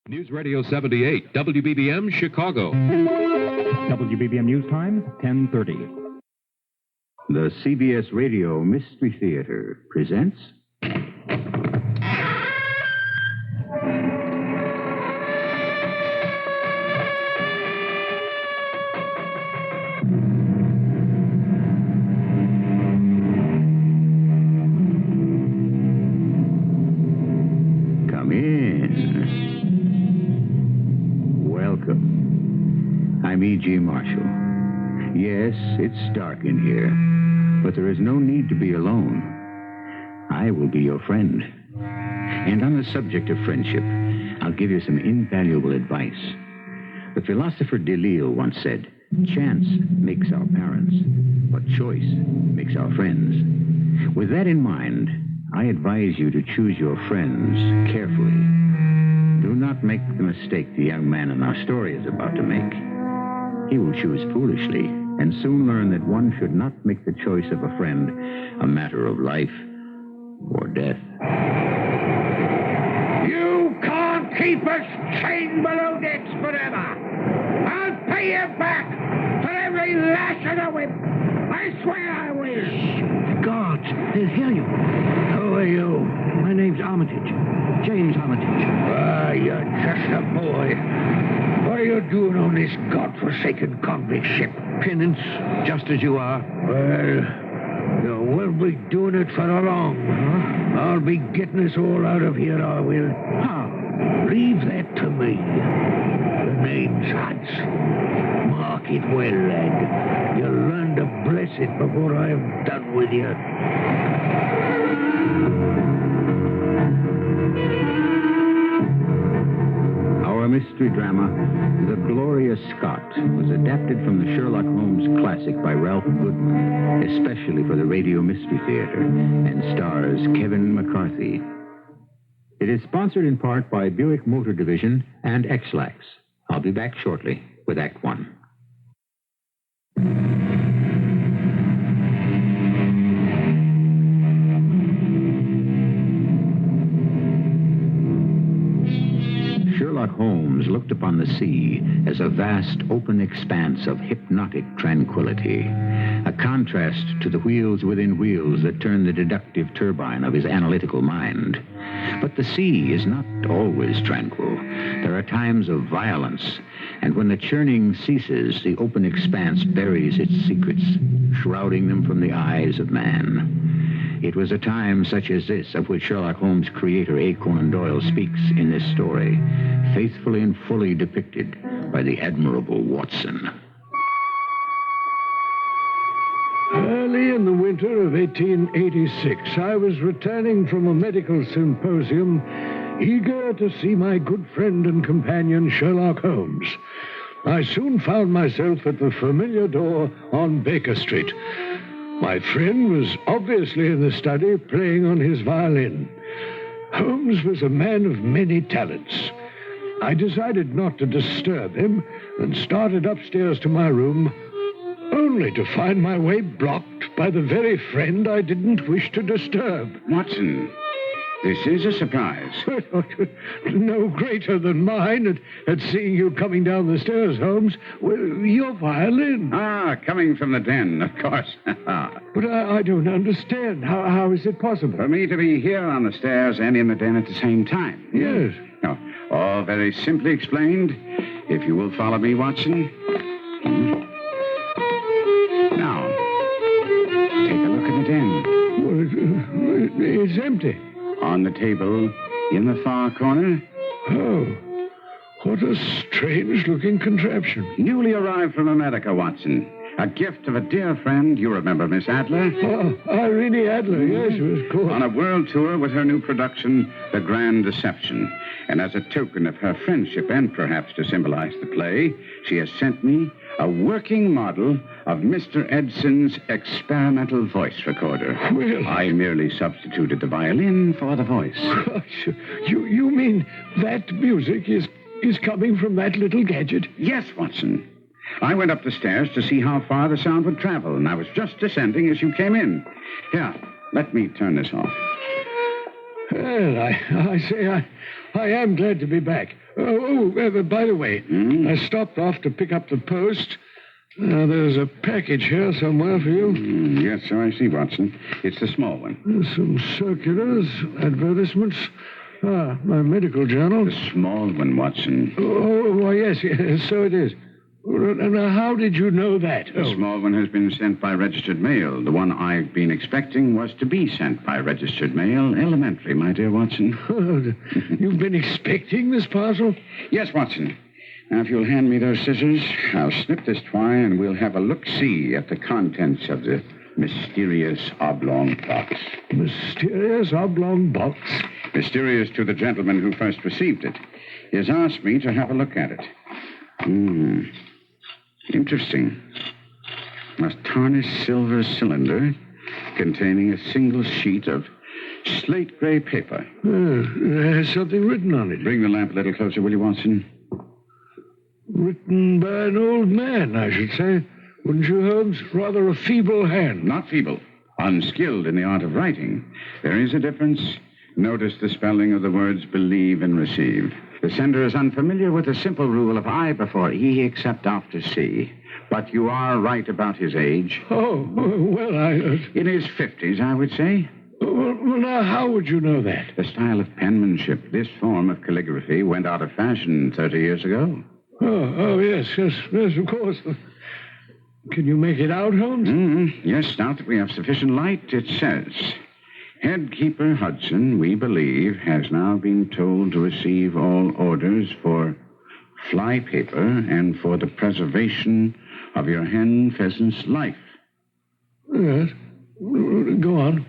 News Radio 78, WBBM, Chicago. WBBM News Time, 10:30. The CBS Radio Mystery Theater presents... Come in. Welcome. I'm E.G. Marshall. Yes, it's dark in here, but there is no need to be alone. I will be your friend. And on the subject of friendship, I'll give you some invaluable advice. The philosopher Deleuze once said, "Chance makes our parents, but choice makes our friends." With that in mind, I advise you to choose your friends carefully. Do not make the mistake the young man in our story is about to make. He will choose foolishly and soon learn that one should not make the choice of a friend a matter of life or death. You can't keep us chained below decks forever. I'll pay you back for every lash of the whip. I swear I will. Guards, they'll hear you. Who are you? My name's Armitage. James Armitage. Ah, you're just a boy. What are you doing on this godforsaken convict ship? Penance, just as you are. Well, you won't be doing it for long. Huh? I'll be getting us all out of here, I will. How? Leave that to me. The name's Heist. Mark it well, lad. You'll learn to bless it before I am done with you. Our mystery drama, The Gloria Scott, was adapted from the Sherlock Holmes classic by Ralph Goodman, especially for the Radio Mystery Theater, and stars Kevin McCarthy. It is sponsored in part by Buick Motor Division and X-Lax. I'll be back shortly with Act One. Sherlock Holmes looked upon the sea as a vast open expanse of hypnotic tranquility, a contrast to the wheels within wheels that turn the deductive turbine of his analytical mind. But the sea is not always tranquil. There are times of violence, and when the churning ceases, the open expanse buries its secrets, shrouding them from the eyes of man. It was a time such as this of which Sherlock Holmes' creator A. Conan Doyle speaks in this story, faithfully and fully depicted by the admirable Watson. Early in the winter of 1886, I was returning from a medical symposium, eager to see my good friend and companion Sherlock Holmes. I soon found myself at the familiar door on Baker Street. My friend was obviously in the study, playing on his violin. Holmes was a man of many talents. I decided not to disturb him and started upstairs to my room, only to find my way blocked by the very friend I didn't wish to disturb. Watson, this is a surprise. No greater than mine at seeing you coming down the stairs, Holmes. Well, your violin. Ah, coming from the den, of course. But I don't understand. How is it possible? For me to be here on the stairs and in the den at the same time. Yes. No, all very simply explained. If you will follow me, Watson. Now, take a look at the den. Well, it's empty. On the table, in the far corner. Oh, what a strange-looking contraption. Newly arrived from America, Watson. A gift of a dear friend. You remember Miss Adler? Oh, Irene Adler, yes, of course. On a world tour with her new production, The Grand Deception. And as a token of her friendship, and perhaps to symbolize the play, she has sent me a working model of Mr. Edson's experimental voice recorder. Well, I merely substituted the violin for the voice. You mean that music is coming from that little gadget? Yes, Watson. I went up the stairs to see how far the sound would travel, and I was just descending as you came in. Here, let me turn this off. Well, I say, I am glad to be back. By the way, I stopped off to pick up the post. There's a package here somewhere for you. Yes, so I see, Watson. It's the small one. Some circulars, advertisements. My medical journal. The small one, Watson. Oh, yes, so it is. Now, how did you know that? The small one has been sent by registered mail. The one I've been expecting was to be sent by registered mail. Elementary, my dear Watson. You've been expecting this parcel? Yes, Watson. Now, if you'll hand me those scissors, I'll snip this twine and we'll have a look-see at the contents of the mysterious oblong box. Mysterious oblong box? Mysterious to the gentleman who first received it. He has asked me to have a look at it. Interesting. A tarnished silver cylinder containing a single sheet of slate gray paper. It has something written on it. Bring the lamp a little closer, will you, Watson? Written by an old man, I should say. Wouldn't you, Holmes? Rather a feeble hand. Not feeble. Unskilled in the art of writing. There is a difference. Notice the spelling of the words believe and receive. The sender is unfamiliar with the simple rule of I before E except after C. But you are right about his age. Oh, well, In his 50s, I would say. Well, now, how would you know that? The style of penmanship, this form of calligraphy, went out of fashion 30 years ago. Yes, of course. Can you make it out, Holmes? Yes, now that we have sufficient light, it says... Headkeeper Hudson, we believe, has now been told to receive all orders for fly paper and for the preservation of your hen pheasant's life. Yes. Go on.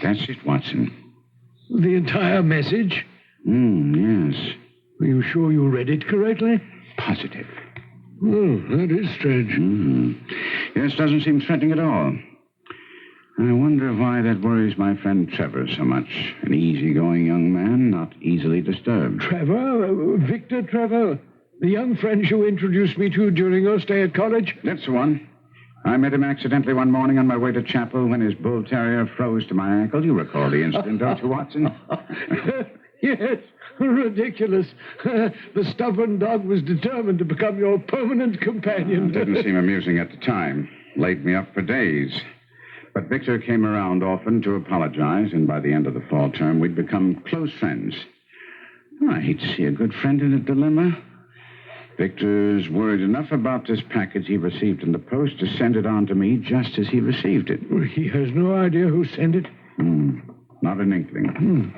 That's it, Watson. The entire message? Yes. Are you sure you read it correctly? Positive. Oh, that is strange. Yes, doesn't seem threatening at all. I wonder why that worries my friend Trevor so much. An easygoing young man, not easily disturbed. Trevor? Victor Trevor? The young friend you introduced me to during your stay at college? That's the one. I met him accidentally one morning on my way to chapel when his bull terrier froze to my ankle. You recall the incident, don't you, Watson? Yes. Ridiculous. The stubborn dog was determined to become your permanent companion. It didn't seem amusing at the time. Laid me up for days. But Victor came around often to apologize, and by the end of the fall term, we'd become close friends. I hate to see a good friend in a dilemma. Victor's worried enough about this package he received in the post to send it on to me just as he received it. He has no idea who sent it? Not an inkling.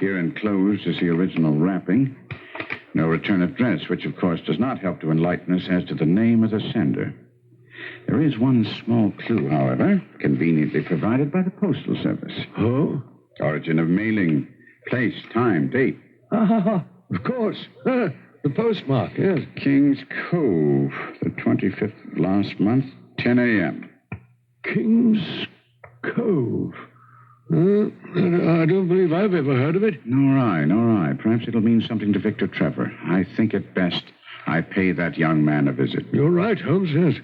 Here enclosed is the original wrapping. No return address, which, of course, does not help to enlighten us as to the name of the sender. There is one small clue, however, conveniently provided by the Postal Service. Oh? Origin of mailing, place, time, date. Of course. The postmark, yes. King's Cove, the 25th of last month, 10 a.m. King's Cove. I don't believe I've ever heard of it. Nor I. Perhaps it'll mean something to Victor Trevor. I think it best I pay that young man a visit. You're right, Holmes, yes.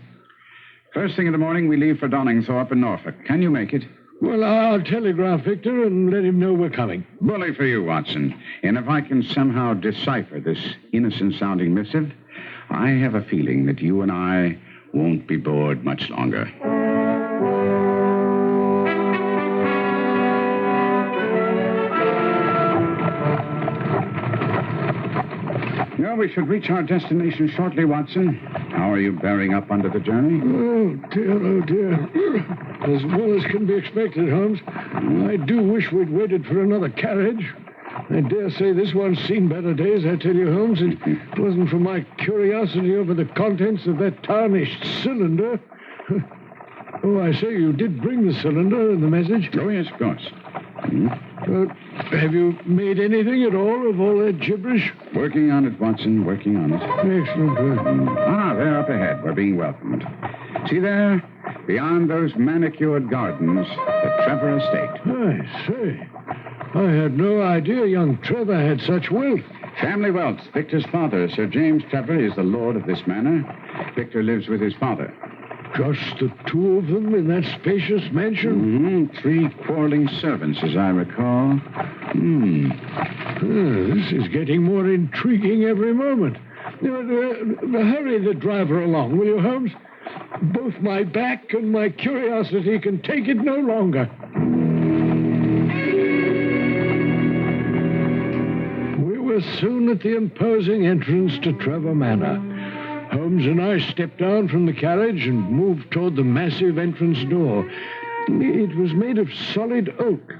First thing in the morning, we leave for Donningthorpe in Norfolk. Can you make it? Well, I'll telegraph Victor and let him know we're coming. Bully for you, Watson. And if I can somehow decipher this innocent-sounding missive, I have a feeling that you and I won't be bored much longer. Well, we should reach our destination shortly, Watson. How are you bearing up under the journey? Oh, dear. As well as can be expected, Holmes. I do wish we'd waited for another carriage. I dare say this one's seen better days, I tell you, Holmes. It wasn't for my curiosity over the contents of that tarnished cylinder. Oh, I say, you did bring the cylinder and the message? Oh, yes, of course. Have you made anything at all of all that gibberish? Working on it, Watson, working on it. Excellent. There up ahead. We're being welcomed. See there? Beyond those manicured gardens, the Trevor estate. I say. I had no idea young Trevor had such wealth. Family wealth. Victor's father, Sir James Trevor, is the lord of this manor. Victor lives with his father. Just the two of them in that spacious mansion? 3 quarreling servants, as I recall. This is getting more intriguing every moment. Hurry the driver along, will you, Holmes? Both my back and my curiosity can take it no longer. We were soon at the imposing entrance to Trevor Manor. Holmes and I stepped down from the carriage and moved toward the massive entrance door. It was made of solid oak,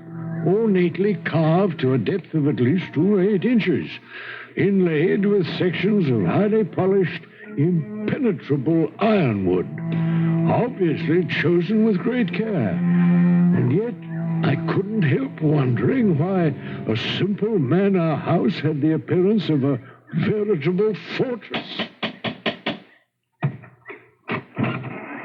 ornately carved to a depth of at least 2 or 8 inches, inlaid with sections of highly polished, impenetrable ironwood, obviously chosen with great care. And yet, I couldn't help wondering why a simple manor house had the appearance of a veritable fortress.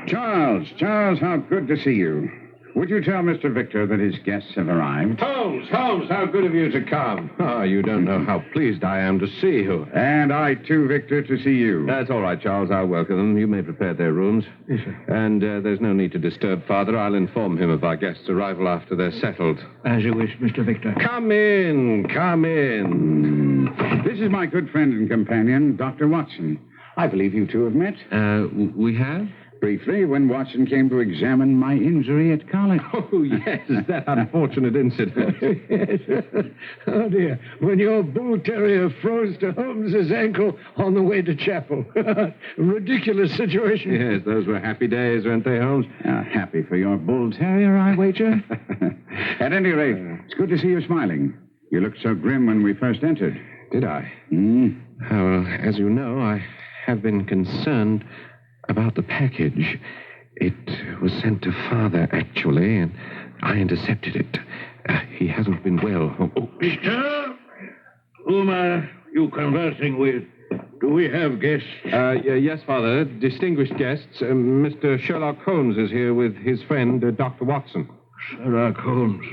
Charles, how good to see you. Would you tell Mr. Victor that his guests have arrived? Holmes, how good of you to come. Oh, you don't know how pleased I am to see you. And I, too, Victor, to see you. That's all right, Charles. I'll welcome them. You may prepare their rooms. Yes, sir. And there's no need to disturb Father. I'll inform him of our guests' arrival after they're settled. As you wish, Mr. Victor. Come in. This is my good friend and companion, Dr. Watson. I believe you two have met. We have? Briefly, when Watson came to examine my injury at college. Oh, yes, that unfortunate incident. Yes. Oh, dear. When your bull terrier froze to Holmes's ankle on the way to chapel. Ridiculous situation. Yes, those were happy days, weren't they, Holmes? Happy for your bull terrier, I wager. At any rate, it's good to see you smiling. You looked so grim when we first entered. Did I? Mm. Well, as you know, I have been concerned about the package. It was sent to Father, actually, and I intercepted it. He hasn't been well. Victor? Whom are you conversing with? Do we have guests? Yes, Father. Distinguished guests. Mr. Sherlock Holmes is here with his friend, Dr. Watson. Sherlock Holmes.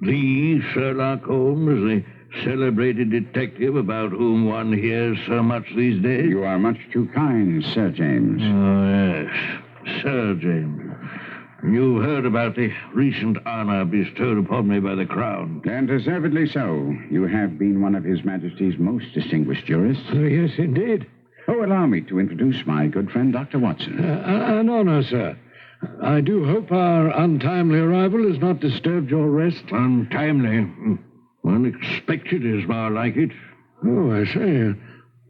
The Sherlock Holmes, the celebrated detective about whom one hears so much these days? You are much too kind, Sir James. Oh, yes. Sir James. You've heard about the recent honor bestowed upon me by the Crown. And deservedly so. You have been one of His Majesty's most distinguished jurists. Yes, indeed. Oh, allow me to introduce my good friend, Dr. Watson. An honor, sir. I do hope our untimely arrival has not disturbed your rest. Untimely? Unexpected is more like it. Oh, I say.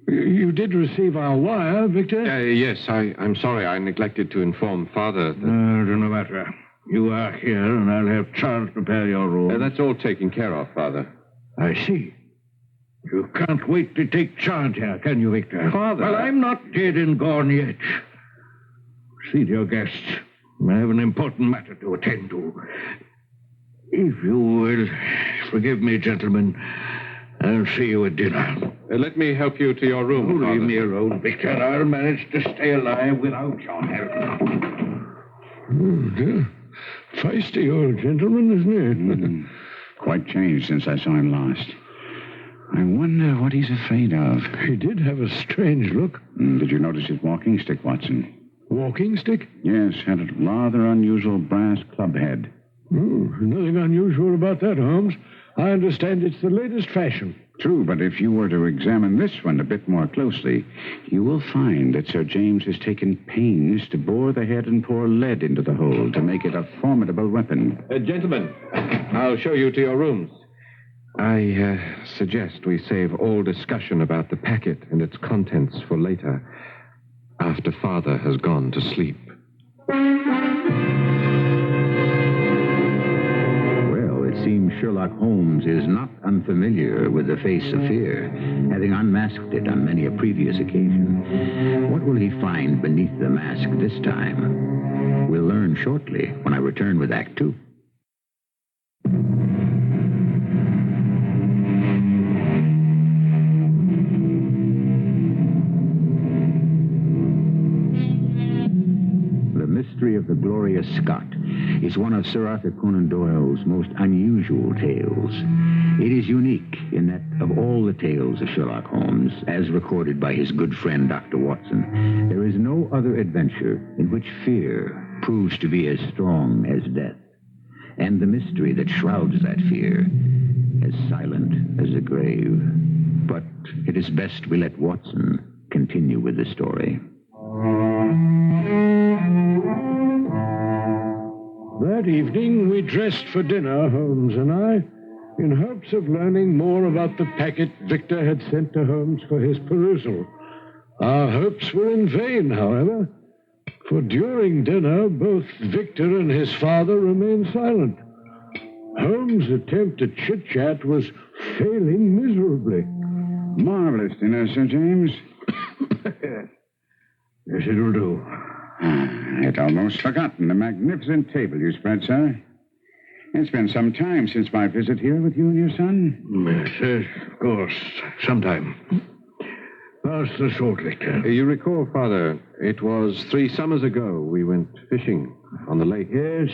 You did receive our wire, Victor? Yes, I'm sorry. I neglected to inform Father that... No matter. You are here, and I'll have Charles prepare your room. That's all taken care of, Father. I see. You can't wait to take charge here, can you, Victor? Father... Well, I'm not dead and gone yet. See to your guests. I have an important matter to attend to. If you will forgive me, gentlemen, I'll see you at dinner. Let me help you to your room, Father. Leave me alone, Victor. I'll manage to stay alive without your help. Feisty old gentleman, isn't he? Quite changed since I saw him last. I wonder what he's afraid of. He did have a strange look. Did you notice his walking stick, Watson? Walking stick? Yes, had a rather unusual brass club head. Nothing unusual about that, Holmes. I understand it's the latest fashion. True, but if you were to examine this one a bit more closely, you will find that Sir James has taken pains to bore the head and pour lead into the hole to make it a formidable weapon. Gentlemen, I'll show you to your rooms. I suggest we save all discussion about the packet and its contents for later, after Father has gone to sleep. It seems Sherlock Holmes is not unfamiliar with the face of fear, having unmasked it on many a previous occasion. What will he find beneath the mask this time? We'll learn shortly when I return with Act 2. The Mystery of the Gloria Scott is one of Sir Arthur Conan Doyle's most unusual tales. It is unique in that of all the tales of Sherlock Holmes, as recorded by his good friend Dr. Watson, there is no other adventure in which fear proves to be as strong as death. And the mystery that shrouds that fear as silent as the grave. But it is best we let Watson continue with the story. That evening, we dressed for dinner, Holmes and I, in hopes of learning more about the packet Victor had sent to Holmes for his perusal. Our hopes were in vain, however, for during dinner, both Victor and his father remained silent. Holmes' attempt at chit-chat was failing miserably. Marvelous dinner, Sir James. Yes, it'll do. I'd almost forgotten the magnificent table you spread, sir. It's been some time since my visit here with you and your son. Yes, of course. Sometime. Pass the salt, Victor. You recall, Father, it was 3 summers ago we went fishing on the lake. Yes.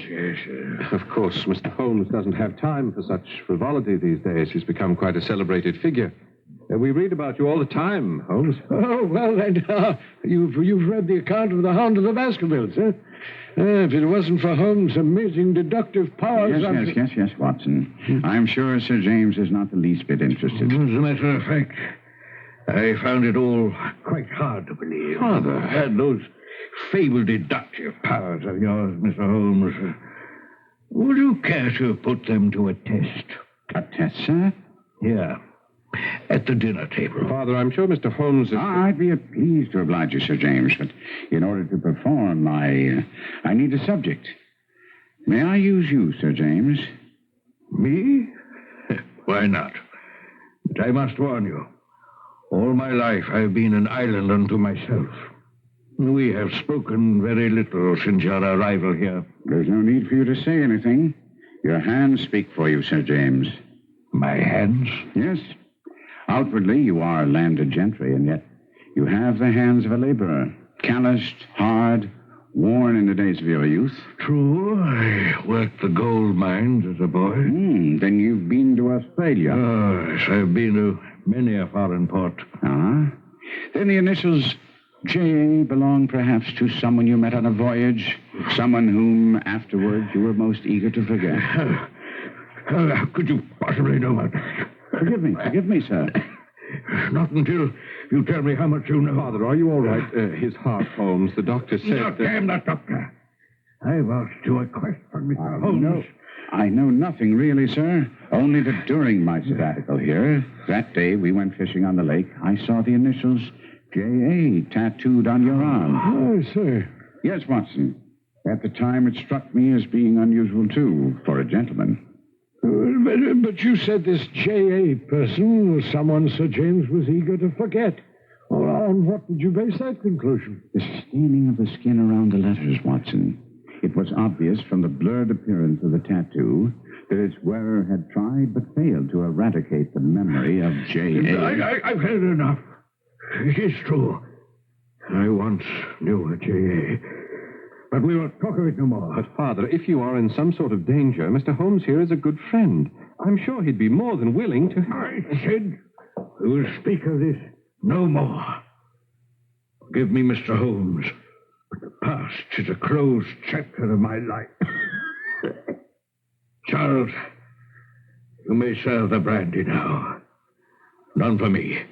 Of course, Mr. Holmes doesn't have time for such frivolity these days. He's become quite a celebrated figure. We read about you all the time, Holmes. Oh, well, then, you've read the account of the Hound of the Baskervilles, huh? If it wasn't for Holmes' amazing deductive powers... Yes, Watson. I'm sure Sir James is not the least bit interested. As a matter of fact, I found it all quite hard to believe. Father. Had those fabled deductive powers of yours, Mr. Holmes. Would you care to put them to a test? A test, sir? Yeah. At the dinner table. Father, I'm sure Mr. Holmes is... I'd be pleased to oblige you, Sir James, but in order to perform, I need a subject. May I use you, Sir James? Me? Why not? But I must warn you. All my life I've been an island unto myself. We have spoken very little since your arrival here. There's no need for you to say anything. Your hands speak for you, Sir James. My hands? Yes. Outwardly, you are landed gentry, and yet you have the hands of a laborer. Calloused, hard, worn in the days of your youth. True, I worked the gold mines as a boy. Then you've been to Australia. Oh, yes, I've been to many a foreign port. Then the initials J.A. belong perhaps to someone you met on a voyage, someone whom afterwards you were most eager to forget. How could you possibly know about that? Forgive me, sir. Not until you tell me how much you know. Father, are you all right? His heart, Holmes. The doctor said No, damn that doctor. I've asked you a question, Mr. Holmes. I know nothing really, sir. Only that during my sabbatical here, that day we went fishing on the lake, I saw the initials J.A. tattooed on your arm. Oh, sir. Yes, Watson. At the time, it struck me as being unusual, too, for a gentleman. But you said this J.A. person was someone Sir James was eager to forget. On what did you base that conclusion? The staining of the skin around the letters, Watson. It was obvious from the blurred appearance of the tattoo that its wearer had tried but failed to eradicate the memory of J.A. I've heard enough. It is true. I once knew a J.A. But we won't talk of it no more. But, Father, if you are in some sort of danger, Mr. Holmes here is a good friend. I'm sure he'd be more than willing to... I said we will speak of this no more. Forgive me, Mr. Holmes, but the past is a closed chapter of my life. Charles, you may serve the brandy now. None for me.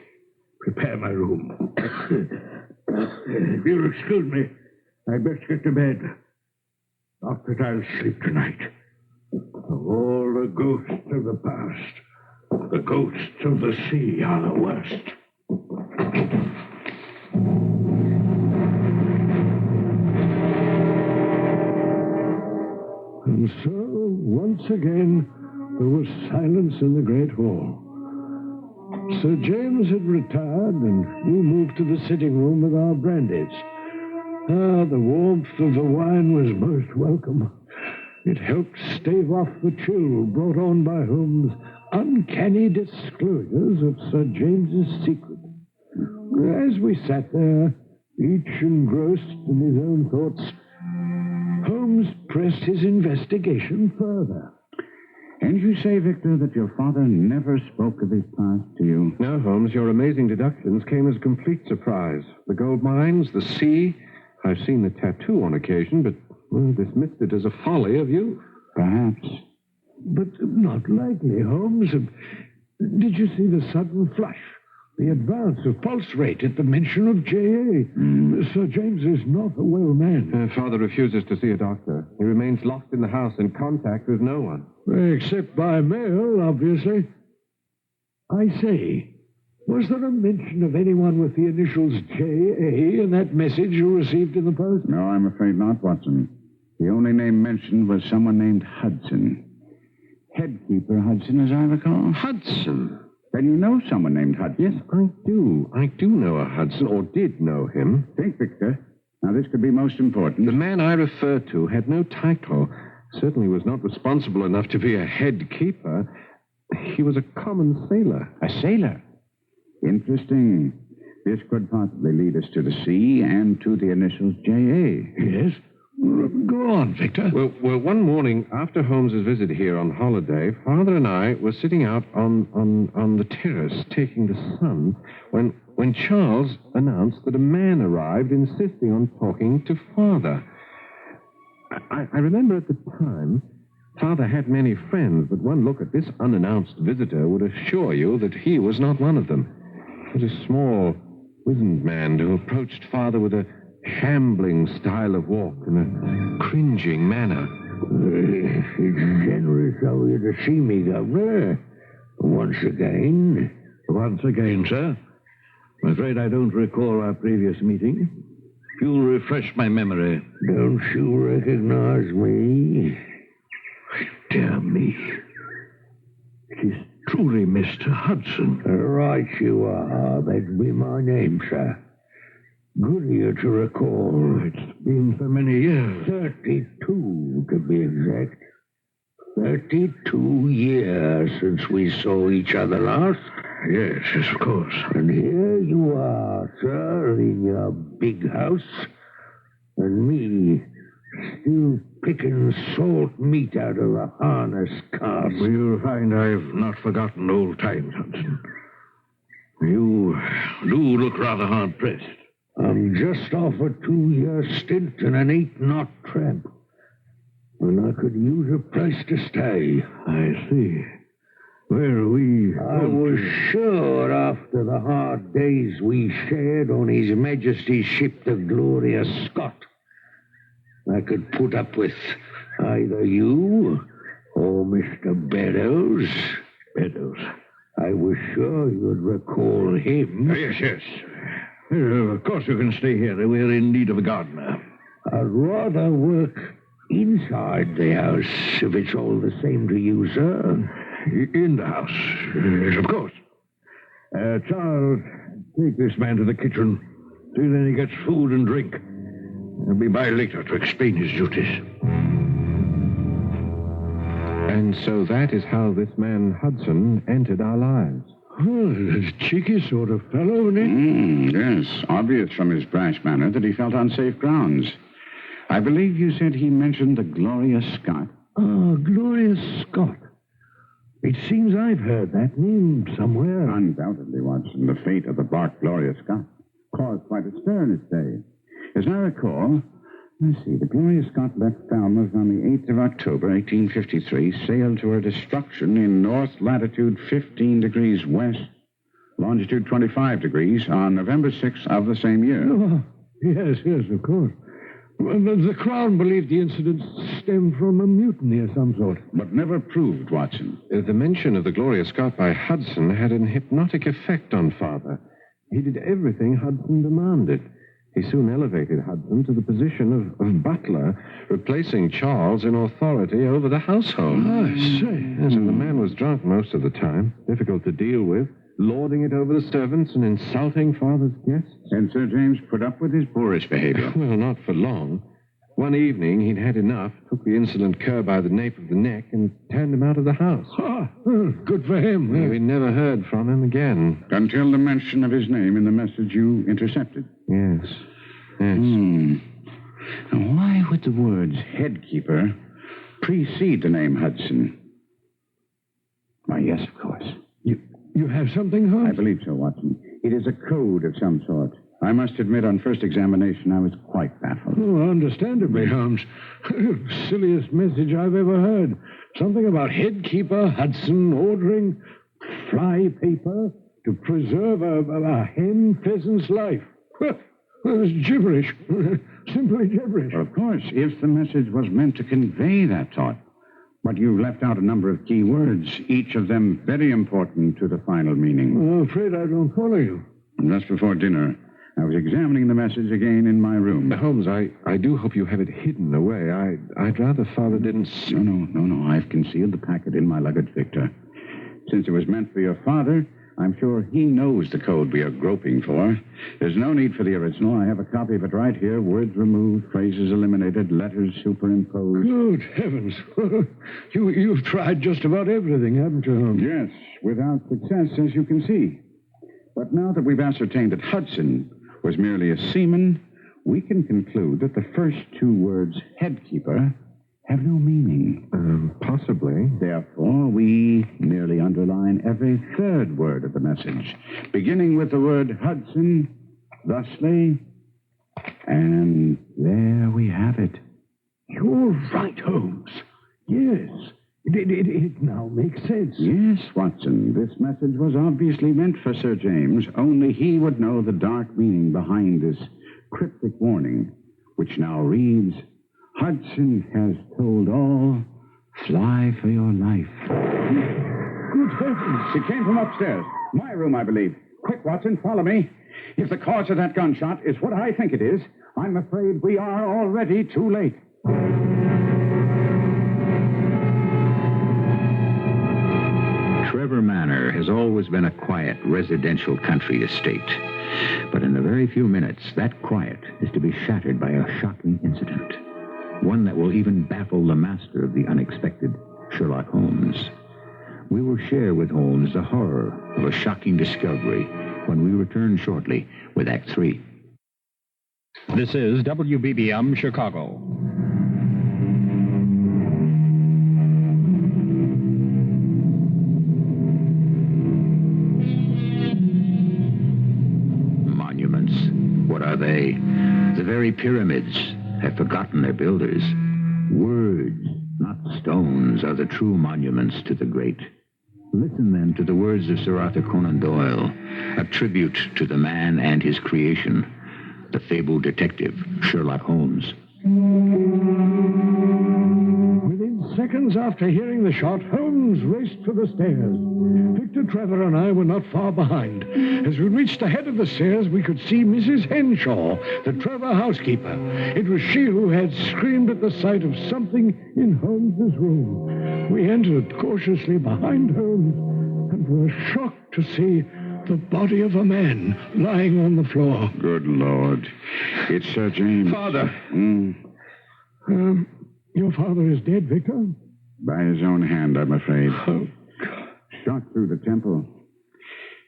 Prepare my room. If you'll excuse me, I'd best get to bed. Not that I'll sleep tonight. Of all the ghosts of the past, the ghosts of the sea are the worst. And so, once again, there was silence in the great hall. Sir James had retired, and we moved to the sitting room with our brandies. The warmth of the wine was most welcome. It helped stave off the chill brought on by Holmes' uncanny disclosures of Sir James's secret. As we sat there, each engrossed in his own thoughts, Holmes pressed his investigation further. And you say, Victor, that your father never spoke of his past to you? No, Holmes, your amazing deductions came as a complete surprise. The gold mines, the sea... I've seen the tattoo on occasion, but dismissed it as a folly of youth. Perhaps. But not likely, Holmes. Did you see the sudden flush? The advance of pulse rate at the mention of J.A. Sir James is not a well man. Father refuses to see a doctor. He remains locked in the house in contact with no one. Except by mail, obviously. I say, was there a mention of anyone with the initials J.A. in that message you received in the post? No, I'm afraid not, Watson. The only name mentioned was someone named Hudson. Headkeeper Hudson, as I recall. Hudson? Then you know someone named Hudson. Yes, I do. I do know a Hudson, or did know him. Think, Victor. Now, this could be most important. The man I refer to had no title. Certainly was not responsible enough to be a head keeper. He was a common sailor. A sailor? Interesting. This could possibly lead us to the sea and to the initials J.A. Yes? Go on, Victor. Well, one morning after Holmes's visit here on holiday, Father and I were sitting out on the terrace taking the sun when Charles announced that a man arrived insisting on talking to Father. I remember at the time, Father had many friends, but one look at this unannounced visitor would assure you that he was not one of them. It was a small, wizened man who approached Father with a shambling style of walk and a cringing manner. It's generous of you to see me, Governor. Once again. Once again, sir. I'm afraid I don't recall our previous meeting. If you'll refresh my memory. Don't you recognize me? Dear me. It is truly Mr. Hudson. Right you are. That'd be my name, sir. Good of you to recall. It's been so many years. 32, to be exact. 32 years since we saw each other last. Yes, of course. And here you are, sir, in your big house. And me, still picking salt meat out of a harness cask. You'll find I've not forgotten old times, Hudson. You do look rather hard-pressed. I'm just off a 2-year stint in an 8-knot tramp. And I could use a place to stay. I see. Where we... I was sure after the hard days we shared on His Majesty's ship, the Gloria Scott, I could put up with either you or Mr. Beddoes. Beddoes. I was sure you'd recall him. Yes. Of course you can stay here. We're in need of a gardener. I'd rather work inside the house, if it's all the same to you, sir. In the house, yes, of course. Charles, take this man to the kitchen. See that he gets food and drink. I'll be by later to explain his duties. And so that is how this man Hudson entered our lives. Oh, a cheeky sort of fellow, isn't he? Yes, obvious from his brash manner that he felt on safe grounds. I believe you said he mentioned the Gloria Scott. Ah, Gloria Scott. It seems I've heard that name somewhere. Undoubtedly, Watson. The fate of the bark Gloria Scott caused quite a stir in its day. As I recall, let's see, the Gloria Scott left Falmouth on the 8th of October, 1853, sailed to her destruction in north latitude 15 degrees west, longitude 25 degrees on November 6th of the same year. Oh, yes, of course. Well, the Crown believed the incident stemmed from a mutiny of some sort. But never proved, Watson. The mention of the Gloria Scott by Hudson had an hypnotic effect on Father. He did everything Hudson demanded. He soon elevated Hudson to the position of butler, replacing Charles in authority over the household. I see. Yes, and the man was drunk most of the time, difficult to deal with, lording it over the servants and insulting Father's guests. And Sir James put up with his boorish behavior. Well, not for long. One evening, he'd had enough, took the insolent cur by the nape of the neck, and turned him out of the house. Ah, good for him. We never heard from him again. Until the mention of his name in the message you intercepted. Yes. Now, why would the words headkeeper precede the name Hudson? Why, yes, of course. You have something, Holmes? I believe so, Watson. It is a code of some sort. I must admit, on first examination, I was quite baffled. Oh, understandably, Holmes. Silliest message I've ever heard. Something about headkeeper Hudson ordering fly paper to preserve a hen pheasant's life. Well, it's gibberish. Simply gibberish. Well, of course, if the message was meant to convey that thought. But you've left out a number of key words, each of them very important to the final meaning. I'm afraid I don't follow you. Just before dinner, I was examining the message again in my room. Holmes, I do hope you have it hidden away. I'd rather Father didn't see... No. I've concealed the packet in my luggage, Victor. Since it was meant for your father, I'm sure he knows the code we are groping for. There's no need for the original. I have a copy of it right here. Words removed, phrases eliminated, letters superimposed. Good heavens. You've tried just about everything, haven't you, Holmes? Yes, without success, as you can see. But now that we've ascertained that Hudson was merely a seaman, we can conclude that the first two words, headkeeper, have no meaning. Possibly. Therefore, we merely underline every third word of the message, beginning with the word Hudson, thusly, and there we have it. You're right, Holmes. Yes. It now makes sense. Yes, Watson, this message was obviously meant for Sir James. Only he would know the dark meaning behind this cryptic warning, which now reads, Hudson has told all, fly for your life. Good heavens. It came from upstairs. My room, I believe. Quick, Watson, follow me. If the cause of that gunshot is what I think it is, I'm afraid we are already too late. Trevor Manor has always been a quiet residential country estate. But in a very few minutes, that quiet is to be shattered by a shocking incident. One that will even baffle the master of the unexpected, Sherlock Holmes. We will share with Holmes the horror of a shocking discovery when we return shortly with Act 3. This is WBBM Chicago. Monuments. What are they? The very pyramids have forgotten their builders. Words, not stones, are the true monuments to the great. Listen, then, to the words of Sir Arthur Conan Doyle, a tribute to the man and his creation, the fabled detective, Sherlock Holmes. Within seconds after hearing the shot, Holmes raced for the stairs. Victor, Trevor, and I were not far behind. As we reached the head of the stairs, we could see Mrs. Henshaw, the Trevor housekeeper. It was she who had screamed at the sight of something in Holmes's room. We entered cautiously behind Holmes and were shocked to see the body of a man lying on the floor. Good Lord. It's Sir James. Father! Your father is dead, Victor? By his own hand, I'm afraid. Oh, Shot through the temple.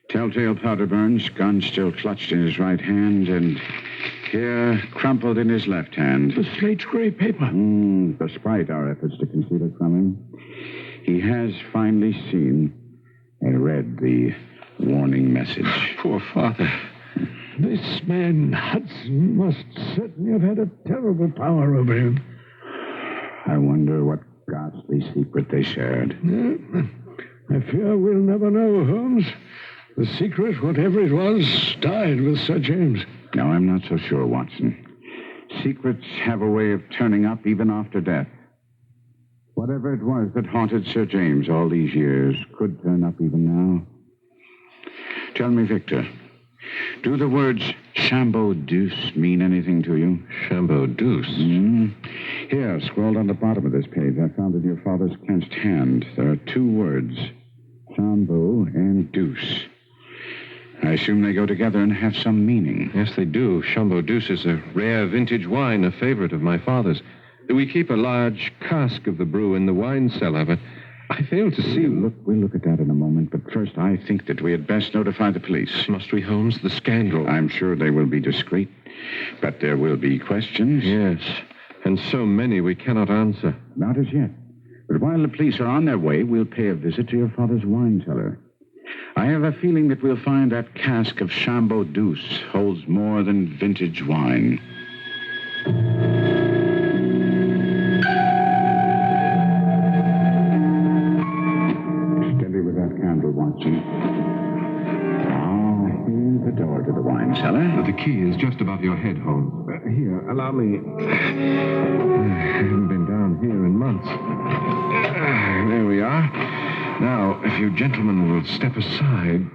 Telltale powder burns, gun still clutched in his right hand, and here, crumpled in his left hand. the slate gray paper. Despite our efforts to conceal it from him, he has finally seen and read the warning message. Poor Father. This man, Hudson, must certainly have had a terrible power over him. I wonder what ghastly secret they shared. I fear we'll never know, Holmes. The secret, whatever it was, died with Sir James. No, I'm not so sure, Watson. Secrets have a way of turning up even after death. Whatever it was that haunted Sir James all these years could turn up even now. Tell me, Victor, do the words Chambeau Deuce mean anything to you? Chambeau Deuce. Here, scrawled on the bottom of this page, I found in your father's clenched hand. There are two words, Chambeau and Deuce. I assume they go together and have some meaning. Yes, they do. Chambeau Deuce is a rare vintage wine, a favorite of my father's. We keep a large cask of the brew in the wine cellar, but I fail to see... We'll look at that in a moment, but first I think that we had best notify the police. Must we, Holmes? The scandal. I'm sure they will be discreet, but there will be questions. Yes, and so many we cannot answer. Not as yet. But while the police are on their way, we'll pay a visit to your father's wine cellar. I have a feeling that we'll find that cask of Chambeau Deuce holds more than vintage wine. door to the wine cellar? The key is just above your head, Holmes. Here, allow me. I haven't been down here in months. There we are. Now, if you gentlemen will step aside.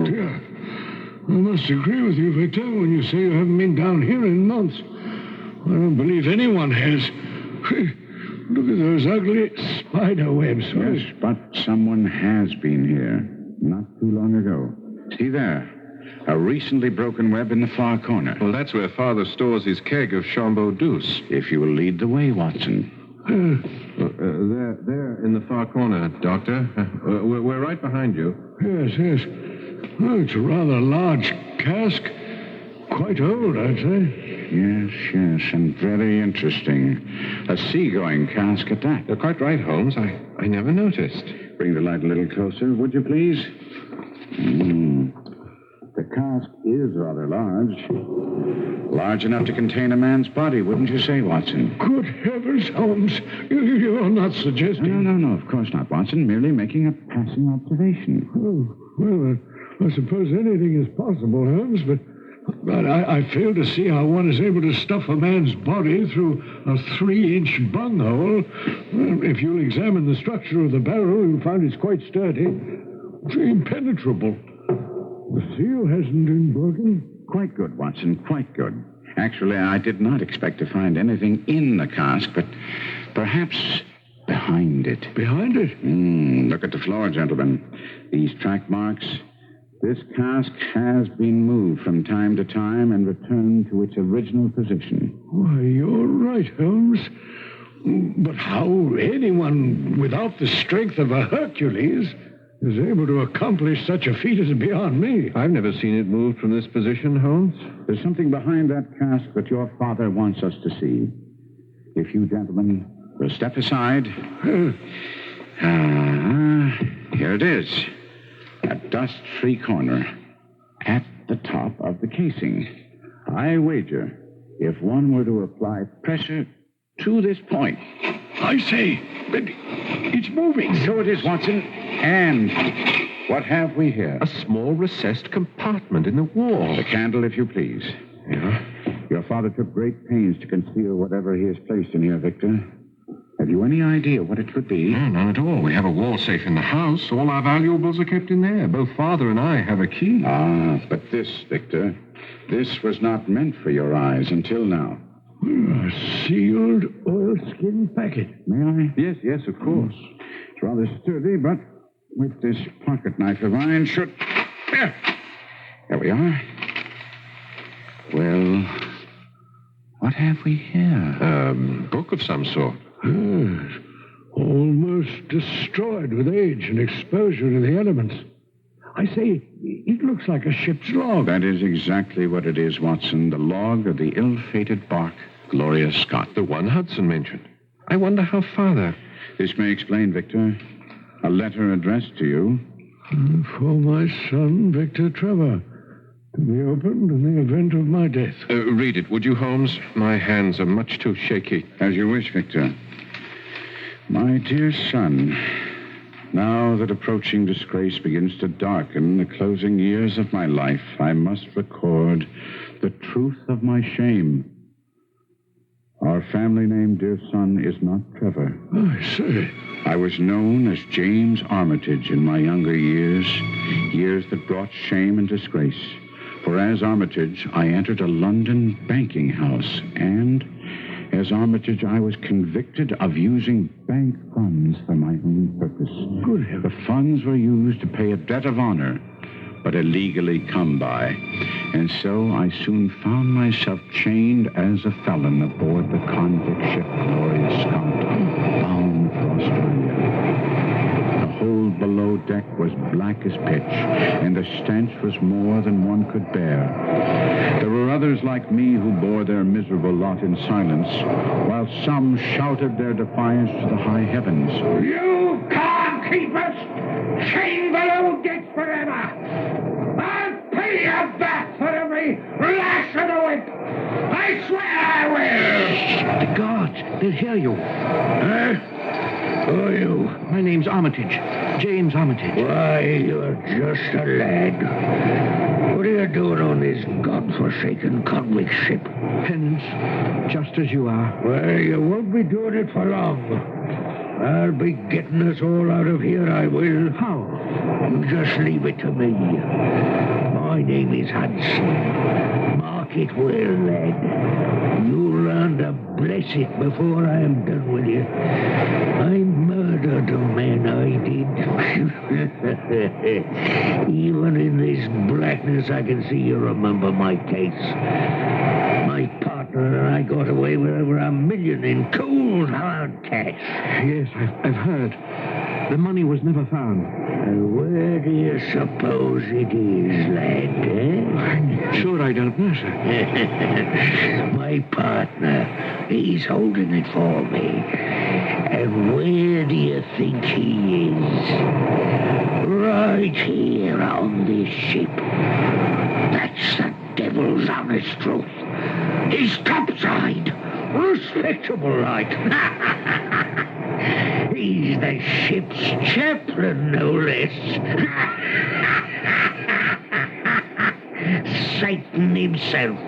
Dear, I must agree with you, Victor, when you say you haven't been down here in months. I don't believe anyone has. Look at those ugly spider webs. Yes, but someone has been here not too long ago. See there, a recently broken web in the far corner. Well, that's where Father stores his keg of Chambeau douce. If you will lead the way, Watson. There in the far corner, Doctor. We're right behind you. Yes. Oh, it's a rather large cask. Quite old, I'd say. Yes, and very interesting. A seagoing cask at that. You're quite right, Holmes. I never noticed. Bring the light a little closer, would you please? The cask is rather large. Large enough to contain a man's body, wouldn't you say, Watson? Good heavens, Holmes. You're not suggesting... No, of course not, Watson. Merely making a passing observation. Oh, well, I suppose anything is possible, Holmes, but I fail to see how one is able to stuff a man's body through a 3-inch bunghole. Well, if you'll examine the structure of the barrel, you'll find it's quite sturdy. It's impenetrable. The seal hasn't been broken. Quite good, Watson, quite good. Actually, I did not expect to find anything in the cask, but perhaps behind it. Behind it? Look at the floor, gentlemen. These track marks. This cask has been moved from time to time and returned to its original position. Why, you're right, Holmes. But how anyone without the strength of a Hercules is able to accomplish such a feat is beyond me. I've never seen it moved from this position, Holmes. There's something behind that cask that your father wants us to see. If you gentlemen will step aside. Here it is. A dust-free corner at the top of the casing. I wager if one were to apply pressure to this point. I say, but it's moving. So it is, Watson. And what have we here? A small recessed compartment in the wall. The candle, if you please. Yeah? Your father took great pains to conceal whatever he has placed in here, Victor. Have you any idea what it could be? No, none at all. We have a wall safe in the house. All our valuables are kept in there. Both Father and I have a key. But this, Victor, this was not meant for your eyes until now. A sealed oilskin packet. May I? Yes, of course. It's rather sturdy, but with this pocket knife of mine should... There we are. Well, what have we here? A book of some sort. Yes, almost destroyed with age and exposure to the elements. I say, it looks like a ship's log. That is exactly what it is, Watson. The log of the ill-fated bark, Gloria Scott. The one Hudson mentioned. I wonder how Father... This may explain, Victor. A letter addressed to you. For my son, Victor Trevor. To be opened in the event of my death. Read it, would you, Holmes? My hands are much too shaky. As you wish, Victor. My dear son, now that approaching disgrace begins to darken the closing years of my life, I must record the truth of my shame. Our family name, dear son, is not Trevor. I say. I was known as James Armitage in my younger years that brought shame and disgrace. For as Armitage, I entered a London banking house, and as Armitage, I was convicted of using bank funds for my own purpose. Good heavens. The funds were used to pay a debt of honor, but illegally come by. And so I soon found myself chained as a felon aboard the convict ship Gloria Scott, bound for Australia. The hold below deck was black as pitch, and the stench was more than one could bear. There were others like me who bore their miserable lot in silence, while some shouted their defiance to the high heavens. You can't keep us chained below deck forever. I'll pay you back for every lash of the whip. I swear I will. The guards, they'll hear you. Who are you? My name's Armitage. James Armitage. Why, you're just a lad. What are you doing on this godforsaken convict ship? Penance, just as you are. Well, you won't be doing it for long. I'll be getting us all out of here, I will. How? You just leave it to me. My name is Hudson. Mark it well, lad. You'll learn to bless it before I am done with you. I murdered a man, I did. Even in this blackness, I can see you remember my case. My partner and I got away with over $1 million in cold, hard cash. Yes, I've heard. The money was never found. And where do you suppose it is, lad, eh? I'm sure I don't know, sir. My partner, he's holding it for me. And where do you think he is? Right here on this ship. That's the devil's honest truth. He's topside. Respectable, like. He's the ship's chaplain, no less. Satan himself,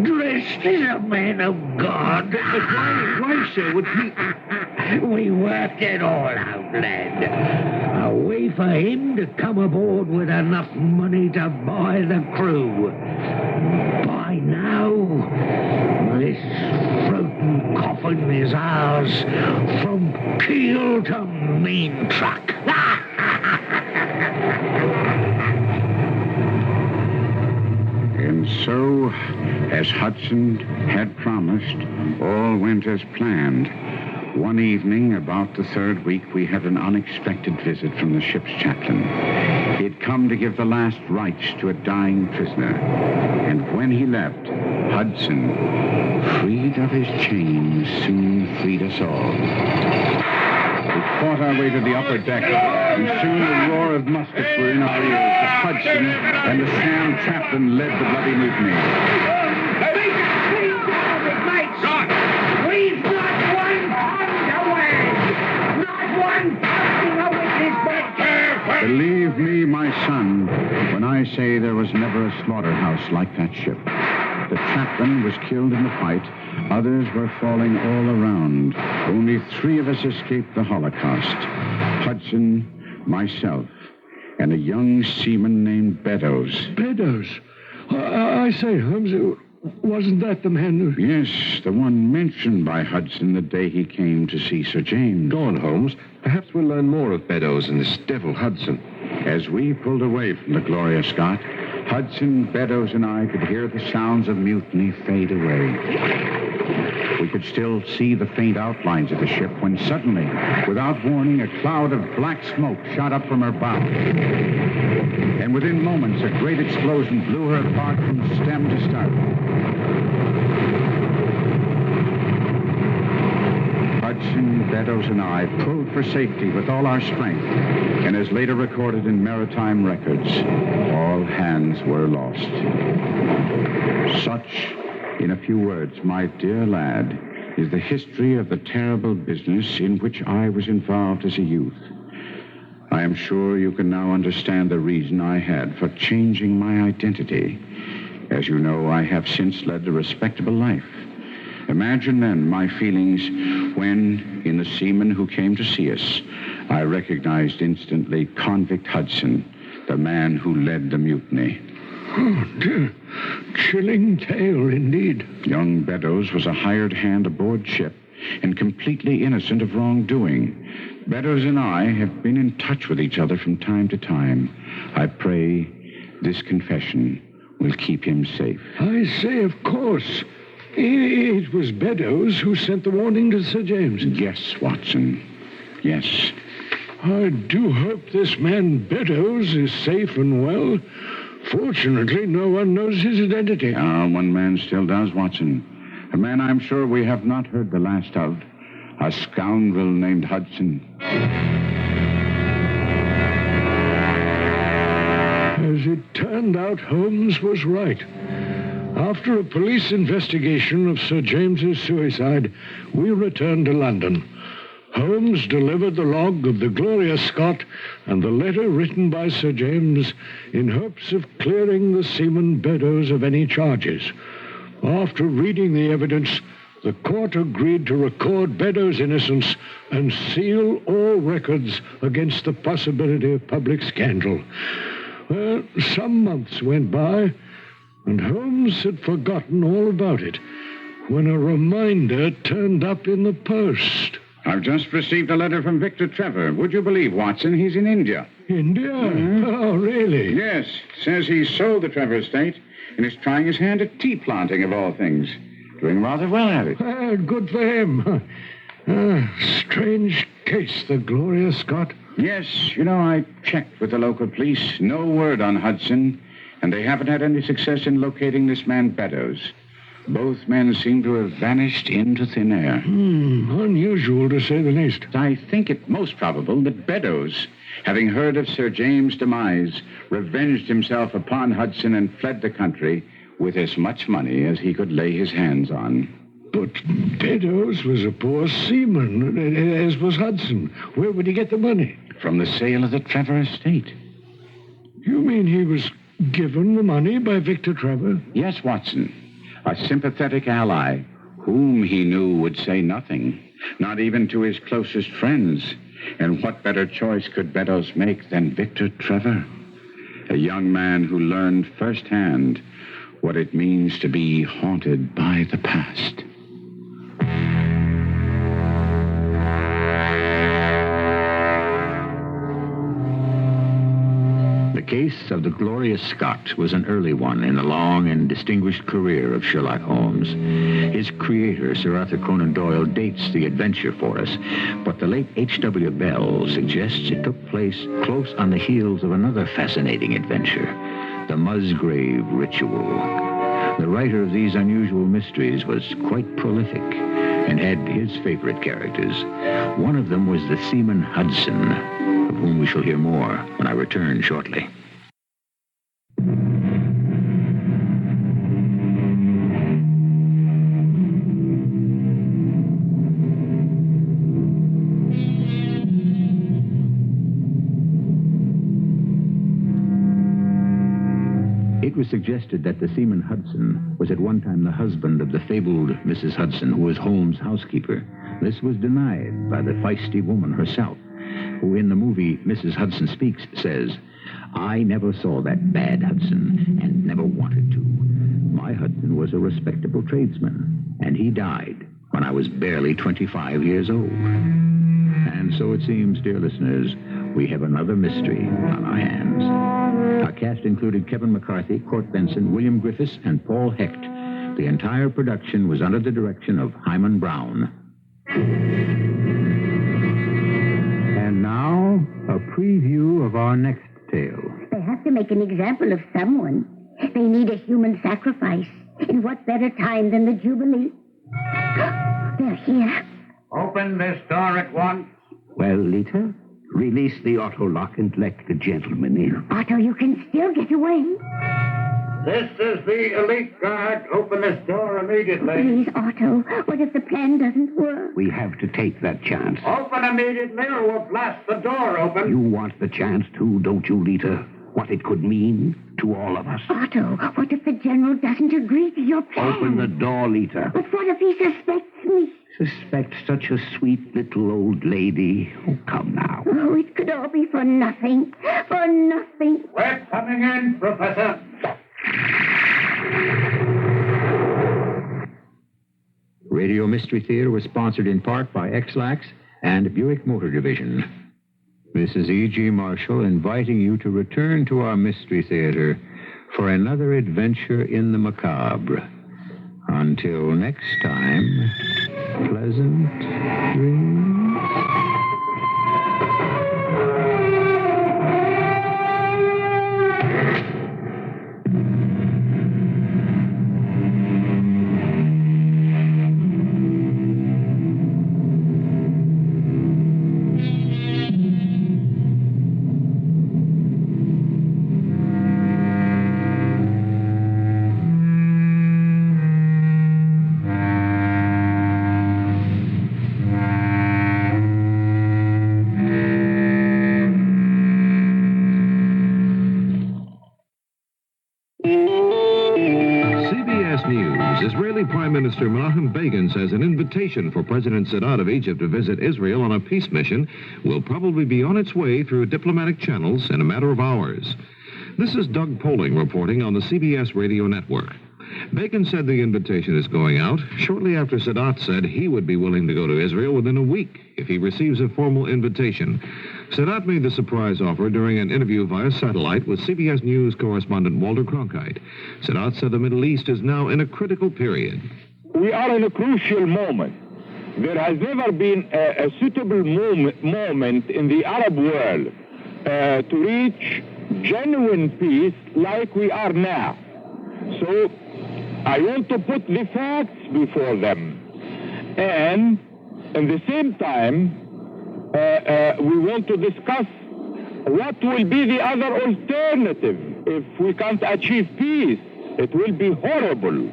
dressed as a man of God. But why, sir, would he... We worked it all out, lad. A way for him to come aboard with enough money to buy the crew. By now, this floating coffin is ours from keel to main truck. And so, as Hudson had promised, all went as planned. One evening, about the third week, we had an unexpected visit from the ship's chaplain. He had come to give the last rites to a dying prisoner. And when he left, Hudson, freed of his chains, soon freed us all. We fought our way to the upper deck, and soon the roar of muskets were in our ears as Hudson and the Sam chaplain led the bloody mutiny. We've not one pound away! Not one pound of witness. Believe me, my son, when I say there was never a slaughterhouse like that ship. The chaplain was killed in the fight. Others were falling all around. Only 3 of us escaped the Holocaust. Hudson, myself, and a young seaman named Beddoes. Beddoes? I say, Holmes, wasn't that the man who... Yes, the one mentioned by Hudson the day he came to see Sir James. Go on, Holmes. Perhaps we'll learn more of Beddoes and this devil Hudson. As we pulled away from the Gloria Scott, Hudson, Beddoes, and I could hear the sounds of mutiny fade away. We could still see the faint outlines of the ship when suddenly, without warning, a cloud of black smoke shot up from her bow. And within moments, a great explosion blew her apart from stem to stern. Hudson, Beddoes, and I pulled for safety with all our strength, and as later recorded in maritime records, all hands were lost. Such, in a few words, my dear lad, is the history of the terrible business in which I was involved as a youth. I am sure you can now understand the reason I had for changing my identity. As you know, I have since led a respectable life. Imagine then my feelings when, in the seaman who came to see us, I recognized instantly Convict Hudson, the man who led the mutiny. Oh, dear. Chilling tale, indeed. Young Beddoes was a hired hand aboard ship and completely innocent of wrongdoing. Beddoes and I have been in touch with each other from time to time. I pray this confession will keep him safe. I say, of course. It was Beddoes who sent the warning to Sir James. Yes, Watson. Yes. I do hope this man Beddoes is safe and well. Fortunately, no one knows his identity. One man still does, Watson. A man I'm sure we have not heard the last of. A scoundrel named Hudson. As it turned out, Holmes was right. After a police investigation of Sir James's suicide, we returned to London. Holmes delivered the log of the Gloria Scott and the letter written by Sir James in hopes of clearing the seaman Beddoes of any charges. After reading the evidence, the court agreed to record Beddoes' innocence and seal all records against the possibility of public scandal. Well, some months went by, and Holmes had forgotten all about it when a reminder turned up in the post. I've just received a letter from Victor Trevor. Would you believe, Watson, he's in India? India? Oh, really? Yes. Says he sold the Trevor estate and is trying his hand at tea planting, of all things. Doing rather well at it. Good for him. Strange case, the Gloria Scott. Yes, I checked with the local police. No word on Hudson, and they haven't had any success in locating this man Beddoes. Both men seem to have vanished into thin air. Unusual, to say the least. I think it most probable that Beddoes, having heard of Sir James' demise, revenged himself upon Hudson and fled the country with as much money as he could lay his hands on. But Beddoes was a poor seaman, as was Hudson. Where would he get the money? From the sale of the Trevor estate. You mean he was given the money by Victor Trevor? Yes, Watson. A sympathetic ally whom he knew would say nothing, not even to his closest friends. And what better choice could Beddoes make than Victor Trevor? A young man who learned firsthand what it means to be haunted by the past. The case of the Gloria Scott was an early one in the long and distinguished career of Sherlock Holmes. His creator, Sir Arthur Conan Doyle, dates the adventure for us, but the late H.W. Bell suggests it took place close on the heels of another fascinating adventure, the Musgrave Ritual. The writer of these unusual mysteries was quite prolific and had his favorite characters. One of them was the seaman Hudson, of whom we shall hear more when I return shortly. It was suggested that the seaman Hudson was at one time the husband of the fabled Mrs. Hudson, who was Holmes' housekeeper. This was denied by the feisty woman herself, who in the movie Mrs. Hudson Speaks says, "I never saw that bad Hudson and never wanted to. My Hudson was a respectable tradesman, and he died when I was barely 25 years old." And so it seems, dear listeners, we have another mystery on our hands. Our cast included Kevin McCarthy, Court Benson, William Griffiths, and Paul Hecht. The entire production was under the direction of Hyman Brown. And now, a preview of our next tale. They have to make an example of someone. They need a human sacrifice. In what better time than the Jubilee? They're here. Open this door at once. Well, Lita, release the auto lock and let the gentleman in. Otto, you can still get away. This is the elite guard. Open this door immediately. Please, Otto, what if the plan doesn't work? We have to take that chance. Open immediately or we'll blast the door open. You want the chance too, don't you, Lita? What it could mean to all of us. Otto, what if the general doesn't agree to your plan? Open the door, Lita. But what if he suspects me? Suspect such a sweet little old lady. Oh, come now. Oh, it could all be for nothing. For nothing. We're coming in, Professor. Radio Mystery Theater was sponsored in part by X-Lax and Buick Motor Division. This is E.G. Marshall inviting you to return to our Mystery Theater for another adventure in the macabre. Until next time, pleasant dreams. News. Israeli Prime Minister Menachem Begin says an invitation for President Sadat of Egypt to visit Israel on a peace mission will probably be on its way through diplomatic channels in a matter of hours. This is Doug Poling reporting on the CBS radio network. Begin said the invitation is going out shortly after Sadat said he would be willing to go to Israel within a week if he receives a formal invitation. Sadat made the surprise offer during an interview via satellite with CBS News correspondent Walter Cronkite. Sadat said the Middle East is now in a critical period. We are in a crucial moment. There has never been a suitable moment in the Arab world to reach genuine peace like we are now. So I want to put the facts before them. And at the same time, we want to discuss what will be the other alternative if we can't achieve peace. It will be horrible.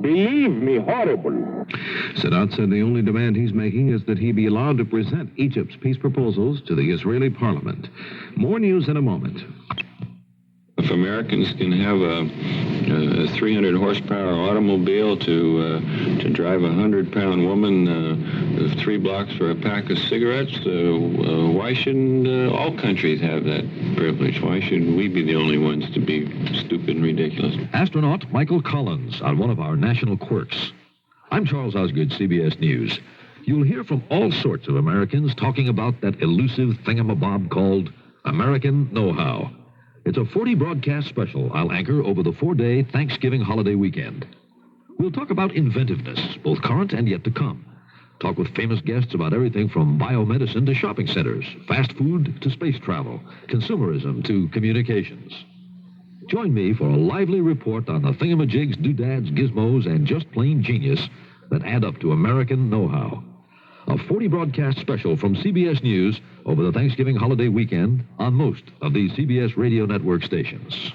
Believe me, horrible. Sadat said the only demand he's making is that he be allowed to present Egypt's peace proposals to the Israeli parliament. More news in a moment. If Americans can have a 300 horsepower automobile to drive a 100-pound woman 3 blocks for a pack of cigarettes, why shouldn't all countries have that privilege? Why should we be the only ones to be stupid and ridiculous? Astronaut Michael Collins on one of our national quirks. I'm Charles Osgood, CBS News. You'll hear from all sorts of Americans talking about that elusive thingamabob called American Know-How. It's a 40-broadcast special I'll anchor over the 4-day Thanksgiving holiday weekend. We'll talk about inventiveness, both current and yet to come. Talk with famous guests about everything from biomedicine to shopping centers, fast food to space travel, consumerism to communications. Join me for a lively report on the thingamajigs, doodads, gizmos, and just plain genius that add up to American Know-How. A 40-broadcast special from CBS News over the Thanksgiving holiday weekend on most of these CBS radio network stations.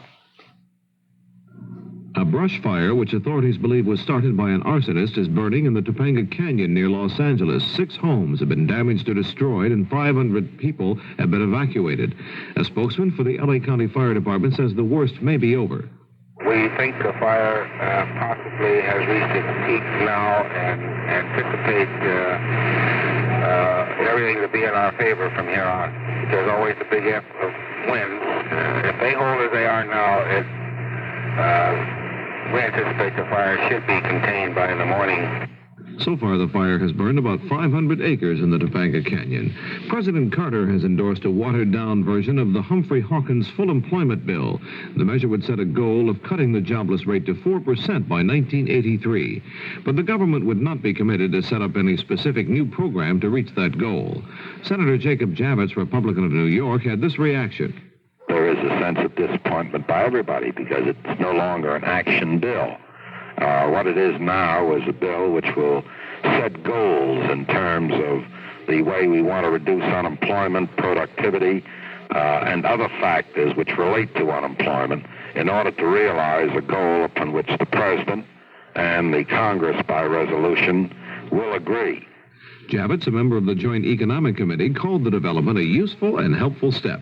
A brush fire, which authorities believe was started by an arsonist, is burning in the Topanga Canyon near Los Angeles. 6 homes have been damaged or destroyed, and 500 people have been evacuated. A spokesman for the L.A. County Fire Department says the worst may be over. We think the fire possibly has reached its peak now and anticipate everything to be in our favor from here on. There's always a big F of wind. If they hold as they are now, we anticipate the fire should be contained by the morning. So far, the fire has burned about 500 acres in the Topanga Canyon. President Carter has endorsed a watered-down version of the Humphrey Hawkins Full Employment Bill. The measure would set a goal of cutting the jobless rate to 4% by 1983. But the government would not be committed to set up any specific new program to reach that goal. Senator Jacob Javits, Republican of New York, had this reaction. There is a sense of disappointment by everybody because it's no longer an action bill. What it is now is a bill which will set goals in terms of the way we want to reduce unemployment, productivity, and other factors which relate to unemployment in order to realize a goal upon which the President and the Congress by resolution will agree. Javits, a member of the Joint Economic Committee, called the development a useful and helpful step.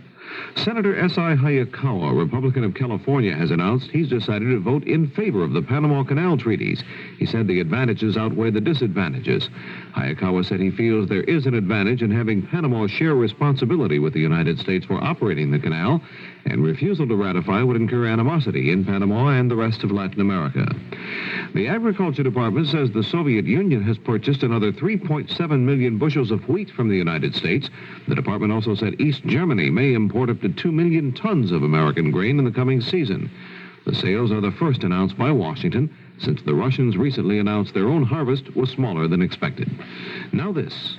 Senator S.I. Hayakawa, Republican of California, has announced he's decided to vote in favor of the Panama Canal treaties. He said the advantages outweigh the disadvantages. Hayakawa said he feels there is an advantage in having Panama share responsibility with the United States for operating the canal, and refusal to ratify would incur animosity in Panama and the rest of Latin America. The Agriculture Department says the Soviet Union has purchased another 3.7 million bushels of wheat from the United States. The department also said East Germany may import up to 2 million tons of American grain in the coming season. The sales are the first announced by Washington since the Russians recently announced their own harvest was smaller than expected. Now this.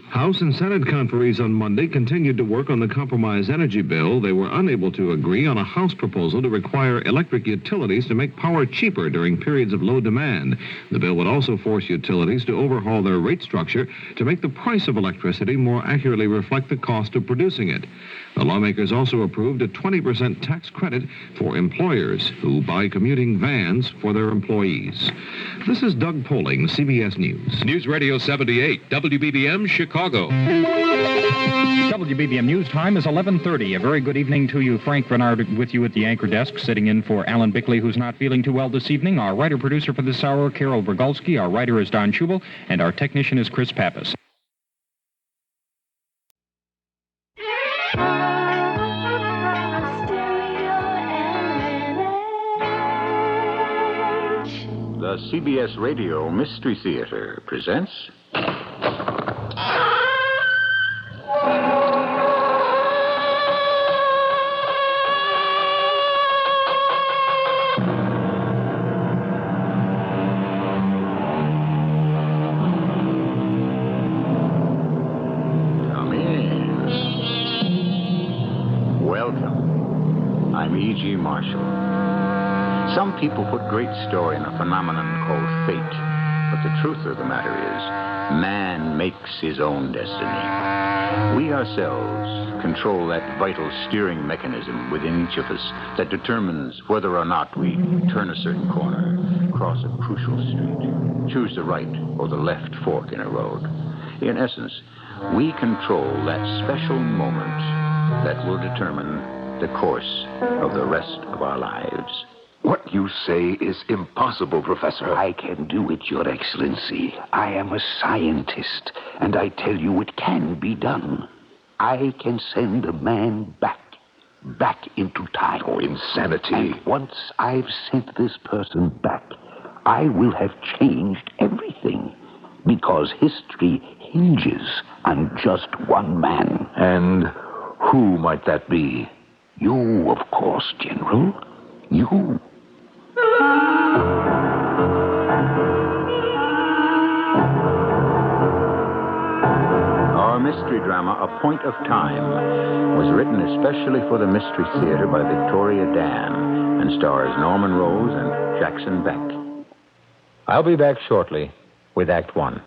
House and Senate conferees on Monday continued to work on the compromise energy bill. They were unable to agree on a House proposal to require electric utilities to make power cheaper during periods of low demand. The bill would also force utilities to overhaul their rate structure to make the price of electricity more accurately reflect the cost of producing it. The lawmakers also approved a 20% tax credit for employers who buy commuting vans for their employees. This is Doug Poling, CBS News. News Radio 78, WBBM, Chicago. WBBM News time is 11:30. A very good evening to you. Frank Bernard with you at the anchor desk, sitting in for Alan Bickley, who's not feeling too well this evening. Our writer-producer for this hour, Carol Bergolsky. Our writer is Don Schubel, and our technician is Chris Pappas. The CBS Radio Mystery Theater presents... Come in. Welcome. I'm E.G. Marshall. Some people put great store in a phenomenon called fate, but the truth of the matter is, man makes his own destiny. We ourselves control that vital steering mechanism within each of us that determines whether or not we turn a certain corner, cross a crucial street, choose the right or the left fork in a road. In essence, we control that special moment that will determine the course of the rest of our lives. What you say is impossible, Professor. I can do it, Your Excellency. I am a scientist, and I tell you it can be done. I can send a man back into time. Oh, insanity. And once I've sent this person back, I will have changed everything, because history hinges on just one man. And who might that be? You, of course, General. You. Our mystery drama, A Point of Time, was written especially for the Mystery Theater by Victoria Dan and stars Norman Rose and Jackson Beck. I'll be back shortly with Act One.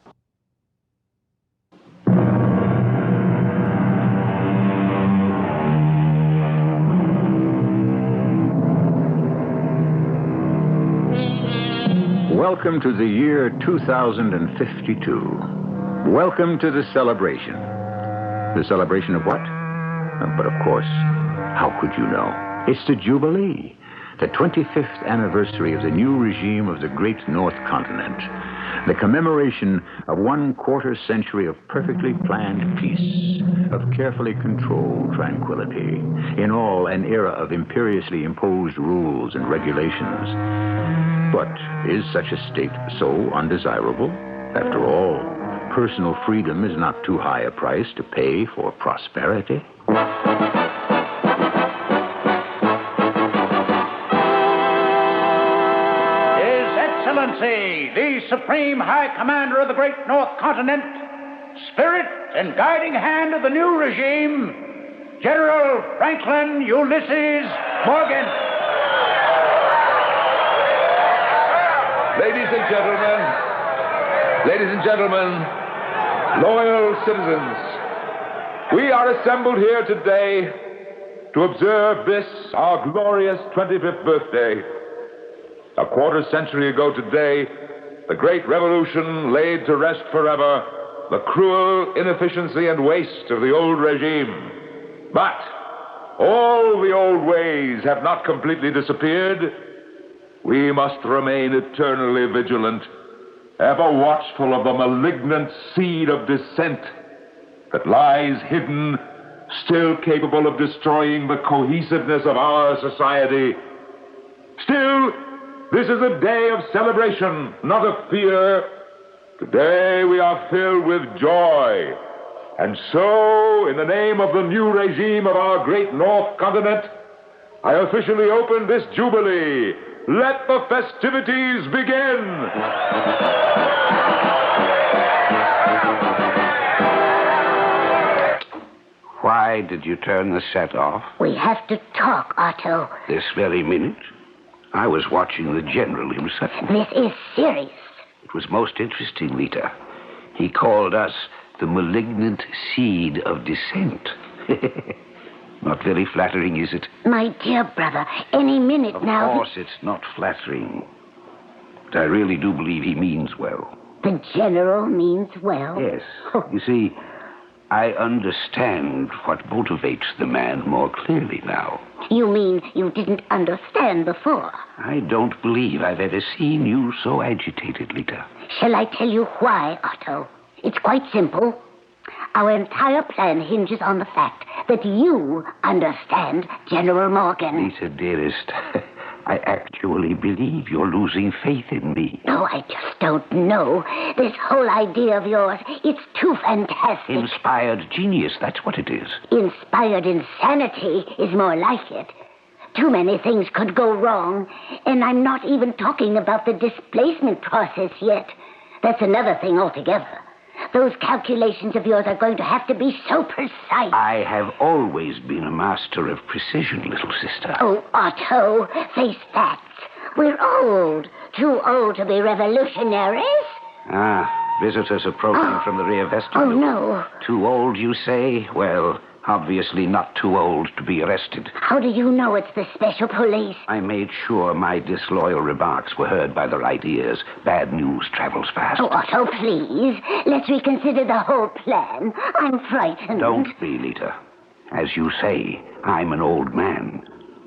Welcome to the year 2052. Welcome to the celebration. The celebration of what? But of course, how could you know? It's the Jubilee, the 25th anniversary of the new regime of the great North Continent, the commemoration of 1/4 century of perfectly planned peace, of carefully controlled tranquility, in all an era of imperiously imposed rules and regulations. But is such a state so undesirable? After all, personal freedom is not too high a price to pay for prosperity. His Excellency, the Supreme High Commander of the Great North Continent, spirit and guiding hand of the new regime, General Franklin Ulysses Morgan. Ladies and gentlemen, loyal citizens, we are assembled here today to observe this, our glorious 25th birthday. A 1/4 century ago today, the great revolution laid to rest forever the cruel inefficiency and waste of the old regime. But all the old ways have not completely disappeared. We must remain eternally vigilant, ever watchful of the malignant seed of dissent that lies hidden, still capable of destroying the cohesiveness of our society. Still, this is a day of celebration, not of fear. Today we are filled with joy. And so, in the name of the new regime of our great North Continent, I officially open this Jubilee. Let the festivities begin! Why did you turn the set off? We have to talk, Otto. This very minute? I was watching the General himself. This is serious. It was most interesting, Lita. He called us the malignant seed of dissent. Not very flattering, is it? My dear brother, any minute now... Of course it's not flattering. But I really do believe he means well. The General means well? Yes. You see, I understand what motivates the man more clearly now. You mean you didn't understand before? I don't believe I've ever seen you so agitated, Lita. Shall I tell you why, Otto? It's quite simple. Our entire plan hinges on the fact that you understand General Morgan. Lita, dearest, I actually believe you're losing faith in me. No, I just don't know. This whole idea of yours, it's too fantastic. Inspired genius, that's what it is. Inspired insanity is more like it. Too many things could go wrong, and I'm not even talking about the displacement process yet. That's another thing altogether. Those calculations of yours are going to have to be so precise. I have always been a master of precision, little sister. Oh, Otto, face facts. We're old. Too old to be revolutionaries. Visitors approaching from the rear vestibule. Oh, no. Too old, you say? Well, obviously not too old to be arrested. How do you know it's the special police? I made sure my disloyal remarks were heard by the right ears. Bad news travels fast. Oh, Otto, please. Let's reconsider the whole plan. I'm frightened. Don't be, Lita. As you say, I'm an old man.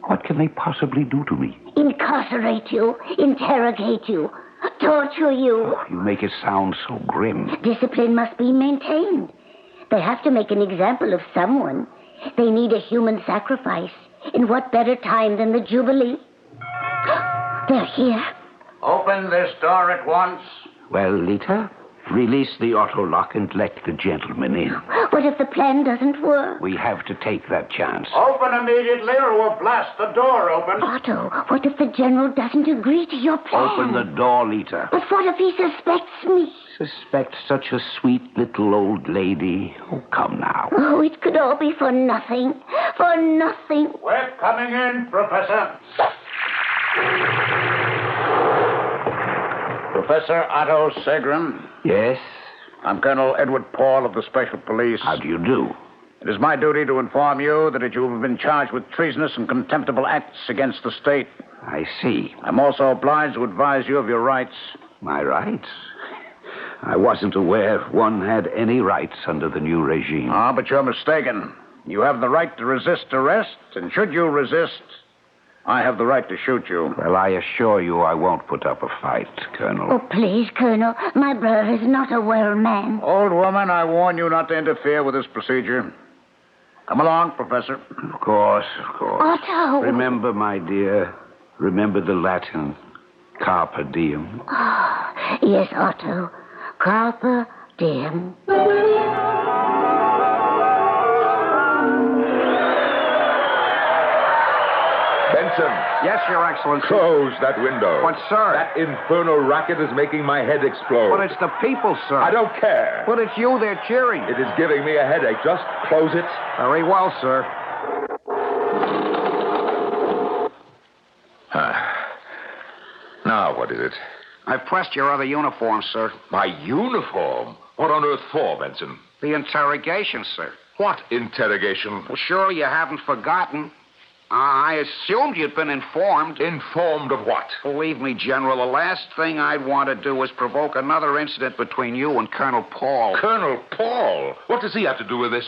What can they possibly do to me? Incarcerate you, interrogate you, torture you. You make it sound so grim. Discipline must be maintained. They have to make an example of someone. They need a human sacrifice. In what better time than the Jubilee? They're here. Open this door at once. Well, Lita, release the auto lock and let the gentleman in. What if the plan doesn't work? We have to take that chance. Open immediately or we'll blast the door open. Otto, what if the general doesn't agree to your plan? Open the door, Lita. But what if he suspects me? Suspect such a sweet little old lady? Oh, come now. Oh, it could all be for nothing. For nothing. We're coming in, Professor. Professor Otto Segram. Yes? I'm Colonel Edward Paul of the Special Police. How do you do? It is my duty to inform you that you have been charged with treasonous and contemptible acts against the state. I see. I'm also obliged to advise you of your rights. My rights? I wasn't aware one had any rights under the new regime. But you're mistaken. You have the right to resist arrest, and should you resist, I have the right to shoot you. Well, I assure you I won't put up a fight, Colonel. Oh, please, Colonel. My brother is not a well man. Old woman, I warn you not to interfere with this procedure. Come along, Professor. Of course, of course. Otto! Remember, my dear, remember the Latin, carpe diem. Oh, yes, Otto. Carpe diem. Benson. Yes, Your Excellency. Close that window. What, sir? That infernal racket is making my head explode. But it's the people, sir. I don't care. But it's you they're cheering. It is giving me a headache. Just close it. Very well, sir. Now, what is it? I pressed your other uniform, sir. My uniform? What on earth for, Benson? The interrogation, sir. What interrogation? Well, sure, you haven't forgotten. I assumed you'd been informed. Informed of what? Believe me, General, the last thing I'd want to do is provoke another incident between you and Colonel Paul. Colonel Paul? What does he have to do with this?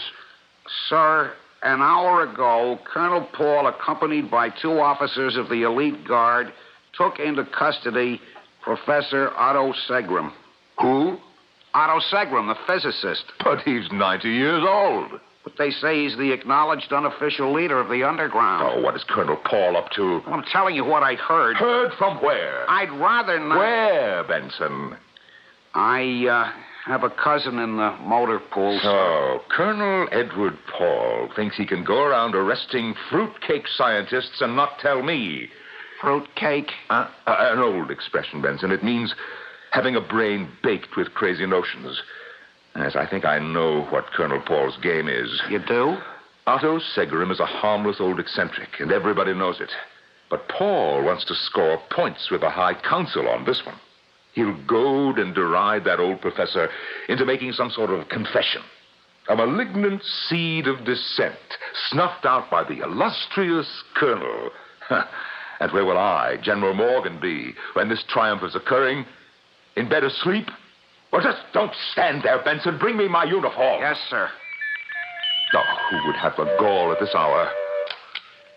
Sir, an hour ago, Colonel Paul, accompanied by 2 officers of the elite guard, took into custody Professor Otto Segram. Who? Otto Segram, the physicist. But he's 90 years old. But they say he's the acknowledged unofficial leader of the underground. Oh, what is Colonel Paul up to? Well, I'm telling you what I heard. Heard from where? I'd rather not. Where, Benson? I have a cousin in the motor pool. So, Colonel Edward Paul thinks he can go around arresting fruitcake scientists and not tell me. Fruitcake? An old expression, Benson. It means having a brain baked with crazy notions. Yes, I think I know what Colonel Paul's game is. You do? Otto Segram is a harmless old eccentric, and everybody knows it. But Paul wants to score points with the High Council on this one. He'll goad and deride that old professor into making some sort of confession. A malignant seed of dissent, snuffed out by the illustrious Colonel. And where will I, General Morgan, be when this triumph is occurring? In bed asleep? Well, just don't stand there, Benson. Bring me my uniform. Yes, sir. Oh, who would have the gall at this hour?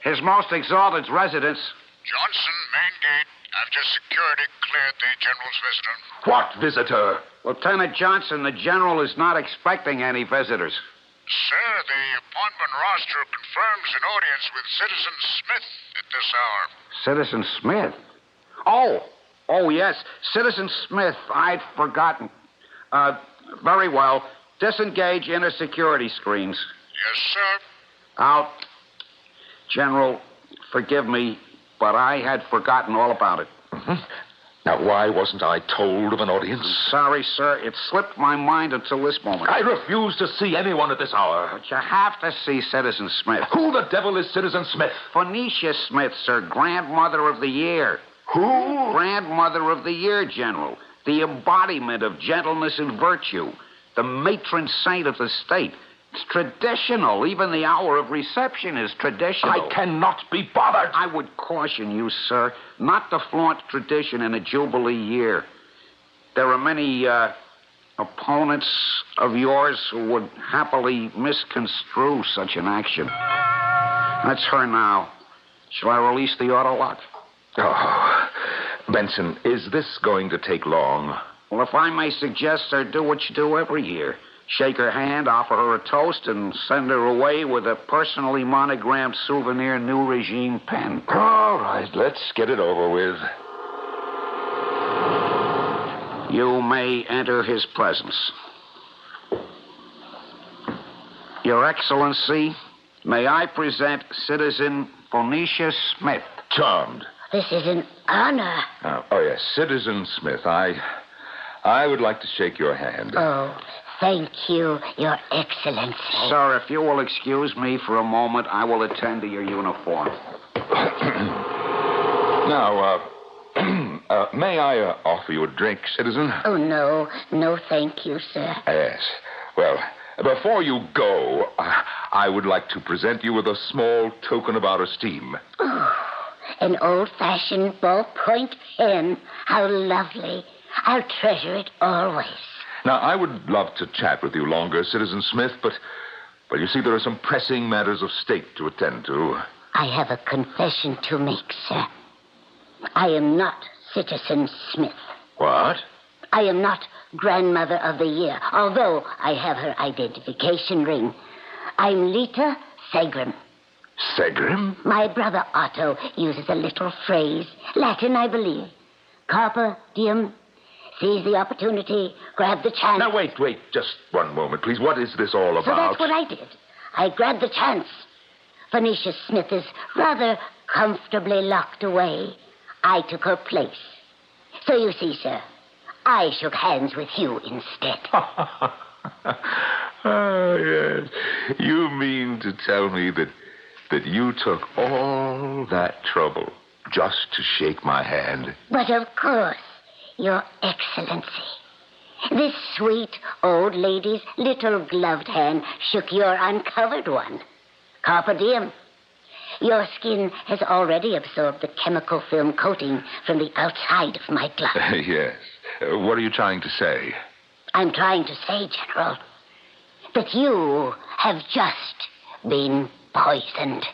His most exalted residence. Johnson, main gate. After security cleared the general's visitor. What visitor? Lieutenant Johnson, the general is not expecting any visitors. Sir, the appointment roster confirms an audience with Citizen Smith at this hour. Citizen Smith? Oh, yes. Citizen Smith. I'd forgotten. Very well. Disengage inner security screens. Yes, sir. Out. General, forgive me, but I had forgotten all about it. Mm-hmm. Now, why wasn't I told of an audience? Sorry, sir. It slipped my mind until this moment. I refuse to see anyone at this hour. But you have to see Citizen Smith. Who the devil is Citizen Smith? Phoenicia Smith, sir. Grandmother of the Year. Who? Grandmother of the Year, General. The embodiment of gentleness and virtue. The matron saint of the state. It's traditional. Even the hour of reception is traditional. I cannot be bothered. I would caution you, sir, not to flaunt tradition in a Jubilee year. There are many opponents of yours who would happily misconstrue such an action. That's her now. Shall I release the auto lock? Oh, Benson, is this going to take long? Well, if I may suggest, sir, do what you do every year. Shake her hand, offer her a toast, and send her away with a personally monogrammed souvenir New Regime pen. All right, let's get it over with. You may enter his presence. Your Excellency, may I present Citizen Phoenicia Smith. Charmed. This is an honor. Oh, yes, Citizen Smith, I would like to shake your hand. Oh, thank you, Your Excellency. Sir, if you will excuse me for a moment, I will attend to your uniform. Now, may I offer you a drink, citizen? Oh, no. No, thank you, sir. Yes. Well, before you go, I would like to present you with a small token of our esteem. Oh, an old-fashioned ballpoint pen. How lovely. I'll treasure it always. Now, I would love to chat with you longer, Citizen Smith, but you see, there are some pressing matters of state to attend to. I have a confession to make, sir. I am not Citizen Smith. What? I am not Grandmother of the Year, although I have her identification ring. I'm Lita Segram. Segram? My brother Otto uses a little phrase, Latin, I believe. Carpe diem. Seize the opportunity, grab the chance. Now, wait, just one moment, please. What is this all about? So that's what I did. I grabbed the chance. Phoenicia Smith is rather comfortably locked away. I took her place. So you see, sir, I shook hands with you instead. Oh, yes. You mean to tell me that you took all that trouble just to shake my hand? But of course, Your Excellency. This sweet old lady's little gloved hand shook your uncovered one. Carpe diem. Your skin has already absorbed the chemical film coating from the outside of my glove. Yes. What are you trying to say? I'm trying to say, General, that you have just been poisoned.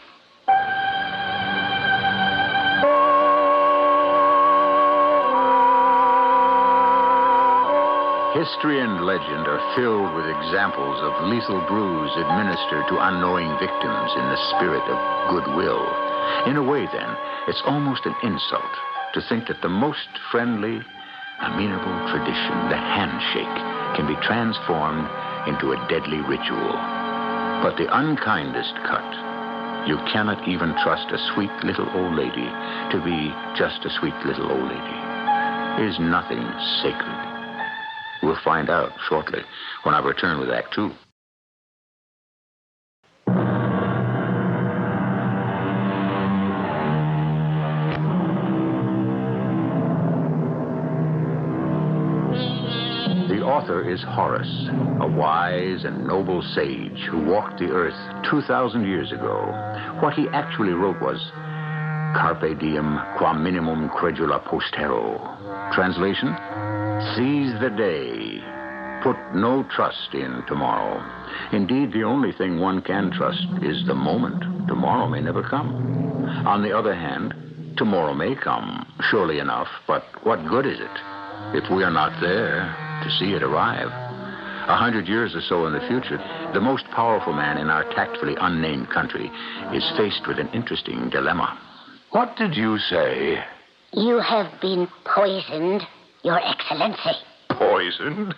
History and legend are filled with examples of lethal brews administered to unknowing victims in the spirit of goodwill. In a way, then, it's almost an insult to think that the most friendly, amenable tradition, the handshake, can be transformed into a deadly ritual. But the unkindest cut, you cannot even trust a sweet little old lady to be just a sweet little old lady, is nothing sacred. We'll find out shortly when I return with Act Two. The author is Horace, a wise and noble sage who walked the earth 2,000 years ago. What he actually wrote was, Carpe diem qua minimum credula postero. Translation? Seize the day, put no trust in tomorrow. Indeed, the only thing one can trust is the moment. Tomorrow may never come. On the other hand, tomorrow may come, surely enough, but what good is it if we are not there to see it arrive? 100 years or so in the future, the most powerful man in our tactfully unnamed country is faced with an interesting dilemma. What did you say? You have been poisoned, Your Excellency. Poisoned?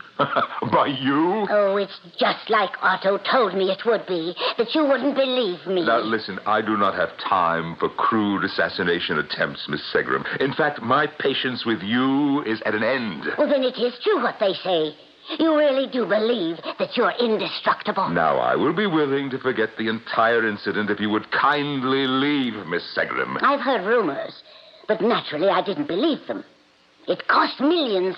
By you? Oh, it's just like Otto told me it would be, that you wouldn't believe me. Now, listen, I do not have time for crude assassination attempts, Miss Segram. In fact, my patience with you is at an end. Well, then it is true what they say. You really do believe that you're indestructible. Now, I will be willing to forget the entire incident if you would kindly leave, Miss Segram. I've heard rumors, but naturally I didn't believe them. It cost millions,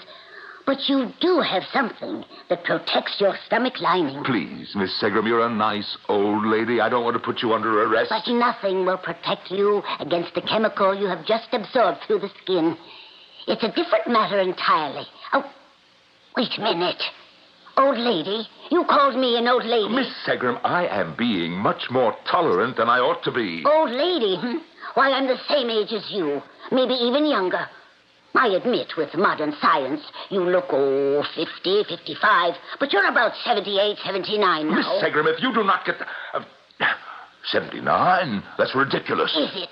but you do have something that protects your stomach lining. Please, Miss Segram, you're a nice old lady. I don't want to put you under arrest. But nothing will protect you against the chemical you have just absorbed through the skin. It's a different matter entirely. Oh, wait a minute. Old lady? You called me an old lady. Miss Segram, I am being much more tolerant than I ought to be. Old lady? Why, I'm the same age as you. Maybe even younger. I admit, with modern science, you look, 50, 55. But you're about 78, 79 now. Miss Segram, if you do not get... 79? That's ridiculous. Is it?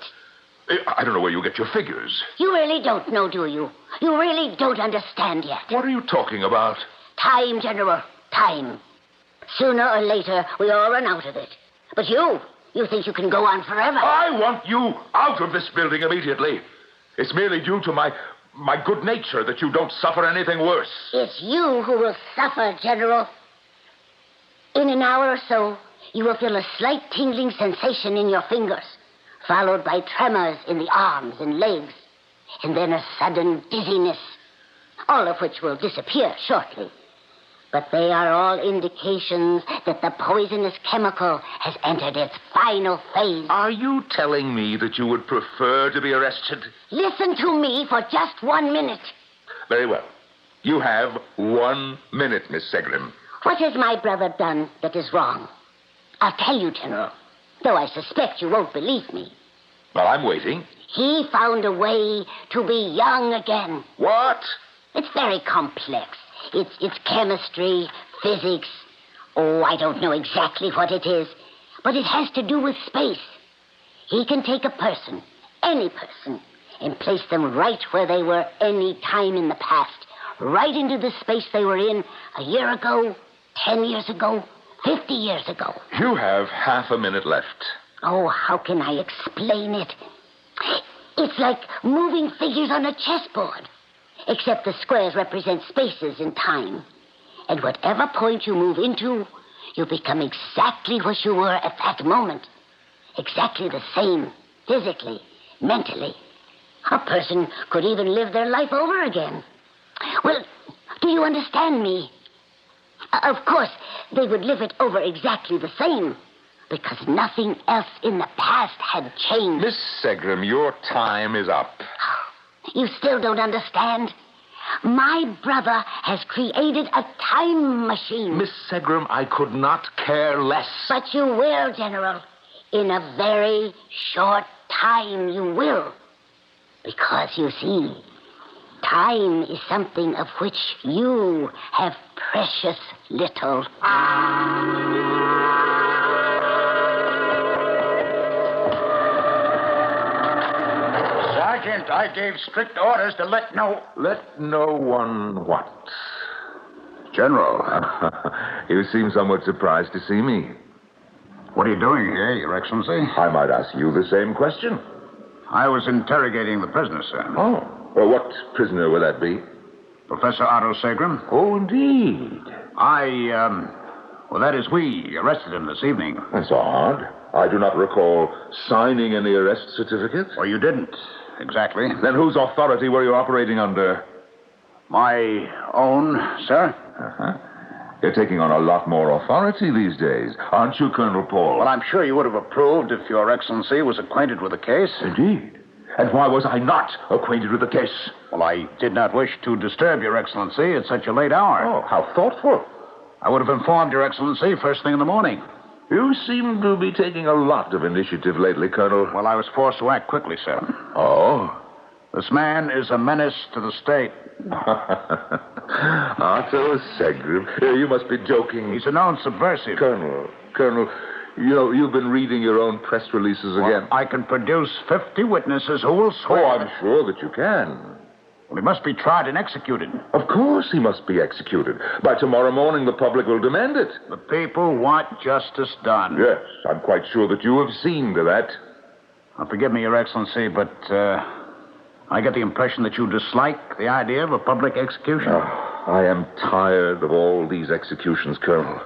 I don't know where you get your figures. You really don't know, do you? You really don't understand yet. What are you talking about? Time, General. Time. Sooner or later, we all run out of it. But you think you can go on forever. I want you out of this building immediately. It's merely due to my good nature that you don't suffer anything worse. It's you who will suffer, General. In an hour or so, you will feel a slight tingling sensation in your fingers, followed by tremors in the arms and legs, and then a sudden dizziness, all of which will disappear shortly. But they are all indications that the poisonous chemical has entered its final phase. Are you telling me that you would prefer to be arrested? Listen to me for just 1 minute. Very well. You have 1 minute, Miss Segram. What has my brother done that is wrong? I'll tell you, General, though I suspect you won't believe me. Well, I'm waiting. He found a way to be young again. What? It's very complex. It's chemistry, physics. Oh, I don't know exactly what it is, but it has to do with space. He can take a person, any person, and place them right where they were any time in the past, right into the space they were in a year ago, 10 years ago, 50 years ago. You have half a minute left. Oh, how can I explain it? It's like moving figures on a chessboard. Except the squares represent spaces in time. And whatever point you move into, you become exactly what you were at that moment. Exactly the same, physically, mentally. A person could even live their life over again. Well, do you understand me? Of course, they would live it over exactly the same, because nothing else in the past had changed. Miss Segram, your time is up. You still don't understand? My brother has created a time machine. Miss Segram, I could not care less. But you will, General. In a very short time, you will. Because, you see, time is something of which you have precious little. Sergeant, I gave strict orders to let no one what? General. You seem somewhat surprised to see me. What are you doing here, Your Excellency? I might ask you the same question. I was interrogating the prisoner, sir. Oh. Well, what prisoner will that be? Professor Otto Segram. Oh, indeed. That is, we arrested him this evening. That's odd. I do not recall signing any arrest certificate. Well, you didn't. Exactly. Then whose authority were you operating under? My own, sir. Uh-huh. You're taking on a lot more authority these days, aren't you, Colonel Paul? Well, I'm sure you would have approved if Your Excellency was acquainted with the case. Indeed. And why was I not acquainted with the case? Well, I did not wish to disturb Your Excellency at such a late hour. Oh, how thoughtful. I would have informed Your Excellency first thing in the morning. You seem to be taking a lot of initiative lately, Colonel. Well, I was forced to act quickly, sir. Oh? This man is a menace to the state. Otto Segram. You must be joking. He's a known subversive. Colonel, you've been reading your own press releases again. I can produce 50 witnesses who will swear. Oh, I'm sure that you can. Well, he must be tried and executed. Of course he must be executed. By tomorrow morning, the public will demand it. The people want justice done. Yes, I'm quite sure that you have seen to that. Now, forgive me, Your Excellency, but I get the impression that you dislike the idea of a public execution. I am tired of all these executions, Colonel.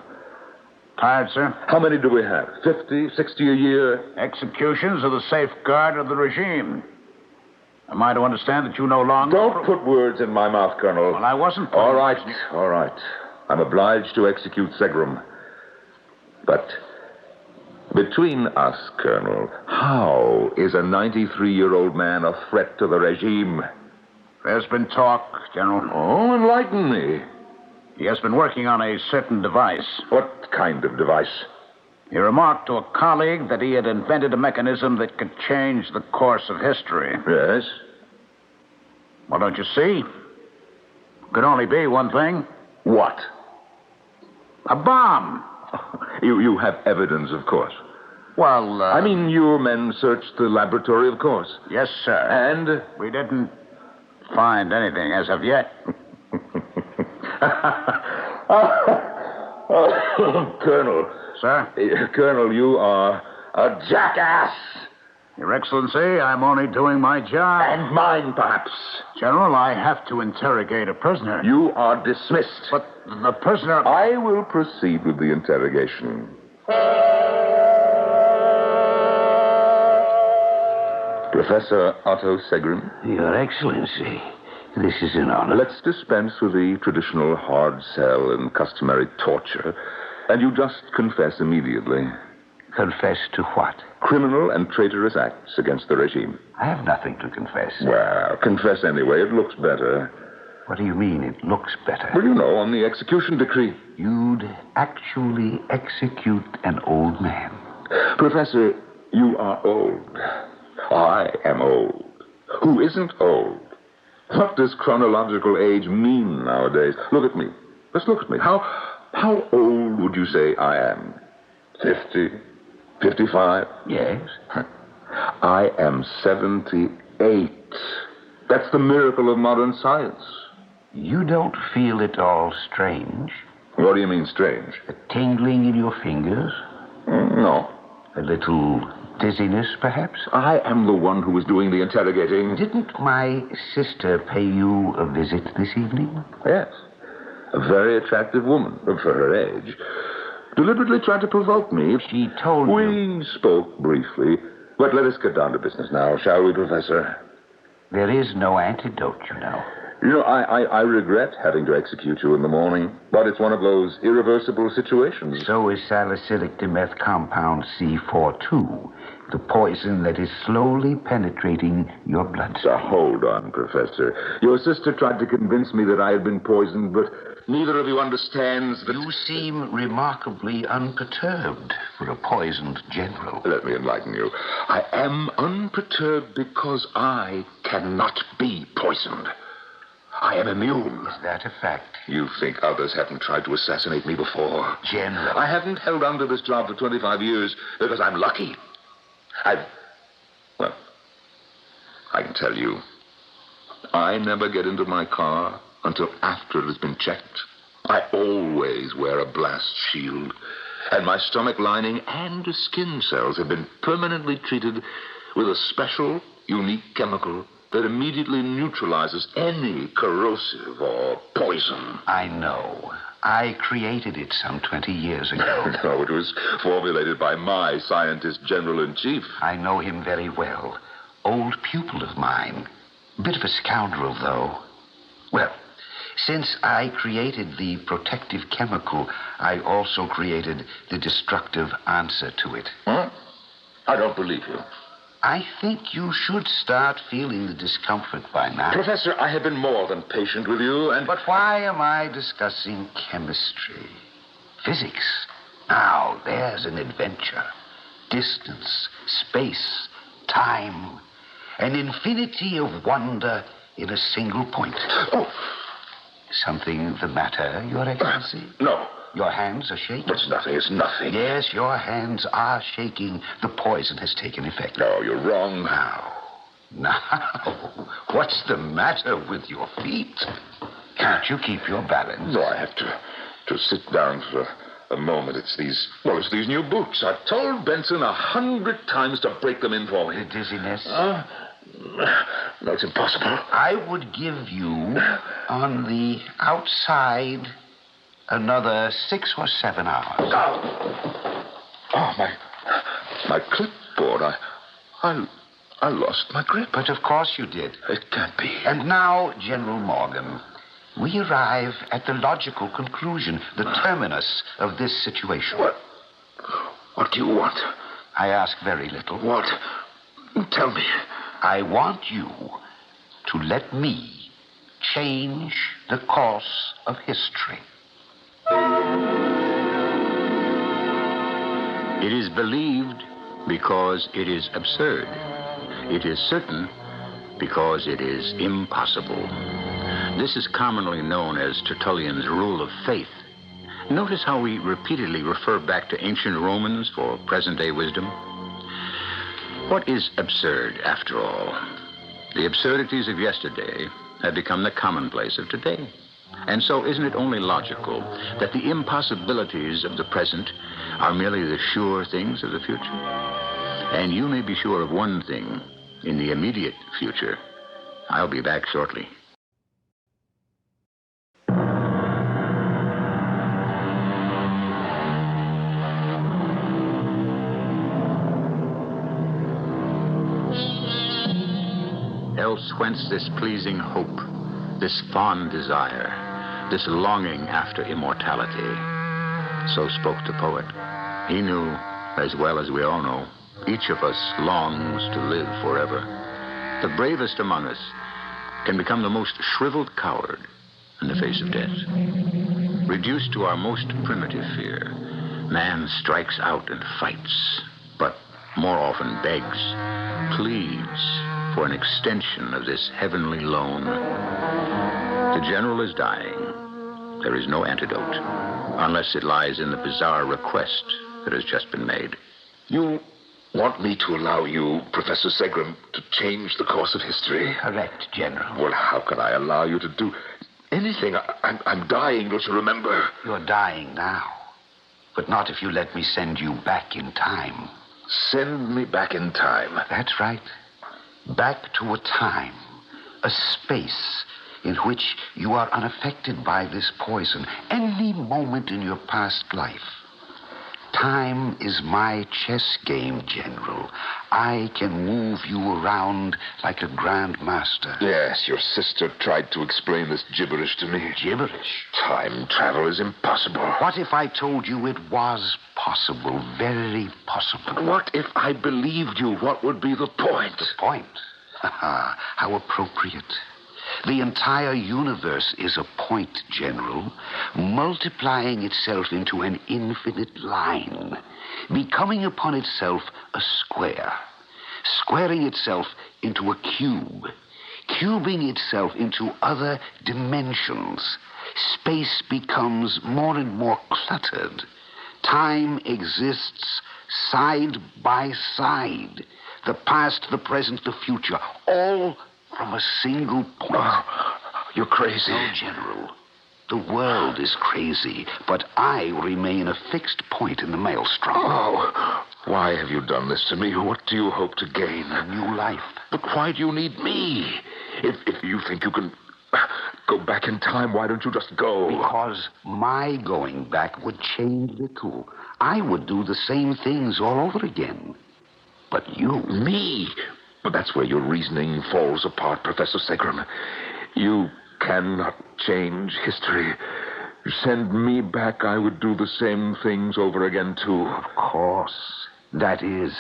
Tired, sir? How many do we have? 50, 60 a year? Executions are the safeguard of the regime. Am I to understand that you no longer... Don't put words in my mouth, Colonel. Well, I wasn't... All right. I'm obliged to execute Segram. But between us, Colonel, how is a 93-year-old man a threat to the regime? There's been talk, General. Oh, enlighten me. He has been working on a certain device. What kind of device? He remarked to a colleague that he had invented a mechanism that could change the course of history. Yes? Well, don't you see? Could only be one thing. What? A bomb. You have evidence, of course. Well, I mean, your men searched the laboratory, of course. Yes, sir. And? We didn't find anything as of yet. Colonel. Sir? Colonel, you are a jackass. Your Excellency, I'm only doing my job. And mine, perhaps. General, I have to interrogate a prisoner. You are dismissed. But the prisoner... I will proceed with the interrogation. Professor Otto Segram. Your Excellency, this is an honor. Let's dispense with the traditional hard sell and customary torture, and you just confess immediately. Confess to what? Criminal and traitorous acts against the regime. I have nothing to confess. Well, confess anyway. It looks better. What do you mean, it looks better? Well, on the execution decree. You'd actually execute an old man. Professor, you are old. I am old. Who isn't old? What does chronological age mean nowadays? Look at me. Just look at me. How old would you say I am? 50? 55? Yes. I am 78. That's the miracle of modern science. You don't feel it all strange? What do you mean, strange? A tingling in your fingers? No. A little dizziness, perhaps? I am the one who was doing the interrogating. Didn't my sister pay you a visit this evening? Yes. A very attractive woman, for her age. Deliberately tried to provoke me. She told you... We spoke briefly. But let us get down to business now, shall we, Professor? There is no antidote, you know. I regret having to execute you in the morning, but it's one of those irreversible situations. So is salicylic dimeth compound C42, the poison that is slowly penetrating your bloodstream. So hold on, Professor. Your sister tried to convince me that I had been poisoned, but neither of you understands that... You seem remarkably unperturbed for a poisoned general. Let me enlighten you. I am unperturbed because I cannot be poisoned. I am immune. Is that a fact? You think others haven't tried to assassinate me before? General. I haven't held on to this job for 25 years because I'm lucky. Well, I can tell you, I never get into my car until after it has been checked. I always wear a blast shield, and my stomach lining and skin cells have been permanently treated with a special, unique chemical that immediately neutralizes any corrosive or poison. I know. I created it some 20 years ago. No, it was formulated by my scientist general-in-chief. I know him very well. Old pupil of mine. Bit of a scoundrel, though. Well, since I created the protective chemical, I also created the destructive answer to it. Huh? I don't believe you. I think you should start feeling the discomfort by now. Professor, I have been more than patient with you, and... But why am I discussing chemistry? Physics. Now, there's an adventure. Distance, space, time, an infinity of wonder in a single point. Oh! Something the matter, Your Excellency? No. Your hands are shaking? It's nothing. It's nothing. Yes, your hands are shaking. The poison has taken effect. No, you're wrong. Now, what's the matter with your feet? Can't you keep your balance? No, I have to sit down for a moment. It's these new boots. I've told Benson 100 times to break them in for me. The dizziness? No, it's impossible. I would give you, on the outside, another 6 or 7 hours. Oh, my clipboard. I lost my grip. But of course you did. It can't be. And now, General Morgan, we arrive at the logical conclusion, the terminus of this situation. What do you want? I ask very little. What? Tell me. I want you to let me change the course of history. It is believed because it is absurd. It is certain because it is impossible. This is commonly known as Tertullian's rule of faith. Notice how we repeatedly refer back to ancient Romans for present-day wisdom. What is absurd, after all? The absurdities of yesterday have become the commonplace of today. And so isn't it only logical that the impossibilities of the present are merely the sure things of the future? And you may be sure of one thing. In the immediate future, I'll be back shortly. Else whence this pleasing hope, this fond desire, this longing after immortality? So spoke the poet. He knew, as well as we all know, each of us longs to live forever. The bravest among us can become the most shriveled coward in the face of death. Reduced to our most primitive fear, man strikes out and fights, but more often begs, pleads for an extension of this heavenly loan. The general is dying. There is no antidote, unless it lies in the bizarre request that has just been made. You want me to allow you, Professor Segram, to change the course of history? Correct, General. Well, how can I allow you to do anything? I'm dying, don't you remember? You're dying now, but not if you let me send you back in time. Send me back in time? That's right. Back to a time, a space in which you are unaffected by this poison any moment in your past life. Time is my chess game, General. I can move you around like a grand master. Yes, your sister tried to explain this gibberish to me. Gibberish? Time travel is impossible. What if I told you it was possible, very possible? What if I believed you? What would be the point? The point? How appropriate. The entire universe is a point, General, multiplying itself into an infinite line, becoming upon itself a square, squaring itself into a cube, cubing itself into other dimensions. Space becomes more and more cluttered. Time exists side by side. The past, the present, the future, all from a single point. Oh, you're crazy. No, General. The world is crazy, but I remain a fixed point in the maelstrom. Oh, why have you done this to me? What do you hope to gain? A new life. But why do you need me? If you think you can go back in time, why don't you just go? Because my going back would change little. I would do the same things all over again. But you... Me? But that's where your reasoning falls apart, Professor Segram. You cannot change history. You send me back, I would do the same things over again, too. Of course. That is,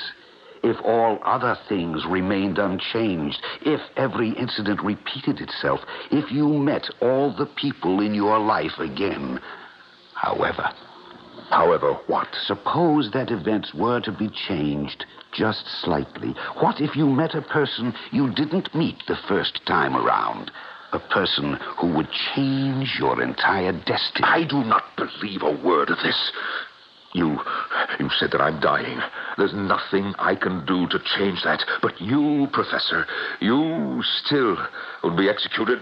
if all other things remained unchanged, if every incident repeated itself, if you met all the people in your life again. However, However, what? Suppose that events were to be changed just slightly. What if you met a person you didn't meet the first time around? A person who would change your entire destiny. I do not believe a word of this. You said that I'm dying. There's nothing I can do to change that. But you, Professor, you still will be executed.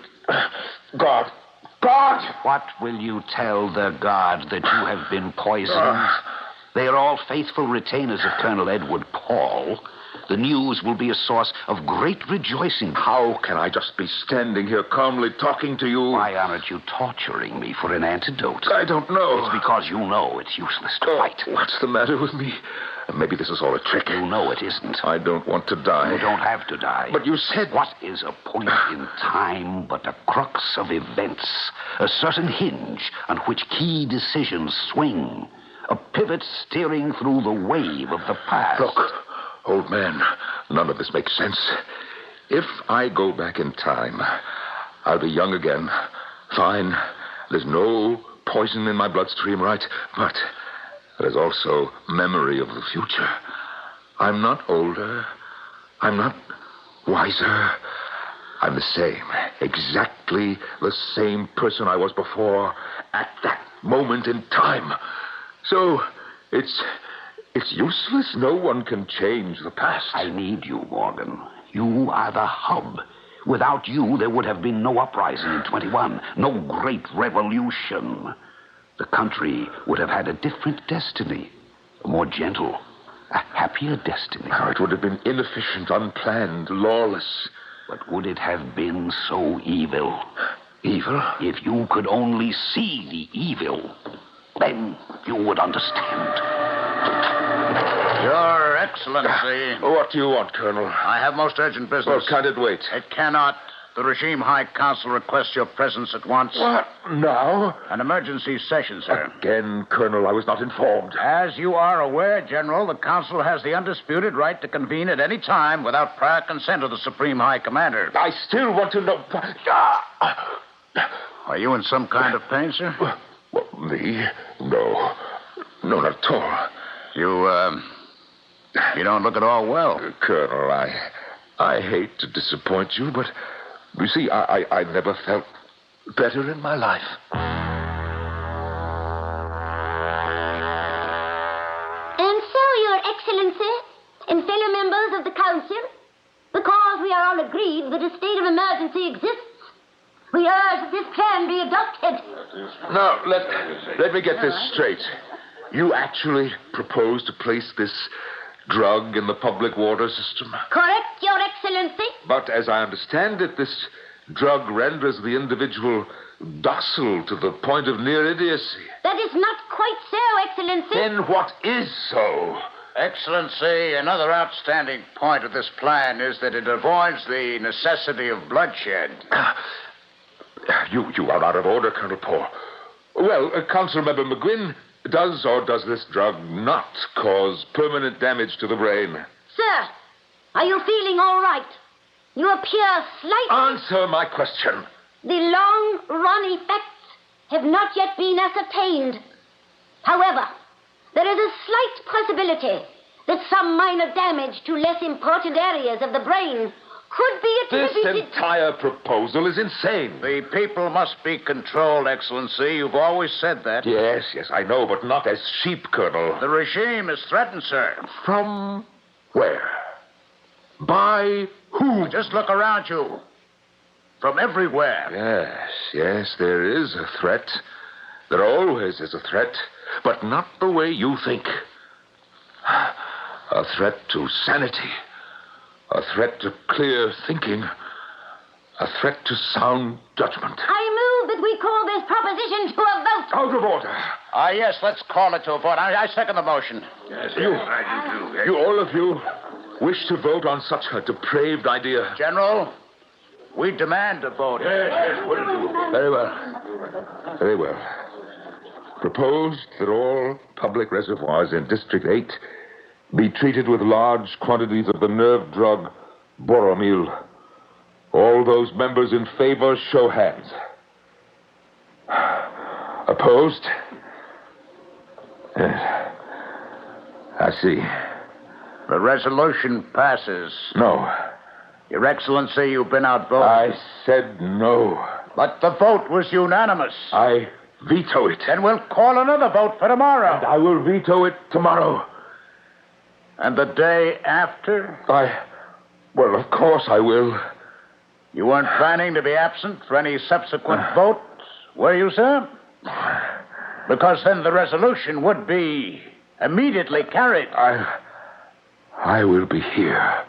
God! What will you tell the guard, that you have been poisoned? They are all faithful retainers of Colonel Edward Paul. The news will be a source of great rejoicing. How can I just be standing here calmly talking to you? Why aren't you torturing me for an antidote? I don't know. It's because you know it's useless to fight. What's the matter with me? Maybe this is all a trick. You know it isn't. I don't want to die. You don't have to die. But you said... What is a point in time but a crux of events? A certain hinge on which key decisions swing. A pivot steering through the wave of the past. Look, old man, none of this makes sense. If I go back in time, I'll be young again. Fine. There's no poison in my bloodstream, right? But there's also memory of the future. I'm not older. I'm not wiser. I'm the same. Exactly the same person I was before at that moment in time. So, it's useless. No one can change the past. I need you, Morgan. You are the hub. Without you, there would have been no uprising in 21. No great revolution. The country would have had a different destiny. A more gentle, a happier destiny. Oh, it would have been inefficient, unplanned, lawless. But would it have been so evil? Evil? If you could only see the evil, then you would understand. Your Excellency. What do you want, Colonel? I have most urgent business. Well, can it wait? It cannot. The Regime High Council requests your presence at once. What? Now? An emergency session, sir. Again, Colonel, I was not informed. As you are aware, General, the Council has the undisputed right to convene at any time without prior consent of the Supreme High Commander. I still want to know... Are you in some kind of pain, sir? Well, me? No. No, not at all. You don't look at all well. Colonel, I hate to disappoint you, but... You see, I never felt better in my life. And so, Your Excellency, and fellow members of the Council, because we are all agreed that a state of emergency exists, we urge that this plan be adopted. Now, let me get this straight. You actually propose to place this drug in the public water system? Correct, Your Excellency. But as I understand it, this drug renders the individual docile to the point of near idiocy. That is not quite so, Excellency. Then what is so? Excellency, another outstanding point of this plan is that it avoids the necessity of bloodshed. You are out of order, Colonel Poe. Well, Councilmember McGuinn, does or does this drug not cause permanent damage to the brain? Sir, are you feeling all right? You appear slightly... Answer my question. The long-run effects have not yet been ascertained. However, there is a slight possibility that some minor damage to less important areas of the brain could be attributed... This entire proposal is insane. The people must be controlled, Excellency. You've always said that. Yes, I know, but not as sheep, Colonel. The regime is threatened, sir. From where? By who? Just look around you. From everywhere. Yes, there is a threat. There always is a threat, but not the way you think. A threat to sanity. A threat to clear thinking. A threat to sound judgment. I move that we call this proposition to a vote. Out of order. Yes, let's call it to a vote. I second the motion. Yes, you all of you, wish to vote on such a depraved idea? General, we demand a vote. Yes, what do you do? Very well. Proposed that all public reservoirs in District 8 be treated with large quantities of the nerve drug Boromil. All those members in favor, show hands. Opposed? Yes. I see. The resolution passes. No. Your Excellency, you've been outvoted. I said no. But the vote was unanimous. I veto it. Then we'll call another vote for tomorrow. And I will veto it tomorrow. And the day after? Well, of course I will. You weren't planning to be absent for any subsequent vote, were you, sir? Because then the resolution would be immediately carried. I will be here.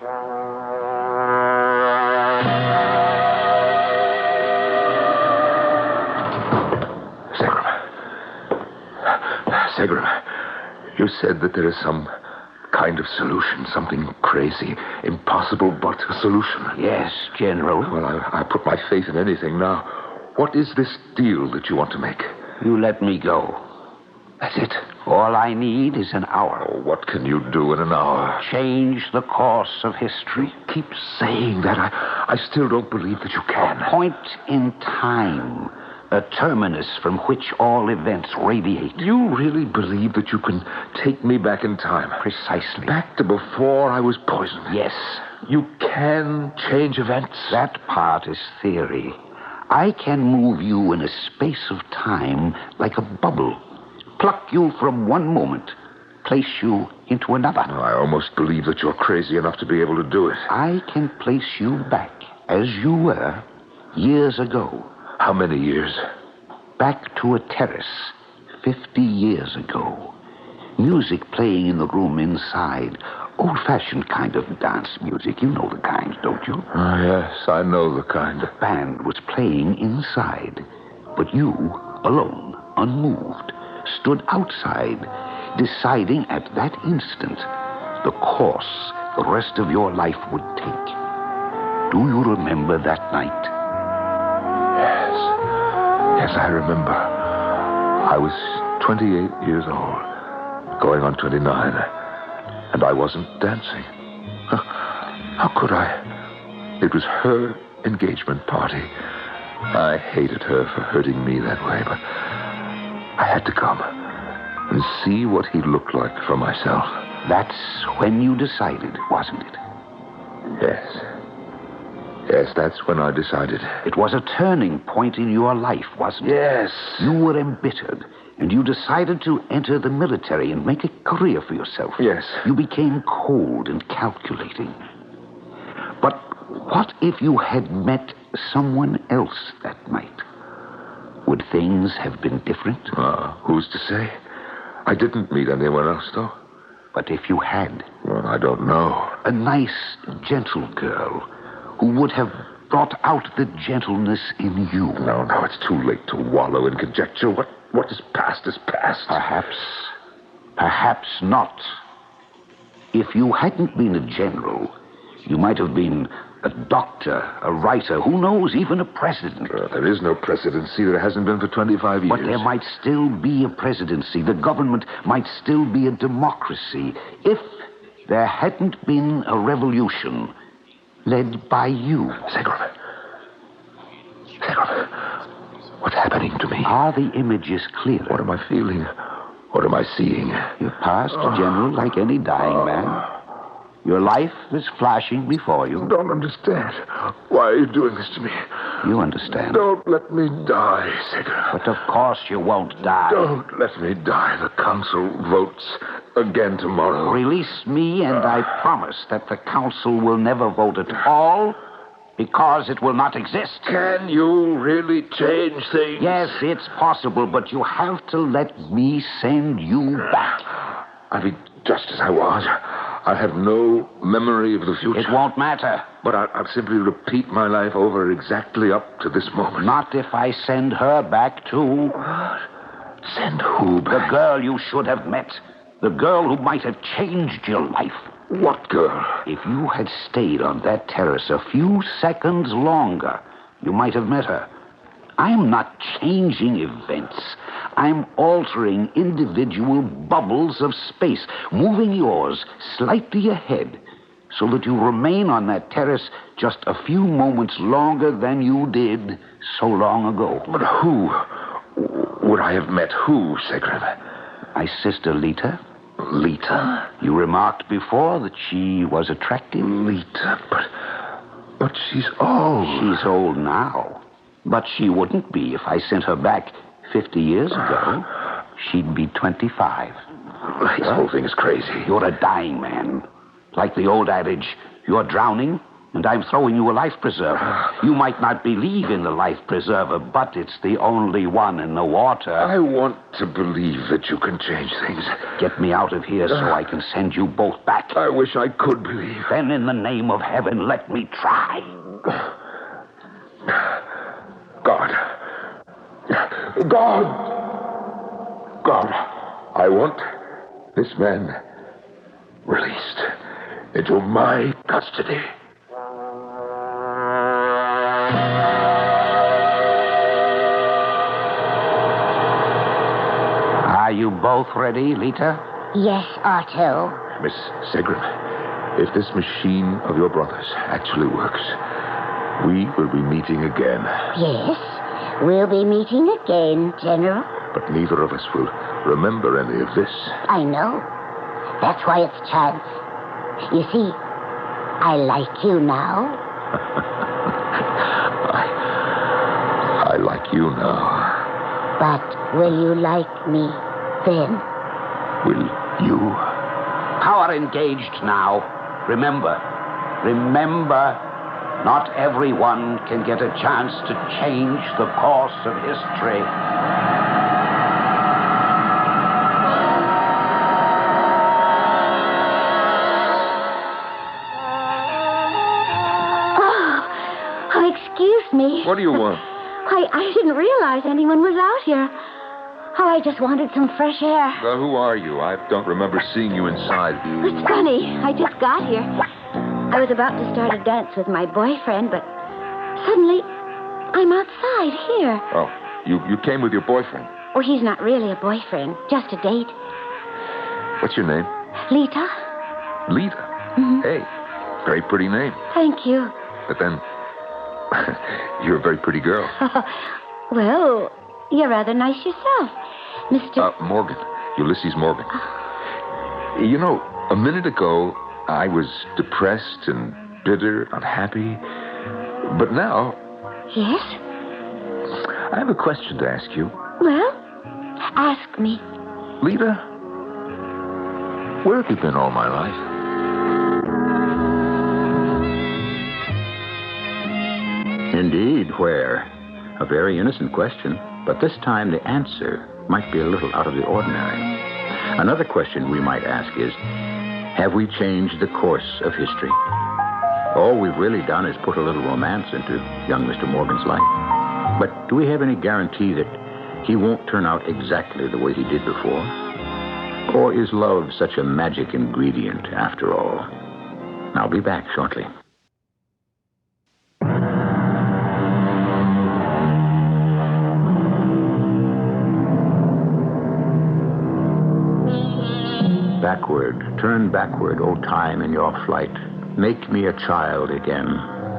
Segram, you said that there is some kind of solution, something crazy, impossible, but a solution. Yes, General. Well, I put my faith in anything now. What is this deal that you want to make? You let me go. That's it. All I need is an hour. Oh, what can you do in an hour? Change the course of history. Keep saying that. I still don't believe that you can. A point in time. A terminus from which all events radiate. You really believe that you can take me back in time? Precisely. Back to before I was poisoned? Yes. You can change events? That part is theory. I can move you in a space of time like a bubble. Pluck you from one moment, place you into another. Oh, I almost believe that you're crazy enough to be able to do it. I can place you back as you were years ago. How many years? Back to a terrace 50 years ago. Music playing in the room inside. Old-fashioned kind of dance music. You know the kind, don't you? Oh, yes, I know the kind. The band was playing inside, but you, alone, unmoved, stood outside, deciding at that instant the course the rest of your life would take. Do you remember that night? Yes, I remember. I was 28 years old, going on 29, and I wasn't dancing. How could I? It was her engagement party. I hated her for hurting me that way, but I had to come and see what he looked like for myself. That's when you decided, wasn't it? Yes. Yes, that's when I decided. It was a turning point in your life, wasn't it? Yes. You were embittered, and you decided to enter the military and make a career for yourself. Yes. You became cold and calculating. But what if you had met someone else that night? Would things have been different? Who's to say? I didn't meet anyone else, though. But if you had? Well, I don't know. A nice, gentle girl who would have brought out the gentleness in you. No, it's too late to wallow in conjecture. What is past is past. Perhaps not. If you hadn't been a general, you might have been a doctor, a writer, who knows, even a president. There is no presidency. There hasn't been for 25 years. But there might still be a presidency. The government might still be a democracy if there hadn't been a revolution led by you. Segram, what's happening to me? Are the images clear? What am I feeling? What am I seeing? You're past, General, like any dying man. Your life is flashing before you. Don't understand. Why are you doing this to me? You understand. Don't let me die, Segram. But of course you won't die. Don't let me die. The council votes again tomorrow. Release me, and I promise that the council will never vote at all because it will not exist. Can you really change things? Yes, it's possible, but you have to let me send you back. I'll be just as I was. I'll have no memory of the future. It won't matter. But I'll simply repeat my life over exactly up to this moment. Not if I send her back, too. What? Send who back? The girl you should have met. The girl who might have changed your life. What girl? If you had stayed on that terrace a few seconds longer, you might have met her. I'm not changing events. I'm altering individual bubbles of space, moving yours slightly ahead so that you remain on that terrace just a few moments longer than you did so long ago. But who would I have met? Who, Segram? My sister, Lita. Lita? You remarked before that she was attractive. Lita, but she's old. She's old now. But she wouldn't be if I sent her back 50 years ago. She'd be 25. This whole thing is crazy. You're a dying man. Like the old adage, you're drowning, and I'm throwing you a life preserver. You might not believe in the life preserver, but it's the only one in the water. I want to believe that you can change things. Get me out of here so I can send you both back. I wish I could believe. Then in the name of heaven, let me try. God. God, I want this man released into my custody. Are you both ready, Lita? Yes, Otto. Miss Segram, if this machine of your brother's actually works, we will be meeting again. Yes, we'll be meeting again, General. But neither of us will remember any of this. I know. That's why it's chance. You see, I like you now. I like you now. But will you like me then? Will you? Power engaged now. Remember, not everyone can get a chance to change the course of history. Oh, excuse me. What do you want? I didn't realize anyone was out here. Oh, I just wanted some fresh air. Well, who are you? I don't remember seeing you inside. It's funny. I just got here. I was about to start a dance with my boyfriend, but suddenly I'm outside here. Oh, you came with your boyfriend? Oh, he's not really a boyfriend, just a date. What's your name? Lita. Lita? Mm-hmm. Hey, very pretty name. Thank you. But then, you're a very pretty girl. Well, you're rather nice yourself, Mr. Morgan. Ulysses Morgan. You know, a minute ago, I was depressed and bitter, unhappy. But now... Yes? I have a question to ask you. Well, ask me. Lita, where have you been all my life? Indeed, where? A very innocent question, but this time the answer might be a little out of the ordinary. Another question we might ask is, have we changed the course of history? All we've really done is put a little romance into young Mr. Morgan's life. But do we have any guarantee that he won't turn out exactly the way he did before? Or is love such a magic ingredient after all? I'll be back shortly. Backward, turn backward, O time in your flight. Make me a child again,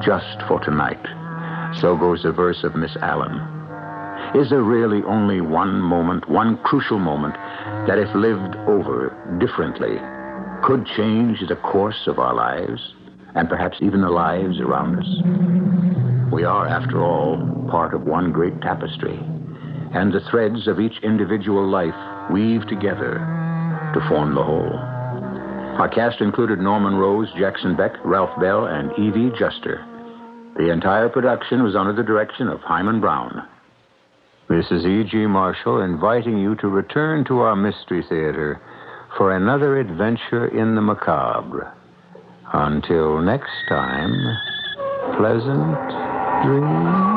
just for tonight. So goes the verse of Miss Allen. Is there really only one moment, one crucial moment, that if lived over differently, could change the course of our lives, and perhaps even the lives around us? We are, after all, part of one great tapestry, and the threads of each individual life weave together to form the whole. Our cast included Norman Rose, Jackson Beck, Ralph Bell, and Evie Juster. The entire production was under the direction of Hyman Brown. This is E.G. Marshall inviting you to return to our Mystery Theater for another adventure in the macabre. Until next time, pleasant dreams.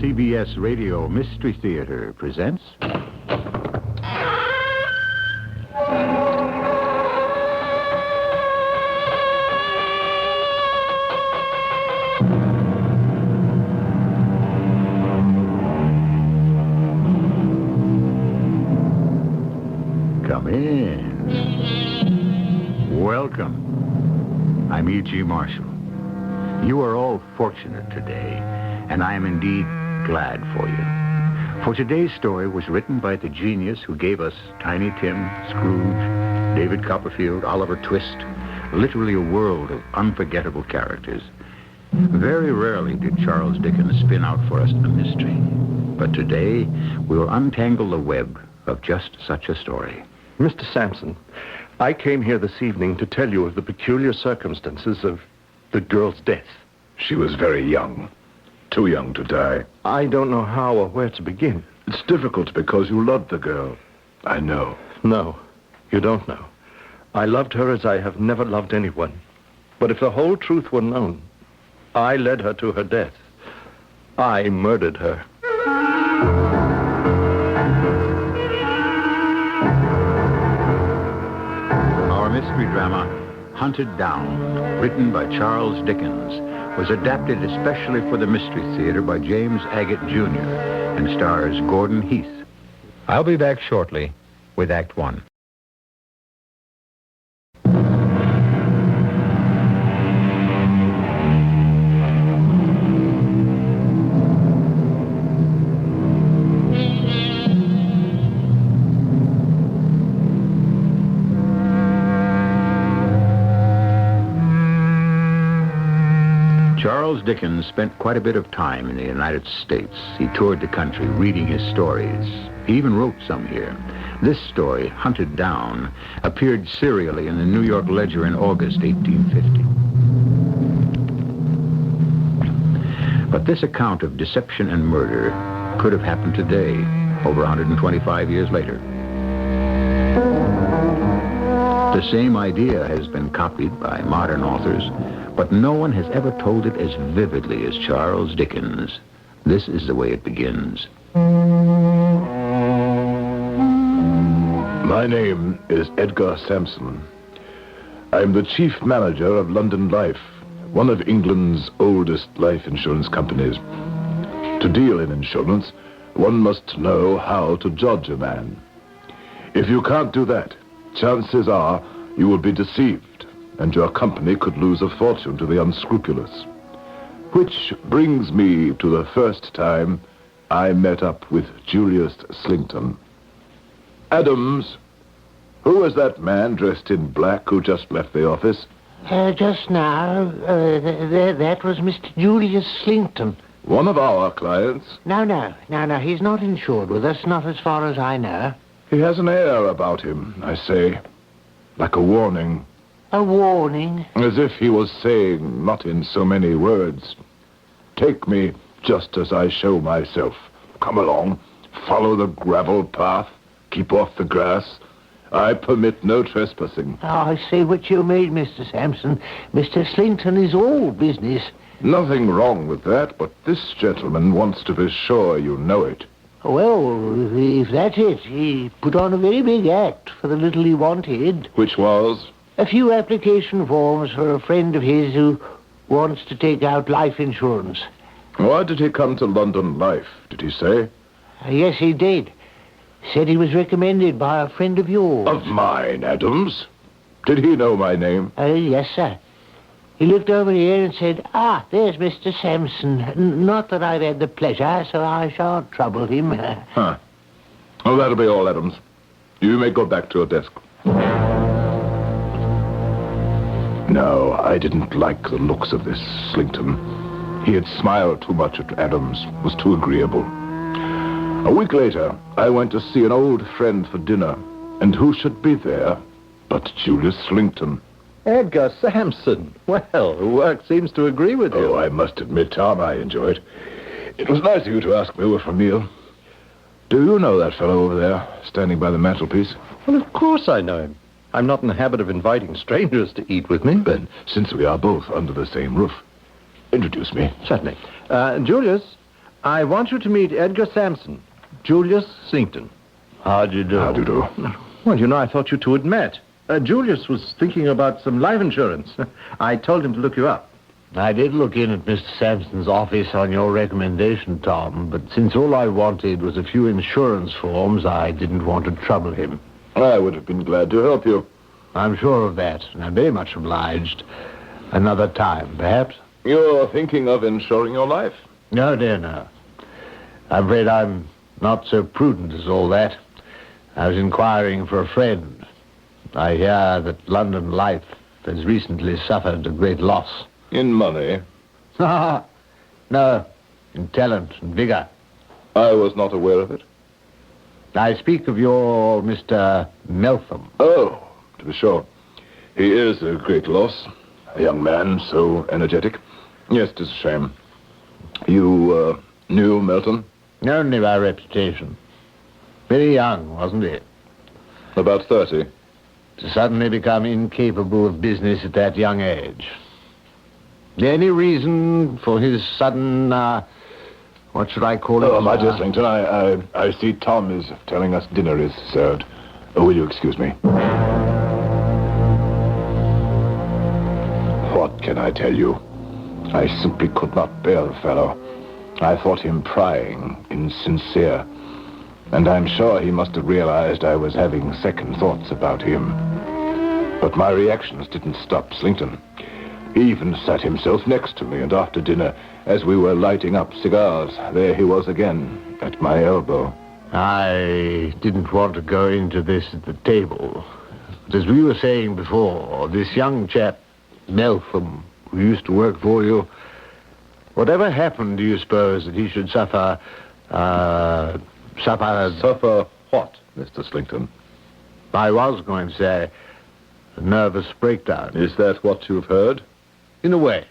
CBS Radio Mystery Theater presents... Come in. Welcome. I'm E.G. Marshall. You are all fortunate today, and I am indeed glad for you. For today's story was written by the genius who gave us Tiny Tim, Scrooge, David Copperfield, Oliver Twist, literally a world of unforgettable characters. Very rarely did Charles Dickens spin out for us a mystery, but today we will untangle the web of just such a story. Mr. Sampson, I came here this evening to tell you of the peculiar circumstances of the girl's death. She was very young. Too young to die. I don't know how or where to begin. It's difficult because you loved the girl. I know. No, you don't know. I loved her as I have never loved anyone. But if the whole truth were known, I led her to her death. I murdered her. Our mystery drama, Hunted Down, written by Charles Dickens, was adapted especially for the Mystery Theater by James Agate Jr. and stars Gordon Heath. I'll be back shortly with Act One. Charles Dickens spent quite a bit of time in the United States. He toured the country reading his stories. He even wrote some here. This story, Hunted Down, appeared serially in the New York Ledger in August 1850. But this account of deception and murder could have happened today, over 125 years later. The same idea has been copied by modern authors, but no one has ever told it as vividly as Charles Dickens. This is the way it begins. My name is Edgar Sampson. I'm the chief manager of London Life, one of England's oldest life insurance companies. To deal in insurance, one must know how to judge a man. If you can't do that, chances are you will be deceived, and your company could lose a fortune to the unscrupulous. Which brings me to the first time I met up with Julius Slington. Adams, who was that man dressed in black who just left the office? Just now, that was Mr. Julius Slington. One of our clients? No, he's not insured with us, not as far as I know. He has an air about him, I say, like a warning. A warning? As if he was saying, not in so many words, take me just as I show myself. Come along, follow the gravel path, keep off the grass. I permit no trespassing. Oh, I see what you mean, Mr. Sampson. Mr. Slington is all business. Nothing wrong with that, but this gentleman wants to be sure you know it. Well, if that's it, he put on a very big act for the little he wanted. Which was? A few application forms for a friend of his who wants to take out life insurance. Why did he come to London Life, did he say? Yes, he did. Said he was recommended by a friend of yours. Of mine, Adams? Did he know my name? Yes, sir. He looked over here and said, there's Mr. Sampson. Not that I've had the pleasure, so I shan't trouble him. Huh. Oh, that'll be all, Adams. You may go back to your desk. No, I didn't like the looks of this Slington. He had smiled too much at Adams, was too agreeable. A week later, I went to see an old friend for dinner, and who should be there but Julius Slington. Edgar Sampson. Well, the work seems to agree with you. Oh, I must admit, Tom, I enjoy it. It was nice of you to ask me over for a meal. Do you know that fellow over there, standing by the mantelpiece? Well, of course I know him. I'm not in the habit of inviting strangers to eat with me. Then, since we are both under the same roof, introduce me. Certainly. Julius, I want you to meet Edgar Sampson, Julius Slinkton. How do you do? How do you do? Well, you know, I thought you two had met. Julius was thinking about some life insurance. I told him to look you up. I did look in at Mr. Sampson's office on your recommendation, Tom, but since all I wanted was a few insurance forms, I didn't want to trouble him. I would have been glad to help you. I'm sure of that, and I'm very much obliged. Another time, perhaps? You're thinking of insuring your life? No, dear, no. I'm afraid I'm not so prudent as all that. I was inquiring for a friend. I hear that London life has recently suffered a great loss. In money? No, in talent and vigor. I was not aware of it. I speak of your Mr. Meltham. Oh, to be sure. He is a great loss. A young man, so energetic. Yes, it is a shame. You knew Melton? Only by reputation. Very young, wasn't he? About 30. To suddenly become incapable of business at that young age. Any reason for his sudden, what should I call it? Oh, my dear Slinkton, I see Tom is telling us dinner is served. Will you excuse me? What can I tell you? I simply could not bear the fellow. I thought him prying, insincere. And I'm sure he must have realized I was having second thoughts about him. But my reactions didn't stop Slinkton. He even sat himself next to me, and after dinner, as we were lighting up cigars, there he was again, at my elbow. I didn't want to go into this at the table. But as we were saying before, this young chap, Meltham, who used to work for you, whatever happened, do you suppose that he should suffer Suffer what, Mr. Slinkton? I was going to say a nervous breakdown. Is that what you've heard? In a way.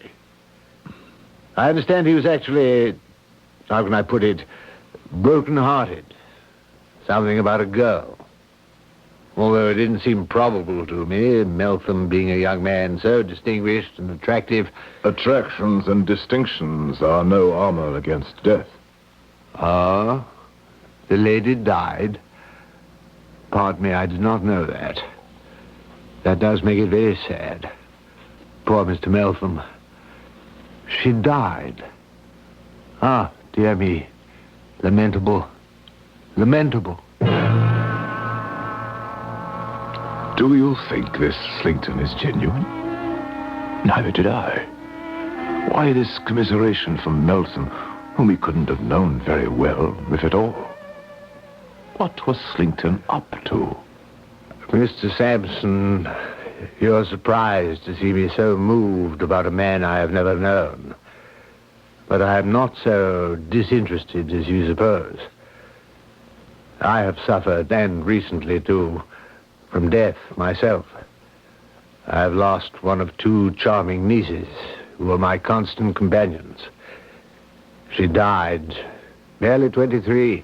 I understand he was actually, how can I put it, broken-hearted. Something about a girl. Although it didn't seem probable to me, Meltham being a young man so distinguished and attractive. Attractions and distinctions are no armor against death. Ah, the lady died. Pardon me, I did not know that. That does make it very sad. Poor Mr. Meltham. She died. Ah, dear me. Lamentable. Lamentable. Do you think this Slinkton is genuine? Neither did I. Why this commiseration from Meltham, whom he couldn't have known very well, if at all? What was Slinkton up to? Mr. Sampson, you're surprised to see me so moved about a man I have never known. But I am not so disinterested as you suppose. I have suffered, and recently too, from death myself. I have lost one of two charming nieces who were my constant companions. She died, barely 23,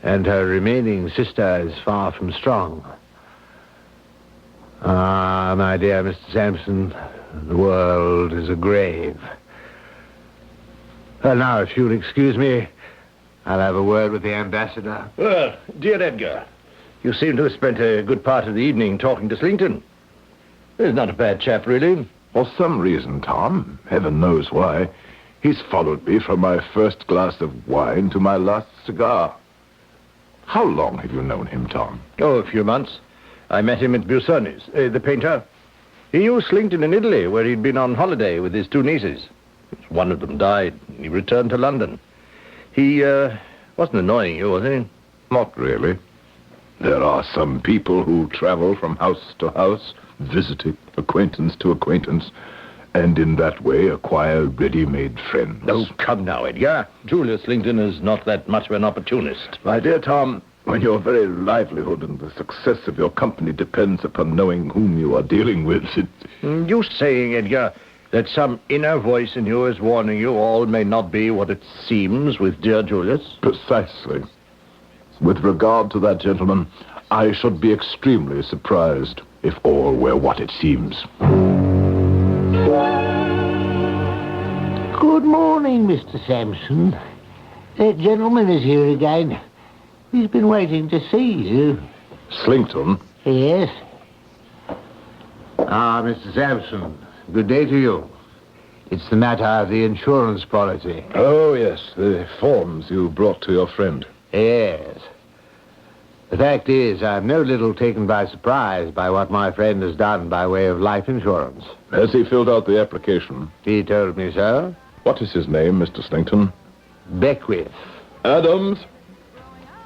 and her remaining sister is far from strong. Ah, my dear Mr. Sampson, the world is a grave. Now, if you'll excuse me, I'll have a word with the ambassador. Well, dear Edgar, you seem to have spent a good part of the evening talking to Slinkton. He's not a bad chap, really. For some reason, Tom, heaven knows why, he's followed me from my first glass of wine to my last cigar. How long have you known him, Tom? Oh, a few months. I met him at Busoni's, the painter. He knew Slinkton in Italy, where he'd been on holiday with his two nieces. One of them died. He returned to London. He wasn't annoying you, was he? Not really. There are some people who travel from house to house, visiting acquaintance to acquaintance, and in that way acquire ready-made friends. Oh, come now, Edgar. Julius Slinkton is not that much of an opportunist. My dear Tom, when your very livelihood and the success of your company depends upon knowing whom you are dealing with, You saying, Edgar, that some inner voice in you is warning you all may not be what it seems with dear Julius? Precisely. With regard to that gentleman, I should be extremely surprised if all were what it seems. Good Good morning, Mr. Sampson. That gentleman is here again. He's been waiting to see you. Slinkton? Yes. Ah, Mr. Sampson. Good day to you. It's the matter of the insurance policy. Oh, yes, the forms you brought to your friend. Yes. The fact is, I'm no little taken by surprise by what my friend has done by way of life insurance. Has he filled out the application? He told me so. What is his name, Mr. Slinkton? Beckwith. Adams,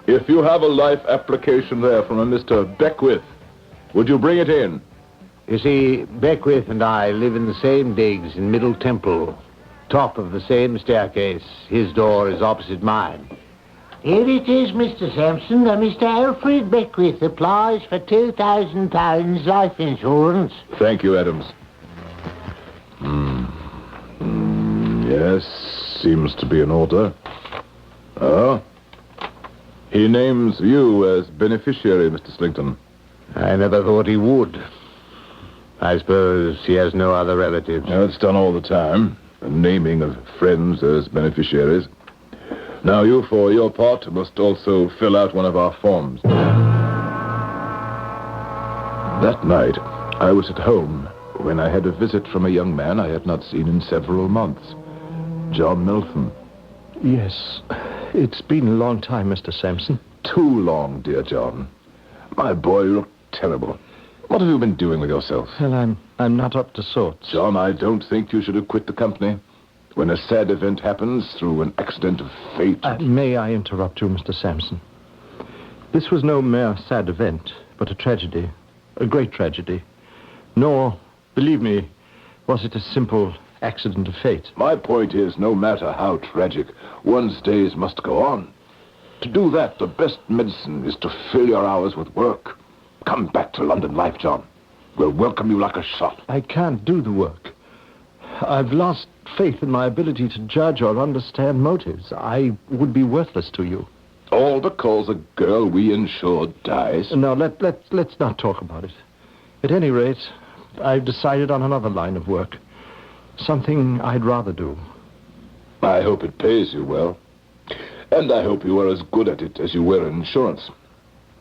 if you have a life application there from a Mr. Beckwith, would you bring it in? You see, Beckwith and I live in the same digs in Middle Temple, top of the same staircase. His door is opposite mine. Here it is, Mr. Sampson. Mr. Alfred Beckwith applies for £2,000 life insurance. Thank you, Adams. Yes, seems to be in order. Oh? He names you as beneficiary, Mr. Slinkton. I never thought he would. I suppose he has no other relatives. No, it's done all the time. The naming of friends as beneficiaries. Now, you, for your part, must also fill out one of our forms. That night, I was at home when I had a visit from a young man I had not seen in several months. John Milton. Yes. It's been a long time, Mr. Sampson. Too long, dear John. My boy, you look terrible. What have you been doing with yourself? Well, I'm not up to sorts. John, I don't think you should have quit the company. When a sad event happens through an accident of fate... May I interrupt you, Mr. Sampson? This was no mere sad event, but a tragedy. A great tragedy. Nor, believe me, was it a simple accident of fate. My point is, no matter how tragic, one's days must go on. To do that, the best medicine is to fill your hours with work. Come back to London life, John. We'll welcome you like a shot. I can't do the work. I've lost faith in my ability to judge or understand motives. I would be worthless to you. All because a girl we insured dies? No, let's not talk about it. At any rate, I've decided on another line of work. Something I'd rather do. I hope it pays you well. And I hope you are as good at it as you were in insurance.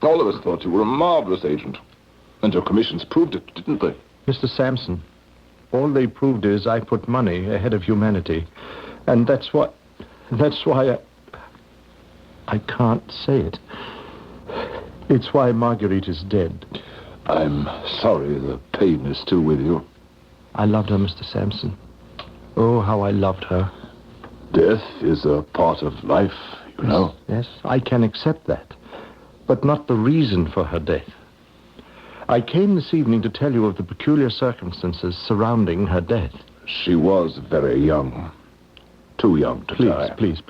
All of us thought you were a marvelous agent. And your commissions proved it, didn't they? Mr. Sampson, all they proved is I put money ahead of humanity. And that's why I can't say it. It's why Marguerite is dead. I'm sorry the pain is still with you. I loved her, Mr. Sampson. Oh, how I loved her. Death is a part of life, you know. Yes, I can accept that. But not the reason for her death. I came this evening to tell you of the peculiar circumstances surrounding her death. She was very young. Too young to die. Please.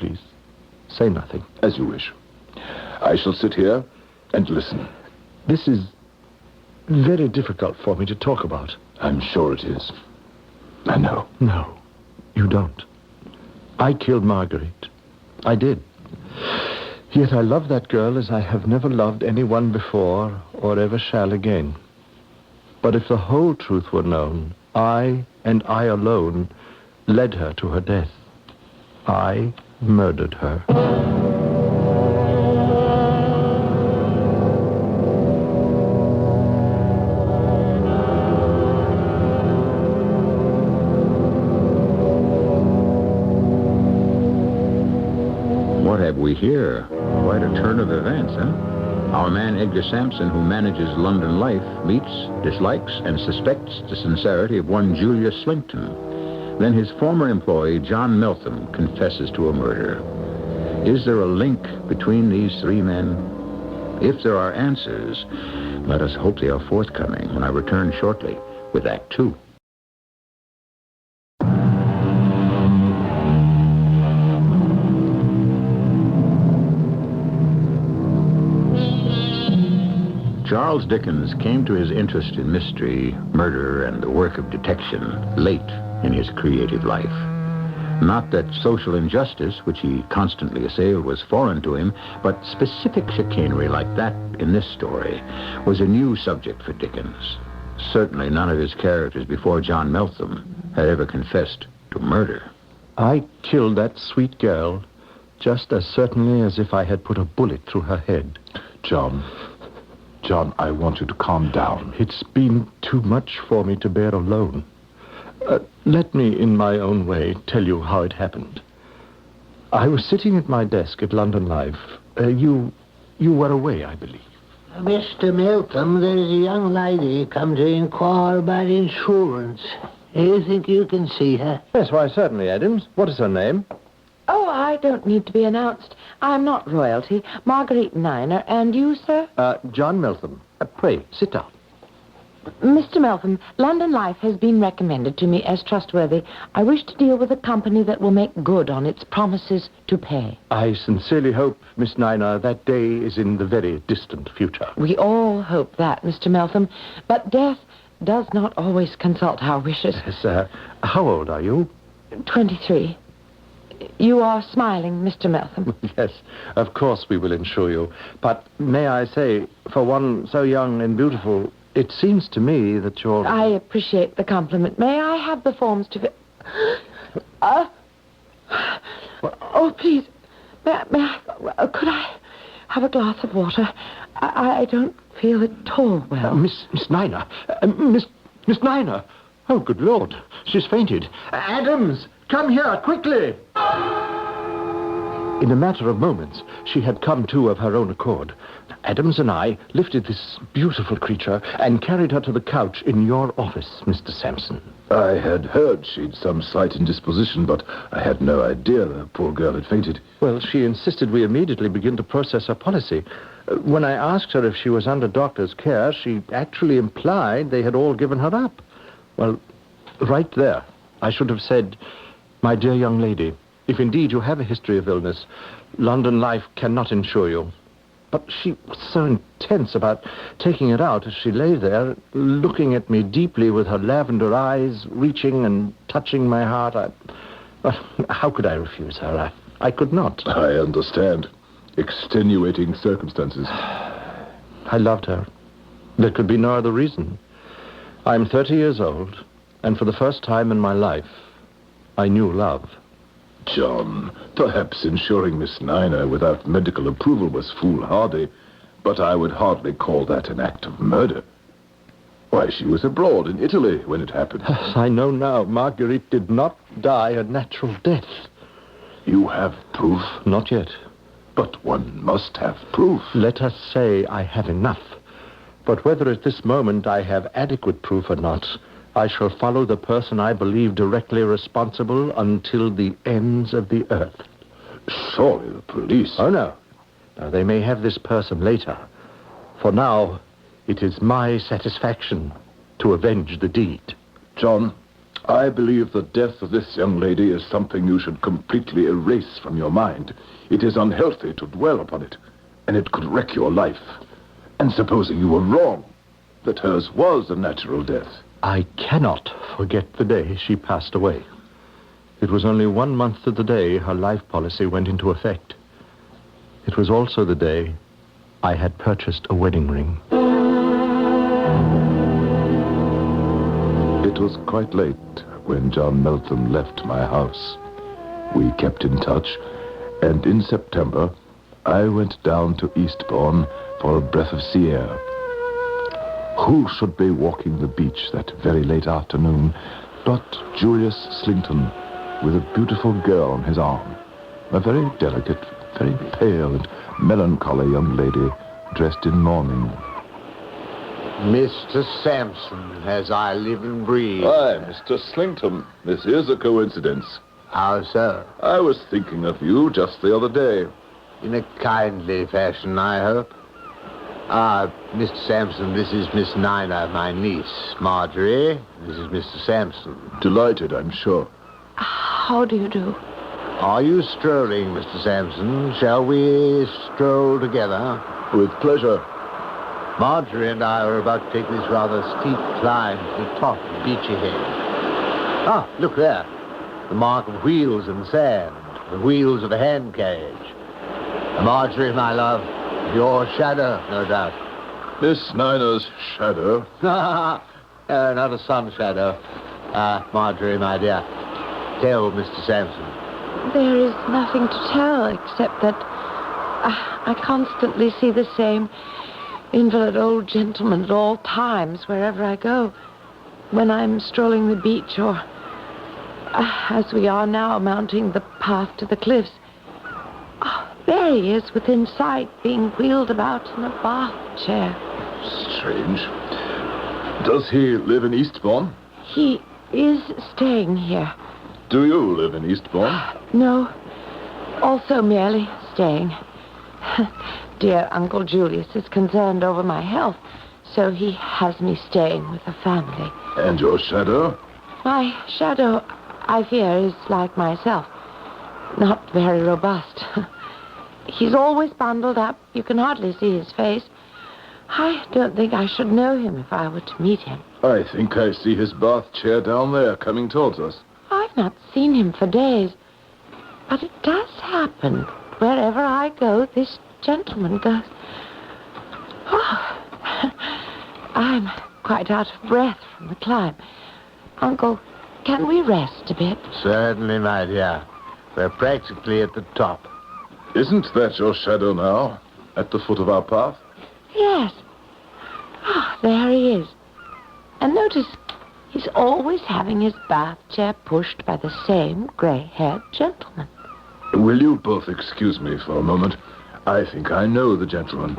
Say nothing. As you wish. I shall sit here and listen. This is very difficult for me to talk about. I'm sure it is. I know. No, you don't. I killed Marguerite. I did. Yet I love that girl as I have never loved anyone before or ever shall again. But if the whole truth were known, I, and I alone, led her to her death. I murdered her. What have we here? Quite a turn of events, huh? Our man Edgar Sampson, who manages London life, meets, dislikes, and suspects the sincerity of one Julius Slinkton. Then his former employee, John Meltham, confesses to a murder. Is there a link between these three men? If there are answers, let us hope they are forthcoming when I return shortly with Act Two. Charles Dickens came to his interest in mystery, murder, and the work of detection late in his creative life. Not that social injustice, which he constantly assailed, was foreign to him, but specific chicanery like that in this story was a new subject for Dickens. Certainly none of his characters before John Meltham had ever confessed to murder. I killed that sweet girl just as certainly as if I had put a bullet through her head. John, I want you to calm down. It's been too much for me to bear alone. Let me, in my own way, tell you how it happened. I was sitting at my desk at London Life. You were away, I believe. Mr. Milton, there's a young lady come to inquire about insurance. Do you think you can see her? Yes, why, certainly, Adams. What is her name? Oh, I don't need to be announced. I'm not royalty. Marguerite Niner. And you, sir? John Meltham. Pray, sit down. Mr. Meltham, London Life has been recommended to me as trustworthy. I wish to deal with a company that will make good on its promises to pay. I sincerely hope, Miss Niner, that day is in the very distant future. We all hope that, Mr. Meltham. But death does not always consult our wishes. Yes, how old are you? 23. You are smiling, Mr. Meltham. Yes, of course we will insure you. But may I say, for one so young and beautiful, it seems to me that you're... I appreciate the compliment. May I have the forms to... Oh, please. May I... Could I have a glass of water? I don't feel at all well. Miss Niner. Miss Niner. Oh, good Lord. She's fainted. Adams, come here, quickly. In a matter of moments, she had come to of her own accord. Adams and I lifted this beautiful creature and carried her to the couch in your office, Mr. Sampson. I had heard she'd some slight indisposition, but I had no idea the poor girl had fainted. Well, she insisted we immediately begin to process her policy. When I asked her if she was under doctor's care, she actually implied they had all given her up. Well, right there, I should have said, my dear young lady, if indeed you have a history of illness, London Life cannot insure you. But she was so intense about taking it out as she lay there, looking at me deeply with her lavender eyes, reaching and touching my heart. How could I refuse her? I could not. I understand. Extenuating circumstances. I loved her. There could be no other reason. I'm 30 years old, and for the first time in my life, I knew love. John, perhaps insuring Miss Niner without medical approval was foolhardy, but I would hardly call that an act of murder. Why, she was abroad in Italy when it happened. I know now. Marguerite did not die a natural death. You have proof? Not yet. But one must have proof. Let us say I have enough. But whether at this moment I have adequate proof or not, I shall follow the person I believe directly responsible until the ends of the earth. Surely the police... Oh, no. Now, they may have this person later. For now, it is my satisfaction to avenge the deed. John, I believe the death of this young lady is something you should completely erase from your mind. It is unhealthy to dwell upon it, and it could wreck your life. And supposing you were wrong, that hers was a natural death. I cannot forget the day she passed away. It was only 1 month to the day her life policy went into effect. It was also the day I had purchased a wedding ring. It was quite late when John Meltham left my house. We kept in touch, and in September, I went down to Eastbourne for a breath of sea air. Who should be walking the beach that very late afternoon but Julius Slington with a beautiful girl on his arm, a very delicate, very pale and melancholy young lady dressed in mourning. Mr. Sampson, as I live and breathe. Hi, Mr. Slington. This is a coincidence. How so? I was thinking of you just the other day. In a kindly fashion, I hope. Mr. Sampson, this is Miss Niner, my niece. Marjorie, this is Mr. Sampson. Delighted, I'm sure. How do you do? Are you strolling, Mr. Sampson? Shall we stroll together? With pleasure. Marjorie and I are about to take this rather steep climb to the top of Beachy Head. Ah, look there. The mark of wheels in the sand. The wheels of a hand carriage. Marjorie, my love, your shadow, no doubt. Miss Niner's shadow? Not a sun shadow. Marjorie, my dear. tell, Mr. Sampson? There is nothing to tell except that I constantly see the same invalid old gentleman at all times, wherever I go. When I'm strolling the beach or, as we are now, mounting the path to the cliffs. Oh, there he is, within sight, being wheeled about in a bath chair. Strange. Does he live in Eastbourne? He is staying here. Do you live in Eastbourne? No, also merely staying. Dear Uncle Julius is concerned over my health, so he has me staying with the family. And your shadow? My shadow, I fear, is like myself. Not very robust. He's always bundled up. You can hardly see his face. I don't think I should know him if I were to meet him. I think I see his bath chair down there coming towards us. I've not seen him for days. But it does happen. Wherever I go, this gentleman goes. Oh, I'm quite out of breath from the climb. Uncle, can we rest a bit? Certainly, my dear. We're practically at the top. Isn't that your shadow now, at the foot of our path? Yes. Ah, there he is. And notice, he's always having his bath chair pushed by the same grey-haired gentleman. Will you both excuse me for a moment? I think I know the gentleman.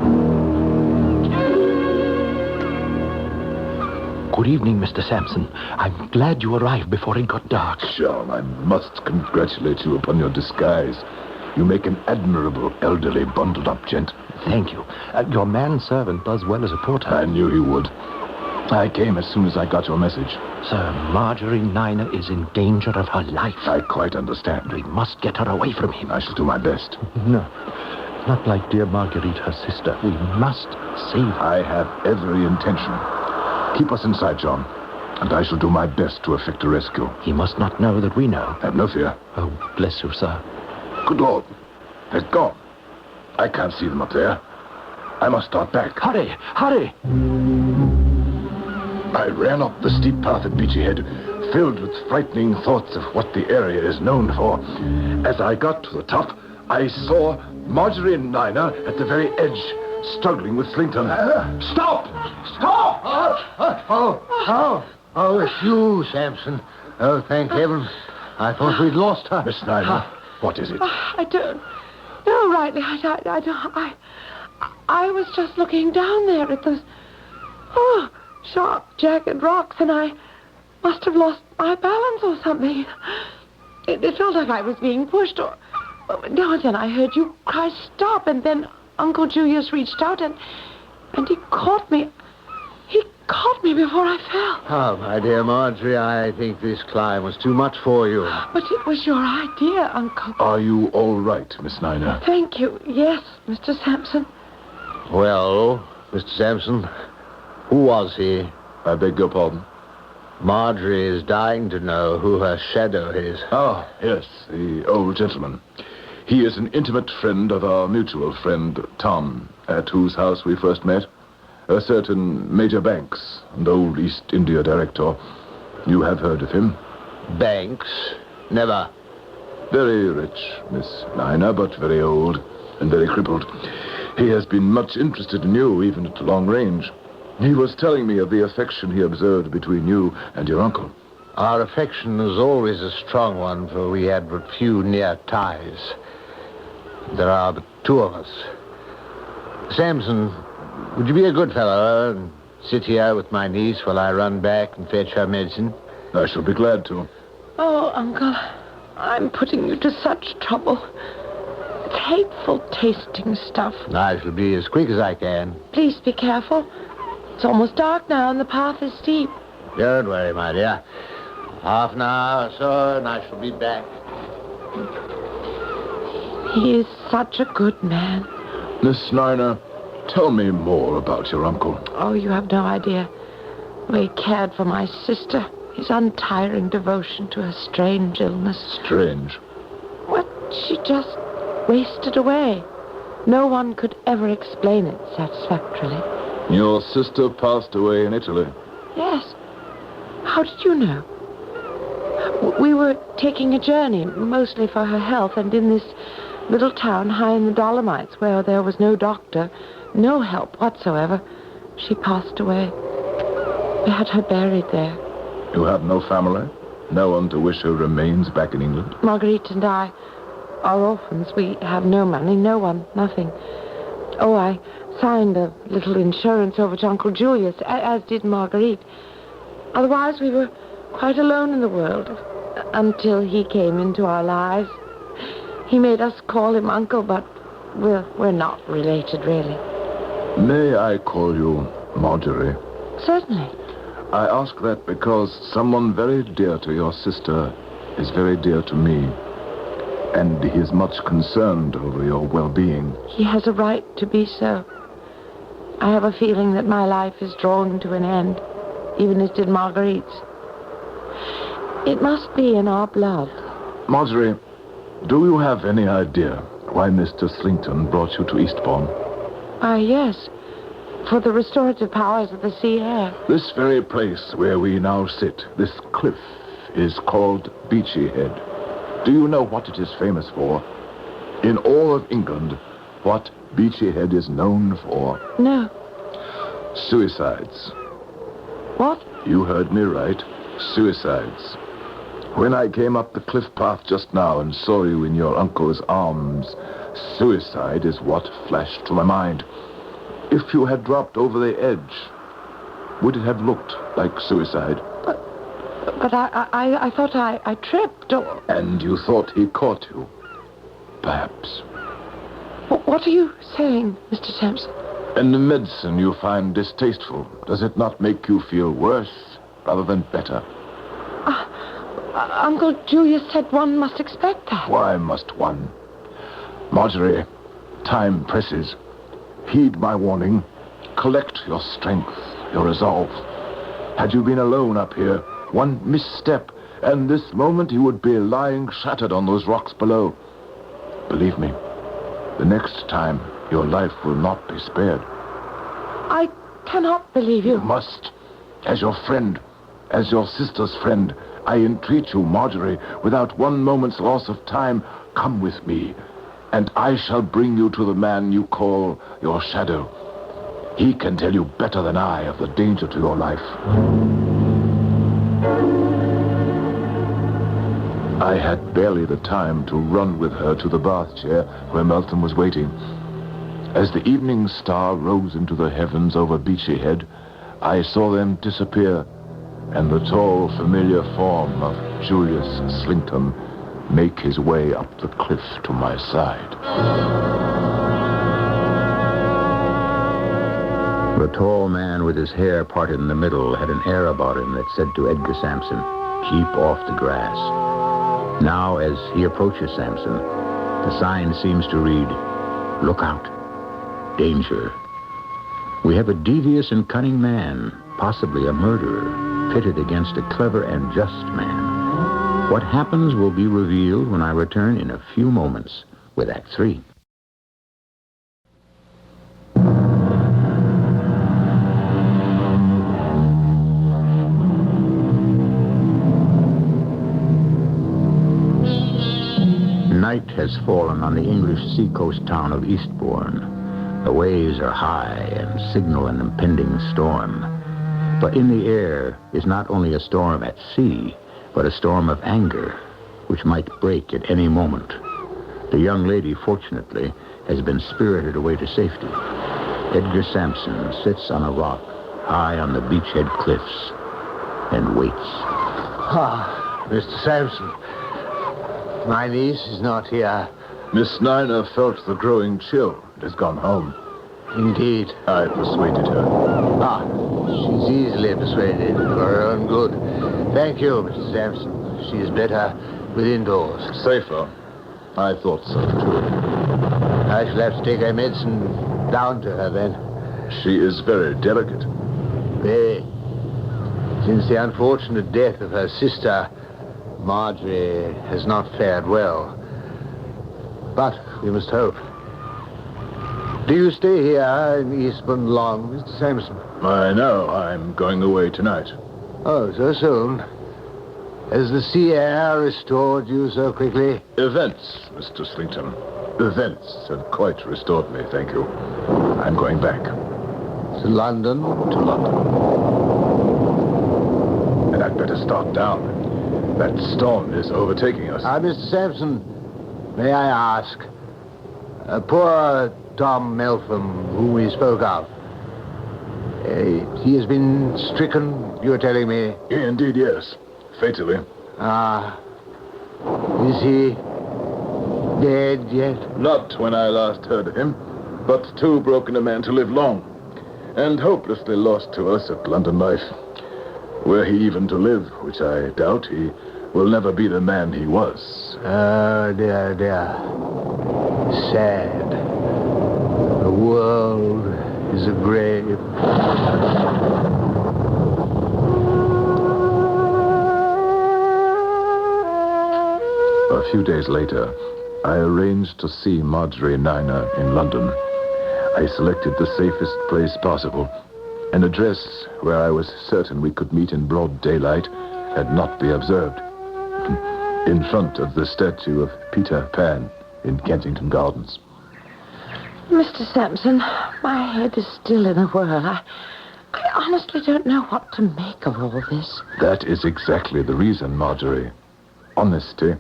Good evening, Mr. Sampson. I'm glad you arrived before it got dark. John, I must congratulate you upon your disguise. You make an admirable, elderly, bundled-up gent. Thank you. Your manservant does well as a porter. I knew he would. I came as soon as I got your message. Sir, Marjorie Niner is in danger of her life. I quite understand. We must get her away from him. I shall do my best. No, not like dear Marguerite, her sister. We must save her. I have every intention. Keep us in sight, John, and I shall do my best to effect a rescue. He must not know that we know. Have no fear. Oh, bless you, sir. Good Lord. They're gone. I can't see them up there. I must start back. Hurry! Hurry! I ran up the steep path at Beachy Head, filled with frightening thoughts of what the area is known for. As I got to the top, I saw Marjorie and Nina at the very edge, struggling with Slinkton. Stop! Stop! Oh, it's you, Sampson. Oh, thank heaven. I thought we'd lost her. Miss Nina, what is it? I don't know rightly. I was just looking down there at those sharp, jagged rocks, and I must have lost my balance or something. It felt like I was being pushed, or now and then I heard you cry, stop, and then Uncle Julius reached out and he caught me. He caught me before I fell. Oh, my dear Marjorie, I think this climb was too much for you. But it was your idea, Uncle. Are you all right, Miss Nina? Thank you. Yes, Mr. Sampson. Well, Mr. Sampson, who was he? I beg your pardon? Marjorie is dying to know who her shadow is. Ah, yes, the old gentleman. He is an intimate friend of our mutual friend, Tom, at whose house we first met. A certain Major Banks, an old East India director. You have heard of him? Banks? Never. Very rich, Miss Nina, but very old and very crippled. He has been much interested in you, even at long range. He was telling me of the affection he observed between you and your uncle. Our affection was always a strong one, for we had but few near ties. There are but two of us. Sampson, would you be a good fellow and sit here with my niece while I run back and fetch her medicine? I shall be glad to. Oh, Uncle, I'm putting you to such trouble. It's hateful tasting stuff. I shall be as quick as I can. Please be careful. It's almost dark now and the path is steep. Don't worry, my dear. Half an hour or so and I shall be back. He is such a good man. Miss Nina, tell me more about your uncle. Oh, you have no idea. The way he cared for my sister. His untiring devotion to her strange illness. Strange? What? She just wasted away. No one could ever explain it satisfactorily. Your sister passed away in Italy. Yes. How did you know? We were taking a journey, mostly for her health, and in this little town high in the Dolomites, where there was no doctor, no help whatsoever, she passed away. We had her buried there. You have no family? No one to wish her remains back in England? Marguerite and I are orphans. We have no money, no one, nothing. Oh, I signed a little insurance over to Uncle Julius, as did Marguerite. Otherwise, we were quite alone in the world until he came into our lives. He made us call him Uncle, but we're not related, really. May I call you Marjorie? Certainly. I ask that because someone very dear to your sister is very dear to me, and he is much concerned over your well-being. He has a right to be so. I have a feeling that my life is drawing to an end, even as did Marguerite's. It must be in our blood. Marjorie, do you have any idea why Mr. Slington brought you to Eastbourne? Yes. For the restorative powers of the sea air. This very place where we now sit, this cliff, is called Beachy Head. Do you know what it is famous for? In all of England, what Beachy Head is known for? No. Suicides. What? You heard me right. Suicides. When I came up the cliff path just now and saw you in your uncle's arms, suicide is what flashed to my mind. If you had dropped over the edge, would it have looked like suicide? But I thought I tripped. Or... And you thought he caught you? Perhaps. What are you saying, Mr. Sampson? And the medicine you find distasteful, does it not make you feel worse rather than better? Uncle Julius said one must expect that. Why must one? Marjorie, time presses. Heed my warning. Collect your strength, your resolve. Had you been alone up here, one misstep, and this moment you would be lying shattered on those rocks below. Believe me, the next time your life will not be spared. I cannot believe you. You must. As your friend, as your sister's friend, I entreat you, Marjorie, without one moment's loss of time, come with me, and I shall bring you to the man you call your shadow. He can tell you better than I of the danger to your life. I had barely the time to run with her to the bath chair where Melton was waiting. As the evening star rose into the heavens over Beachy Head, I saw them disappear, and the tall, familiar form of Julius Slington make his way up the cliff to my side. The tall man with his hair parted in the middle had an air about him that said to Edgar Sampson, "Keep off the grass." Now, as he approaches Sampson, the sign seems to read, "Look out. Danger." We have a devious and cunning man, possibly a murderer, pitted against a clever and just man. What happens will be revealed when I return in a few moments with Act 3. Night has fallen on the English seacoast town of Eastbourne. The waves are high and signal an impending storm. But in the air is not only a storm at sea, but a storm of anger, which might break at any moment. The young lady, fortunately, has been spirited away to safety. Edgar Sampson sits on a rock high on the beachhead cliffs and waits. Mr. Sampson. My niece is not here. Miss Nina felt the growing chill and has gone home. Indeed. I persuaded her. She's easily persuaded for her own good. Thank you, Mr. Sampson. She is better within doors. Safer. I thought so, too. I shall have to take her medicine down to her, then. She is very delicate. Very. Since the unfortunate death of her sister, Marjorie has not fared well. But we must hope. Do you stay here in Eastbourne long, Mr. Sampson? I know. I'm going away tonight. Oh, so soon? Has the sea air restored you so quickly? Events, Mr. Slington. Events have quite restored me, thank you. I'm going back. To London? To London. And I'd better start down. That storm is overtaking us. Mr. Sampson, may I ask? Poor Tom Meltham, whom we spoke of. He has been stricken, you were telling me? Indeed, yes. Fatally. Is he dead yet? Not when I last heard of him, but too broken a man to live long, and hopelessly lost to us at London Life. Were he even to live, which I doubt, he will never be the man he was. Oh, dear, dear. Sad. The world is a grave. A few days later, I arranged to see Marjorie Niner in London. I selected the safest place possible, an address where I was certain we could meet in broad daylight and not be observed. In front of the statue of Peter Pan in Kensington Gardens. Mr. Sampson, my head is still in a whirl. I honestly don't know what to make of all this. That is exactly the reason, Marjorie. Honesty.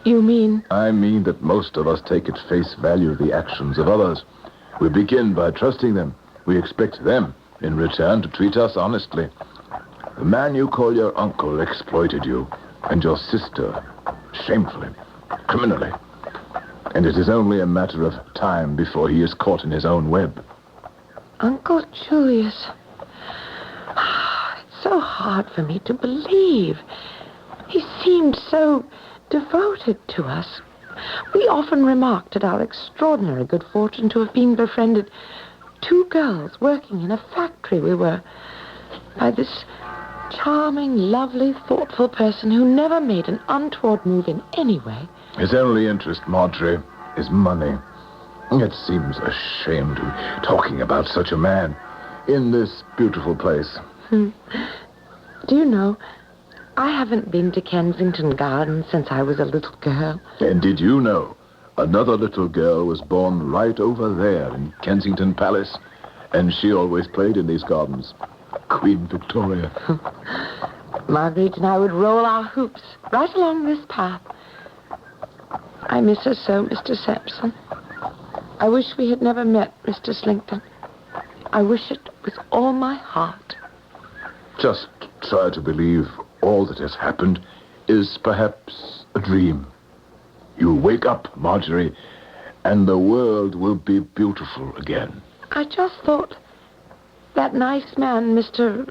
You mean? I mean that most of us take at face value the actions of others. We begin by trusting them. We expect them, in return, to treat us honestly. The man you call your uncle exploited you, and your sister, shamefully, criminally. And it is only a matter of time before he is caught in his own web. Uncle Julius. It's so hard for me to believe. He seemed so devoted to us. We often remarked at our extraordinary good fortune to have been befriended 2 girls working in a factory we were by this charming, lovely, thoughtful person who never made an untoward move in any way. His only interest, Marjorie, is money. It seems a shame to be talking about such a man in this beautiful place. Do you know, I haven't been to Kensington Gardens since I was a little girl. And did you know another little girl was born right over there in Kensington Palace, and she always played in these gardens? Queen Victoria. Marguerite and I would roll our hoops right along this path. I miss her so, Mr. Sampson. I wish we had never met, Mr. Slington. I wish it with all my heart. Just try to believe all that has happened is perhaps a dream. You wake up, Marjorie, and the world will be beautiful again. I just thought that nice man, Mr.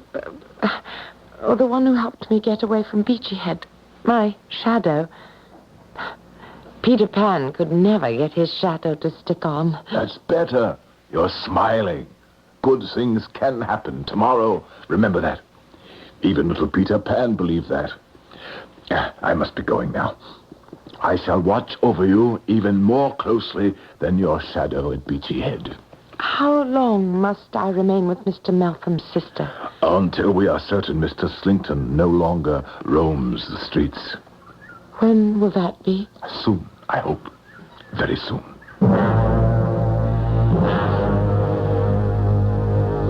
or the one who helped me get away from Beachy Head, my shadow. Peter Pan could never get his shadow to stick on. That's better. You're smiling. Good things can happen tomorrow. Remember that. Even little Peter Pan believed that. I must be going now. I shall watch over you even more closely than your shadow at Beachy Head. How long must I remain with Mr. Meltham's sister? Until we are certain Mr. Slington no longer roams the streets. When will that be? Soon, I hope. Very soon.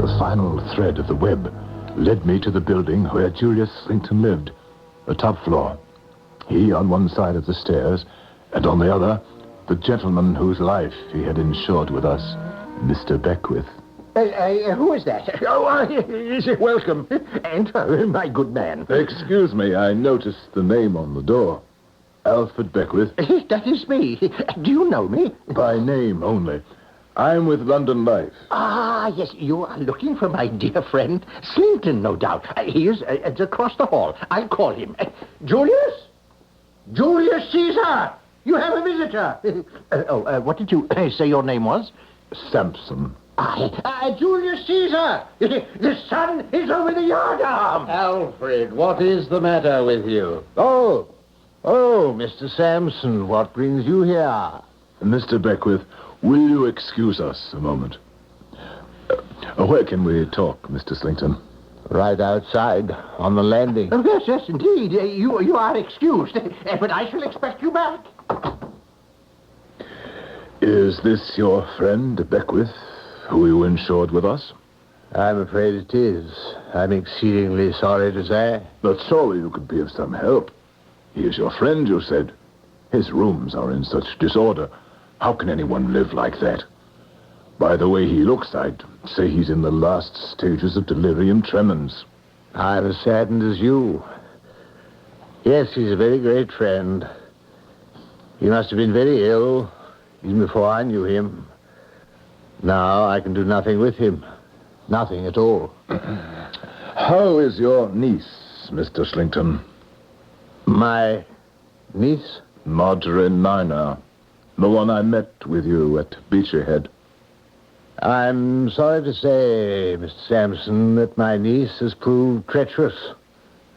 The final thread of the web led me to the building where Julius Slington lived, the top floor. He on one side of the stairs, and on the other, the gentleman whose life he had insured with us, Mr. Beckwith. Who is that? Welcome. Enter, my good man. Excuse me, I noticed the name on the door. Alfred Beckwith. That is me. Do you know me? By name only. I'm with London Life. Ah, yes, you are looking for my dear friend Slington, no doubt. He is across the hall. I'll call him. Julius? Julius Caesar! You have a visitor. What did you say your name was? Sampson. Julius Caesar! The sun is over the yardarm. Alfred, what is the matter with you? Oh, Mr. Sampson, what brings you here? Mr. Beckwith, will you excuse us a moment? Where can we talk, Mr. Slington? Right outside, on the landing. Oh, yes, indeed. You are excused. But I shall expect you back. Is this your friend, Beckwith, who you insured with us? I'm afraid it is. I'm exceedingly sorry to say. But surely you could be of some help. He is your friend, you said. His rooms are in such disorder. How can anyone live like that? By the way he looks, I'd say he's in the last stages of delirium tremens. I'm as saddened as you. Yes, he's a very great friend. He must have been very ill, even before I knew him. Now I can do nothing with him. Nothing at all. How is your niece, Mr. Slington? My niece? Marjorie Niner. The one I met with you at Beachyhead. I'm sorry to say, Mr. Sampson, that my niece has proved treacherous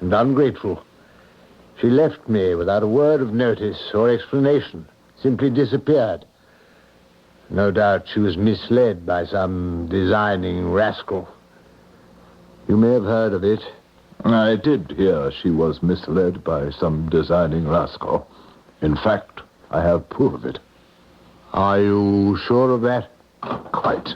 and ungrateful. She left me without a word of notice or explanation. Simply disappeared. No doubt she was misled by some designing rascal. You may have heard of it. I did hear she was misled by some designing rascal. In fact, I have proof of it. Are you sure of that? Quite.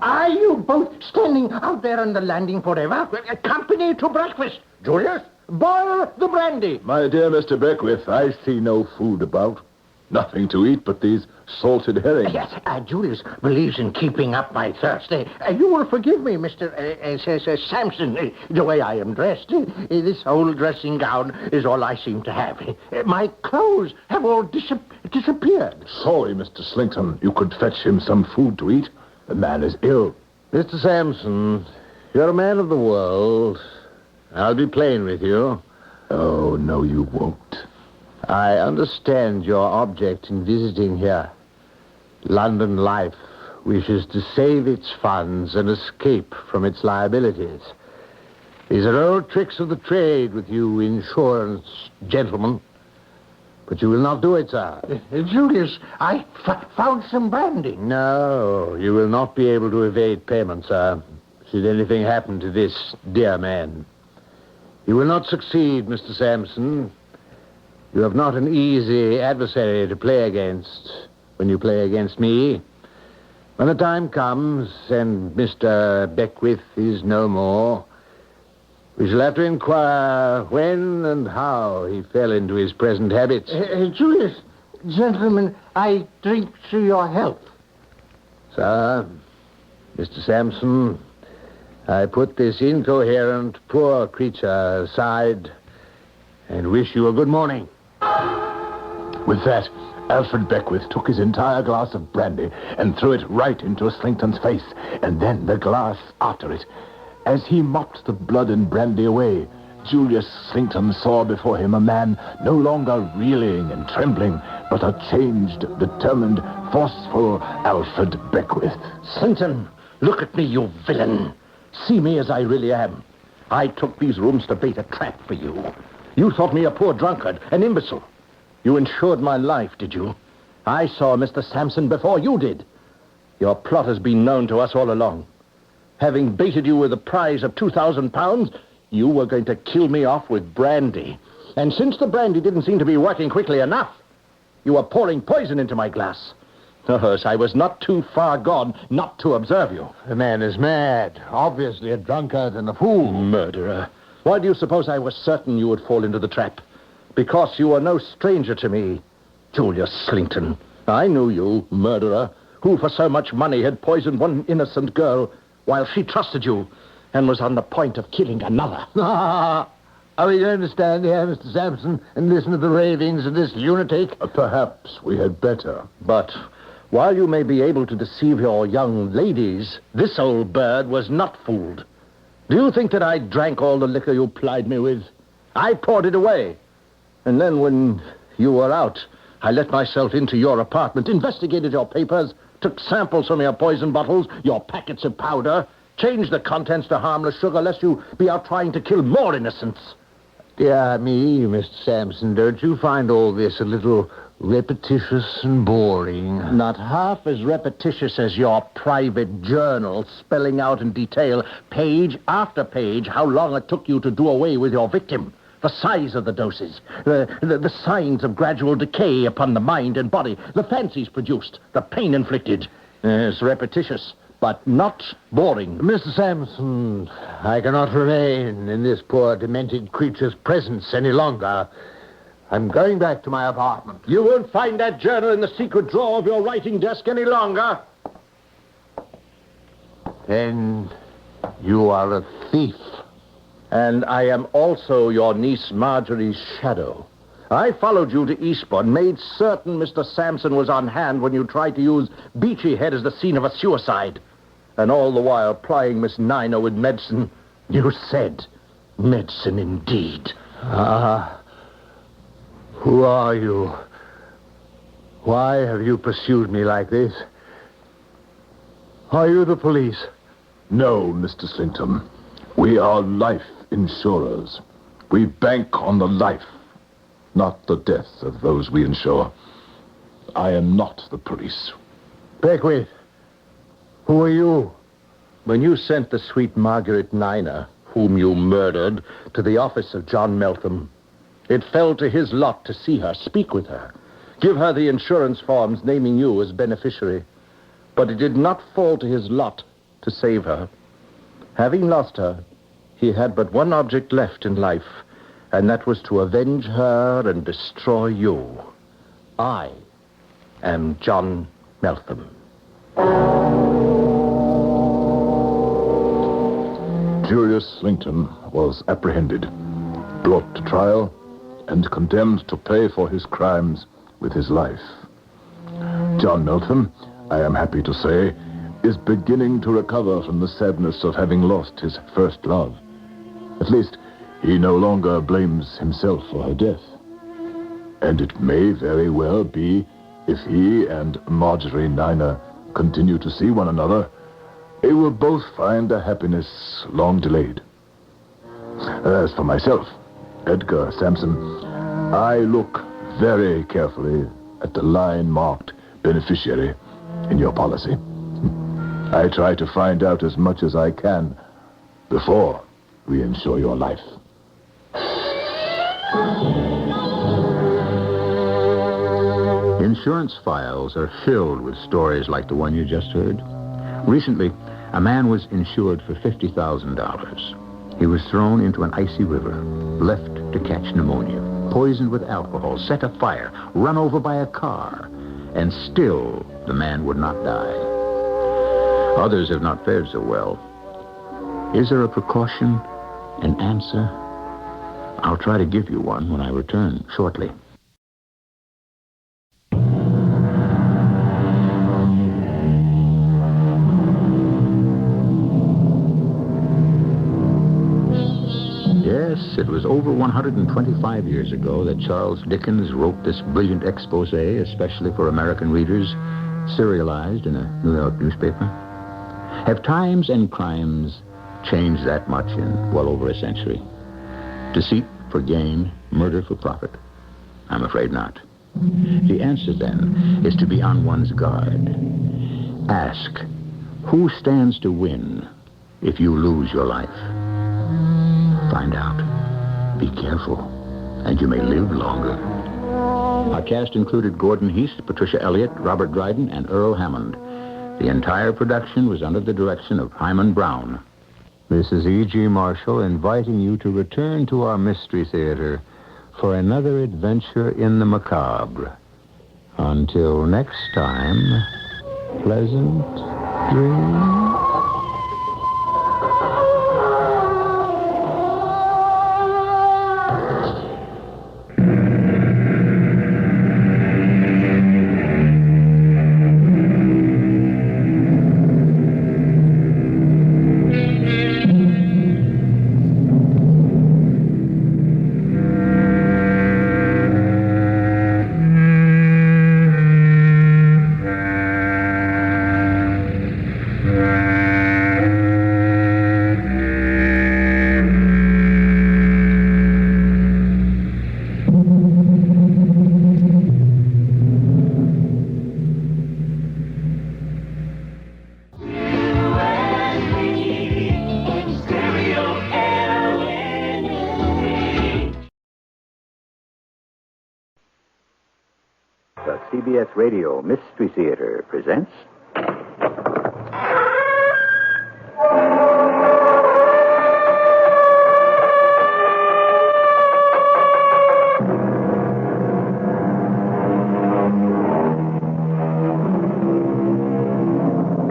Are you both standing out there on the landing forever? Company to breakfast. Julius, boil the brandy. My dear Mr. Beckwith, I see no food about. Nothing to eat but these salted herrings. Yes, Julius believes in keeping up my thirst. You will forgive me, Mr. Sampson, the way I am dressed. This whole dressing gown is all I seem to have. My clothes have all disappeared. Sorry, Mr. Slington. You could fetch him some food to eat. The man is ill. Mr. Sampson, you're a man of the world. I'll be plain with you. Oh, no, you won't. I understand your object in visiting here. London Life wishes to save its funds and escape from its liabilities. These are old tricks of the trade with you insurance gentlemen. But you will not do it, sir. Julius, I found some brandy. No, you will not be able to evade payment, sir, should anything happen to this dear man. You will not succeed, Mr. Sampson. You have not an easy adversary to play against when you play against me. When the time comes and Mr. Beckwith is no more, we shall have to inquire when and how he fell into his present habits. Julius, gentlemen, I drink to your health. Sir, Mr. Sampson, I put this incoherent, poor creature aside and wish you a good morning. With that, Alfred Beckwith took his entire glass of brandy and threw it right into Slington's face, and then the glass after it. As he mopped the blood and brandy away, Julius Slington saw before him a man no longer reeling and trembling, but a changed, determined, forceful Alfred Beckwith. Slington, look at me, you villain. See me as I really am. I took these rooms to bait a trap for you. You thought me a poor drunkard, an imbecile. You insured my life, did you? I saw Mr. Sampson before you did. Your plot has been known to us all along. Having baited you with a prize of £2,000, you were going to kill me off with brandy. And since the brandy didn't seem to be working quickly enough, you were pouring poison into my glass. Oh, I was not too far gone not to observe you. The man is mad. Obviously a drunkard and a fool. Murderer. Why do you suppose I was certain you would fall into the trap? Because you are no stranger to me, Julius Slington. I knew you, murderer, who for so much money had poisoned one innocent girl while she trusted you and was on the point of killing another. Are we going to stand here, Mr. Sampson, and listen to the ravings of this lunatic? Perhaps we had better. But while you may be able to deceive your young ladies, this old bird was not fooled. Do you think that I drank all the liquor you plied me with? I poured it away. And then when you were out, I let myself into your apartment, investigated your papers, took samples from your poison bottles, your packets of powder, changed the contents to harmless sugar, lest you be out trying to kill more innocents. Dear me, Mr. Sampson, don't you find all this a little Repetitious and boring. Not half as repetitious as your private journal, spelling out in detail, page after page, how long it took you to do away with your victim. The size of the doses, the signs of gradual decay upon the mind and body, the fancies produced, the pain inflicted. It's repetitious, but not boring. Mr. Sampson, I cannot remain in this poor demented creature's presence any longer. I'm going back to my apartment. You won't find that journal in the secret drawer of your writing desk any longer. Then you are a thief. And I am also your niece Marjorie's shadow. I followed you to Eastbourne, made certain Mr. Sampson was on hand when you tried to use Beachy Head as the scene of a suicide. And all the while plying Miss Nina with medicine. You said, medicine indeed. Who are you? Why have you pursued me like this? Are you the police? No, Mr. Slinkton. We are life insurers. We bank on the life, not the death of those we insure. I am not the police. Beckwith, who are you? When you sent the sweet Margaret Nina, whom you murdered, to the office of John Meltham, it fell to his lot to see her, speak with her, give her the insurance forms naming you as beneficiary. But it did not fall to his lot to save her. Having lost her, he had but one object left in life, and that was to avenge her and destroy you. I am John Meltham. Julius Slinkton was apprehended, brought to trial, and condemned to pay for his crimes with his life. John Meltham, I am happy to say, is beginning to recover from the sadness of having lost his first love. At least, he no longer blames himself for her death. And it may very well be, if he and Marjorie Nina continue to see one another, they will both find a happiness long delayed. As for myself, Edgar Sampson, I look very carefully at the line marked beneficiary in your policy. I try to find out as much as I can before we insure your life. Insurance files are filled with stories like the one you just heard. Recently, a man was insured for $50,000. He was thrown into an icy river, left to catch pneumonia, poisoned with alcohol, set afire, run over by a car, and still the man would not die. Others have not fared so well. Is there a precaution, an answer? I'll try to give you one when I return shortly. Yes, it was over 125 years ago that Charles Dickens wrote this brilliant expose, especially for American readers, serialized in a New York newspaper. Have times and crimes changed that much in well over a century? Deceit for gain, murder for profit? I'm afraid not. The answer, then, is to be on one's guard. Ask, who stands to win if you lose your life? Find out. Be careful, and you may live longer. Our cast included Gordon Heist, Patricia Elliott, Robert Dryden, and Earl Hammond. The entire production was under the direction of Hyman Brown. This is E.G. Marshall inviting you to return to our Mystery Theater for another adventure in the macabre. Until next time, pleasant dreams. Yeah. The CBS Radio Mystery Theater presents...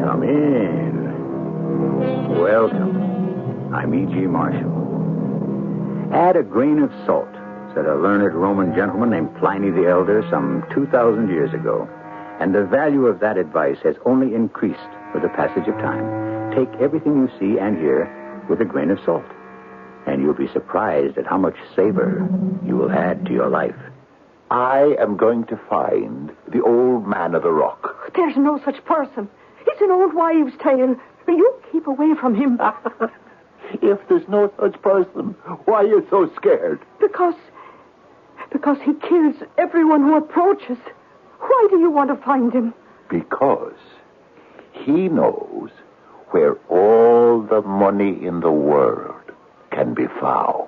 Come in. Welcome. I'm E.G. Marshall. Add a grain of salt, said a learned Roman gentleman named Pliny the Elder some 2,000 years ago. And the value of that advice has only increased with the passage of time. Take everything you see and hear with a grain of salt, and you'll be surprised at how much savor you will add to your life. I am going to find the old man of the rock. There's no such person. It's an old wives' tale. You keep away from him. If there's no such person, why are you so scared? Because he kills everyone who approaches. Why do you want to find him? Because he knows where all the money in the world can be found.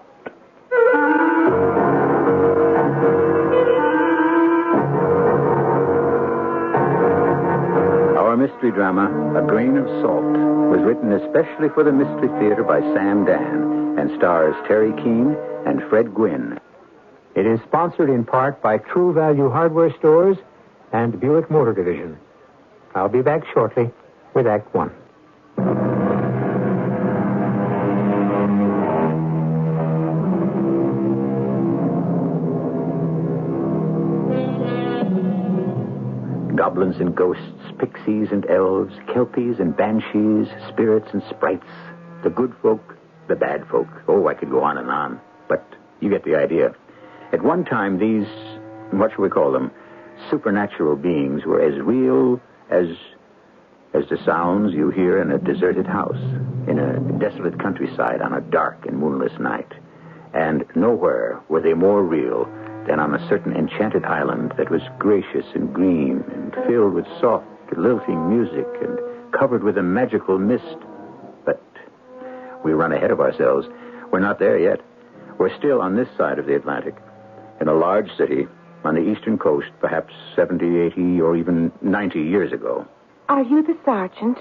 Our mystery drama, A Grain of Salt, was written especially for the Mystery Theater by Sam Dan and stars Terry Keane and Fred Gwynn. It is sponsored in part by True Value Hardware Stores and Buick Motor Division. I'll be back shortly with Act One. Goblins and ghosts, pixies and elves, kelpies and banshees, spirits and sprites, the good folk, the bad folk. Oh, I could go on and on, but you get the idea. At one time, these, what shall we call them, supernatural beings were as real as the sounds you hear in a deserted house, in a desolate countryside on a dark and moonless night. And nowhere were they more real than on a certain enchanted island that was gracious and green and filled with soft, lilting music and covered with a magical mist. But we run ahead of ourselves. We're not there yet. We're still on this side of the Atlantic, in a large city on the eastern coast, perhaps 70, 80, or even 90 years ago. Are you the sergeant?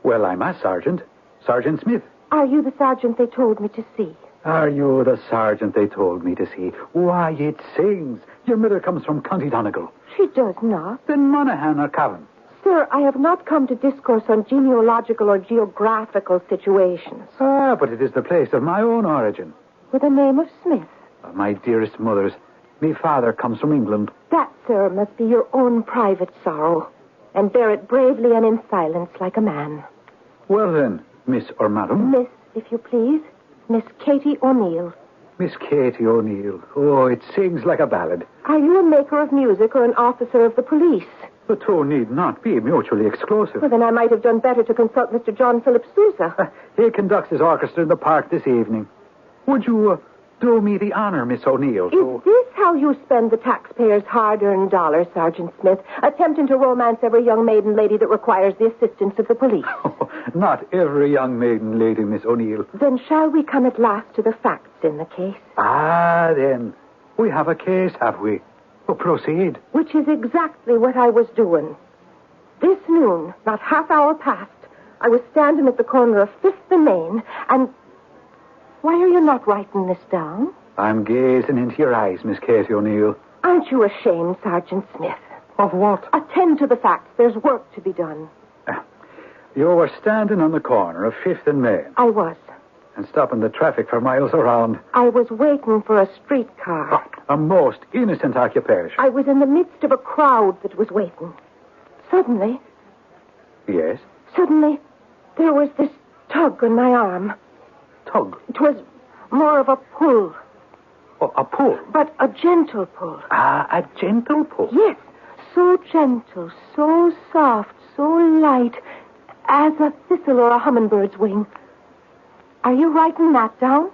Well, I'm a sergeant. Sergeant Smith. Are you the sergeant they told me to see? Are you the sergeant they told me to see? Why, it sings. Your mother comes from County Donegal. She does not. Then Monaghan or Cavan. Sir, I have not come to discourse on genealogical or geographical situations. Ah, but it is the place of my own origin. With the name of Smith. My dearest mothers, me father comes from England. That, sir, must be your own private sorrow. And bear it bravely and in silence like a man. Well then, Miss or Madam? Miss, if you please. Miss Katie O'Neill. Miss Katie O'Neill. Oh, it sings like a ballad. Are you a maker of music or an officer of the police? The two need not be mutually exclusive. Well, then I might have done better to consult Mr. John Philip Sousa. He conducts his orchestra in the park this evening. Would you do me the honor, Miss O'Neill? Is this how you spend the taxpayers' hard-earned dollars, Sergeant Smith, attempting to romance every young maiden lady that requires the assistance of the police? Oh, not every young maiden lady, Miss O'Neill. Then shall we come at last to the facts in the case? Ah, then. We have a case, have we? Well, proceed. Which is exactly what I was doing. This noon, not half hour past, I was standing at the corner of 5th and Main, and... Why are you not writing this down? I'm gazing into your eyes, Miss Katie O'Neill. Aren't you ashamed, Sergeant Smith? Of what? Attend to the facts. There's work to be done. You were standing on the corner of 5th and Main. I was. And stopping the traffic for miles around. I was waiting for a streetcar. A most innocent occupation. I was in the midst of a crowd that was waiting. Suddenly... Yes? Suddenly, there was this tug on my arm. Tug? It was more of a pull. Oh, a pull? But a gentle pull. Ah, a gentle pull? Yes. So gentle, so soft, so light, as a thistle or a hummingbird's wing. Are you writing that down?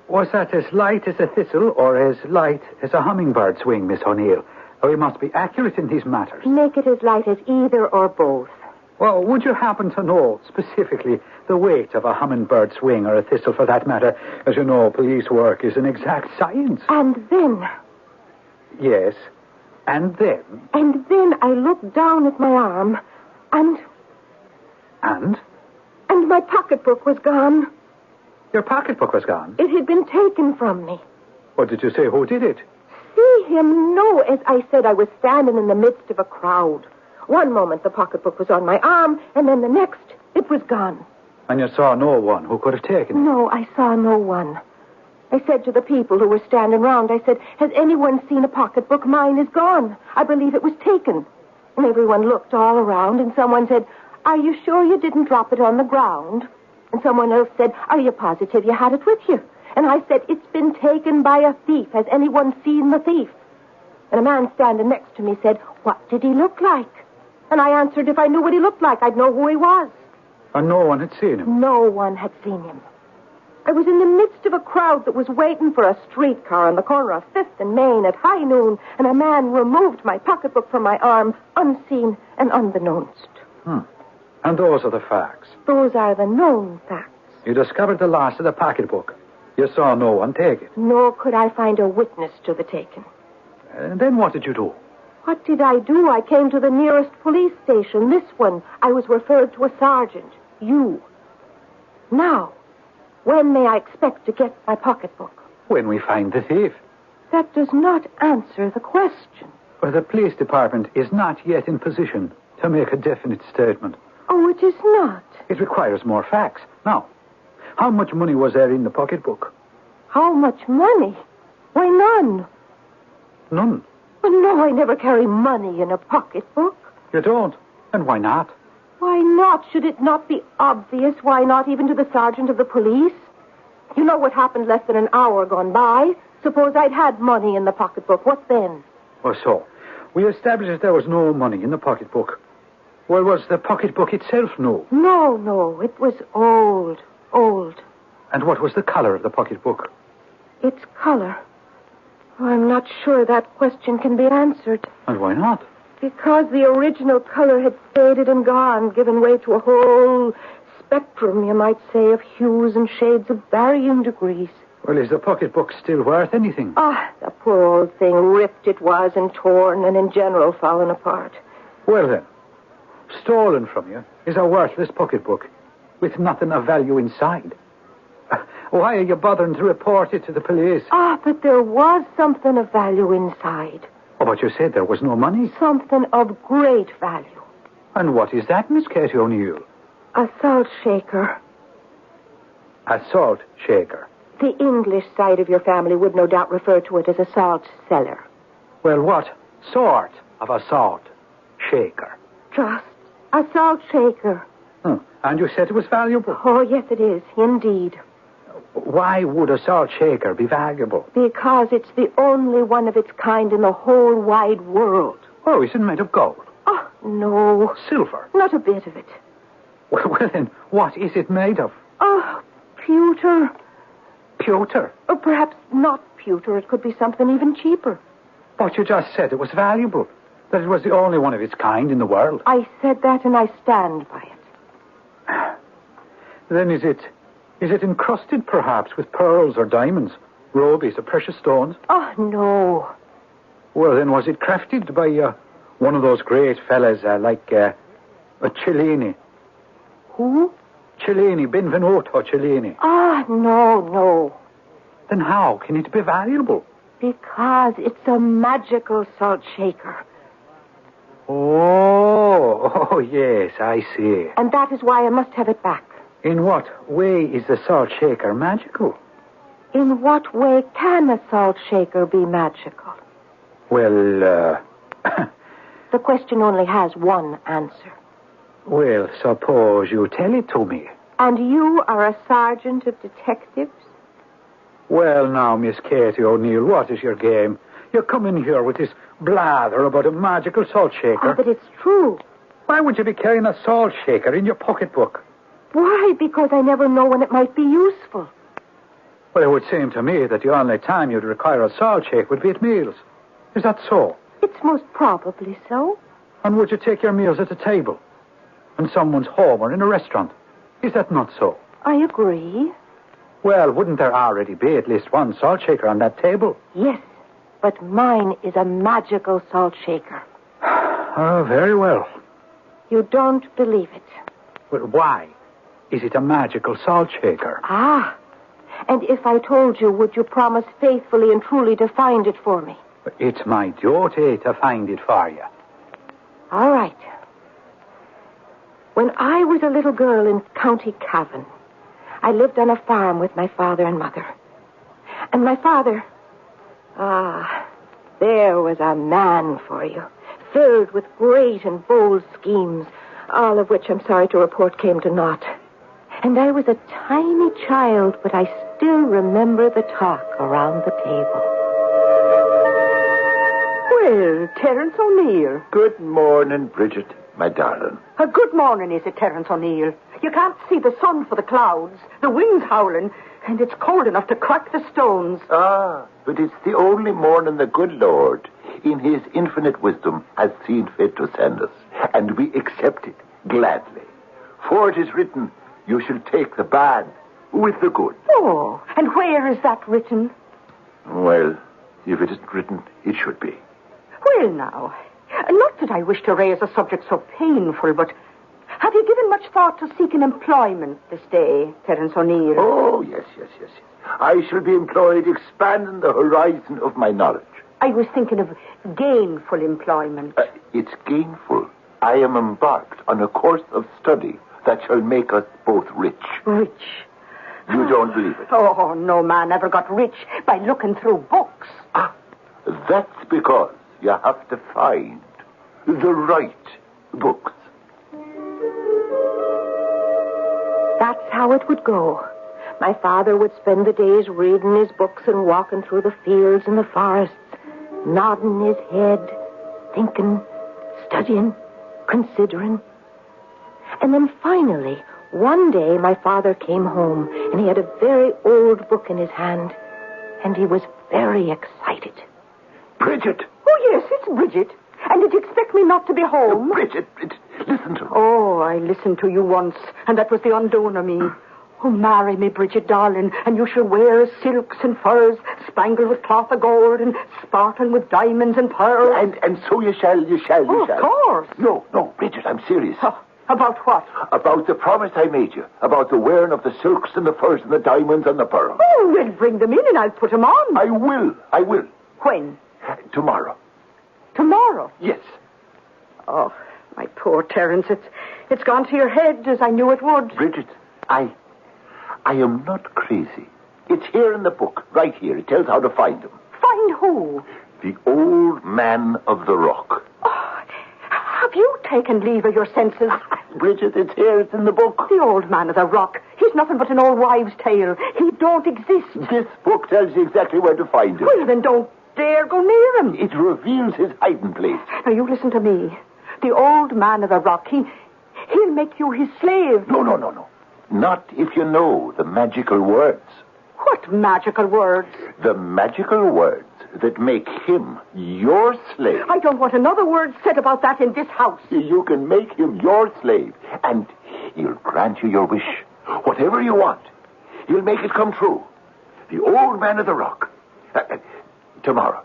Was that as light as a thistle or as light as a hummingbird's wing, Miss O'Neill? We must be accurate in these matters. Make it as light as either or both. Well, would you happen to know specifically the weight of a hummingbird's wing or a thistle for that matter? As you know, police work is an exact science. And then? Yes. And then? And then I looked down at my arm, and... And? And my pocketbook was gone. Your pocketbook was gone? It had been taken from me. What did you say? Who did it? See him? No, as I said, I was standing in the midst of a crowd. One moment the pocketbook was on my arm, and then the next, it was gone. And you saw no one who could have taken it? No, I saw no one. I said to the people who were standing round, I said, has anyone seen a pocketbook? Mine is gone. I believe it was taken. And everyone looked all around, and someone said, are you sure you didn't drop it on the ground? And someone else said, are you positive you had it with you? And I said, it's been taken by a thief. Has anyone seen the thief? And a man standing next to me said, what did he look like? And I answered, if I knew what he looked like, I'd know who he was. And no one had seen him? No one had seen him. I was in the midst of a crowd that was waiting for a streetcar on the corner of 5th and Main at high noon, and a man removed my pocketbook from my arm, unseen and unbeknownst. And those are the facts? Those are the known facts. You discovered the loss of the pocketbook. You saw no one take it. Nor could I find a witness to the taking. And then what did you do? What did I do? I came to the nearest police station, this one. I was referred to a sergeant. You. Now, when may I expect to get my pocketbook? When we find the thief. That does not answer the question. Well, the police department is not yet in position to make a definite statement. Oh, it is not. It requires more facts. Now, how much money was there in the pocketbook? How much money? Why, none. None? Well, no, I never carry money in a pocketbook. You don't? And why not? Why not? Should it not be obvious? Why not even to the sergeant of the police? You know what happened less than an hour gone by. Suppose I'd had money in the pocketbook. What then? Or so. We established that there was no money in the pocketbook. Well, was the pocketbook itself new? No. It was old. And what was the color of the pocketbook? Its color? Oh, I'm not sure that question can be answered. And why not? Because the original color had faded and gone, given way to a whole spectrum, you might say, of hues and shades of varying degrees. Well, is the pocketbook still worth anything? The poor old thing, ripped it was and torn and in general fallen apart. Well, then, stolen from you is a worthless pocketbook with nothing of value inside. Why are you bothering to report it to the police? But there was something of value inside. Oh, but you said there was no money. Something of great value. And what is that, Miss Katie O'Neill? A salt shaker. A salt shaker? The English side of your family would no doubt refer to it as a salt cellar. Well, what sort of a salt shaker? Just a salt shaker. And you said it was valuable? Oh, yes, it is, indeed. Why would a salt shaker be valuable? Because it's the only one of its kind in the whole wide world. Oh, is it made of gold? Oh, no. Silver? Not a bit of it. Well, then, what is it made of? Pewter. Pewter? Or perhaps not pewter. It could be something even cheaper. But you just said it was valuable. That it was the only one of its kind in the world. I said that and I stand by it. Then is it encrusted perhaps with pearls or diamonds, rubies or precious stones? Oh, no. Well, then was it crafted by one of those great fellas like a Cellini? Who? Cellini, Benvenuto Cellini. No. Then how can it be valuable? Because it's a magical salt shaker. Oh, yes, I see. And that is why I must have it back. In what way is the salt shaker magical? In what way can a salt shaker be magical? Well, The question only has one answer. Well, suppose you tell it to me. And you are a sergeant of detectives? Well, now, Miss Katie O'Neill, what is your game? You come in here with this blather about a magical salt shaker. But it's true. Why would you be carrying a salt shaker in your pocketbook? Why? Because I never know when it might be useful. Well, it would seem to me that the only time you'd require a salt shaker would be at meals. Is that so? It's most probably so. And would you take your meals at a table? In someone's home or in a restaurant? Is that not so? I agree. Well, wouldn't there already be at least one salt shaker on that table? Yes. but mine is a magical salt shaker. Oh, very well. You don't believe it. Well, why? Is it a magical salt shaker? Ah. And if I told you, would you promise faithfully and truly to find it for me? It's my duty to find it for you. All right. When I was a little girl in County Cavan, I lived on a farm with my father and mother. And my father... there was a man for you, filled with great and bold schemes, all of which, I'm sorry to report, came to naught. And I was a tiny child, but I still remember the talk around the table. Well, Terence O'Neill. Good morning, Bridget, my darling. A good morning, is it, Terence O'Neill? You can't see the sun for the clouds, the wind's howling, and it's cold enough to crack the stones. Ah, but it's the only morning the good Lord, in his infinite wisdom, has seen fit to send us, and we accept it gladly. For it is written, you shall take the bad with the good. Oh, and where is that written? Well, if it isn't written, it should be. Well, now, not that I wish to raise a subject so painful, but have you given much thought to seeking employment this day, Terence O'Neill? Oh, yes. I shall be employed expanding the horizon of my knowledge. I was thinking of gainful employment. It's gainful. I am embarked on a course of study that shall make us both rich. Rich? You don't believe it? Oh, no man ever got rich by looking through books. That's because you have to find the right books. That's how it would go. My father would spend the days reading his books and walking through the fields and the forests, nodding his head, thinking, studying, considering. And then finally, one day my father came home and he had a very old book in his hand, and he was very excited. Bridget! Oh, yes, it's Bridget. And did you expect me not to be home? Bridget, listen to me. Oh, I listened to you once, and that was the undoing of me. Oh, marry me, Bridget, darling, and you shall wear silks and furs, spangled with cloth of gold and sparkling with diamonds and pearls. And so you shall. Oh, of course. No, Bridget, I'm serious. About what? About the promise I made you. About the wearing of the silks and the furs and the diamonds and the pearls. Oh, well, bring them in and I'll put them on. I will. When? Tomorrow. Tomorrow? Yes. Oh, my poor Terence, it's gone to your head as I knew it would. Bridget, I am not crazy. It's here in the book, right here. It tells how to find him. Find who? The old man of the rock. Oh, have you taken leave of your senses? Bridget, it's here. It's in the book. The old man of the rock. He's nothing but an old wives' tale. He don't exist. This book tells you exactly where to find him. Well, then don't dare go near him. It reveals his hiding place. Now, you listen to me. The old man of the rock, he'll make you his slave. No. Not if you know the magical words. What magical words? The magical words that make him your slave. I don't want another word said about that in this house. You can make him your slave, and he'll grant you your wish. Whatever you want, he'll make it come true. The old man of the rock. Tomorrow,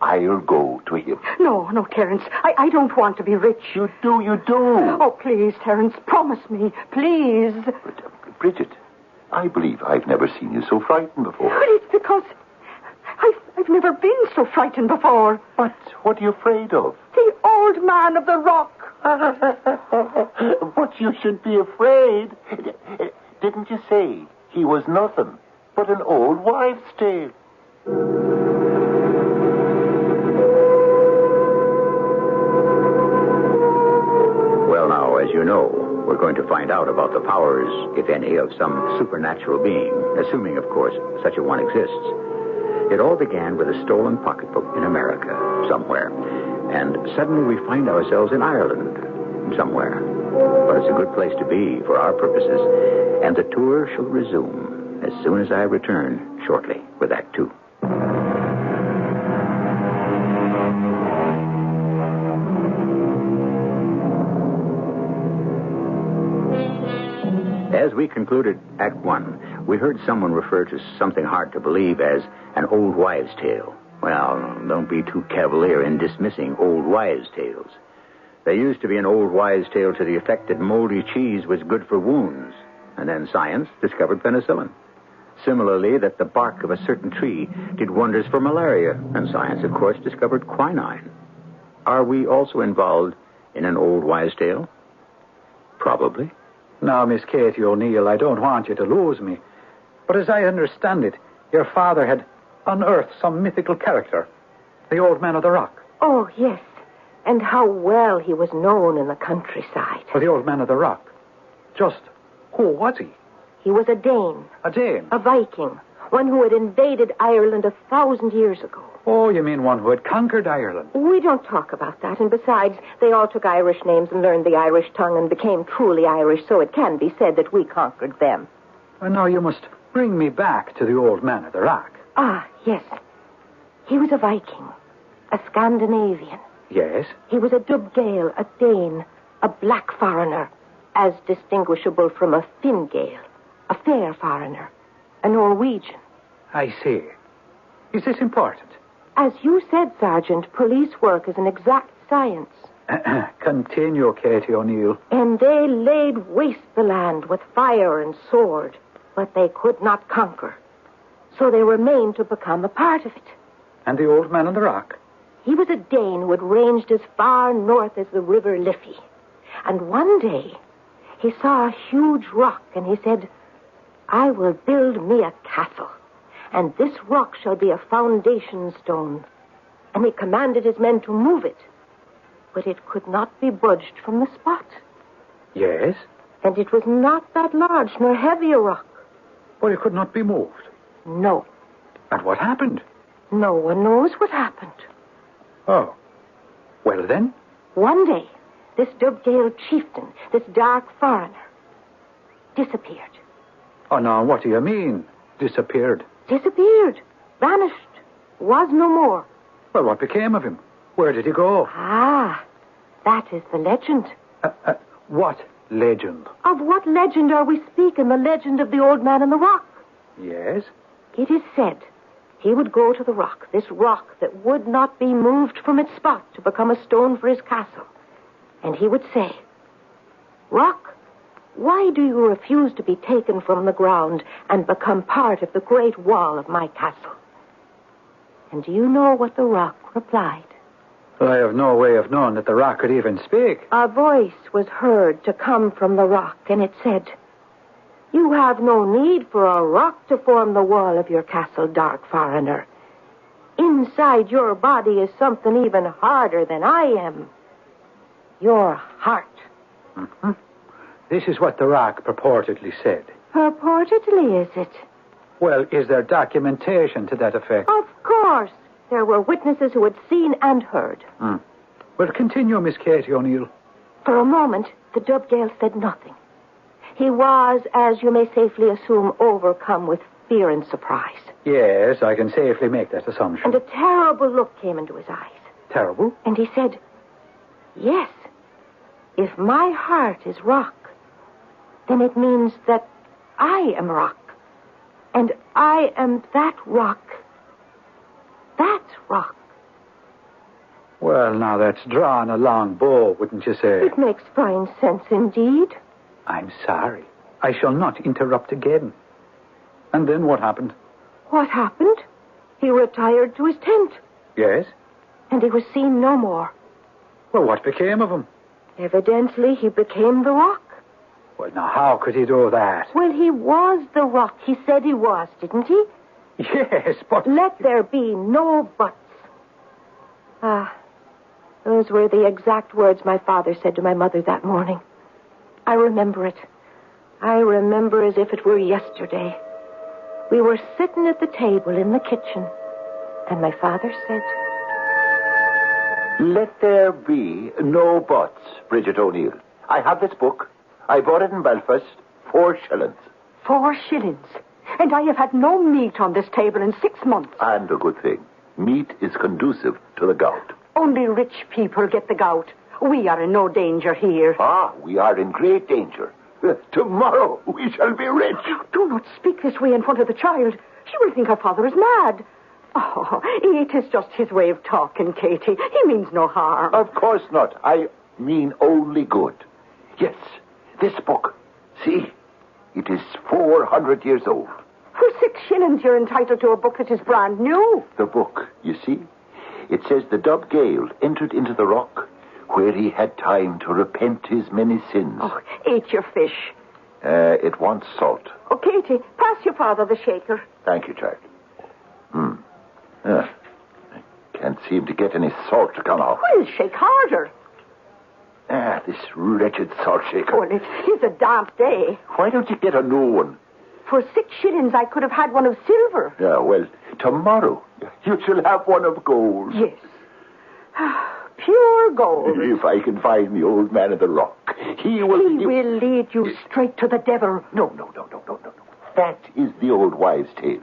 I'll go to him. No, Terence. I don't want to be rich. You do. Oh, please, Terence, promise me. Please. But, Bridget, I believe I've never seen you so frightened before. But it's because I've never been so frightened before. But what are you afraid of? The old man of the rock. But you should be afraid. Didn't you say he was nothing but an old wives' tale? Well, now, as you know, we're going to find out about the powers, if any, of some supernatural being, assuming, of course, such a one exists. It all began with a stolen pocketbook in America, somewhere. And suddenly we find ourselves in Ireland, somewhere. But it's a good place to be for our purposes. And the tour shall resume as soon as I return shortly with Act 2. As we concluded Act 1, we heard someone refer to something hard to believe as an old wives' tale, Well, don't be too cavalier in dismissing old wives' tales. There used to be an old wives' tale to the effect that moldy cheese was good for wounds, and then science discovered penicillin. Similarly, that the bark of a certain tree did wonders for malaria, and science, of course, discovered quinine. Are we also involved in an old wives' tale? Probably. Now, Miss Katie O'Neill, I don't want you to lose me. But as I understand it, your father had unearthed some mythical character, the Old Man of the Rock. Oh, yes. And how well he was known in the countryside. For the Old Man of the Rock. Just who was he? He was a Dane. A Dane? A Viking. One who had invaded Ireland 1,000 years ago. Oh, you mean one who had conquered Ireland? We don't talk about that. And besides, they all took Irish names and learned the Irish tongue and became truly Irish, so it can be said that we conquered them. And now you must bring me back to the Old Man of the Rock. Ah, yes. He was a Viking. A Scandinavian. Yes? He was a Dubgale, a Dane, a black foreigner, as distinguishable from a Fingale, a fair foreigner, a Norwegian. I see. Is this important? As you said, Sergeant, police work is an exact science. Continue, Katie O'Neill. And they laid waste the land with fire and sword, but they could not conquer. So they remained to become a part of it. And the Old Man on the Rock? He was a Dane who had ranged as far north as the River Liffey. And one day, he saw a huge rock, and he said, I will build me a castle, and this rock shall be a foundation stone. And he commanded his men to move it, but it could not be budged from the spot. Yes? And it was not that large nor heavy a rock. But it could not be moved? No. And what happened? No one knows what happened. Oh. Well, then? One day, this Dubgale chieftain, this dark foreigner, disappeared. Oh, now, what do you mean, disappeared? Disappeared. Vanished. Was no more. Well, what became of him? Where did he go? Ah, that is the legend. What legend? Of what legend are we speaking? The legend of the Old Man on the Rock. Yes? It is said he would go to the rock, this rock that would not be moved from its spot to become a stone for his castle. And he would say, Rock, why do you refuse to be taken from the ground and become part of the great wall of my castle? And do you know what the rock replied? Well, I have no way of knowing that the rock could even speak. A voice was heard to come from the rock, and it said, You have no need for a rock to form the wall of your castle, dark foreigner. Inside your body is something even harder than I am. Your heart. Mm-hmm. This is what the rock purportedly said. Purportedly, is it? Well, is there documentation to that effect? Of course. There were witnesses who had seen and heard. Well, continue, Miss Katie O'Neill. For a moment, the Dubgale said nothing. He was, as you may safely assume, overcome with fear and surprise. Yes, I can safely make that assumption. And a terrible look came into his eyes. Terrible? And he said, Yes, if my heart is rock, then it means that I am rock. And I am that rock. That rock. Well, now that's drawing a long bow, wouldn't you say? It makes fine sense indeed. I'm sorry. I shall not interrupt again. And then what happened? What happened? He retired to his tent. Yes? And he was seen no more. Well, what became of him? Evidently, he became the rock. Well, now, how could he do that? Well, he was the rock. He said he was, didn't he? Yes, but... Let there be no buts. Those were the exact words my father said to my mother that morning. I remember it. I remember as if it were yesterday. We were sitting at the table in the kitchen, and my father said... Let there be no buts, Bridget O'Neill. I have this book. I bought it in Belfast, 4 shillings. 4 shillings? And I have had no meat on this table in 6 months. And a good thing. Meat is conducive to the gout. Only rich people get the gout. We are in no danger here. We are in great danger. Tomorrow we shall be rich. Do not speak this way in front of the child. She will think her father is mad. Oh, it is just his way of talking, Katie. He means no harm. Of course not. I mean only good. Yes, this book. See, it is 400 years old. For 6 shillings, you're entitled to a book that is brand new. The book, you see, it says the Dub Gale entered into the rock where he had time to repent his many sins. Oh, ate your fish. It wants salt. Oh, Katie, pass your father the shaker. Thank you, child. I can't seem to get any salt to come out. Well, shake harder. This wretched salt shaker. Well, it is a damp day. Why don't you get a new one? For 6 shillings, I could have had one of silver. Yeah, well, tomorrow you shall have one of gold. Yes. Pure gold. If I can find the old man of the rock, he will... He will lead you straight to the devil. No. That is the old wives' tale.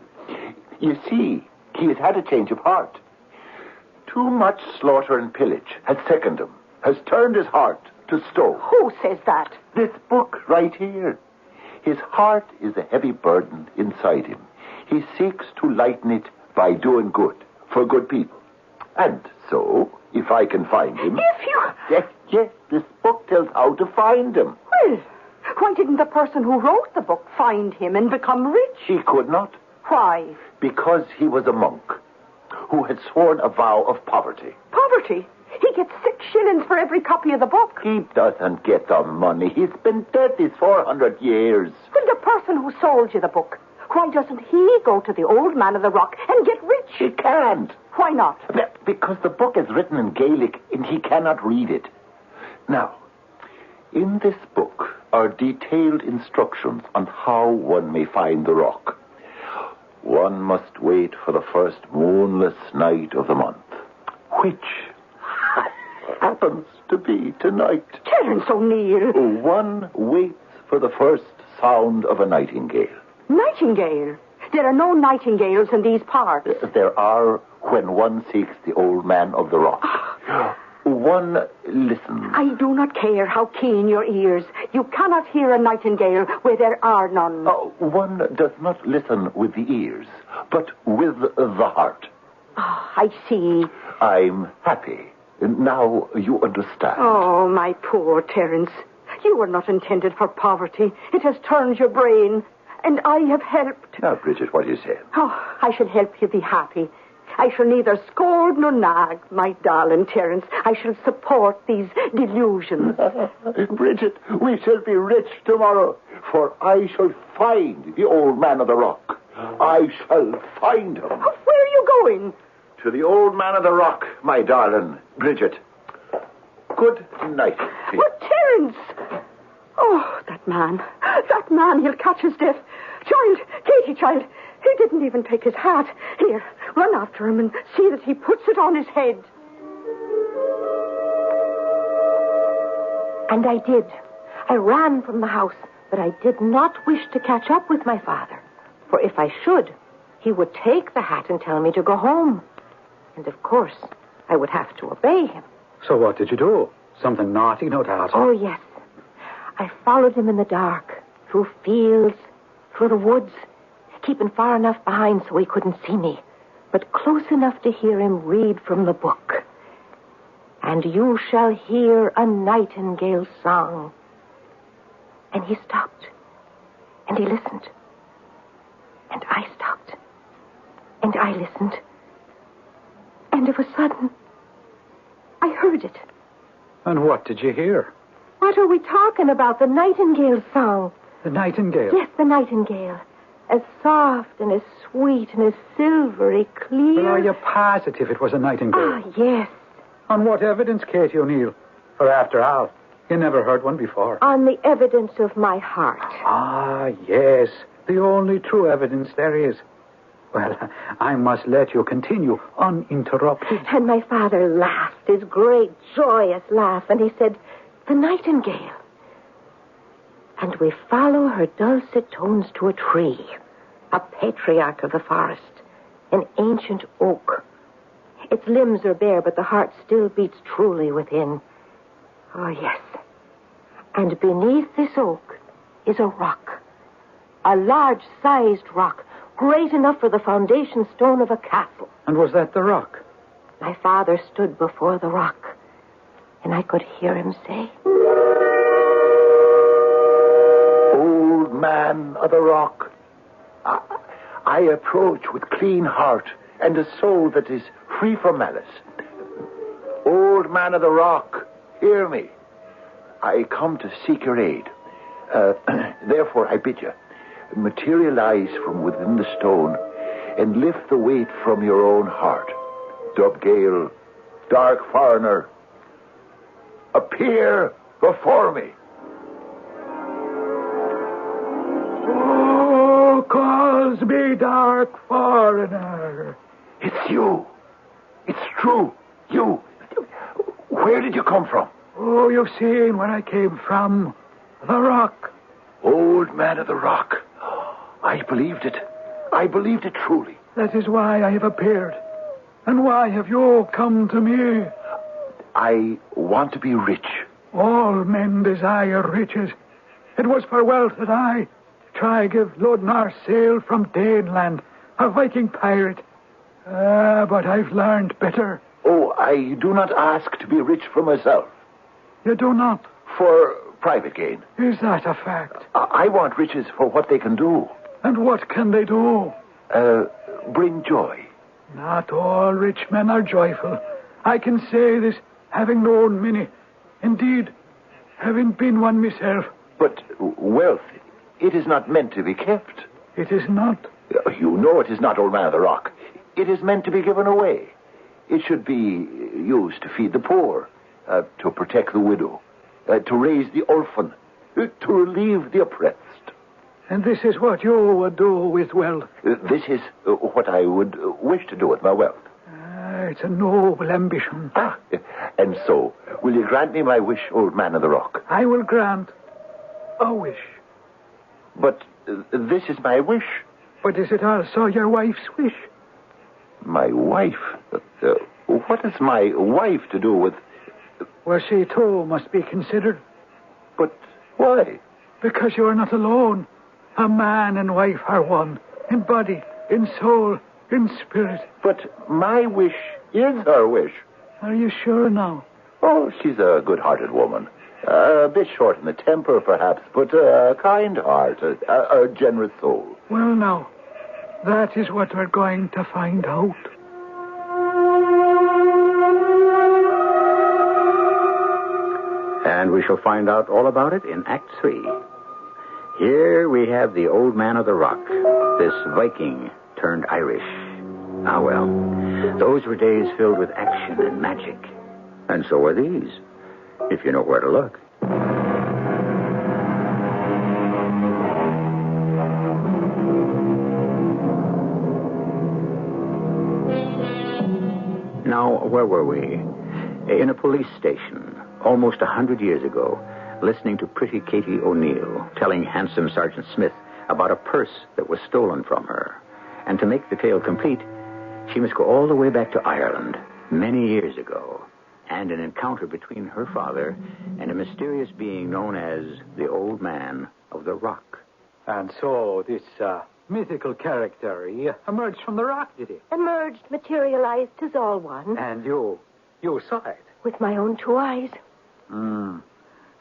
You see, he has had a change of heart. Too much slaughter and pillage has sickened him, has turned his heart to stone. Who says that? This book right here. His heart is a heavy burden inside him. He seeks to lighten it by doing good for good people. And so, if I can find him... If you... Yes, this book tells how to find him. Well, why didn't the person who wrote the book find him and become rich? He could not. Why? Because he was a monk who had sworn a vow of poverty. Poverty? He gets 6 shillings for every copy of the book. He doesn't get the money. He's been dead these 400 years. Well, the person who sold you the book, why doesn't he go to the old man of the rock and get rich? He can't. Why not? Because the book is written in Gaelic and he cannot read it. Now, in this book are detailed instructions on how one may find the rock. One must wait for the first moonless night of the month, which happens to be tonight. Terence O'Neill. One waits for the first sound of a nightingale. Nightingale? There are no nightingales in these parts. There are when one seeks the old man of the rock. One listens. I do not care how keen your ears. You cannot hear a nightingale where there are none. One does not listen with the ears, but with the heart. I see. I'm happy. Now you understand. Oh, my poor Terence. You were not intended for poverty. It has turned your brain, and I have helped. Now, Bridget, what do you say? Oh, I shall help you be happy. I shall neither scold nor nag, my darling Terence. I shall support these delusions. Bridget, we shall be rich tomorrow, for I shall find the old man of the rock. I shall find him. Where are you going? To the old man of the rock, my darling Bridget. Good night. What, Terence? Oh, that man, he'll catch his death. Child, Katie, child, he didn't even take his hat. Here, run after him and see that he puts it on his head. And I did. I ran from the house, but I did not wish to catch up with my father. For if I should, he would take the hat and tell me to go home. And of course, I would have to obey him. So what did you do? Something naughty, no doubt. Oh, yes. I followed him in the dark, through fields, through the woods, keeping far enough behind so he couldn't see me, but close enough to hear him read from the book. And you shall hear a nightingale's song. And he stopped, and he listened. And I stopped, and I listened. And of a sudden, I heard it. And what did you hear? What are we talking about? The nightingale's song. The nightingale? Yes, the nightingale. As soft and as sweet and as silvery clear. Well, are you positive it was a nightingale? Ah, yes. On what evidence, Katie O'Neill? For after all, you never heard one before. On the evidence of my heart. Ah, yes. The only true evidence there is. Well, I must let you continue uninterrupted. And my father laughed, his great, joyous laugh, and he said, "The nightingale." And we follow her dulcet tones to a tree, a patriarch of the forest, an ancient oak. Its limbs are bare, but the heart still beats truly within. Oh, yes. And beneath this oak is a rock, a large-sized rock, great enough for the foundation stone of a castle. And was that the rock? My father stood before the rock, and I could hear him say, Old man of the rock, I approach with clean heart and a soul that is free from malice. Old man of the rock, hear me. I come to seek your aid. Therefore, I bid you, materialize from within the stone and lift the weight from your own heart. Dubgale, dark foreigner, appear before me. Oh, calls me dark foreigner. It's you. It's true. You. Where did you come from? Oh, you've seen where I came from. The rock. Old man of the rock. I believed it. I believed it truly. That is why I have appeared. And why have you come to me? I want to be rich. All men desire riches. It was for wealth that I try give Lodnar sail from Daneland, a Viking pirate. But I've learned better. Oh, I do not ask to be rich for myself. You do not? For private gain. Is that a fact? I want riches for what they can do. And what can they do? Bring joy. Not all rich men are joyful. I can say this, having known many. Indeed, having been one myself. But wealth, it is not meant to be kept. It is not. You know it is not, old man of the rock. It is meant to be given away. It should be used to feed the poor, to protect the widow, to raise the orphan, to relieve the oppressed. And this is what you would do with wealth? This is what I would wish to do with my wealth. It's a noble ambition. And so, will you grant me my wish, old man of the rock? I will grant a wish. But this is my wish. But is it also your wife's wish? My wife? What has my wife to do with... Well, she too must be considered. But why? Because you are not alone. A man and wife are one, in body, in soul, in spirit. But my wish is her wish. Are you sure now? Oh, she's a good-hearted woman. A bit short in the temper, perhaps, but a kind heart, a generous soul. Well, now, that is what we're going to find out. And we shall find out all about it in Act 3. Here we have the old man of the rock, this Viking turned Irish. Ah, well, those were days filled with action and magic. And so are these, if you know where to look. Now, where were we? In a police station, almost 100 years ago, listening to pretty Katie O'Neill telling handsome Sergeant Smith about a purse that was stolen from her. And to make the tale complete, she must go all the way back to Ireland, many years ago, and an encounter between her father and a mysterious being known as the Old Man of the Rock. And so this mythical character, he emerged from the rock, did he? Emerged, materialized, 'tis all one. And you saw it? With my own two eyes.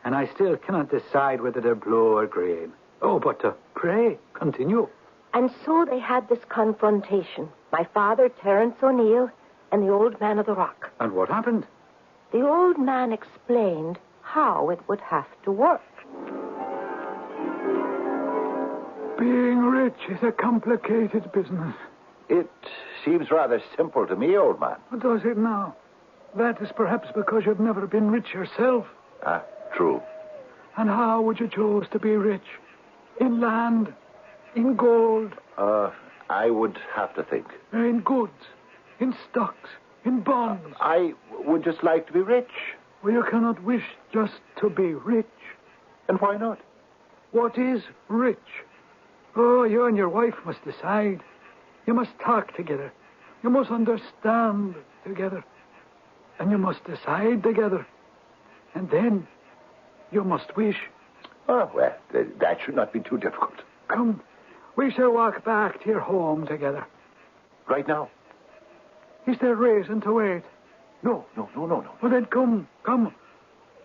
And I still cannot decide whether they're blue or green. Oh, but pray, continue. And so they had this confrontation. My father, Terence O'Neill, and the Old Man of the Rock. And what happened? The old man explained how it would have to work. Being rich is a complicated business. It seems rather simple to me, old man. Does it now? That is perhaps because you've never been rich yourself. True. And how would you choose to be rich? In land? In gold? I would have to think. In goods? In stocks? In bonds? I would just like to be rich. Well, you cannot wish just to be rich. And why not? What is rich? Oh, you and your wife must decide. You must talk together. You must understand together. And you must decide together. And then you must wish. Oh, well, that should not be too difficult. Come, we shall walk back to your home together. Right now? Is there reason to wait? No. Well, then come.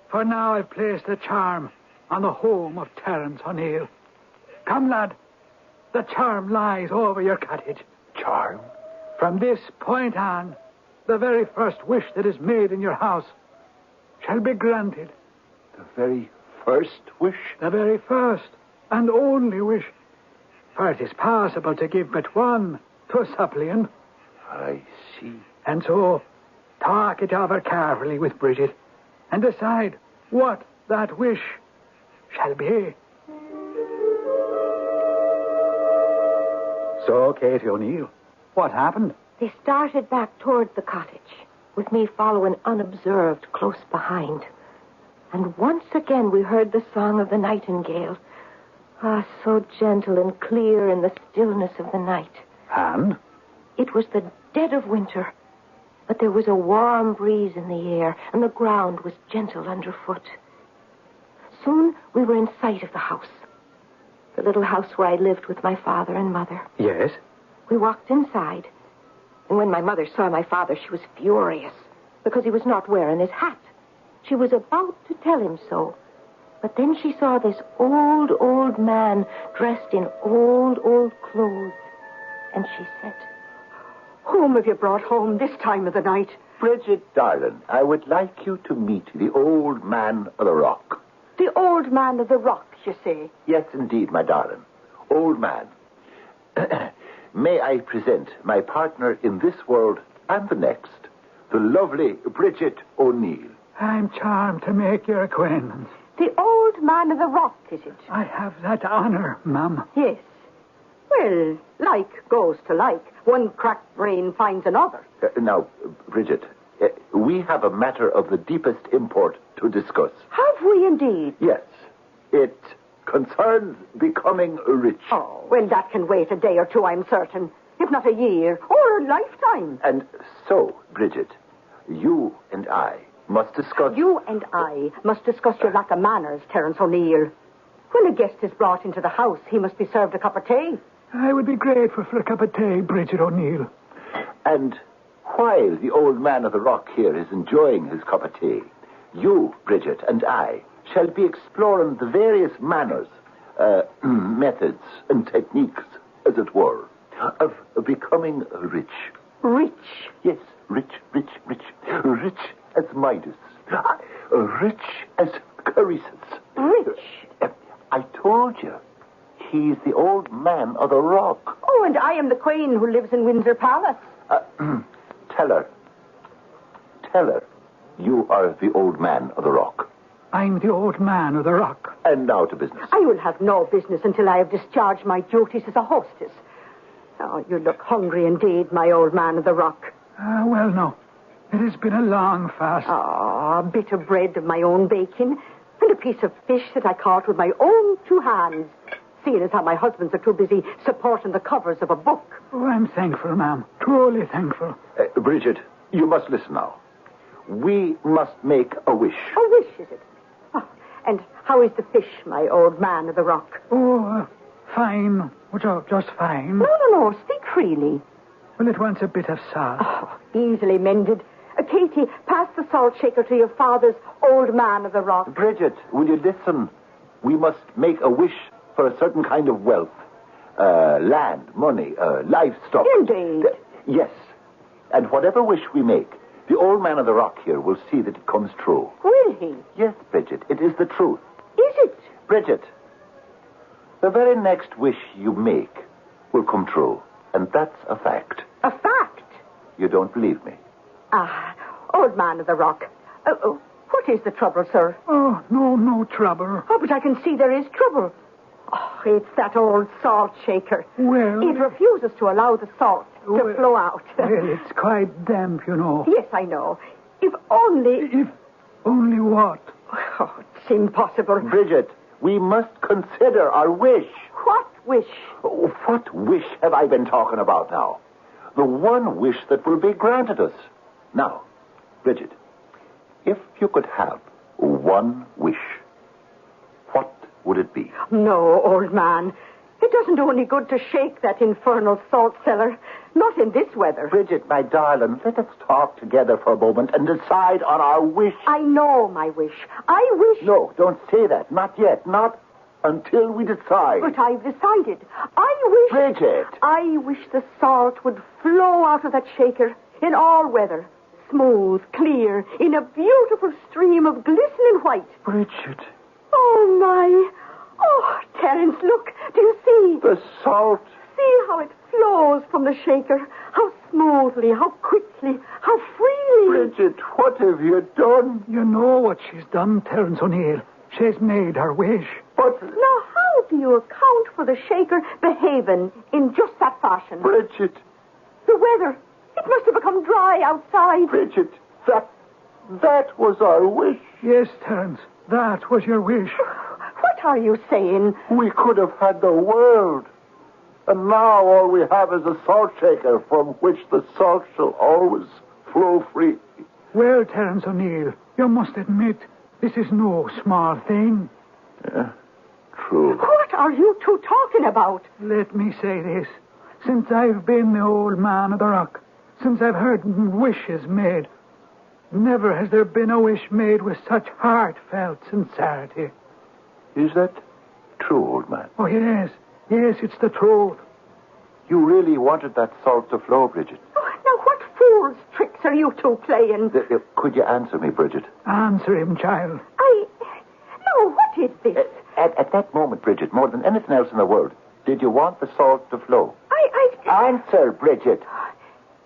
For now I've placed a charm on the home of Terence O'Neill. Come, lad. The charm lies over your cottage. Charm? From this point on, the very first wish that is made in your house shall be granted. The very first wish? The very first and only wish. For it is possible to give but one to a suppliant. I see. And so, talk it over carefully with Bridget and decide what that wish shall be. So, Katie O'Neill, what happened? They started back toward the cottage, with me following unobserved close behind. And once again we heard the song of the nightingale. Ah, so gentle and clear in the stillness of the night. And? It was the dead of winter, but there was a warm breeze in the air, and the ground was gentle underfoot. Soon we were in sight of the house, the little house where I lived with my father and mother. Yes? We walked inside, and when my mother saw my father, she was furious because he was not wearing his hat. She was about to tell him so, but then she saw this old man dressed in old clothes, and she said, "Whom have you brought home this time of the night?" Bridget, darling, I would like you to meet the old man of the rock. The old man of the rock, you say? Yes, indeed, my darling. Old man. May I present my partner in this world and the next, the lovely Bridget O'Neill. I'm charmed to make your acquaintance. The old man of the rock, is it? I have that honor, ma'am. Yes. Well, like goes to like. One cracked brain finds another. Now, Bridget, we have a matter of the deepest import to discuss. Have we indeed? Yes. It concerns becoming rich. Oh, well, that can wait a day or two, I'm certain. If not a year or a lifetime. And so, Bridget, you and I must discuss... You and I must discuss your lack of manners, Terence O'Neill. When a guest is brought into the house, he must be served a cup of tea. I would be grateful for a cup of tea, Bridget O'Neill. And while the old man of the rock here is enjoying his cup of tea, you, Bridget, and I shall be exploring the various manners, methods, and techniques, as it were, of becoming rich. Rich? Yes, rich. Rich as Midas. Rich as Croesus. Rich? I told you. He's the old man of the rock. Oh, and I am the queen who lives in Windsor Palace. Tell her you are the old man of the rock. I'm the old man of the rock. And now to business. I will have no business until I have discharged my duties as a hostess. Oh, you look hungry indeed, my old man of the rock. Well, no. It has been a long fast. Oh, a bit of bread of my own baking, and a piece of fish that I caught with my own two hands, seeing as how my husbands are too busy supporting the covers of a book. Oh, I'm thankful, ma'am. Truly thankful. Bridget, you must listen now. We must make a wish. A wish, is it? Oh, and how is the fish, my old man of the rock? Oh, fine. Just fine. No. Speak freely. Well, it wants a bit of salt. Oh, easily mended. Katie, pass the salt shaker to your father's old man of the rock. Bridget, will you listen? We must make a wish for a certain kind of wealth. Land, money, livestock. Indeed. Yes. And whatever wish we make, the old man of the rock here will see that it comes true. Will he? Yes, Bridget, it is the truth. Is it? Bridget, the very next wish you make will come true. And that's a fact. A fact? You don't believe me? Old man of the rock. What is the trouble, sir? Oh, no trouble. Oh, but I can see there is trouble. Oh, it's that old salt shaker. Well... It refuses to allow the salt to flow out. Well, it's quite damp, you know. Yes, I know. If only... If only what? Oh, it's impossible. Bridget, we must consider our wish. What wish? Oh, what wish have I been talking about now? The one wish that will be granted us. Now, Bridget, if you could have one wish, what would it be? No, old man. It doesn't do any good to shake that infernal salt cellar. Not in this weather. Bridget, my darling, let us talk together for a moment and decide on our wish. I know my wish. I wish... No, don't say that. Not yet. Not until we decide. But I've decided. I wish... Bridget! I wish the salt would flow out of that shaker in all weather. Smooth, clear, in a beautiful stream of glistening white. Bridget. Oh, my. Oh, Terence, look. Do you see? The salt. See how it flows from the shaker. How smoothly, how quickly, how freely. Bridget, what have you done? You know what she's done, Terence O'Neill. She's made her wish. But... Now, how do you account for the shaker behaving in just that fashion? Bridget. The weather. It must have become dry outside. Bridget, that was our wish. Yes, Terence, that was your wish. What are you saying? We could have had the world. And now all we have is a salt shaker from which the salt shall always flow free. Well, Terence O'Neill, you must admit, this is no small thing. Yeah, true. What are you two talking about? Let me say this. Since I've been the old man of the rock, since I've heard wishes made, never has there been a wish made with such heartfelt sincerity. Is that true, old man? Oh, yes. Yes, it's the truth. You really wanted that salt to flow, Bridget? Oh, now, what fool's tricks are you two playing? Could you answer me, Bridget? Answer him, child. No, what is this? At that moment, Bridget, more than anything else in the world, did you want the salt to flow? Answer, Bridget.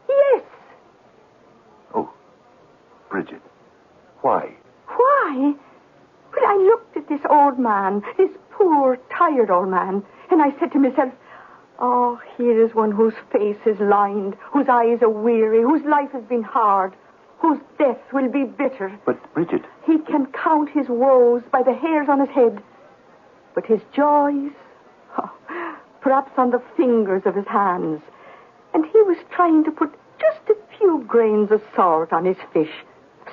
Yes. Oh, Bridget, why? Why? Well, I looked at this old man, this poor, tired old man, and I said to myself, oh, here is one whose face is lined, whose eyes are weary, whose life has been hard, whose death will be bitter. But, Bridget... He can count his woes by the hairs on his head, but his joys, perhaps on the fingers of his hands. And he was trying to put just a few grains of salt on his fish.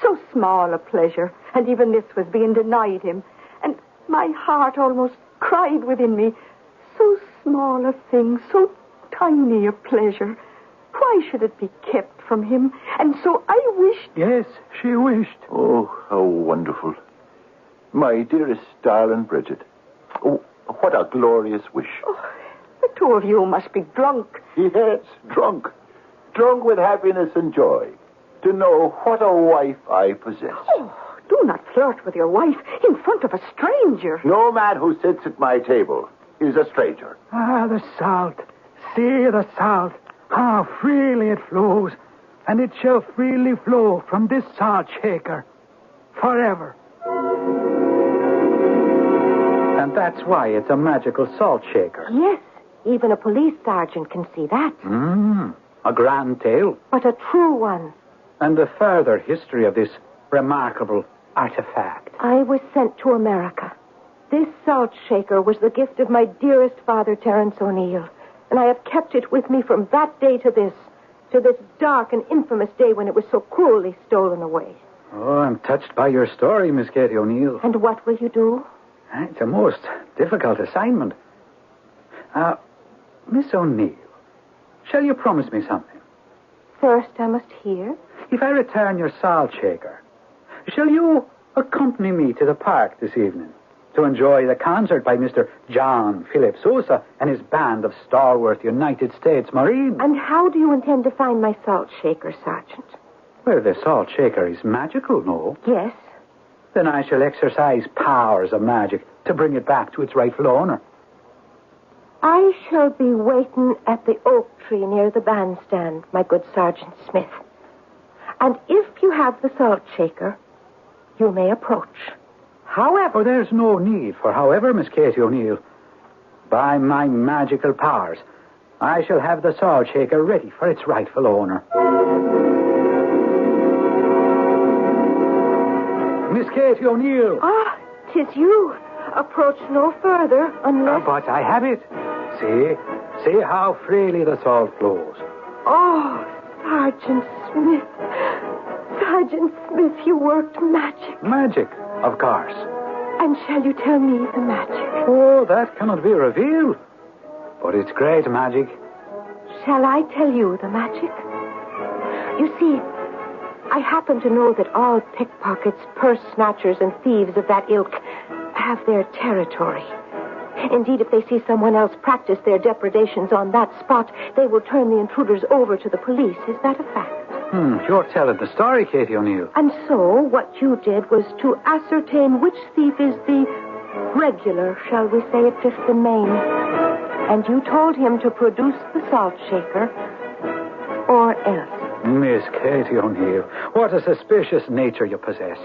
So small a pleasure, and even this was being denied him. And my heart almost cried within me, so small a thing, so tiny a pleasure. Why should it be kept from him? And so I wished... Yes, she wished. Oh, how wonderful. My dearest darling Bridget. Oh, what a glorious wish. Oh, the two of you must be drunk. Yes, drunk. Drunk with happiness and joy. To know what a wife I possess. Oh, do not flirt with your wife in front of a stranger. No man who sits at my table is a stranger. Ah, the salt. See the salt. How freely it flows. And it shall freely flow from this salt shaker. Forever. And that's why it's a magical salt shaker. Yes, even a police sergeant can see that. A grand tale. But a true one. And the further history of this remarkable artifact. I was sent to America. This salt shaker was the gift of my dearest father, Terence O'Neill. And I have kept it with me from that day to this dark and infamous day when it was so cruelly stolen away. Oh, I'm touched by your story, Miss Katie O'Neill. And what will you do? It's a most difficult assignment. Miss O'Neill, shall you promise me something? First, I must hear. If I return your salt shaker, shall you accompany me to the park this evening to enjoy the concert by Mr. John Philip Sousa and his band of stalwart United States Marines? And how do you intend to find my salt shaker, Sergeant? Well, the salt shaker is magical, no? Yes. Then I shall exercise powers of magic to bring it back to its rightful owner. I shall be waiting at the oak tree near the bandstand, my good Sergeant Smith. And if you have the salt shaker, you may approach. However... Oh, there's no need for however, Miss Katie O'Neill. By my magical powers, I shall have the salt shaker ready for its rightful owner. Miss Katie O'Neill. Ah, 'tis you. Approach no further unless... But I have it. See how freely the salt flows. Oh, Sergeant Smith. Sergeant Smith, you worked magic. Magic, of course. And shall you tell me the magic? Oh, that cannot be revealed. But it's great magic. Shall I tell you the magic? You see, I happen to know that all pickpockets, purse snatchers, and thieves of that ilk have their territory. Indeed, if they see someone else practice their depredations on that spot, they will turn the intruders over to the police. Is that a fact? You're telling the story, Katie O'Neill. And so, what you did was to ascertain which thief is the regular, shall we say, at Fifth and Main. And you told him to produce the salt shaker, or else. Miss Katie O'Neill, what a suspicious nature you possess.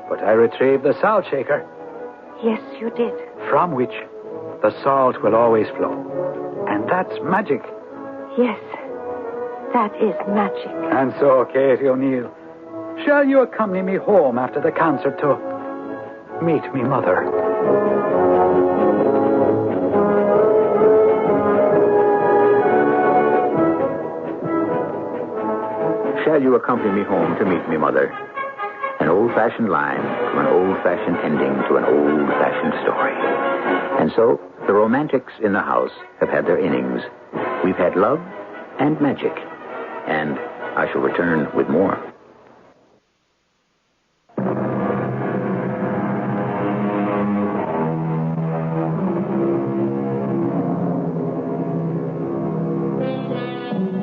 But I retrieved the salt shaker. Yes, you did. From which the salt will always flow. And that's magic. Yes, that is magic. And so, Katie O'Neill, shall you accompany me home after the concert to meet me mother? Shall you accompany me home to meet me, mother? An old-fashioned line from an old-fashioned ending to an old-fashioned story. And so, the romantics in the house have had their innings. We've had love and magic. And I shall return with more.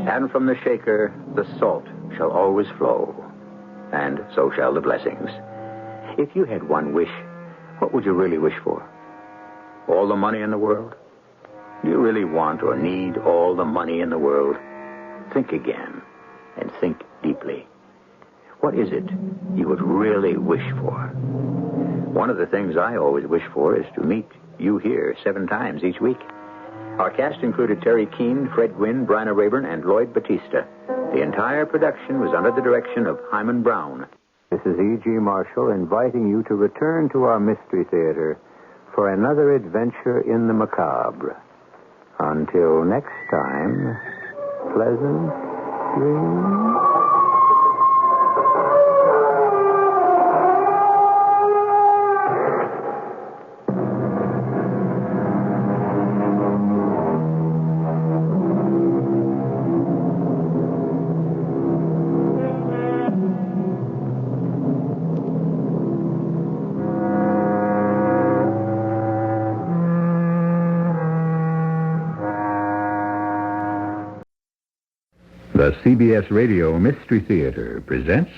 And from the shaker, the salt shall always flow. And so shall the blessings. If you had one wish, what would you really wish for? All the money in the world? Do you really want or need all the money in the world? Think again, and think deeply. What is it you would really wish for? One of the things I always wish for is to meet you here 7 times each week. Our cast included Terry Keane, Fred Gwynn, Bryna Rayburn, and Lloyd Batista. The entire production was under the direction of Hyman Brown. This is E.G. Marshall inviting you to return to our Mystery Theater for another adventure in the macabre. Until next time, pleasant dreams. The CBS Radio Mystery Theater presents...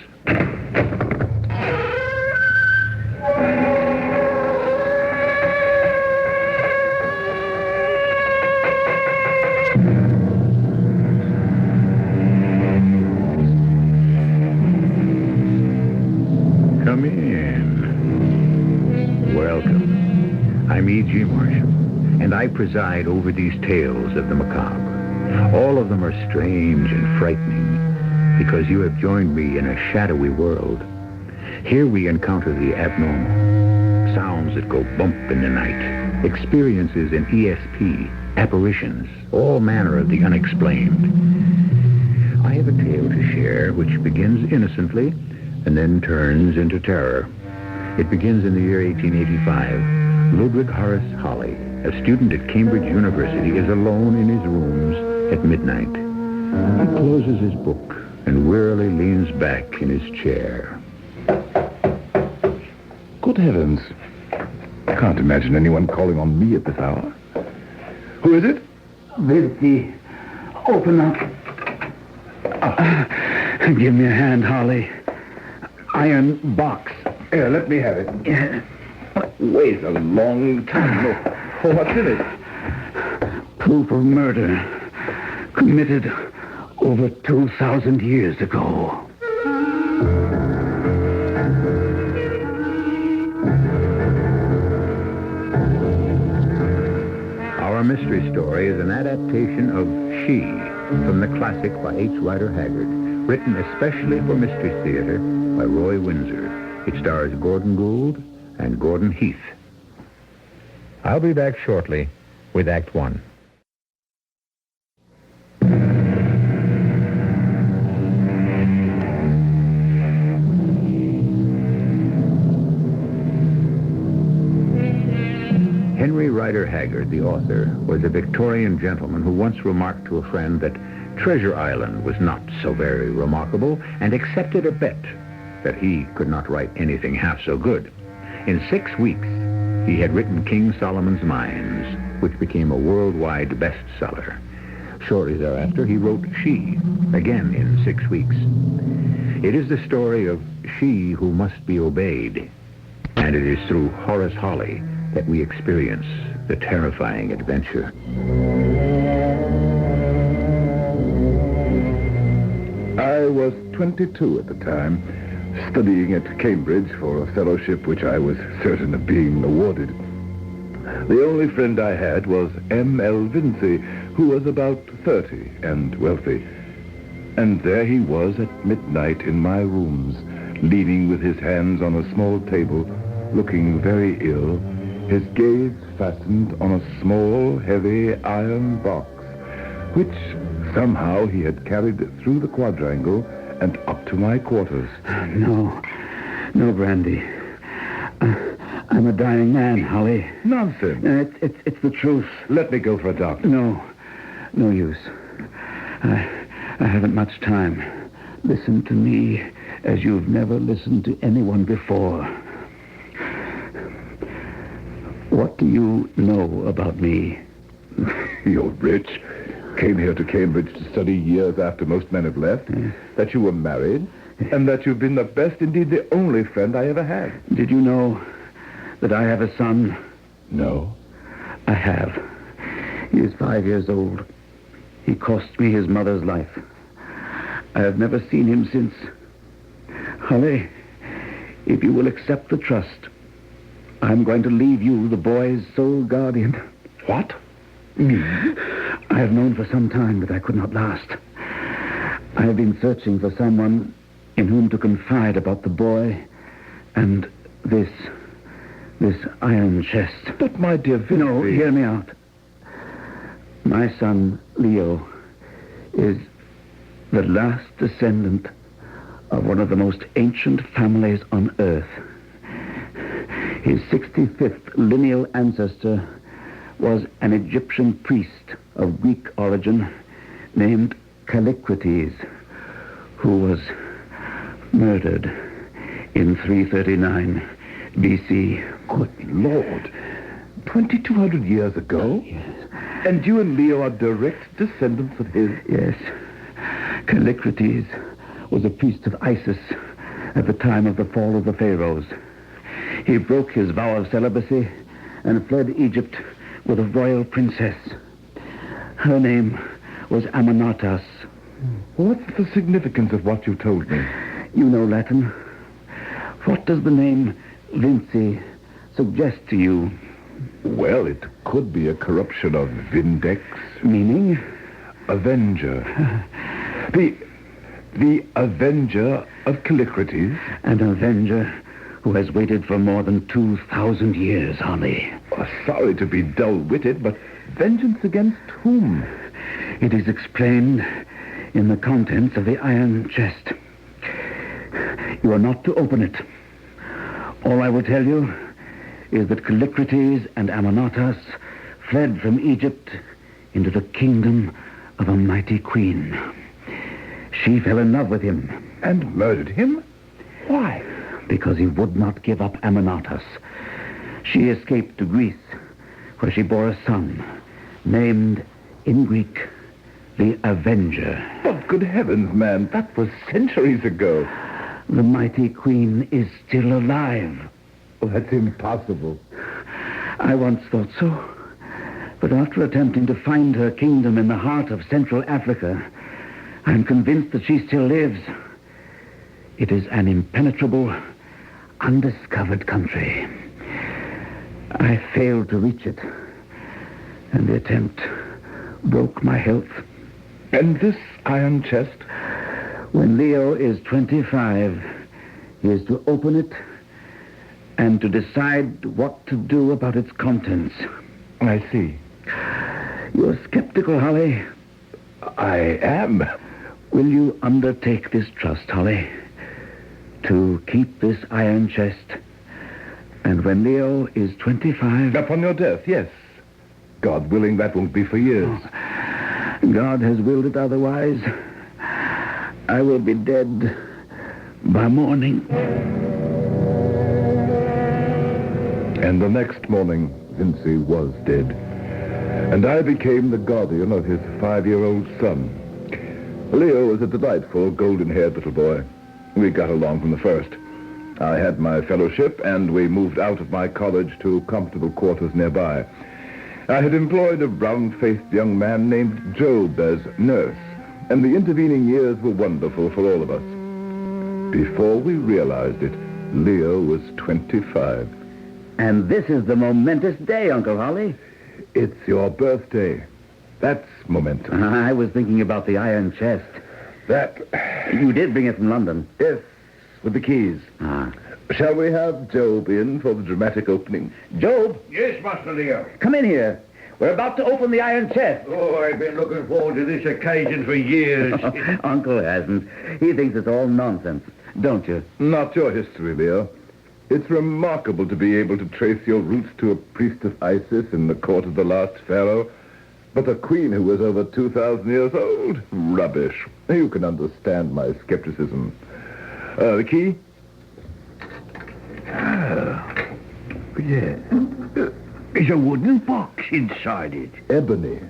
Come in. Welcome. I'm E.G. Marshall, and I preside over these tales of the macabre. All of them are strange and frightening because you have joined me in a shadowy world. Here we encounter the abnormal, sounds that go bump in the night, experiences in ESP, apparitions, all manner of the unexplained. I have a tale to share which begins innocently and then turns into terror. It begins in the year 1885. Ludwig Horace Holly, a student at Cambridge University, is alone in his rooms at midnight. He closes his book and wearily leans back in his chair. Good heavens. I can't imagine anyone calling on me at this hour. Who is it? Wilkie, open up. Give me a hand, Holly. Iron box. Here, let me have it. Yeah. Wait a long time. Oh, what's in it? Proof of murder. Committed over 2,000 years ago. Our mystery story is an adaptation of She from the classic by H. Rider Haggard, written especially for Mystery Theater by Roy Windsor. It stars Gordon Gould and Gordon Heath. I'll be back shortly with Act One. Henry Rider Haggard, the author, was a Victorian gentleman who once remarked to a friend that Treasure Island was not so very remarkable and accepted a bet that he could not write anything half so good. In 6 weeks, he had written King Solomon's Mines, which became a worldwide bestseller. Shortly thereafter, he wrote She, again in 6 weeks. It is the story of She Who Must Be Obeyed, and it is through Horace Holly that we experience the terrifying adventure. I was 22 at the time, studying at Cambridge for a fellowship which I was certain of being awarded. The only friend I had was M.L. Vinci, who was about 30 and wealthy. And there he was at midnight in my rooms, leaning with his hands on a small table, looking very ill, his gaze fastened on a small, heavy iron box, which somehow he had carried through the quadrangle and up to my quarters. No, Brandy. I'm a dying man, Holly. Nonsense. It's the truth. Let me go for a doctor. No use. I haven't much time. Listen to me as you've never listened to anyone before. What do you know about me? You're rich. Came here to Cambridge to study years after most men have left. That you were married. And that you've been the best, indeed the only friend I ever had. Did you know that I have a son? No. I have. He is 5 years old. He cost me his mother's life. I have never seen him since. Holly, if you will accept the trust, I'm going to leave you the boy's sole guardian. What? Me? I have known for some time that I could not last. I have been searching for someone in whom to confide about the boy and this iron chest. But, my dear Vinci... No, hear me out. My son, Leo, is the last descendant of one of the most ancient families on Earth. His 65th lineal ancestor was an Egyptian priest of Greek origin named Callicrates, who was murdered in 339 B.C. Good Lord. 2,200 years ago? Yes. And you and Leo are direct descendants of his? Yes. Callicrates was a priest of Isis at the time of the fall of the pharaohs. He broke his vow of celibacy and fled Egypt with a royal princess. Her name was Amenotas. What's the significance of what you told me? You know Latin. What does the name Vinci suggest to you? Well, it could be a corruption of Vindex. Meaning? Avenger. The Avenger of Callicrates. An Avenger who has waited for more than 2,000 years, Holly. Oh, sorry to be dull-witted, but vengeance against whom? It is explained in the contents of the iron chest. You are not to open it. All I will tell you is that Callicrates and Amenotas fled from Egypt into the kingdom of a mighty queen. She fell in love with him. And murdered him? Why? Because he would not give up Amenotas. She escaped to Greece, where she bore a son, named, in Greek, the Avenger. But good heavens, man, that was centuries ago. The mighty queen is still alive. Oh, that's impossible. I once thought so. But after attempting to find her kingdom in the heart of Central Africa, I'm convinced that she still lives. It is an impenetrable, undiscovered country. I failed to reach it, and the attempt broke my health. And this iron chest? When Leo is 25, he is to open it and to decide what to do about its contents. I see. You're skeptical, Holly. I am. Will you undertake this trust, Holly? To keep this iron chest, and when Leo is 25... Upon your death, yes. God willing, that won't be for years. God has willed it otherwise. I will be dead by morning. And the next morning, Vincy was dead. And I became the guardian of his 5-year-old son. Leo was a delightful, golden-haired little boy. We got along from the first. I had my fellowship, and we moved out of my college to comfortable quarters nearby. I had employed a brown-faced young man named Job as nurse, and the intervening years were wonderful for all of us. Before we realized it, Leo was 25. And this is the momentous day, Uncle Holly. It's your birthday. That's momentous. I was thinking about the iron chest. That... You did bring it from London. Yes, with the keys. Ah. Shall we have Job in for the dramatic opening? Job? Yes, Master Leo. Come in here. We're about to open the iron chest. Oh, I've been looking forward to this occasion for years. Uncle hasn't. He thinks it's all nonsense, don't you? Not your history, Leo. It's remarkable to be able to trace your roots to a priest of Isis in the court of the last pharaoh. But a queen who was over 2,000 years old? Rubbish. You can understand my skepticism. The key? Yeah. There's a wooden box inside it. Ebony.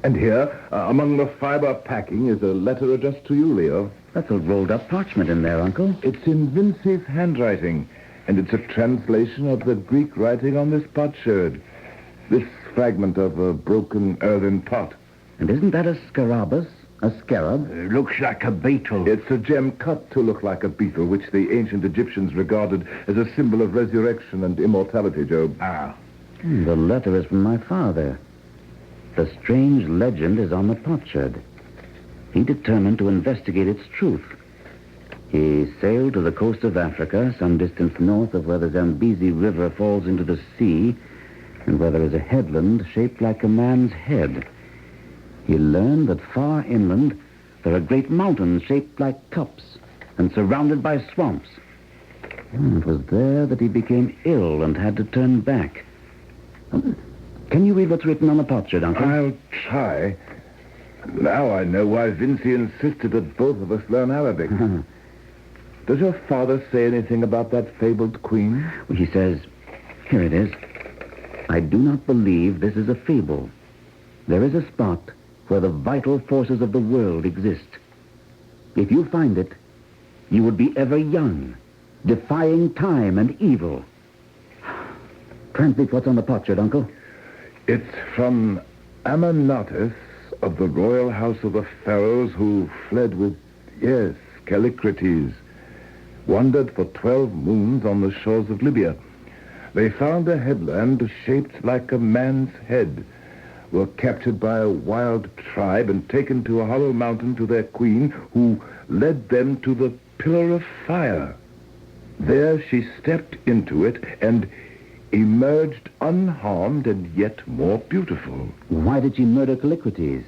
And here, among the fiber packing, is a letter addressed to you, Leo. That's a rolled-up parchment in there, Uncle. It's in Vincy's handwriting, and it's a translation of the Greek writing on this potsherd. This fragment of a broken earthen pot. And isn't that a scarabus? A scarab? It looks like a beetle. It's a gem cut to look like a beetle, which the ancient Egyptians regarded as a symbol of resurrection and immortality, Job. Ah. The letter is from my father. The strange legend is on the potsherd. He determined to investigate its truth. He sailed to the coast of Africa, some distance north of where the Zambezi River falls into the sea, and where there is a headland shaped like a man's head. He learned that far inland there are great mountains shaped like cups and surrounded by swamps. It was there that he became ill and had to turn back. Can you read what's written on the potsherd, Uncle? I'll try. Now I know why Vincy insisted that both of us learn Arabic. Does your father say anything about that fabled queen? Well, he says, here it is. I do not believe this is a fable. There is a spot where the vital forces of the world exist. If you find it, you would be ever young, defying time and evil. Translate what's on the potsherd, Uncle. It's from Amanatus of the royal house of the pharaohs who fled with, yes, Callicrates, wandered for 12 moons on the shores of Libya. They found a headland shaped like a man's head, were captured by a wild tribe and taken to a hollow mountain to their queen, who led them to the pillar of fire. There she stepped into it and emerged unharmed and yet more beautiful. Why did she murder Callicrates?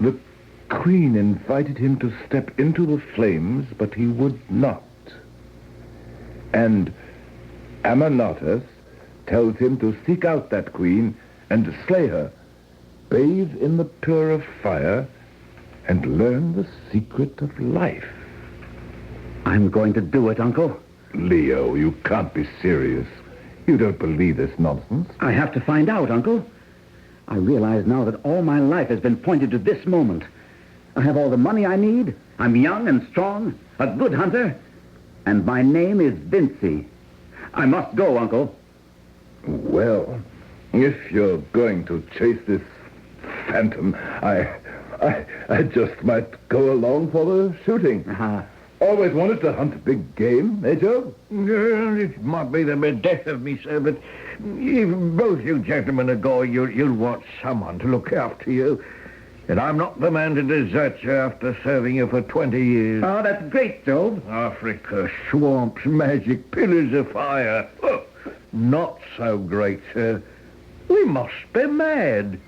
The queen invited him to step into the flames, but he would not. And Amanatus tells him to seek out that queen and slay her, bathe in the pillar of fire, and learn the secret of life. I'm going to do it, Uncle. Leo, you can't be serious. You don't believe this nonsense. I have to find out, Uncle. I realize now that all my life has been pointed to this moment. I have all the money I need. I'm young and strong, a good hunter, and my name is Vincy. I must go, Uncle. Well, if you're going to chase this phantom, I just might go along for the shooting. Always wanted to hunt big game, eh, Joe? It might be the death of me, sir, but if both you gentlemen are going, you'll want someone to look after you. And I'm not the man to desert you after serving you for 20 years. Oh, that's great, Job. Africa, swamps, magic, pillars of fire. Oh, not so great, sir. We must be mad.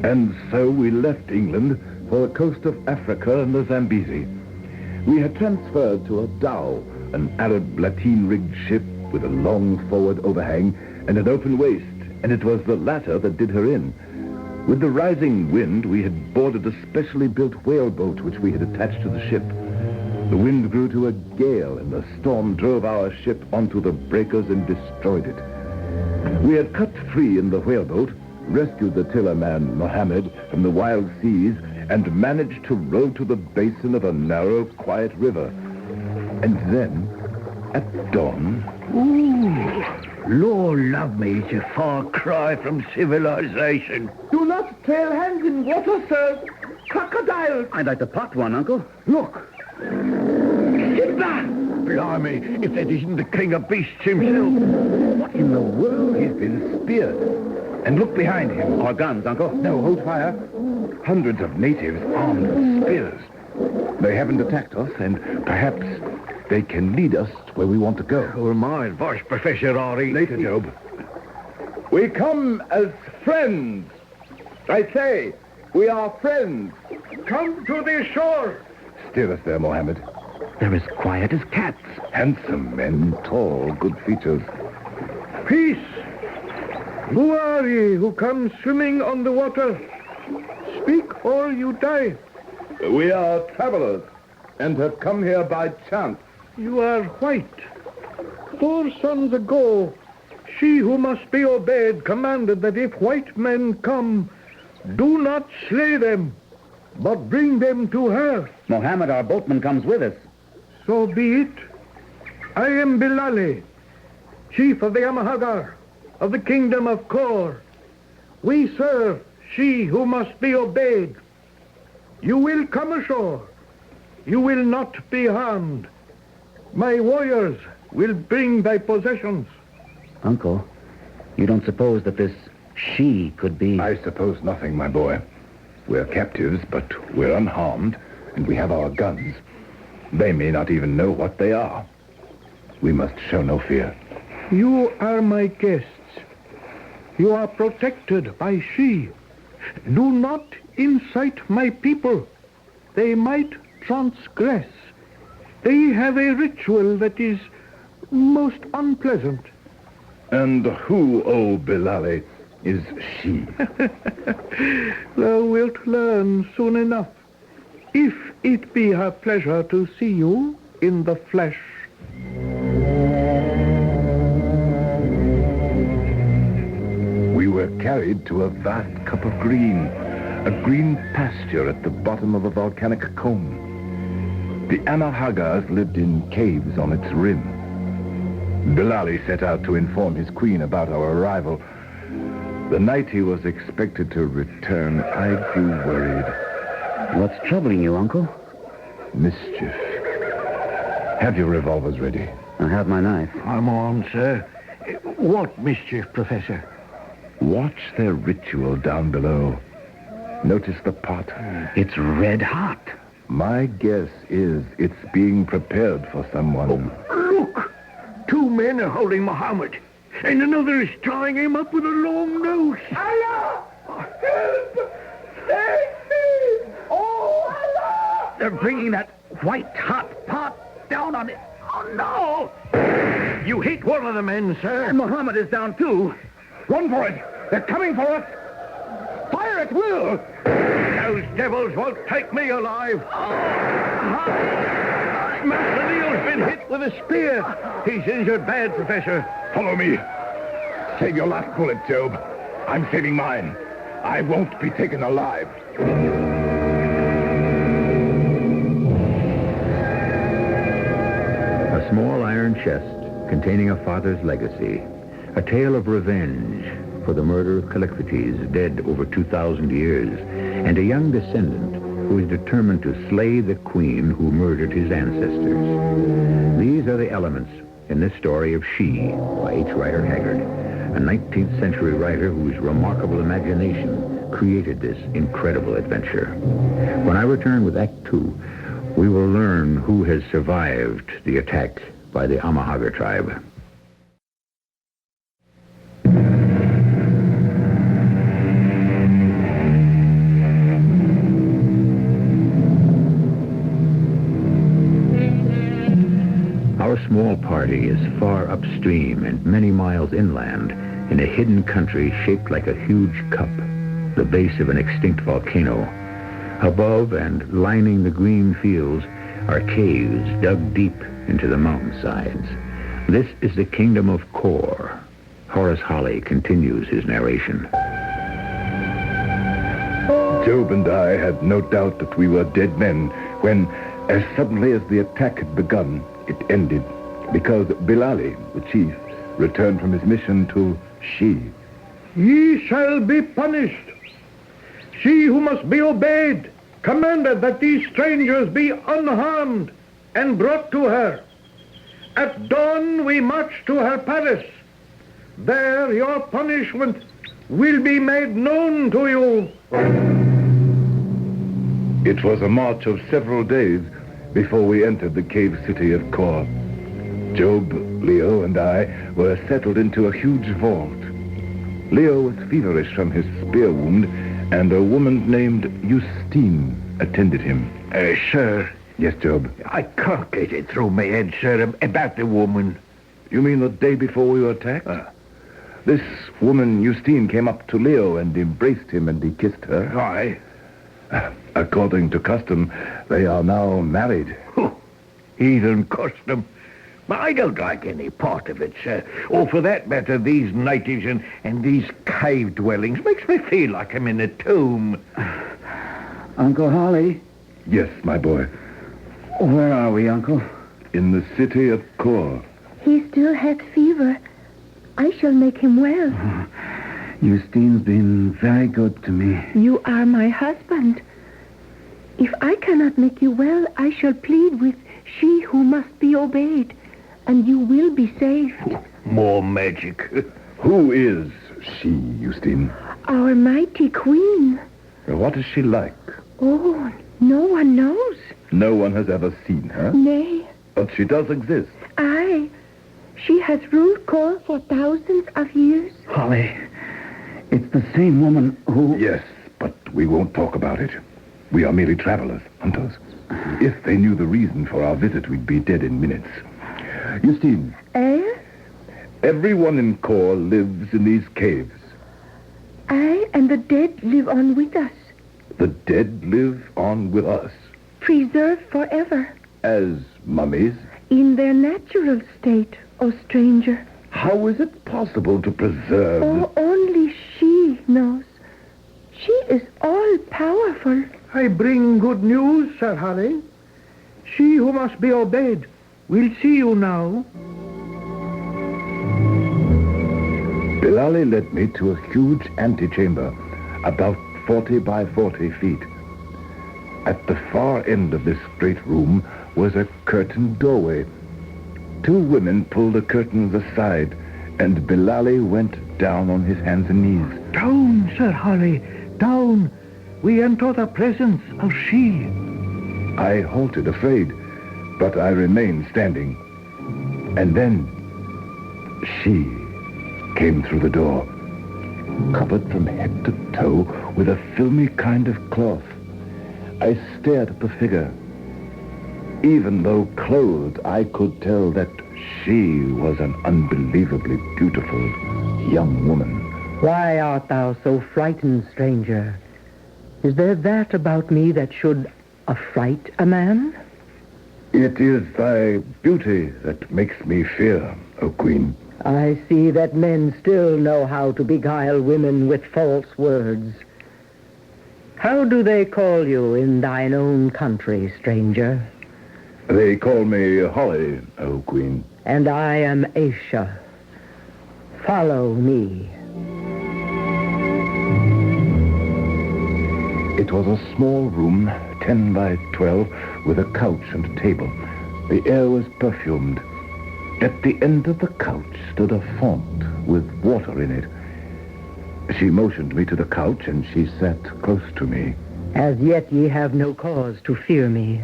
And so we left England for the coast of Africa and the Zambezi. We had transferred to a dhow an Arab lateen-rigged ship with a long forward overhang and an open waist, and it was the latter that did her in. With the rising wind, we had boarded a specially built whaleboat which we had attached to the ship. The wind grew to a gale, and the storm drove our ship onto the breakers and destroyed it. We had cut free in the whaleboat, rescued the tillerman Mohammed from the wild seas, and managed to row to the basin of a narrow, quiet river. And then, at dawn... Ooh, Lord love me, it's a far cry from civilization. Do not trail hands in water, sir. Crocodiles. I'd like to pot one, Uncle. Look. Hitler! Blimey, if that isn't the king of beasts himself. What in the world? He's been speared. And look behind him. Our guns, Uncle. No, hold fire. Hundreds of natives armed with spears. They haven't attacked us, and perhaps they can lead us where we want to go. Oh, my advice, Professor Ari. Later, Job. We come as friends. I say, we are friends. Come to the shore. Steer us there, Mohammed. They're as quiet as cats. Handsome men, tall, good features. Peace. Who are ye who come swimming on the water? Speak or you die. We are travelers and have come here by chance. You are white. 4 suns ago, she who must be obeyed commanded that if white men come, do not slay them, but bring them to her. Mohammed, our boatman, comes with us. So be it. I am Bilali, chief of the Amahagar, of the kingdom of Kor. We serve she who must be obeyed. You will come ashore. You will not be harmed. My warriors will bring thy possessions. Uncle, you don't suppose that this she could be... I suppose nothing, my boy. We're captives, but we're unharmed, and we have our guns. They may not even know what they are. We must show no fear. You are my guests. You are protected by she. Do not incite my people. They might transgress. They have a ritual that is most unpleasant. And who, O Bilali, is she? Thou wilt learn soon enough, if it be her pleasure to see you in the flesh. We were carried to a vast cup of green, a green pasture at the bottom of a volcanic cone. The Amahagars lived in caves on its rim. Bilali set out to inform his queen about our arrival. The night he was expected to return, I grew worried. What's troubling you, Uncle? Mischief. Have your revolvers ready. I have my knife. I'm armed, sir. What mischief, Professor? Watch their ritual down below. Notice the pot. It's red hot. My guess is it's being prepared for someone. Oh, look! 2 men are holding Muhammad, and another is tying him up with a long noose. Allah! Help! Save me! Oh, Allah! They're bringing that white hot pot down on it. Oh, no! You hit one of the men, sir. And Muhammad is down, too. Run for it! They're coming for us! Fire at will! Those devils won't take me alive! Master Neil's been hit with a spear. He's injured bad, Professor. Follow me. Save your last bullet, Job. I'm saving mine. I won't be taken alive. A small iron chest containing a father's legacy. A tale of revenge for the murder of Callicrates, dead over 2,000 years, and a young descendant who is determined to slay the queen who murdered his ancestors. These are the elements in this story of She by H. Rider Haggard, a 19th century writer whose remarkable imagination created this incredible adventure. When I return with Act 2, we will learn who has survived the attack by the Amahagar tribe. Our small party is far upstream and many miles inland in a hidden country shaped like a huge cup, the base of an extinct volcano. Above and lining the green fields are caves dug deep into the mountainsides. This is the kingdom of Kor. Horace Holly continues his narration. Job and I had no doubt that we were dead men when, as suddenly as the attack had begun, it ended because Bilali, the chief, returned from his mission to She. Ye shall be punished. She who must be obeyed commanded that these strangers be unharmed and brought to her. At dawn we march to her palace. There your punishment will be made known to you. It was a march of several days before we entered the cave city of Kor. Job, Leo, and I were settled into a huge vault. Leo was feverish from his spear wound, and a woman named Justine attended him. Sir. Yes, Job? I can't get it through my head, sir, about the woman. You mean the day before we were attacked? This woman, Justine, came up to Leo and embraced him, and he kissed her. Aye. According to custom, they are now married. Heathen custom. But I don't like any part of it, sir. Or for that matter, these natives and these cave dwellings makes me feel like I'm in a tomb. Uncle Holly? Yes, my boy. Where are we, Uncle? In the city of Kor. He still has fever. I shall make him well. Justine's been very good to me. You are my husband. If I cannot make you well, I shall plead with she who must be obeyed, and you will be saved. More magic. Who is she, Justine? Our mighty queen. What is she like? Oh, no one knows. No one has ever seen her? Nay. But she does exist. Aye. She has ruled Kor for thousands of years. Holly, it's the same woman who... Yes, but we won't talk about it. We are merely travelers, hunters. If they knew the reason for our visit, we'd be dead in minutes. Justine. Eh? Everyone in Kor lives in these caves. Aye, and the dead live on with us. The dead live on with us. Preserved forever. As mummies? In their natural state, O stranger. How is it possible to preserve... Oh, only she knows. She is all-powerful. I bring good news, Sir Harry. She who must be obeyed will see you now. Bilali led me to a huge antechamber, about 40 by 40 feet. At the far end of this great room was a curtained doorway. Two women pulled the curtains aside, and Bilali went down on his hands and knees. Down, Sir Harry, down. We enter the presence of she. I halted, afraid, but I remained standing. And then she came through the door, covered from head to toe with a filmy kind of cloth. I stared at the figure. Even though clothed, I could tell that she was an unbelievably beautiful young woman. Why art thou so frightened, stranger? Is there that about me that should affright a man? It is thy beauty that makes me fear, O Queen. I see that men still know how to beguile women with false words. How do they call you in thine own country, stranger? They call me Holly, O Queen. And I am Aisha. Follow me. It was a small room, 10 by 12, with a couch and a table. The air was perfumed. At the end of the couch stood a font with water in it. She motioned me to the couch, and she sat close to me. As yet ye have no cause to fear me.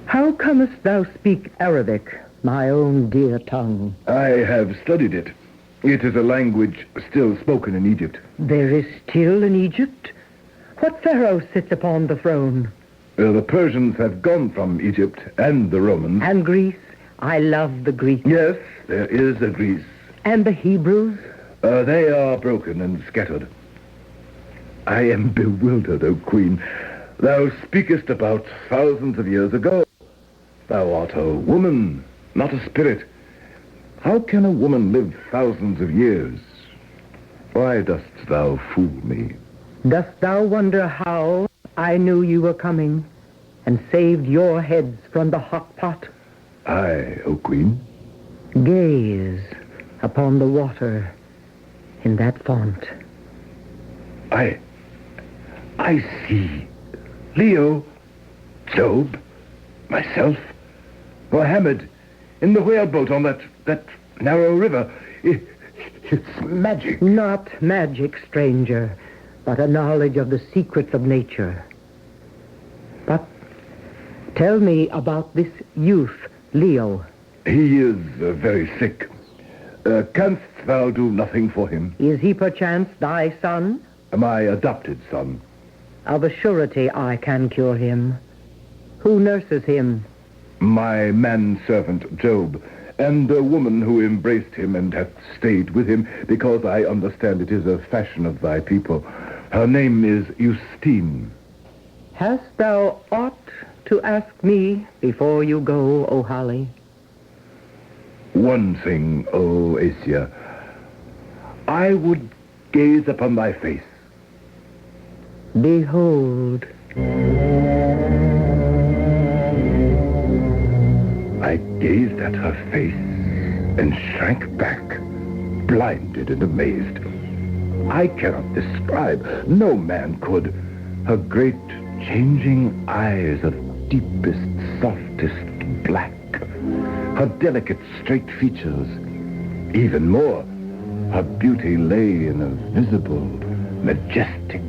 How comest thou speak Arabic, my own dear tongue? I have studied it. It is a language still spoken in Egypt. There is still in Egypt? What pharaoh sits upon the throne? The Persians have gone from Egypt, and the Romans. And Greece? I love the Greeks. Yes, there is a Greece. And the Hebrews? They are broken and scattered. I am bewildered, O Queen. Thou speakest about thousands of years ago. Thou art a woman, not a spirit. How can a woman live thousands of years? Why dost thou fool me? Dost thou wonder how I knew you were coming and saved your heads from the hot pot? Aye, O Queen. Gaze upon the water in that font. I see. Leo, Job, myself, Mohammed, in the whaleboat on that narrow river. It's magic. Not magic, stranger, but a knowledge of the secrets of nature. But tell me about this youth, Leo. He is very sick. Canst thou do nothing for him? Is he perchance thy son? My adopted son. Of a surety I can cure him. Who nurses him? My manservant, Job, and a woman who embraced him and hath stayed with him, because I understand it is a fashion of thy people. Her name is Justine. Hast thou aught to ask me before you go, O Holly? One thing, O Asia. I would gaze upon thy face. Behold. I gazed at her face and shrank back, blinded and amazed. I cannot describe, no man could, her great changing eyes of deepest, softest black, her delicate straight features. Even more, her beauty lay in a visible, majestic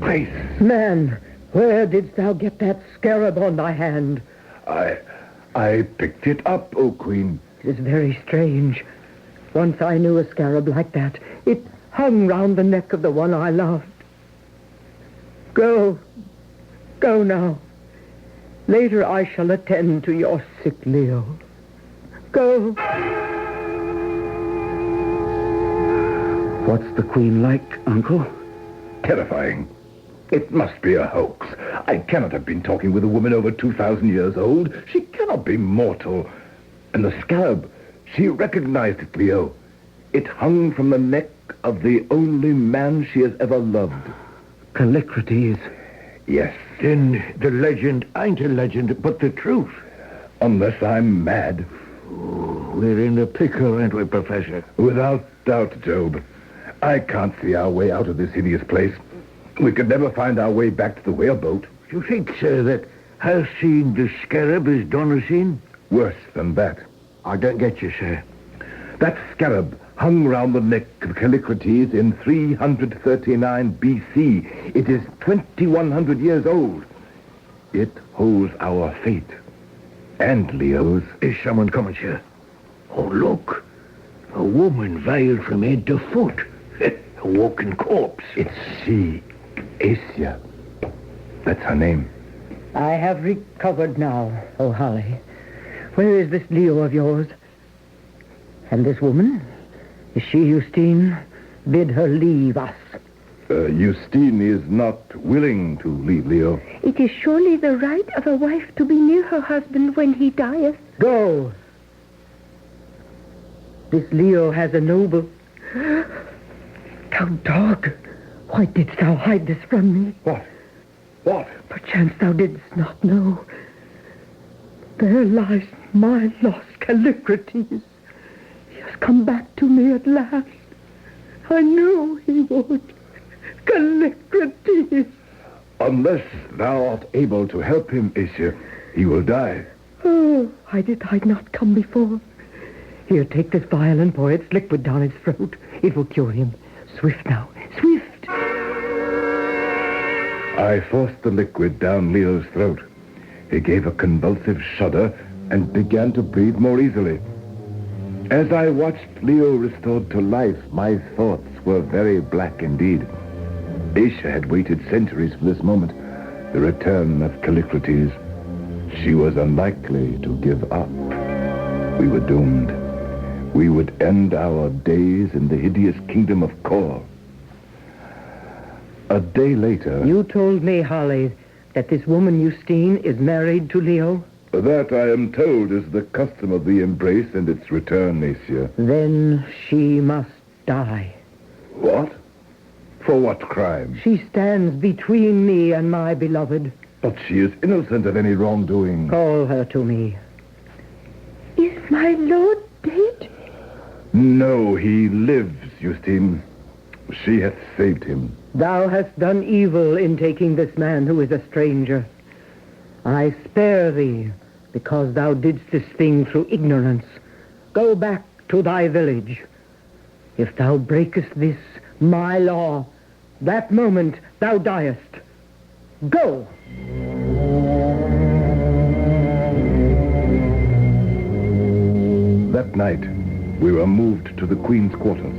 grace. Man, where didst thou get that scarab on thy hand? I picked it up, O Queen. It is very strange. Once I knew a scarab like that. It hung round the neck of the one I loved. Go. Go now. Later I shall attend to your sick Leo. Go. What's the Queen like, Uncle? Terrifying. It must be a hoax. I cannot have been talking with a woman over 2,000 years old. She cannot be mortal. And the scarab, she recognized it, Leo. It hung from the neck of the only man she has ever loved. Callicrates. Yes. Then the legend ain't a legend, but the truth. Unless I'm mad. We're in a pickle, aren't we, Professor? Without doubt, Job. I can't see our way out of this hideous place. We could never find our way back to the whaleboat. You think, sir, that her seeing the scarab is done us in? Worse than that. I don't get you, sir. That scarab hung round the neck of Callicrates in 339 B.C. It is 2,100 years old. It holds our fate. And Leo's. Is someone coming, sir? Oh, look. A woman veiled from head to foot. A walking corpse. It's she. Asia. That's her name. I have recovered now, O Holly. Where is this Leo of yours? And this woman? Is she Justine? Bid her leave us. Justine is not willing to leave Leo. It is surely the right of a wife to be near her husband when he dieth. Go. This Leo has a noble... Thou dog, why didst thou hide this from me? What? What? Perchance thou didst not know. There lies my lost Callicrates. He has come back to me at last. I knew he would. Callicrates. Unless thou art able to help him, Asia, he will die. Oh, why did I not come before? Here, take this vial and pour its liquid down his throat. It will cure him. Swift now, swift. I forced the liquid down Leo's throat. He gave a convulsive shudder and began to breathe more easily. As I watched Leo restored to life, my thoughts were very black indeed. Asia had waited centuries for this moment, the return of Callicrates. She was unlikely to give up. We were doomed. We would end our days in the hideous kingdom of Kor. A day later... You told me, Holly, that this woman, Justine, is married to Leo? That, I am told, is the custom of the embrace and its return, Asia. Then she must die. What? For what crime? She stands between me and my beloved. But she is innocent of any wrongdoing. Call her to me. Is my lord dead? No, he lives, Justine. She hath saved him. Thou hast done evil in taking this man who is a stranger. I spare thee, because thou didst this thing through ignorance. Go back to thy village. If thou breakest this, my law, that moment thou diest. Go! That night, we were moved to the Queen's quarters.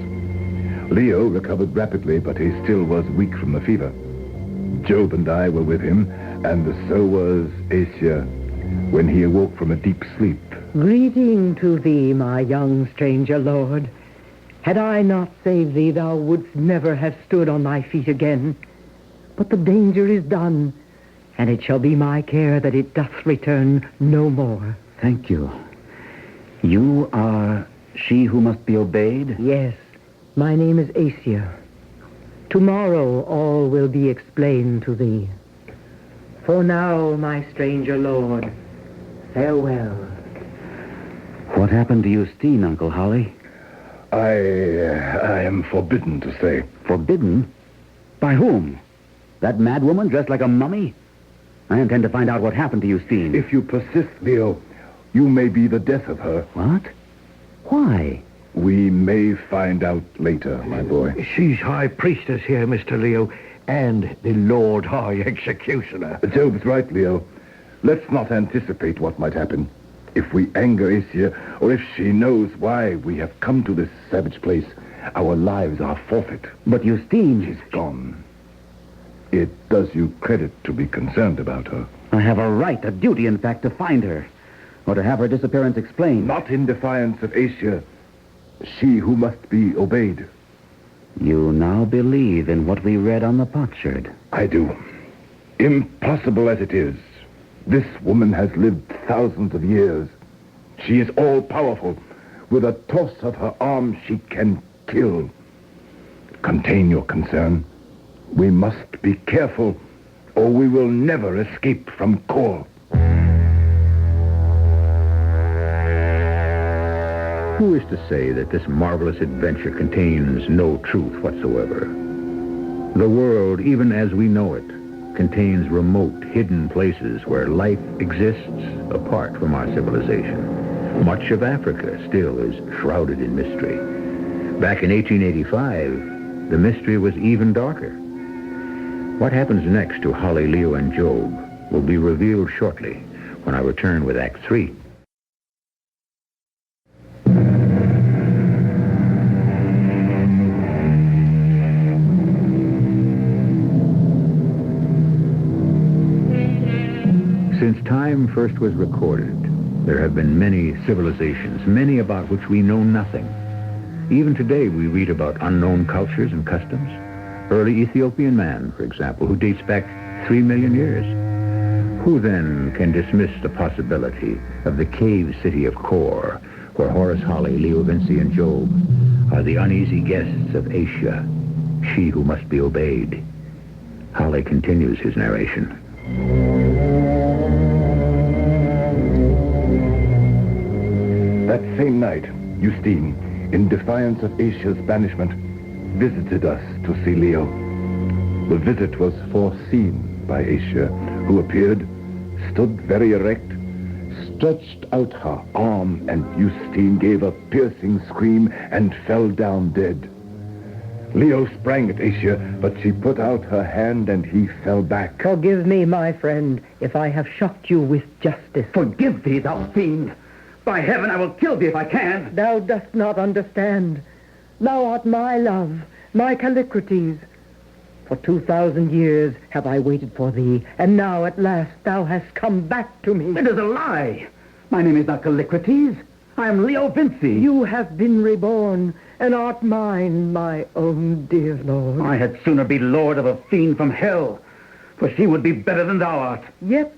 Leo recovered rapidly, but he still was weak from the fever. Job and I were with him, and so was Asia, when he awoke from a deep sleep. Greeting to thee, my young stranger lord. Had I not saved thee, thou wouldst never have stood on thy feet again. But the danger is done, and it shall be my care that it doth return no more. Thank you. You are she who must be obeyed? Yes, my name is Asia. Tomorrow all will be explained to thee. For now, my stranger lord, farewell. What happened to Justine, Uncle Holly? I am forbidden to say. Forbidden? By whom? That mad woman dressed like a mummy? I intend to find out what happened to Justine. If you persist, Leo, you may be the death of her. What? Why? We may find out later, my boy. She's High Priestess here, Mr. Leo, and the Lord High Executioner. Job's right, Leo. Let's not anticipate what might happen. If we anger Asia, or if she knows why we have come to this savage place, our lives are forfeit. But Justine... She's gone. It does you credit to be concerned about her. I have a right, a duty, in fact, to find her, or to have her disappearance explained. Not in defiance of Asia, she who must be obeyed. You now believe in what we read on the potsherd. I do. Impossible as it is, this woman has lived thousands of years. She is all-powerful. With a toss of her arm, she can kill. Contain your concern. We must be careful, or we will never escape from Kor. Who is to say that this marvelous adventure contains no truth whatsoever? The world, even as we know it, contains remote, hidden places where life exists apart from our civilization. Much of Africa still is shrouded in mystery. Back in 1885, the mystery was even darker. What happens next to Holly, Leo, and Job will be revealed shortly when I return with Act 3. Since time first was recorded, there have been many civilizations, many about which we know nothing. Even today, we read about unknown cultures and customs. Early Ethiopian man, for example, who dates back 3 million years. Who then can dismiss the possibility of the cave city of Kor, where Horace Holly, Leo Vinci, and Job are the uneasy guests of Asia, she who must be obeyed? Holly continues his narration. That same night, Justine, in defiance of Asia's banishment, visited us to see Leo. The visit was foreseen by Asia, who appeared, stood very erect, stretched out her arm, and Justine gave a piercing scream and fell down dead. Leo sprang at Asia, but she put out her hand and he fell back. Forgive me, my friend, if I have shocked you with justice. Forgive thee, thou fiend! By heaven, I will kill thee if I can. Thou dost not understand. Thou art my love, my Callicrates. For 2,000 years have I waited for thee, and now at last thou hast come back to me. It is a lie. My name is not Callicrates. I am Leo Vinci. You have been reborn, and art mine, my own dear lord. I had sooner be lord of a fiend from hell, for she would be better than thou art. Yet,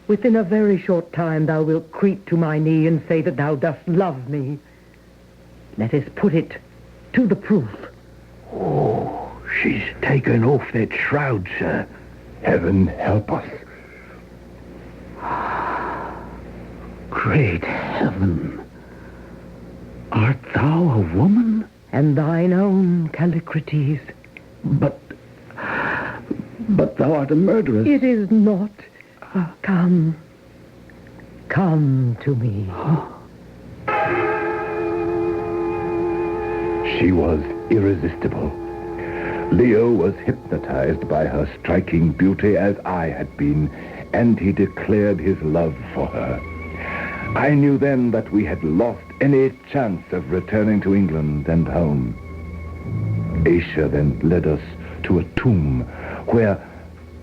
within a very short time, thou wilt creep to my knee and say that thou dost love me. Let us put it to the proof. Oh, she's taken off that shroud, sir. Heaven help us. Great heaven. Art thou a woman? And thine own, Callicrates. But thou art a murderess. It is not. Come. Come to me. She was irresistible. Leo was hypnotized by her striking beauty as I had been, and he declared his love for her. I knew then that we had lost any chance of returning to England and home. Asia then led us to a tomb where,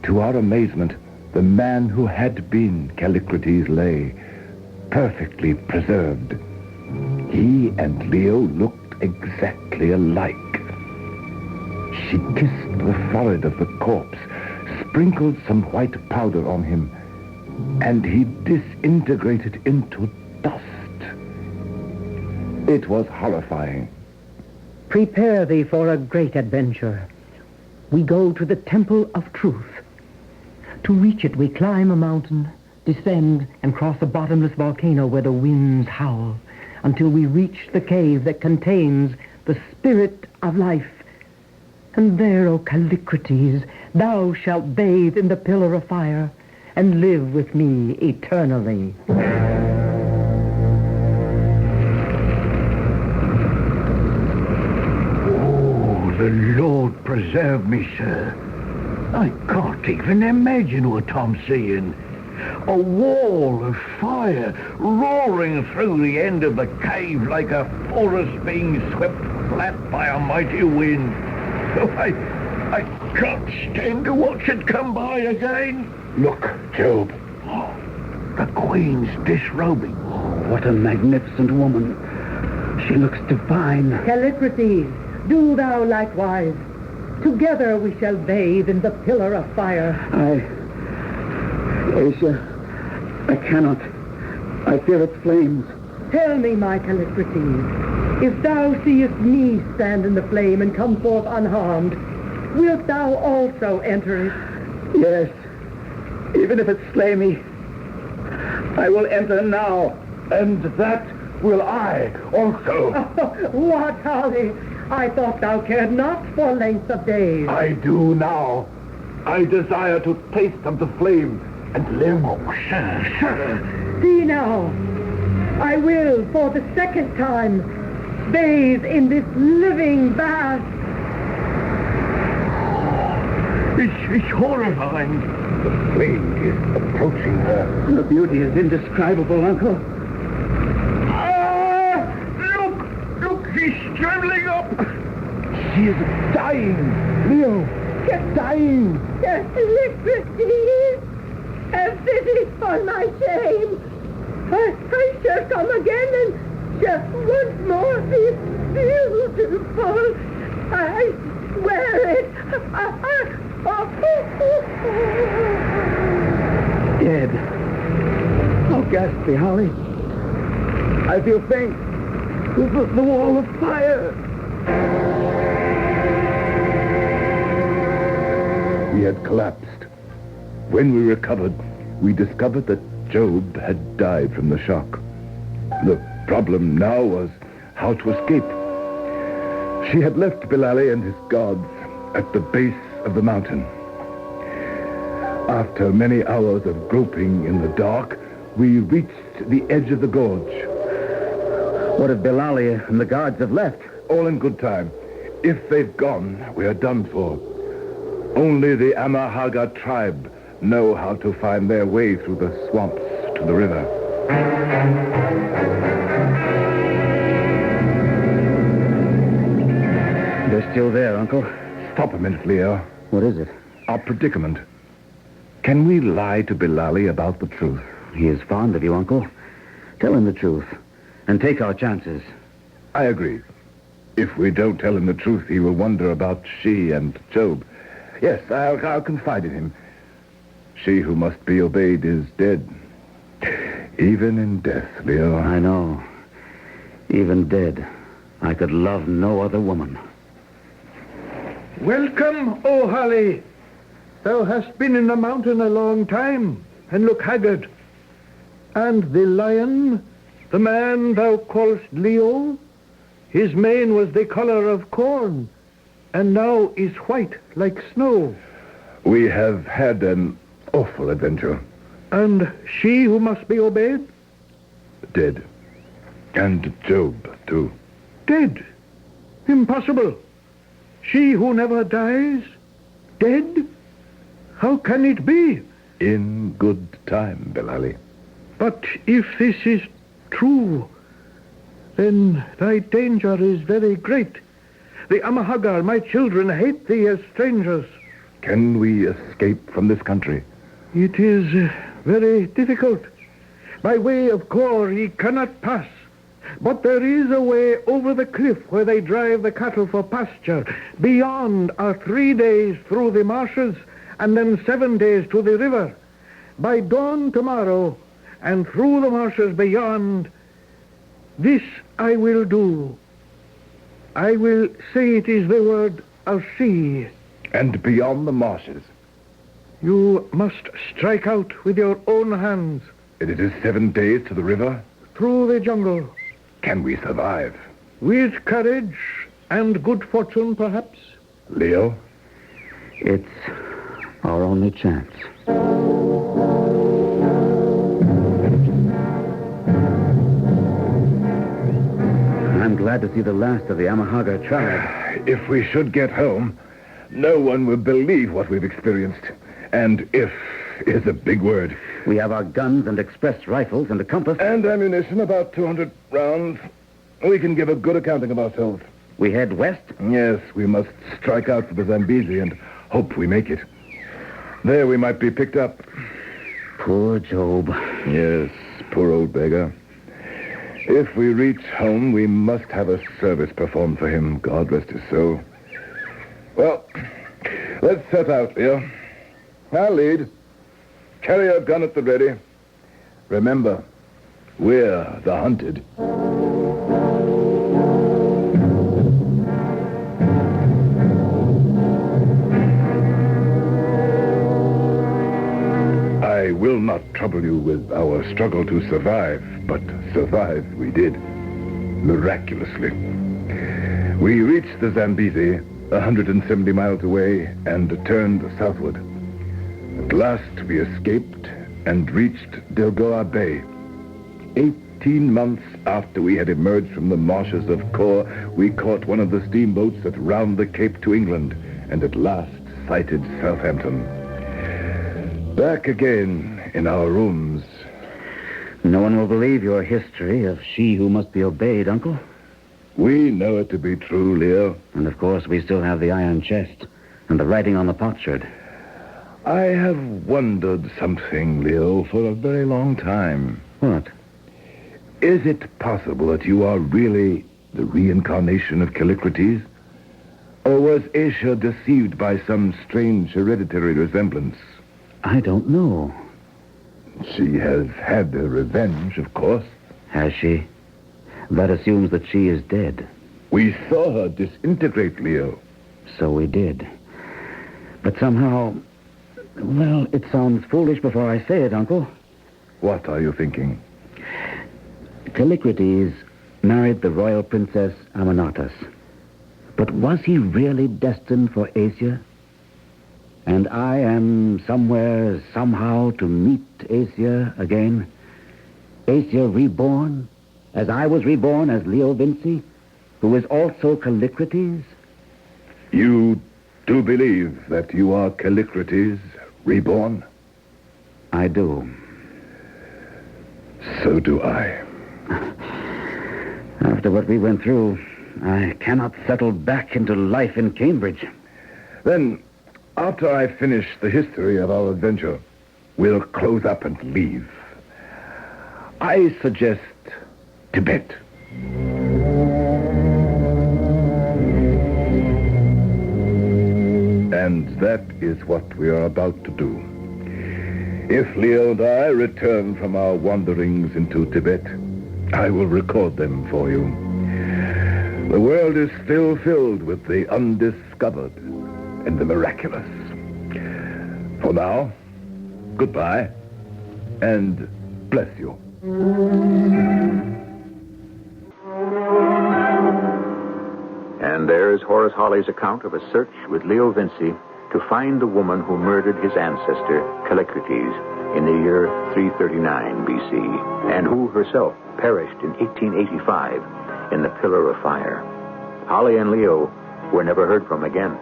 to our amazement, the man who had been Callicrates lay, perfectly preserved. He and Leo looked exactly alike. She kissed the forehead of the corpse, sprinkled some white powder on him, and he disintegrated into dust. It was horrifying. Prepare thee for a great adventure. We go to the Temple of Truth. To reach it, we climb a mountain, descend, and cross a bottomless volcano where the winds howl, until we reach the cave that contains the spirit of life. And there, O Callicrates, thou shalt bathe in the pillar of fire and live with me eternally. Oh, the Lord preserve me, sir. I can't even imagine what I'm seeing. A wall of fire roaring through the end of the cave like a forest being swept flat by a mighty wind. Oh, I can't stand to watch it come by again. Look, Job. Oh, the Queen's disrobing. Oh, what a magnificent woman. She looks divine. Callicrates, do thou likewise. Together we shall bathe in the pillar of fire. Asia, I cannot. I fear its flames. Tell me, my Callicrates, if thou seest me stand in the flame and come forth unharmed, wilt thou also enter it? Yes. Even if it slay me, I will enter now. And that will I also. What, Holly? I thought thou cared not for length of days. I do now. I desire to taste of the flame and live. Oh, sir. See now, I will, for the second time, bathe in this living bath. It's horrifying. The flame is approaching her. The beauty is indescribable, Uncle. Look, she's trembling up. She is dying. Leo, dying. Callicrates, have pity on my shame. I shall come again and shall once more be beautiful. I swear it. Dead. Oh, ghastly, Holly. I feel faint. The wall of fire. We had collapsed. When we recovered, we discovered that Job had died from the shock. The problem now was how to escape. She had left Bilali and his gods at the base of the mountain. After many hours of groping in the dark, we reached the edge of the gorge. What if Bilali and the guards have left? All in good time. If they've gone, we are done for. Only the Amahaga tribe know how to find their way through the swamps to the river. They're still there, Uncle. Stop a minute, Leo. What is it? Our predicament. Can we lie to Bilali about the truth? He is fond of you, Uncle. Tell him the truth. and take our chances. I agree. If we don't tell him the truth, he will wonder about she and Job. Yes, I'll confide in him. She who must be obeyed is dead. Even in death, Leo. I know. Even dead, I could love no other woman. Welcome, O Holly. Thou hast been in the mountain a long time, and look haggard. And the lion, the man thou callest Leo, his mane was the color of corn, and now is white like snow. We have had an awful adventure. And she who must be obeyed? Dead. And Job, too. Dead? Impossible. She who never dies? Dead? How can it be? In good time, Bilali. But if this is true, then thy danger is very great. The Amahagar, my children, hate thee as strangers. Can we escape from this country? It is very difficult. By way of Kor, he cannot pass. But there is a way over the cliff where they drive the cattle for pasture. Beyond are 3 days through the marshes, and then 7 days to the river. By dawn tomorrow, and through the marshes beyond, this I will do. I will say it is the word of sea. And beyond the marshes? You must strike out with your own hands. And it is 7 days to the river? Through the jungle. Can we survive? With courage and good fortune, perhaps. Leo? It's our only chance. I'm glad to see the last of the Amahagar tribe. If we should get home, no one will believe what we've experienced. And if is a big word. We have our guns and express rifles and a compass. And ammunition, about 200 rounds. We can give a good accounting of ourselves. We head west? Yes, we must strike out for the Zambezi and hope we make it. There we might be picked up. Poor Job. Yes, poor old beggar. If we reach home, we must have a service performed for him. God rest his soul. Well, let's set out, Leo. I'll lead. Carry your gun at the ready. Remember, we're the hunted. I will not trouble you with our struggle to survive, but survive we did. Miraculously. We reached the Zambezi, 170 miles away, and turned southward. At last we escaped and reached Delgoa Bay. 18 months after we had emerged from the marshes of Kor, we caught one of the steamboats that round the Cape to England, and at last sighted Southampton. Back again in our rooms. No one will believe your history of she who must be obeyed, Uncle. We know it to be true, Leo. And of course we still have the iron chest and the writing on the potsherd. I have wondered something, Leo, for a very long time. What? Is it possible that you are really the reincarnation of Callicrates? Or was Asia deceived by some strange hereditary resemblance? I don't know. She has had her revenge, of course. Has she? That assumes that she is dead. We saw her disintegrate, Leo. So we did. But somehow... Well, it sounds foolish before I say it, Uncle. What are you thinking? Callicrates married the royal princess Amenotas. But was he really destined for Asia? And I am somewhere, somehow, to meet Asia again? Asia reborn, as I was reborn as Leo Vinci, who is also Callicrates? You do believe that you are Callicrates reborn? I do. So do I. After what we went through, I cannot settle back into life in Cambridge. Then, after I finish the history of our adventure, we'll close up and leave. I suggest Tibet. And that is what we are about to do. If Leo and I return from our wanderings into Tibet, I will record them for you. The world is still filled with the undiscovered and the miraculous. For now, goodbye, and bless you. And there's Horace Hawley's account of a search with Leo Vinci to find the woman who murdered his ancestor, Callicrates, in the year 339 B.C., and who herself perished in 1885 in the Pillar of Fire. Hawley and Leo were never heard from again.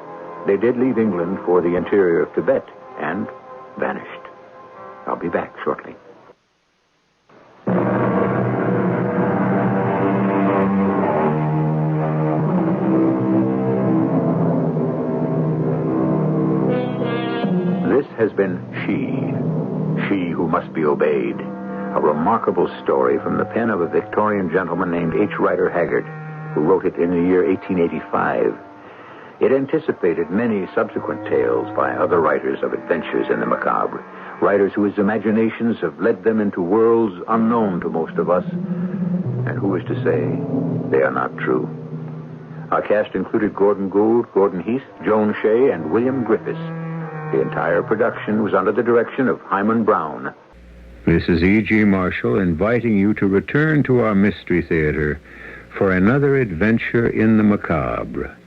They did leave England for the interior of Tibet and vanished. I'll be back shortly. This has been She Who Must Be Obeyed, a remarkable story from the pen of a Victorian gentleman named H. Rider Haggard, who wrote it in the year 1885. It anticipated many subsequent tales by other writers of adventures in the macabre, writers whose imaginations have led them into worlds unknown to most of us, and who is to say they are not true. Our cast included Gordon Gould, Gordon Heath, Joan Shea, and William Griffiths. The entire production was under the direction of Hyman Brown. This is E.G. Marshall inviting you to return to our Mystery Theater for another adventure in the macabre.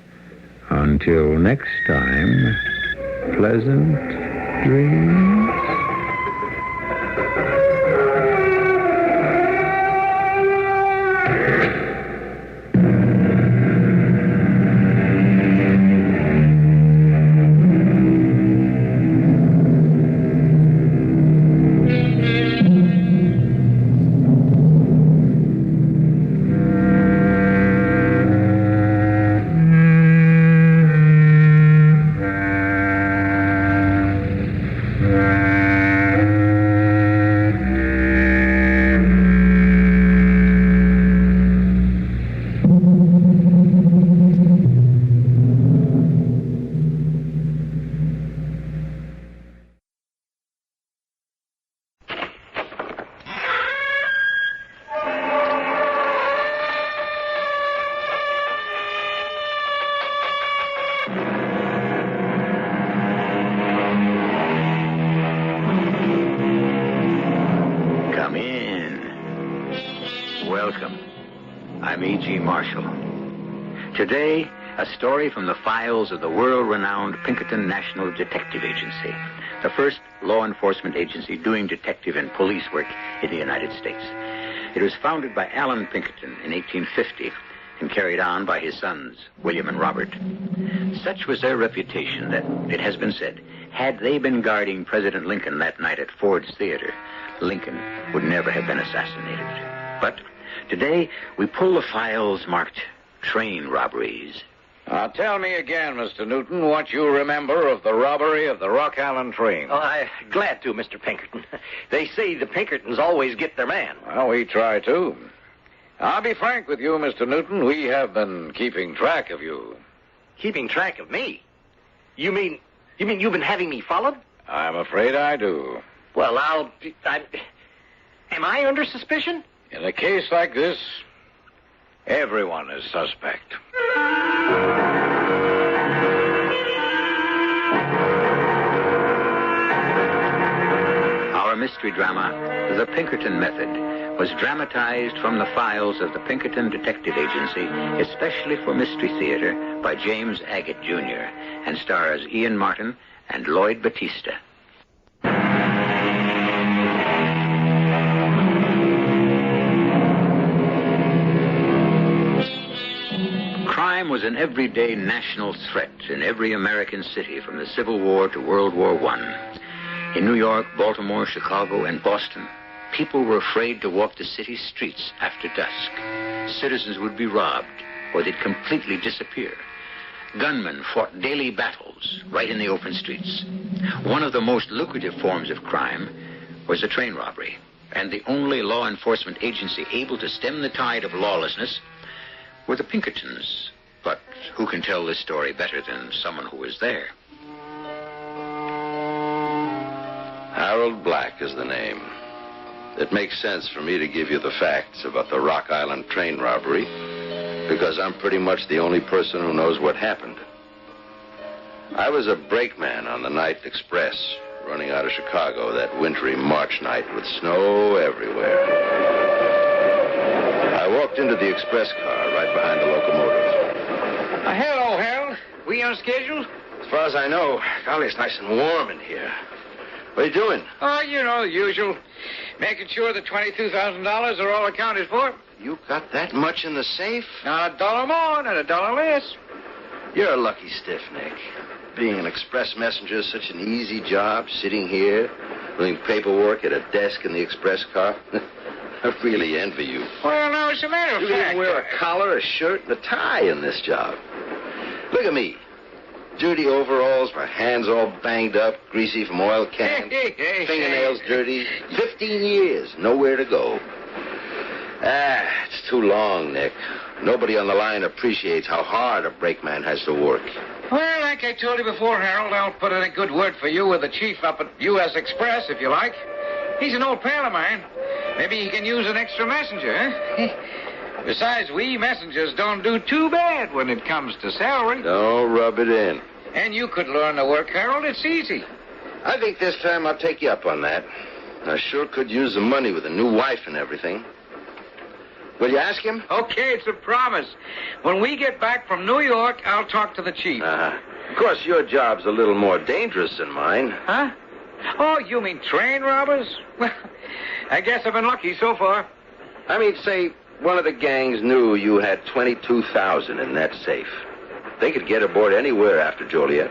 Until next time, pleasant dreams. I'm E.G. Marshall. Today, a story from the files of the world-renowned Pinkerton National Detective Agency, the first law enforcement agency doing detective and police work in the United States. It was founded by Alan Pinkerton in 1850 and carried on by his sons, William and Robert. Such was their reputation that, it has been said, had they been guarding President Lincoln that night at Ford's Theater, Lincoln would never have been assassinated. But today, we pull the files marked train robberies. Tell me again, Mr. Newton, what you remember of the robbery of the Rock Island train. Oh, I'm glad to, Mr. Pinkerton. They say the Pinkertons always get their man. Well, we try to. I'll be frank with you, Mr. Newton. We have been keeping track of you. Keeping track of me? You mean you've been having me followed? I'm afraid I do. Well, am I under suspicion? In a case like this, everyone is suspect. Our mystery drama, The Pinkerton Method, was dramatized from the files of the Pinkerton Detective Agency, especially for Mystery Theater, by James Agate, Jr., and stars Ian Martin and Lloyd Batista. Crime was an everyday national threat in every American city from the Civil War to World War I. In New York, Baltimore, Chicago, and Boston, people were afraid to walk the city streets after dusk. Citizens would be robbed, or they'd completely disappear. Gunmen fought daily battles right in the open streets. One of the most lucrative forms of crime was a train robbery. And the only law enforcement agency able to stem the tide of lawlessness were the Pinkertons. But who can tell this story better than someone who was there? Harold Black is the name. It makes sense for me to give you the facts about the Rock Island train robbery because I'm pretty much the only person who knows what happened. I was a brakeman on the Night Express running out of Chicago that wintry March night with snow everywhere. I walked into the express car right behind the locomotive. Hello, Harold. We on schedule? As far as I know, golly, it's nice and warm in here. What are you doing? Oh, you know, the usual. Making sure the $22,000 are all accounted for. You got that much in the safe? Not a dollar more, not a dollar less. You're a lucky stiff, Nick. Being an express messenger is such an easy job, sitting here, doing paperwork at a desk in the express car. I really envy you. Well, no, as a matter of You fact... even wear a collar, a shirt, and a tie in this job. Look at me. Dirty overalls, my hands all banged up, greasy from oil cans, fingernails dirty. 15 years, nowhere to go. It's too long, Nick. Nobody on the line appreciates how hard a brakeman has to work. Well, like I told you before, Harold, I'll put in a good word for you with the chief up at U.S. Express, if you like. He's an old pal of mine. Maybe he can use an extra messenger, huh? Besides, we messengers don't do too bad when it comes to salary. Don't rub it in. And you could learn the work, Harold. It's easy. I think this time I'll take you up on that. I sure could use the money with a new wife and everything. Will you ask him? Okay, it's a promise. When we get back from New York, I'll talk to the chief. Of course, your job's a little more dangerous than mine. Huh? Oh, you mean train robbers? Well, I guess I've been lucky so far. I mean, say, one of the gangs knew you had $22,000 in that safe. They could get aboard anywhere after Joliet.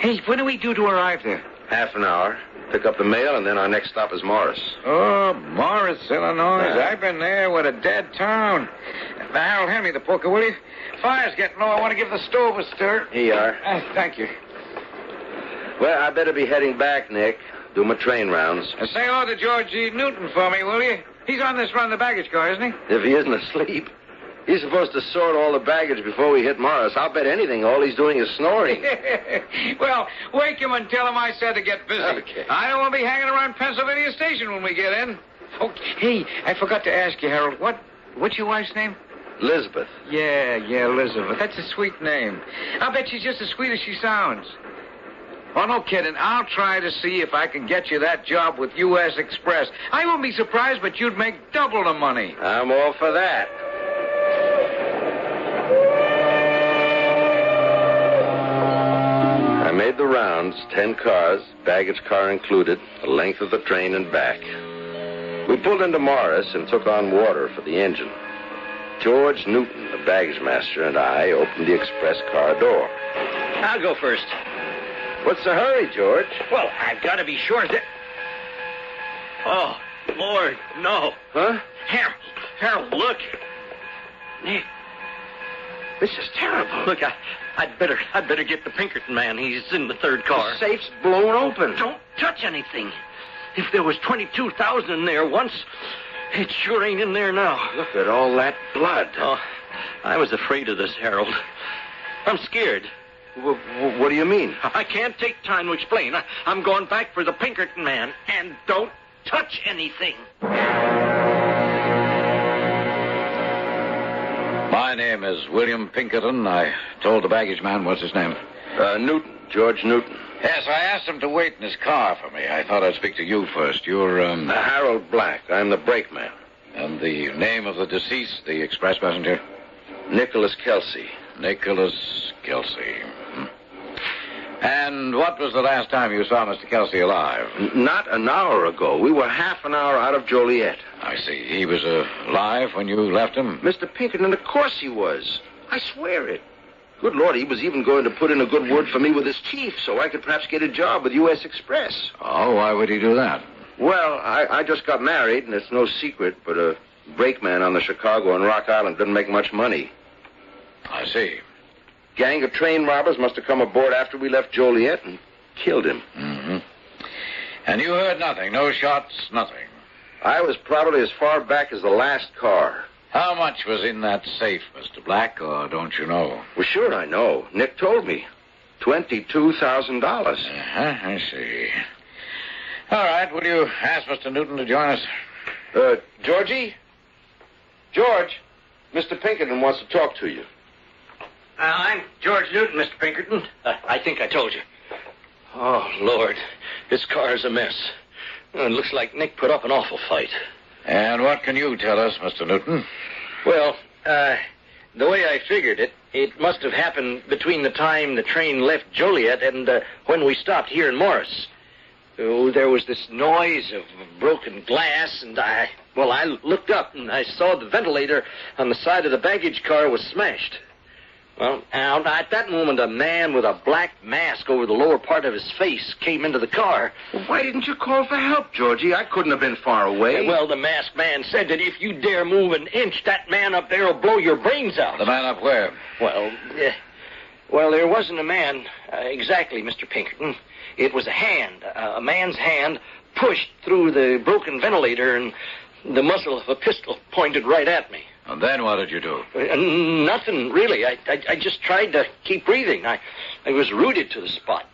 Hey, when do we due to arrive there? Half an hour. Pick up the mail, and then our next stop is Morris. Oh, Morris, Illinois. I've been there. What a dead town. Now, Harold, hand me the poker, will you? Fire's getting low. I want to give the stove a stir. Here you are. Thank you. Well, I better be heading back, Nick. Do my train rounds. Say hello to George E. Newton for me, will you? He's on this run of the baggage car, isn't he? If he isn't asleep. He's supposed to sort all the baggage before we hit Morris. I'll bet anything all he's doing is snoring. Well, wake him and tell him I said to get busy. Okay. I don't want to be hanging around Pennsylvania Station when we get in. Okay. Hey, I forgot to ask you, Harold. What's your wife's name? Elizabeth. Yeah, Elizabeth. That's a sweet name. I'll bet she's just as sweet as she sounds. Oh, no kidding. I'll try to see if I can get you that job with U.S. Express. I won't be surprised, but you'd make double the money. I'm all for that. I made the rounds, 10 cars, baggage car included, the length of the train and back. We pulled into Morris and took on water for the engine. George Newton, the baggage master, and I opened the express car door. I'll go first. What's the hurry, George? Well, I've got to be sure that... Oh, Lord, no. Huh? Harold, look. Nick, this is terrible. Look, I'd better get the Pinkerton man. He's in the third car. The safe's blown open. Don't touch anything. If there was $22,000 in there once, it sure ain't in there now. Look at all that blood. Oh, I was afraid of this, Harold. I'm scared. What do you mean? I can't take time to explain. I'm going back for the Pinkerton man. And don't touch anything. My name is William Pinkerton. I told the baggage man, what's his name? Newton. George Newton. Yes, I asked him to wait in his car for me. I thought I'd speak to you first. You're, Harold Black. I'm the brakeman. And the name of the deceased, the express passenger? Nicholas Kelsey. Nicholas Kelsey. And what was the last time you saw Mr. Kelsey alive? Not an hour ago. We were half an hour out of Joliet. I see. He was alive when you left him? Mr. Pinkerton, of course he was. I swear it. Good Lord, he was even going to put in a good word for me with his chief so I could perhaps get a job with U.S. Express. Oh, why would he do that? Well, I just got married, and it's no secret, but a brakeman on the Chicago and Rock Island didn't make much money. I see. Gang of train robbers must have come aboard after we left Joliet and killed him. Mm-hmm. And you heard nothing? No shots, nothing? I was probably as far back as the last car. How much was in that safe, Mr. Black, or don't you know? Well, sure I know. Nick told me. $22,000. I see. All right, will you ask Mr. Newton to join us? Georgie? George, Mr. Pinkerton wants to talk to you. I'm George Newton, Mr. Pinkerton. I think I told you. Oh, Lord, this car is a mess. It looks like Nick put up an awful fight. And what can you tell us, Mr. Newton? Well, the way I figured it, it must have happened between the time the train left Joliet and when we stopped here in Morris. Oh, there was this noise of broken glass, and I looked up and I saw the ventilator on the side of the baggage car was smashed. Well, at that moment, a man with a black mask over the lower part of his face came into the car. Well, why didn't you call for help, Georgie? I couldn't have been far away. Well, the masked man said that if you dare move an inch, that man up there will blow your brains out. The man up where? Well, there wasn't a man exactly, Mr. Pinkerton. It was a hand, a man's hand pushed through the broken ventilator, and the muzzle of a pistol pointed right at me. And then what did you do? Nothing, really. I just tried to keep breathing. I was rooted to the spot.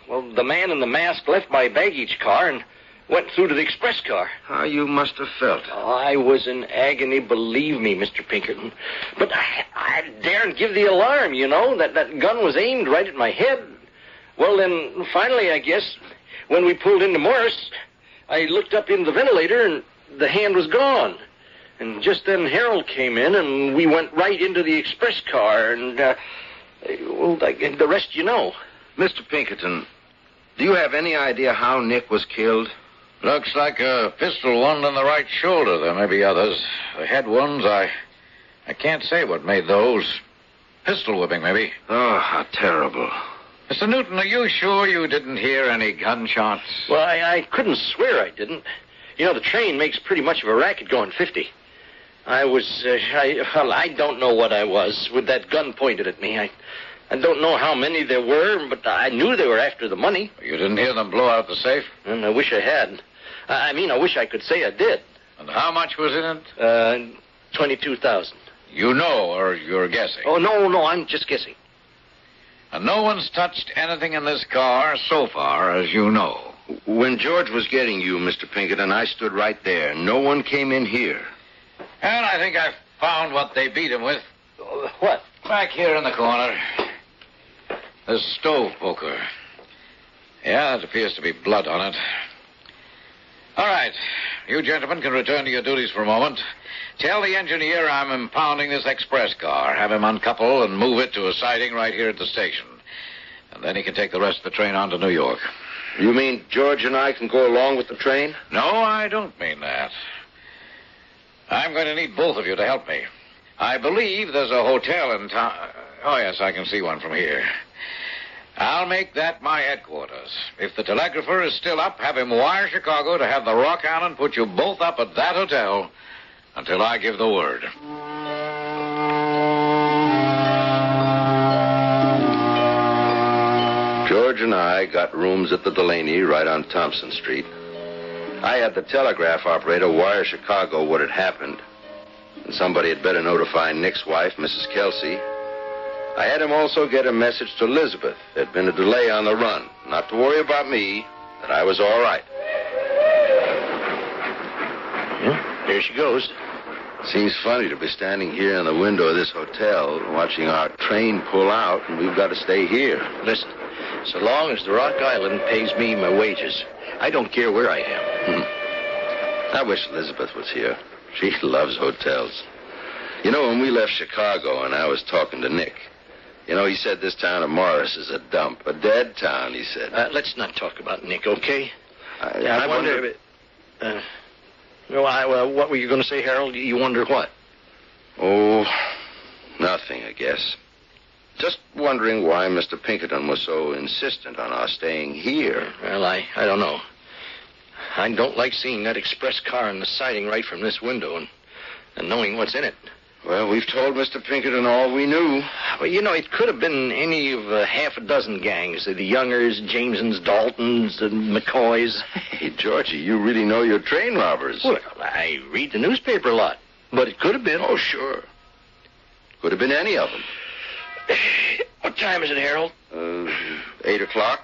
Well, the man in the mask left my baggage car and went through to the express car. How you must have felt. Oh, I was in agony, believe me, Mr. Pinkerton. But I daren't give the alarm, you know. That gun was aimed right at my head. Well, then, finally, I guess, when we pulled into Morris, I looked up in the ventilator and the hand was gone. And just then Harold came in, and we went right into the express car, and, the rest you know. Mr. Pinkerton, do you have any idea how Nick was killed? Looks like a pistol wound on the right shoulder. There may be others. The head wounds, I can't say what made those. Pistol whipping, maybe. Oh, how terrible. Mr. Newton, are you sure you didn't hear any gunshots? Well, I couldn't swear I didn't. You know, the train makes pretty much of a racket going 50. I don't know what I was with that gun pointed at me. I don't know how many there were, but I knew they were after the money. You didn't hear them blow out the safe? And I wish I had. I wish I could say I did. And how much was in it? $22,000. You know, or you're guessing? Oh, no, I'm just guessing. And no one's touched anything in this car so far, as you know. When George was getting you, Mr. Pinkerton, I stood right there. No one came in here. And I think I've found what they beat him with. What? Back here in the corner. This stove poker. Yeah, it appears to be blood on it. All right. You gentlemen can return to your duties for a moment. Tell the engineer I'm impounding this express car. Have him uncouple and move it to a siding right here at the station. And then he can take the rest of the train on to New York. You mean George and I can go along with the train? No, I don't mean that. I'm going to need both of you to help me. I believe there's a hotel in town. Oh, yes, I can see one from here. I'll make that my headquarters. If the telegrapher is still up, have him wire Chicago to have the Rock Island put you both up at that hotel until I give the word. George and I got rooms at the Delaney right on Thompson Street. I had the telegraph operator wire Chicago what had happened. And somebody had better notify Nick's wife, Mrs. Kelsey. I had him also get a message to Elizabeth. There'd been a delay on the run. Not to worry about me, that I was all right. Yeah, there she goes. Seems funny to be standing here in the window of this hotel watching our train pull out, and we've got to stay here. Listen, so long as the Rock Island pays me my wages, I don't care where I am. I wish Elizabeth was here. She loves hotels. You know, when we left Chicago and I was talking to Nick, you know, he said this town of Morris is a dump, a dead town, he said. Let's not talk about Nick, okay? I wonder... what were you going to say, Harold? You wonder what? Oh, nothing, I guess. Just wondering why Mr. Pinkerton was so insistent on our staying here. Well, I don't know. I don't like seeing that express car in the siding right from this window and knowing what's in it. Well, we've told Mr. Pinkerton all we knew. Well, it could have been any of half a dozen gangs. The Youngers, Jamesons, Daltons, and McCoys. Hey, Georgie, you really know your train robbers. Well, I read the newspaper a lot. But it could have been. Oh, sure. Could have been any of them. What time is it, Harold? 8 o'clock.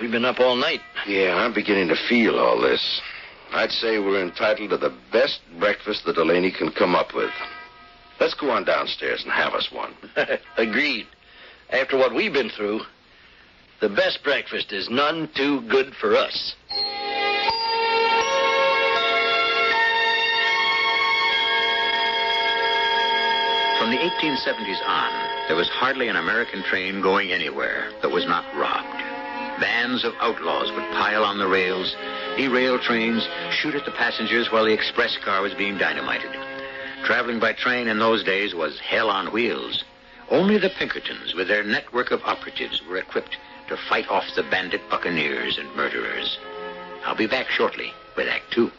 We've been up all night. Yeah, I'm beginning to feel all this. I'd say we're entitled to the best breakfast the Delaney can come up with. Let's go on downstairs and have us one. Agreed. After what we've been through, the best breakfast is none too good for us. From the 1870s on, there was hardly an American train going anywhere that was not robbed. Bands of outlaws would pile on the rails, derail trains, shoot at the passengers while the express car was being dynamited. Traveling by train in those days was hell on wheels. Only the Pinkertons, with their network of operatives, were equipped to fight off the bandit buccaneers and murderers. I'll be back shortly with Act Two.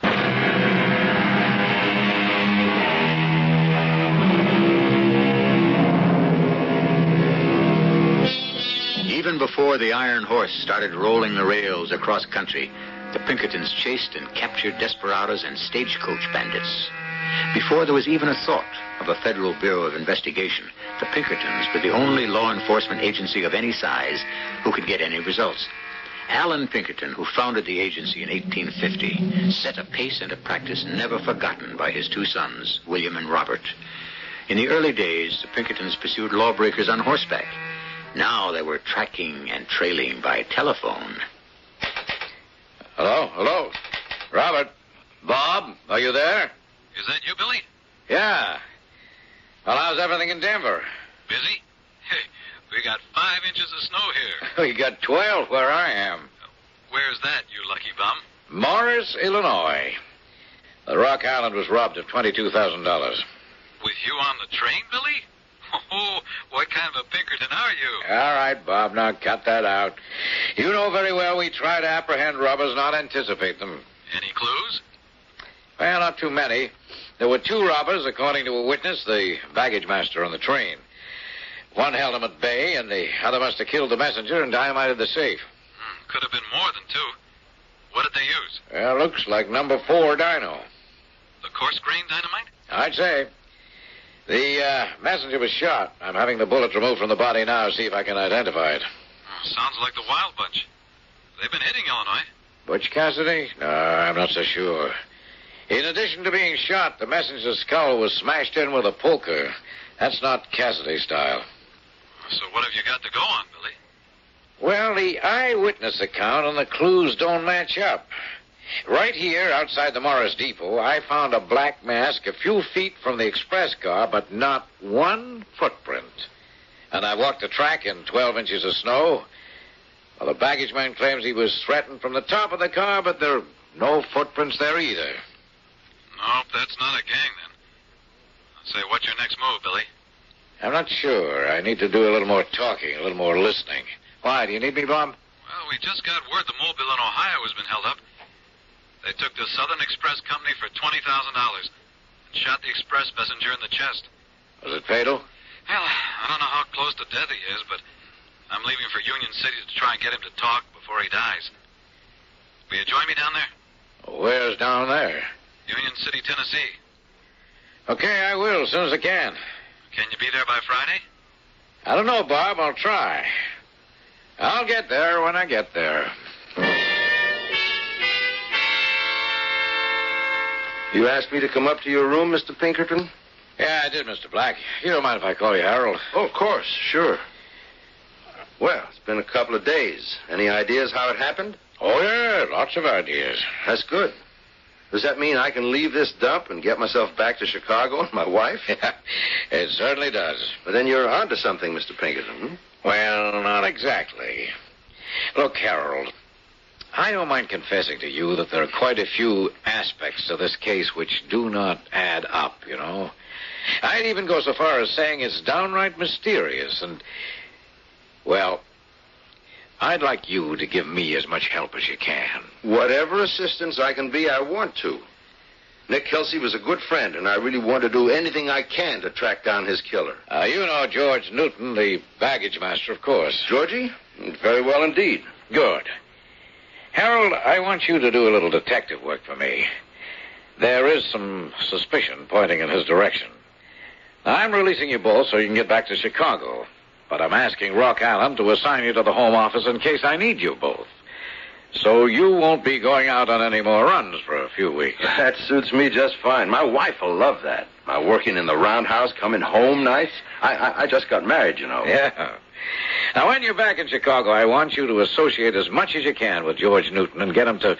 Even before the Iron Horse started rolling the rails across country, the Pinkertons chased and captured desperados and stagecoach bandits. Before there was even a thought of a Federal Bureau of Investigation, the Pinkertons were the only law enforcement agency of any size who could get any results. Allen Pinkerton, who founded the agency in 1850, set a pace and a practice never forgotten by his two sons, William and Robert. In the early days, the Pinkertons pursued lawbreakers on horseback. Now they were tracking and trailing by telephone. Hello? Robert? Bob, are you there? Is that you, Billy? Yeah. Well, how's everything in Denver? Busy? Hey, we got 5 inches of snow here. We got 12 where I am. Where's that, you lucky bum? Morris, Illinois. The Rock Island was robbed of $22,000. With you on the train, Billy? Oh, what kind of a Pinkerton are you? All right, Bob, now cut that out. You know very well we try to apprehend robbers, not anticipate them. Any clues? Well, not too many. There were 2 robbers, according to a witness, the baggage master on the train. One held him at bay, and the other must have killed the messenger and dynamited the safe. Could have been more than 2. What did they use? Well, looks like number 4 dyno. The coarse grain dynamite? I'd say. The messenger was shot. I'm having the bullet removed from the body now, see if I can identify it. Sounds like the Wild Bunch. They've been hitting Illinois. Butch Cassidy? No, I'm not so sure. In addition to being shot, the messenger's skull was smashed in with a poker. That's not Cassidy style. So what have you got to go on, Billy? Well, the eyewitness account and the clues don't match up. Right here, outside the Morris Depot, I found a black mask a few feet from the express car, but not one footprint. And I walked the track in 12 inches of snow. Well, the baggage man claims he was threatened from the top of the car, but there are no footprints there either. Nope, that's not a gang, then. Say, what's your next move, Billy? I'm not sure. I need to do a little more talking, a little more listening. Why, do you need me, Bob? Well, we just got word the Mobile in Ohio has been held up. They took the Southern Express Company for $20,000 and shot the express messenger in the chest. Was it fatal? Well, I don't know how close to death he is, but I'm leaving for Union City to try and get him to talk before he dies. Will you join me down there? Where's down there? Union City, Tennessee. Okay, I will, as soon as I can. Can you be there by Friday? I don't know, Bob. I'll try. I'll get there when I get there. You asked me to come up to your room, Mr. Pinkerton? Yeah, I did, Mr. Black. You don't mind if I call you Harold? Oh, of course, sure. Well, it's been a couple of days. Any ideas how it happened? Oh, yeah, lots of ideas. That's good. Does that mean I can leave this dump and get myself back to Chicago and my wife? Yeah, it certainly does. But then you're onto something, Mr. Pinkerton. Well, not exactly. Look, Harold, I don't mind confessing to you that there are quite a few aspects to this case which do not add up, you know. I'd even go so far as saying it's downright mysterious and, well, I'd like you to give me as much help as you can. Whatever assistance I can be, I want to. Nick Kelsey was a good friend, and I really want to do anything I can to track down his killer. You know George Newton, the baggage master, of course. Georgie? Very well indeed. Good. Harold, I want you to do a little detective work for me. There is some suspicion pointing in his direction. Now, I'm releasing you both so you can get back to Chicago. But I'm asking Rock Island to assign you to the Home Office in case I need you both. So you won't be going out on any more runs for a few weeks. That suits me just fine. My wife will love that. My working in the roundhouse, coming home nights. I just got married, you know. Yeah. Now, when you're back in Chicago, I want you to associate as much as you can with George Newton and get him to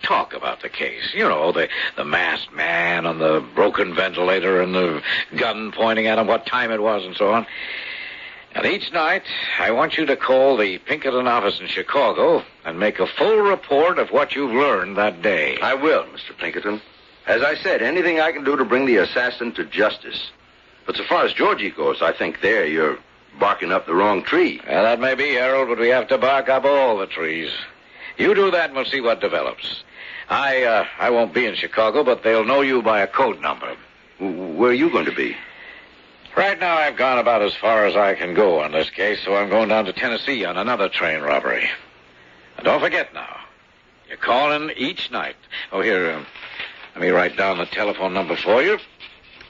talk about the case. You know, the masked man and the broken ventilator and the gun pointing at him, what time it was, and so on. And each night, I want you to call the Pinkerton office in Chicago and make a full report of what you've learned that day. I will, Mr. Pinkerton. As I said, anything I can do to bring the assassin to justice. But so far as Georgie goes, I think there you're barking up the wrong tree. Well, that may be, Harold, but we have to bark up all the trees. You do that and we'll see what develops. I won't be in Chicago, but they'll know you by a code number. Where are you going to be? Right now, I've gone about as far as I can go on this case, so I'm going down to Tennessee on another train robbery. And don't forget now, you call in each night. Oh, here, let me write down the telephone number for you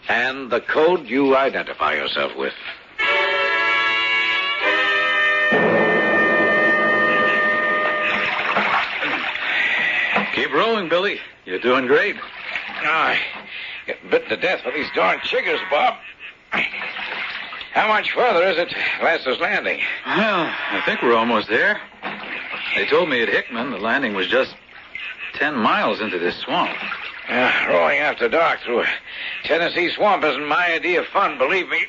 and the code you identify yourself with. Keep rolling, Billy. You're doing great. I get bitten to death with these darn chiggers, Bob. How much further is it to Lester's Landing? Well, I think we're almost there. They told me at Hickman the landing was just 10 miles into this swamp. Rolling after dark through a Tennessee swamp isn't my idea of fun, believe me.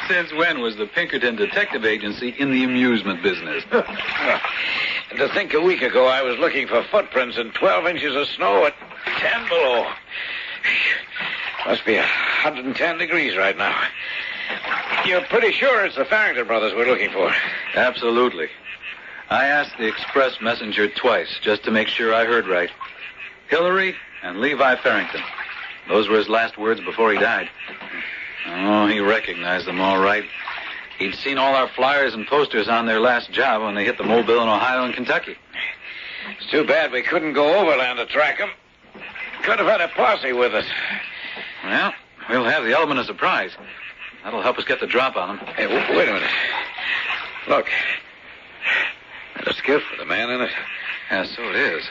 Since when was the Pinkerton Detective Agency in the amusement business? And to think a week ago I was looking for footprints in 12 inches of snow at 10 below. Must be 110 degrees right now. You're pretty sure it's the Farrington brothers we're looking for? Absolutely. I asked the express messenger twice just to make sure I heard right. Hillary and Levi Farrington. Those were his last words before he died. Oh, he recognized them all right. He'd seen all our flyers and posters on their last job when they hit the Mobile in Ohio and Kentucky. It's too bad we couldn't go overland to track them. Could have had a posse with us. Well, we'll have the element of surprise. That'll help us get the drop on them. Hey, wait a minute. Look. There's a skiff with a man in it. Yeah, so it is.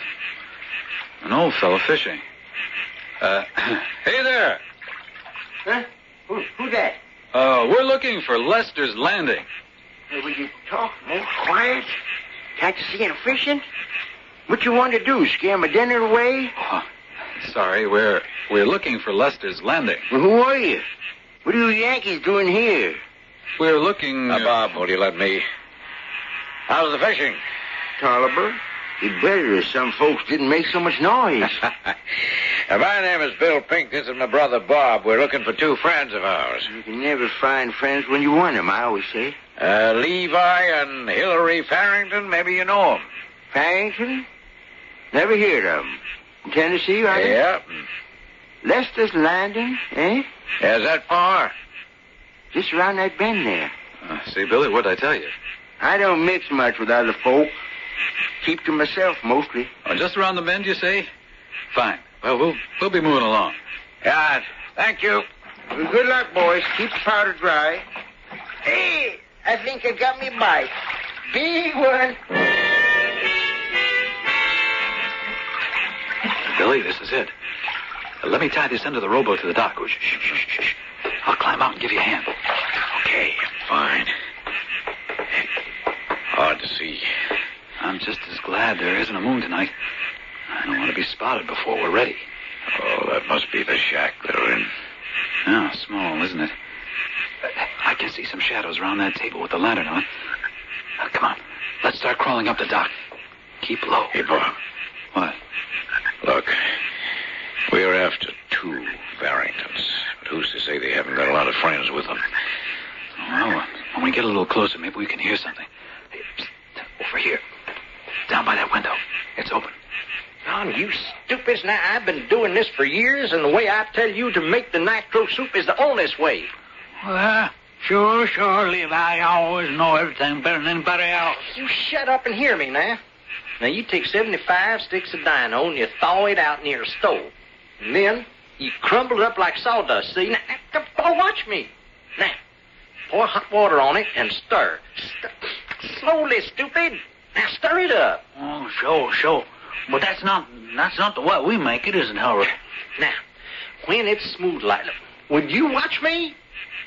An old fellow fishing. Hey there. Huh? Who's that? We're looking for Lester's Landing. Hey, will you talk more quiet? Can't you see him fishing? What you want to do, scare my dinner away? Oh, sorry, we're looking for Lester's Landing. Well, who are you? What are you Yankees doing here? We're looking... Bob, will you let me? How's the fishing? Tolliver, you'd better if some folks didn't make so much noise. My name is Bill Pink. This is my brother Bob. We're looking for two friends of ours. You can never find friends when you want them, I always say. Levi and Hillary Farrington. Maybe you know them. Farrington? Never heard of them. In Tennessee, right? Yeah. Lester's Landing, eh? Is that far? Just around that bend there. See, Billy, what'd I tell you? I don't mix much with other folk. Keep to myself, mostly. Oh, just around the bend, you say? Fine. Well, we'll be moving along. Yeah, thank you. Well, good luck, boys. Keep the powder dry. Hey, I think I got me a bite. Big one. Billy, this is it. Let me tie this end of the rowboat to the dock. Oh, shh. I'll climb out and give you a hand. Okay, fine. Hard to see. I'm just as glad there isn't a moon tonight. I don't want to be spotted before we're ready. Oh, that must be the shack they're in. Yeah, small, isn't it? I can see some shadows around that table with the lantern on. Come on. Let's start crawling up the dock. Keep low. Hey, Bob. What? Look, we're after two Farringtons. But who's to say they haven't got a lot of friends with them? Well, when we get a little closer, maybe we can hear something. Hey, psst, over here. Down by that window. It's open. Don, you stupid stupids. Now, I've been doing this for years, and the way I tell you to make the nitro soup is the honest way. Sure, Levi. I always know everything better than anybody else. You shut up and hear me now. Now, you take 75 sticks of dino and you thaw it out near a stove. And then you crumble it up like sawdust, see? Now, watch me. Now, pour hot water on it and stir. Slowly, stupid. Now, stir it up. Oh, sure. But that's not the way we make it, is it, Hillary? Now, when it's smooth like that, would you watch me?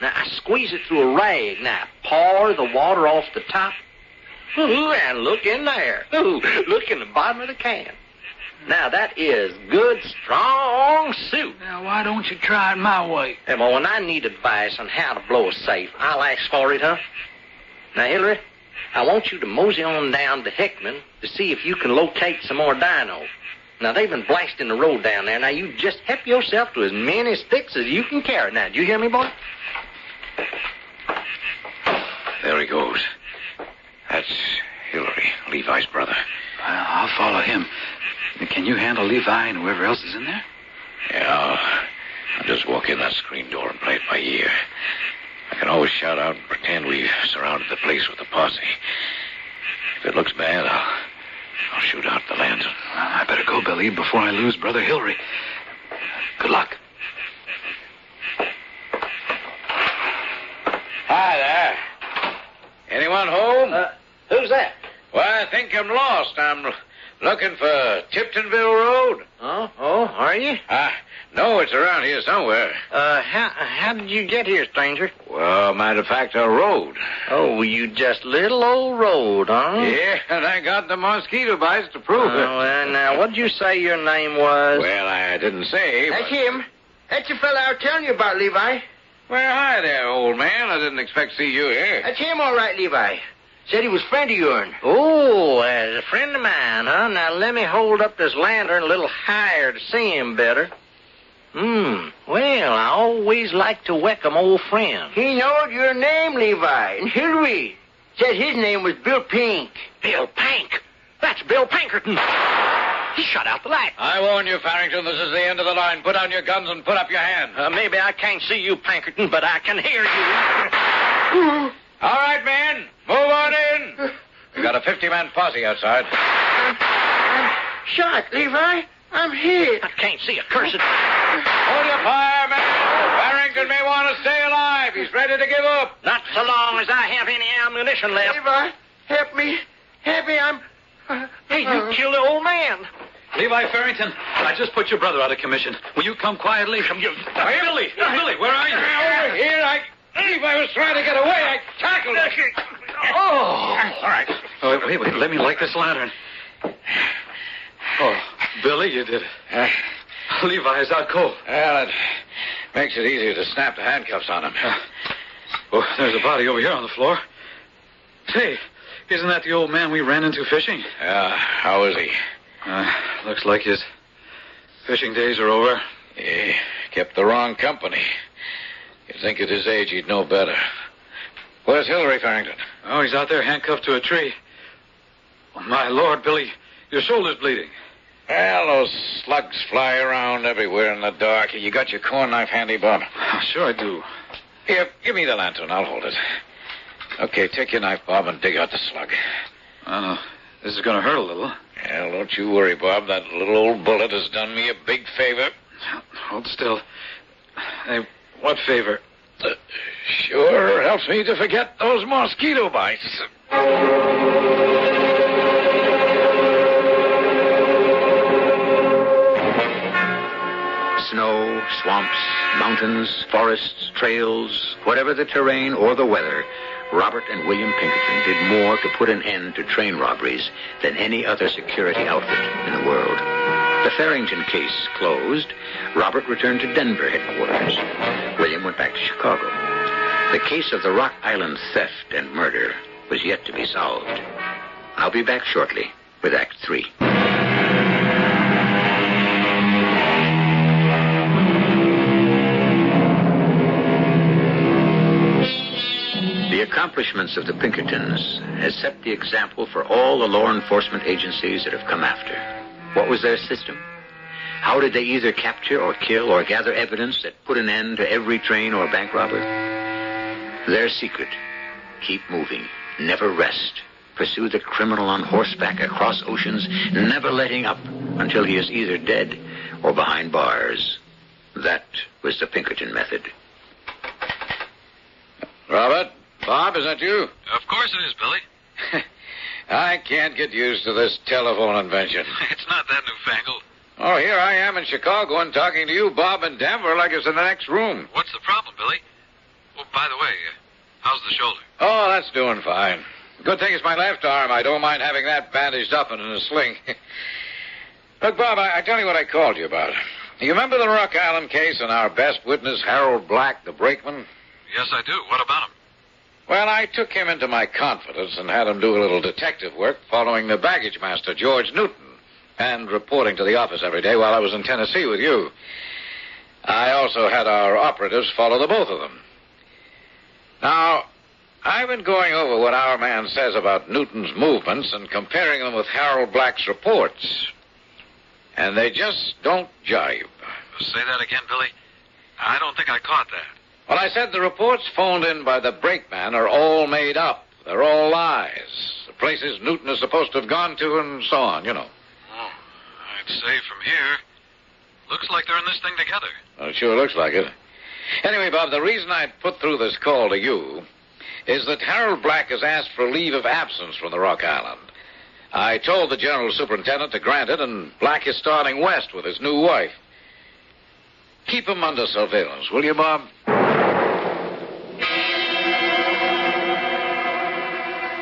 Now, I squeeze it through a rag. Now, pour the water off the top. Ooh, and look in there. Ooh, look in the bottom of the can. Now, that is good, strong soup. Now, why don't you try it my way? Hey, well, when I need advice on how to blow a safe, I'll ask for it, huh? Now, Hillary, I want you to mosey on down to Hickman to see if you can locate some more dino. Now, they've been blasting the road down there. Now, you just help yourself to as many sticks as you can carry. Now, do you hear me, boy? There he goes. That's Hillary, Levi's brother. I'll follow him. Can you handle Levi and whoever else is in there? Yeah, I'll just walk in that screen door and play it by ear. I can always shout out and pretend we've surrounded the place with a posse. If it looks bad, I'll shoot out the lantern. Well, I better go, Billy, before I lose Brother Hillary. Good luck. Hi there. Anyone home? Who's that? Well, I think I'm lost. I'm looking for Tiptonville Road. Oh, are you? No, it's around here somewhere. How did you get here, stranger? Well, matter of fact, I rode. Oh, you just little old road, huh? Yeah, and I got the mosquito bites to prove it. Oh, and now, what did you say your name was? Well, I didn't say. That's him. That's the fella I was telling you about, Levi. Well, hi there, old man. I didn't expect to see you here. That's him, all right, Levi. Said he was a friend of yours. Oh, as a friend of mine, huh? Now, let me hold up this lantern a little higher to see him better. Well, I always like to welcome old friends. He knowed your name, Levi, and Hillary. Said his name was Bill Pink. Bill Pink? That's Bill Pinkerton. He shut out the light. I warn you, Farrington, this is the end of the line. Put down your guns and put up your hands. Maybe I can't see you, Pinkerton, but I can hear you. All right, men, move on in. We got a 50-man posse outside. I'm shot, Levi. I'm hit. I can't see a cursed... Hold your fire, man. Farrington may want to stay alive. He's ready to give up. Not so long as I have any ammunition left. Levi, help me. I'm... Hey, you killed the old man. Levi Farrington, I just put your brother out of commission. Will you come quietly? Billy, where are you? Over here. Levi was trying to get away. I tackled him. Oh, all right. Oh, wait, let me light this lantern. Oh, Billy, you did it. Levi is out cold. Well, it makes it easier to snap the handcuffs on him. Oh, there's a body over here on the floor. Say, isn't that the old man we ran into fishing? How is he? Looks like his fishing days are over. He kept the wrong company. You'd think at his age he'd know better. Where's Hillary, Farrington? Oh, he's out there handcuffed to a tree. Oh, my Lord, Billy, your shoulder's bleeding. Well, those slugs fly around everywhere in the dark. You got your corn knife handy, Bob? Sure I do. Here, give me the lantern. I'll hold it. Okay, take your knife, Bob, and dig out the slug. I know. This is going to hurt a little. Well, don't you worry, Bob. That little old bullet has done me a big favor. Hold still. Hey, what favor? Sure helps me to forget those mosquito bites. Snow, swamps, mountains, forests, trails, whatever the terrain or the weather, Robert and William Pinkerton did more to put an end to train robberies than any other security outfit in the world. The Farrington case closed, Robert returned to Denver headquarters. William went back to Chicago. The case of the Rock Island theft and murder was yet to be solved. I'll be back shortly with Act 3. The accomplishments of the Pinkertons has set the example for all the law enforcement agencies that have come after. What was their system? How did they either capture or kill or gather evidence that put an end to every train or bank robber? Their secret: keep moving, never rest. Pursue the criminal on horseback across oceans, never letting up until he is either dead or behind bars. That was the Pinkerton method. Robert? Bob, is that you? Of course it is, Billy. I can't get used to this telephone invention. It's not that newfangled. Oh, here I am in Chicago and talking to you, Bob, in Denver like it's in the next room. What's the problem, Billy? Oh, by the way, how's the shoulder? Oh, that's doing fine. Good thing it's my left arm. I don't mind having that bandaged up and in a sling. Look, Bob, I tell you what I called you about. You remember the Rock Island case and our best witness, Harold Black, the brakeman? Yes, I do. What about him? Well, I took him into my confidence and had him do a little detective work following the baggage master, George Newton, and reporting to the office every day while I was in Tennessee with you. I also had our operatives follow the both of them. Now, I've been going over what our man says about Newton's movements and comparing them with Harold Black's reports. And they just don't jibe. Say that again, Billy. I don't think I caught that. Well, I said the reports phoned in by the brakeman are all made up. They're all lies. The places Newton is supposed to have gone to and so on, you know. Oh, I'd say from here, looks like they're in this thing together. Well, it sure looks like it. Anyway, Bob, the reason I put through this call to you is that Harold Black has asked for a leave of absence from the Rock Island. I told the general superintendent to grant it, and Black is starting west with his new wife. Keep him under surveillance, will you, Bob?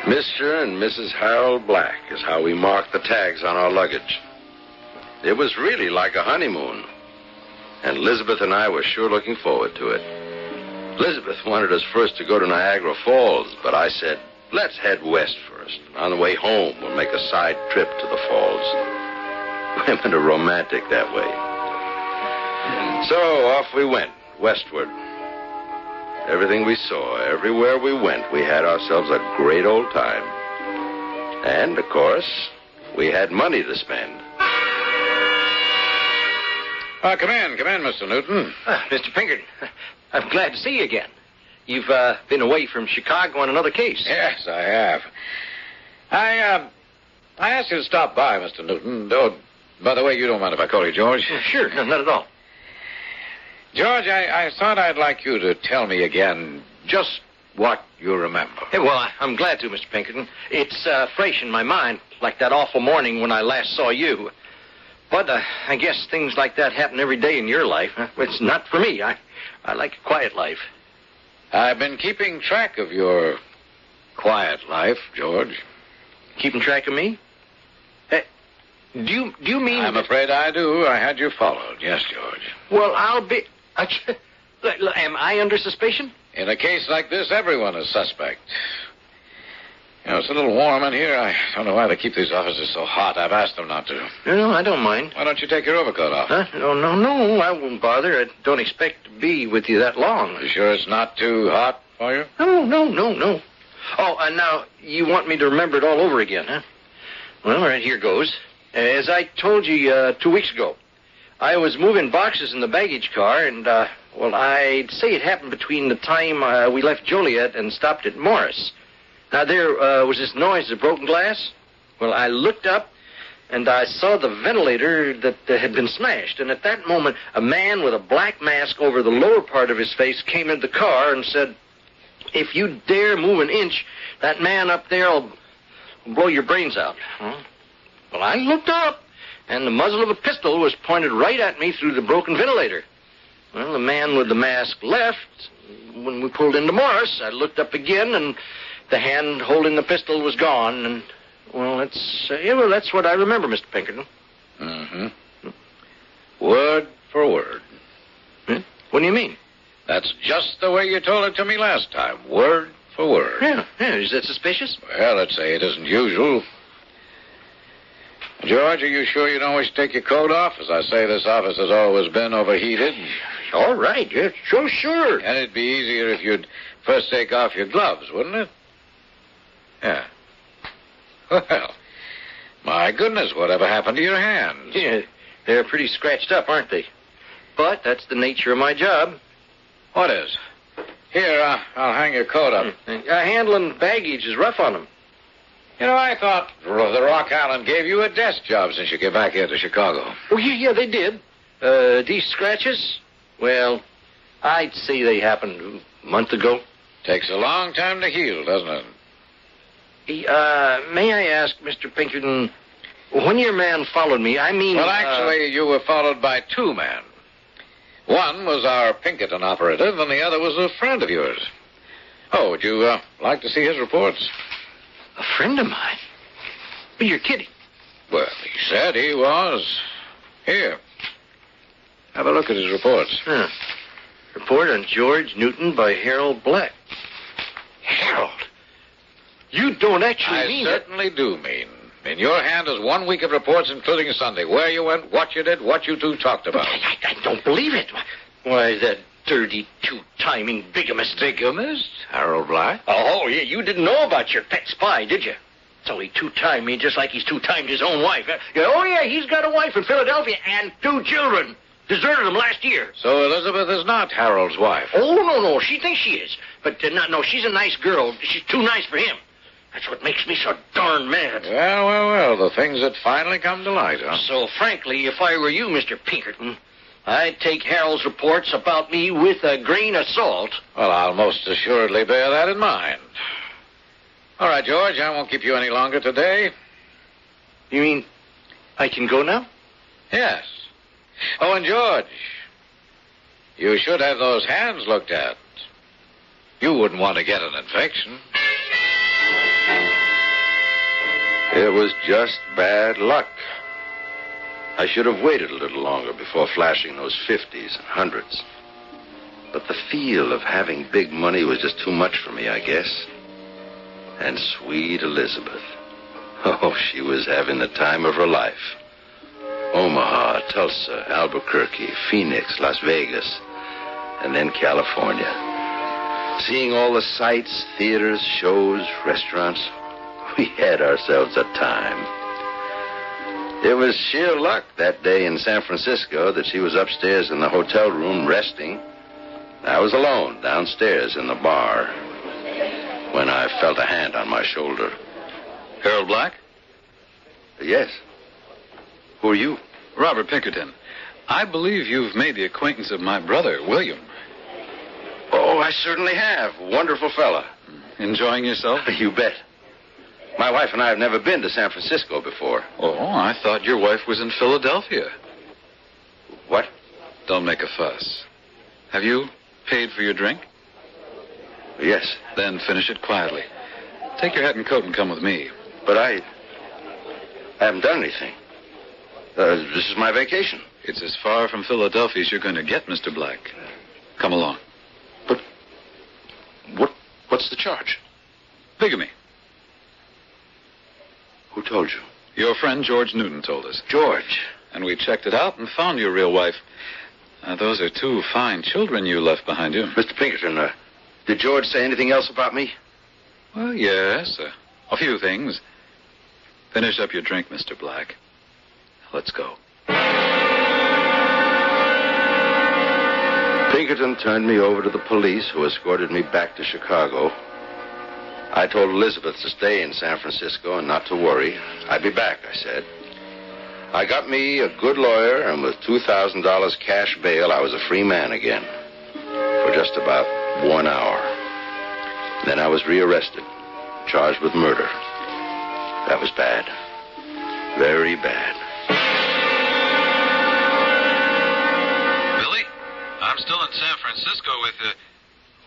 Mr. and Mrs. Harold Black is how we marked the tags on our luggage. It was really like a honeymoon. And Elizabeth and I were sure looking forward to it. Elizabeth wanted us first to go to Niagara Falls, but I said, let's head west first. On the way home, we'll make a side trip to the falls. Women are romantic that way. So off we went, westward. Everything we saw, everywhere we went, we had ourselves a great old time. And, of course, we had money to spend. Come in, Mr. Newton. Mr. Pinkerton, I'm glad to see you again. You've been away from Chicago on another case. Yes, I have. I asked you to stop by, Mr. Newton. Oh, by the way, you don't mind if I call you George? Sure, no, not at all. George, I thought I'd like you to tell me again just what you remember. Hey, well, I'm glad to, Mr. Pinkerton. It's fresh in my mind, like that awful morning when I last saw you. But I guess things like that happen every day in your life. Huh? It's not for me. I like a quiet life. I've been keeping track of your quiet life, George. Keeping track of me? Do you mean... I'm afraid I do. I had you followed. Yes, George. Well, I'll be... Am I under suspicion? In a case like this, everyone is suspect. You know, it's a little warm in here. I don't know why they keep these offices so hot. I've asked them not to. No, I don't mind. Why don't you take your overcoat off? Huh? No, I won't bother. I don't expect to be with you that long. You sure it's not too hot for you? No. Oh, and now you want me to remember it all over again, huh? Well, all right, here goes. As I told you 2 weeks ago, I was moving boxes in the baggage car, and, I'd say it happened between the time we left Joliet and stopped at Morris. Now, there was this noise of broken glass. Well, I looked up, and I saw the ventilator that had been smashed. And at that moment, a man with a black mask over the lower part of his face came into the car and said, "If you dare move an inch, that man up there will blow your brains out." Huh? Well, I looked up, and the muzzle of a pistol was pointed right at me through the broken ventilator. Well, the man with the mask left. When we pulled into Morris, I looked up again, and the hand holding the pistol was gone. And, well, that's what I remember, Mr. Pinkerton. Mm-hmm. Word for word. Huh? What do you mean? That's just the way you told it to me last time. Word for word. Yeah. Is that suspicious? Well, let's say it isn't usual. George, are you sure you don't wish to take your coat off? As I say, this office has always been overheated. All right, yeah, sure. And it'd be easier if you'd first take off your gloves, wouldn't it? Yeah. Well, my goodness, whatever happened to your hands? Yeah, They're pretty scratched up, aren't they? But that's the nature of my job. What is? Here, I'll hang your coat up. Handling baggage is rough on them. You know, I thought the Rock Island gave you a desk job since you came back here to Chicago. Oh, yeah, they did. These scratches? Well, I'd say they happened a month ago. Takes a long time to heal, doesn't it? May I ask, Mr. Pinkerton, when your man followed me, I mean... Well, actually, you were followed by two men. One was our Pinkerton operative, and the other was a friend of yours. Oh, would you like to see his reports? A friend of mine? But you're kidding. Well, he said he was. Here. Have a look at his reports. Report on George Newton by Harold Black. Harold? You don't actually mean I certainly do mean. In your hand is 1 week of reports, including Sunday. Where you went, what you did, what you two talked about. I don't believe it. Why, that dirty, two-timing bigamist. Bigamist? Harold Black? Oh, yeah, you didn't know about your pet spy, did you? So he two-timed me just like he's two-timed his own wife. Oh, yeah, he's got a wife in Philadelphia and 2 children. Deserted him last year. So Elizabeth is not Harold's wife? Oh, no. She thinks she is. But, no, she's a nice girl. She's too nice for him. That's what makes me so darn mad. Well, the things that finally come to light, huh? So, frankly, if I were you, Mr. Pinkerton, I'd take Harold's reports about me with a grain of salt. Well, I'll most assuredly bear that in mind. All right, George, I won't keep you any longer today. You mean I can go now? Yes. Oh, and George, you should have those hands looked at. You wouldn't want to get an infection. It was just bad luck. I should have waited a little longer before flashing those 50s and 100s. But the feel of having big money was just too much for me, I guess. And sweet Elizabeth. Oh, she was having the time of her life. Omaha, Tulsa, Albuquerque, Phoenix, Las Vegas, and then California. Seeing all the sights, theaters, shows, restaurants. We had ourselves a time. It was sheer luck that day in San Francisco that she was upstairs in the hotel room resting. I was alone downstairs in the bar when I felt a hand on my shoulder. Harold Black? Yes. Who are you? Robert Pinkerton. I believe you've made the acquaintance of my brother, William. Oh, I certainly have. Wonderful fella. Enjoying yourself? You bet. My wife and I have never been to San Francisco before. Oh, I thought your wife was in Philadelphia. What? Don't make a fuss. Have you paid for your drink? Yes. Then finish it quietly. Take your hat and coat and come with me. But I haven't done anything. This is my vacation. It's as far from Philadelphia as you're going to get, Mr. Black. Come along. But what's the charge? Bigamy. Who told you? Your friend George Newton told us. George? And we checked it out and found your real wife. Those are 2 fine children you left behind you. Mr. Pinkerton, did George say anything else about me? Well, yes, a few things. Finish up your drink, Mr. Black. Let's go. Pinkerton turned me over to the police, who escorted me back to Chicago. I told Elizabeth to stay in San Francisco and not to worry. I'd be back, I said. I got me a good lawyer, and with $2,000 cash bail, I was a free man again for just about 1 hour. Then I was rearrested, charged with murder. That was bad. Very bad. Billy, I'm still in San Francisco with,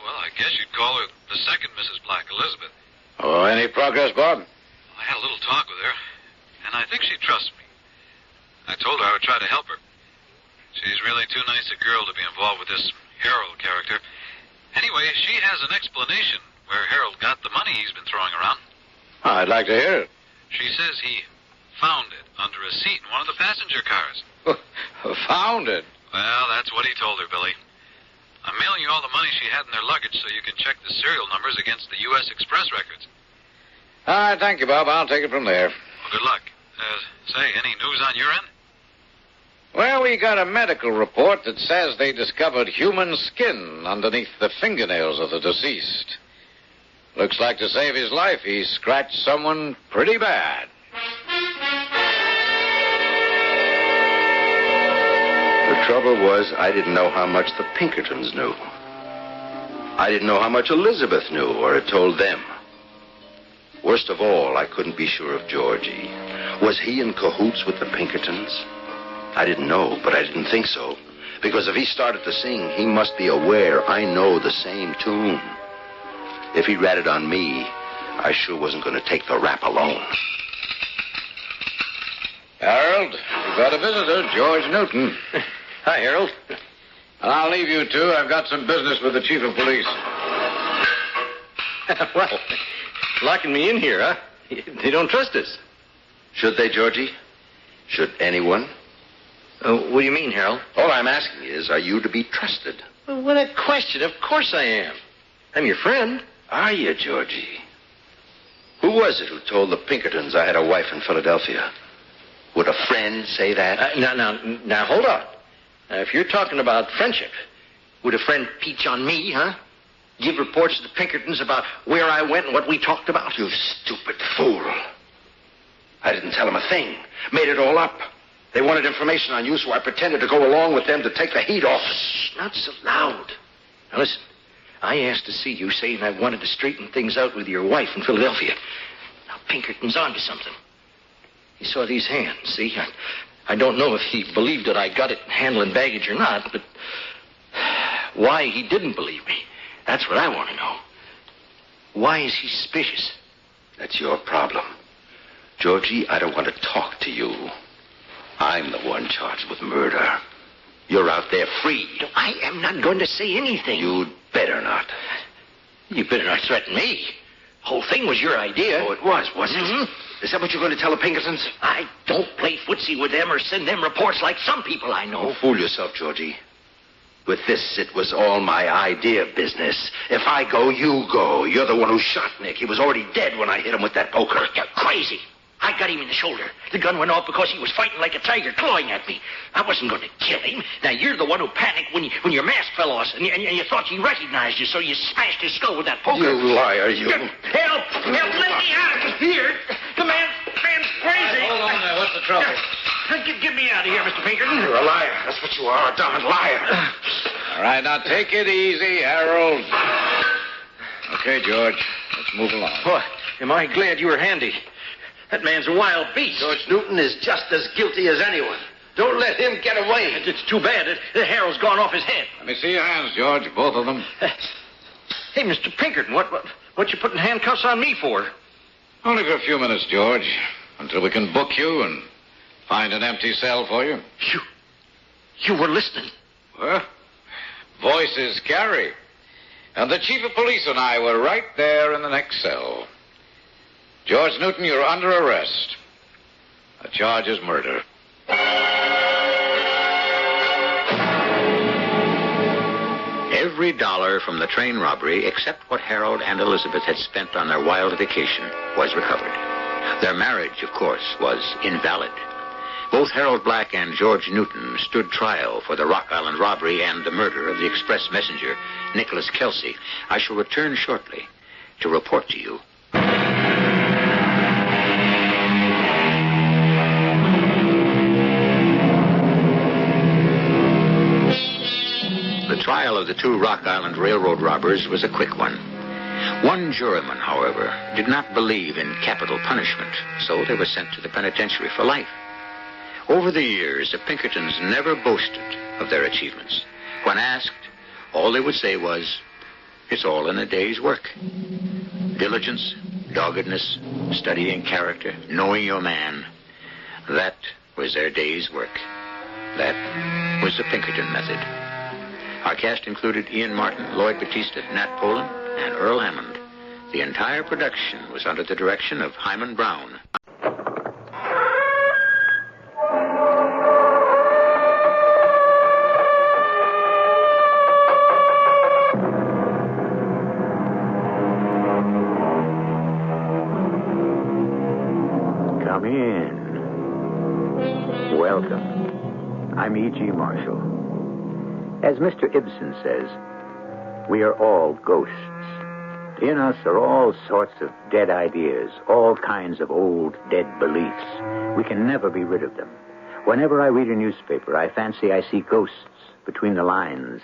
I guess you'd call her the second Mrs. Black, Elizabeth. Oh, any progress, Bob? I had a little talk with her, and I think she trusts me. I told her I would try to help her. She's really too nice a girl to be involved with this Harold character. Anyway, she has an explanation where Harold got the money he's been throwing around. I'd like to hear it. She says he found it under a seat in one of the passenger cars. Found it? Well, that's what he told her, Billy. I'm mailing you all the money she had in their luggage so you can check the serial numbers against the U.S. Express records. All right, thank you, Bob. I'll take it from there. Well, good luck. Say, any news on your end? Well, we got a medical report that says they discovered human skin underneath the fingernails of the deceased. Looks like to save his life, he scratched someone pretty bad. The trouble was, I didn't know how much the Pinkertons knew. I didn't know how much Elizabeth knew or had told them. Worst of all, I couldn't be sure of Georgie. Was he in cahoots with the Pinkertons? I didn't know, but I didn't think so. Because if he started to sing, he must be aware I know the same tune. If he ratted on me, I sure wasn't going to take the rap alone. Harold, we've got a visitor, George Newton. Hi, Harold. And I'll leave you two. I've got some business with the chief of police. Well, locking me in here, huh? They don't trust us. Should they, Georgie? Should anyone? What do you mean, Harold? All I'm asking is, are you to be trusted? Well, what a question. Of course I am. I'm your friend. Are you, Georgie? Who was it who told the Pinkertons I had a wife in Philadelphia? Would a friend say that? Now, hold on. If you're talking about friendship, would a friend peach on me, huh? Give reports to the Pinkertons about where I went and what we talked about? You stupid fool. I didn't tell them a thing. Made it all up. They wanted information on you, so I pretended to go along with them to take the heat off. Shh, not so loud. Now, listen. I asked to see you, saying I wanted to straighten things out with your wife in Philadelphia. Now, Pinkerton's onto something. He saw these hands, see? I don't know if he believed that I got it handling baggage or not, but why he didn't believe me, that's what I want to know. Why is he suspicious? That's your problem. Georgie, I don't want to talk to you. I'm the one charged with murder. You're out there free. No, I am not going to say anything. You'd better not. You better not threaten me. Whole thing was your idea. Oh, it was, wasn't it? Is that what you're going to tell the Pinkertons? I don't play footsie with them or send them reports like some people I know. Don't fool yourself, Georgie. With this, it was all my idea business. If I go, you go. You're the one who shot Nick. He was already dead when I hit him with that poker. You're crazy. I got him in the shoulder. The gun went off because he was fighting like a tiger, clawing at me. I wasn't going to kill him. Now, you're the one who panicked when your mask fell off, and you thought he recognized you, so you smashed his skull with that poker. You liar, you. Help! Let me out of here! The man's crazy. Hold on there. What's the trouble? Get me out of here, Mr. Pinkerton. You're a liar. That's what you are, a darn liar. All right, now take it easy, Harold. Okay, George, let's move along. Boy, am I glad you were handy. That man's a wild beast. George Newton is just as guilty as anyone. Don't let him get away. It's too bad. The hair's gone off his head. Let me see your hands, George, both of them. Hey, Mr. Pinkerton, what you putting handcuffs on me for? Only for a few minutes, George, until we can book you and find an empty cell for you. You were listening. Well, voices carry. And the chief of police and I were right there in the next cell. George Newton, you're under arrest. The charge is murder. Every dollar from the train robbery, except what Harold and Elizabeth had spent on their wild vacation, was recovered. Their marriage, of course, was invalid. Both Harold Black and George Newton stood trial for the Rock Island robbery and the murder of the express messenger, Nicholas Kelsey. I shall return shortly to report to you. The trial of the two Rock Island Railroad robbers was a quick one. One juryman, however, did not believe in capital punishment, so they were sent to the penitentiary for life. Over the years, the Pinkertons never boasted of their achievements. When asked, all they would say was, it's all in a day's work. Diligence, doggedness, studying character, knowing your man. That was their day's work. That was the Pinkerton method. Our cast included Ian Martin, Lloyd Batista, Nat Poland, and Earl Hammond. The entire production was under the direction of Hyman Brown. Come in. Welcome. I'm As Mr. Ibsen says, we are all ghosts. In us are all sorts of dead ideas, all kinds of old dead beliefs. We can never be rid of them. Whenever I read a newspaper, I fancy I see ghosts between the lines.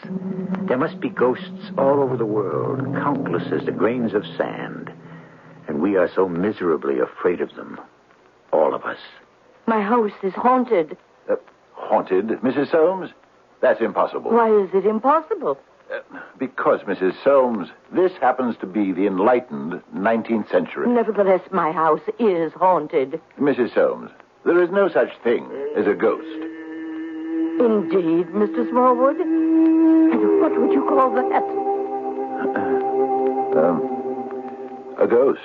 There must be ghosts all over the world, countless as the grains of sand. And we are so miserably afraid of them. All of us. My house is haunted. Haunted, Mrs. Soames? That's impossible. Why is it impossible? Because, Mrs. Soames, this happens to be the enlightened 19th century. Nevertheless, my house is haunted. Mrs. Soames, there is no such thing as a ghost. Indeed, Mr. Smallwood? And what would you call that? A ghost.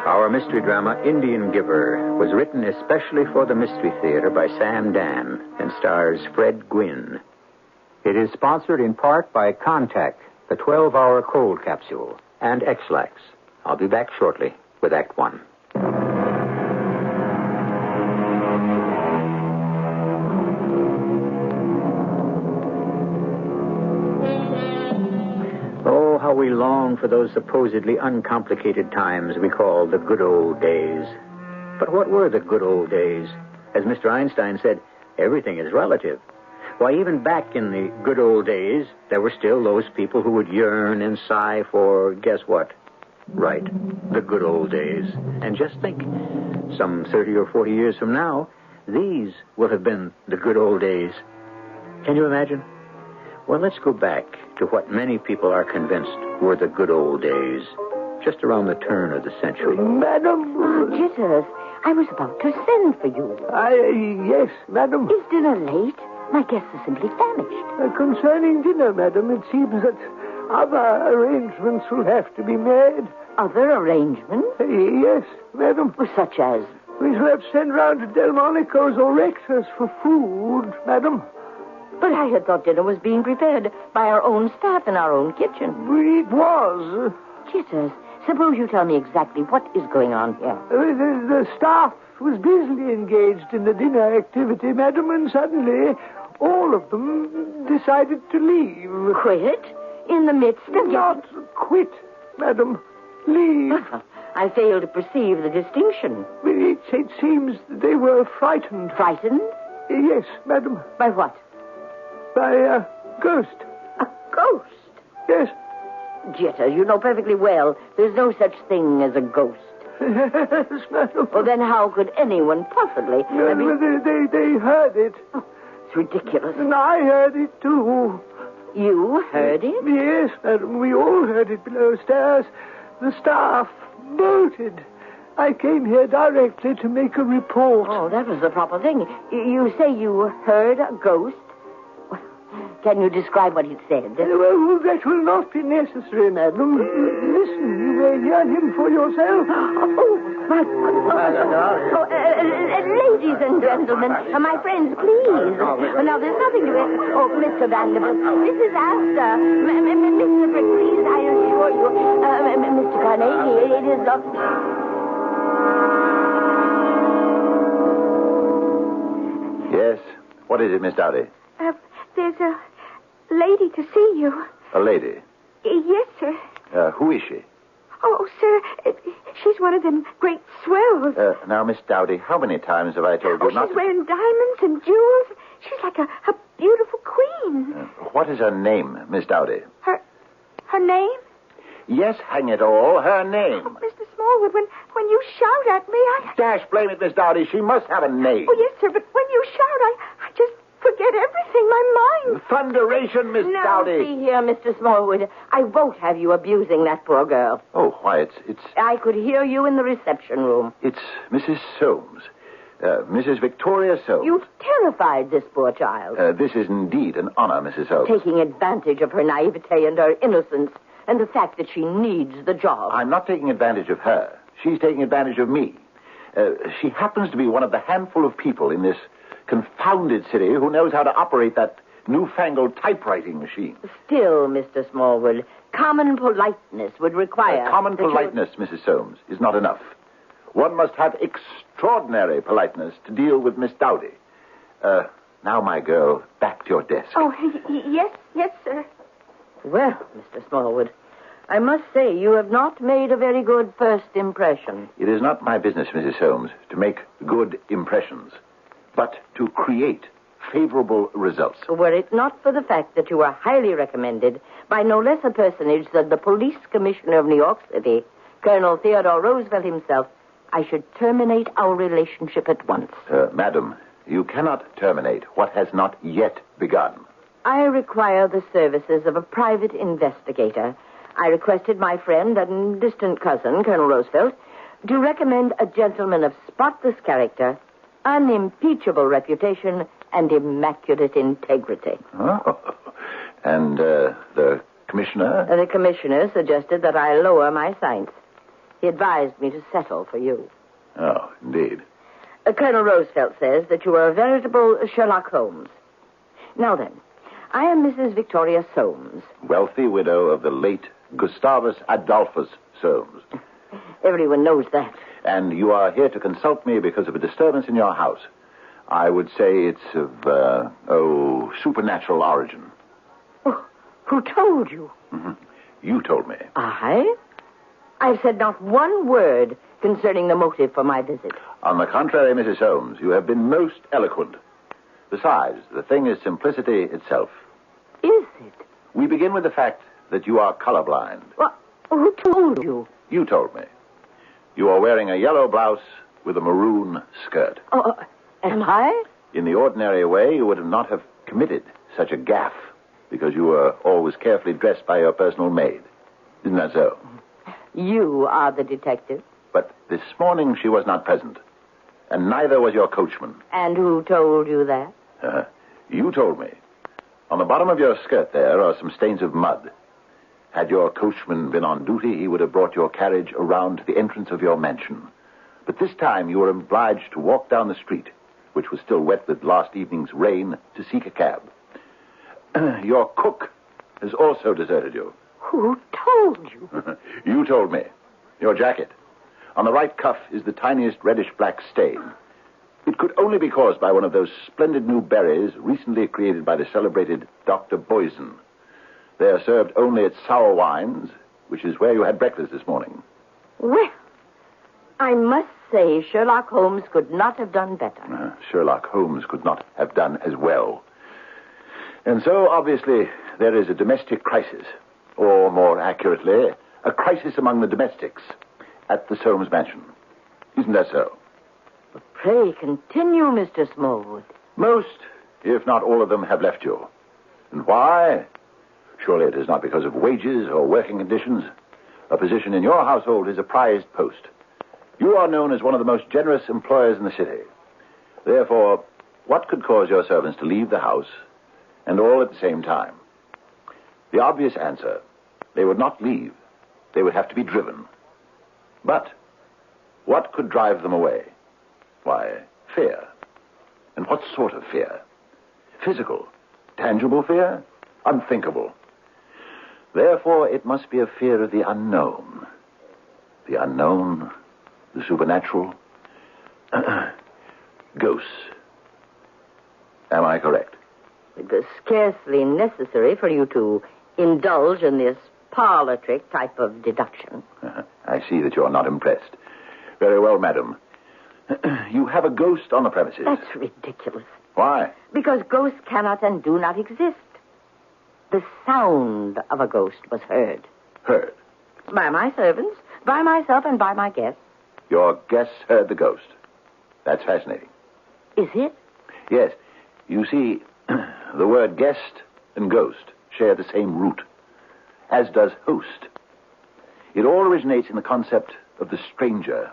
Our mystery drama, Indian Giver, was written especially for the Mystery Theater by Sam Dan and stars Fred Gwynne. It is sponsored in part by Contact, the 12-hour cold capsule, and X-Lax. I'll be back shortly with Act One. Oh, how we long for those supposedly uncomplicated times we call the good old days. But what were the good old days? As Mr. Einstein said, everything is relative. Why, even back in the good old days, there were still those people who would yearn and sigh for, guess what? Right, the good old days. And just think, some 30 or 40 years from now, these will have been the good old days. Can you imagine? Well, let's go back to what many people are convinced were the good old days, just around the turn of the century. Madam. Oh, Jitters, I was about to send for you. Yes, madam. Is dinner late? My guests are simply famished. Concerning dinner, madam, it seems that other arrangements will have to be made. Other arrangements? Yes, madam. Such as? We shall have to send round to Delmonico's or Rex's for food, madam. But I had thought dinner was being prepared by our own staff in our own kitchen. It was. Jitters, suppose you tell me exactly what is going on here. The staff was busily engaged in the dinner activity, madam, and suddenly all of them decided to leave. Quit? In the midst of... Not quit, madam. Leave. I fail to perceive the distinction. It seems they were frightened. Frightened? Yes, madam. By what? By a ghost. A ghost? Yes. Jitters, you know perfectly well there's no such thing as a ghost. Yes, madam. Well, then how could anyone possibly... They heard it. Oh, it's ridiculous. And I heard it, too. You heard it? Yes, madam. We all heard it below stairs. The staff bolted. I came here directly to make a report. Oh, that was the proper thing. You say you heard a ghost? Can you describe what it said? Well, that will not be necessary, madam. Listen, you may hear him for yourself. Oh, my God. Ladies and gentlemen, my friends, please. Now, there's nothing to it. Oh, Mr. Vanderbilt, this is Asta. Mr. Frick, please, I assure you. Mr. Carnegie, it is not... Yes? What is it, Miss Dowdy? There's a lady to see you. A lady? Yes, sir. Who is she? Oh, sir, she's one of them great swells. Now, Miss Dowdy, how many times have I told you not she's to... wearing diamonds and jewels. She's like a beautiful queen. What is her name, Miss Dowdy? Her name? Yes, hang it all, her name. Oh, Mr. Smallwood, when you shout at me, Dash, blame it, Miss Dowdy. She must have a name. Oh, yes, sir, but when you shout, I just forget everything. My mind. Thunderation, Miss Dowdy. See here, Mr. Smallwood. I won't have you abusing that poor girl. Oh, why, it's... I could hear you in the reception room. It's Mrs. Soames. Mrs. Victoria Soames. You've terrified this poor child. This is indeed an honor, Mrs. Soames. Taking advantage of her naivete and her innocence and the fact that she needs the job. I'm not taking advantage of her. She's taking advantage of me. She happens to be one of the handful of people in this confounded city who knows how to operate that newfangled typewriting machine. Still, Mr. Smallwood, common politeness would require... Common politeness, Mrs. Soames, is not enough. One must have extraordinary politeness to deal with Miss Dowdy. Now, my girl, back to your desk. Oh, yes, sir. Well, Mr. Smallwood, I must say you have not made a very good first impression. It is not my business, Mrs. Holmes, to make good impressions, but to create favorable results. Were it not for the fact that you are highly recommended by no less a personage than the police commissioner of New York City, Colonel Theodore Roosevelt himself, I should terminate our relationship at once. Madam, you cannot terminate what has not yet begun. I require the services of a private investigator. I requested my friend and distant cousin, Colonel Roosevelt, to recommend a gentleman of spotless character, unimpeachable reputation, and immaculate integrity. Oh. And the commissioner? The commissioner suggested that I lower my sights. He advised me to settle for you. Oh, indeed. Colonel Roosevelt says that you are a veritable Sherlock Holmes. Now then, I am Mrs. Victoria Soames. Wealthy widow of the late Gustavus Adolphus Soames. Everyone knows that. And you are here to consult me because of a disturbance in your house. I would say it's of, supernatural origin. Oh, who told you? Mm-hmm. You told me. I've said not one word concerning the motive for my visit. On the contrary, Mrs. Holmes, you have been most eloquent. Besides, the thing is simplicity itself. Is it? We begin with the fact that you are colorblind. What? Who told you? You told me. You are wearing a yellow blouse with a maroon skirt. Oh, am I? In the ordinary way, you would not have committed such a gaffe because you were always carefully dressed by your personal maid. Isn't that so? You are the detective. But this morning she was not present. And neither was your coachman. And who told you that? You told me. On the bottom of your skirt there are some stains of mud. Had your coachman been on duty, he would have brought your carriage around to the entrance of your mansion. But this time you were obliged to walk down the street, which was still wet with last evening's rain, to seek a cab. Your cook has also deserted you. Who told you? You told me. Your jacket. On the right cuff is the tiniest reddish-black stain. It could only be caused by one of those splendid new berries recently created by the celebrated Dr. Boysen. They are served only at Sour Wines, which is where you had breakfast this morning. Well, I must say Sherlock Holmes could not have done better. Sherlock Holmes could not have done as well. And so, obviously, there is a domestic crisis. Or, more accurately, a crisis among the domestics at the Soames mansion. Isn't that so? Pray continue, Mr. Smallwood. Most, if not all of them, have left you. And why? Surely it is not because of wages or working conditions. A position in your household is a prized post. You are known as one of the most generous employers in the city. Therefore, what could cause your servants to leave the house, and all at the same time? The obvious answer, they would not leave. They would have to be driven. But what could drive them away? Why, fear. And what sort of fear? Physical, tangible fear? Unthinkable. Therefore, it must be a fear of the unknown. The unknown, the supernatural. Ghosts. Am I correct? It was scarcely necessary for you to indulge in this parlor trick type of deduction. I see that you're not impressed. Very well, madam. You have a ghost on the premises. That's ridiculous. Why? Because ghosts cannot and do not exist. The sound of a ghost was heard. Heard? By my servants, by myself, and by my guests. Your guests heard the ghost. That's fascinating. Is it? Yes. You see, the word guest and ghost share the same root, as does host. It all originates in the concept of the stranger.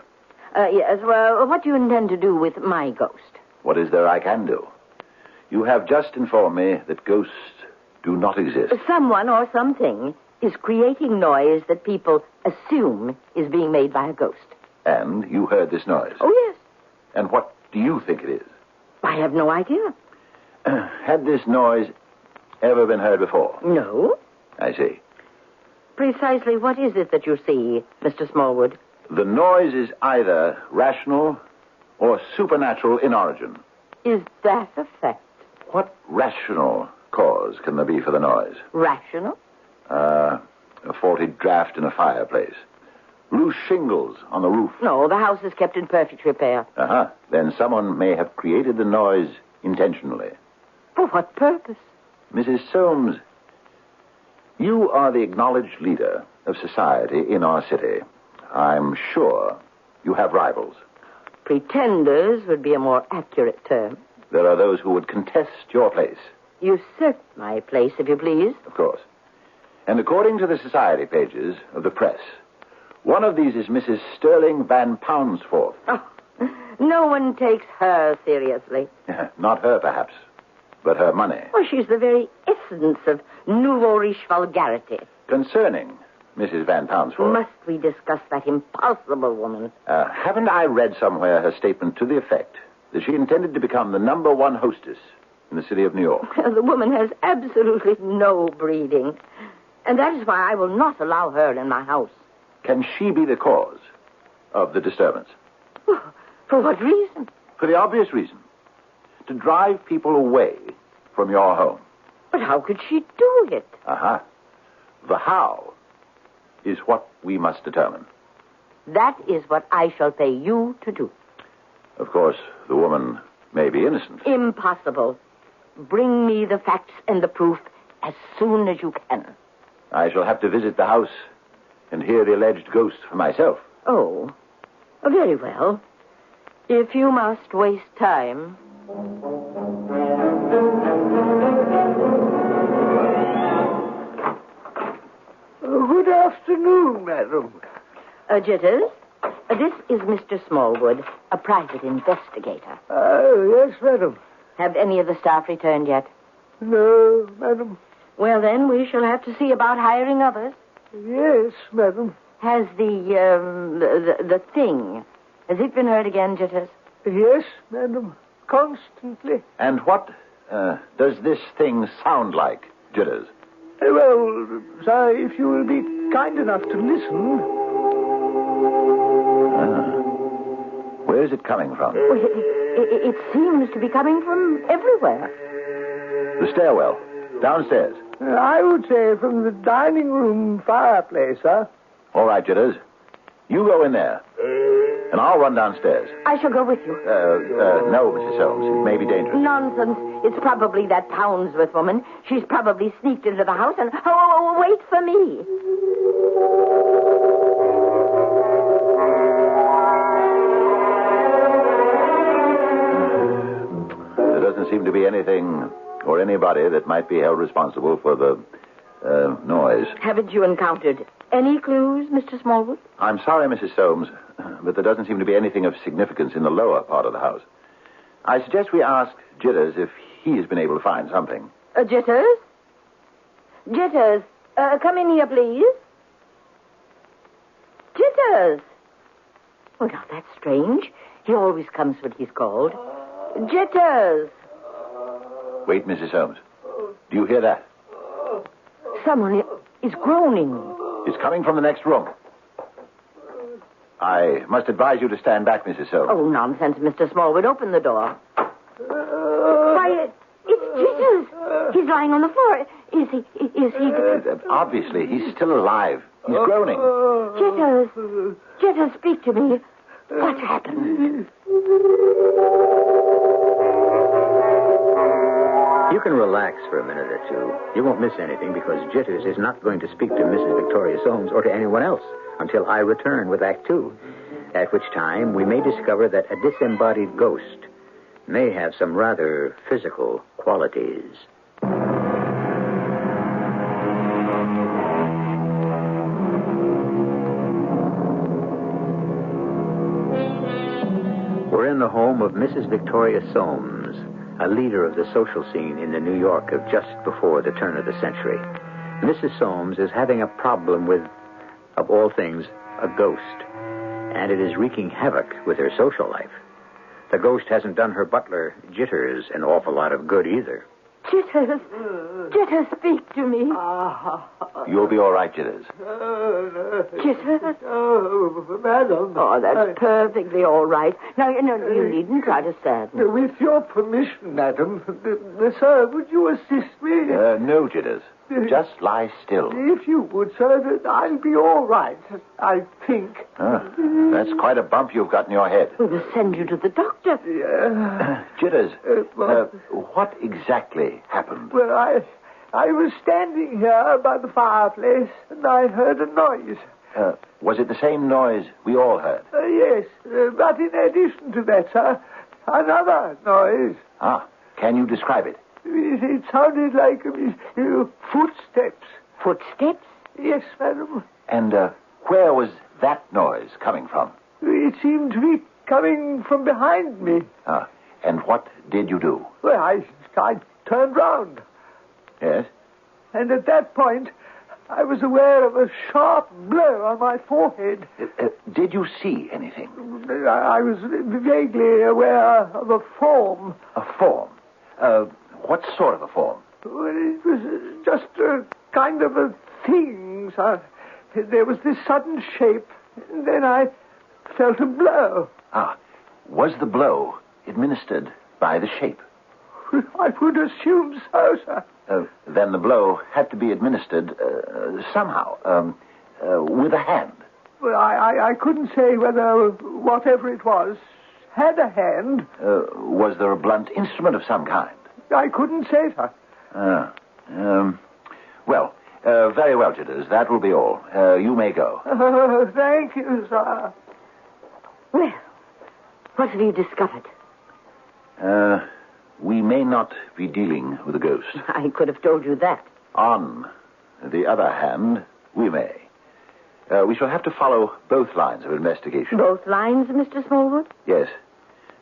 Yes, well, what do you intend to do with my ghost? What is there I can do? You have just informed me that ghosts do not exist. Someone or something is creating noise that people assume is being made by a ghost. And you heard this noise? Oh, yes. And what do you think it is? I have no idea. Had this noise ever been heard before? No. I see. Precisely what is it that you see, Mr. Smallwood? The noise is either rational or supernatural in origin. Is that a fact? What rational cause can there be for the noise? Rational? A faulty draft in a fireplace. Loose shingles on the roof. No, the house is kept in perfect repair. Uh-huh. Then someone may have created the noise intentionally. For what purpose? Mrs. Soames, you are the acknowledged leader of society in our city. I'm sure you have rivals. Pretenders would be a more accurate term. There are those who would contest your place. Usurp my place, if you please. Of course. And according to the society pages of the press, one of these is Mrs. Sterling Van Poundsforth. Oh, no one takes her seriously. Not her, perhaps, but her money. Well, she's the very essence of nouveau riche vulgarity. Concerning Mrs. Van Poundsforth. Must we discuss that impossible woman? Haven't I read somewhere her statement to the effect that she intended to become the #1 hostess in the city of New York? Well, the woman has absolutely no breeding. And that is why I will not allow her in my house. Can she be the cause of the disturbance? For what reason? For the obvious reason. To drive people away from your home. But how could she do it? Uh-huh. The how is what we must determine. That is what I shall pay you to do. Of course, the woman may be innocent. Impossible. Bring me the facts and the proof as soon as you can. I shall have to visit the house and hear the alleged ghost for myself. Oh, very well. If you must waste time. Good afternoon, madam. Jitters, this is Mr. Smallwood, a private investigator. Yes, madam. Have any of the staff returned yet? No, madam. Well, then, we shall have to see about hiring others. Yes, madam. Has the thing, has it been heard again, Jitters? Yes, madam. Constantly. And what does this thing sound like, Jitters? Well, sir, if you will be kind enough to listen. Where is it coming from? Well, it seems to be coming from everywhere. The stairwell. Downstairs. I would say from the dining room fireplace, sir. All right, Jitters. You go in there. And I'll run downstairs. I shall go with you. No, Mrs. Soames. It may be dangerous. Nonsense. It's probably that Poundsworth woman. She's probably sneaked into the house and... Oh, wait for me. There doesn't seem to be anything or anybody that might be held responsible for the noise. Haven't you encountered any clues, Mr. Smallwood? I'm sorry, Mrs. Soames, but there doesn't seem to be anything of significance in the lower part of the house. I suggest we ask Jitters if he has been able to find something. Jitters? Jitters, come in here, please. Jitters! Oh, now that's strange. He always comes when he's called. Jitters! Wait, Mrs. Soames. Do you hear that? Someone is groaning. It's coming from the next room. I must advise you to stand back, Mrs. Soames. Oh, nonsense, Mr. Smallwood. Open the door. Why, it's Jitters. He's lying on the floor. Is he... Obviously, he's still alive. He's groaning. Jitters. Jitters, speak to me. What happened? You can relax for a minute or two. You won't miss anything because Jitters is not going to speak to Mrs. Victoria Soames or to anyone else until I return with Act 2, at which time we may discover that a disembodied ghost may have some rather physical qualities. We're in the home of Mrs. Victoria Soames, a leader of the social scene in the New York of just before the turn of the century. Mrs. Soames is having a problem with, of all things, a ghost, and it is wreaking havoc with her social life. The ghost hasn't done her butler, Jitters, an awful lot of good either. Jitters. Jitters, speak to me. You'll be all right, Jitters. Jitters? Oh, madam. Oh, that's perfectly all right. Now, you needn't try to sadden. With your permission, madam, sir, would you assist me? No, Jitters. Just lie still. If you would, sir, I'll be all right, I think. That's quite a bump you've got in your head. We'll send you to the doctor. Jitters, what exactly happened? Well, I was standing here by the fireplace, and I heard a noise. Was it the same noise we all heard? Yes, but in addition to that, sir, another noise. Can you describe it? It sounded like footsteps. Footsteps? Yes, madam. And where was that noise coming from? It seemed to be coming from behind me. And what did you do? Well, I turned round. Yes? And at that point, I was aware of a sharp blow on my forehead. Did you see anything? I was vaguely aware of a form. A form? What sort of a form? Well, it was just a kind of a thing, sir. There was this sudden shape, and then I felt a blow. Was the blow administered by the shape? I would assume so, sir. Then the blow had to be administered somehow, with a hand. Well, I couldn't say whether whatever it was had a hand. Was there a blunt instrument of some kind? I couldn't say, sir. Well, very well, Jitters. That will be all. You may go. Thank you, sir. Well, what have you discovered? We may not be dealing with a ghost. I could have told you that. On the other hand, we may. We shall have to follow both lines of investigation. Both lines, Mr. Smallwood? Yes.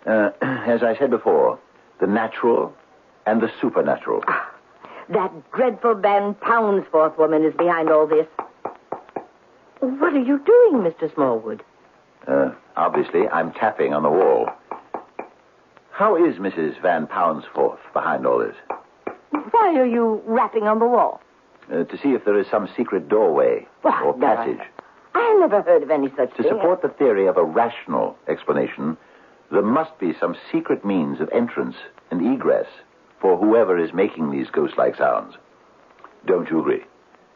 As I said before, the natural and the supernatural. That dreadful Van Poundsforth woman is behind all this. What are you doing, Mr. Smallwood? Obviously, I'm tapping on the wall. How is Mrs. Van Poundsforth behind all this? Why are you rapping on the wall? To see if there is some secret doorway or passage. I never heard of any such thing. To support the theory of a rational explanation, there must be some secret means of entrance and egress for whoever is making these ghost-like sounds. Don't you agree?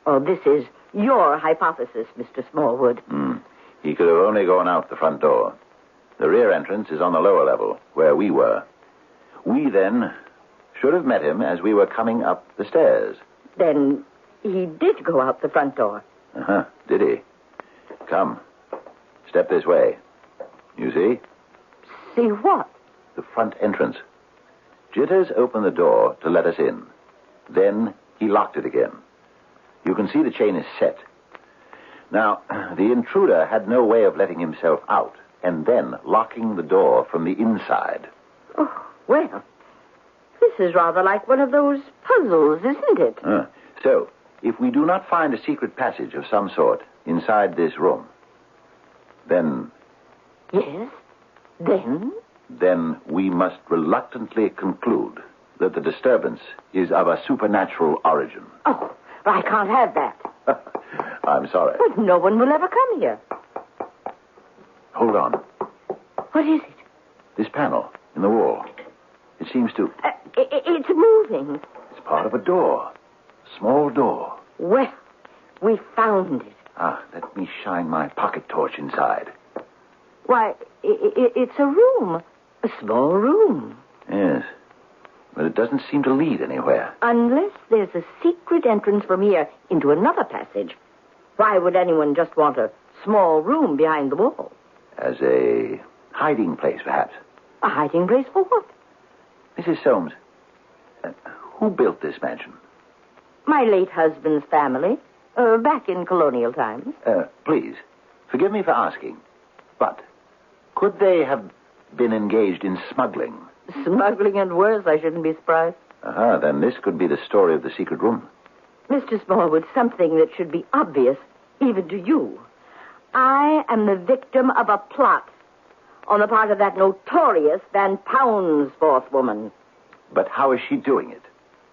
Oh, this is your hypothesis, Mr. Smallwood. He could have only gone out the front door. The rear entrance is on the lower level, where we were. We, then, should have met him as we were coming up the stairs. Then he did go out the front door. Did he? Come. Step this way. You see? See what? The front entrance. Jitters opened the door to let us in. Then he locked it again. You can see the chain is set. Now, the intruder had no way of letting himself out and then locking the door from the inside. Oh, well, this is rather like one of those puzzles, isn't it? So, if we do not find a secret passage of some sort inside this room, then... Yes? Then? Then we must reluctantly conclude that the disturbance is of a supernatural origin. Oh, but I can't have that. I'm sorry. But no one will ever come here. Hold on. What is it? This panel in the wall. It seems to... It's moving. It's part of a door. Small door. Well, we found it. Let me shine my pocket torch inside. Why, it's a room. A small room. Yes. But it doesn't seem to lead anywhere. Unless there's a secret entrance from here into another passage. Why would anyone just want a small room behind the wall? As a hiding place, perhaps. A hiding place for what? Mrs. Soames, who built this mansion? My late husband's family. Back in colonial times. Please, forgive me for asking, but could they have been engaged in smuggling? Smuggling and worse, I shouldn't be surprised. Then this could be the story of the secret room. Mr. Smallwood, something that should be obvious, even to you. I am the victim of a plot on the part of that notorious Van Poundsforth woman. But how is she doing it?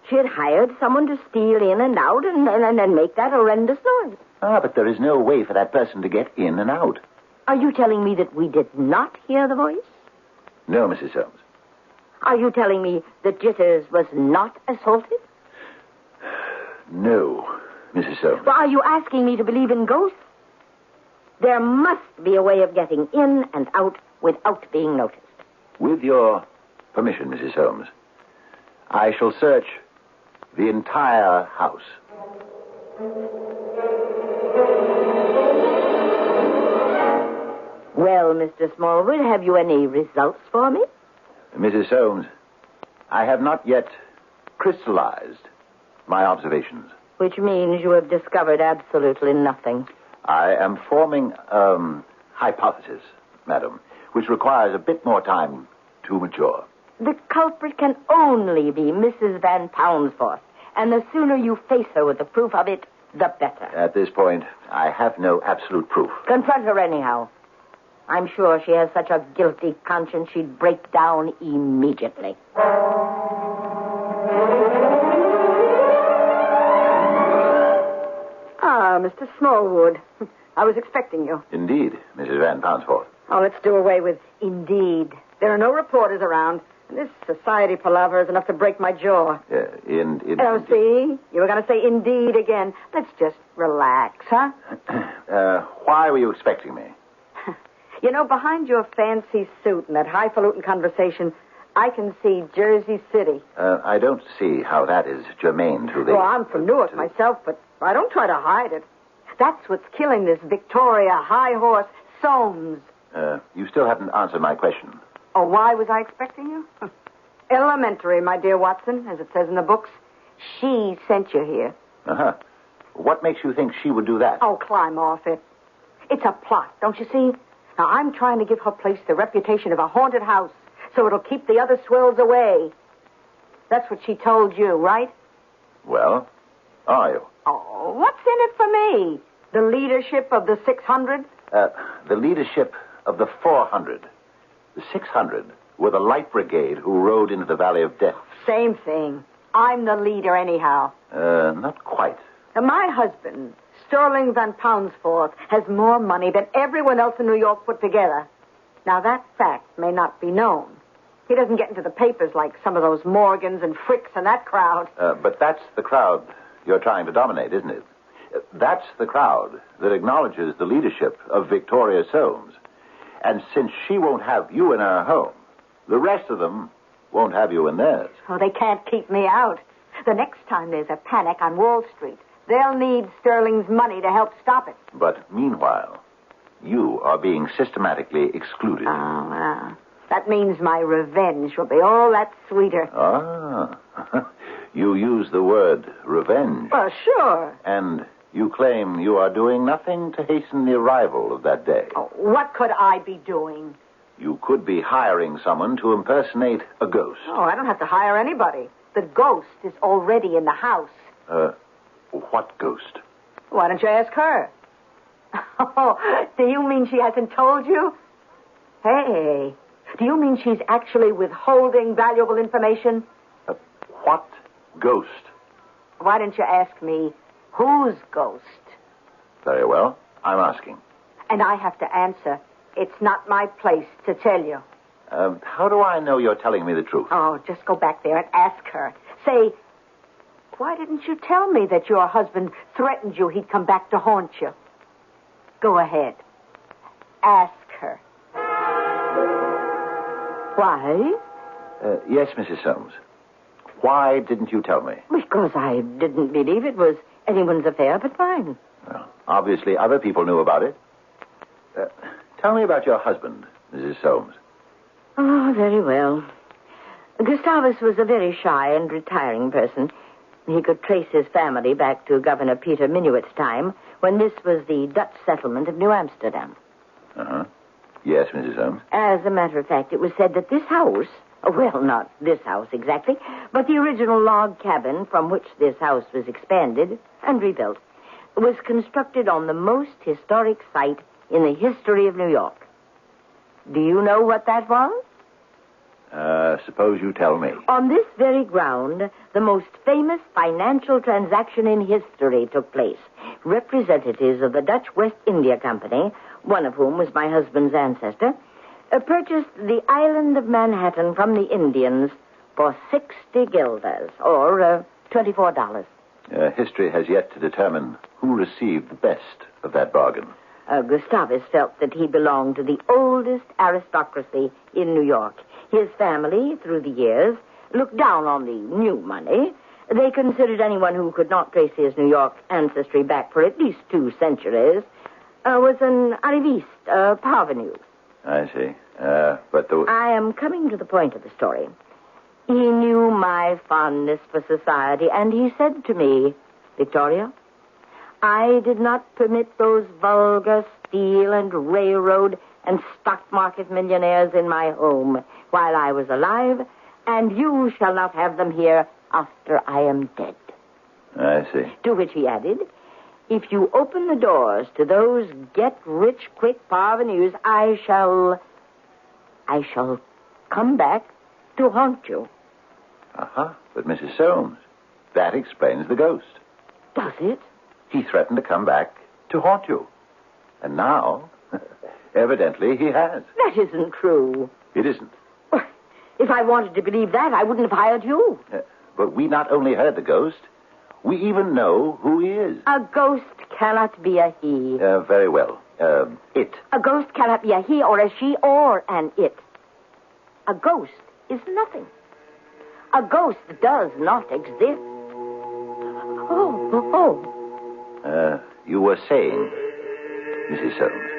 She had hired someone to steal in and out and make that horrendous noise. Ah, but there is no way for that person to get in and out. Are you telling me that we did not hear the voice? No, Mrs. Holmes. Are you telling me that Jitters was not assaulted? No, Mrs. Holmes. Well, are you asking me to believe in ghosts? There must be a way of getting in and out without being noticed. With your permission, Mrs. Holmes, I shall search the entire house. Well, Mr. Smallwood, have you any results for me? Mrs. Holmes, I have not yet crystallized my observations. Which means you have discovered absolutely nothing. I am forming a hypothesis, madam, which requires a bit more time to mature. The culprit can only be Mrs. Van Poundsforth, and the sooner you face her with the proof of it, the better. At this point, I have no absolute proof. Confront her anyhow. I'm sure she has such a guilty conscience she'd break down immediately. Ah, Mr. Smallwood. I was expecting you. Indeed, Mrs. Van Poundsforth. Oh, let's do away with indeed. There are no reporters around. This society palaver is enough to break my jaw. Oh, see? You were going to say indeed again. Let's just relax, huh? Why were you expecting me? You know, behind your fancy suit and that highfalutin conversation, I can see Jersey City. I don't see how that is germane to the... Well, I'm from Newark myself, but I don't try to hide it. That's what's killing this Victoria high horse Soames. You still haven't answered my question. Oh, why was I expecting you? Elementary, my dear Watson, as it says in the books. She sent you here. Uh-huh. What makes you think she would do that? Oh, climb off it. It's a plot, don't you see? Now, I'm trying to give her place the reputation of a haunted house, so it'll keep the other swells away. That's what she told you, right? Well, are you? Oh, what's in it for me? The leadership of the 600? The leadership of the 400. The 600 were the light brigade who rode into the Valley of Death. Same thing. I'm the leader anyhow. Not quite. Now, my husband, Sterling Van Poundsforth, has more money than everyone else in New York put together. Now, that fact may not be known. He doesn't get into the papers like some of those Morgans and Fricks and that crowd. But that's the crowd you're trying to dominate, isn't it? That's the crowd that acknowledges the leadership of Victoria Soames. And since she won't have you in her home, the rest of them won't have you in theirs. Oh, they can't keep me out. The next time there's a panic on Wall Street, they'll need Sterling's money to help stop it. But meanwhile, you are being systematically excluded. Oh, well, that means my revenge will be all that sweeter. Ah, you use the word revenge. Well, sure. And you claim you are doing nothing to hasten the arrival of that day. Oh, what could I be doing? You could be hiring someone to impersonate a ghost. Oh, I don't have to hire anybody. The ghost is already in the house. What ghost? Why don't you ask her? Oh, do you mean she hasn't told you? Hey, do you mean she's actually withholding valuable information? What ghost? Why didn't you ask me whose ghost? Very well. I'm asking. And I have to answer. It's not my place to tell you. How do I know you're telling me the truth? Oh, just go back there and ask her. Say, why didn't you tell me that your husband threatened you he'd come back to haunt you? Go ahead. Ask her. Why? Yes, Mrs. Soames. Why didn't you tell me? Because I didn't believe it was anyone's affair but mine. Well, obviously, other people knew about it. Tell me about your husband, Mrs. Soames. Oh, very well. Gustavus was a very shy and retiring person. He could trace his family back to Governor Peter Minuit's time, when this was the Dutch settlement of New Amsterdam. Uh-huh. Yes, Mrs. Soames. As a matter of fact, it was said that this house, well, not this house exactly, but the original log cabin from which this house was expanded and rebuilt, was constructed on the most historic site in the history of New York. Do you know what that was? Suppose you tell me. On this very ground, the most famous financial transaction in history took place. Representatives of the Dutch West India Company, one of whom was my husband's ancestor, purchased the island of Manhattan from the Indians for 60 guilders, or $24. History has yet to determine who received the best of that bargain. Gustavus felt that he belonged to the oldest aristocracy in New York. His family, through the years, looked down on the new money. They considered anyone who could not trace his New York ancestry back for at least 2 centuries was an arriviste, a parvenu. I see. But I am coming to the point of the story. He knew my fondness for society, and he said to me, Victoria, I did not permit those vulgar steel and railroad and stock market millionaires in my home while I was alive, and you shall not have them here after I am dead. I see. To which he added, if you open the doors to those get-rich-quick parvenus, I shall come back to haunt you. But Mrs. Soames, that explains the ghost. Does it? He threatened to come back to haunt you. And now, evidently, he has. That isn't true. It isn't. If I wanted to believe that, I wouldn't have hired you. But we not only heard the ghost, we even know who he is. A ghost cannot be a he. Very well. It. A ghost cannot be a he or a she or an it. A ghost is nothing. A ghost does not exist. Oh. You were saying, Mrs. Soames.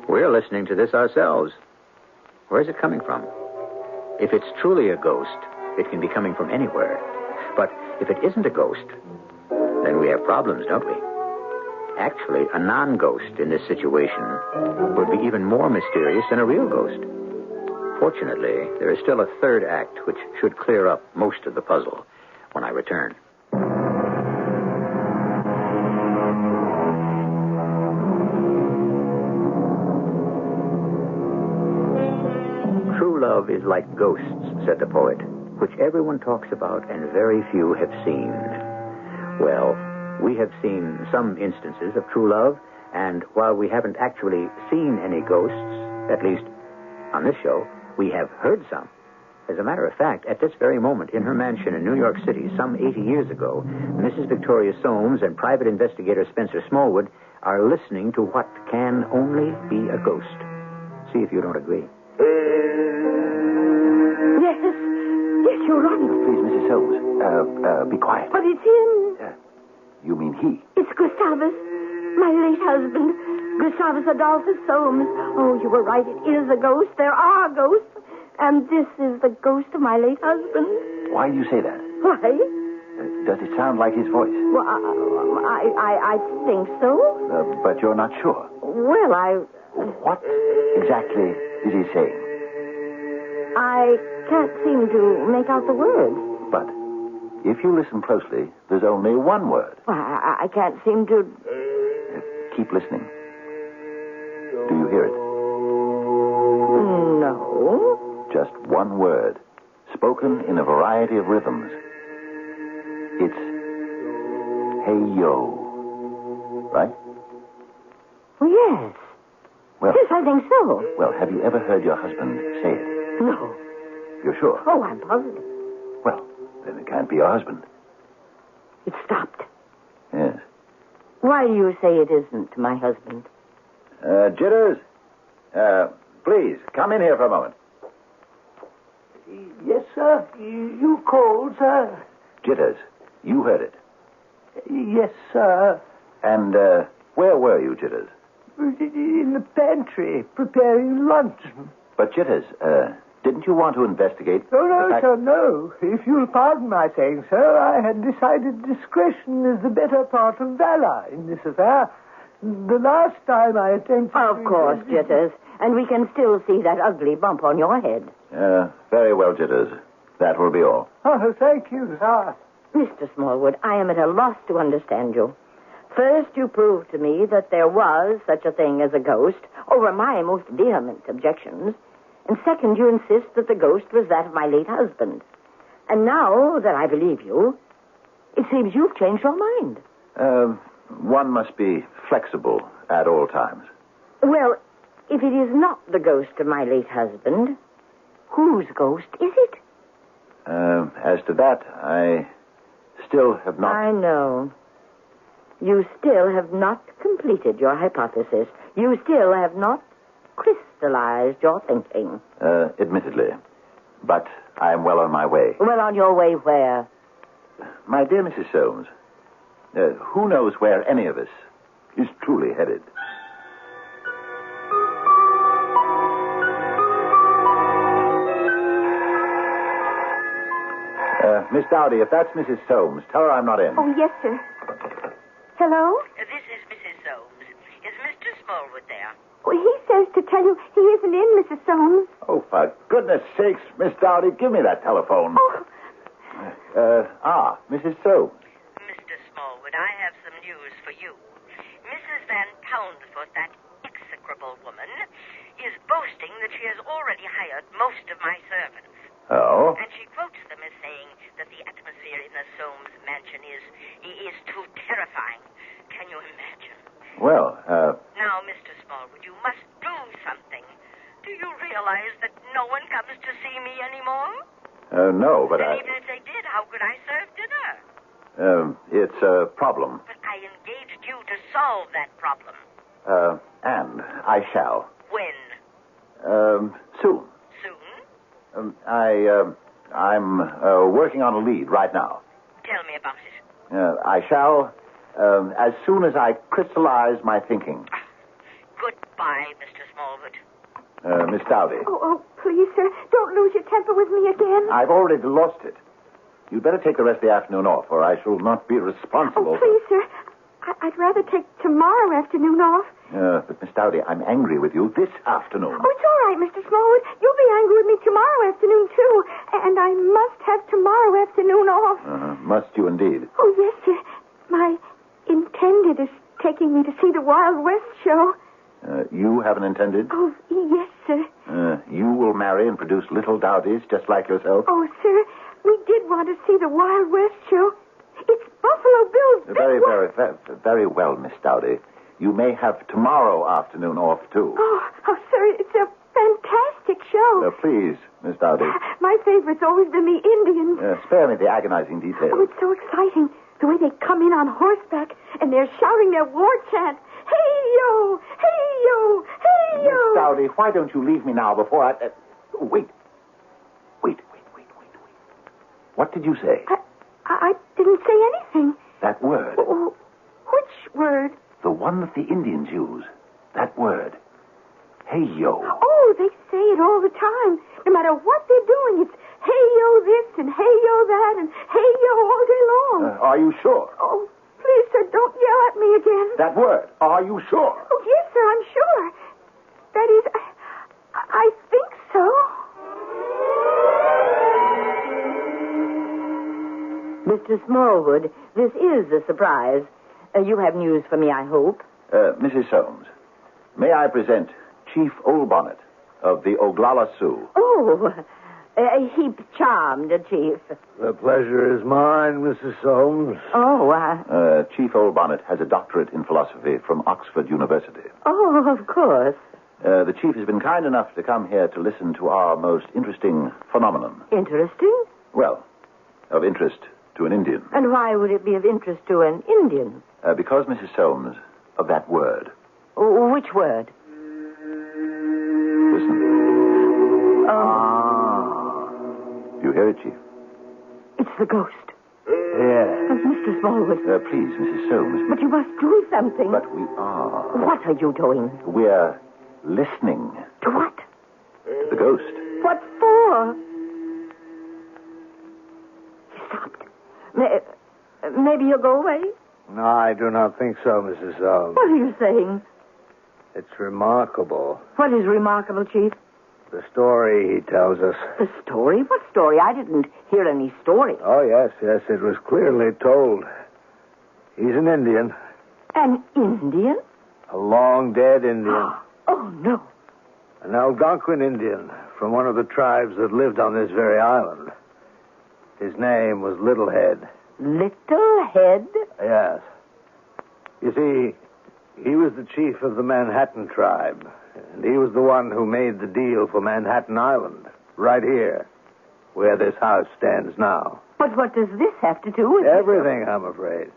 We're listening to this ourselves. Where's it coming from? If it's truly a ghost, it can be coming from anywhere. But if it isn't a ghost, then we have problems, don't we? Actually, a non-ghost in this situation would be even more mysterious than a real ghost. Fortunately, there is still a third act which should clear up most of the puzzle when I return. True love is like ghosts, said the poet, which everyone talks about and very few have seen. Well, we have seen some instances of true love, and while we haven't actually seen any ghosts, at least on this show, we have heard some. As a matter of fact, at this very moment, in her mansion in New York City, some 80 years ago, Mrs. Victoria Soames and private investigator Spencer Smallwood are listening to what can only be a ghost. See if you don't agree. Yes, you're right. Please, Mrs. Soames, be quiet. But it's him. You mean he? It's Gustavus, my late husband, Gustavus Adolphus Soames. Oh, you were right. It is a ghost. There are ghosts. And this is the ghost of my late husband. Why do you say that? Why? Does it sound like his voice? Well, I think so. But you're not sure. Well, What exactly is he saying? I can't seem to make out the words. But if you listen closely, there's only one word. Well, I can't seem to... Keep listening. Do you hear it? No. Just one word, spoken in a variety of rhythms. It's hey-yo, right? Yes. Well, yes, I think so. Well, have you ever heard your husband say it? No. You're sure? Oh, I'm positive. Well, then it can't be your husband. It stopped. Yes. Why do you say it isn't my husband? Jitters, please, come in here for a moment. Yes, sir. You called, sir. Jitters, you heard it. Yes, sir. And, where were you, Jitters? In the pantry, preparing lunch. But, Jitters, didn't you want to investigate... No, sir, no. If you'll pardon my saying so, I had decided discretion is the better part of valor in this affair. The last time I attempted... Of course, Jitters. And we can still see that ugly bump on your head. Very well, Jitters. That will be all. Oh, thank you, sir. Mr. Smallwood, I am at a loss to understand you. First, you proved to me that there was such a thing as a ghost over my most vehement objections. And second, you insist that the ghost was that of my late husband. And now that I believe you, it seems you've changed your mind. One must be flexible at all times. Well, if it is not the ghost of my late husband, whose ghost is it? As to that, I still have not... I know. You still have not completed your hypothesis. You still have not crystallized your thinking. Admittedly. But I am well on my way. Well, on your way where? My dear Mrs. Soames, who knows where any of us is truly headed? Miss Dowdy, if that's Mrs. Soames, tell her I'm not in. Oh, yes, sir. Hello? This is Mrs. Soames. Is Mr. Smallwood there? Well, he says to tell you he isn't in, Mrs. Soames. Oh, for goodness sakes, Miss Dowdy, give me that telephone. Oh. Mrs. Soames. Mr. Smallwood, I have some news for you. Mrs. Van Poundsfoot, that execrable woman, is boasting that she has already hired most of my servants. Oh? And she quotes them as saying that the atmosphere in the Soames mansion is too terrifying. Can you imagine? Well, Now, Mr. Smallwood, you must do something. Do you realize that no one comes to see me anymore? no, but And even if they did, how could I serve dinner? it's a problem. But I engaged you to solve that problem. And I shall. When? Soon. Soon? I'm working on a lead right now. Tell me about it. I shall, as soon as I crystallize my thinking. Goodbye, Mr. Smallwood. Miss Dowdy. Oh, please, sir, don't lose your temper with me again. I've already lost it. You'd better take the rest of the afternoon off, or I shall not be responsible. Oh, please, sir. I'd rather take tomorrow afternoon off. But, Miss Dowdy, I'm angry with you this afternoon. Oh, it's all right, Mr. Smallwood. You'll be angry with me tomorrow afternoon, too. And I must have tomorrow afternoon off. Must you indeed? Oh, yes, sir. My intended is taking me to see the Wild West show. You have an intended? Oh, yes, sir. You will marry and produce little Dowdies just like yourself? Oh, sir, we did want to see the Wild West show. It's Buffalo Bill's big Very well, Miss Dowdy. You may have tomorrow afternoon off, too. Oh, sir, it's a fantastic show. Please, Miss Dowdy. My favorite's always been the Indians. Spare me the agonizing details. Oh, it's so exciting. The way they come in on horseback and they're shouting their war chant. Hey-yo! Hey-yo! Hey-yo! Miss Dowdy, why don't you leave me now before I... Wait. What did you say? I didn't say anything. That word. Which word? The one that the Indians use. That word. Hey-yo. Oh, they say it all the time. No matter what they're doing, it's hey-yo this and hey-yo that and hey-yo all day long. Are you sure? Oh, please, sir, don't yell at me again. That word. Are you sure? Oh, yes, sir, I'm sure. That is, I think so. Mr. Smallwood, this is a surprise. You have news for me, I hope. Mrs. Soames, may I present Chief Old Bonnet of the Oglala Sioux? Oh, a heap charmed, Chief. The pleasure is mine, Mrs. Soames. Oh, Chief Old Bonnet has a doctorate in philosophy from Oxford University. Oh, of course. The chief has been kind enough to come here to listen to our most interesting phenomenon. Interesting? Well, of interest to an Indian. And why would it be of interest to an Indian? Because, Mrs. Soames, of that word. Which word? Listen. You hear it, Chief? It's the ghost. Yeah. Mr. Smallwood. Please, Mrs. Soames. But you must do something. But we are. What are you doing? We're listening. To what? To the ghost. What for? He stopped. Maybe you'll go away? No, I do not think so, Mrs. Soames. What are you saying? It's remarkable. What is remarkable, Chief? The story he tells us. The story? What story? I didn't hear any story. Oh, yes, it was clearly told. He's an Indian. An Indian? A long-dead Indian. Oh, no. An Algonquin Indian from one of the tribes that lived on this very island. His name was Little Head. Little Head? Yes. You see, he was the chief of the Manhattan tribe, and he was the one who made the deal for Manhattan Island, right here, where this house stands now. But what does this have to do with everything, I'm afraid.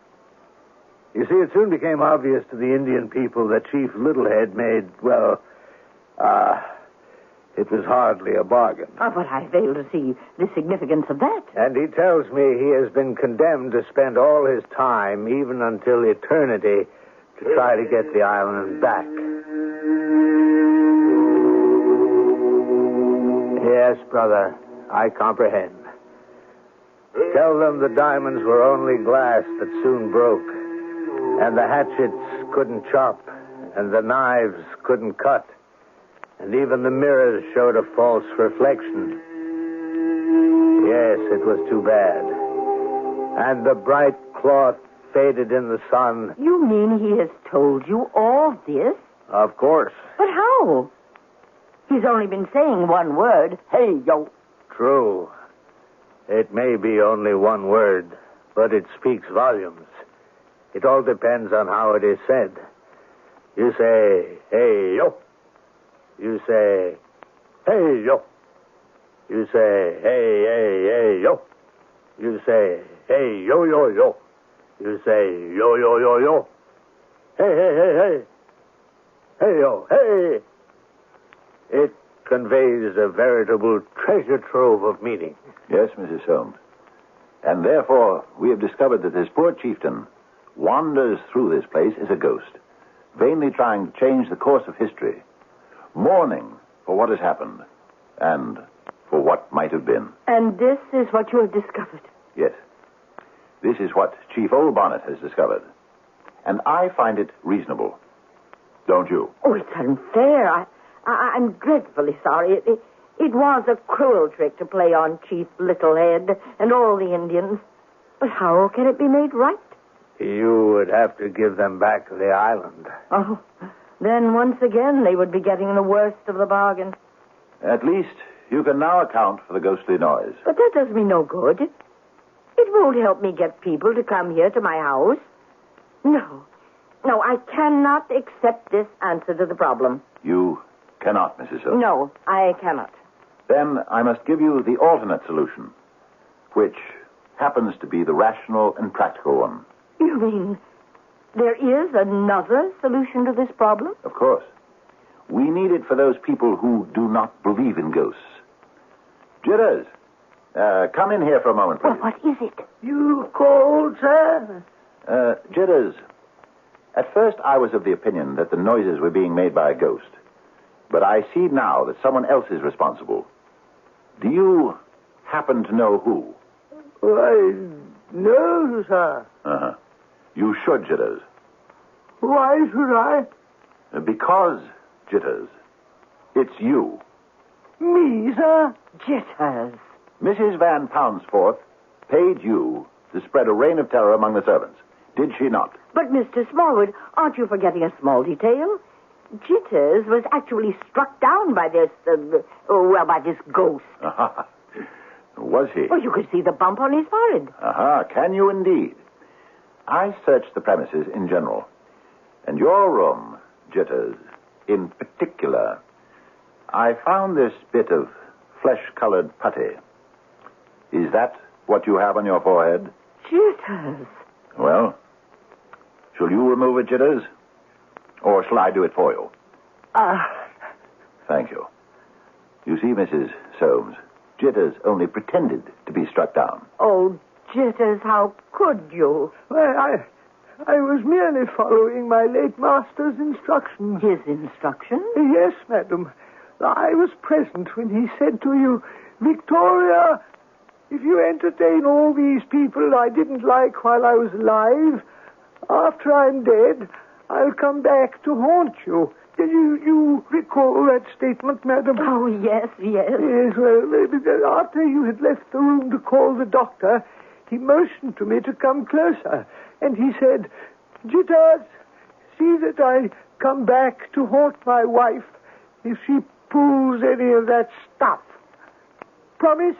You see, it soon became obvious to the Indian people that Chief Littlehead made, well, it was hardly a bargain. Oh, but I fail to see the significance of that. And he tells me he has been condemned to spend all his time, even until eternity, to try to get the island back. Yes, brother, I comprehend. Tell them the diamonds were only glass that soon broke, and the hatchets couldn't chop, and the knives couldn't cut, and even the mirrors showed a false reflection. Yes, it was too bad. And the bright cloth faded in the sun. You mean he has told you all this? Of course. But how? He's only been saying one word. Hey, yo. True. It may be only one word, but it speaks volumes. It all depends on how it is said. You say, hey, yo. You say, hey, yo. You say, hey, hey, hey, yo. You say, hey, yo, yo, yo. You say, yo, yo, yo, yo. Hey, hey, hey, hey. Hey, yo, hey. It conveys a veritable treasure trove of meaning. Yes, Mrs. Holmes. And therefore, we have discovered that this poor chieftain wanders through this place as a ghost, vainly trying to change the course of history, mourning for what has happened and for what might have been. And this is what you have discovered? Yes. This is what Chief Oldbonnet has discovered. And I find it reasonable. Don't you? Oh, it's unfair. I'm dreadfully sorry. It was a cruel trick to play on Chief Littlehead and all the Indians. But how can it be made right? You would have to give them back the island. Oh, then once again they would be getting the worst of the bargain. At least you can now account for the ghostly noise. But that does me no good. It won't help me get people to come here to my house. No, I cannot accept this answer to the problem. You cannot, Mrs. Holmes. No, I cannot. Then I must give you the alternate solution, which happens to be the rational and practical one. You mean there is another solution to this problem? Of course. We need it for those people who do not believe in ghosts. Jitters, come in here for a moment, please. Well, what is it? You called, sir? Jitters, at first I was of the opinion that the noises were being made by a ghost. But I see now that someone else is responsible. Do you happen to know who? Why, no, sir. Uh-huh. You should, Jitters. Why should I? Because, Jitters, it's you. Me, sir? Jitters. Mrs. Van Poundsforth paid you to spread a reign of terror among the servants. Did she not? But, Mr. Smallwood, aren't you forgetting a small detail? Jitters was actually struck down by this, by this ghost. Aha. Was he? Oh, you could see the bump on his forehead. Aha, can you indeed? I searched the premises in general. And your room, Jitters, in particular, I found this bit of flesh-colored putty. Is that what you have on your forehead? Jitters. Well, shall you remove it, Jitters? Or shall I do it for you? Thank you. You see, Mrs. Soames, Jitters only pretended to be struck down. Oh, Jitters, how could you? Well, I was merely following my late master's instructions. His instructions? Yes, madam. I was present when he said to you, Victoria, if you entertain all these people I didn't like while I was alive, after I'm dead, I'll come back to haunt you. You recall that statement, madam? Oh, yes. Yes, well, after you had left the room to call the doctor, he motioned to me to come closer, and he said, Jitters, see that I come back to haunt my wife if she pulls any of that stuff. Promise?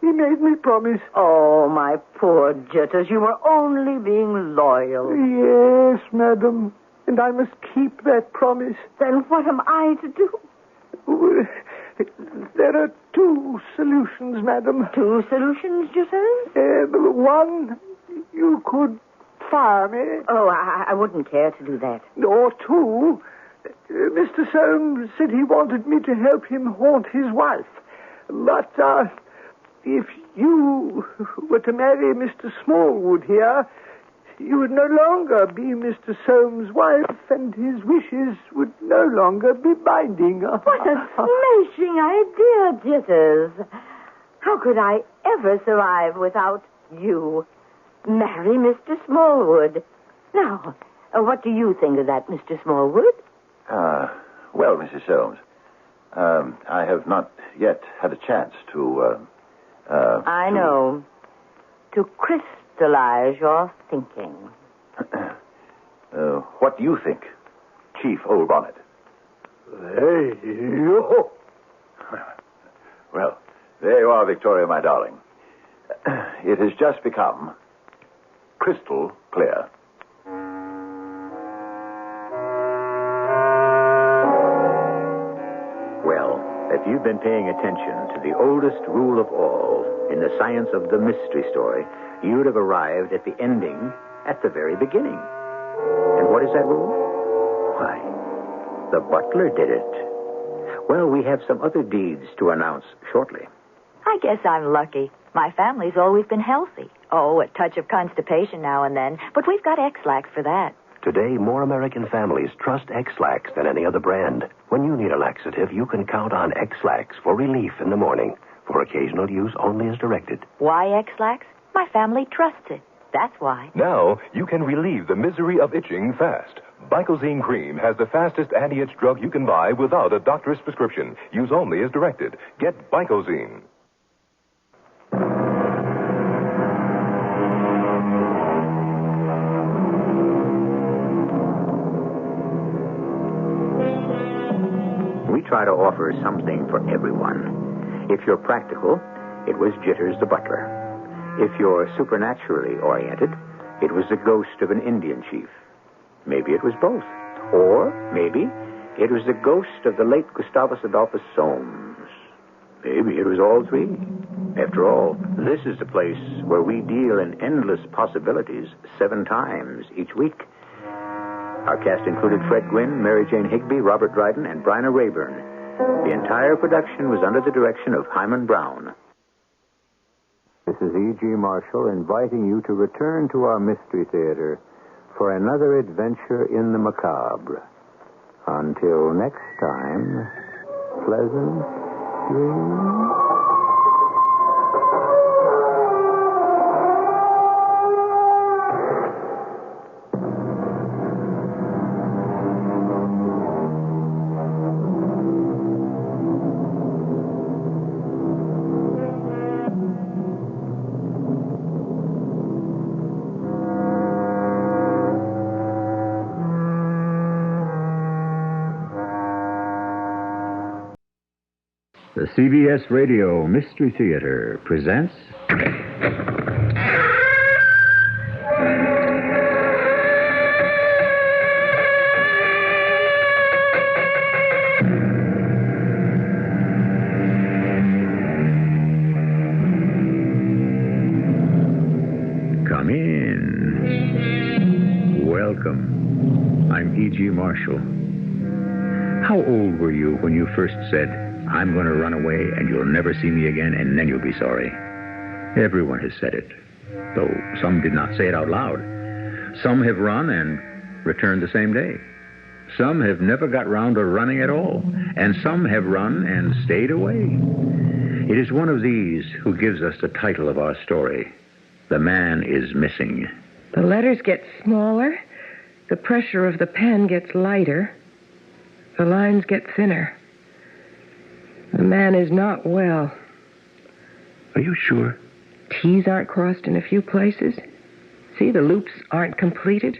He made me promise. Oh, my poor Jitters, you were only being loyal. Yes, madam. And I must keep that promise. Then what am I to do? There are two solutions, madam. Two solutions, Jitters? One, you could fire me. Oh, I wouldn't care to do that. Or two, Mr. Soames said he wanted me to help him haunt his wife. But, if you were to marry Mr. Smallwood here, you would no longer be Mr. Soames' wife, and his wishes would no longer be binding. What a smashing idea, Jitters. How could I ever survive without you? Marry Mr. Smallwood. Now, what do you think of that, Mr. Smallwood? Well, Mrs. Soames, I have not yet had a chance to, I know. To crystallize your thinking. What do you think, Chief Old Bonnet? Hey, yo. Well, there you are, Victoria, my darling. It has just become crystal clear. Well, if you've been paying attention to the oldest rule of all in the science of the mystery story, you'd have arrived at the ending at the very beginning. And what is that rule? Why, the butler did it. Well, we have some other deeds to announce shortly. I guess I'm lucky. My family's always been healthy. Oh, a touch of constipation now and then, but we've got X-Lax for that. Today, more American families trust X-Lax than any other brand. When you need a laxative, you can count on X-Lax for relief in the morning. For occasional use only as directed. Why X-Lax? My family trusts it. That's why. Now, you can relieve the misery of itching fast. Bicozene Cream has the fastest anti-itch drug you can buy without a doctor's prescription. Use only as directed. Get Bicozene. We try to offer something for everyone. If you're practical, it was Jitters the butler. If you're supernaturally oriented, it was the ghost of an Indian chief. Maybe it was both. Or maybe it was the ghost of the late Gustavus Adolphus Soames. Maybe it was all three. After all, this is the place where we deal in endless possibilities 7 times each week. Our cast included Fred Gwynne, Mary Jane Higby, Robert Dryden, and Bryna Rayburn. The entire production was under the direction of Hyman Brown. This is E.G. Marshall inviting you to return to our Mystery Theater for another adventure in the macabre. Until next time, pleasant dreams. The CBS Radio Mystery Theater presents... Come in. Welcome. I'm E.G. Marshall. How old were you when you first said, "I'm going to run away and you'll never see me again and then you'll be sorry"? Everyone has said it, though some did not say it out loud. Some have run and returned the same day. Some have never got round to running at all, and some have run and stayed away. It is one of these who gives us the title of our story, The Man is Missing. The letters get smaller, the pressure of the pen gets lighter, the lines get thinner. The man is not well. Are you sure? T's aren't crossed in a few places. See, the loops aren't completed.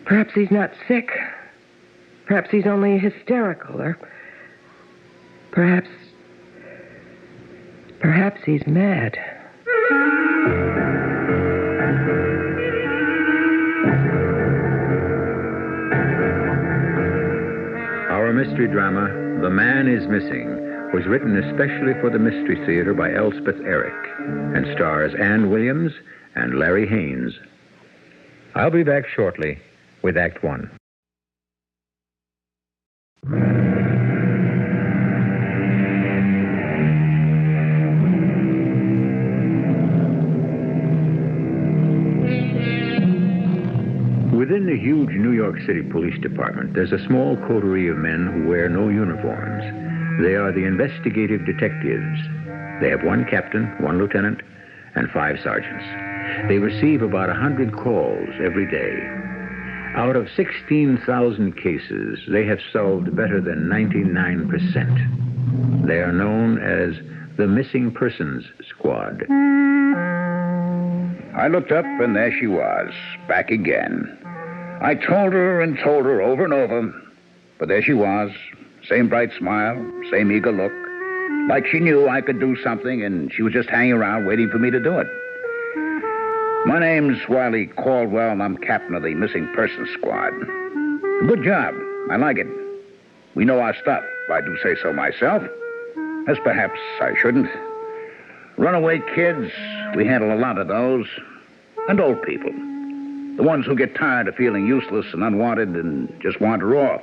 Perhaps he's not sick. Perhaps he's only hysterical, or perhaps he's mad. Our mystery drama, The Man is Missing, was written especially for the Mystery Theater by Elspeth Eric and stars Ann Williams and Larry Haynes. I'll be back shortly with Act One. Within the huge New York City Police Department, there's a small coterie of men who wear no uniforms. They are the investigative detectives. They have one captain, one lieutenant, and 5 sergeants. They receive about 100 calls every day. Out of 16,000 cases, they have solved better than 99%. They are known as the Missing Persons Squad. I looked up, and there she was, back again. I told her and told her over and over, but there she was, same bright smile, same eager look, like she knew I could do something, and she was just hanging around waiting for me to do it. My name's Wiley Caldwell, and I'm captain of the Missing Persons Squad. Good job. I like it. We know our stuff, if I do say so myself, as perhaps I shouldn't. Runaway kids, we handle a lot of those, and old people. The ones who get tired of feeling useless and unwanted and just wander off.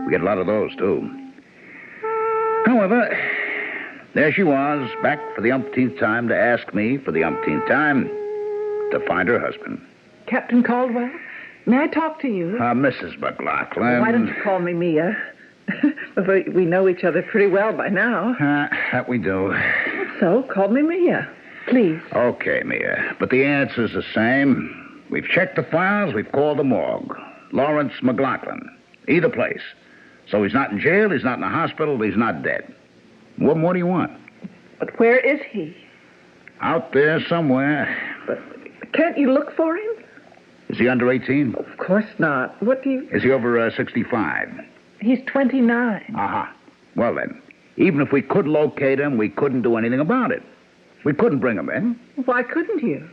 We get a lot of those, too. However, there she was, back for the umpteenth time to ask me, for the umpteenth time, to find her husband. Captain Caldwell, may I talk to you? Mrs. McLaughlin. Why don't you call me Mia? We know each other pretty well by now. That we do. So, call me Mia, please. Okay, Mia. But the answer's the same. We've checked the files, we've called the morgue. Lawrence McLaughlin. Either place. So he's not in jail, he's not in the hospital, he's not dead. What more do you want? But where is he? Out there somewhere. But can't you look for him? Is he under 18? Of course not. What do you... Is he over 65? He's 29. Uh-huh. Well, then, even if we could locate him, we couldn't do anything about it. We couldn't bring him in. Why couldn't you?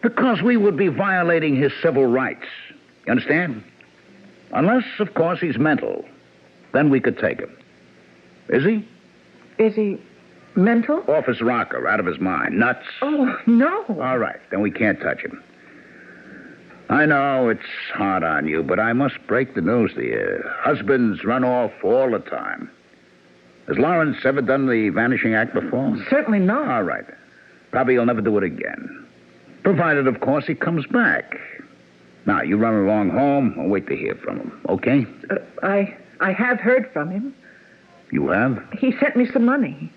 Because we would be violating his civil rights. You understand? Unless, of course, he's mental. Then we could take him. Is he? Is he mental? Off his rocker, out of his mind. Nuts. Oh, no. All right, then we can't touch him. I know it's hard on you, but I must break the news to you. Husbands run off all the time. Has Lawrence ever done the vanishing act before? Certainly not. All right. Probably he'll never do it again. Provided, of course, he comes back. Now, you run along home and wait to hear from him, okay? I have heard from him. You have? He sent me some money.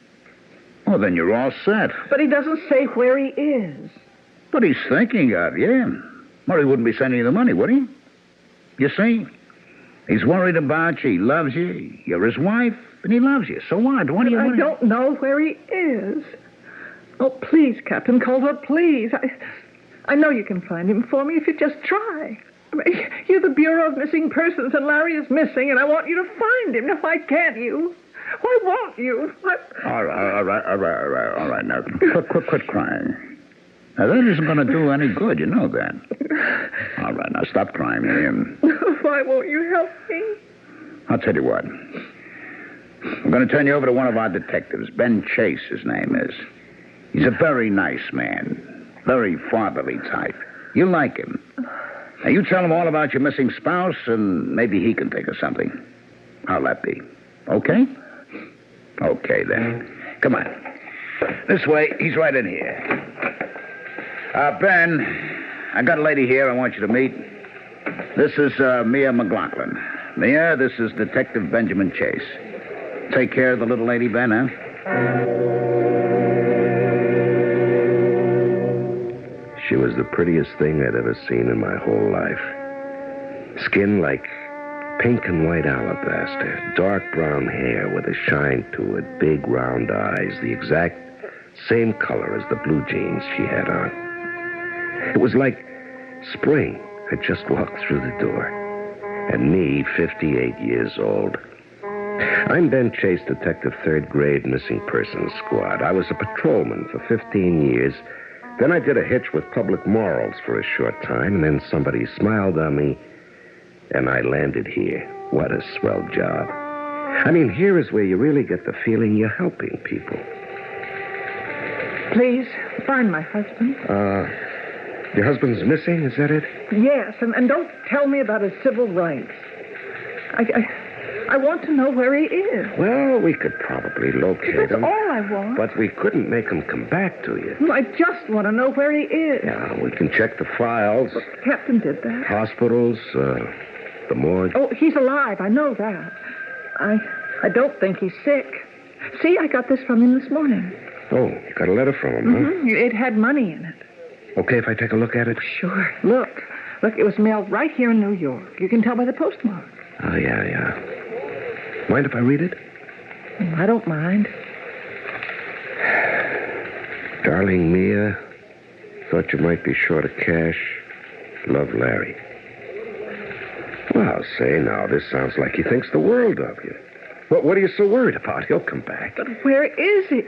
Well, then you're all set. But he doesn't say where he is. But he's thinking of you. Or he wouldn't be sending you the money, would he? You see? He's worried about you. He loves you. You're his wife, and he loves you. So what? What do you want? I don't know where he is. Oh, please, Captain Caldwell, please. I know you can find him for me if you just try. I mean, you're the Bureau of Missing Persons, and Larry is missing, and I want you to find him. Now, why can't you? Why won't you? All right. Now, quit crying. Now, that isn't going to do any good, you know that. All right, now, stop crying, Miriam. Why won't you help me? I'll tell you what. I'm going to turn you over to one of our detectives. Ben Chase, his name is. He's a very nice man. Very fatherly type. You'll like him. Now, you tell him all about your missing spouse, and maybe he can think of something. How'll that be? Okay? Okay, then. Come on. This way. He's right in here. Ben, I got a lady here I want you to meet. This is Mia McLaughlin. Mia, this is Detective Benjamin Chase. Take care of the little lady, Ben, huh? She was the prettiest thing I'd ever seen in my whole life. Skin like pink and white alabaster, dark brown hair with a shine to it, big round eyes, the exact same color as the blue jeans she had on. It was like spring, had just walked through the door. And me, 58 years old. I'm Ben Chase, Detective 3rd Grade Missing Persons Squad. I was a patrolman for 15 years. Then I did a hitch with Public Morals for a short time, and then somebody smiled on me, and I landed here. What a swell job. I mean, here is where you really get the feeling you're helping people. Please, find my husband. Your husband's missing, is that it? Yes, and don't tell me about his civil rights. I want to know where he is. Well, we could probably locate That's him. all I want. But we couldn't make him come back to you. I just want to know where he is. Yeah, we can check the files. The captain did that. Hospitals, the morgue. Oh, he's alive. I know that. I don't think he's sick. See, I got this from him this morning. Oh, you got a letter from him, huh? It had money in it. Okay if I take a look at it? Sure. Look, it was mailed right here in New York. You can tell by the postmark. Oh, yeah. Mind if I read it? I don't mind. Darling Mia, thought you might be short of cash. Love, Larry. Well, say now, this sounds like he thinks the world of you. What are you so worried about? He'll come back. But where is he?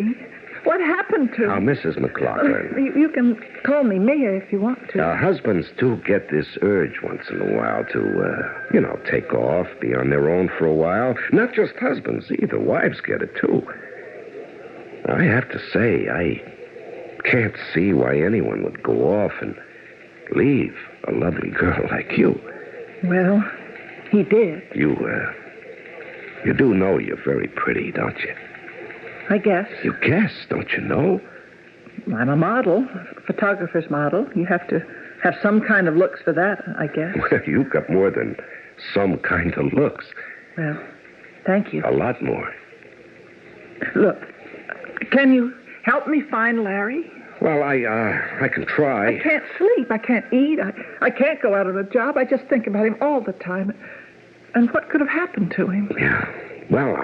What happened to him? Now, Mrs. McLaughlin. You can call me Mia if you want to. Now, husbands do get this urge once in a while to, take off, be on their own for a while. Not just husbands either. Wives get it, too. I have to say, I can't see why anyone would go off and leave a lovely girl like you. Well, he did. You do know you're very pretty, don't you? I guess. You guess, don't you know? I'm a model, a photographer's model. You have to have some kind of looks for that, I guess. Well, you've got more than some kind of looks. Well, thank you. A lot more. Look, can you help me find Larry? Well, I can try. I can't sleep. I can't eat. I can't go out on a job. I just think about him all the time. And what could have happened to him? Yeah. Well,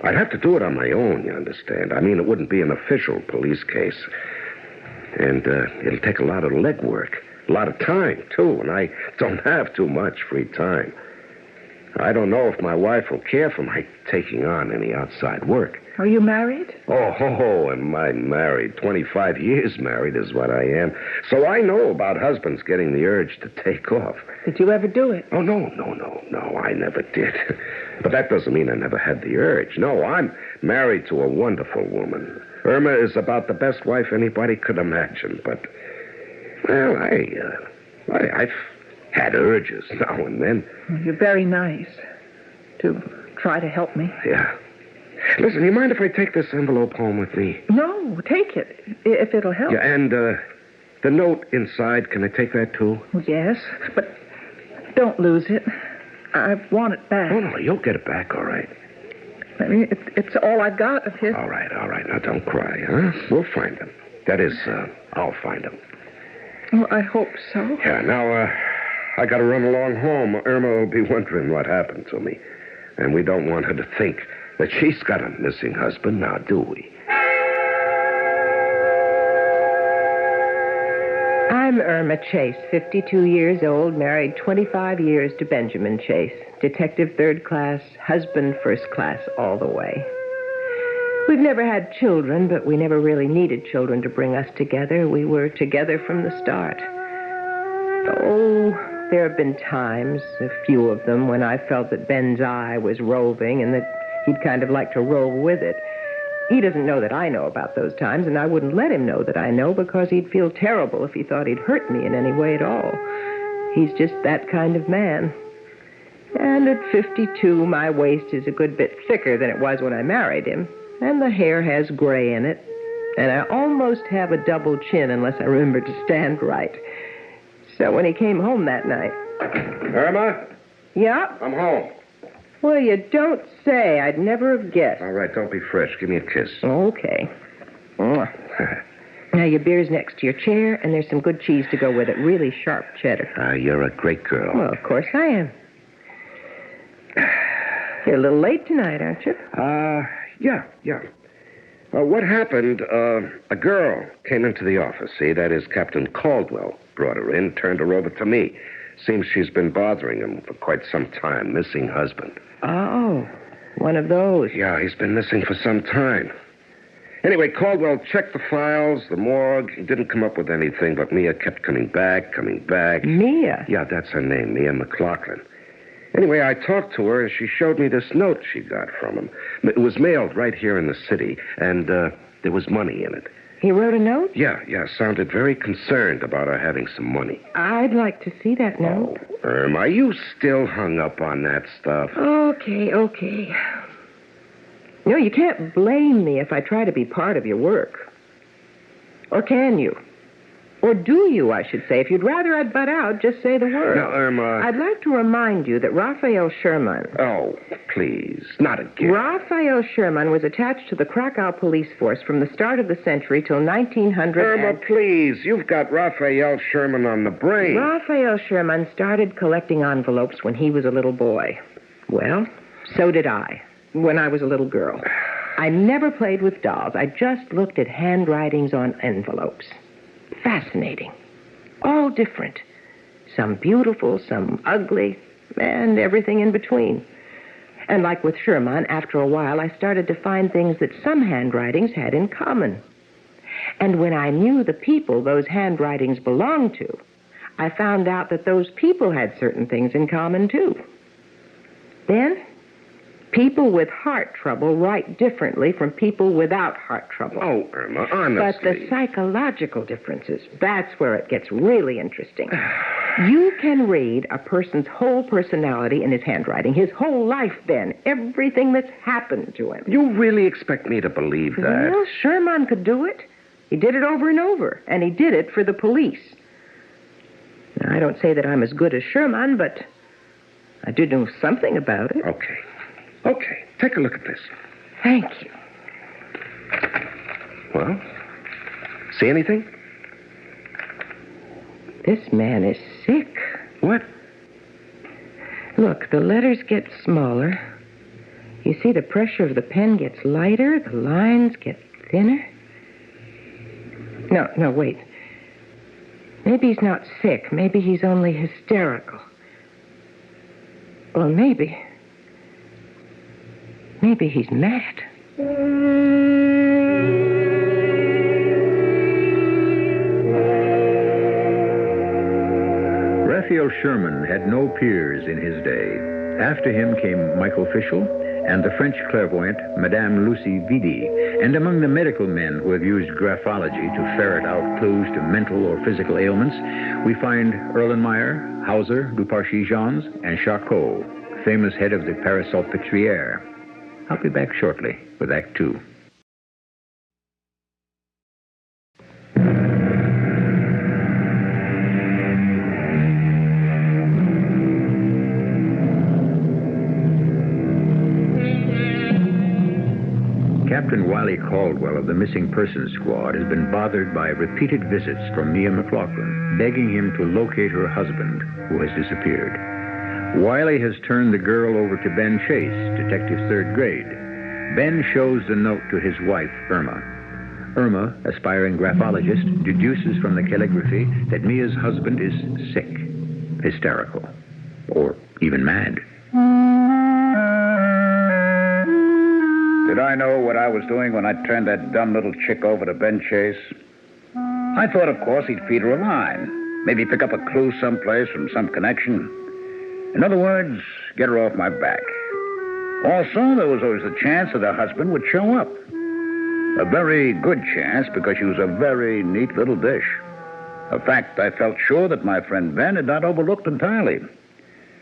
I'd have to do it on my own, you understand. I mean, it wouldn't be an official police case. And it'll take a lot of legwork, a lot of time, too, and I don't have too much free time. I don't know if my wife will care for my taking on any outside work. Are you married? Oh, am I married? 25 years married is what I am. So I know about husbands getting the urge to take off. Did you ever do it? Oh, no, I never did. But that doesn't mean I never had the urge. No, I'm married to a wonderful woman. Irma is about the best wife anybody could imagine. But, well, I've had urges now and then. You're very nice to try to help me. Yeah. Listen, you mind if I take this envelope home with me? No, take it, if it'll help. Yeah, and the note inside, can I take that, too? Yes, but don't lose it. I want it back. Oh, no, you'll get it back, all right. I mean, it's all I've got of his. All right. Now, don't cry, huh? We'll find him. That is, I'll find him. Well, I hope so. Yeah, now, I gotta run along home. Irma will be wondering what happened to me. And we don't want her to think that she's got a missing husband now, do we? I'm Irma Chase, 52 years old, married 25 years to Benjamin Chase. Detective 3rd class, husband 1st class, all the way. We've never had children, but we never really needed children to bring us together. We were together from the start. Oh, there have been times, a few of them, when I felt that Ben's eye was roving and that he'd kind of like to rove with it. He doesn't know that I know about those times, and I wouldn't let him know that I know because he'd feel terrible if he thought he'd hurt me in any way at all. He's just that kind of man. And at 52, my waist is a good bit thicker than it was when I married him, and the hair has gray in it, and I almost have a double chin unless I remember to stand right. So when he came home that night... Irma? Yeah? I'm home. Well, you don't say. I'd never have guessed. All right, don't be fresh. Give me a kiss. Okay. Now, your beer's next to your chair, and there's some good cheese to go with it. Really sharp cheddar. You're a great girl. Well, of course I am. You're a little late tonight, aren't you? Yeah. What happened, a girl came into the office, see? That is, Captain Caldwell brought her in, turned her over to me. Seems she's been bothering him for quite some time, missing husband. Oh, one of those. Yeah, he's been missing for some time. Anyway, Caldwell checked the files, the morgue. He didn't come up with anything, but Mia kept coming back. Mia? Yeah, that's her name, Mia McLaughlin. Anyway, I talked to her, and she showed me this note she got from him. It was mailed right here in the city, and there was money in it. He wrote a note? Yeah, sounded very concerned about her having some money. I'd like to see that note. Oh, are you still hung up on that stuff? Okay. No, you can't blame me if I try to be part of your work. Or can you? Or do you, I should say. If you'd rather I'd butt out, just say the word. Now, Irma... I'd like to remind you that Raphael Sherman... Oh, please, not again. Raphael Sherman was attached to the Krakow police force from the start of the century till 1900. Irma, please, you've got Raphael Sherman on the brain. Raphael Sherman started collecting envelopes when he was a little boy. Well, so did I, when I was a little girl. I never played with dolls. I just looked at handwritings on envelopes. Fascinating. All different. Some beautiful, some ugly, and everything in between. And like with Sherman, after a while, I started to find things that some handwritings had in common. And when I knew the people those handwritings belonged to, I found out that those people had certain things in common, too. Then, people with heart trouble write differently from people without heart trouble. Oh, Irma, honestly. But the psychological differences, that's where it gets really interesting. You can read a person's whole personality in his handwriting, his whole life then, everything that's happened to him. You really expect me to believe that? Well, Sherman could do it. He did it over and over, and he did it for the police. Now, I don't say that I'm as good as Sherman, but I did know something about it. Okay, take a look at this. Thank you. Well, see anything? This man is sick. What? Look, the letters get smaller. You see the pressure of the pen gets lighter, the lines get thinner. No, wait. Maybe he's not sick. Maybe he's only hysterical. Or maybe he's mad. Raphael Sherman had no peers in his day. After him came Michael Fischel and the French clairvoyant Madame Lucie Vidi. And among the medical men who have used graphology to ferret out clues to mental or physical ailments, we find Erlenmeyer, Hauser, Duparcy-Jeans, and Charcot, famous head of the Paris-Salpêtrière. I'll be back shortly with Act Two. Captain Wiley Caldwell of the Missing Persons Squad has been bothered by repeated visits from Mia McLaughlin, begging him to locate her husband, who has disappeared. Wiley has turned the girl over to Ben Chase, detective third grade. Ben shows the note to his wife, Irma. Irma, aspiring graphologist, deduces from the calligraphy that Mia's husband is sick, hysterical, or even mad. Did I know what I was doing when I turned that dumb little chick over to Ben Chase? I thought, of course, he'd feed her a line. Maybe pick up a clue someplace from some connection. In other words, get her off my back. Also, there was always the chance that her husband would show up. A very good chance, because she was a very neat little dish. A fact I felt sure that my friend Ben had not overlooked entirely.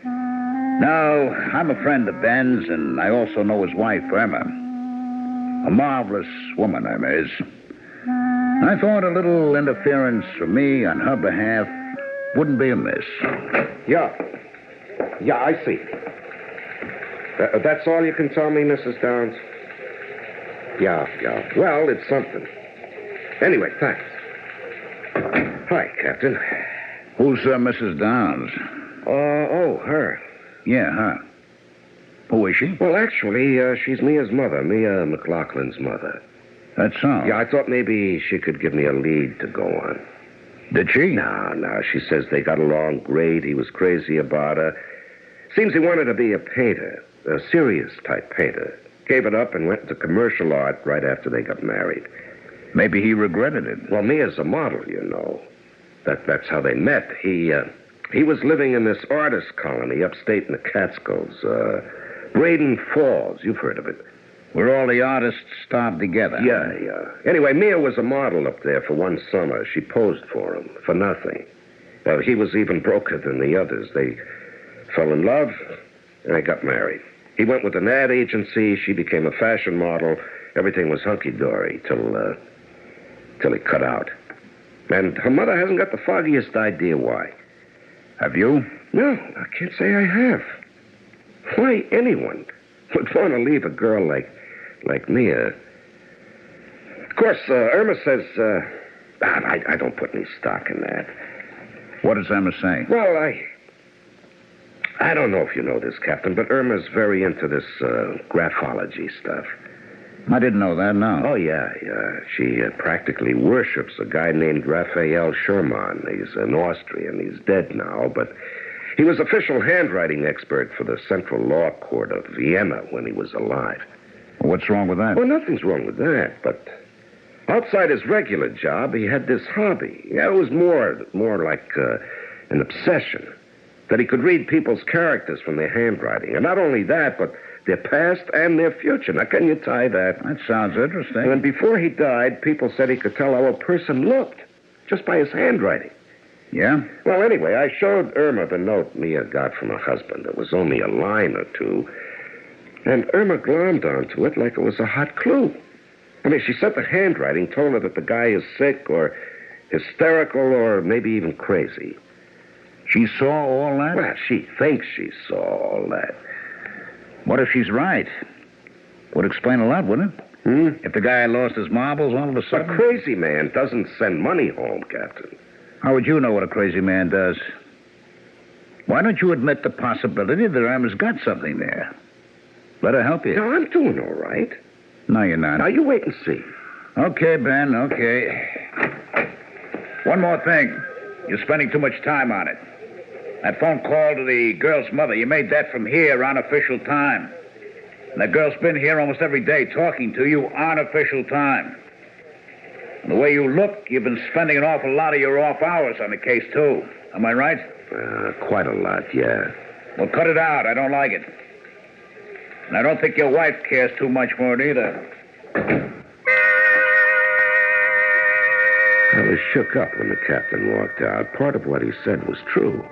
Now, I'm a friend of Ben's, and I also know his wife, Irma. A marvelous woman, Irma is. I thought a little interference from me on her behalf wouldn't be amiss. Yeah, I see. That's all you can tell me, Mrs. Downs? Yeah. Well, it's something. Anyway, thanks. Hi, Captain. Who's Mrs. Downs? Her. Yeah, her. Who is she? Well, actually, she's Mia's mother, Mia McLaughlin's mother. That's so? Yeah, I thought maybe she could give me a lead to go on. Did she? No. She says they got along great. He was crazy about her. Seems he wanted to be a painter, a serious type painter. Gave it up and went into commercial art right after they got married. Maybe he regretted it. Well, Mia's a model, you know. That's how they met. He was living in this artist colony upstate in the Catskills. Braden Falls. You've heard of it. Where all the artists starved together. Yeah. Anyway, Mia was a model up there for one summer. She posed for him for nothing. Well, he was even broker than the others. They fell in love, and they got married. He went with an ad agency. She became a fashion model. Everything was hunky-dory till he cut out. And her mother hasn't got the foggiest idea why. Have you? No, I can't say I have. Why anyone would want to leave a girl like Mia? Of course, Irma says, I don't put any stock in that. What does Irma say? Well, I don't know if you know this, Captain, but Irma's very into this graphology stuff. I didn't know that, no. Oh, yeah. She practically worships a guy named Raphael Schumann. He's an Austrian. He's dead now, but he was official handwriting expert for the Central Law Court of Vienna when he was alive. What's wrong with that? Well, nothing's wrong with that, but outside his regular job, he had this hobby. Yeah, it was more like an obsession, that he could read people's characters from their handwriting. And not only that, but their past and their future. Now, can you tie that? That sounds interesting. And before he died, people said he could tell how a person looked just by his handwriting. Yeah? Well, anyway, I showed Irma the note Mia got from her husband. It was only a line or two. And Irma glommed onto it like it was a hot clue. I mean, she said the handwriting told her that the guy is sick or hysterical or maybe even crazy. She saw all that? Well, she thinks she saw all that. What if she's right? Would explain a lot, wouldn't it? If the guy lost his marbles all of a sudden? A crazy man doesn't send money home, Captain. How would you know what a crazy man does? Why don't you admit the possibility that Irma's got something there? Let her help you. No, I'm doing all right. No, you're not. Now, you wait and see. Okay, Ben, okay. One more thing. You're spending too much time on it. That phone call to the girl's mother, you made that from here on official time. And the girl's been here almost every day talking to you on official time. And the way you look, you've been spending an awful lot of your off hours on the case, too. Am I right? Quite a lot, yeah. Well, cut it out. I don't like it. And I don't think your wife cares too much for it either. I was shook up when the captain walked out. Part of what he said was true.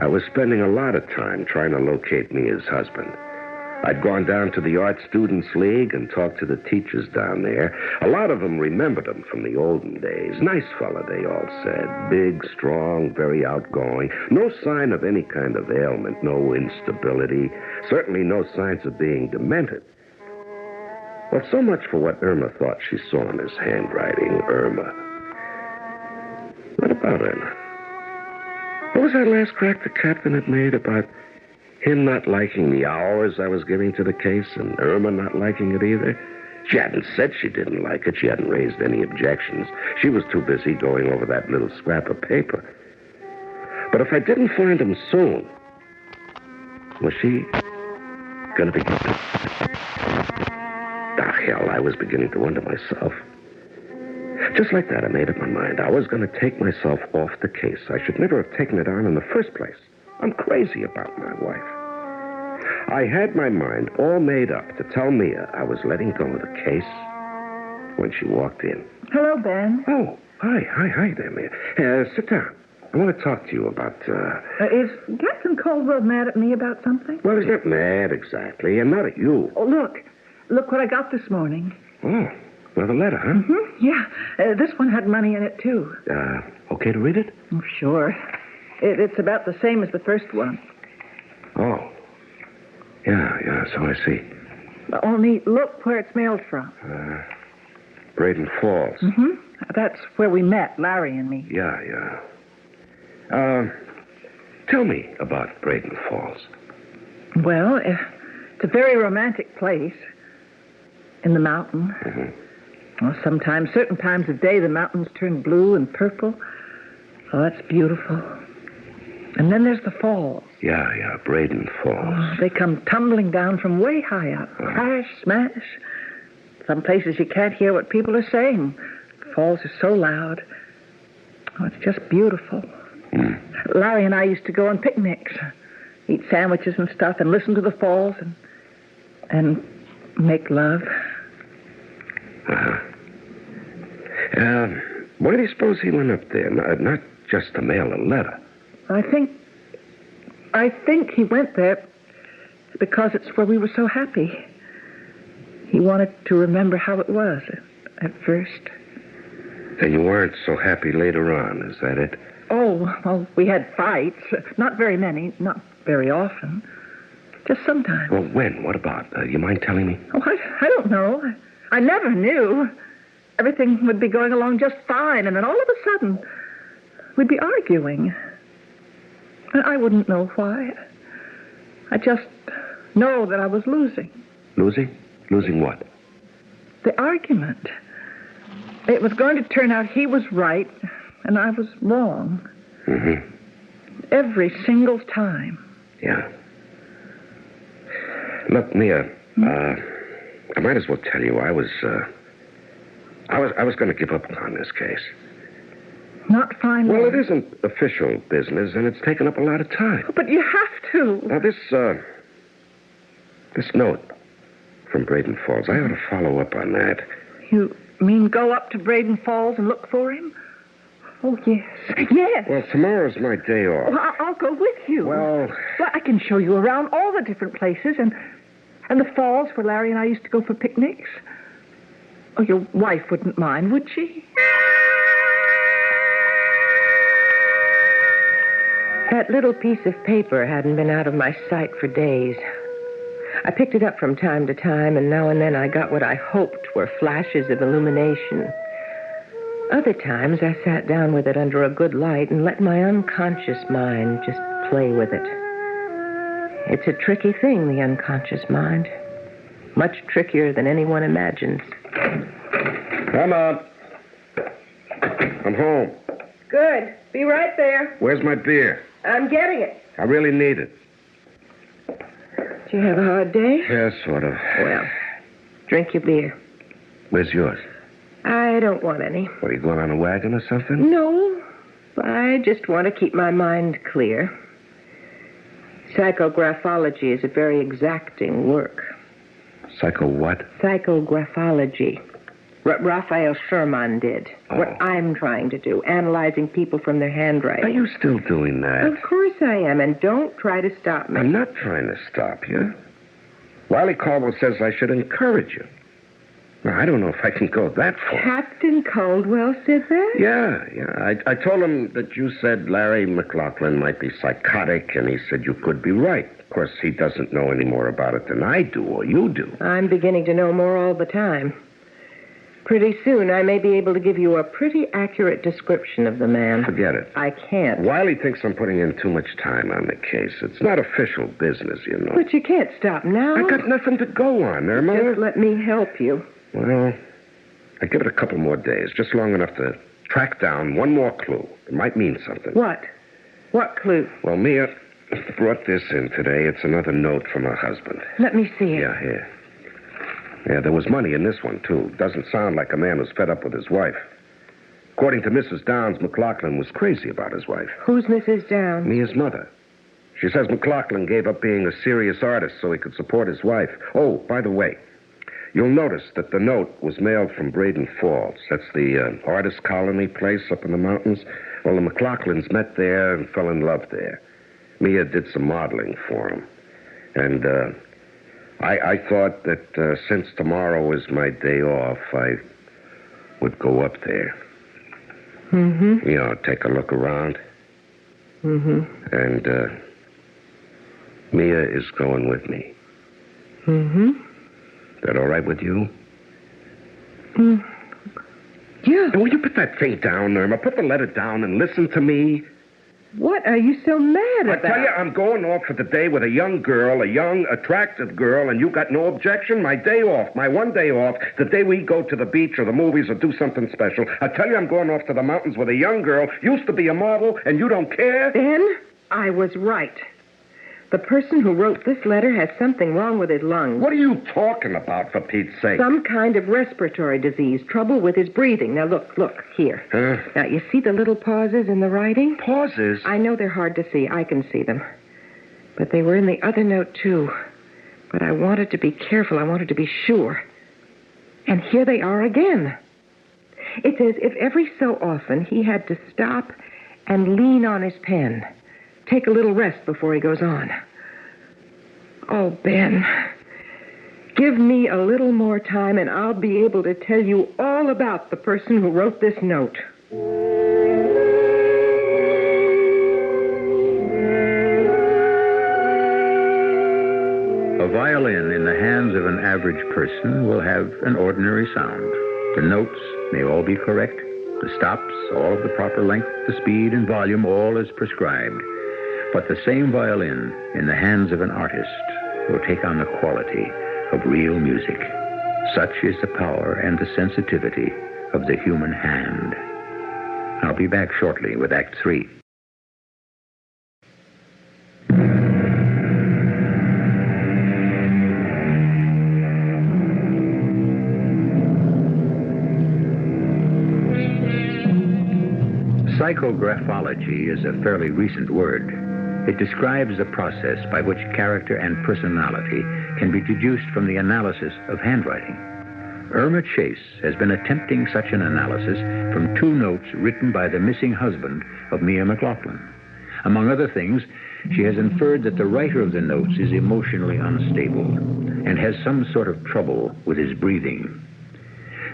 I was spending a lot of time trying to locate Mia's husband. I'd gone down to the Art Students League and talked to the teachers down there. A lot of them remembered him from the olden days. Nice fella, they all said. Big, strong, very outgoing. No sign of any kind of ailment, no instability. Certainly no signs of being demented. Well, so much for what Irma thought she saw in his handwriting. Irma. What about Irma? What was that last crack the captain had made about him not liking the hours I was giving to the case and Irma not liking it either? She hadn't said she didn't like it. She hadn't raised any objections. She was too busy going over that little scrap of paper. But if I didn't find him soon, was she going to be... hell, I was beginning to wonder myself. Just like that, I made up my mind. I was going to take myself off the case. I should never have taken it on in the first place. I'm crazy about my wife. I had my mind all made up to tell Mia I was letting go of the case when she walked in. Hello, Ben. Oh, hi there, Mia. Sit down. I want to talk to you about, Is Captain Caldwell mad at me about something? Well, he's not mad exactly, and not at you. Oh, look what I got this morning. Oh, another letter, huh? Mm-hmm. Yeah, this one had money in it, too. Okay to read it? Oh, sure. It's about the same as the first one. Oh. Yeah, so I see. Only look where it's mailed from. Braden Falls. Mm-hmm. That's where we met, Larry and me. Yeah. Tell me about Braden Falls. Well, it's a very romantic place in the mountain. Mm-hmm. Well, sometimes, certain times of day, the mountains turn blue and purple. Oh, that's beautiful. And then there's the falls. Yeah, Braden Falls. Oh, they come tumbling down from way high up. Crash, smash. Some places you can't hear what people are saying. The falls are so loud. Oh, it's just beautiful. Larry and I used to go on picnics, eat sandwiches and stuff, and listen to the falls and make love. Why do you suppose he went up there? Not just to mail a letter. I think he went there because it's where we were so happy. He wanted to remember how it was at first. Then you weren't so happy later on, is that it? Oh, well, we had fights. Not very many, not very often. Just sometimes. Well, when? What about? You mind telling me? Oh, I don't know. I never knew. Everything would be going along just fine, and then all of a sudden, we'd be arguing. And I wouldn't know why. I just know that I was losing. Losing? Losing what? The argument. It was going to turn out he was right, and I was wrong. Mm-hmm. Every single time. Yeah. Look, Mia, I might as well tell you I was going to give up on this case. Not finally. Well, it isn't official business, and it's taken up a lot of time. But you have to. Now, this note from Braden Falls, I ought to follow up on that. You mean go up to Braden Falls and look for him? Oh, yes. Yes. Well, tomorrow's my day off. Well, I'll go with you. Well, I can show you around all the different places and the falls where Larry and I used to go for picnics. Oh, your wife wouldn't mind, would she? That little piece of paper hadn't been out of my sight for days. I picked it up from time to time, and now and then I got what I hoped were flashes of illumination. Other times I sat down with it under a good light and let my unconscious mind just play with it. It's a tricky thing, the unconscious mind. Much trickier than anyone imagines. Come on. I'm home. Good. Be right there. Where's my beer? I'm getting it. I really need it. Did you have a hard day? Yeah, sort of. Well, drink your beer. Where's yours? I don't want any. What, are you going on a wagon or something? No. I just want to keep my mind clear. Psychographology is a very exacting work. Psycho what? Psychographology. What Raphael Sherman did. Oh. What I'm trying to do. Analyzing people from their handwriting. Are you still doing that? Of course I am, and don't try to stop me. I'm not trying to stop you. Wiley Caldwell says I should encourage you. Now, I don't know if I can go that far. Captain Caldwell said that? Yeah. I told him that you said Larry McLaughlin might be psychotic, and he said you could be right. Of course, he doesn't know any more about it than I do, or you do. I'm beginning to know more all the time. Pretty soon, I may be able to give you a pretty accurate description of the man. Forget it. I can't. Wiley thinks I'm putting in too much time on the case. It's not official business, you know. But you can't stop now. I got nothing to go on, Irma. Just let me help you. Well, I give it a couple more days, just long enough to track down one more clue. It might mean something. What? What clue? Well, Mia brought this in today. It's another note from her husband. Let me see it. Yeah, here. Yeah, there was money in this one, too. Doesn't sound like a man who's fed up with his wife. According to Mrs. Downs, McLaughlin was crazy about his wife. Who's Mrs. Downs? Mia's mother. She says McLaughlin gave up being a serious artist so he could support his wife. Oh, by the way, you'll notice that the note was mailed from Braden Falls. That's the artist colony place up in the mountains. Well, the McLaughlins met there and fell in love there. Mia did some modeling for him. And I thought that since tomorrow is my day off, I would go up there. Mm-hmm. You know, take a look around. Mm-hmm. And Mia is going with me. Mm-hmm. That all right with you? Yeah. Will you put that thing down, Irma? Put the letter down and listen to me. What are you so mad I about? tell you, I'm going off for the day with a young girl, a young, attractive girl, and you got no objection? My day off, my one day off, the day we go to the beach or the movies or do something special. I tell you, I'm going off to the mountains with a young girl, used to be a model, and you don't care? Ben, I was right. The person who wrote this letter has something wrong with his lungs. What are you talking about, for Pete's sake? Some kind of respiratory disease, trouble with his breathing. Now, look, here. Now, you see the little pauses in the writing? Pauses? I know they're hard to see. I can see them. But they were in the other note, too. But I wanted to be careful. I wanted to be sure. And here they are again. It's as if every so often he had to stop and lean on his pen. Take a little rest before he goes on. Oh, Ben, give me a little more time and I'll be able to tell you all about the person who wrote this note. A violin in the hands of an average person will have an ordinary sound. The notes may all be correct. The stops, all of the proper length, the speed and volume, all is prescribed. But the same violin in the hands of an artist will take on the quality of real music. Such is the power and the sensitivity of the human hand. I'll be back shortly with Act 3. Psychographology is a fairly recent word. It describes the process by which character and personality can be deduced from the analysis of handwriting. Irma Chase has been attempting such an analysis from 2 notes written by the missing husband of Mia McLaughlin. Among other things, she has inferred that the writer of the notes is emotionally unstable and has some sort of trouble with his breathing.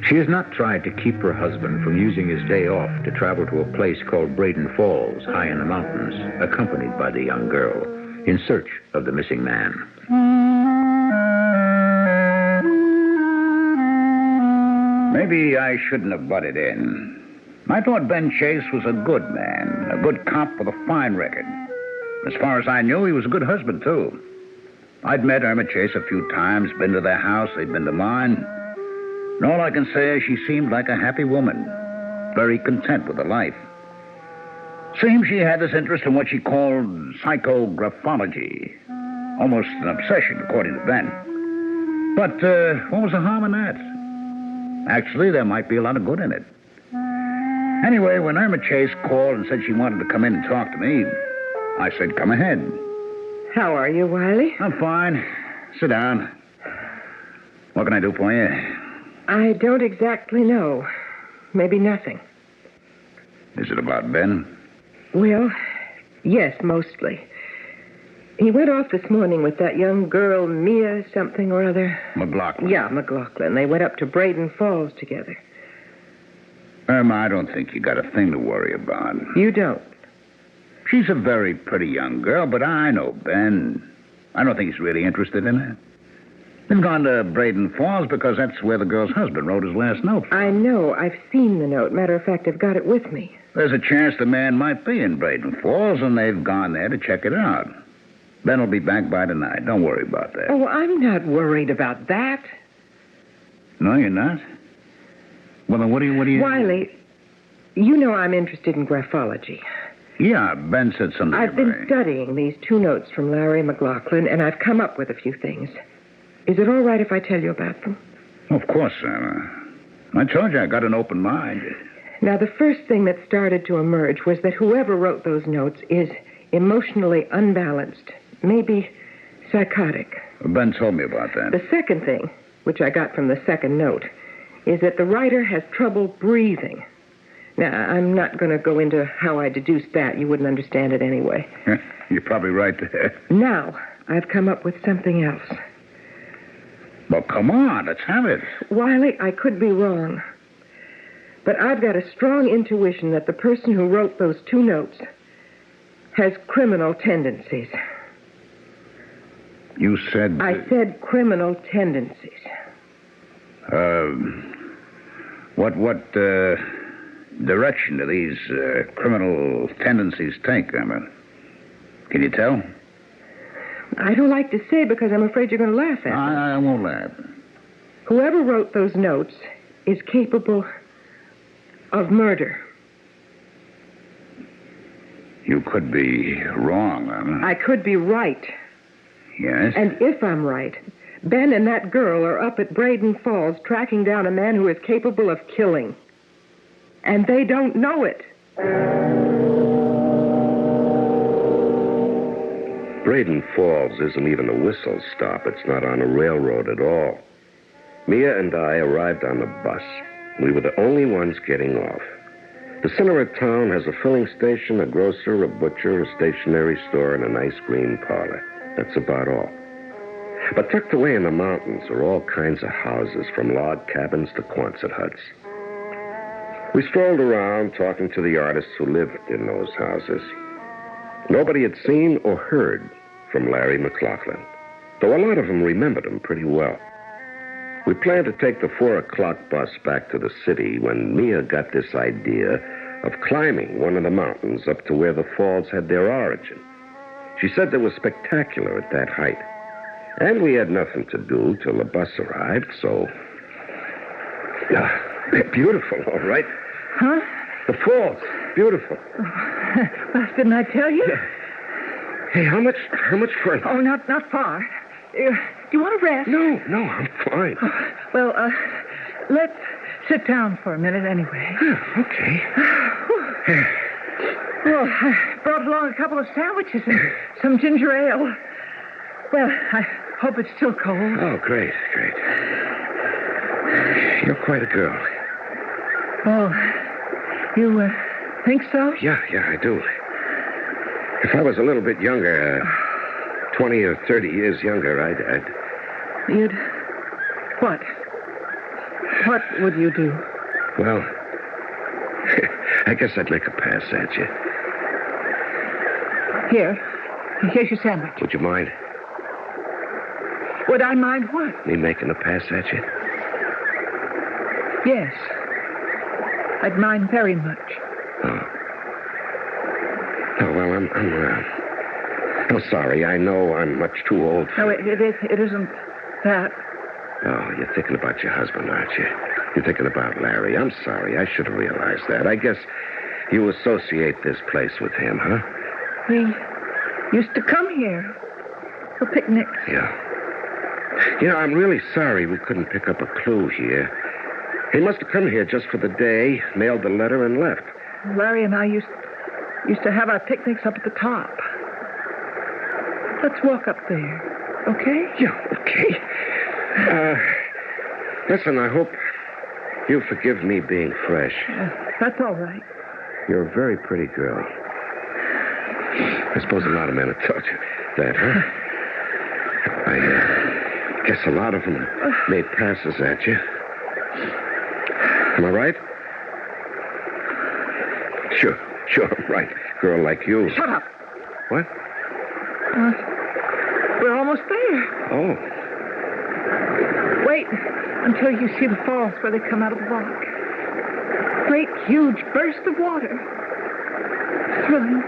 She has not tried to keep her husband from using his day off to travel to a place called Braden Falls, high in the mountains, accompanied by the young girl, in search of the missing man. Maybe I shouldn't have butted in. I thought Ben Chase was a good man, a good cop with a fine record. As far as I knew, he was a good husband, too. I'd met Irma Chase a few times, been to their house, they'd been to mine. And all I can say is she seemed like a happy woman, very content with her life. Seems she had this interest in what she called psychographology. Almost an obsession, according to Ben. But what was the harm in that? Actually, there might be a lot of good in it. Anyway, when Irma Chase called and said she wanted to come in and talk to me, I said, come ahead. How are you, Wiley? I'm fine. Sit down. What can I do for you? I don't exactly know. Maybe nothing. Is it about Ben? Well, yes, mostly. He went off this morning with that young girl, Mia something or other. McLaughlin? Yeah, McLaughlin. They went up to Braden Falls together. Irma, I don't think you got a thing to worry about. You don't? She's a very pretty young girl, but I know Ben. I don't think he's really interested in her. He's gone to Braden Falls because that's where the girl's husband wrote his last note. I know. I've seen the note. Matter of fact, I've got it with me. There's a chance the man might be in Braden Falls, and they've gone there to check it out. Ben will be back by tonight. Don't worry about that. Oh, I'm not worried about that. No, you're not? Well, then what do you... Wiley, you know I'm interested in graphology. Yeah, Ben said something. I've been studying these 2 notes from Larry McLaughlin, and I've come up with a few things. Is it all right if I tell you about them? Of course, Sarah. I told you I got an open mind. Now, the first thing that started to emerge was that whoever wrote those notes is emotionally unbalanced, maybe psychotic. Ben told me about that. The second thing, which I got from the second note, is that the writer has trouble breathing. Now, I'm not going to go into how I deduced that. You wouldn't understand it anyway. You're probably right there. Now, I've come up with something else. Well, come on, let's have it. Wiley, I could be wrong. But I've got a strong intuition that the person who wrote those 2 notes has criminal tendencies. You said... I said criminal tendencies. direction do these criminal tendencies take, Emma? Can you tell? I don't like to say because I'm afraid you're going to laugh at me. I won't laugh. Whoever wrote those notes is capable of murder. You could be wrong, Emma. I could be right. Yes? And if I'm right, Ben and that girl are up at Braden Falls tracking down a man who is capable of killing. And they don't know it. Braden Falls isn't even a whistle stop. It's not on a railroad at all. Mia and I arrived on the bus. We were the only ones getting off. The center of town has a filling station, a grocer, a butcher, a stationery store, and a nice green parlor. That's about all. But tucked away in the mountains are all kinds of houses, from log cabins to Quonset huts. We strolled around talking to the artists who lived in those houses. Nobody had seen or heard from Larry McLaughlin, though a lot of them remembered him pretty well. We planned to take the 4 o'clock bus back to the city when Mia got this idea of climbing one of the mountains up to where the falls had their origin. She said they were spectacular at that height. And we had nothing to do till the bus arrived, so... Yeah, they're beautiful, all right. Huh? The falls, beautiful. Well, didn't I tell you? Yeah. Hey, how much further? Oh, not far. Do you want to rest? No, I'm fine. Well, let's sit down for a minute anyway. Okay. Well, I brought along a couple of sandwiches and some ginger ale. Well, I hope it's still cold. Oh, great. You're quite a girl. Oh, you think so? Yeah, I do. If I was a little bit younger, 20 or 30 years younger, I'd... You'd... What? What would you do? Well, I guess I'd make a pass at you. Here's your sandwich. Would you mind? Would I mind what? Me making a pass at you? Yes. I'd mind very much. Oh, well, I'm sorry. I know I'm much too old for... No, it isn't that. Oh, you're thinking about your husband, aren't you? You're thinking about Larry. I'm sorry. I should have realized that. I guess you associate this place with him, huh? We used to come here for picnics. Yeah. You know, I'm really sorry we couldn't pick up a clue here. He must have come here just for the day, mailed the letter, and left. Larry and I used to have our picnics up at the top. Let's walk up there, okay? Yeah, okay. Listen, I hope you forgive me being fresh. That's all right. You're a very pretty girl. I suppose a lot of men have told you that, huh? I guess a lot of them made passes at you. Am I right? Sure, I'm right. Girl like you. Shut up. What? We're almost there. Oh. Wait until you see the falls where they come out of the rock. Great, huge burst of water. Thrilling.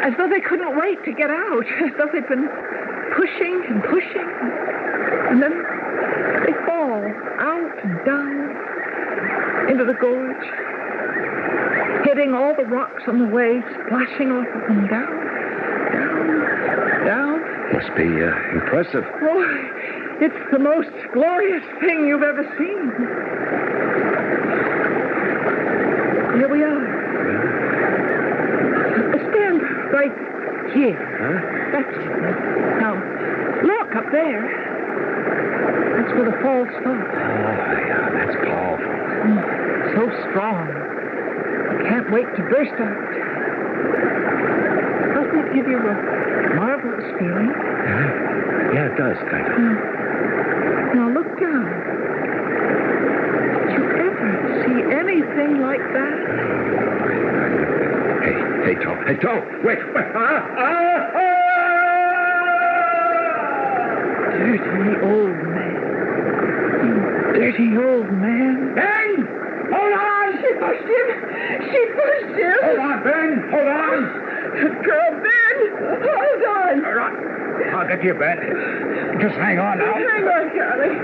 As though they couldn't wait to get out. As though they'd been pushing and pushing. And then they fall out and down into the gorge, hitting all the rocks on the way, splashing off of them down. Must be impressive. Oh, it's the most glorious thing you've ever seen. Here we are. Stand right here. Huh? That's it. Now, look up there. That's where the falls stop. Oh, yeah, that's powerful. So strong. I can't wait to burst out. Doesn't it give you a marvelous feeling? Yeah, it does, kind of. Now look down. Did you ever see anything like that? Hey, Tom. Wait. Dirty old man. You dirty old man. Ben! Hold on! She pushed him! She pushed him! Hold on, Ben! Hold on! Girl, Ben! Hold on! All right. I'll get you, Ben. Just hang on now. Hang on, Charlie.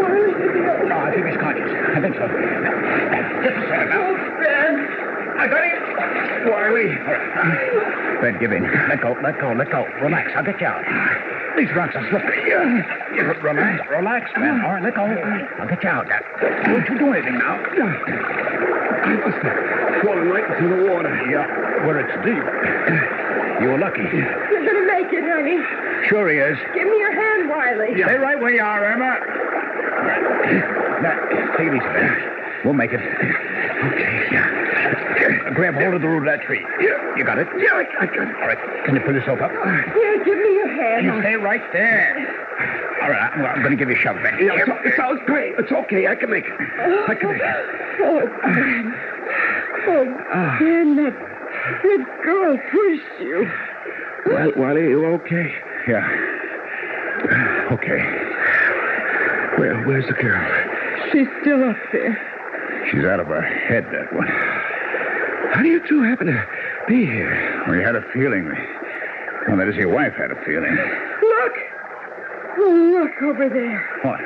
Wiley, is he okay? No, I think he's conscious. I think so. Just a second now. Oh, Ben! I got him! Wiley. Ben, give in. Let go. Relax. I'll get you out. These rocks are slippery. Relax, Ben. All right, let go. I'll get you out. Don't you do anything now. I must have fallen right into the water. Yeah, where it's deep. You were lucky. You're gonna make it, honey. Sure he is. Give me your hand, Wiley. Stay right where you are, Irma. Now, take it easy, Ben. We'll make it. Okay, yeah. Grab hold of the root of that tree. Yeah. You got it? Yeah, I got it. All right. Can you pull yourself up? Here, give me your hand. You stay right there. All right, I'm going to give you a shove, Ben. Yeah, it sounds great. It's okay. I can make it. I can make it. Oh, Ben. Oh, Ben, that girl pushed you. Well, Wally, you okay? Yeah. Okay. Where's the girl? She's still up there. She's out of her head, that one. How do you two happen to be here? We had a feeling. Well, that is, your wife had a feeling. Look! Oh, look over there. What?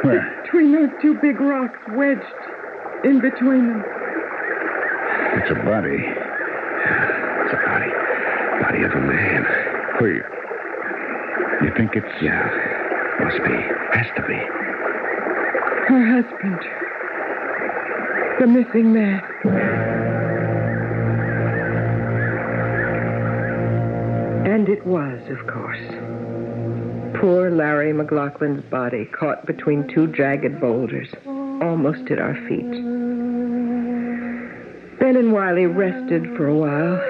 Where? Between those two big rocks wedged in between them. It's a body. It's a body. Body of a man. Who? You think it's... Yeah. Must be. Has to be. Her husband. The missing man. And it was, of course. Poor Larry McLaughlin's body caught between two jagged boulders, almost at our feet. Ben and Wiley rested for a while.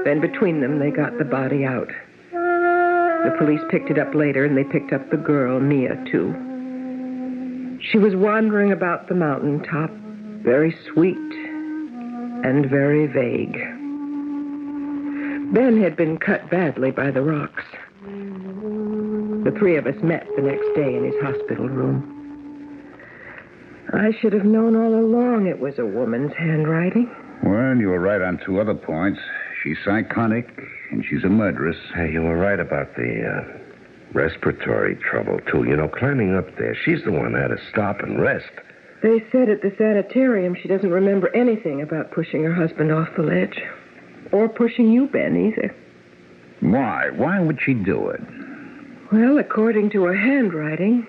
Then between them, they got the body out. The police picked it up later, and they picked up the girl, Mia, too. She was wandering about the mountaintop, very sweet and very vague. Ben had been cut badly by the rocks. The three of us met the next day in his hospital room. I should have known all along it was a woman's handwriting. Well, you were right on two other points. She's psychotic, and she's a murderess. Hey, you were right about the respiratory trouble, too. You know, climbing up there, she's the one that had to stop and rest. They said at the sanitarium she doesn't remember anything about pushing her husband off the ledge. Or pushing you, Ben, either. Why? Why would she do it? Well, according to her handwriting,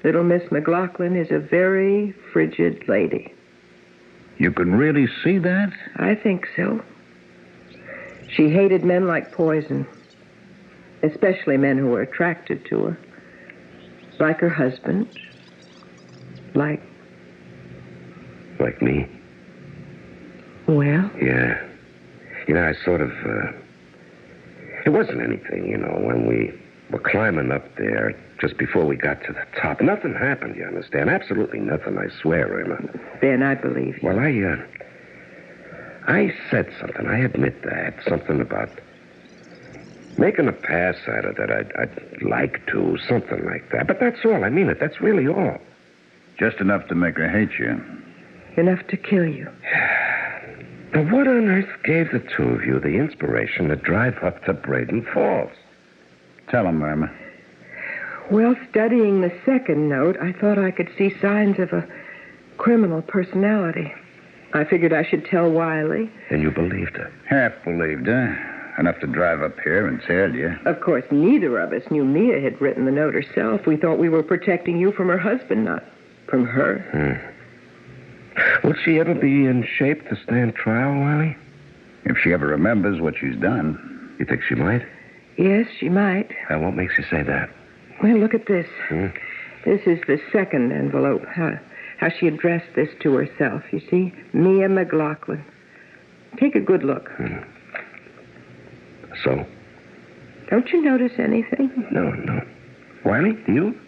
little Miss McLaughlin is a very frigid lady. You can really see that? I think so. She hated men like poison, especially men who were attracted to her. Like her husband. Like me? Well? Yeah. You know, I sort of, it wasn't anything, you know, when we were climbing up there just before we got to the top. Nothing happened, you understand? Absolutely nothing, I swear, Emma. Ben, I believe you. Well, I said something. I admit that. Something about making a pass at her that I'd like to, something like that. But that's all. I mean it. That's really all. Just enough to make her hate you. Enough to kill you. Now, what on earth gave the two of you the inspiration to drive up to Braden Falls? Tell him, Irma. Well, studying the second note, I thought I could see signs of a criminal personality. I figured I should tell Wiley. And you believed her? Half believed her. Enough to drive up here and tell you. Of course, neither of us knew Mia had written the note herself. We thought we were protecting you from her husband, not from her. Will she ever be in shape to stand trial, Wiley? If she ever remembers what she's done. You think she might? Yes, she might. And what makes you say that? Well, look at this. This is the second envelope. How she addressed this to herself, you see? Mia McLaughlin. Take a good look. So? Don't you notice anything? No. Wiley, do you?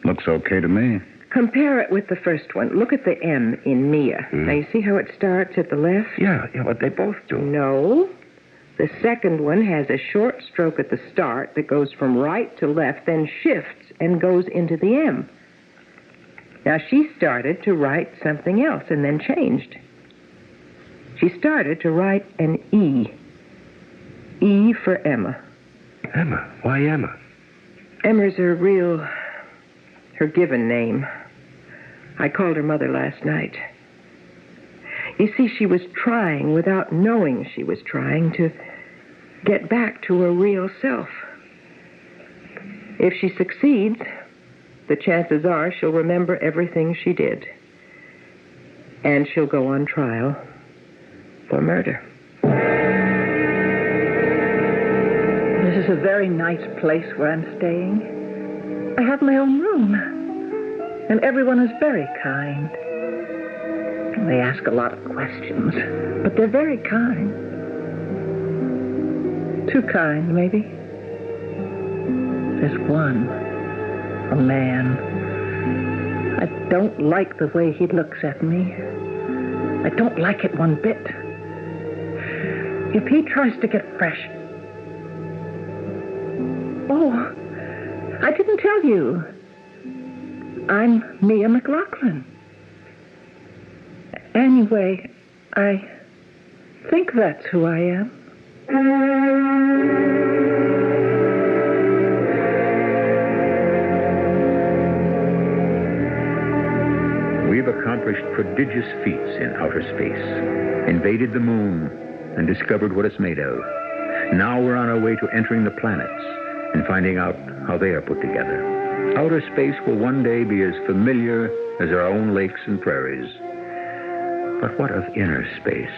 Looks okay to me. Compare it with the first one. Look at the M in Mia. Now, you see how it starts at the left? Yeah, but they both do. No. The second one has a short stroke at the start that goes from right to left, then shifts and goes into the M. Now, she started to write something else and then changed. She started to write an E. E for Emma. Emma? Why Emma? Emma's her given name. I called her mother last night. You see, she was trying, without knowing she was trying, to get back to her real self. If she succeeds, the chances are she'll remember everything she did. And she'll go on trial for murder. This is a very nice place where I'm staying. I have my own room. And everyone is very kind. They ask a lot of questions, but they're very kind. Too kind, maybe. There's one, a man. I don't like the way he looks at me. I don't like it one bit. If he tries to get fresh... Oh, I didn't tell you. I'm Mia McLaughlin. Anyway, I think that's who I am. We've accomplished prodigious feats in outer space, invaded the moon, and discovered what it's made of. Now we're on our way to entering the planets and finding out how they are put together. Outer space will one day be as familiar as our own lakes and prairies. But what of inner space?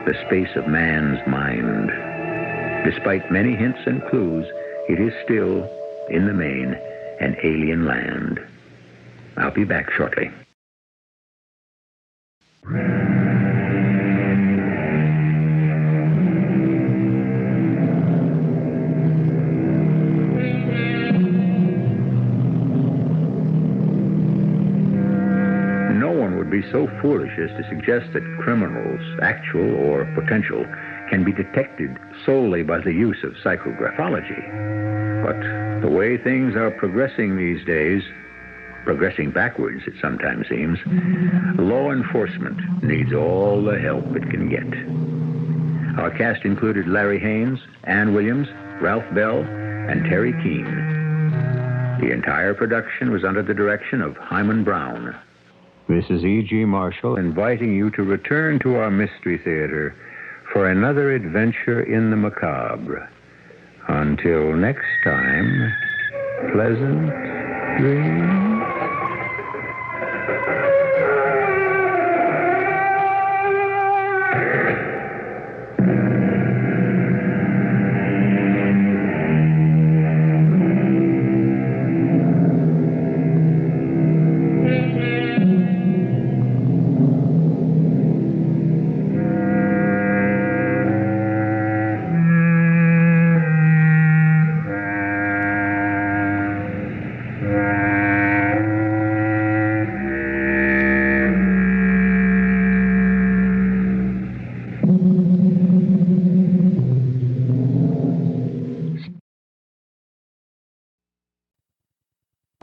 The space of man's mind. Despite many hints and clues, it is still, in the main, an alien land. I'll be back shortly. Be so foolish as to suggest that criminals, actual or potential, can be detected solely by the use of psychographology. But the way things are progressing these days, progressing backwards, it sometimes seems, law enforcement needs all the help it can get. Our cast included Larry Haynes, Ann Williams, Ralph Bell, and Terry Keane. The entire production was under the direction of Hyman Brown. This is E.G. Marshall inviting you to return to our Mystery Theater for another adventure in the macabre. Until next time, pleasant dreams.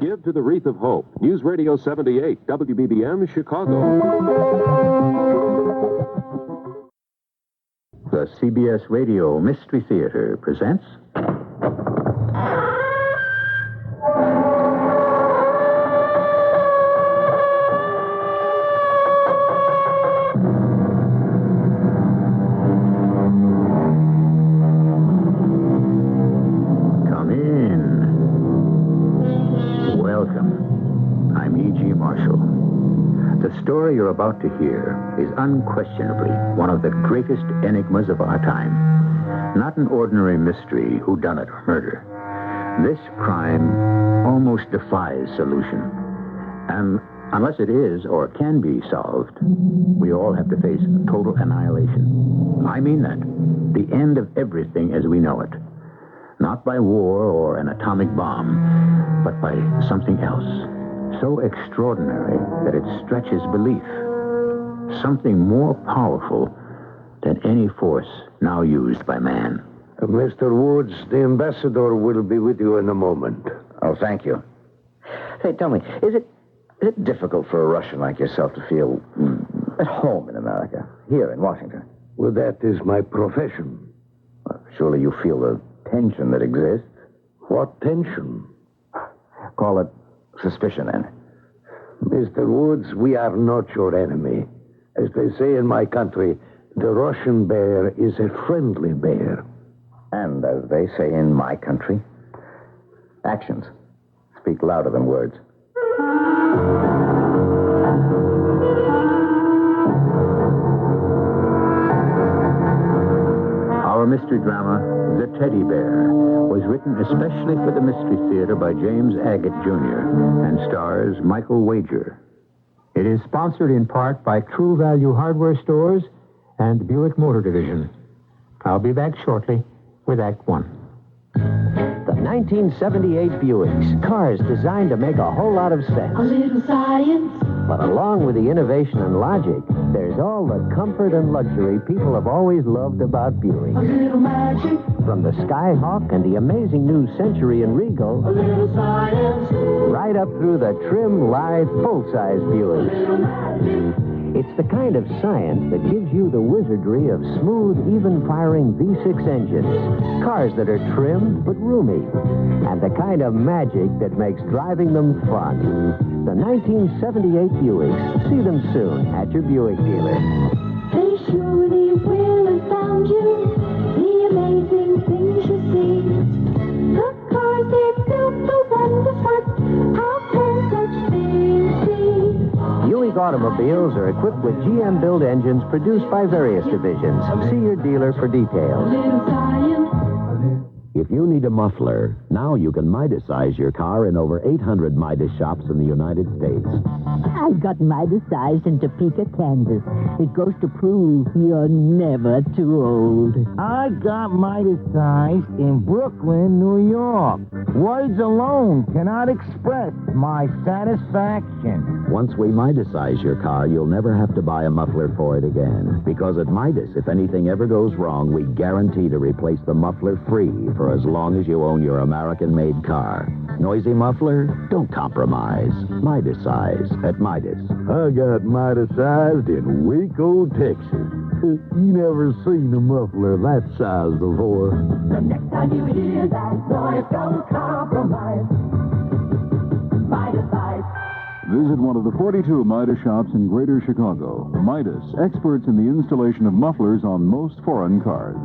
Give to the Wreath of Hope. News Radio 78, WBBM, Chicago. The CBS Radio Mystery Theater presents... Come in. Welcome. I'm E.G. Marshall. The story you're about to hear is unquestionably one of the greatest enigmas of our time. Not an ordinary mystery, whodunit or murder. This crime almost defies solution. And unless it is or can be solved, we all have to face total annihilation. I mean that. The end of everything as we know it. Not by war or an atomic bomb, but by something else. So extraordinary that it stretches belief. Something more powerful than any force now used by man. Mr. Woods, the ambassador will be with you in a moment. Oh, thank you. Say, tell me, is it Is it difficult for a Russian like yourself to feel at home in America, here in Washington? Well, that is my profession. Well, surely you feel the tension that exists. What tension? Call it suspicion, then. Mr. Woods, we are not your enemy. As they say in my country, the Russian bear is a friendly bear. And as they say in my country, actions speak louder than words. Our mystery drama, The Teddy Bear, was written especially for the Mystery Theater by James Agate, Jr. and stars Michael Wager. It is sponsored in part by True Value Hardware Stores and Buick Motor Division. I'll be back shortly with Act One. The 1978 Buicks, cars designed to make a whole lot of sense. A little science. But along with the innovation and logic, there's all the comfort and luxury people have always loved about Buicks. A little magic. From the Skyhawk and the amazing new Century and Regal. A little science. Right up through the trim, lithe, full-size Buicks. A little magic. It's the kind of science that gives you the wizardry of smooth, even-firing V6 engines. Cars that are trim but roomy. And the kind of magic that makes driving them fun. The 1978 Buicks. See them soon at your Buick dealer. They surely will astound you. The amazing things you see. The cars they've built, the wonders work. How can such things be? Buick automobiles are equipped with GM-built engines produced by various divisions. See your dealer for details. If you need a muffler, now you can Midas-size your car in over 800 Midas shops in the United States. I got Midas-sized in Topeka, Kansas. It goes to prove you're never too old. I got Midas-sized in Brooklyn, New York. Words alone cannot express my satisfaction. Once we Midas-size your car, you'll never have to buy a muffler for it again. Because at Midas, if anything ever goes wrong, we guarantee to replace the muffler free for as long as you own your American-made car. Noisy muffler? Don't compromise. Midas-size at Midas. I got Midas-sized in Waco, Texas. You never seen a muffler that size before. The next time you hear that noise, don't compromise. Midas-size. Visit one of the 42 Midas shops in Greater Chicago. Midas, experts in the installation of mufflers on most foreign cars.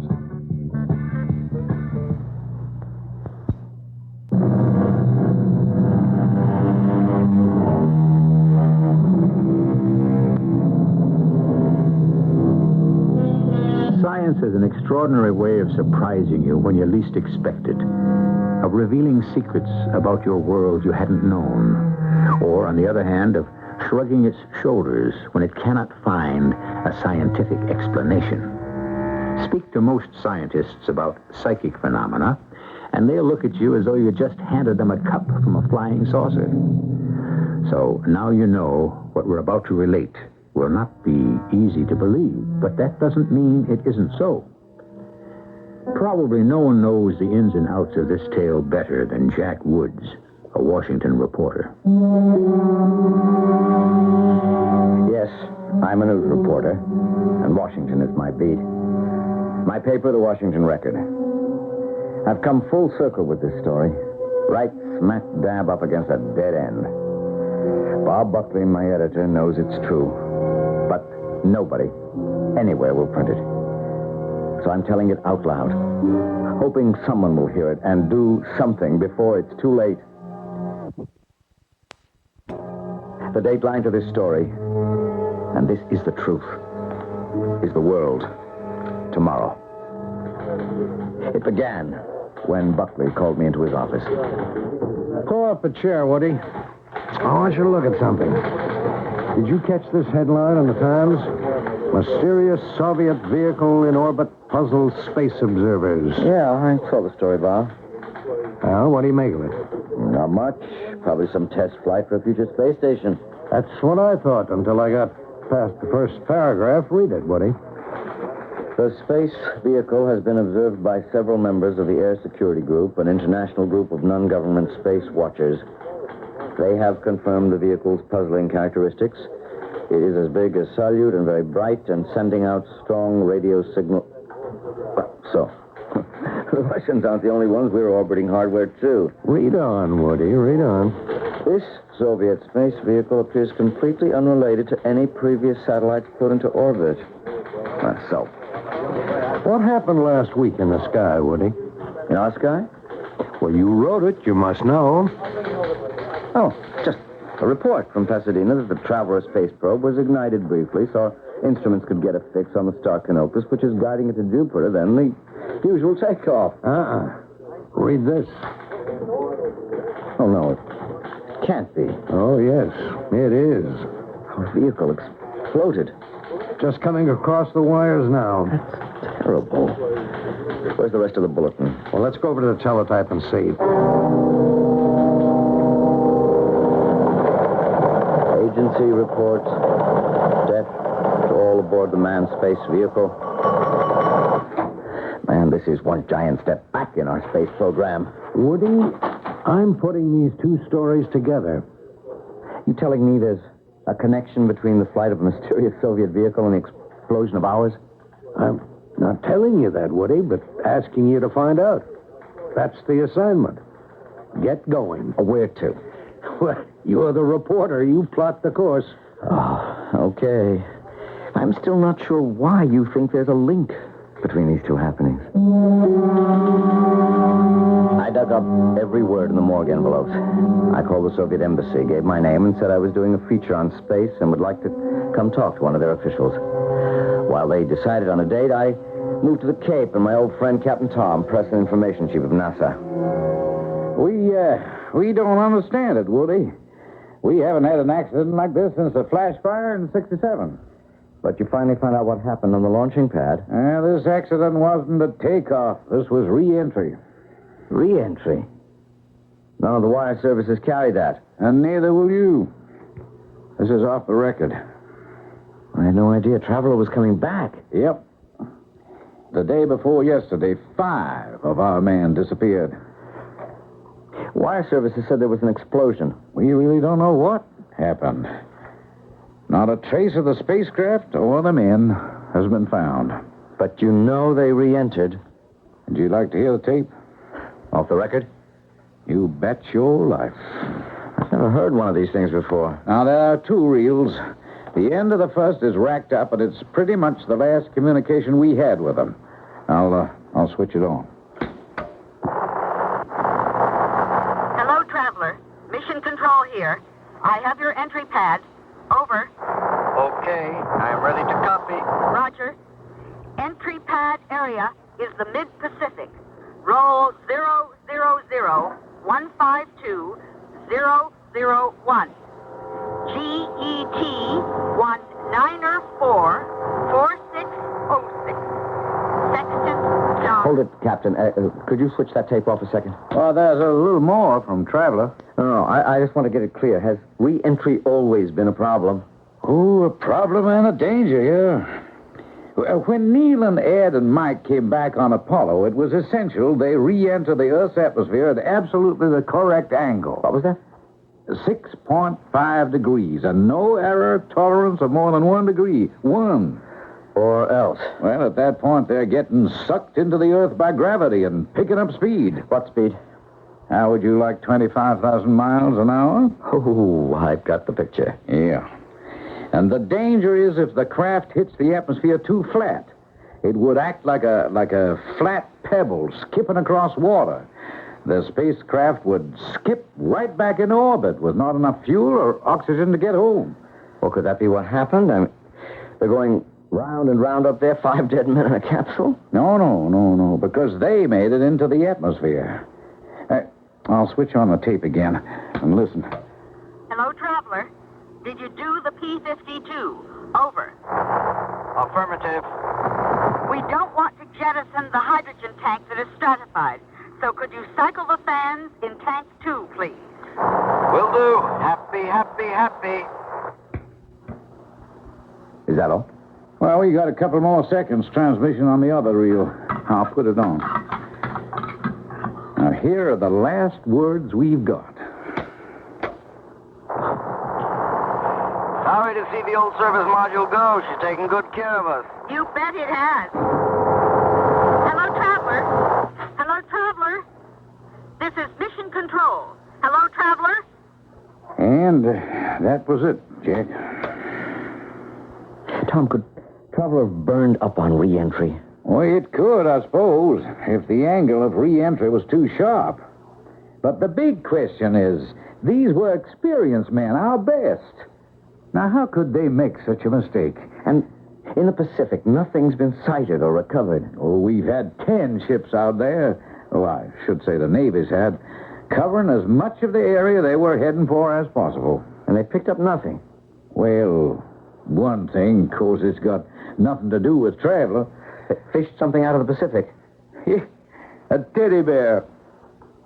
Science is an extraordinary way of surprising you when you least expect it, of revealing secrets about your world you hadn't known, or, on the other hand, of shrugging its shoulders when it cannot find a scientific explanation. Speak to most scientists about psychic phenomena, and they'll look at you as though you just handed them a cup from a flying saucer. So now you know what we're about to relate will not be easy to believe, but that doesn't mean it isn't so. Probably no one knows the ins and outs of this tale better than Jack Woods, a Washington reporter. Yes, I'm a news reporter, and Washington is my beat. My paper, the Washington Record. I've come full circle with this story, right smack dab up against a dead end. Bob Buckley, my editor, knows it's true, but nobody, anywhere, will print it. So I'm telling it out loud, hoping someone will hear it and do something before it's too late. The dateline to this story, and this is the truth, is the world tomorrow. It began when Buckley called me into his office. Pull up a chair, Woody. I want you to look at something. Did you catch this headline in the Times? Mysterious Soviet vehicle in orbit puzzles space observers. Yeah, I saw the story, Bob. Well, what do you make of it? Not much. Probably some test flight for a future space station. That's what I thought until I got past the first paragraph. Read it, Woody. The space vehicle has been observed by several members of the Air Security Group, an international group of non-government space watchers. They have confirmed the vehicle's puzzling characteristics. It is as big as Salyut and very bright and sending out strong radio signal. So, the Russians aren't the only ones. We're orbiting hardware, too. Read on, Woody, read on. This Soviet space vehicle appears completely unrelated to any previous satellites put into orbit. So. What happened last week in the sky, Woody? In our sky? Well, you wrote it. You must know. Oh, just a report from Pasadena that the Traveler space probe was ignited briefly so instruments could get a fix on the star Canopus, which is guiding it to Jupiter, then the usual takeoff. Read this. Oh, no, it can't be. Oh, yes, it is. Our vehicle exploded. Just coming across the wires now. That's terrible. Where's the rest of the bulletin? Well, let's go over to the teletype and see. Agency report. Death to all aboard the manned space vehicle. Man, this is one giant step back in our space program. Woody, I'm putting these two stories together. You telling me there's a connection between the flight of a mysterious Soviet vehicle and the explosion of ours? I'm not telling you that, Woody, but asking you to find out. That's the assignment. Get going. Where to? Well, you're the reporter. You plot the course. Oh, okay. I'm still not sure why you think there's a link between these two happenings. I dug up every word in the morgue envelopes. I called the Soviet embassy, gave my name, and said I was doing a feature on space and would like to come talk to one of their officials. While they decided on a date, I moved to the Cape, and my old friend Captain Tom, Press and Information Chief of NASA. We don't understand it, Woody. We haven't had an accident like this since the flash fire in '67. But you finally found out what happened on the launching pad. This accident wasn't a takeoff. This was re-entry. Re-entry? None of the wire services carry that. And neither will you. This is off the record. I had no idea Traveler was coming back. Yep. The day before yesterday, 5 of our men disappeared. Wire services said there was an explosion. We really don't know what happened. Not a trace of the spacecraft or the men has been found. But you know they re-entered. Would you like to hear the tape? Off the record? You bet your life. I've never heard one of these things before. Now, there are 2 reels. The end of the first is racked up, but it's pretty much the last communication we had with them. I'll switch it on. Hello, Traveler. Mission Control here. I have your entry pad. Over. Okay, I'm ready to copy. Roger. Entry pad area is the Mid-Pacific. Roll 000-152-001. GET 1904-4606. Sexton John. Hold it, Captain. Could you switch that tape off a second? Well, there's a little more from Traveler. No, I just want to get it clear. Has re-entry always been a problem? Oh, a problem and a danger, yeah. When Neil and Ed and Mike came back on Apollo, it was essential they re-enter the Earth's atmosphere at absolutely the correct angle. What was that? 6.5 degrees, and no error tolerance of more than 1 degree. 1. Or else? Well, at that point, they're getting sucked into the Earth by gravity and picking up speed. What speed? How would you like 25,000 miles an hour? Oh, I've got the picture. Yeah. And the danger is if the craft hits the atmosphere too flat. It would act like a flat pebble skipping across water. The spacecraft would skip right back into orbit with not enough fuel or oxygen to get home. Well, could that be what happened? I mean, they're going round and round up there, 5 dead men in a capsule? No, because they made it into the atmosphere. I'll switch on the tape again and listen. Hello, Traveler. Did you do the P-52? Over. Affirmative. We don't want to jettison the hydrogen tank that is stratified. So could you cycle the fans in tank 2, please? Will do. Happy. Is that all? Well, we got a couple more seconds transmission on the other reel. I'll put it on. Now, here are the last words we've got. Sorry to see the old service module go. She's taking good care of us. You bet it has. Hello, Traveler. Hello, Traveler. This is Mission Control. Hello, Traveler. And that was it, Jack. Tom, could Traveler have burned up on re-entry? Well, it could, I suppose, if the angle of re-entry was too sharp. But the big question is, these were experienced men, our best. Now, how could they make such a mistake? And in the Pacific, nothing's been sighted or recovered. Oh, we've had 10 ships out there. Oh, I should say the Navy's had, covering as much of the area they were heading for as possible. And they picked up nothing. Well, one thing, of course, it's got nothing to do with Traveler. They fished something out of the Pacific. A teddy bear.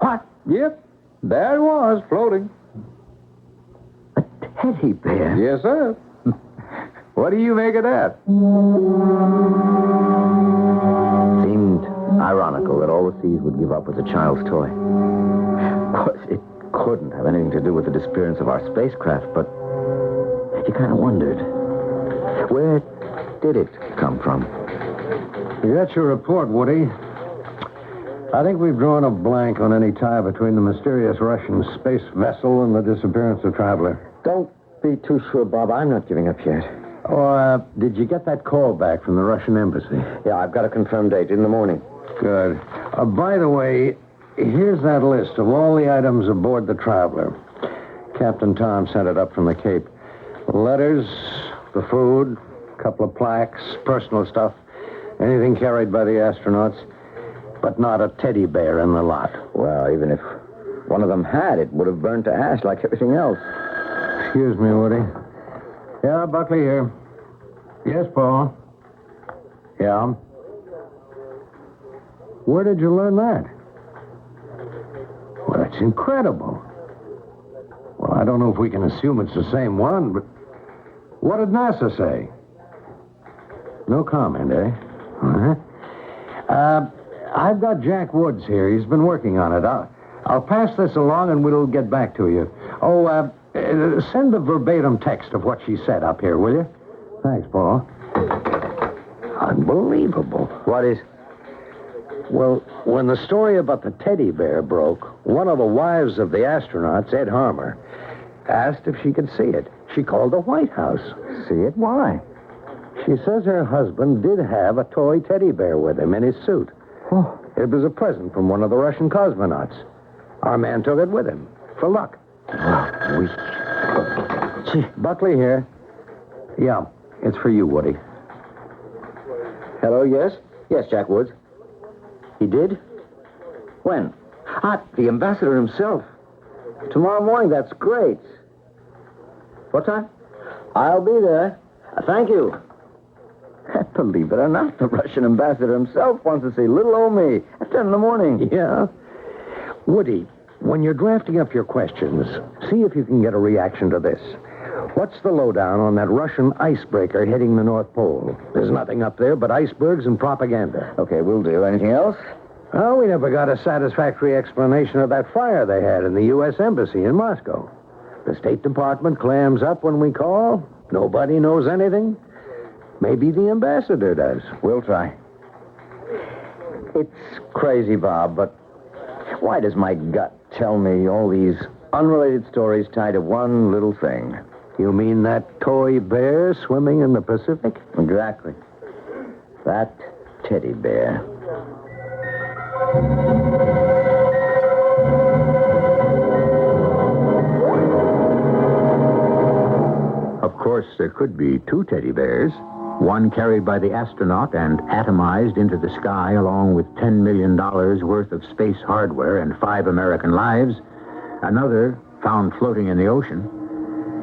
What? Yep, there it was, floating. A teddy bear? Yes, sir. What do you make of that? Seemed ironical that all the seas would give up as a child's toy. Of course, it couldn't have anything to do with the disappearance of our spacecraft, but you kind of wondered, where did it come from? You got your report, Woody. I think we've drawn a blank on any tie between the mysterious Russian space vessel and the disappearance of Traveler. Don't be too sure, Bob. I'm not giving up yet. Oh, did you get that call back from the Russian embassy? Yeah, I've got a confirmed date in the morning. Good. By the way, here's that list of all the items aboard the Traveler. Captain Tom sent it up from the Cape. Letters, the food, a couple of plaques, personal stuff, anything carried by the astronauts, but not a teddy bear in the lot. Well, even if one of them had, it would have burned to ash like everything else. Excuse me, Woody. Yeah, Buckley here. Yes, Paul. Yeah. Where did you learn that? Well, that's incredible. Well, I don't know if we can assume it's the same one, but what did NASA say? No comment, eh? Uh-huh. I've got Jack Woods here. He's been working on it. I'll pass this along and we'll get back to you. Oh, send the verbatim text of what she said up here, will you? Thanks, Paul. Unbelievable. What is? Well, when the story about the teddy bear broke, one of the wives of the astronauts, Ed Harmer, asked if she could see it. She called the White House. See it? Why? She says her husband did have a toy teddy bear with him in his suit. Oh. It was a present from one of the Russian cosmonauts. Our man took it with him, for luck. Gee. Buckley here. Yeah, it's for you, Woody. Hello, yes? Yes, Jack Woods. He did? When? The ambassador himself. Tomorrow morning, that's great. What time? I'll be there. Thank you. Believe it or not, the Russian ambassador himself wants to see little old me at 10 in the morning. Yeah? Woody, when you're drafting up your questions, see if you can get a reaction to this. What's the lowdown on that Russian icebreaker hitting the North Pole? There's nothing up there but icebergs and propaganda. Okay, we'll do. Anything else? Oh, we never got a satisfactory explanation of that fire they had in the U.S. Embassy in Moscow. The State Department clams up when we call. Nobody knows anything. Maybe the ambassador does. We'll try. It's crazy, Bob, but why does my gut tell me all these unrelated stories tied to one little thing? You mean that toy bear swimming in the Pacific? Exactly. That teddy bear. Of course, there could be two teddy bears. One carried by the astronaut and atomized into the sky along with $10 million worth of space hardware and 5 American lives. Another found floating in the ocean.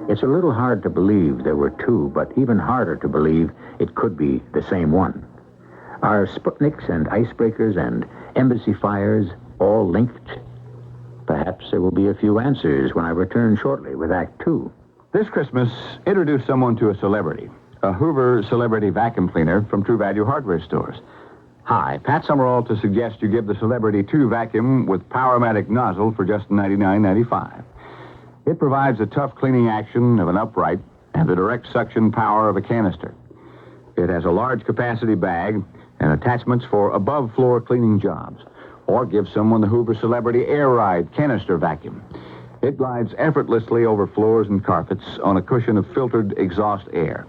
It's a little hard to believe there were two, but even harder to believe it could be the same one. Are Sputniks and icebreakers and embassy fires all linked? Perhaps there will be a few answers when I return shortly with Act 2. This Christmas, introduce someone to a celebrity. A Hoover celebrity vacuum cleaner from True Value hardware stores. Hi, Pat Summerall to suggest you give the Celebrity 2 vacuum with Power-Matic nozzle for just $99.95. It provides the tough cleaning action of an upright, and the direct suction power of a canister. It has a large capacity bag and attachments for above-floor cleaning jobs, or gives someone the Hoover Celebrity Air Ride canister vacuum. It glides effortlessly over floors and carpets on a cushion of filtered exhaust air.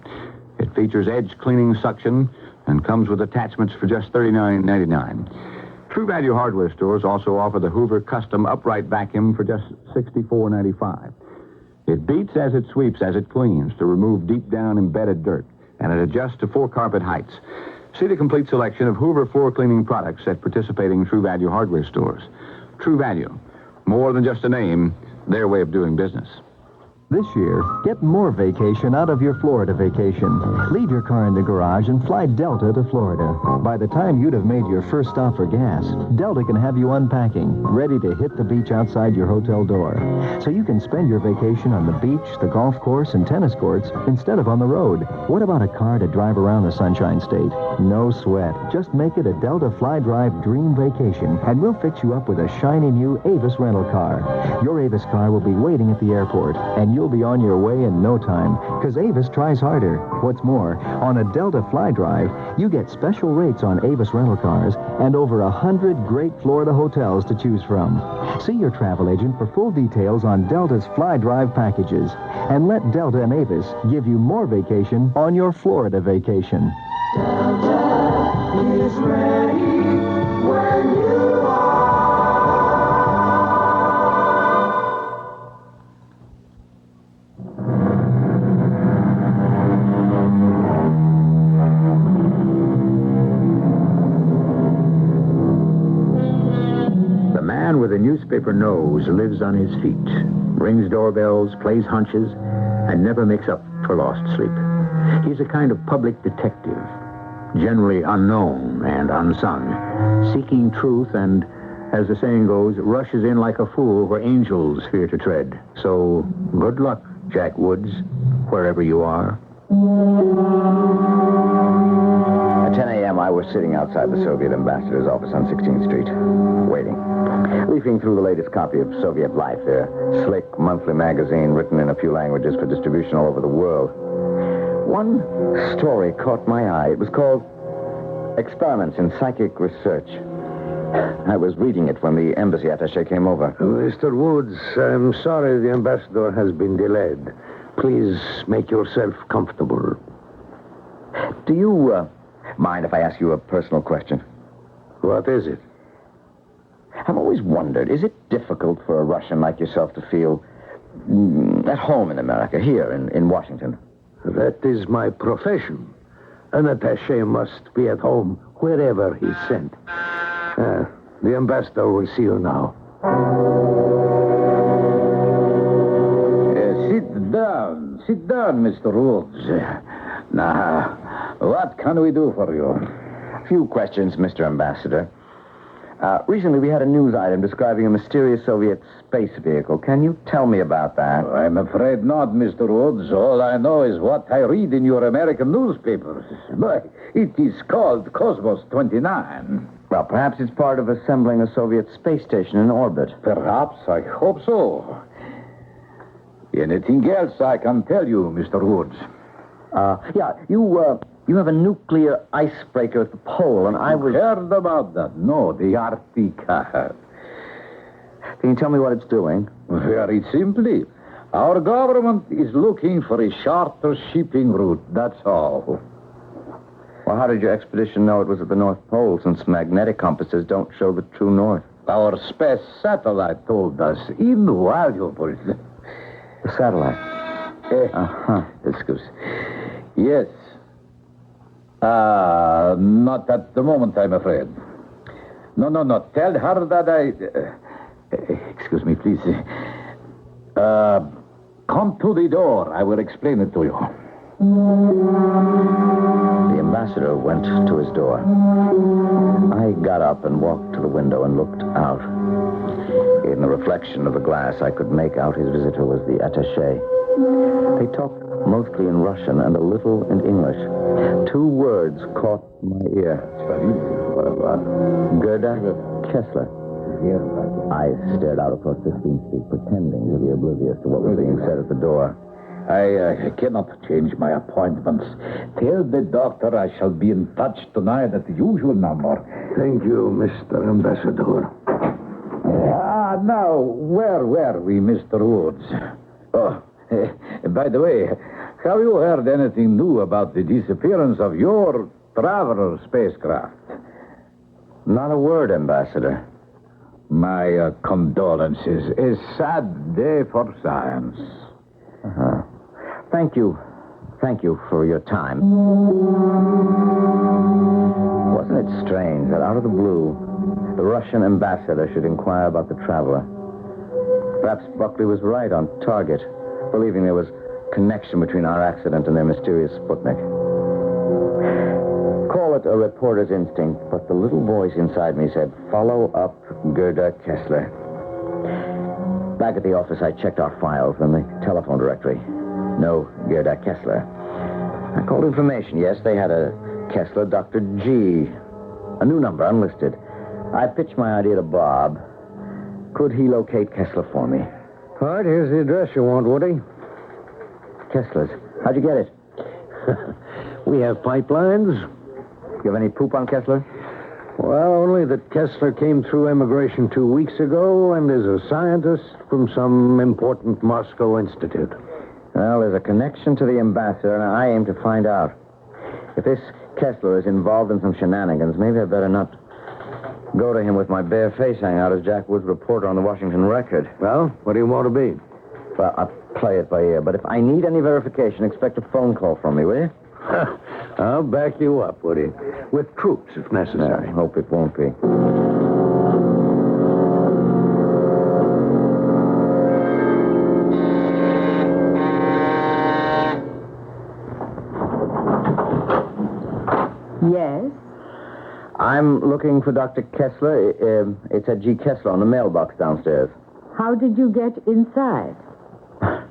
It features edge cleaning suction and comes with attachments for just $39.99. True Value hardware stores also offer the Hoover Custom Upright Vacuum for just $64.95. It beats as it sweeps, as it cleans, to remove deep down embedded dirt, and it adjusts to 4 carpet heights. See the complete selection of Hoover floor cleaning products at participating True Value hardware stores. True Value, more than just a name, their way of doing business. This year, get more vacation out of your Florida vacation. Leave your car in the garage and fly Delta to Florida. By the time you'd have made your first stop for gas, Delta can have you unpacking, ready to hit the beach outside your hotel door. So you can spend your vacation on the beach, the golf course, and tennis courts instead of on the road. What about a car to drive around the Sunshine State? No sweat. Just make it a Delta Fly Drive dream vacation, and we'll fix you up with a shiny new Avis rental car. Your Avis car will be waiting at the airport, and you'll be on your way in no time, because Avis tries harder. What's more, on a Delta Fly Drive, you get special rates on Avis rental cars and over 100 great Florida hotels to choose from. See your travel agent for full details on Delta's Fly Drive packages, and let Delta and Avis give you more vacation on your Florida vacation. Delta is ready when you are. With a newspaper nose lives on his feet, rings doorbells, plays hunches, and never makes up for lost sleep. He's a kind of public detective, generally unknown and unsung, seeking truth and, as the saying goes, rushes in like a fool where angels fear to tread. So, good luck, Jack Woods, wherever you are. At 10 a.m., I was sitting outside the Soviet ambassador's office on 16th Street, waiting. Leafing through the latest copy of Soviet Life, their slick monthly magazine written in a few languages for distribution all over the world. One story caught my eye. It was called Experiments in Psychic Research. I was reading it when the embassy attaché came over. Mr. Woods, I'm sorry the ambassador has been delayed. Please make yourself comfortable. Do you mind if I ask you a personal question? What is it? I've always wondered, is it difficult for a Russian like yourself to feel at home in America, here in Washington? That is my profession. An attaché must be at home wherever he's sent. The ambassador will see you now. Sit down, Mr. Woods. Now, what can we do for you? A few questions, Mr. Ambassador. Recently, we had a news item describing a mysterious Soviet space vehicle. Can you tell me about that? I'm afraid not, Mr. Woods. All I know is what I read in your American newspapers. But it is called Cosmos 29. Well, perhaps it's part of assembling a Soviet space station in orbit. Perhaps. I hope so. Anything else I can tell you, Mr. Woods? You have a nuclear icebreaker at the pole, and I was... Heard about that? No, the Arctic. Can you tell me what it's doing? Very simply. Our government is looking for a shorter shipping route, that's all. Well, how did your expedition know it was at the North Pole, since magnetic compasses don't show the true north? Our space satellite told us. Invaluable. The satellite? Excuse. Yes. Not at the moment, I'm afraid. No. Tell her that excuse me, please. Come to the door. I will explain it to you. The ambassador went to his door. I got up and walked to the window and looked out. In the reflection of the glass, I could make out his visitor was the attaché. They talked mostly in Russian and a little in English. 2 words caught my ear. Gerda Kessler. I stared out across 16th Street, pretending to be oblivious to what was being said at the door. I cannot change my appointments. Tell the doctor I shall be in touch tonight at the usual number. Thank you, Mr. Ambassador. Now, where were we, Mr. Woods? Oh, by the way, have you heard anything new about the disappearance of your traveler spacecraft? Not a word, Ambassador. My condolences. A sad day for science. Uh-huh. Thank you. Thank you for your time. Wasn't it strange that out of the blue, the Russian ambassador should inquire about the traveler? Perhaps Buckley was right on target, believing there was connection between our accident and their mysterious Sputnik. Call it a reporter's instinct, but the little voice inside me said, follow up Gerda Kessler. Back at the office, I checked our files and the telephone directory. No Gerda Kessler. I called information. Yes, they had a Kessler Dr. G. A new number, unlisted. I pitched my idea to Bob. Could he locate Kessler for me? All right, here's the address you want, Woody. Kessler's. How'd you get it? We have pipelines. You have any poop on Kessler? Well, only that Kessler came through immigration 2 weeks ago and is a scientist from some important Moscow institute. Well, there's a connection to the ambassador, and I aim to find out. If this Kessler is involved in some shenanigans, maybe I better not go to him with my bare face hanging out as Jack Wood's reporter on the Washington Record. Well, what do you want to be? Well, I'll play it by ear, but if I need any verification, expect a phone call from me, will you? I'll back you up, Woody. With troops, if necessary. I hope it won't be. Yes? I'm looking for Dr. Kessler. It's at G. Kessler on the mailbox downstairs. How did you get inside?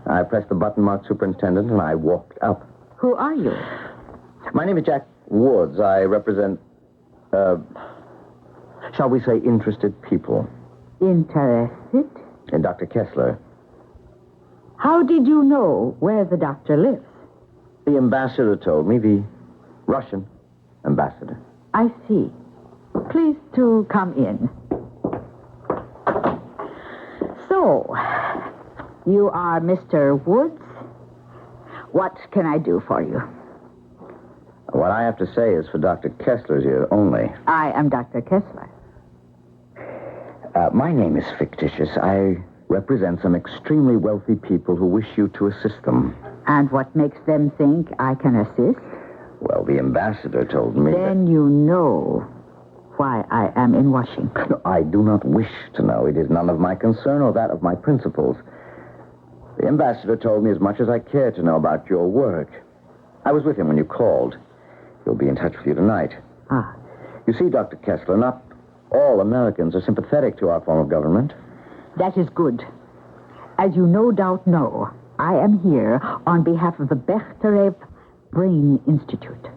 I pressed the button marked superintendent, and I walked up. Who are you? My name is Jack Woods. I represent, shall we say, interested people. Interested? And Dr. Kessler. How did you know where the doctor lives? The ambassador told me, the Russian ambassador. I see. Please to come in. So, you are Mr. Woods? What can I do for you? What I have to say is for Dr. Kessler's ear only. I am Dr. Kessler. My name is fictitious. I represent some extremely wealthy people who wish you to assist them. And what makes them think I can assist? Well, the ambassador told me Then you know why I am in Washington. No, I do not wish to know. It is none of my concern or that of my principals. The ambassador told me as much as I care to know about your work. I was with him when you called. He'll be in touch with you tonight. Ah. You see, Dr. Kessler, not all Americans are sympathetic to our form of government. That is good. As you no doubt know, I am here on behalf of the Bechterew Brain Institute.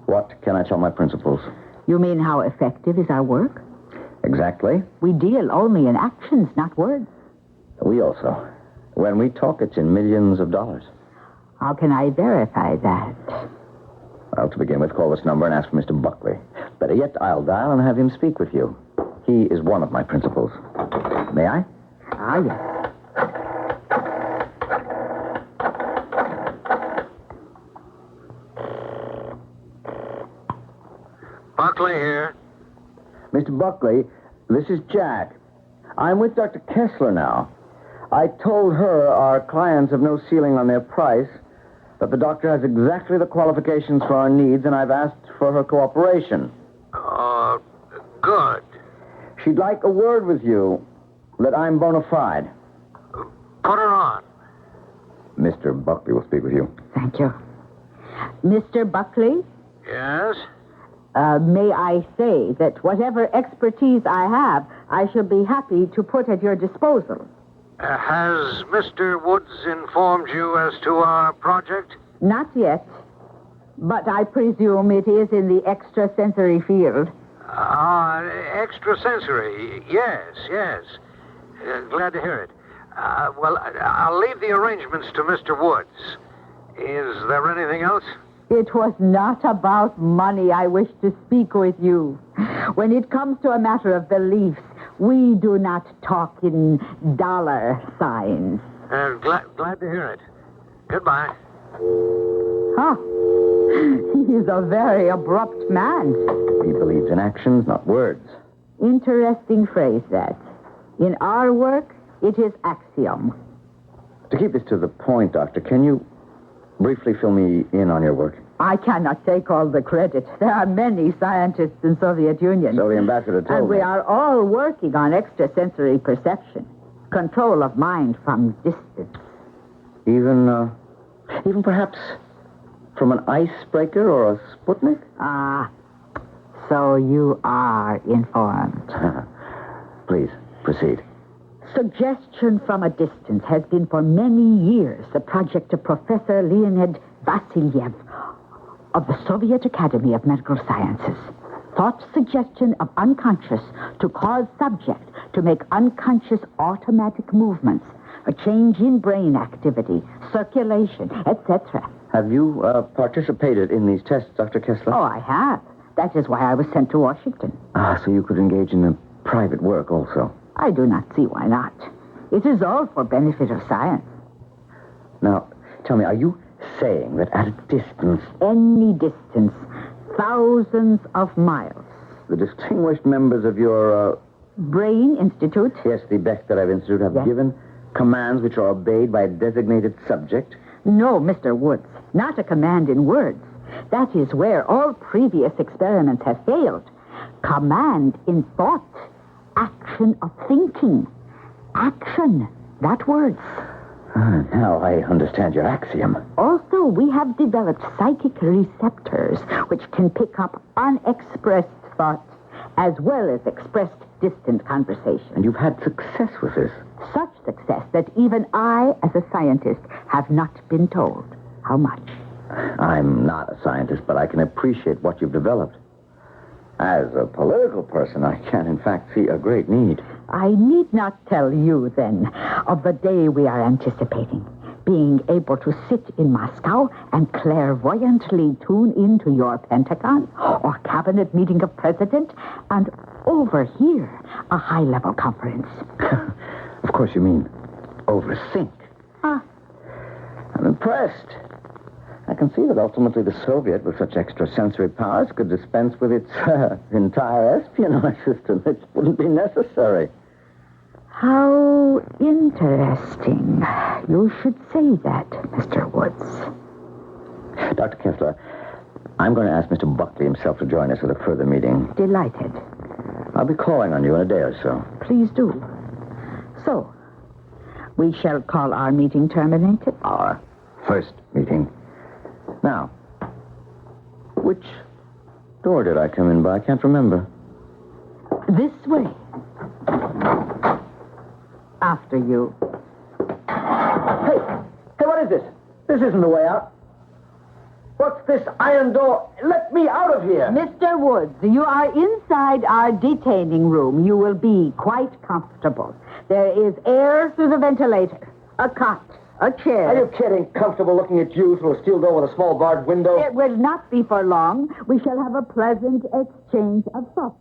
What can I tell my principals? You mean how effective is our work? Exactly. We deal only in actions, not words. We also. When we talk, it's in millions of dollars. How can I verify that? Well, to begin with, call this number and ask for Mr. Buckley. Better yet, I'll dial and have him speak with you. He is one of my principals. May I? Ah, yes. Buckley here. Mr. Buckley, this is Jack. I'm with Dr. Kessler now. I told her our clients have no ceiling on their price, that the doctor has exactly the qualifications for our needs, and I've asked for her cooperation. Good. She'd like a word with you, that I'm bona fide. Put her on. Mr. Buckley will speak with you. Thank you. Mr. Buckley? Yes? May I say that whatever expertise I have, I shall be happy to put at your disposal. Has Mr. Woods informed you as to our project? Not yet, but I presume it is in the extrasensory field. Extrasensory, yes. Glad to hear it. Well, I'll leave the arrangements to Mr. Woods. Is there anything else? It was not about money I wish to speak with you. When it comes to a matter of beliefs, we do not talk in dollar signs. Glad to hear it. Goodbye. Huh. He is a very abrupt man. He believes in actions, not words. Interesting phrase, that. In our work, it is axiom. To keep this to the point, Doctor, can you briefly fill me in on your work? I cannot take all the credit. There are many scientists in Soviet Union. So the ambassador told and me. we are all working on extrasensory perception, control of mind from distance. Even perhaps from an icebreaker or a Sputnik? Ah, so you are informed. Please, proceed. Suggestion from a distance has been for many years the project of Professor Leonid Vasilyev of the Soviet Academy of Medical Sciences. Thought suggestion of unconscious to cause subject to make unconscious automatic movements, a change in brain activity, circulation, etc. Have you participated in these tests, Dr. Kessler? Oh, I have. That is why I was sent to Washington. Ah, so you could engage in the private work also. I do not see why not. It is all for benefit of science. Now, tell me, are you saying that at a distance... Any distance, thousands of miles. The distinguished members of your... Brain Institute? Yes, the Bechterev Institute have given commands which are obeyed by a designated subject? No, Mr. Woods. Not a command in words. That is where all previous experiments have failed. Command in thought. Action of thinking. Action, not words. Now I understand your axiom. Also, we have developed psychic receptors which can pick up unexpressed thought as well as expressed distant conversation. And you've had success with this? Such success that even I, as a scientist, have not been told how much. I'm not a scientist, but I can appreciate what you've developed. As a political person, I can, in fact, see a great need. I need not tell you, then, of the day we are anticipating. Being able to sit in Moscow and clairvoyantly tune into your Pentagon or cabinet meeting of president and overhear a high-level conference. Of course you mean overthink. Ah. I'm impressed. I can see that ultimately the Soviet, with such extrasensory powers, could dispense with its entire espionage system. It wouldn't be necessary. How interesting. You should say that, Mr. Woods. Dr. Kessler, I'm going to ask Mr. Buckley himself to join us at a further meeting. Delighted. I'll be calling on you in a day or so. Please do. So, we shall call our meeting terminated? Our first meeting. Now, which door did I come in by? I can't remember. This way. After you. Hey, what is this? This isn't the way out. What's this iron door? Let me out of here. Mr. Woods, you are inside our detaining room. You will be quite comfortable. There is air through the ventilator, a cot, a chair. Are you kidding? Comfortable looking at you through a steel door with a small barred window? It will not be for long. We shall have a pleasant exchange of thoughts.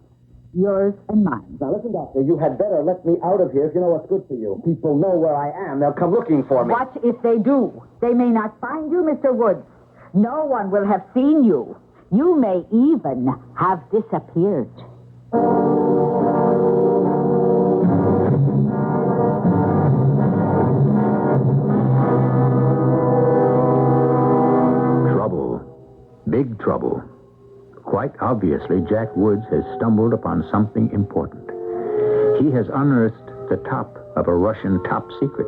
Yours and mine. Now, listen, Doctor, you had better let me out of here if you know what's good for you. People know where I am. They'll come looking for me. What if they do? They may not find you, Mr. Woods. No one will have seen you. You may even have disappeared. Trouble. Big trouble. Quite obviously, Jack Woods has stumbled upon something important. He has unearthed the top of a Russian top secret,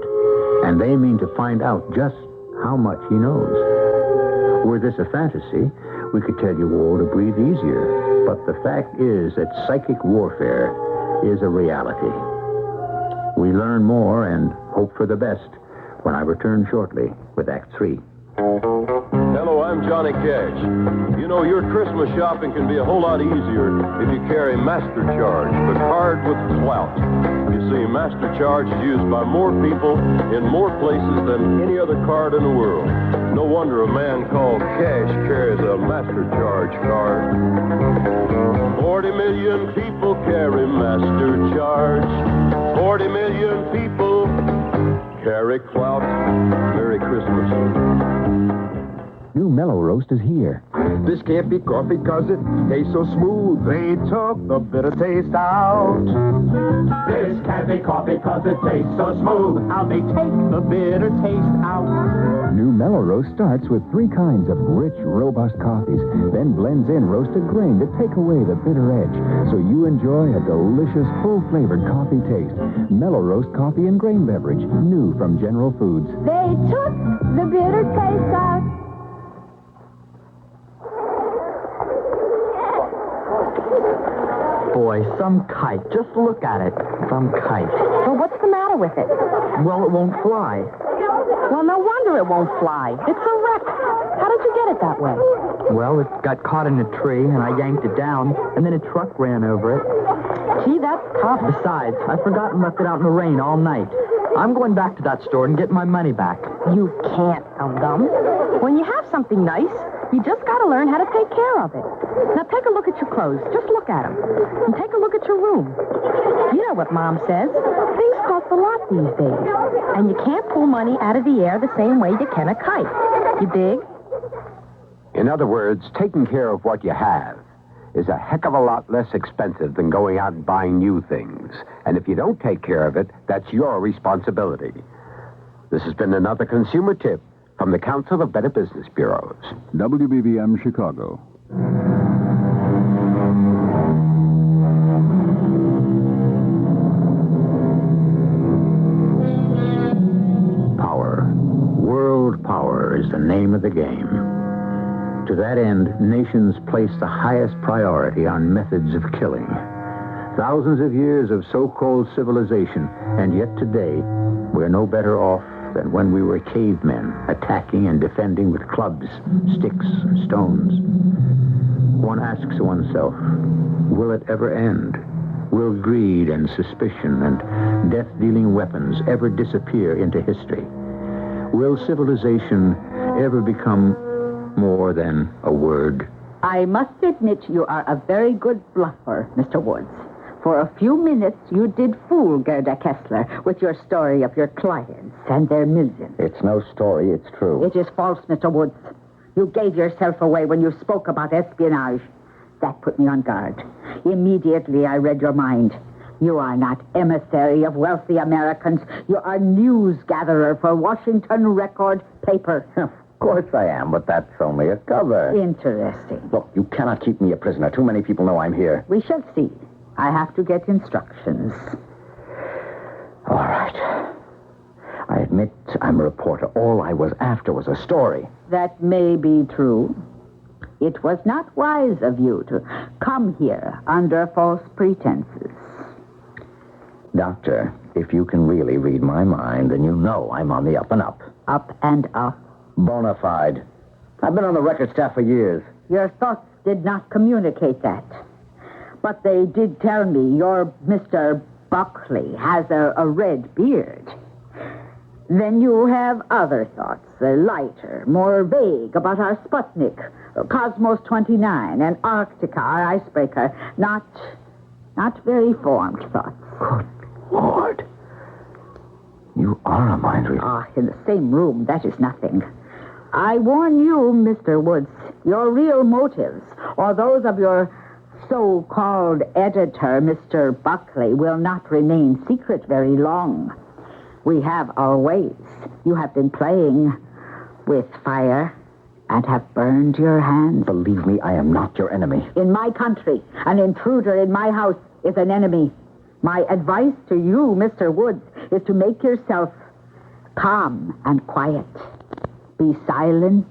and they mean to find out just how much he knows. Were this a fantasy, we could tell you all to breathe easier, but the fact is that psychic warfare is a reality. We learn more and hope for the best when I return shortly with Act 3. Hello, I'm Johnny Cash. You know, your Christmas shopping can be a whole lot easier if you carry MasterCharge, the card with clout. You see, MasterCharge is used by more people in more places than any other card in the world. No wonder a man called Cash carries a MasterCharge card. 40 million people carry MasterCharge. 40 million people carry clout. Merry Christmas. New Mellow Roast is here. This can't be coffee because it tastes so smooth. They took the bitter taste out. This can't be coffee because it tastes so smooth. How'd they take the bitter taste out? New Mellow Roast starts with 3 kinds of rich, robust coffees, then blends in roasted grain to take away the bitter edge, so you enjoy a delicious, full-flavored coffee taste. Mellow Roast coffee and grain beverage, new from General Foods. They took the bitter taste out. Boy, some kite. Just look at it. Some kite. Well, what's the matter with it? Well, it won't fly. Well, no wonder it won't fly. It's a wreck. How did you get it that way? Well, it got caught in a tree, and I yanked it down, and then a truck ran over it. Gee, that's tough. Besides, I forgot and left it out in the rain all night. I'm going back to that store and get my money back. You can't, Dum-Dum. When you have something nice, you just got to learn how to take care of it. Now, take a look at your clothes. Just look at them. And take a look at your room. You know what Mom says. Things cost a lot these days. And you can't pull money out of the air the same way you can a kite. You dig? In other words, taking care of what you have is a heck of a lot less expensive than going out and buying new things. And if you don't take care of it, that's your responsibility. This has been another consumer tip from the Council of Better Business Bureaus. WBBM Chicago. Power. World power is the name of the game. To that end, nations place the highest priority on methods of killing. Thousands of years of so-called civilization, and yet today, we're no better off than when we were cavemen, attacking and defending with clubs, sticks, and stones. One asks oneself, will it ever end? Will greed and suspicion and death-dealing weapons ever disappear into history? Will civilization ever become more than a word? I must admit you are a very good bluffer, Mr. Woods. For a few minutes, you did fool Gerda Kessler with your story of your clients and their millions. It's no story, it's true. It is false, Mr. Woods. You gave yourself away when you spoke about espionage. That put me on guard. Immediately, I read your mind. You are not emissary of wealthy Americans. You are news gatherer for Washington Record paper. Of course I am, but that's only a cover. Interesting. Look, you cannot keep me a prisoner. Too many people know I'm here. We shall see. I have to get instructions. All right. I admit I'm a reporter. All I was after was a story. That may be true. It was not wise of you to come here under false pretenses. Doctor, if you can really read my mind, then you know I'm on the up and up. Up and up? Bona fide. I've been on the record staff for years. Your thoughts did not communicate that. But they did tell me your Mr. Buckley has a red beard. Then you have other thoughts, lighter, more vague, about our Sputnik, Cosmos 29, and Antarctica, our icebreaker. Not very formed thoughts. Good Lord. You are a mind reader. Ah, in the same room, that is nothing. I warn you, Mr. Woods, your real motives, or those of your so-called editor, Mr. Buckley, will not remain secret very long. We have our ways. You have been playing with fire and have burned your hands. Believe me, I am not your enemy. In my country, an intruder in my house is an enemy. My advice to you, Mr. Woods, is to make yourself calm and quiet. Be silent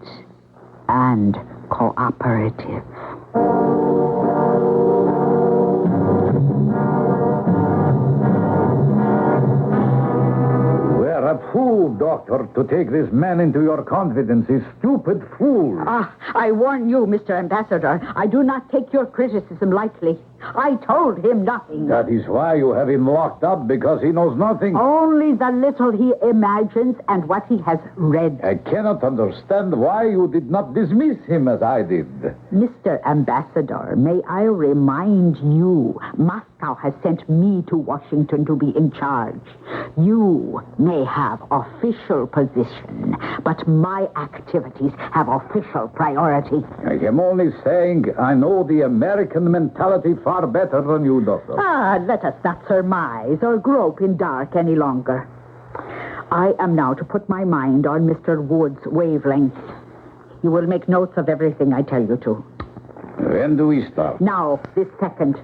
and cooperative. fool, Doctor, to take this man into your confidence. A stupid fool. I warn you, Mr. Ambassador, I do not take your criticism lightly. I told him nothing. That is why you have him locked up, because he knows nothing. Only the little he imagines and what he has read. I cannot understand why you did not dismiss him as I did. Mr. Ambassador, may I remind you, Moscow has sent me to Washington to be in charge. You may have official position, but my activities have official priority. I am only saying I know the American mentality far better than you, Doctor. Let us not surmise or grope in dark any longer. I am now to put my mind on Mr. Wood's wavelength. You will make notes of everything I tell you to. When do we start? Now, this second.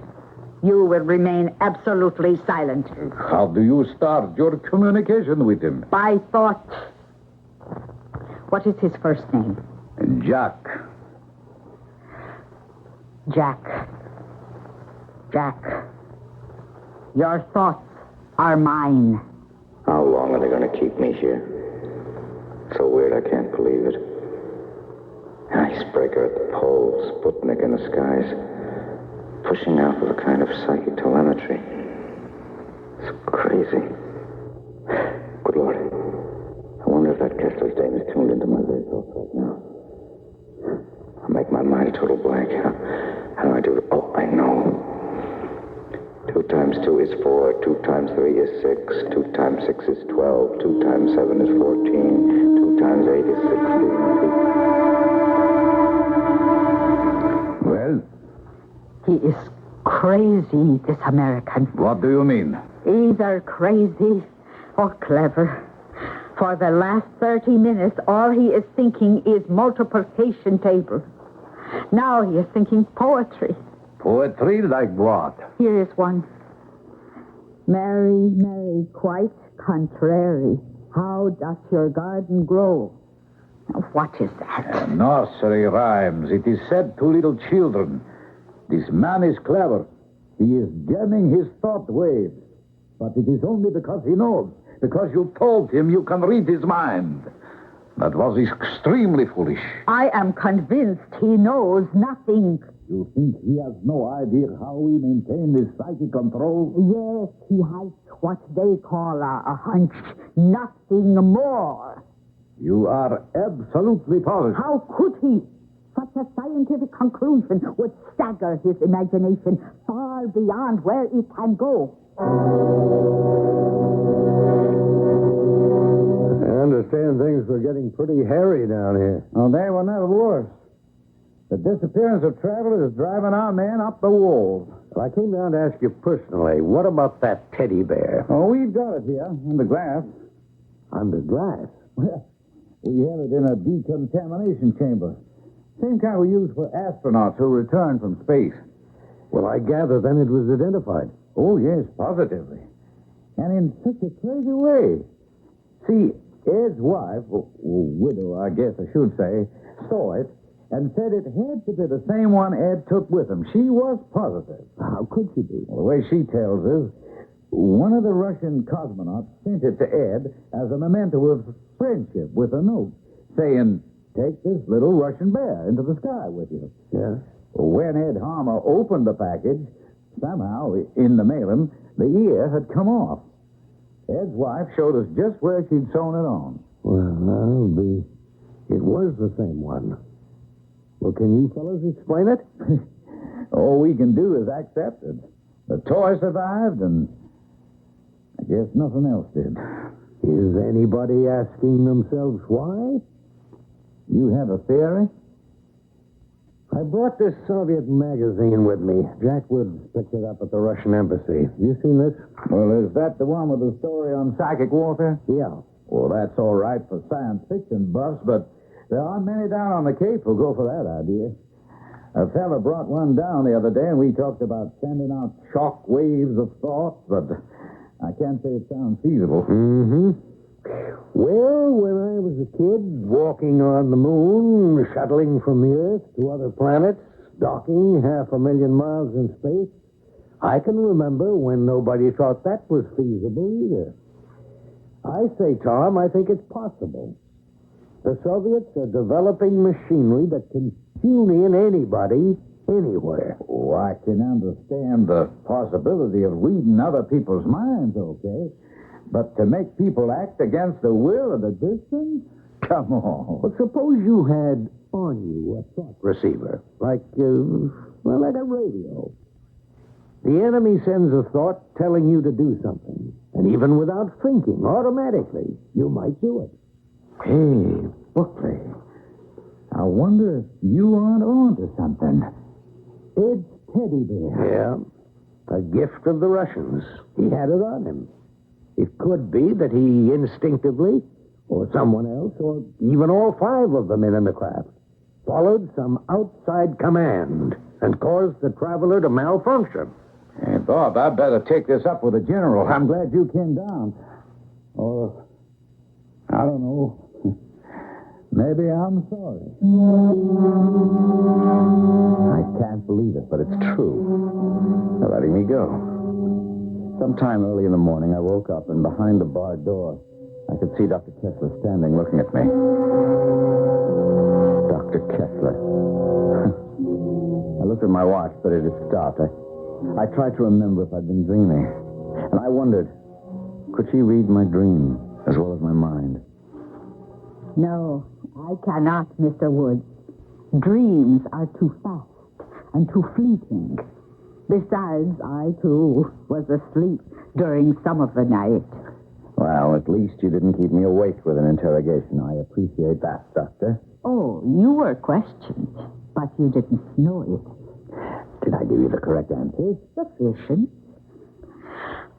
You will remain absolutely silent. How do you start your communication with him? By thought. What is his first name? Jack. Jack. Jack. Your thoughts are mine. How long are they going to keep me here? So weird, I can't believe it. Icebreaker at the poles, Sputnik in the skies, pushing out with a kind of psychic telemetry. It's crazy. Good Lord. I wonder if that Kessler's dame is tuned into my very thoughts right now. I'll make my mind a total blank. How do I do it? Oh, I know. 2 times 2 is 4. 2 times 3 is 6. 2 times 6 is 12. 2 times 7 is 14. 2 times 8 is 16. Well? He is crazy, this American. What do you mean? Either crazy or clever. For the last 30 minutes, all he is thinking is multiplication table. Now he is thinking poetry. Poetry like what? Here is one. Mary, Mary, quite contrary. How doth your garden grow? Now, what is that? Nursery rhymes. It is said to little children. This man is clever. He is jamming his thought waves. But it is only because he knows. Because you told him you can read his mind. That was extremely foolish. I am convinced he knows nothing. You think he has no idea how we maintain this psychic control? Yes, he has what they call a hunch. Nothing more. You are absolutely positive. How could he? Such a scientific conclusion would stagger his imagination far beyond where it can go. I understand things were getting pretty hairy down here. Oh, they were never worse. The disappearance of travelers is driving our men up the walls. Well, I came down to ask you personally, what about that teddy bear? Oh, we've got it here, under glass. Under glass? Well, we have it in a decontamination chamber. Same kind we use for astronauts who return from space. Well, I gather then it was identified. Oh, yes, positively. And in such a crazy way. See, Ed's wife, widow, I guess I should say, saw it and said it had to be the same one Ed took with him. She was positive. How could she be? Well, the way she tells us, one of the Russian cosmonauts sent it to Ed as a memento of friendship with a note saying, take this little Russian bear into the sky with you. Yeah. When Ed Harmer opened the package, somehow, in the mailing, the ear had come off. Ed's wife showed us just where she'd sewn it on. Well, it was the same one. Well, can you fellows explain it? All we can do is accept it. The toy survived, and I guess nothing else did. Is anybody asking themselves why? You have a theory? I brought this Soviet magazine with me. Jack Woods picked it up at the Russian embassy. You seen this? Well, is that the one with the story on psychic warfare? Yeah. Well, that's all right for science fiction buffs, but there aren't many down on the Cape who'll go for that idea. A fella brought one down the other day, and we talked about sending out shock waves of thought, but I can't say it sounds feasible. Mm-hmm. Well, when I was a kid, walking on the moon, shuttling from the Earth to other planets, docking 500,000 miles in space, I can remember when nobody thought that was feasible either. I say, Tom, I think it's possible. The Soviets are developing machinery that can tune in anybody, anywhere. Oh, I can understand the possibility of reading other people's minds, okay? But to make people act against the will of the distance? Come on. But suppose you had on you a thought receiver, like a radio. The enemy sends a thought telling you to do something. And even without thinking, automatically, you might do it. Hey, Buckley, I wonder if you aren't on to something. It's Teddy Bear. Yeah, a gift of the Russians. He had it on him. It could be that he instinctively, or someone else, or even all five of the men in the craft, followed some outside command and caused the traveler to malfunction. Hey, Bob, I better take this up with the general. I'm glad you came down. Or, I don't know. Maybe I'm sorry. I can't believe it, but it's true. They're letting me go. Sometime early in the morning, I woke up, and behind the barred door, I could see Dr. Kessler standing looking at me. Dr. Kessler. I looked at my watch, but it had stopped. I tried to remember if I'd been dreaming. And I wondered, could she read my dream as well as my mind? No, I cannot, Mr. Woods. Dreams are too fast and too fleeting. Besides, I, too, was asleep during some of the night. Well, at least you didn't keep me awake with an interrogation. I appreciate that, Doctor. Oh, you were questioned, but you didn't know it. Did I give you the correct answer? Sufficient.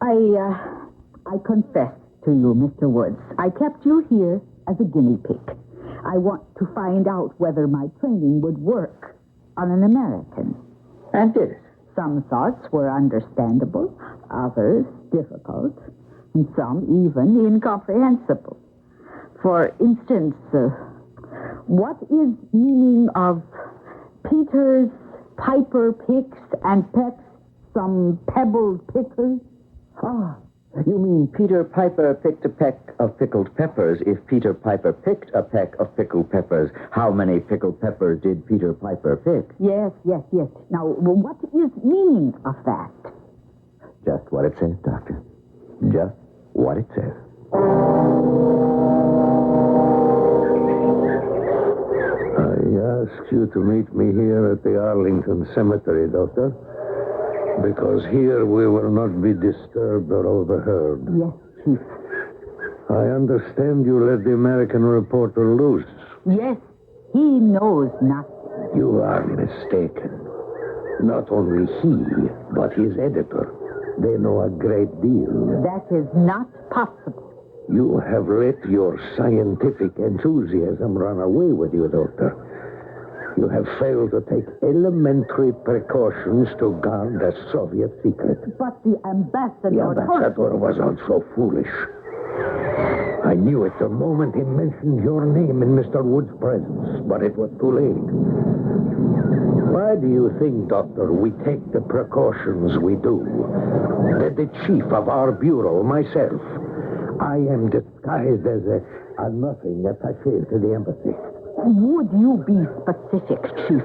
I confess to you, Mr. Woods, I kept you here as a guinea pig. I want to find out whether my training would work on an American. And did it? Some thoughts were understandable, others difficult, and some even incomprehensible. For instance, what is meaning of Peter's piper picks and pecks some pebbled pickers? Ah, you mean Peter Piper picked a peck of pickled peppers. If Peter Piper picked a peck of pickled peppers, how many pickled peppers did Peter Piper pick? Yes. Now, what is meaning of that? Just what it says, Doctor. Just what it says. I asked you to meet me here at the Arlington Cemetery, Doctor, because here we will not be disturbed or overheard. Yes, Chief. I understand you let the American reporter loose. Yes, he knows nothing. You are mistaken. Not only he, but his editor. They know a great deal. That is not possible. You have let your scientific enthusiasm run away with you, Doctor. You have failed to take elementary precautions to guard a Soviet secret. But the ambassador... The ambassador was also foolish. I knew it the moment he mentioned your name in Mr. Wood's presence, but it was too late. Why do you think, Doctor, we take the precautions we do? That the chief of our bureau, myself, I am disguised as a nothing attaché to the embassy. Would you be specific, Chief?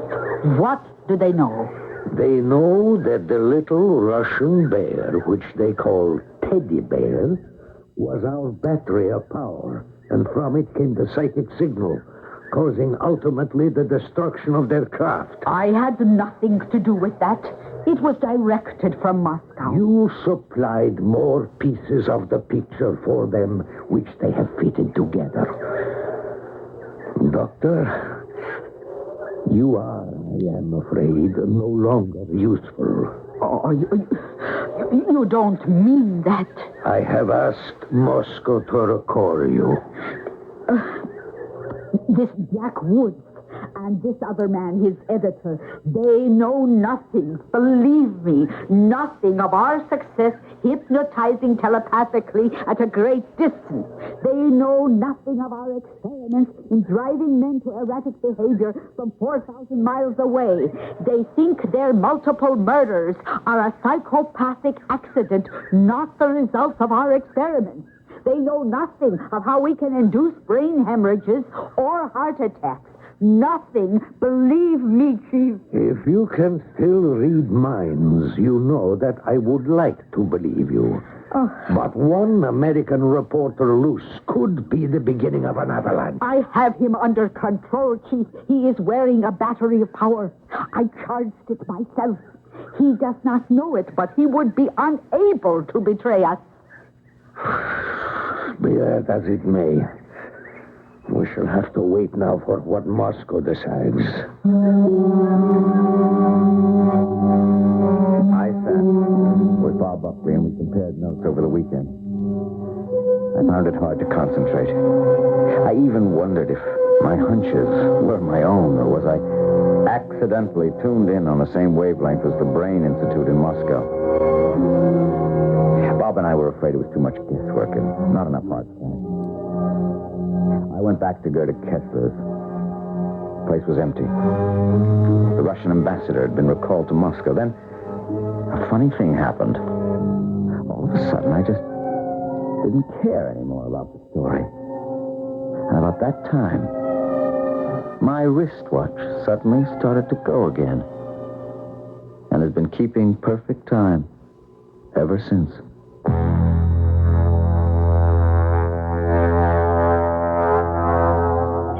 What do they know? They know that the little Russian bear, which they call Teddy Bear, was our battery of power, and from it came the psychic signal, causing ultimately the destruction of their craft. I had nothing to do with that. It was directed from Moscow. You supplied more pieces of the picture for them, which they have fitted together. Doctor, you are, I am afraid, no longer useful. Oh, you don't mean that. I have asked Moscow to recall you. This Jack Woods and this other man, his editor, they know nothing, believe me, nothing of our success hypnotizing telepathically at a great distance. They know nothing of our experiments in driving men to erratic behavior from 4,000 miles away. They think their multiple murders are a psychopathic accident, not the results of our experiments. They know nothing of how we can induce brain hemorrhages or heart attacks. Nothing. Believe me, Chief. If you can still read minds, you know that I would like to believe you. Oh. But one American reporter loose could be the beginning of an avalanche. I have him under control, Chief. He is wearing a battery of power. I charged it myself. He does not know it, but he would be unable to betray us. Be that as it may, we shall have to wait now for what Moscow decides. I sat with Bob Buckley and we compared notes over the weekend. I found it hard to concentrate. I even wondered if my hunches were my own, or was I accidentally tuned in on the same wavelength as the Brain Institute in Moscow. Bob and I were afraid it was too much guesswork and not enough hard facts. I went back to Gerda Kessler's. The place was empty. The Russian ambassador had been recalled to Moscow. Then a funny thing happened. All of a sudden, I just didn't care anymore about the story. And about that time, my wristwatch suddenly started to go again. And has been keeping perfect time ever since.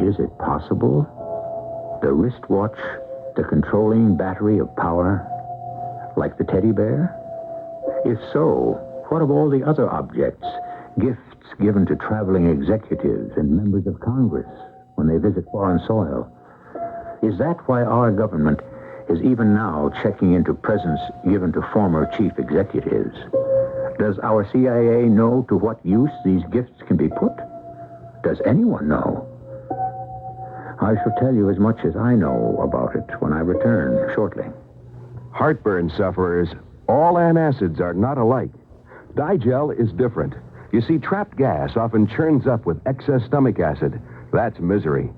Is it possible? The wristwatch, the controlling battery of power, like the teddy bear? If so, what of all the other objects, gifts given to traveling executives and members of Congress when they visit foreign soil? Is that why our government is even now checking into presents given to former chief executives? Does our CIA know to what use these gifts can be put? Does anyone know? I shall tell you as much as I know about it when I return shortly. Heartburn sufferers, all antacids are not alike. Digel is different. You see, trapped gas often churns up with excess stomach acid. That's misery.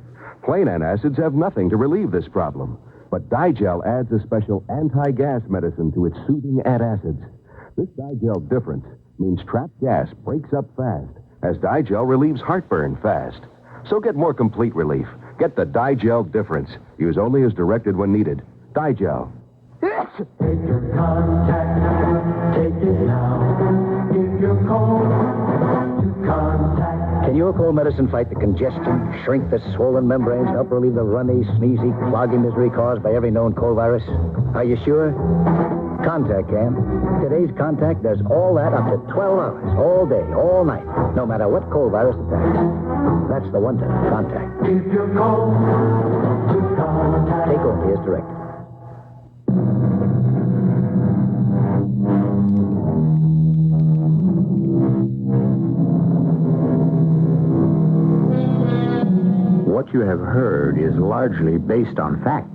Plain antacids have nothing to relieve this problem. But Digel adds a special anti-gas medicine to its soothing antacids. This Digel difference means trapped gas breaks up fast, as Digel relieves heartburn fast. So get more complete relief. Get the Digel difference. Use only as directed when needed. Digel. Take your contact, take it now. Give your call to contact. Can your cold medicine fight the congestion, shrink the swollen membranes, help relieve the runny, sneezy, cloggy misery caused by every known cold virus? Are you sure? Contact can. Today's Contact does all that up to 12 hours, all day, all night, no matter what cold virus attacks. That's the one time Contact. Give your call to contact. Take only as directed. What you have heard is largely based on fact.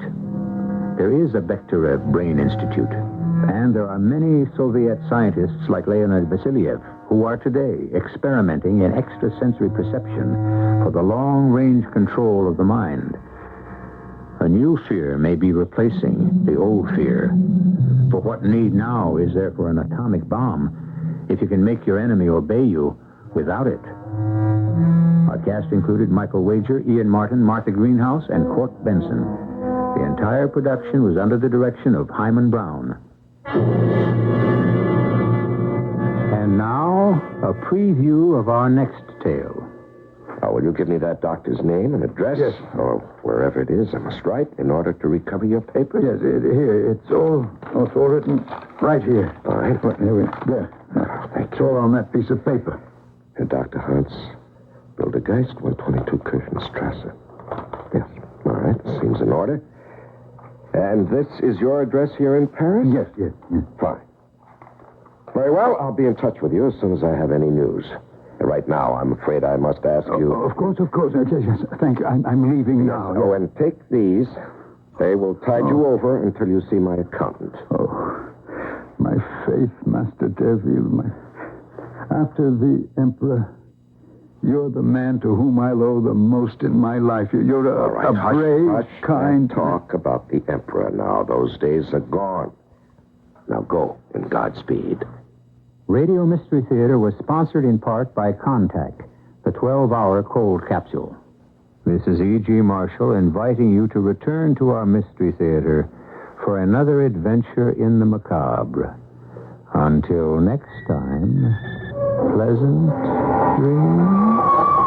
There is a Bekhterev Brain Institute, and there are many Soviet scientists like Leonid Vasiliev who are today experimenting in extrasensory perception for the long-range control of the mind. A new fear may be replacing the old fear. For what need now is there for an atomic bomb if you can make your enemy obey you without it? Our cast included Michael Wager, Ian Martin, Martha Greenhouse, and Court Benson. The entire production was under the direction of Hyman Brown. And now, a preview of our next tale. Oh, will you give me that doctor's name and address? Yes. Or wherever it is I must write in order to recover your papers? Yes, here. It's all written right here. All right. Here we there. It's all on that piece of paper. Dr. Hans, Bildergeist, 122 Kirchenstrasse. Yes. All right. Seems in order. And this is your address here in Paris? Yes. Fine. Very well. I'll be in touch with you as soon as I have any news. Right now, I'm afraid I must ask you... Of course. Yes. Thank you. I'm leaving now. Oh, and take these. They will tide you over until you see my accountant. Oh, my faith, Master Derville. After the Emperor, you're the man to whom I owe the most in my life. You're All right, a brave, hush, kind... talk about the Emperor now. Those days are gone. Now go, in Godspeed. Radio Mystery Theater was sponsored in part by Contact, the 12-hour cold capsule. This is E.G. Marshall inviting you to return to our Mystery Theater for another adventure in the macabre. Until next time, pleasant dreams.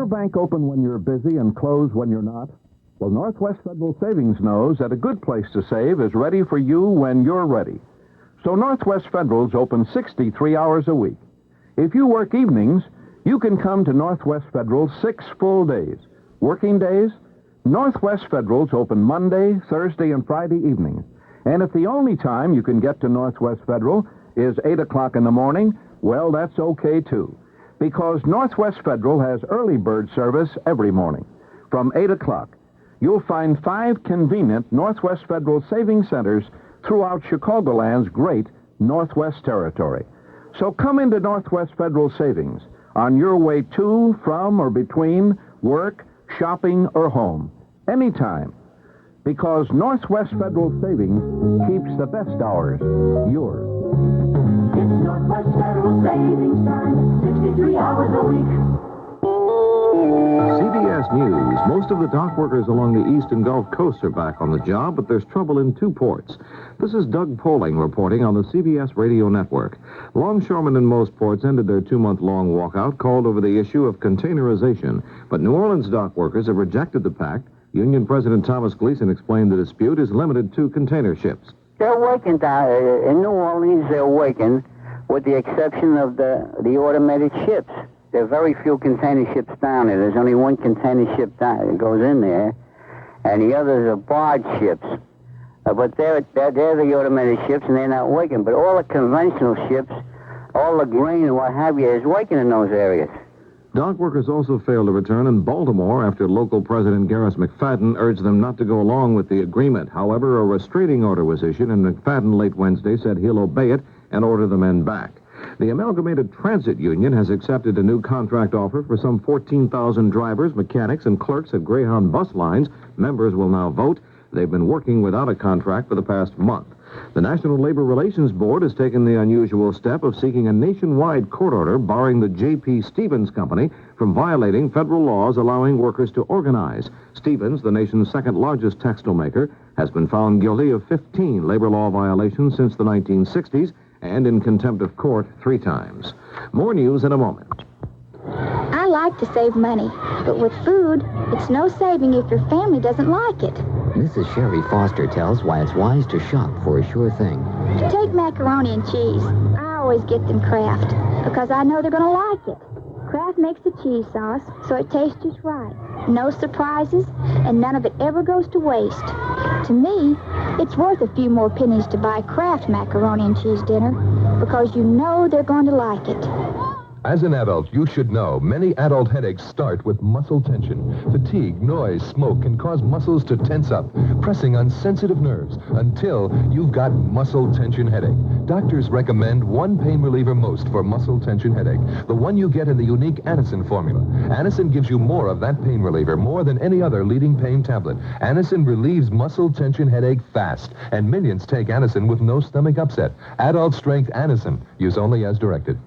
Bank open when you're busy and closed when you're not? Well, Northwest Federal Savings knows that a good place to save is ready for you when you're ready. So Northwest Federal's open 63 hours a week. If you work evenings, you can come to Northwest Federal 6 full days. Working days, Northwest Federal's open Monday, Thursday, and Friday evenings. And if the only time you can get to Northwest Federal is 8 o'clock in the morning, well, that's okay, too. Because Northwest Federal has early bird service every morning. From 8 o'clock, you'll find 5 convenient Northwest Federal saving centers throughout Chicagoland's great Northwest Territory. So come into Northwest Federal Savings on your way to, from, or between work, shopping, or home. Anytime. Because Northwest Federal Savings keeps the best hours yours. It's Northwest Federal Savings Time, 63 hours a week. CBS News. Most of the dock workers along the East and Gulf Coasts are back on the job, but there's trouble in 2 ports. This is Doug Poling reporting on the CBS radio network. Longshoremen in most ports ended their 2-month-long walkout called over the issue of containerization. But New Orleans dock workers have rejected the pact. Union President Thomas Gleason explained the dispute is limited to container ships. They're working down in New Orleans. They're working, with the exception of the automated ships. There are very few container ships down there. There's only one container ship that goes in there, and the others are barge ships. But they're the automated ships, and they're not working. But all the conventional ships, all the grain and what have you, is working in those areas. Dock workers also failed to return in Baltimore after local President Garris McFadden urged them not to go along with the agreement. However, a restraining order was issued, and McFadden late Wednesday said he'll obey it and order the men back. The Amalgamated Transit Union has accepted a new contract offer for some 14,000 drivers, mechanics, and clerks at Greyhound bus lines. Members will now vote. They've been working without a contract for the past month. The National Labor Relations Board has taken the unusual step of seeking a nationwide court order barring the J.P. Stevens Company from violating federal laws allowing workers to organize. Stevens, the nation's second-largest textile maker, has been found guilty of 15 labor law violations since the 1960s and in contempt of court 3 times. More news in a moment. I like to save money, but with food, it's no saving if your family doesn't like it. Mrs. Sherry Foster tells why it's wise to shop for a sure thing. Take macaroni and cheese. I always get them Kraft, because I know they're going to like it. Kraft makes the cheese sauce, so it tastes just right. No surprises, and none of it ever goes to waste. To me, it's worth a few more pennies to buy Kraft macaroni and cheese dinner, because you know they're going to like it. As an adult, you should know many adult headaches start with muscle tension. Fatigue, noise, smoke can cause muscles to tense up, pressing on sensitive nerves until you've got muscle tension headache. Doctors recommend one pain reliever most for muscle tension headache, the one you get in the unique Anacin formula. Anacin gives you more of that pain reliever, more than any other leading pain tablet. Anacin relieves muscle tension headache fast, and millions take Anacin with no stomach upset. Adult strength Anacin. Use only as directed.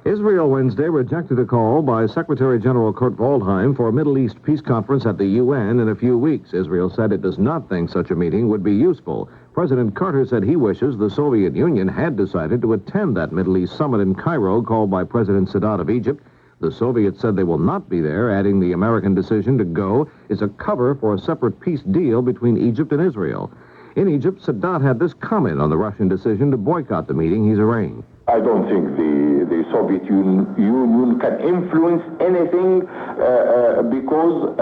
Israel Wednesday rejected a call by Secretary General Kurt Waldheim for a Middle East peace conference at the UN in a few weeks. Israel said it does not think such a meeting would be useful. President Carter said he wishes the Soviet Union had decided to attend that Middle East summit in Cairo called by President Sadat of Egypt. The Soviets said they will not be there, adding the American decision to go is a cover for a separate peace deal between Egypt and Israel. In Egypt, Sadat had this comment on the Russian decision to boycott the meeting he's arranged. I don't think the Soviet Union can influence anything because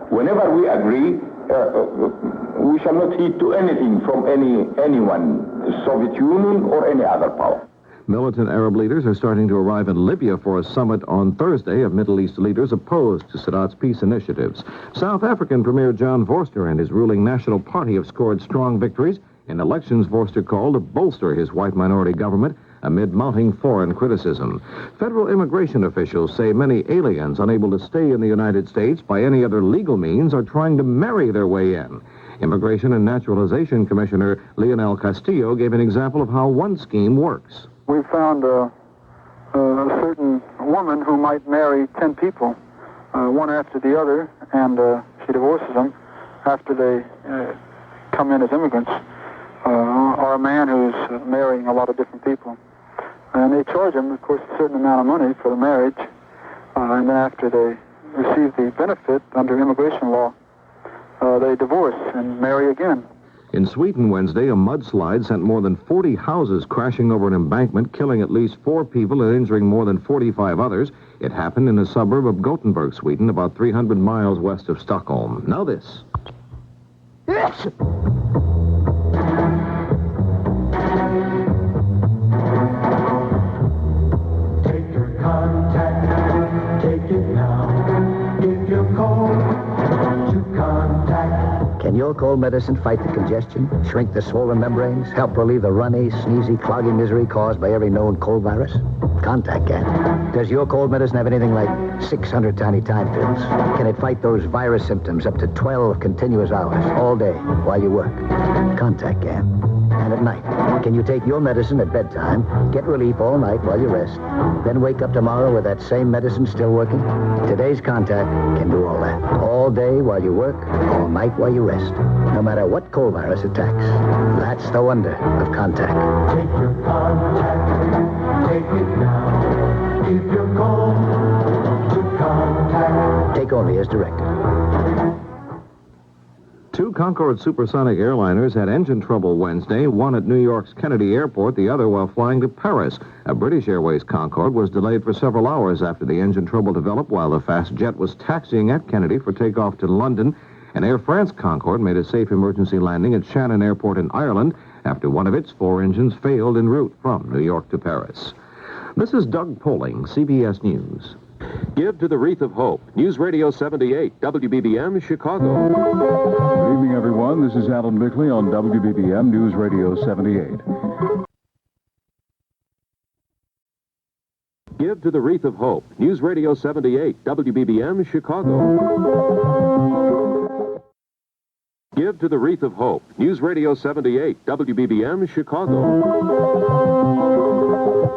whenever we agree, we shall not heed to anything from anyone, the Soviet Union or any other power. Militant Arab leaders are starting to arrive in Libya for a summit on Thursday of Middle East leaders opposed to Sadat's peace initiatives. South African Premier John Vorster and his ruling National Party have scored strong victories in elections Vorster called to bolster his white minority government amid mounting foreign criticism. Federal immigration officials say many aliens unable to stay in the United States by any other legal means are trying to marry their way in. Immigration and Naturalization Commissioner Leonel Castillo gave an example of how one scheme works. We found a certain woman who might marry 10 people, one after the other, and she divorces them after they come in as immigrants, or a man who's marrying a lot of different people. And they charge them, of course, a certain amount of money for the marriage, and then after they receive the benefit under immigration law, they divorce and marry again. In Sweden Wednesday, a mudslide sent more than 40 houses crashing over an embankment, killing at least 4 people and injuring more than 45 others. It happened in a suburb of Gothenburg, Sweden, about 300 miles west of Stockholm. Now this. Yes! Take your contact, take it now. If you're cold, to contact. Can your cold medicine fight the congestion, shrink the swollen membranes, help relieve the runny, sneezy, cloggy misery caused by every known cold virus? Contact can. Does your cold medicine have anything like 600 tiny time pills? Can it fight those virus symptoms up to 12 continuous hours, all day, while you work? Contact can. And at night, can you take your medicine at bedtime, get relief all night while you rest, then wake up tomorrow with that same medicine still working? Today's Contact can do all that. All day while you work, all night while you rest. No matter what cold virus attacks. That's the wonder of Contact. Take your contact, take it now. If you're cold, to contact. Take only as directed. 2 Concorde supersonic airliners had engine trouble Wednesday, one at New York's Kennedy Airport, the other while flying to Paris. A British Airways Concorde was delayed for several hours after the engine trouble developed while the fast jet was taxiing at Kennedy for takeoff to London. An Air France Concorde made a safe emergency landing at Shannon Airport in Ireland after one of its 4 engines failed en route from New York to Paris. This is Doug Poling, CBS News. Give to the Wreath of Hope. News Radio 78, WBBM, Chicago. Good evening, everyone. This is Alan Bickley on WBBM News Radio 78. Give to the Wreath of Hope. News Radio 78, WBBM, Chicago. Give to the Wreath of Hope. News Radio 78, WBBM, Chicago.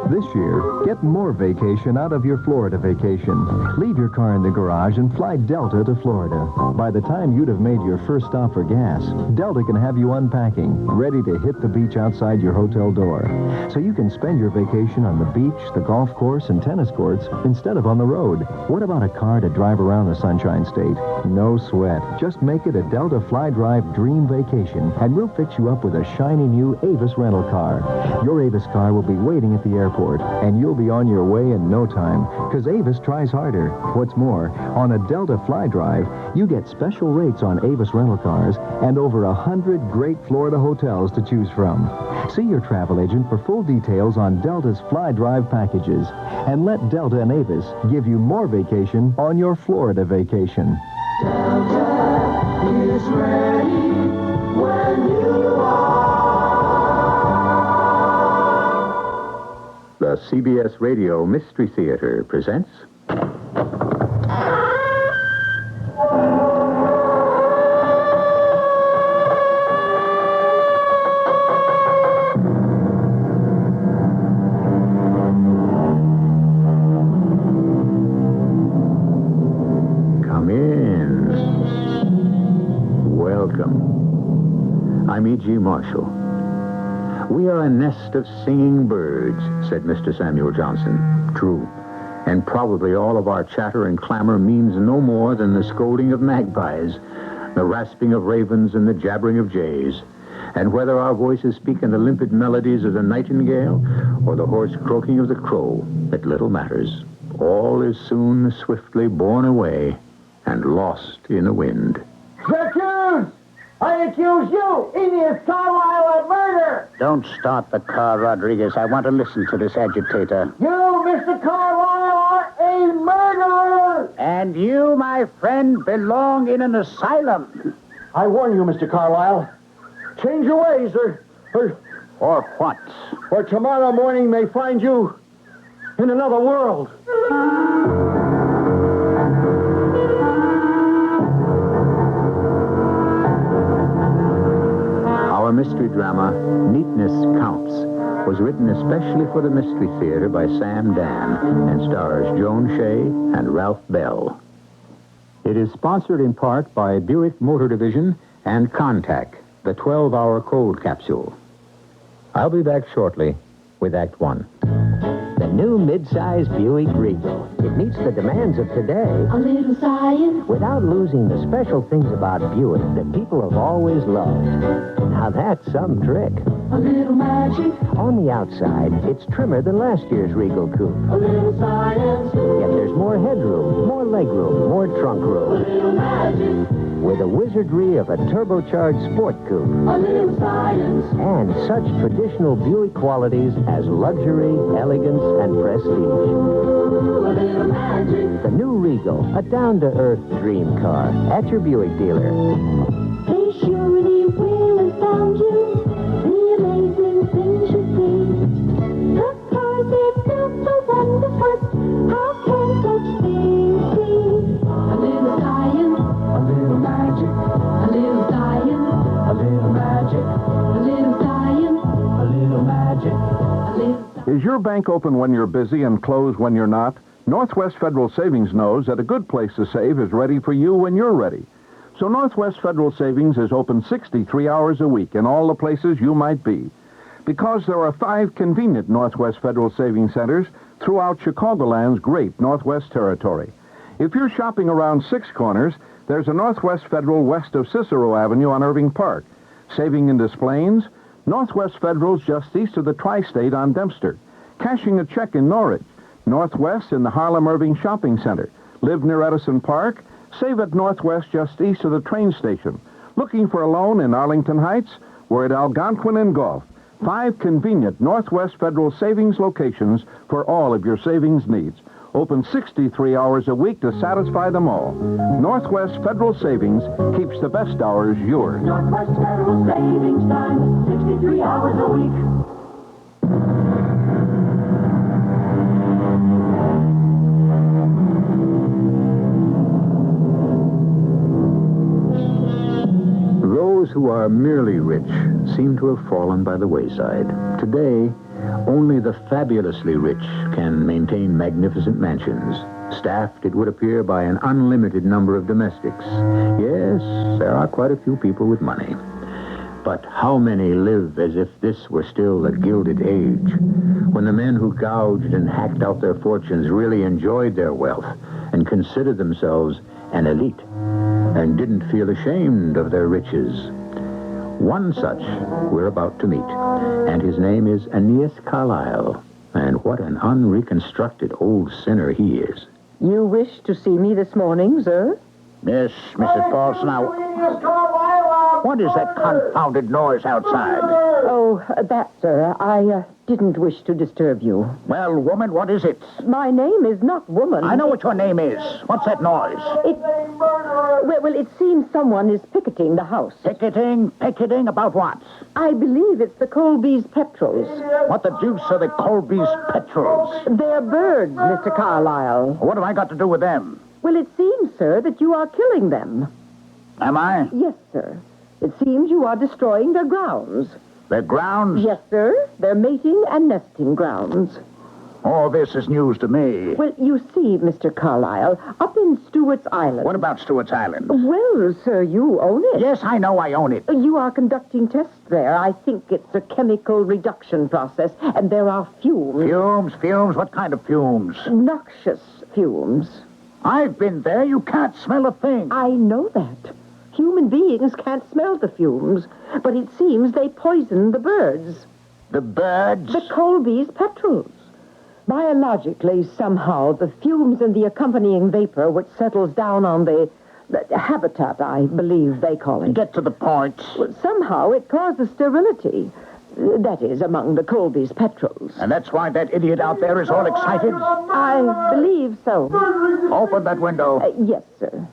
This year, get more vacation out of your Florida vacation. Leave your car in the garage and fly Delta to Florida. By the time you'd have made your first stop for gas, Delta can have you unpacking, ready to hit the beach outside your hotel door. So you can spend your vacation on the beach, the golf course, and tennis courts instead of on the road. What about a car to drive around the Sunshine State? No sweat. Just make it a Delta Fly Drive dream vacation, and we'll fix you up with a shiny new Avis rental car. Your Avis car will be waiting at the airport, and you'll be on your way in no time, because Avis tries harder. What's more, on a Delta Fly Drive, you get special rates on Avis rental cars and over 100 great Florida hotels to choose from. See your travel agent for full details on Delta's Fly Drive packages, and let Delta and Avis give you more vacation on your Florida vacation. Delta is ready when you are. The CBS Radio Mystery Theater presents... Come in. Welcome. I'm E.G. Marshall. We are a nest of singing birds, said Mr. Samuel Johnson. True. And probably all of our chatter and clamor means no more than the scolding of magpies, the rasping of ravens, and the jabbering of jays. And whether our voices speak in the limpid melodies of the nightingale or the hoarse croaking of the crow, it little matters. All is soon swiftly borne away and lost in the wind. The accused! I accuse you, Phineas Carlyle, of murder! Don't start the car, Rodriguez. I want to listen to this agitator. You, Mr. Carlyle, are a murderer! And you, my friend, belong in an asylum. I warn you, Mr. Carlyle. Change your ways, or what? Or tomorrow morning may find you in another world. Our mystery drama, Neatness Counts, was written especially for the Mystery Theater by Sam Dan and stars Joan Shea and Ralph Bell. It is sponsored in part by Buick Motor Division and Contact, the 12-hour cold capsule. I'll be back shortly with Act One. The new mid-size Buick Regal. It meets the demands of today. A little science. Without losing the special things about Buick that people have always loved. Now that's some trick. A little magic. On the outside, it's trimmer than last year's Regal coupe. A little science. Yet there's more headroom, more legroom, more trunk room. A little magic. With the wizardry of a turbocharged sport coupe. A little science. And such traditional Buick qualities as luxury, elegance, and prestige. Ooh, a little magic. The new Regal, a down-to-earth dream car at your Buick dealer. They surely will astound you. The amazing things you see. The cars they've built so wonderful. How can such things be? A little science. A little magic. A little science. A little magic. A little science. A little magic. A little Is your bank open when you're busy and closed when you're not? Northwest Federal Savings knows that a good place to save is ready for you when you're ready. So Northwest Federal Savings is open 63 hours a week in all the places you might be. Because there are 5 convenient Northwest Federal Savings Centers throughout Chicagoland's great Northwest Territory. If you're shopping around 6 Corners, there's a Northwest Federal west of Cicero Avenue on Irving Park. Saving in Des Plaines, Northwest Federal's just east of the Tri-State on Dempster. Cashing a check in Norwich. Northwest in the Harlem Irving Shopping Center. Live near Edison Park? Save at Northwest just east of the train station. Looking for a loan in Arlington Heights? We're at Algonquin and Gulf. 5 convenient Northwest Federal Savings locations for all of your savings needs. Open 63 hours a week to satisfy them all. Northwest Federal Savings keeps the best hours yours. Northwest Federal Savings Time, 63 hours a week. Those who are merely rich seem to have fallen by the wayside. Today, only the fabulously rich can maintain magnificent mansions, staffed, it would appear, by an unlimited number of domestics. Yes, there are quite a few people with money. But how many live as if this were still the Gilded Age, when the men who gouged and hacked out their fortunes really enjoyed their wealth and considered themselves an elite and didn't feel ashamed of their riches? One such we're about to meet, and his name is Aeneas Carlyle. And what an unreconstructed old sinner he is. You wish to see me this morning, sir? Yes, Mrs. Paulson. Now, what is that confounded noise outside? Oh, that, sir. I didn't wish to disturb you. Well, woman, what is it? My name is not woman. I know what your name is. What's that noise? Well, it seems someone is picketing the house. Picketing? Picketing about what? I believe it's the Colby's petrels. What the deuce are the Colby's petrels? They're birds, Mr. Carlyle. What have I got to do with them? Well, it seems, sir, that you are killing them. Am I? Yes, sir. It seems you are destroying their grounds. Their grounds? Yes, sir. Their mating and nesting grounds. All this is news to me. Well, you see, Mr. Carlyle, up in Stewart's Island... What about Stewart's Island? Well, sir, you own it. Yes, I know I own it. You are conducting tests there. I think it's a chemical reduction process, and there are fumes. Fumes? Fumes? What kind of fumes? Noxious fumes. I've been there. You can't smell a thing. I know that. Human beings can't smell the fumes, but it seems they poison the birds. The birds? The Colby's petrels. Biologically, somehow, the fumes and the accompanying vapor, which settles down on the habitat, I believe they call it. Get to the point. Well, somehow it causes sterility. That is, among the Colby's petrels. And that's why that idiot out there is all excited? I believe so. Open that window. Yes, sir.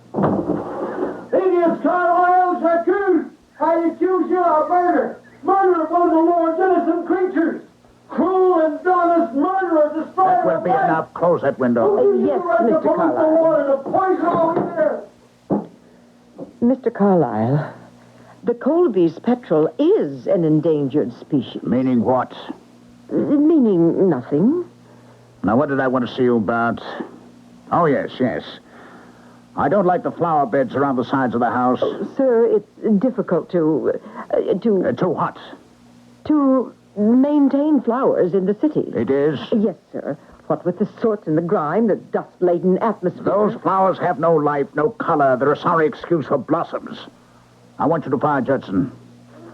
Indians, Carlisle's accused. I accuse you of murder. Murder among the Lord's innocent creatures. Cruel and honest murderer destroying That will be enough. Close that window. Yes, Mr. Carlisle. Mr. Carlisle, the Colby's petrel is an endangered species. Meaning what? Meaning nothing. Now, what did I want to see you about? Oh, yes. I don't like the flower beds around the sides of the house. Sir, it's difficult to what? To maintain flowers in the city. It is? Yes, sir. What with the soot and the grime, the dust-laden atmosphere. Those flowers have no life, no color. They're a sorry excuse for blossoms. I want you to fire Judson.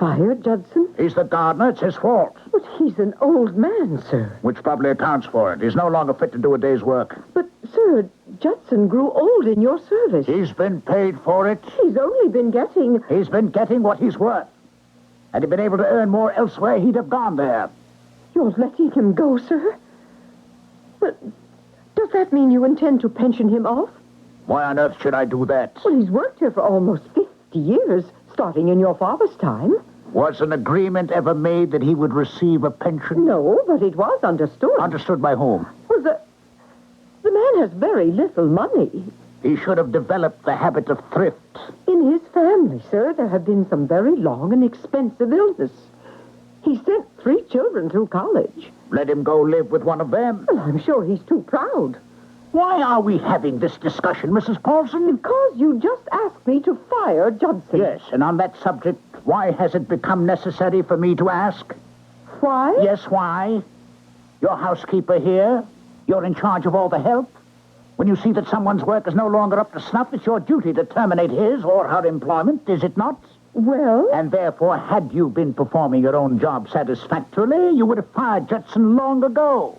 Fire Judson? He's the gardener. It's his fault. But he's an old man, sir. Which probably accounts for it. He's no longer fit to do a day's work. But, sir, Judson grew old in your service. He's been paid for it. He's only been getting... He's been getting what he's worth. Had he been able to earn more elsewhere, he'd have gone there. You're letting him go, sir? But does that mean you intend to pension him off? Why on earth should I do that? Well, he's worked here for almost 50 years, starting in your father's time. Was an agreement ever made that he would receive a pension? No, but it was understood. Understood by whom? Well, the man has very little money. He should have developed the habit of thrift. In his family, sir, there have been some very long and expensive illness. He sent 3 children through college. Let him go live with one of them. Well, I'm sure he's too proud. Why are we having this discussion, Mrs. Paulson? Because you just asked me to fire Judson. Yes, and on that subject, why has it become necessary for me to ask? Why? Yes, why? You're housekeeper here. You're in charge of all the help. When you see that someone's work is no longer up to snuff, it's your duty to terminate his or her employment, is it not? Well? And therefore, had you been performing your own job satisfactorily, you would have fired Judson long ago.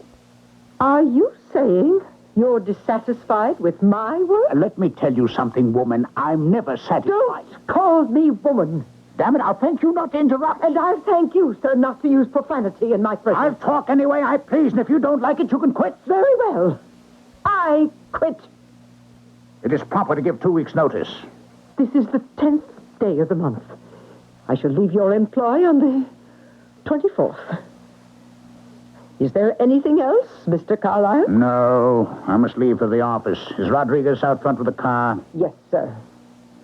Are you saying you're dissatisfied with my work? Let me tell you something, woman. I'm never satisfied. Don't call me woman. Damn it, I'll thank you not to interrupt. And I'll thank you, sir, not to use profanity in my presence. I'll talk any way I please, and if you don't like it, you can quit. Very well. I quit. It is proper to give 2 weeks' notice. This is the 10th day of the month. I shall leave your employ on the 24th. Is there anything else, Mr. Carlisle? No, I must leave for the office. Is Rodriguez out front with the car? Yes, sir.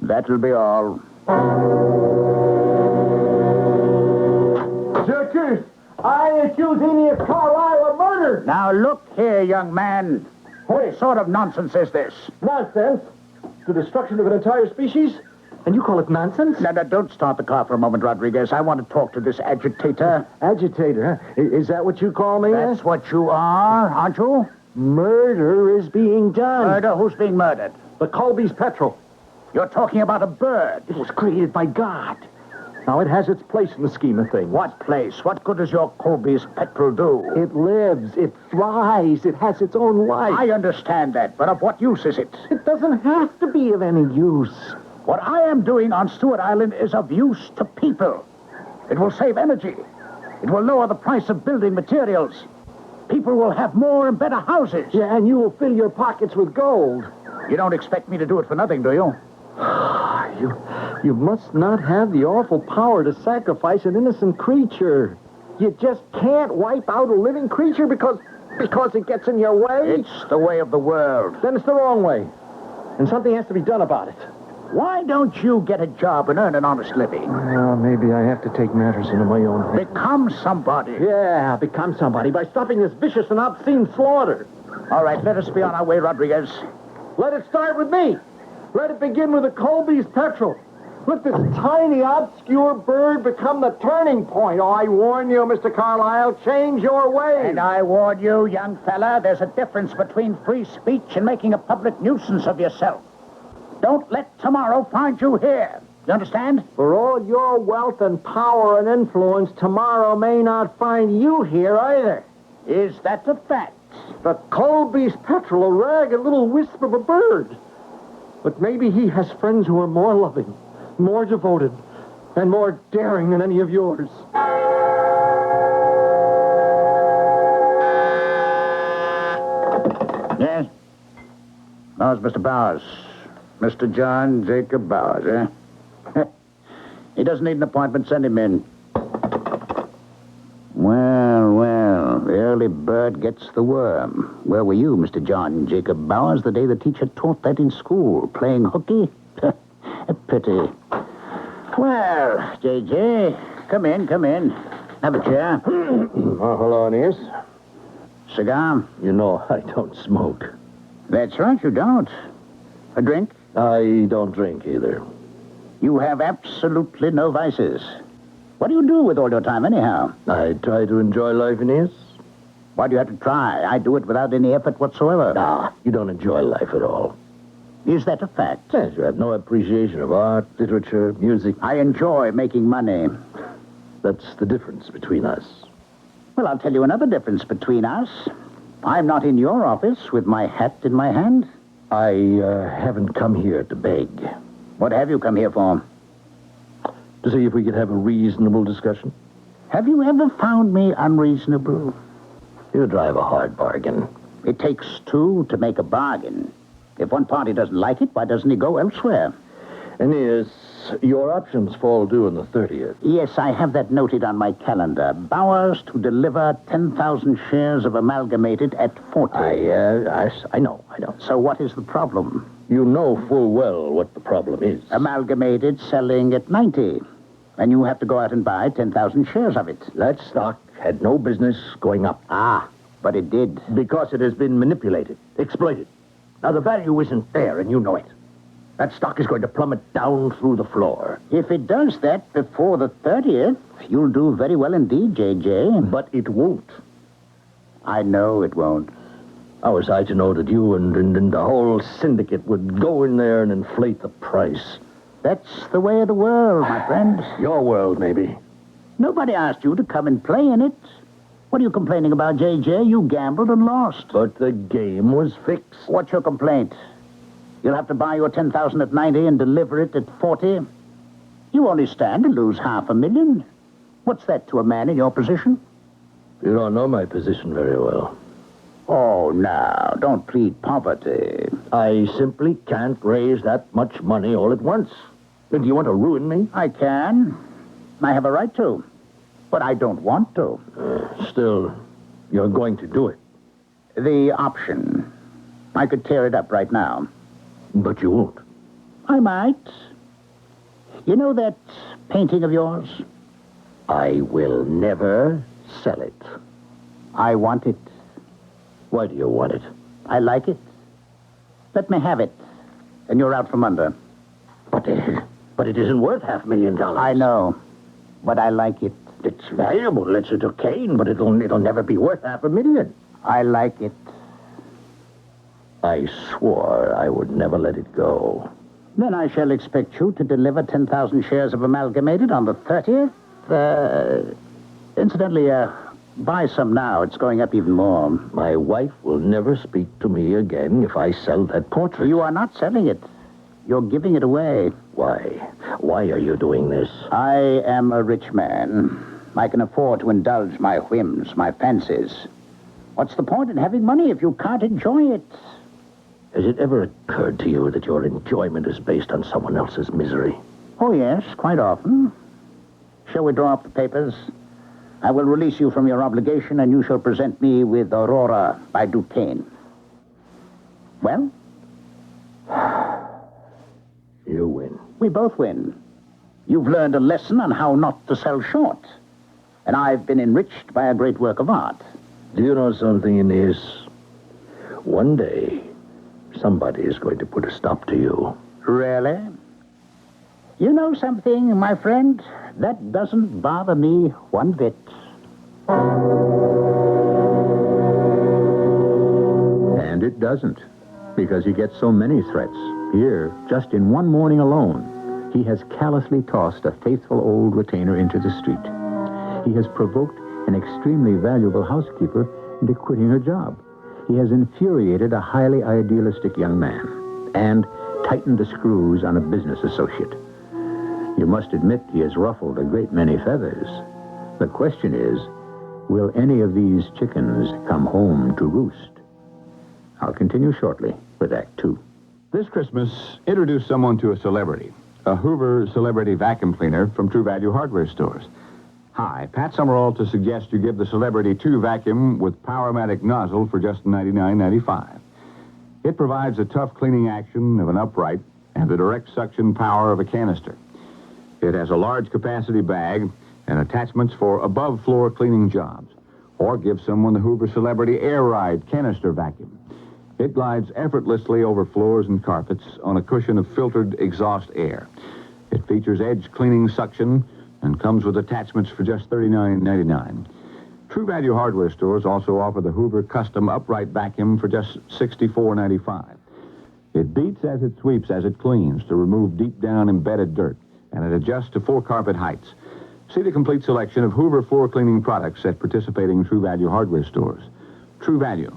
That'll be all. Jerkers, I accuse Enid Carlisle of murder. Now, look here, young man. What sort of nonsense is this? Nonsense? The destruction of an entire species? And you call it nonsense? Now, don't start the car for a moment, Rodriguez. I want to talk to this agitator. Agitator, huh? Is that what you call me? That's what you are, aren't you? Murder is being done. Murder? Who's being murdered? The Colby's petrel. You're talking about a bird. It was created by God. Now, it has its place in the scheme of things. What place? What good does your Colby's petrel do? It lives. It thrives. It has its own life. I understand that, but of what use is it? It doesn't have to be of any use. What I am doing on Stewart Island is of use to people. It will save energy. It will lower the price of building materials. People will have more and better houses. Yeah, and you will fill your pockets with gold. You don't expect me to do it for nothing, do you? You must not have the awful power to sacrifice an innocent creature. You just can't wipe out a living creature because it gets in your way. It's the way of the world. Then it's the wrong way. And something has to be done about it. Why don't you get a job and earn an honest living? Well, maybe I have to take matters into my own hands. Become somebody. Yeah, become somebody by stopping this vicious and obscene slaughter. All right, let us be on our way, Rodriguez. Let it start with me. Let it begin with the Colby's petrel. Let this tiny, obscure bird become the turning point. Oh, I warn you, Mr. Carlisle, change your ways. And I warn you, young fella, there's a difference between free speech and making a public nuisance of yourself. Don't let tomorrow find you here. You understand? For all your wealth and power and influence, tomorrow may not find you here either. Is that a fact? The Colby's petrol, a ragged little wisp of a bird. But maybe he has friends who are more loving, more devoted, and more daring than any of yours. Yes? No, it's Mr. Bowers. Mr. John Jacob Bowers, eh? He doesn't need an appointment. Send him in. Well, the early bird gets the worm. Where were you, Mr. John Jacob Bowers, the day the teacher taught that in school? Playing hooky? A pity. Well, J.J., come in. Have a chair. Hello, Aeneas. Cigar? You know I don't smoke. That's right, you don't. A drink? I don't drink either. You have absolutely no vices. What do you do with all your time, anyhow? I try to enjoy life, Aeneas. Why do you have to try? I do it without any effort whatsoever. You don't enjoy life at all. Is that a fact? Yes, you have no appreciation of art, literature, music. I enjoy making money. That's the difference between us. Well, I'll tell you another difference between us. I'm not in your office with my hat in my hand. I haven't come here to beg. What have you come here for? To see if we could have a reasonable discussion. Have you ever found me unreasonable? You drive a hard bargain. It takes two to make a bargain. If one party doesn't like it, why doesn't he go elsewhere? Aeneas, your options fall due on the 30th. Yes, I have that noted on my calendar. Bowers to deliver 10,000 shares of Amalgamated at 40. I know. So what is the problem? You know full well what the problem is. Amalgamated selling at 90. And you have to go out and buy 10,000 shares of it. That stock had no business going up. But it did. Because it has been manipulated, exploited. Now, the value isn't there, and you know it. That stock is going to plummet down through the floor. If it does that before the 30th, you'll do very well indeed, J.J. But it won't. I know it won't. How was I to know that you and the whole syndicate would go in there and inflate the price? That's the way of the world, my friend. Your world, maybe. Nobody asked you to come and play in it. What are you complaining about, J.J.? You gambled and lost. But the game was fixed. What's your complaint? You'll have to buy your 10,000 at 90 and deliver it at 40. You only stand to lose $500,000. What's that to a man in your position? You don't know my position very well. Oh, now, don't plead poverty. I simply can't raise that much money all at once. Do you want to ruin me? I can. I have a right to. But I don't want to. Still, you're going to do it. The option. I could tear it up right now. But you won't. I might. You know that painting of yours? I will never sell it. I want it. Why do you want it? I like it. Let me have it, and you're out from under. But it isn't worth $500,000. I know, but I like it. It's valuable. It's a Duquesne, but it'll never be worth $500,000. I like it. I swore I would never let it go. Then I shall expect you to deliver 10,000 shares of Amalgamated on the 30th. Incidentally, buy some now. It's going up even more. My wife will never speak to me again if I sell that portrait. You are not selling it. You're giving it away. Why? Why are you doing this? I am a rich man. I can afford to indulge my whims, my fancies. What's the point in having money if you can't enjoy it? Has it ever occurred to you that your enjoyment is based on someone else's misery? Oh, yes, quite often. Shall we draw up the papers? I will release you from your obligation, and you shall present me with Aurora by Duquesne. Well? You win. We both win. You've learned a lesson on how not to sell short. And I've been enriched by a great work of art. Do you know something, Aeneas? One day, somebody is going to put a stop to you. Really? You know something, my friend? That doesn't bother me one bit. And it doesn't, because he gets so many threats. Here, just in one morning alone, he has callously tossed a faithful old retainer into the street. He has provoked an extremely valuable housekeeper into quitting her job. He has infuriated a highly idealistic young man and tightened the screws on a business associate. You must admit he has ruffled a great many feathers. The question is, will any of these chickens come home to roost? I'll continue shortly with Act Two. This Christmas, introduce someone to a celebrity. A Hoover Celebrity Vacuum Cleaner from True Value Hardware Stores. Hi, Pat Summerall to suggest you give the Celebrity 2 vacuum with Powermatic nozzle for just $99.95. It provides the tough cleaning action of an upright and the direct suction power of a canister. It has a large capacity bag and attachments for above-floor cleaning jobs. Or give someone the Hoover Celebrity Air Ride canister vacuum. It glides effortlessly over floors and carpets on a cushion of filtered exhaust air. It features edge cleaning suction and comes with attachments for just $39.99. True Value Hardware Stores also offer the Hoover Custom Upright Vacuum for just $64.95. It beats as it sweeps as it cleans to remove deep down embedded dirt, and it adjusts to 4 carpet heights. See the complete selection of Hoover floor cleaning products at participating True Value Hardware Stores. True Value.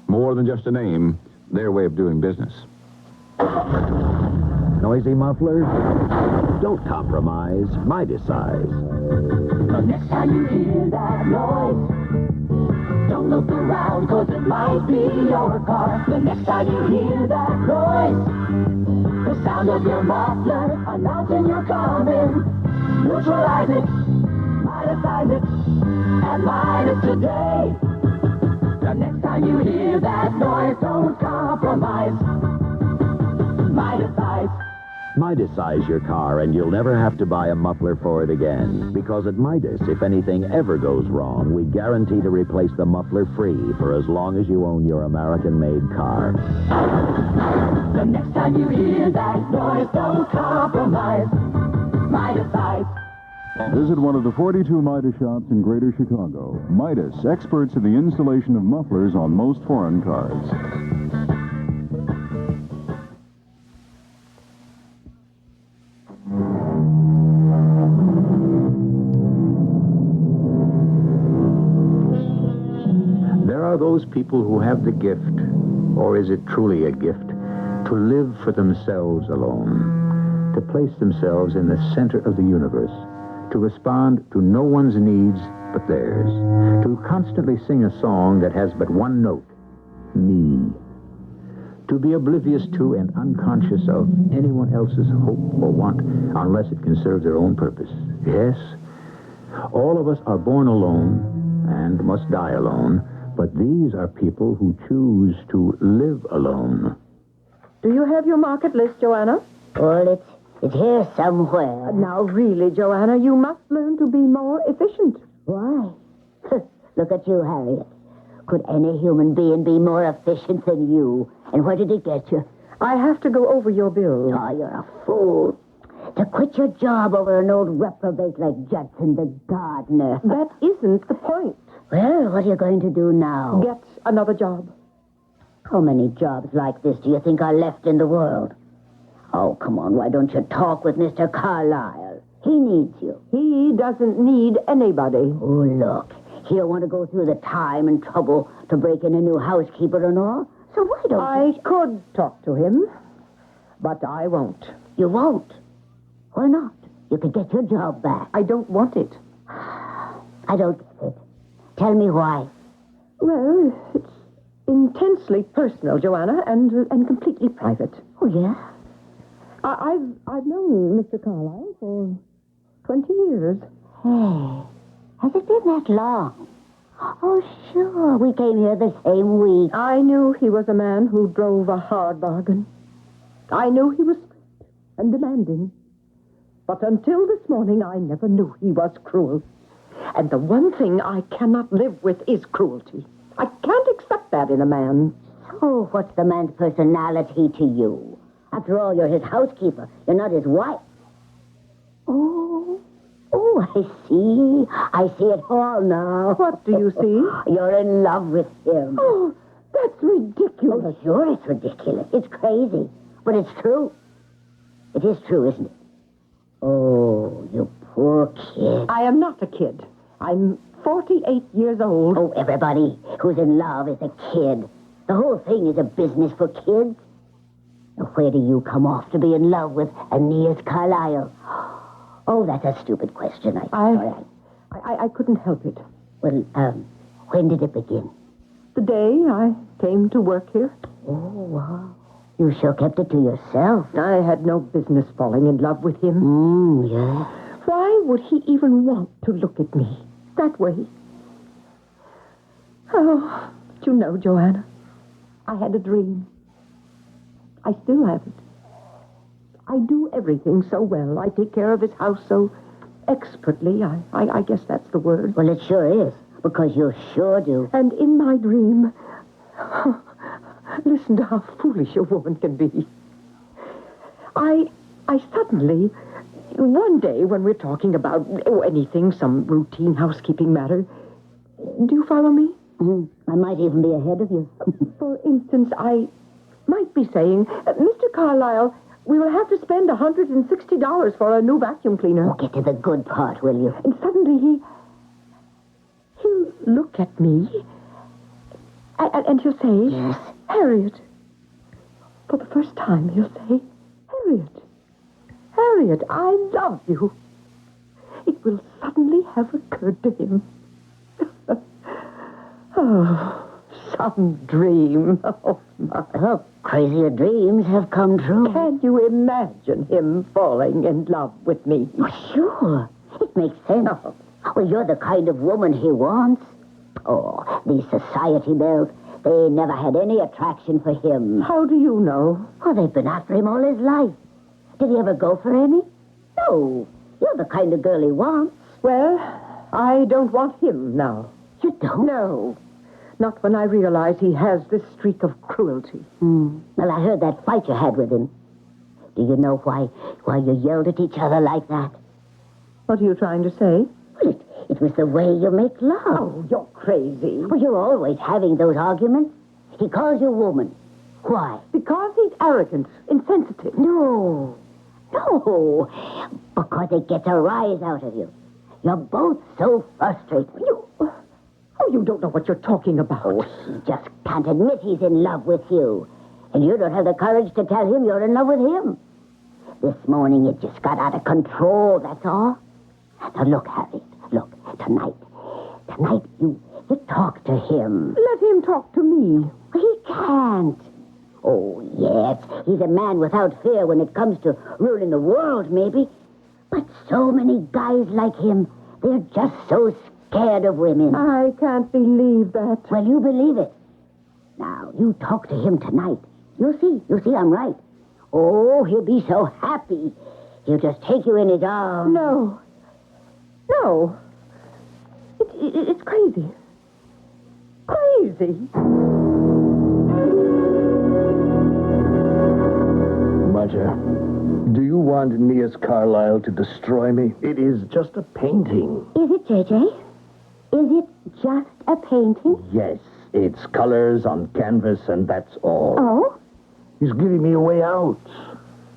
More than just a name, their way of doing business. Noisy muffler? Don't compromise. Midas size. The next time you hear that noise, don't look around, cause it might be your car. The next time you hear that noise, the sound of your muffler announcing you're coming. Neutralize it, Midas it, and Midas today. The next time you hear that noise, don't compromise. Midas size. Midas-size your car, and you'll never have to buy a muffler for it again. Because at Midas, if anything ever goes wrong, we guarantee to replace the muffler free for as long as you own your American-made car. The next time you hear that noise, don't compromise. Midas size. Visit one of the 42 Midas shops in Greater Chicago. Midas, experts in the installation of mufflers on most foreign cars. There are those people who have the gift, or is it truly a gift, to live for themselves alone, to place themselves in the center of the universe, to respond to no one's needs but theirs, to constantly sing a song that has but one note, me, to be oblivious to and unconscious of anyone else's hope or want unless it can serve their own purpose. Yes, all of us are born alone and must die alone, but these are people who choose to live alone. Do you have your market list, Joanna? Well, it's here somewhere. Now, really, Joanna, you must learn to be more efficient. Why? Look at you, Harriet. Could any human being be more efficient than you? And where did it get you? I have to go over your bill. Oh, you're a fool. To quit your job over an old reprobate like Judson the gardener. That isn't the point. Well, what are you going to do now? Get another job. How many jobs like this do you think are left in the world? Oh, come on, why don't you talk with Mr. Carlyle? He needs you. He doesn't need anybody. Oh, look, he don't want to go through the time and trouble to break in a new housekeeper and all. So why don't I could talk to him, but I won't. You won't? Why not? You could get your job back. I don't want it. I don't get it. Tell me why. Well, it's intensely personal, Joanna, and completely private. Oh, yeah? I've known Mr. Carlyle for 20 years. Hey, has it been that long? Oh, sure. We came here the same week. I knew he was a man who drove a hard bargain. I knew he was strict and demanding. But until this morning, I never knew he was cruel. And the one thing I cannot live with is cruelty. I can't accept that in a man. So what's the man's personality to you? After all, you're his housekeeper. You're not his wife. Oh, I see. I see it all now. What do you see? You're in love with him. Oh, that's ridiculous. Oh, sure it's ridiculous. It's crazy. But it's true. It is true, isn't it? Oh, you poor kid. I am not a kid. I'm 48 years old. Oh, everybody who's in love is a kid. The whole thing is a business for kids. Now, where do you come off to be in love with Aeneas Carlyle? Oh, that's a stupid question. I couldn't help it. Well, when did it begin? The day I came to work here. Oh, wow. You sure kept it to yourself. I had no business falling in love with him. Yeah. Why would he even want to look at me that way? Oh, but you know, Joanna, I had a dream. I still have it. I do everything so well. I take care of his house so expertly. I guess that's the word. Well, it sure is, because you sure do. And in my dream, listen to how foolish a woman can be. I suddenly, one day when we're talking about anything, some routine housekeeping matter, do you follow me? I might even be ahead of you. For instance, I might be saying, Mr. Carlyle, we will have to spend $160 for a new vacuum cleaner. Oh, get to the good part, will you? And suddenly he'll look at me and he'll say, Yes. Harriet. For the first time, he'll say, Harriet. Harriet, I love you. It will suddenly have occurred to him. Oh, some dream. Oh, my. Oh, crazier dreams have come true. Can you imagine him falling in love with me? Oh, sure. It makes sense. Oh. Well, you're the kind of woman he wants. Oh, these society belles, they never had any attraction for him. How do you know? Well, they've been after him all his life. Did he ever go for any? No. You're the kind of girl he wants. Well, I don't want him now. You don't? No. Not when I realize he has this streak of cruelty. Well, I heard that fight you had with him. Do you know why you yelled at each other like that? What are you trying to say? Well, it was the way you make love. Oh, you're crazy. Well, you're always having those arguments. He calls you woman. Why? Because he's arrogant, insensitive. No. Because it gets a rise out of you. You're both so frustrated. You don't know what you're talking about. Oh, he just can't admit he's in love with you. And you don't have the courage to tell him you're in love with him. This morning it just got out of control, that's all. Now look, Harriet, look, tonight you talk to him. Let him talk to me. He can't. Oh, yes, he's a man without fear when it comes to ruling the world, maybe. But so many guys like him, they're just so scared of women. I can't believe that. Well, you believe it. Now, you talk to him tonight. You'll see I'm right. Oh, he'll be so happy. He'll just take you in his arms. No. It's crazy. Crazy. Marcia, do you want Aeneas Carlyle to destroy me? It is just a painting. Is it, J.J.? Is it just a painting? Yes, it's colors on canvas, and that's all. Oh? He's giving me a way out.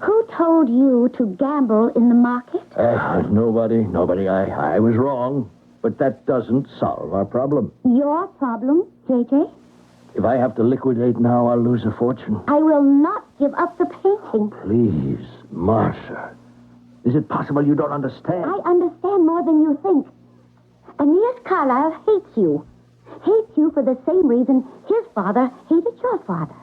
Who told you to gamble in the market? Nobody. I was wrong. But that doesn't solve our problem. Your problem, J.J.? If I have to liquidate now, I'll lose a fortune. I will not give up the painting. Please, Marcia. Is it possible you don't understand? I understand more than you think. Aeneas Carlyle hates you. Hates you for the same reason his father hated your father.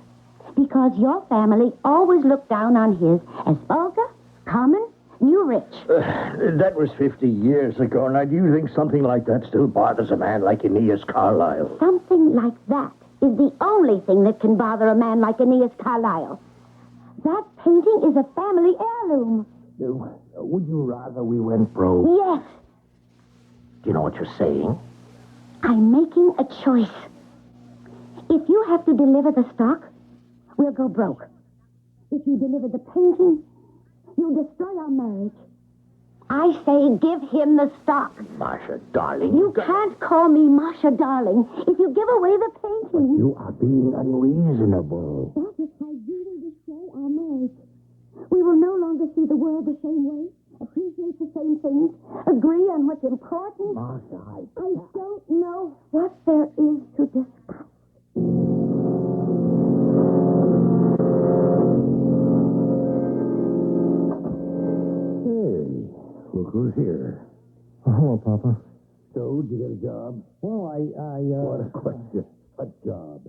Because your family always looked down on his as vulgar, common, new rich. That was 50 years ago. Now, do you think something like that still bothers a man like Aeneas Carlyle? Something like that is the only thing that can bother a man like Aeneas Carlyle. That painting is a family heirloom. Would you rather we went broke? Yes. Do you know what you're saying? I'm making a choice. If you have to deliver the stock, we'll go broke. If you deliver the painting, you'll destroy our marriage. I say give him the stock. Marcia, darling. You can't call me Marcia, darling, if you give away the painting. You are being unreasonable. That is how you will destroy our marriage. We will no longer see the world the same way, appreciate appreciate the same things, agree on what's important. Martha, I don't know what there is to discuss. Hey, look who's here. Hello, Papa. So, did you get a job? Well, What a question. A job.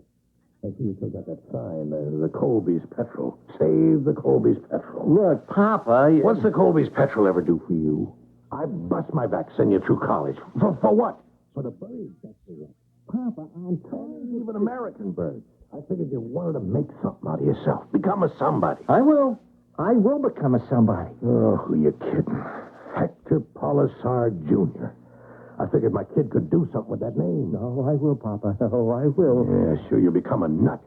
I see you took out that sign, the Colby's Petrol. Save the Colby's Petrol. Look, Papa... What's the Colby's Petrol ever do for you? I bust my back, send you through college. For what? For the birds, that's for what. Papa, I'm trying Even American birds. I figured you wanted to make something out of yourself. Become a somebody. I will. I will become a somebody. Oh, who you kidding? Hector Polisard Jr. I figured my kid could do something with that name. No, I will, Papa. Oh, I will. Yeah, sure, you become a nut.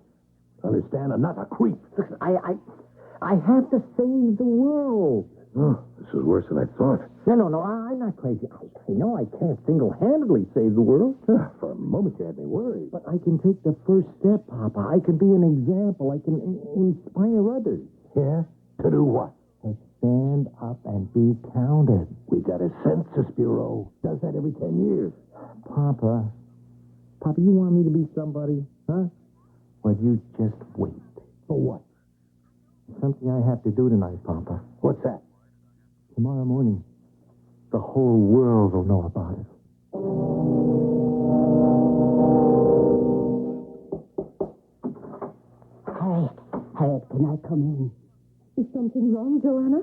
Understand? A nut, a creep. Listen, I have to save the world. Oh, this is worse than I thought. No, I'm not crazy. I know I can't single-handedly save the world. For a moment, you had me worried. But I can take the first step, Papa. I can be an example. I can inspire others. Yeah? To do what? To stand up and be counted. We got a census bureau. Does that every 10 years. Papa, you want me to be somebody, huh? Well, you just wait. For what? Something I have to do tonight, Papa. What's that? Tomorrow morning, the whole world will know about it. Harriet, can I come in? Is something wrong, Joanna?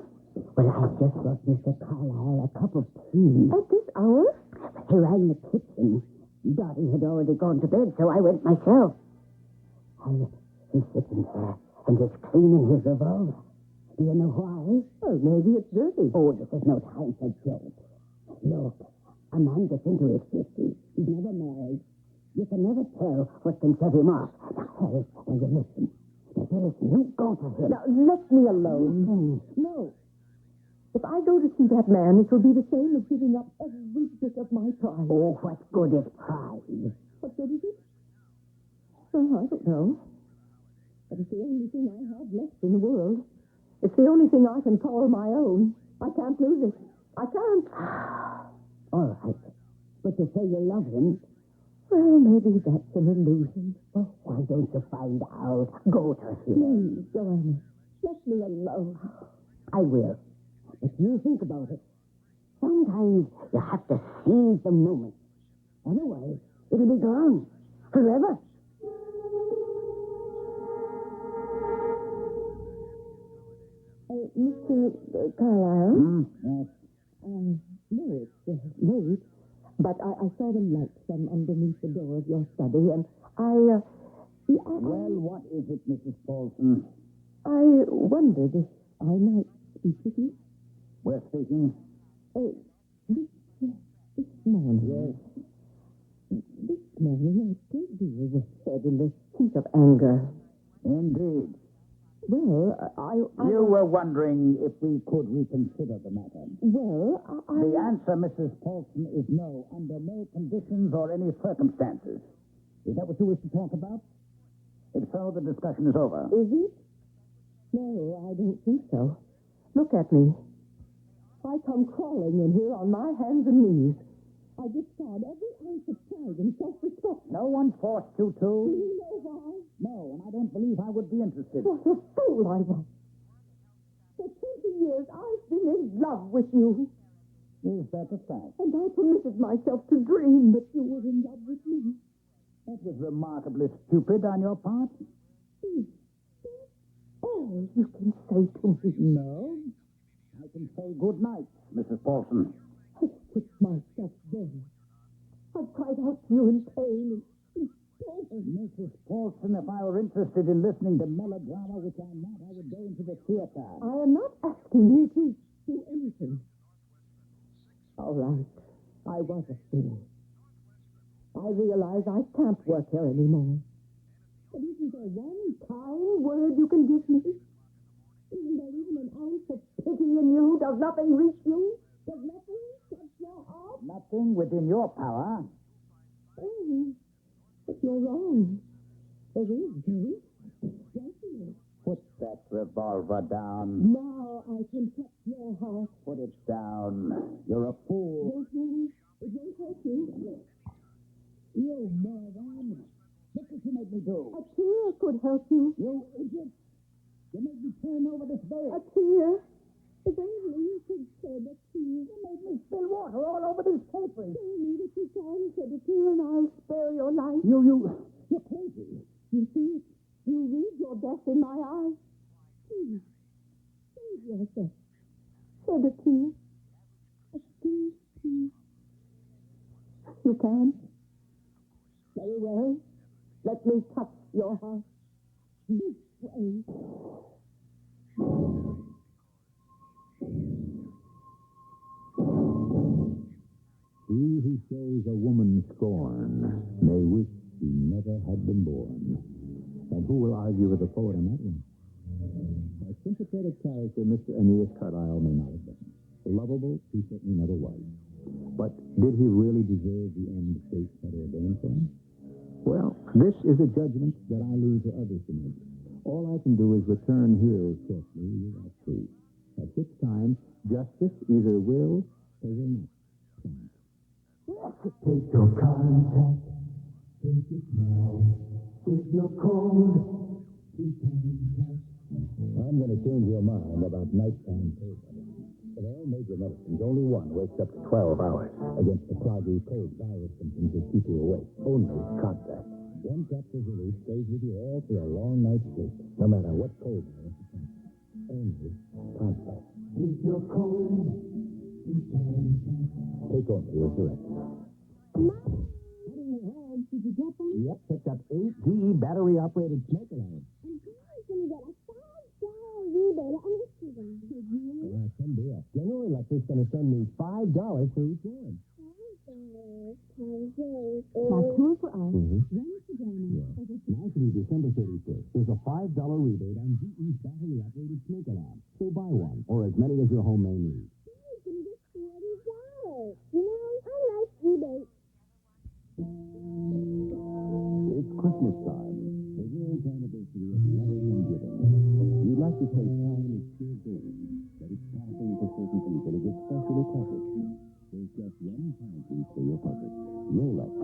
Well, I just brought Mr. Carlyle a cup of tea. At this hour? He rang the kitchen. Dottie had already gone to bed, so I went myself. Harriet, he's sitting there and he's cleaning his revolver. Do you know why? Well, maybe it's dirty. Oh, this is no time for jokes. Look, a man gets into his 50s. He's never married. You can never tell what can set him off. Now, Harriet, will you listen? You go for him. Now, let me alone. No. If I go to see that man, it will be the same as giving up every bit of my pride. Oh, what good is pride? What good is it? Oh, I don't know. But it's the only thing I have left in the world. It's the only thing I can call my own. I can't lose it. I can't. All right. But you say you love him. Well, maybe that's an illusion. Well, why don't you find out? Go to him. Please, Joanna, let me alone. I will. But you think about it. Sometimes you have to seize the moment. Otherwise, it'll be gone. Forever. Mr. Carlyle? Yes. No, it's late. But I saw the light from underneath the door of your study, and Well, what is it, Mrs. Paulson? I wondered if I might speak with you. We're speaking. This morning. Yes. This morning, a great deal was said in the heat of anger. Indeed. Well, I You were wondering if we could reconsider the matter. Well, The answer, Mrs. Paulson, is no, under no conditions or any circumstances. Is that what you wish to talk about? If so, the discussion is over. Is it? No, I don't think so. Look at me. I come crawling in here on my hands and knees. I discard every ounce of pride and self-respect. No one forced you to. Do you know why? No, and I don't believe I would be interested. What a fool I was. For 20 years, I've been in love with you. Is that a fact? And I permitted myself to dream that you were in love with me. That was remarkably stupid on your part. All you can say to me. No. I can say good night, Mrs. Paulson. I've put myself there. I've cried out to you in pain and Mrs. Paulson, if I were interested in listening to melodrama, which I'm not, I would go into the theater. I am not asking you to do anything. All right. I was a fool. I realize I can't work here anymore. But isn't there one kind word you can give me? Isn't there even an ounce of pity in you? Does nothing reach you? Does nothing touch your heart? Nothing within your power. Oh, but you're wrong. There is, Jerry. Yes, What's that revolver down. Now I can touch your heart. Put it down. You're a fool. Don't move. It won't hurt you. You moron. Look what you made me do. A tear could help you. You idiot. You made me turn over this bed. A tear? If only you could shed a tear. You made me spill water all over these papers. Tell me that you can shed a tear and I'll spare your life. You're crazy. You see it. You read your death in my eyes. Please, save yourself. Shed a tear. A tear, please. You can. Very well. Let me touch your heart. This way. He who shows a woman scorn may wish he never had been born. And who will argue with the poet on that one? A sympathetic character Mr. Aeneas Carlyle may not have been. Lovable, he certainly never was. But did he really deserve the end fate had ordained for him? Well, this is a judgment that I leave to others to make. All I can do is return here shortly without plea. At which time, justice either will or will not. Take your contact, take it now. If you're cold, I'm going to change your mind about nighttime fever. Of all major medicines, only one wakes up to 12 hours against the cloggy, cold virus symptoms that keep you awake. Only contact. One capsule's release stays with you all through a long night's sleep, no matter what cold virus you can. Only contact. If you're cold, Take over your direction. Did you get them? Yep, picked up 8 GE battery-operated smoke alarms. And Carl's going to get a $5 rebate on his season. Did you? Well, some deal. General Electric's going to send me $5 for each one. Now, two for us. Mm-hmm. One for Grandma. Yeah. Now through December 31st, there's a $5 rebate on GE's battery-operated smoke alarm. So buy one, or as many as your home may need. He's going to get $40. You know, I like rebates. It's Christmas time, the world's anniversary of loving and giving. You'd like to say time is still gold, but it's passing for certain people is especially precious. There's just one timepiece for your pocket, Rolex,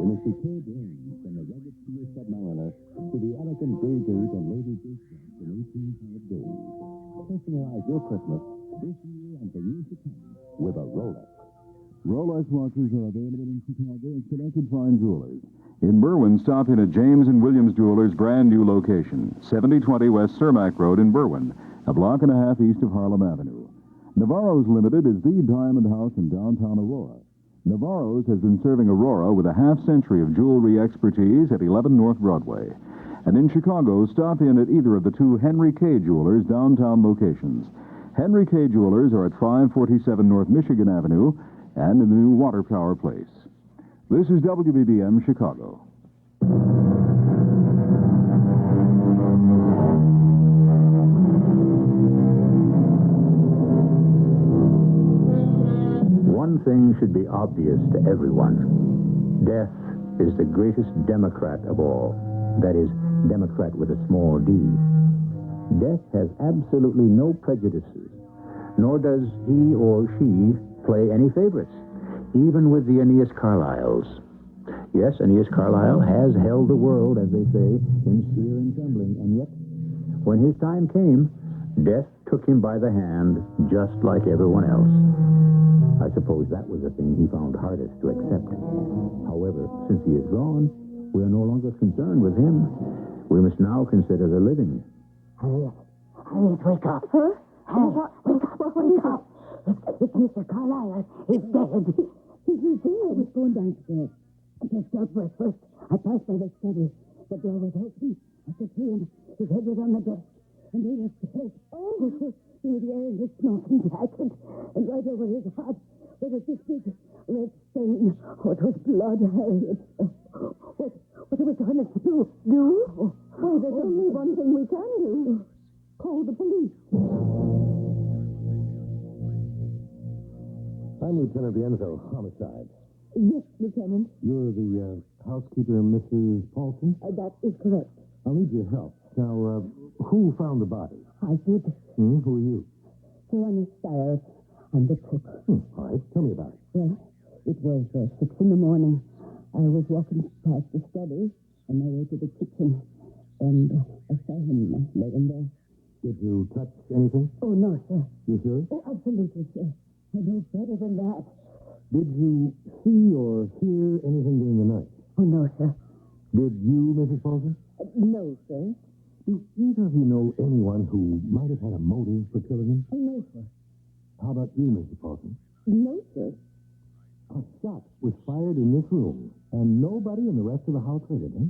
in a superb range from the rugged steel submariner to the elegant gauges and lady bracelets in 18-karat gold. Personalize your Christmas this year and for years to come with a Rolex. Rolex watches are available in Chicago at selected fine jewelers. In Berwyn, stop in at James and Williams Jewelers' brand new location, 7020 West Cermak Road in Berwyn, a block and a half east of Harlem Avenue. Navarro's Limited is the diamond house in downtown Aurora. Navarro's has been serving Aurora with a half-century of jewelry expertise at 11 North Broadway. And in Chicago, stop in at either of the two Henry K. Jewelers' downtown locations. Henry K. Jewelers are at 547 North Michigan Avenue and in the new Water Tower Place. This is WBBM Chicago. One thing should be obvious to everyone. Death is the greatest Democrat of all. That is, Democrat with a small d. Death has absolutely no prejudices, nor does he or she play any favorites, even with the Aeneas Carlyles. Yes, Aeneas Carlyle has held the world, as they say, in fear and trembling, and yet, when his time came, death took him by the hand, just like everyone else. I suppose that was the thing he found hardest to accept. However, since he is gone, we are no longer concerned with him. We must now consider the living. Harriet, wake up. Huh? Harriet, wake up. It's Mr. Carlyle. He's dead. He's dead. I was going downstairs. I just felt breath first. I passed by the study. The door was open. I could see him. His head was on the desk. And he was dead. Oh, he was wearing his smoking jacket. And right over his heart, there was this big red stain. Oh, it was blood, Harriet. What are we going to do? Well, there's only one thing we can do. Call the police. I'm Lieutenant Bienzo, homicide. Yes, Lieutenant. You're the housekeeper, Mrs. Paulson? That is correct. I'll need your help. Now, Who found the body? I did. Who are you? Joanna Stiles. I'm the cook. All right, tell me about it. Well, it was 6 in the morning. I was walking past the study on my way to the kitchen, and I saw him laying there. Did you touch anything? Oh, no, sir. You sure? Oh, absolutely, sir. I know better than that. Did you see or hear anything during the night? Oh, no, sir. Did you, Mrs. Paulson? No, sir. Do either of you know anyone who might have had a motive for killing him? Oh, no, sir. How about you, Mrs. Paulson? No, sir. A shot was fired in this room, and nobody in the rest of the house heard it, huh?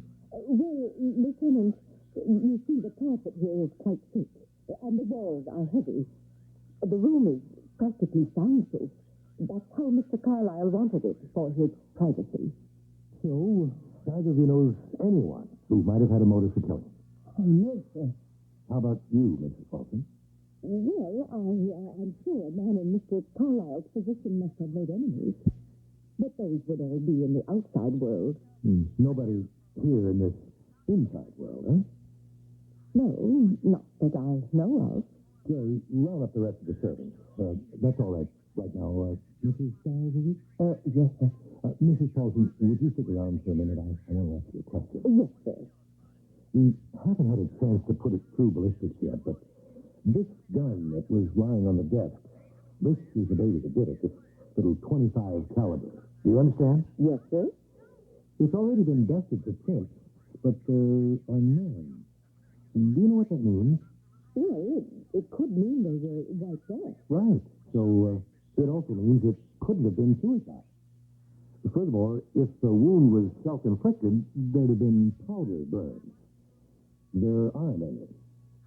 Well, Lieutenant, you see the carpet here is quite thick, and the walls are heavy. The room is practically soundproof. That's how Mr. Carlyle wanted it, for his privacy. So, neither of you knows anyone who might have had a motive for killing. Oh, no, sir. How about you, Mrs. Paulson? Well, I'm sure a man in Mr. Carlyle's position must have made enemies. But those would all be in the outside world. Nobody here in this inside world, huh? No, not that I know of. Jerry, round up the rest of the servants. That's all right now. Mrs. Stiles, is it? Yes, sir. Mrs. Paulson, would you stick around for a minute? I want to ask you a question. Yes, sir. We haven't had a chance to put it through ballistics yet, but this gun that was lying on the desk, this is the baby that did it, this little .25 caliber. Do you understand? Yes, sir. It's already been dusted for prints, but there are none. Do you know what that means? Well, it could mean they were wiped off. Right. So, it also means it couldn't have been suicide. Furthermore, if the wound was self-inflicted, there'd have been powder burns. There aren't any.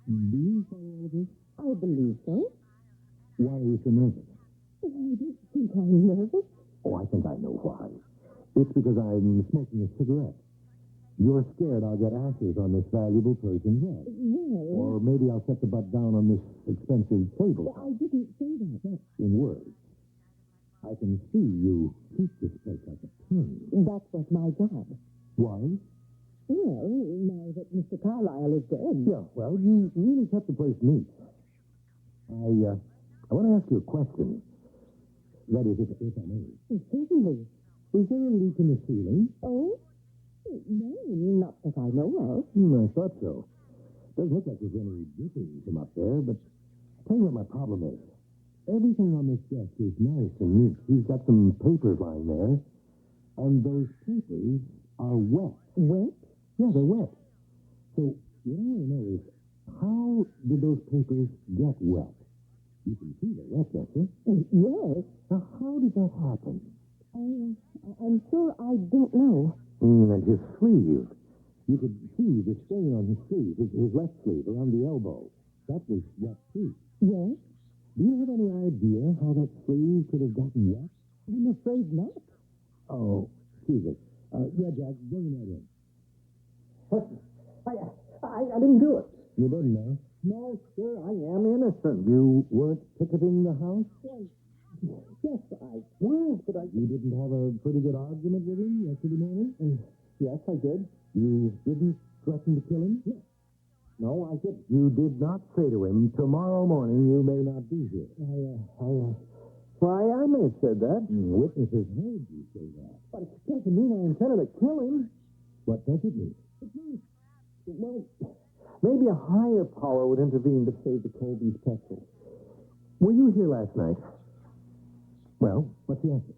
Do you follow all of this? I believe so. Why are you so nervous? I don't think I'm nervous. Oh, I think I know why. It's because I'm smoking a cigarette. You're scared I'll get ashes on this valuable person's head. Well... Or maybe I'll set the butt down on this expensive table. I didn't say that. That's in words. I can see you keep this place like a pin. That was my job. Why? Well, now that Mr. Carlyle is dead. Yeah, well, you really kept the place neat. I want to ask you a question. That is, if I may. Certainly. Is there a leak in the ceiling? Oh? No, not that I know of. I thought so. Doesn't look like there's any dripping from up there, but I'll tell you what my problem is. Everything on this desk is nice and neat. He's got some papers lying there, and those papers are wet. Wet? Yeah, they're wet. So, what I want to know is, how did those papers get wet? You can see they're wet, can't you? Yes. Now, how did that happen? I'm sure I don't know. And his sleeve. You could see the stain on his sleeve, his left sleeve, around the elbow. That was wet, too. Yes? Do you have any idea how that sleeve could have gotten wet? I'm afraid not. Oh, excuse me. Yeah, Jack, bring him right in. I didn't do it. You didn't, huh? No, sir, I am innocent. You weren't picketing the house? Yes, I was, but You didn't have a pretty good argument with him yesterday morning? Yes, I did. You didn't threaten to kill him? No, I didn't. You did not say to him, tomorrow morning you may not be here. Why, I may have said that. Witnesses heard you say that. But it doesn't mean I intended to kill him. What does it mean? Well, maybe a higher power would intervene to save the Colby's petrol. Were you here last night? Well, what's the answer?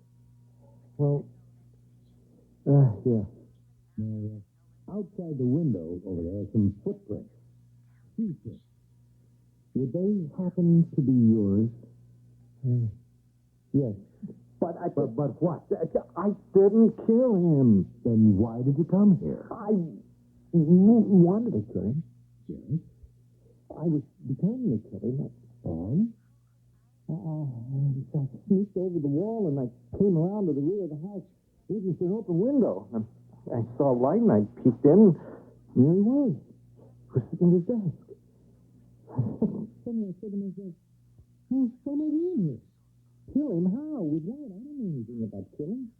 Well, yeah. Now, outside the window over there are some footprints. Shoe prints. Would they happen to be yours? Yes. But what? I didn't kill him. Then why did you come here? I wanted to kill him. Yes. I was determined to kill him. And? I sneaked over the wall and I came around to the rear of the house. There was an open window. I saw a light and I peeked in. And there he was. Sitting at his desk. Suddenly I said to myself, what am I doing here? Kill him? How? With what? I don't know anything about killing.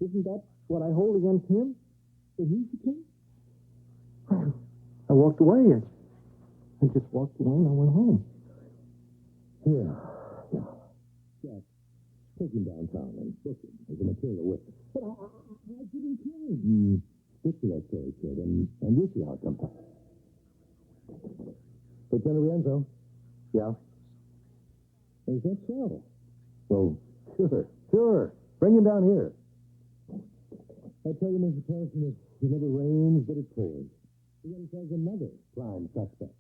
Isn't that what I hold against him? That he should kill? I walked away. I just walked away and I went home. Yeah. Jack, take him downtown and book him as a material witness. But I didn't kill him. Stick to that story, kid, and we'll see how it comes out. Lieutenant Rienzo? Yeah? Is that so? Well, sure. Bring him down here. I tell you, Mr. Paulson, it never rains, but it pours. We got ourselves another prime suspect.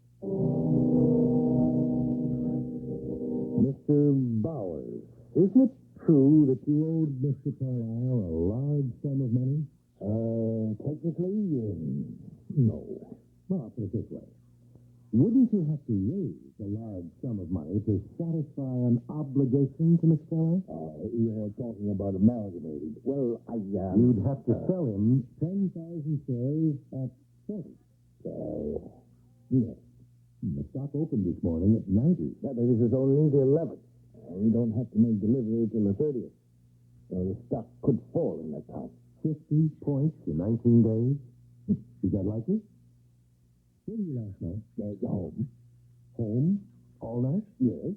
Mr. Bowers, isn't it true that you owed Mr. Carlyle a large sum of money? Technically, no. Well, I'll put it this way. Wouldn't you have to raise a large sum of money to satisfy an obligation to Miss Carlyle? You're talking about amalgamated. Well, You'd have to sell him 10,000 shares at 40. Yes. The stock opened this morning at 90. Yeah, but this is only the 11th. You don't have to make delivery till the 30th. So the stock could fall in that time. 50 points in 19 days? Is that likely? Where were you last night? Home. Home? All night? Yes.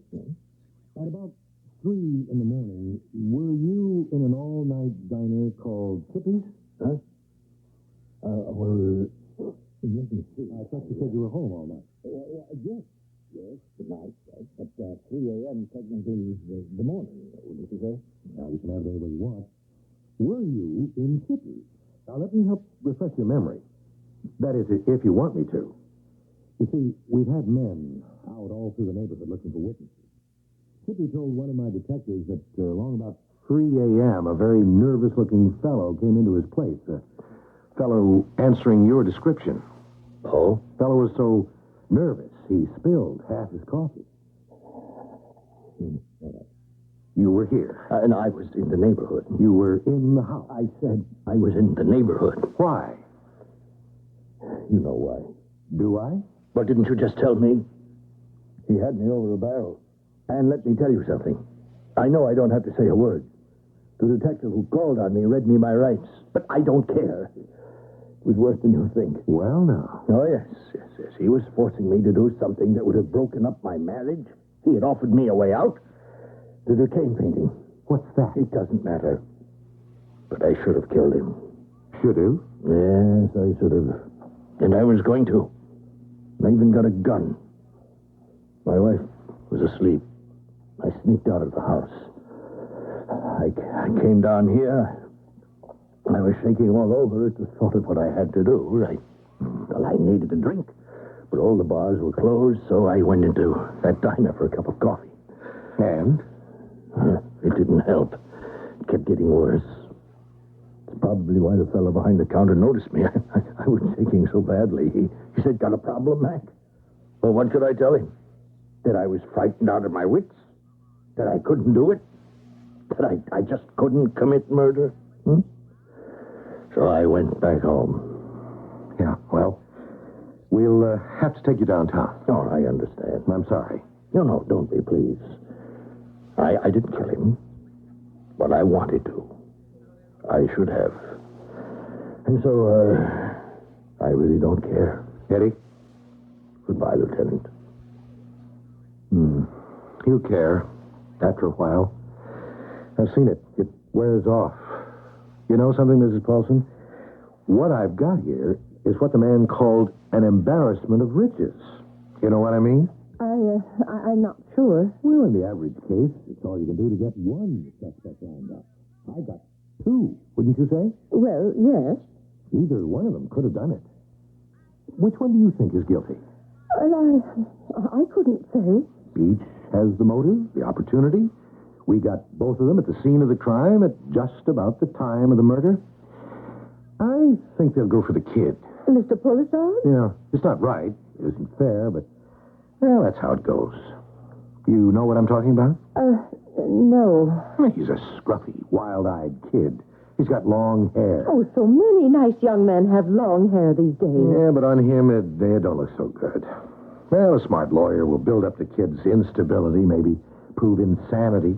At about 3 in the morning, were you in an all-night diner called Tippy's? Huh? Let me see. I thought you said you were home all night. Yes, tonight. But 3 a.m. technically is the morning, wouldn't you say? Now, you can have it any way you want. Were you in Tippy's? Now, let me help refresh your memory. That is, if you want me to. You see, we've had men out all through the neighborhood looking for witnesses. Tippy told one of my detectives that along about 3 a.m., a very nervous-looking fellow came into his place. A fellow answering your description. Oh? Fellow was so nervous, he spilled half his coffee. You were here. And I was in the neighborhood. You were in the house. I said I was in the neighborhood. Why? You know why. Do I? But didn't you just tell me? He had me over a barrel. And let me tell you something. I know I don't have to say a word. The detective who called on me read me my rights. But I don't care. It was worse than you think. Well, now. Oh, yes. He was forcing me to do something that would have broken up my marriage. He had offered me a way out. The Duquesne painting. What's that? It doesn't matter. But I should have killed him. Should have? Yes, I should have. And I was going to. I even got a gun. My wife was asleep. I sneaked out of the house. I came down here. I was shaking all over at the thought of what I had to do. Well, I needed a drink. But all the bars were closed, so I went into that diner for a cup of coffee. And? It didn't help. It kept getting worse. It's probably why the fellow behind the counter noticed me. I was shaking so badly. He said, "Got a problem, Mac?" Well, what could I tell him? That I was frightened out of my wits? That I couldn't do it? That I just couldn't commit murder? So I went back home. Yeah, well, we'll have to take you downtown. Oh, I understand. I'm sorry. No, don't be, please. I didn't kill him, but I wanted to. I should have. And so, I really don't care. Eddie? Goodbye, Lieutenant. You care, after a while. I've seen it. It wears off. You know something, Mrs. Paulson? What I've got here is what the man called an embarrassment of riches. You know what I mean? I'm not sure. Well, in the average case, it's all you can do to get one suspect lined up. I got two, wouldn't you say? Well, yes. Either one of them could have done it. Which one do you think is guilty? I couldn't say. Each has the motive, the opportunity. We got both of them at the scene of the crime at just about the time of the murder. I think they'll go for the kid. Mr. Polisar? Yeah, it's not right. It isn't fair, but, well, that's how it goes. You know what I'm talking about? No. He's a scruffy, wild-eyed kid. He's got long hair. Oh, so many nice young men have long hair these days. Yeah, but on him, it don't look so good. Well, a smart lawyer will build up the kid's instability, maybe prove insanity.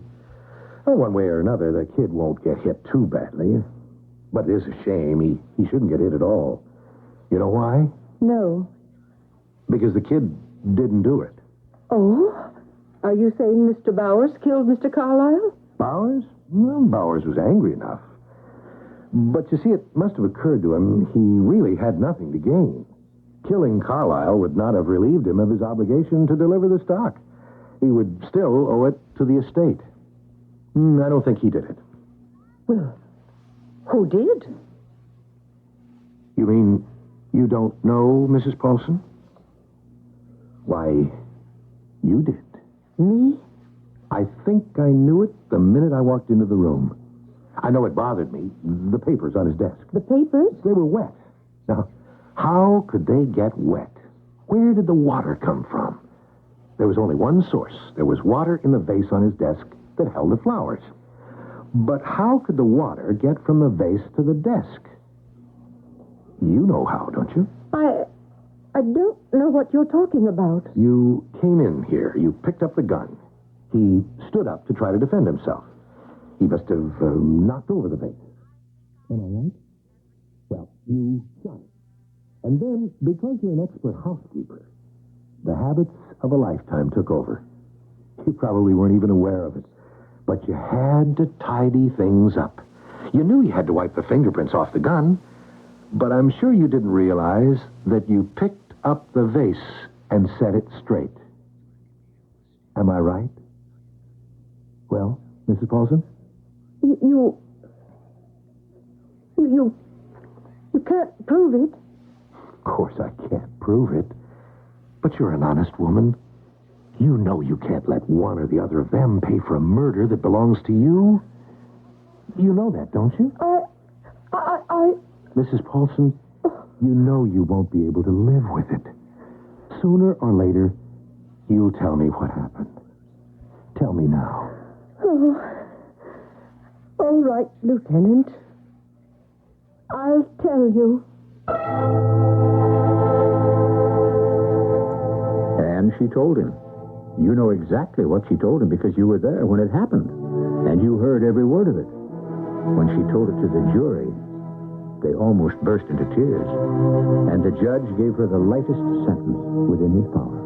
Well, one way or another, the kid won't get hit too badly. But it is a shame. He shouldn't get hit at all. You know why? No. Because the kid didn't do it. Oh? Are you saying Mr. Bowers killed Mr. Carlyle? Bowers? Well, Bowers was angry enough. But you see, it must have occurred to him he really had nothing to gain. Killing Carlyle would not have relieved him of his obligation to deliver the stock. He would still owe it to the estate. I don't think he did it. Well, who did? You mean you don't know Mrs. Paulson? Why, you did. Me? I think I knew it the minute I walked into the room. I know it bothered me. The papers on his desk. The papers? They were wet. Now, how could they get wet? Where did the water come from? There was only one source. There was water in the vase on his desk that held the flowers. But how could the water get from the vase to the desk? You know how, don't you? I don't know what you're talking about. You came in here. You picked up the gun. He stood up to try to defend himself. He must have knocked over the vase. Am I right? Well, you shot it. And then, because you're an expert housekeeper, the habits of a lifetime took over. You probably weren't even aware of it. But you had to tidy things up. You knew you had to wipe the fingerprints off the gun, but I'm sure you didn't realize that you picked up the vase and set it straight. Am I right? Well, Mrs. Paulson? You can't prove it. Of course I can't prove it. But you're an honest woman. You know you can't let one or the other of them pay for a murder that belongs to you. You know that, don't you? Mrs. Paulson, you know you won't be able to live with it. Sooner or later, you'll tell me what happened. Tell me now. Oh. All right, Lieutenant. I'll tell you. And she told him. You know exactly what she told him because you were there when it happened. And you heard every word of it. When she told it to the jury, they almost burst into tears. And the judge gave her the lightest sentence within his power.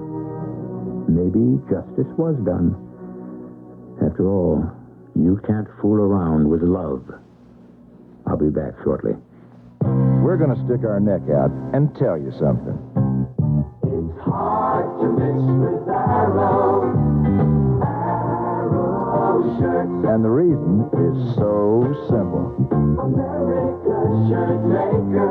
Maybe justice was done. After all, you can't fool around with love. I'll be back shortly. We're going to stick our neck out and tell you something. It's hard to miss with Arrow shirts. And the reason is so simple. America's shirt maker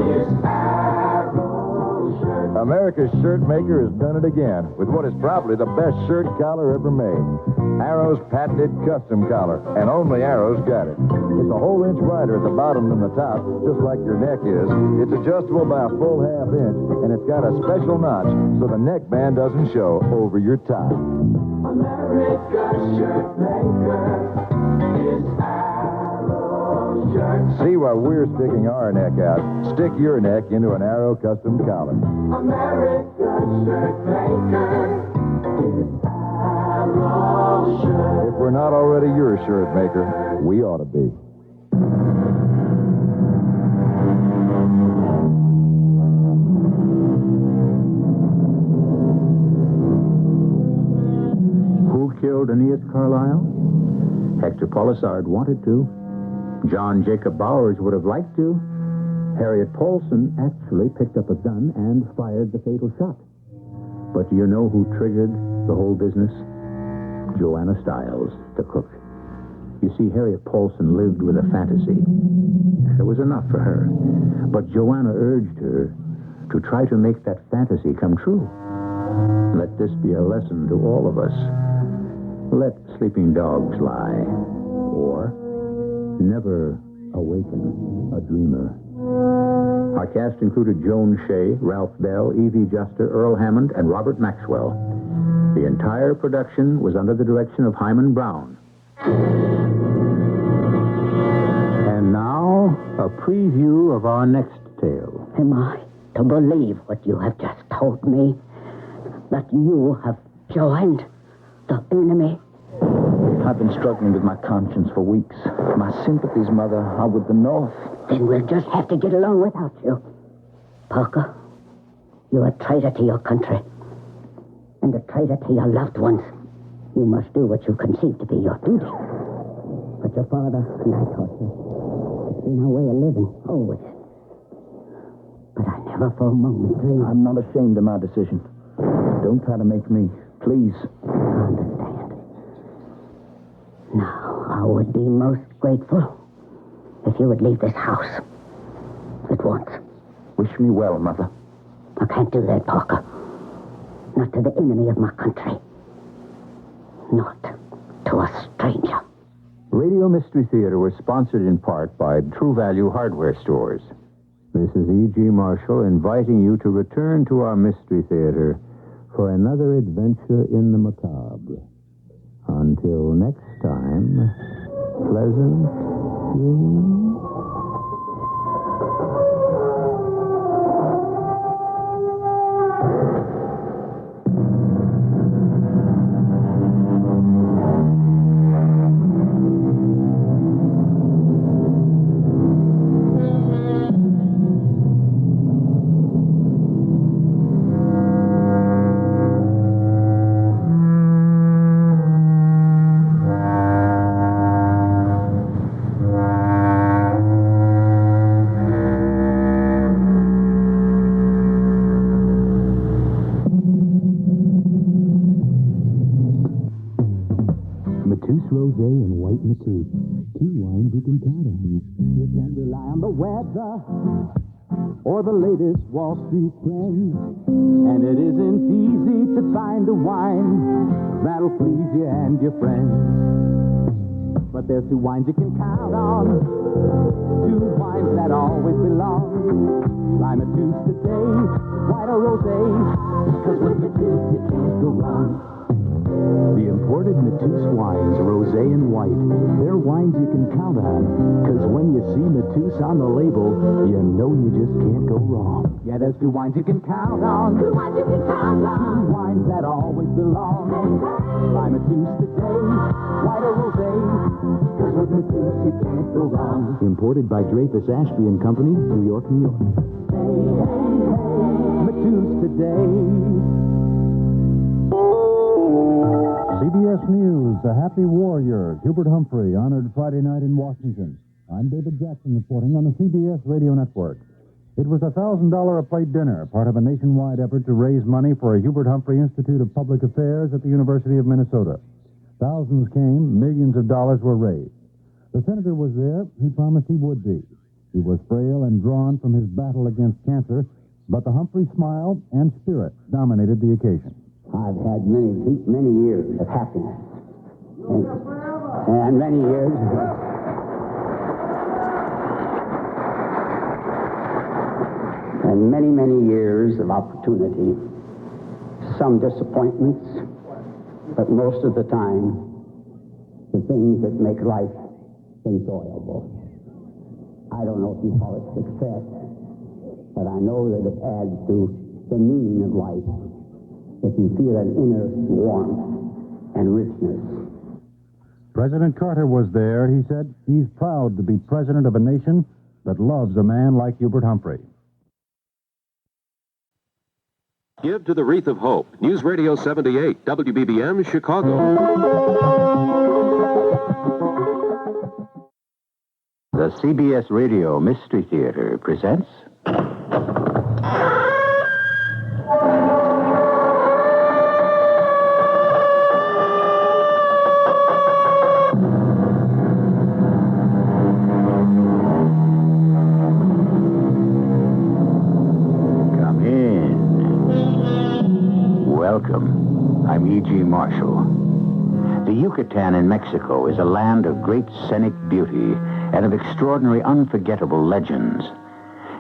is Arrow shirts. America's shirt maker has done it again with what is probably the best shirt collar ever made. Arrow's patented custom collar, and only Arrow's got it. It's a whole inch wider at the bottom than the top, just like your neck is. It's adjustable by a full half inch, and it's got a special notch so the neckband doesn't show over your tie. America's shirt maker is Arrow shirts. See why we're sticking our neck out. Stick your neck into an Arrow custom collar. America's shirt maker is Arrow shirts. If we're not already your shirt maker, we ought to be. Who killed Aeneas Carlyle? Hector Polisard wanted to. John Jacob Bowers would have liked to. Harriet Paulson actually picked up a gun and fired the fatal shot. But do you know who triggered the whole business? Joanna Stiles, the cook. You see, Harriet Paulson lived with a fantasy. It was enough for her. But Joanna urged her to try to make that fantasy come true. Let this be a lesson to all of us. Let sleeping dogs lie. Or never awaken a dreamer. Our cast included Joan Shea, Ralph Bell, Evie Juster, Earl Hammond, and Robert Maxwell. The entire production was under the direction of Hyman Brown. And now, a preview of our next tale. Am I to believe what you have just told me? That you have joined the enemy? I've been struggling with my conscience for weeks. My sympathies, Mother, are with the North. Then we'll just have to get along without you. Parker, you're a traitor to your country. and a traitor to your loved ones. You must do what you conceive to be your duty. But your father and I taught you. It's been our way of living, always. But I never for a moment dreamed... I'm not ashamed of my decision. Don't try to make me, please. I understand. Now, I would be most grateful if you would leave this house at once. Wish me well, Mother. I can't do that, Parker. Not to the enemy of my country. Not to a stranger. Radio Mystery Theater was sponsored in part by True Value Hardware Stores. This is E.G. Marshall inviting you to return to our Mystery Theater for another adventure in the macabre. Until next time, pleasant dreams. Rosé and white Matute. Two wines you can count on. You can rely on the weather or the latest Wall Street trends. And it isn't easy to find a wine that'll please you and your friends. But there's two wines you can count on. Two wines that always belong. Lime Matute today, white or rosé. 'Cause with Matute you can't go wrong. The imported Matute wines, rosé and white, they're wines you can count on. Because when you see Matute on the label, you know you just can't go wrong. Yeah, there's two wines you can count on. Two wines you can count on. Two wines that always belong. Buy Matute today, white or rosé. Because with Matute you can't go wrong. Imported by Dreyfus Ashby and Company, New York, New York. Hey, hey, hey, Matute today. CBS News, The Happy Warrior, Hubert Humphrey, honored Friday night in Washington. I'm David Jackson reporting on the CBS Radio Network. It was a $1,000 a plate dinner, part of a nationwide effort to raise money for a Hubert Humphrey Institute of Public Affairs at the University of Minnesota. Thousands came, millions of dollars were raised. The senator was there. He promised he would be. He was frail and drawn from his battle against cancer, but the Humphrey smile and spirit dominated the occasion. I've had many years of happiness. And many years. And many years of opportunity. Some disappointments, but most of the time, the things that make life enjoyable. I don't know if you call it success, but I know that it adds to the meaning of life. If you feel an inner warmth and richness. President Carter was there. He said he's proud to be president of a nation that loves a man like Hubert Humphrey. Give to the Wreath of Hope. News Radio 78, WBBM, Chicago. The CBS Radio Mystery Theater presents... Welcome. I'm E.G. Marshall. The Yucatan in Mexico is a land of great scenic beauty and of extraordinary, unforgettable legends.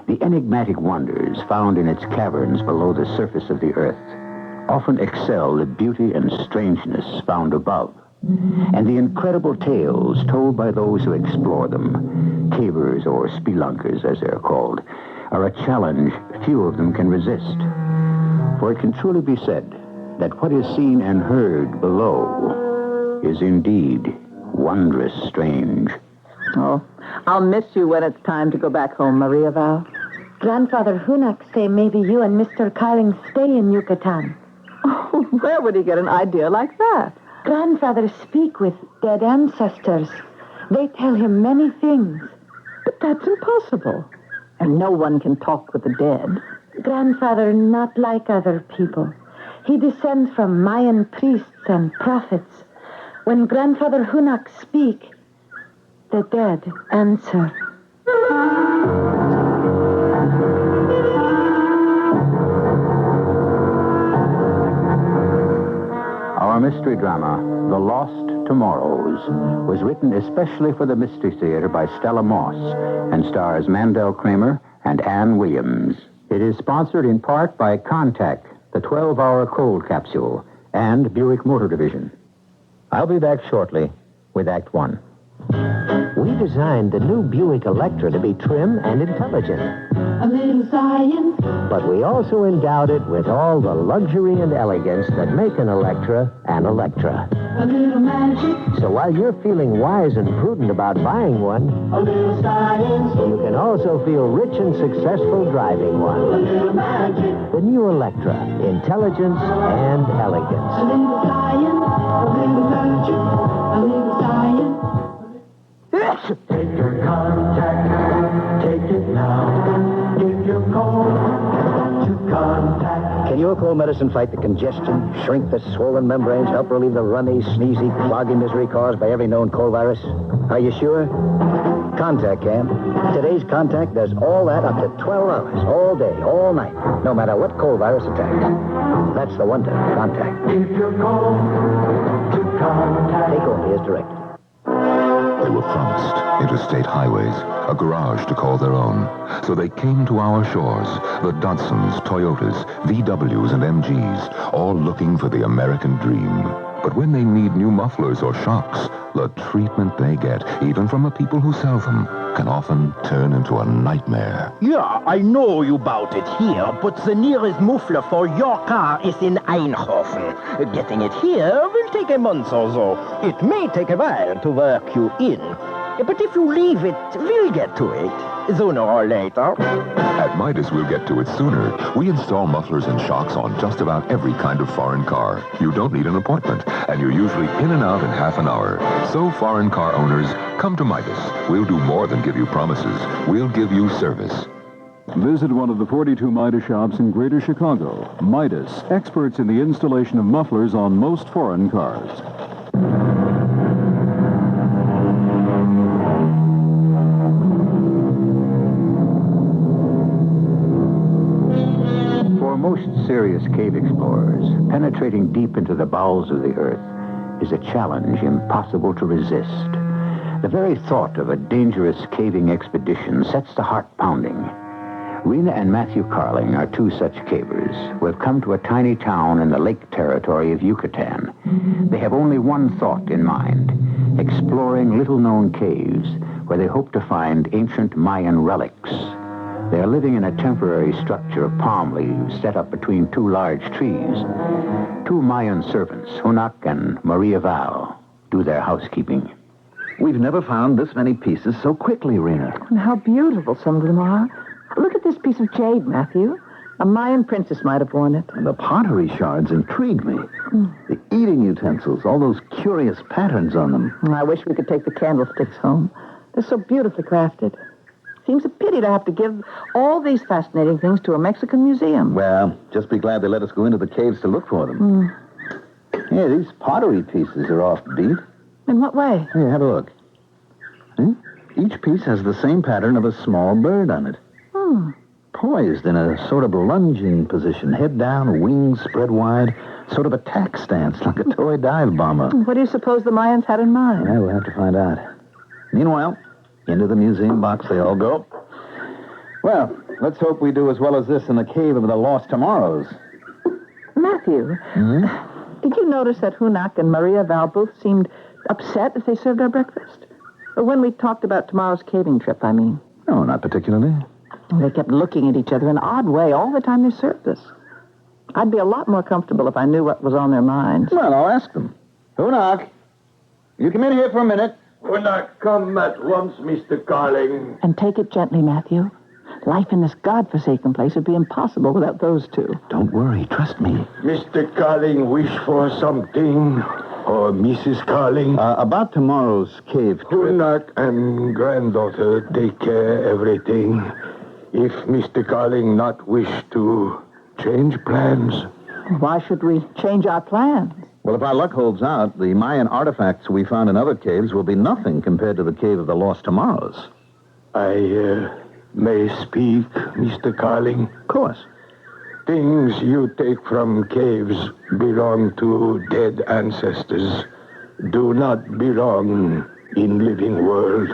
The enigmatic wonders found in its caverns below the surface of the earth often excel the beauty and strangeness found above. And the incredible tales told by those who explore them, cavers or spelunkers as they're called, are a challenge few of them can resist. For it can truly be said that what is seen and heard below is indeed wondrous strange. Oh, I'll miss you when it's time to go back home, Maria Val. Grandfather Hunak say maybe you and Mr. Carling stay in Yucatan. Oh, Where would he get an idea like that? Grandfather speak with dead ancestors. They tell him many things. But that's impossible. And no one can talk with the dead. Grandfather not like other people. He descends from Mayan priests and prophets. When Grandfather Hunak speak, the dead answer. Our mystery drama, The Lost Tomorrows, was written especially for the Mystery Theater by Stella Moss and stars Mandel Kramer and Ann Williams. It is sponsored in part by Contact, the 12-hour cold capsule, and Buick Motor Division. I'll be back shortly with Act One. We designed the new Buick Electra to be trim and intelligent. A little science. But we also endowed it with all the luxury and elegance that make an Electra an Electra. A little magic. So while you're feeling wise and prudent about buying one, A little science. you can also feel rich and successful driving one. A little magic. The new Electra, intelligence and elegance. A little science. A little magic. A little science. Take your contact. Take it now. Give your call to Contact. Can your cold medicine fight the congestion, shrink the swollen membranes, help relieve the runny, sneezy, cloggy misery caused by every known cold virus? Are you sure? Contact can. Today's Contact does all that up to 12 hours, all day, all night, no matter what cold virus attacks. That's the wonder, Contact. Give your call to Contact. Take only as directed. They were promised interstate highways, a garage to call their own. So they came to our shores, the Dodsons, Toyotas, VWs, and MGs, all looking for the American dream. But when they need new mufflers or shocks, the treatment they get, even from the people who sell them, can often turn into a nightmare. Yeah, I know you bought it here, but the nearest muffler for your car is in Eindhoven. Getting it here will take a month or so. It may take a while to work you in. But if you leave it, we'll get to it, sooner or later. At Midas, we'll get to it sooner. We install mufflers and shocks on just about every kind of foreign car. You don't need an appointment, and you're usually in and out in half an hour. So foreign car owners, come to Midas. We'll do more than give you promises. We'll give you service. Visit one of the 42 Midas shops in Greater Chicago. Midas, experts in the installation of mufflers on most foreign cars. For most serious cave explorers, penetrating deep into the bowels of the earth is a challenge impossible to resist. The very thought of a dangerous caving expedition sets the heart pounding. Rena and Matthew Carling are two such cavers who have come to a tiny town in the lake territory of Yucatan. They have only one thought in mind, exploring little-known caves where they hope to find ancient Mayan relics. They are living in a temporary structure of palm leaves set up between two large trees. Two Mayan servants, Hunak and Maria Val, do their housekeeping. We've never found this many pieces so quickly, Rena. And how beautiful some of them are. Look at this piece of jade, Matthew. A Mayan princess might have worn it. And the pottery shards intrigue me. The eating utensils, all those curious patterns on them. I wish we could take the candlesticks home. They're so beautifully crafted. Seems a pity to have to give all these fascinating things to a Mexican museum. Well, just be glad they let us go into the caves to look for them. Yeah, these pottery pieces are offbeat. In what way? Here, have a look. Each piece has the same pattern of a small bird on it. Poised in a sort of lunging position, head down, wings spread wide, sort of a tack stance, like a toy dive bomber. What do you suppose the Mayans had in mind? Yeah, we'll have to find out. Meanwhile, into the museum box they all go. Well, let's hope we do as well as this in the Cave of the Lost Tomorrows. Matthew, did you notice that Hunak and Maria Val both seemed upset as they served our breakfast? Or when we talked about tomorrow's caving trip, I mean. No, not particularly. They kept looking at each other in an odd way all the time they served us. I'd be a lot more comfortable if I knew what was on their minds. Well, I'll ask them. Hunak, you come in here for a minute. When I come at once, Mr. Carling. And take it gently, Matthew. Life in this godforsaken place would be impossible without those two. Don't worry. Trust me. Mr. Carling wish for something? Or Mrs. Carling? About tomorrow's cave trip. Hunak and granddaughter take care everything. If Mr. Carling not wish to change plans. Why should we change our plans? Well, if our luck holds out, the Mayan artifacts we found in other caves will be nothing compared to the Cave of the Lost Tomorrows. I may speak, Mr. Carling? Of course. Things you take from caves belong to dead ancestors. Do not belong in living world.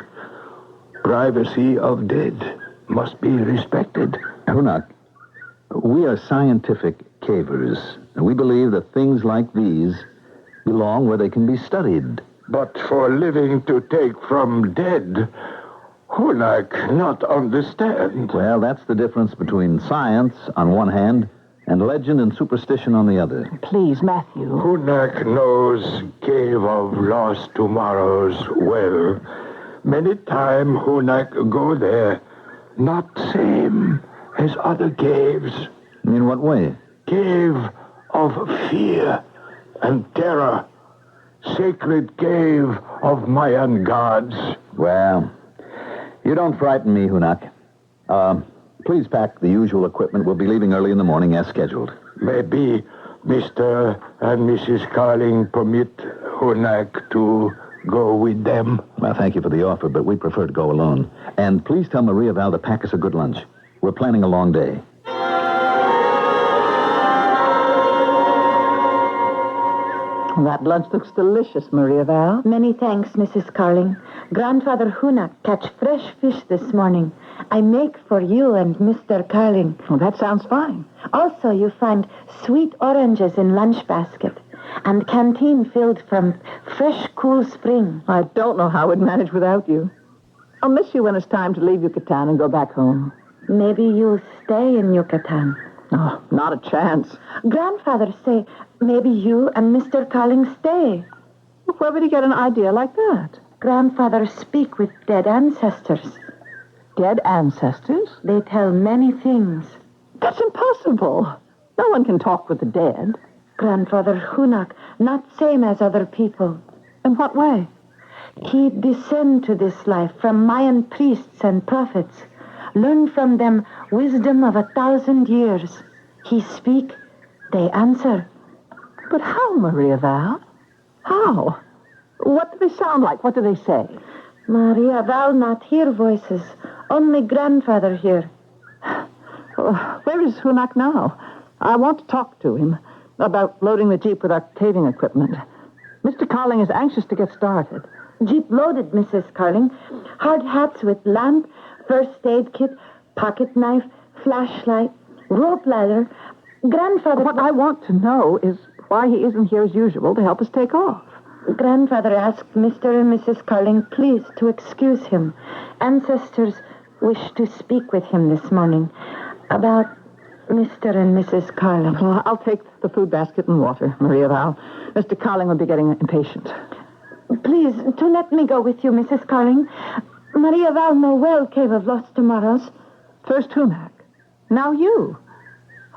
Privacy of dead must be respected. Hunak, we are scientific cavers, and we believe that things like these belong where they can be studied. But for living to take from dead, Hunak not understand. Well, that's the difference between science on one hand and legend and superstition on the other. Please, Matthew. Hunak knows Cave of Lost Tomorrows well. Many time Hunak go there, not same as other caves. In what way? Cave of fear and terror. Sacred cave of Mayan gods. Well, you don't frighten me, Hunak. Please pack the usual equipment. We'll be leaving early in the morning as scheduled. Maybe Mr. and Mrs. Carling permit Hunak to go with them. Well, thank you for the offer, but we prefer to go alone. And please tell Maria Val to pack us a good lunch. We're planning a long day. That lunch looks delicious, Maria Val. Many thanks, Mrs. Carling. Grandfather Hunak catch fresh fish this morning. I make for you and Mr. Carling. Oh, that sounds fine. Also, you find sweet oranges in lunch basket and canteen filled from fresh, cool spring. I don't know how we'd manage without you. I'll miss you when it's time to leave Yucatan and go back home. Maybe you'll stay in Yucatan. Oh, not a chance. Grandfather say maybe you and Mr. Carling stay. Where would he get an idea like that? Grandfather speak with dead ancestors. Dead ancestors? They tell many things. That's impossible. No one can talk with the dead. Grandfather Hunak, not same as other people. In what way? He descend to this life from Mayan priests and prophets. Learn from them wisdom of 1,000 years. He speak, they answer. But how, Maria Val? How? What do they sound like? What do they say? Maria Val not hear voices. Only grandfather hear. Where is Hunak now? I want to talk to him about loading the Jeep with our caving equipment. Mr. Carling is anxious to get started. Jeep loaded, Mrs. Carling. Hard hats with lamp, first aid kit, pocket knife, flashlight, rope ladder. Grandfather... What I want to know is why he isn't here as usual to help us take off. Grandfather asked Mr. and Mrs. Carling please to excuse him. Ancestors wish to speak with him this morning about Mr. and Mrs. Carling. Well, I'll take the food basket and water, Maria Val. Mr. Carling will be getting impatient. Please, do let me go with you, Mrs. Carling. Maria Val know well Cave of Lost Tomorrows. First Hunak. Now you.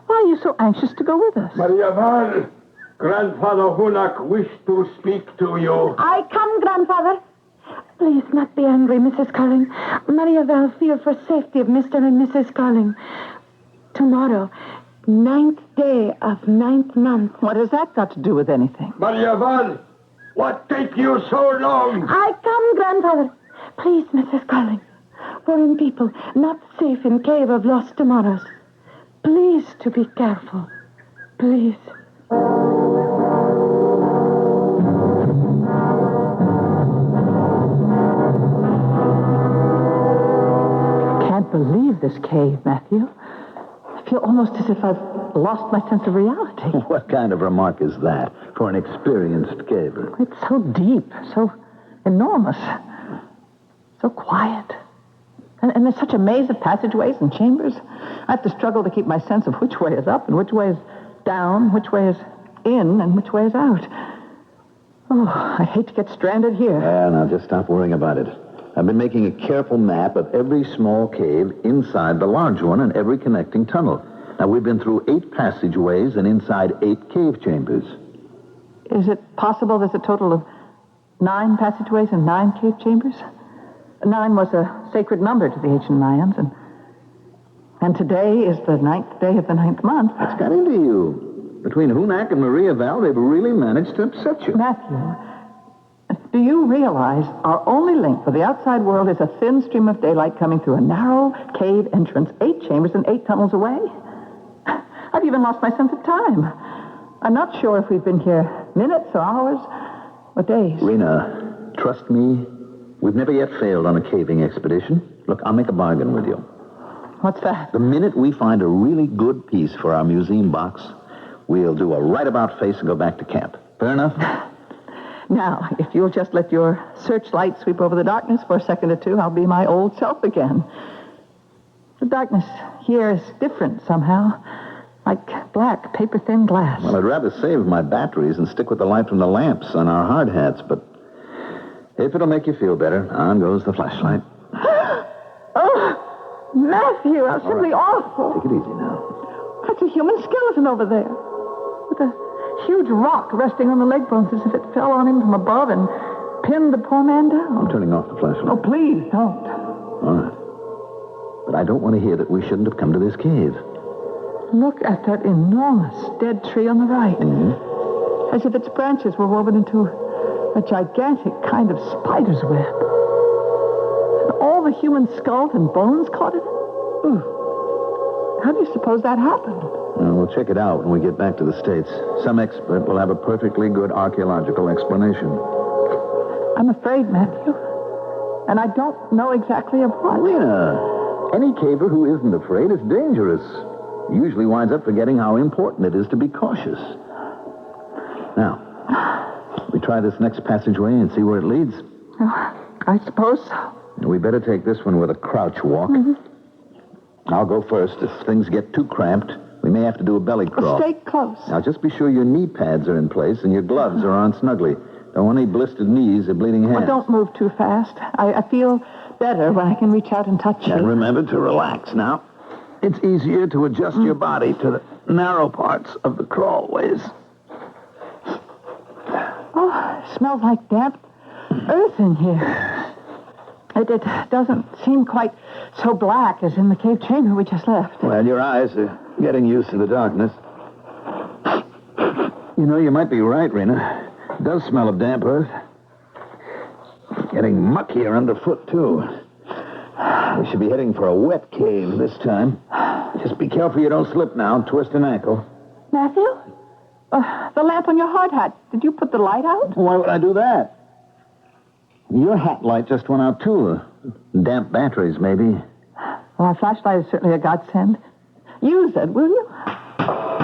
Why are you so anxious to go with us? Maria Val, Grandfather Hunak wish to speak to you. I come, Grandfather. Please, not be angry, Mrs. Carling. Maria Val fear for safety of Mr. and Mrs. Carling. Tomorrow, 9th day of 9th month. What has that got to do with anything? Maria Val, what take you so long? I come, Grandfather. Please, Mrs. Carling. Foreign people not safe in Cave of Lost Tomorrows. Please to be careful. Please. Can't believe this cave, Matthew. I feel almost as if I've lost my sense of reality. What kind of remark is that for an experienced caver? It's so deep, so enormous, so quiet. And there's such a maze of passageways and chambers. I have to struggle to keep my sense of which way is up and which way is down, which way is in and which way is out. Oh, I hate to get stranded here. Yeah, now just stop worrying about it. I've been making a careful map of every small cave inside the large one and every connecting tunnel. Now, we've been through 8 passageways and inside 8 cave chambers. Is it possible there's a total of 9 passageways and 9 cave chambers? 9 was a sacred number to the ancient Mayans, and today is the 9th day of the 9th month. That's got into you. Between Hunak and Maria Val, they've really managed to upset you. Matthew, do you realize our only link with the outside world is a thin stream of daylight coming through a narrow cave entrance, 8 chambers and 8 tunnels away? I've even lost my sense of time. I'm not sure if we've been here minutes or hours or days. Rena, trust me, we've never yet failed on a caving expedition. Look, I'll make a bargain with you. What's that? The minute we find a really good piece for our museum box, we'll do a right-about face and go back to camp. Fair enough? Now, if you'll just let your searchlight sweep over the darkness for a second or two, I'll be my old self again. The darkness here is different somehow. Like black, paper-thin glass. Well, I'd rather save my batteries and stick with the light from the lamps on our hard hats, but if it'll make you feel better, on goes the flashlight. Oh, Matthew, that's simply awful. Take it easy now. That's a human skeleton over there, with a huge rock resting on the leg bones as if it fell on him from above and pinned the poor man down. I'm turning off the flashlight. Oh, please don't. All right. But I don't want to hear that we shouldn't have come to this cave. Look at that enormous dead tree on the right. Mm-hmm. As if its branches were woven into a gigantic kind of spider's web. And all the human skulls and bones caught in it. How do you suppose that happened? Well, we'll check it out when we get back to the States. Some expert will have a perfectly good archaeological explanation. I'm afraid, Matthew. And I don't know exactly of what. Rena, any caver who isn't afraid is dangerous. Usually winds up forgetting how important it is to be cautious. Now, we try this next passageway and see where it leads. I suppose so. We better take this one with a crouch walk. Mm-hmm. I'll go first. If things get too cramped, we may have to do a belly crawl. Stay close. Now, just be sure your knee pads are in place and your gloves are on snugly. Don't want any blistered knees or bleeding hands. Well, don't move too fast. I feel better when I can reach out and touch you. And remember to relax now. It's easier to adjust your body to the narrow parts of the crawlways. Oh, it smells like damp earth in here. It doesn't seem quite so black as in the cave chamber we just left. Well, your eyes are getting used to the darkness. You know, you might be right, Rena. It does smell of damp earth. Getting muckier underfoot, too. We should be heading for a wet cave this time. Just be careful you don't slip now and twist an ankle. Matthew? The lamp on your hard hat. Did you put the light out? Why would I do that? Your hat light just went out, too. Damp batteries, maybe. Well, a flashlight is certainly a godsend. Use it, will you?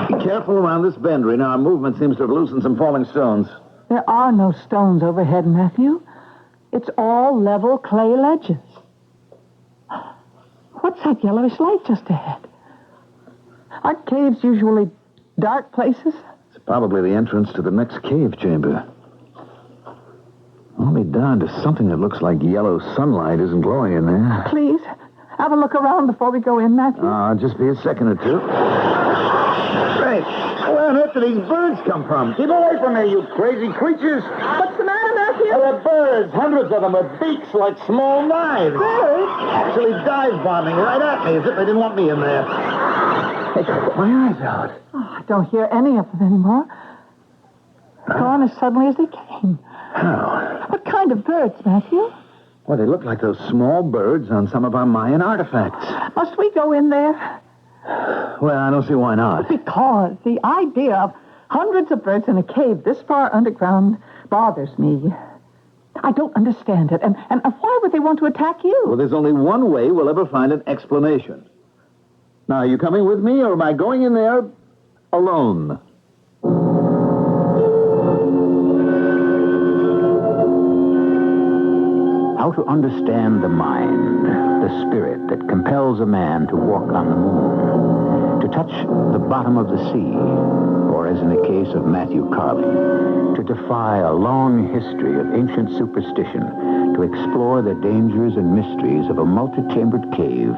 Be careful around this bend, Rena. Our movement seems to have loosened some falling stones. There are no stones overhead, Matthew. It's all level clay ledges. What's that yellowish light just ahead? Aren't caves usually dark places? It's probably the entrance to the next cave chamber. I'll be darned if something that looks like yellow sunlight isn't glowing in there. Please, have a look around before we go in, Matthew. Just be a second or two. Great. Where on earth do these birds come from? Keep away from me, you crazy creatures. What's the matter, Matthew? They're birds, hundreds of them with beaks like small knives. Birds? Actually dive bombing right at me as if they didn't want me in there. Hey, put my eyes out. Oh, I don't hear any of them anymore. Gone as suddenly as they came. How? What kind of birds, Matthew? Well, they look like those small birds on some of our Mayan artifacts. Must we go in there? Well, I don't see why not. Because the idea of hundreds of birds in a cave this far underground bothers me. I don't understand it. And why would they want to attack you? Well, there's only one way we'll ever find an explanation. Now, are you coming with me, or am I going in there alone? How to understand the mind, the spirit that compels a man to walk on the moon, to touch the bottom of the sea, or as in the case of Matthew Carling, to defy a long history of ancient superstition, to to explore the dangers and mysteries of a multi-chambered cave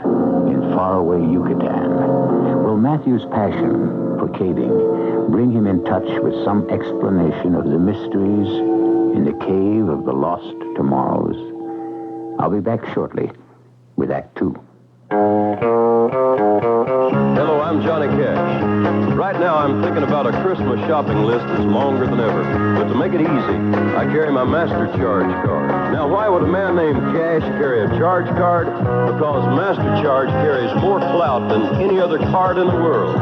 in faraway Yucatan. Will Matthew's passion for caving bring him in touch with some explanation of the mysteries in the cave of the lost tomorrows? I'll be back shortly with Act 2. Hello, I'm Johnny Cash. Right now, I'm thinking about a Christmas shopping list that's longer than ever. But to make it easy, I carry my Master Charge card. Now, why would a man named Cash carry a charge card? Because Master Charge carries more clout than any other card in the world.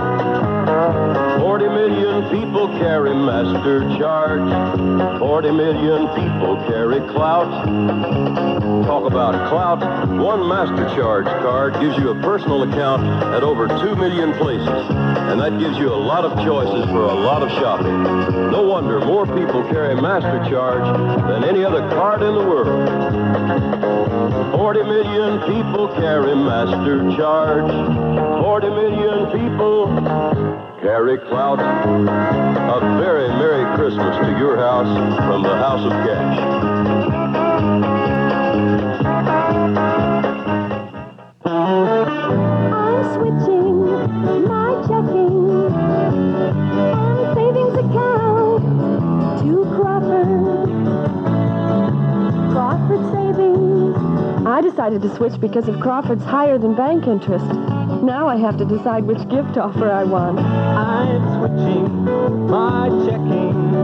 40 million people carry Master Charge. 40 million people carry clout. Talk about clout. One Master Charge card gives you a personal account at over 2 million places. And that gives you a lot of choices for a lot of shopping. No wonder more people carry Master Charge than any other card in the world. 40 million people carry Master Charge. 40 million people carry clout. A very Merry Christmas to your house from the House of Cash. I'm switching my checking and savings account to Crawford Savings. I decided to switch because of Crawford's higher than bank interest. Now I have to decide which gift offer I want. I'm switching my checking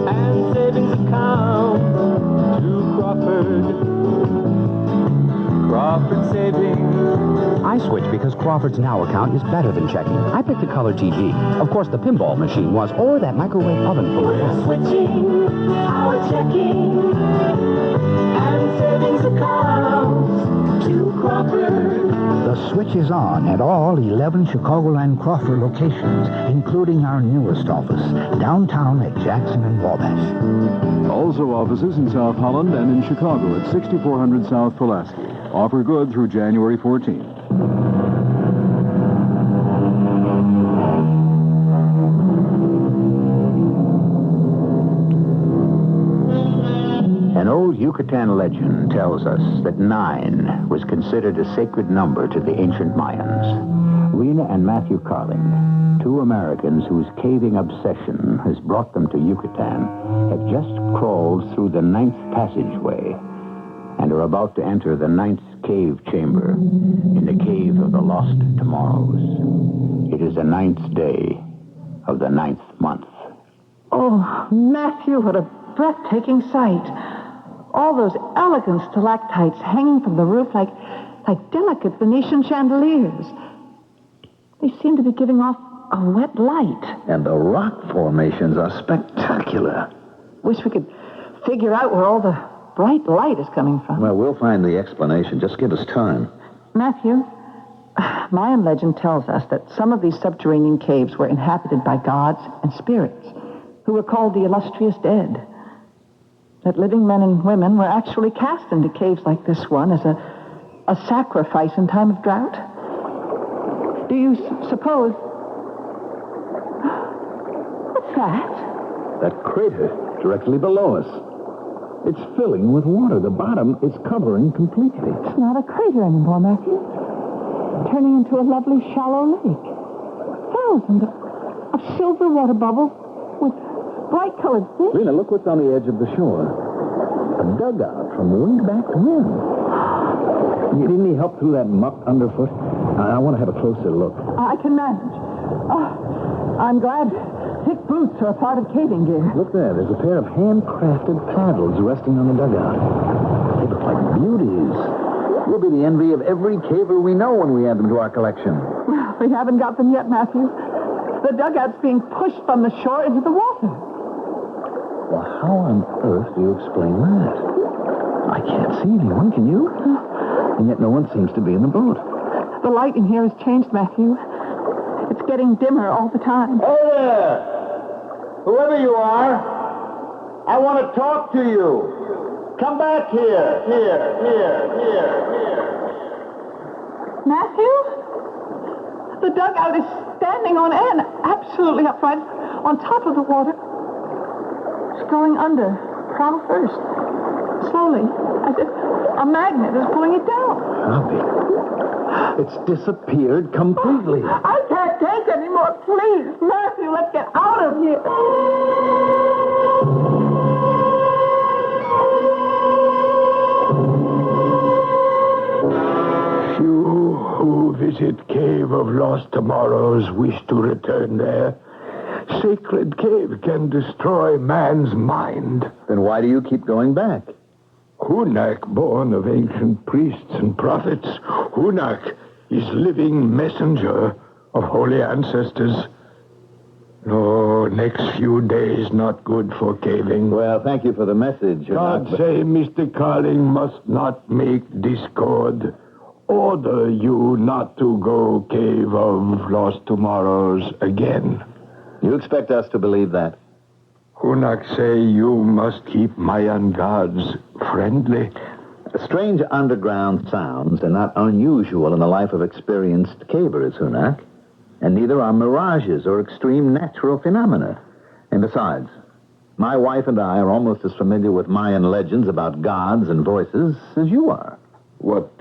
and savings account to Crawford Savings. I switched because Crawford's Now account is better than checking. I picked the color TV. Of course, the pinball machine was, or that microwave oven food. We're switching our checking and savings accounts to Crawford. The switch is on at all 11 Chicagoland Crawford locations, including our newest office, downtown at Jackson and Wabash. Also offices in South Holland and in Chicago at 6400 South Pulaski. Offer good through January 14th. An old Yucatan legend tells us that 9 was considered a sacred number to the ancient Mayans. Rena and Matthew Carling, 2 Americans whose caving obsession has brought them to Yucatan, have just crawled through the 9th passageway and are about to enter the 9th cave chamber in the cave of the lost tomorrows. It is the 9th day of the 9th month. Oh, Matthew, what a breathtaking sight. All those elegant stalactites hanging from the roof like delicate Venetian chandeliers. They seem to be giving off a wet light. And the rock formations are spectacular. Wish we could figure out where all the bright light is coming from. Well, we'll find the explanation. Just give us time. Matthew, Mayan legend tells us that some of these subterranean caves were inhabited by gods and spirits who were called the illustrious dead. That living men and women were actually cast into caves like this one as a sacrifice in time of drought. Do you suppose... What's that? That crater directly below us. It's filling with water. The bottom is covering completely. It's not a crater anymore, Matthew. Turning into a lovely shallow lake. Thousands of silver water bubbles with bright-colored fish. Lena, look what's on the edge of the shore. A dugout from way back when. You need any help through that muck underfoot? I want to have a closer look. I can manage. I'm glad thick boots are a part of caving gear. Look there. There's a pair of handcrafted paddles resting on the dugout. They look like beauties. We'll be the envy of every caver we know when we add them to our collection. Well, we haven't got them yet, Matthew. The dugout's being pushed from the shore into the water. Well, how on earth do you explain that? I can't see anyone, can you? And yet no one seems to be in the boat. The light in here has changed, Matthew. It's getting dimmer all the time. Hey there! Whoever you are, I want to talk to you. Come back here. Here. Matthew? The dugout is standing on end, absolutely upright, on top of the water. It's going under, prow first. slowly, as if a magnet is pulling it down. Bobby, it's disappeared completely. I can't take any more. Please, Matthew, let's get out of here. Few who visit Cave of Lost Tomorrows wish to return there. Sacred cave can destroy man's mind. Then why do you keep going back? Hunak, born of ancient priests and prophets. Hunak is living messenger of holy ancestors. No, next few days not good for caving. Well, thank you for the message. God say Mr. Carling must not make discord. Order you not to go Cave of Lost Tomorrows again. You expect us to believe that? Hunak say you must keep Mayan gods friendly. Strange underground sounds are not unusual in the life of experienced cavers, Hunak. And neither are mirages or extreme natural phenomena. And besides, my wife and I are almost as familiar with Mayan legends about gods and voices as you are. What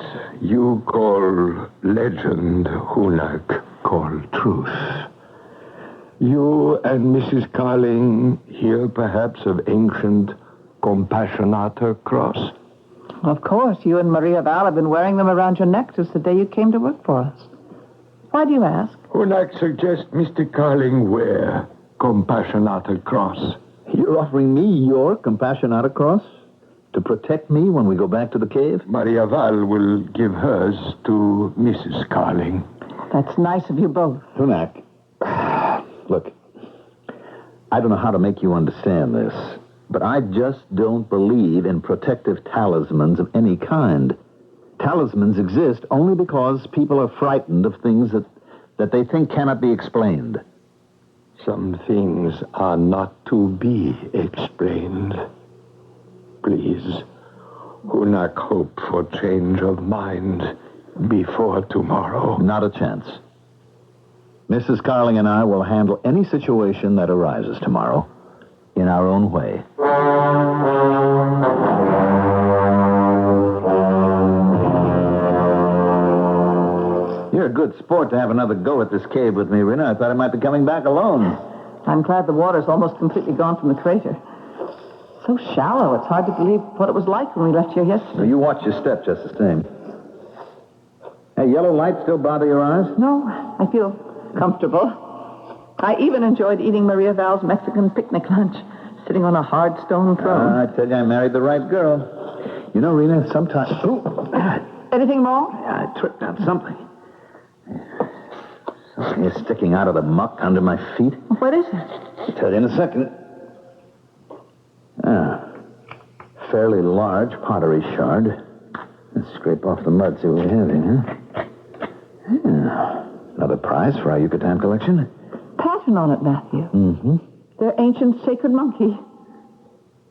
you call legend, Hunak call truth. You and Mrs. Carling hear perhaps of ancient Compassionata cross? Of course, you and Maria Val have been wearing them around your neck since the day you came to work for us. Why do you ask? Hunak suggests Mr. Carling wear Compassionata cross. You're offering me your Compassionata cross? To protect me when we go back to the cave? Maria Val will give hers to Mrs. Carling. That's nice of you both. Hunak, look, I don't know how to make you understand this, but I just don't believe in protective talismans of any kind. Talismans exist only because people are frightened of things that they think cannot be explained. Some things are not to be explained. Please, Hunak hope for change of mind before tomorrow. Not a chance. Mrs. Carling and I will handle any situation that arises tomorrow in our own way. You're a good sport to have another go at this cave with me, Rena. I thought I might be coming back alone. I'm glad the water's almost completely gone from the crater. So shallow, it's hard to believe what it was like when we left here yesterday. So you watch your step just the same. Hey, yellow light still bother your eyes? No, I feel comfortable. I even enjoyed eating Maria Val's Mexican picnic lunch, sitting on a hard stone throne. I tell you, I married the right girl. You know, Rena, sometimes... Anything wrong? I tripped on something. Something is sticking out of the muck under my feet. What is it? I'll tell you in a second. Fairly large pottery shard. Let's scrape off the mud, see what we have here, huh? Yeah. Another prize for our Yucatan collection. Pattern on it, Matthew. Mm-hmm. Their ancient sacred monkey.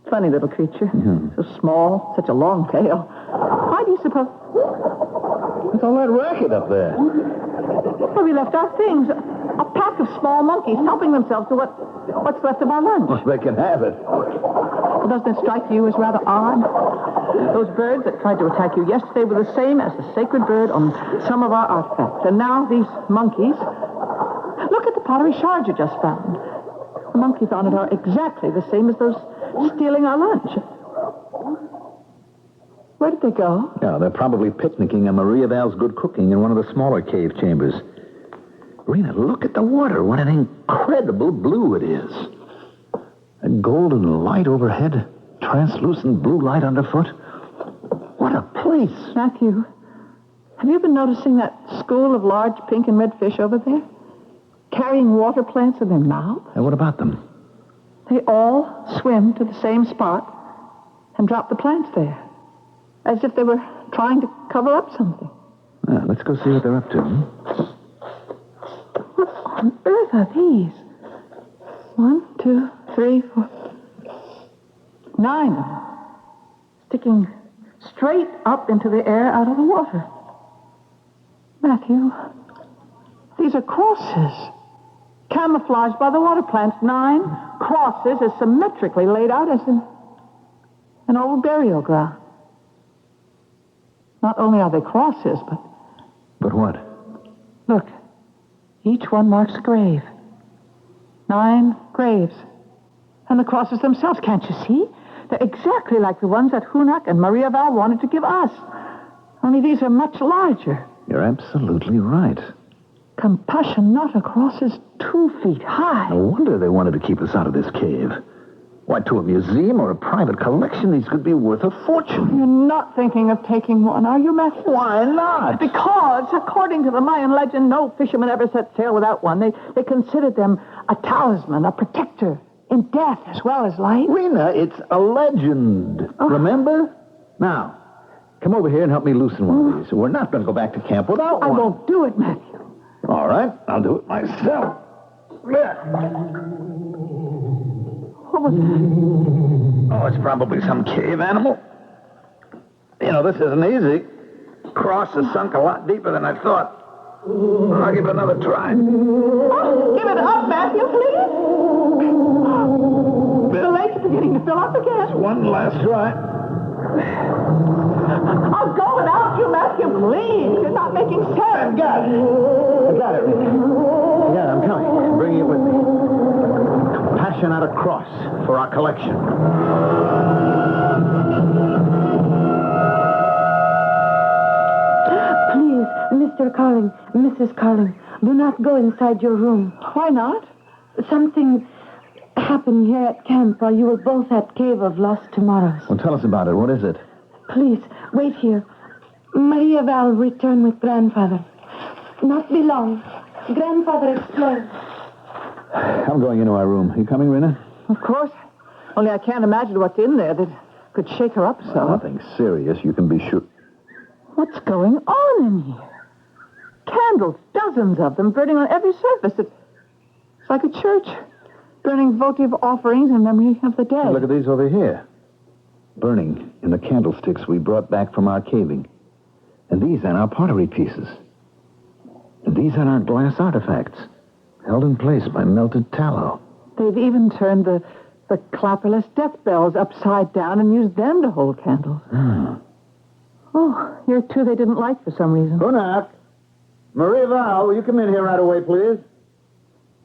Funny little creature. Mm-hmm. So small, such a long tail. Why do you suppose... What's all that racket up there? Well, we left our things. A pack of small monkeys helping themselves to what's left of our lunch. Well, they can have it. Well, doesn't it strike you as rather odd? Those birds that tried to attack you yesterday were the same as the sacred bird on some of our artifacts. And now these monkeys... Look at the pottery shard you just found. The monkeys on it are exactly the same as those stealing our lunch. Where did they go? Yeah, they're probably picnicking on Maria Val's good cooking in one of the smaller cave chambers. Rena, look at the water. What an incredible blue it is. A golden light overhead, translucent blue light underfoot. What a place. Matthew, have you been noticing that school of large pink and red fish over there? Carrying water plants in their mouths? And what about them? They all swim to the same spot and drop the plants there. As if they were trying to cover up something. Let's go see what they're up to. What on earth are these? 1, 2, 3, 4... 9 of them. Sticking straight up into the air out of the water. Matthew, these are crosses. Camouflaged by the water plants. 9 crosses as symmetrically laid out as An old burial ground. Not only are they crosses, but... But what? Look, each one marks a grave. 9 graves. And the crosses themselves, can't you see? They're exactly like the ones that Hunak and Maria Val wanted to give us. Only these are much larger. You're absolutely right. Compassionata crosses 2 feet high. No wonder they wanted to keep us out of this cave. Why, to a museum or a private collection, these could be worth a fortune. You're not thinking of taking one, are you, Matthew? Why not? Because, according to the Mayan legend, no fisherman ever set sail without one. They considered them a talisman, a protector, in death as well as life. Rena, it's a legend. Oh. Remember? Now, come over here and help me loosen one of these. We're not going to go back to camp without one. I won't do it, Matthew. All right, I'll do it myself. There. What was that? Oh, it's probably some cave animal. You know, this isn't easy. Cross is sunk a lot deeper than I thought. I'll give it another try. Oh, give it up, Matthew, please. The lake's beginning to fill up again. One last try. I'll go without you, Matthew, please. You're not making sense. I got it, Rita. Yeah, I'm coming. I'm bringing it with me. Compassionata cross for our collection. Please, Mr. Carling, Mrs. Carling, do not go inside your room. Why not? Something happened here at camp while you were both at Cave of Lost Tomorrows. Well, tell us about it. What is it? Please, wait here. Maria Val returned with grandfather. Not be long. Grandfather explained. I'm going into our room. You coming, Rena? Of course. Only I can't imagine what's in there that could shake her up so. Nothing serious, you can be sure. What's going on in here? Candles, dozens of them, burning on every surface. It's like a church, burning votive offerings in memory of the dead. Hey, look at these over here. Burning in the candlesticks we brought back from our caving. And these are our pottery pieces. And these are our glass artifacts, held in place by melted tallow. They've even turned the clapperless death bells upside down and used them to hold candles. Oh, here, too, they didn't like for some reason. Hunak! Maria Val, will you come in here right away, please?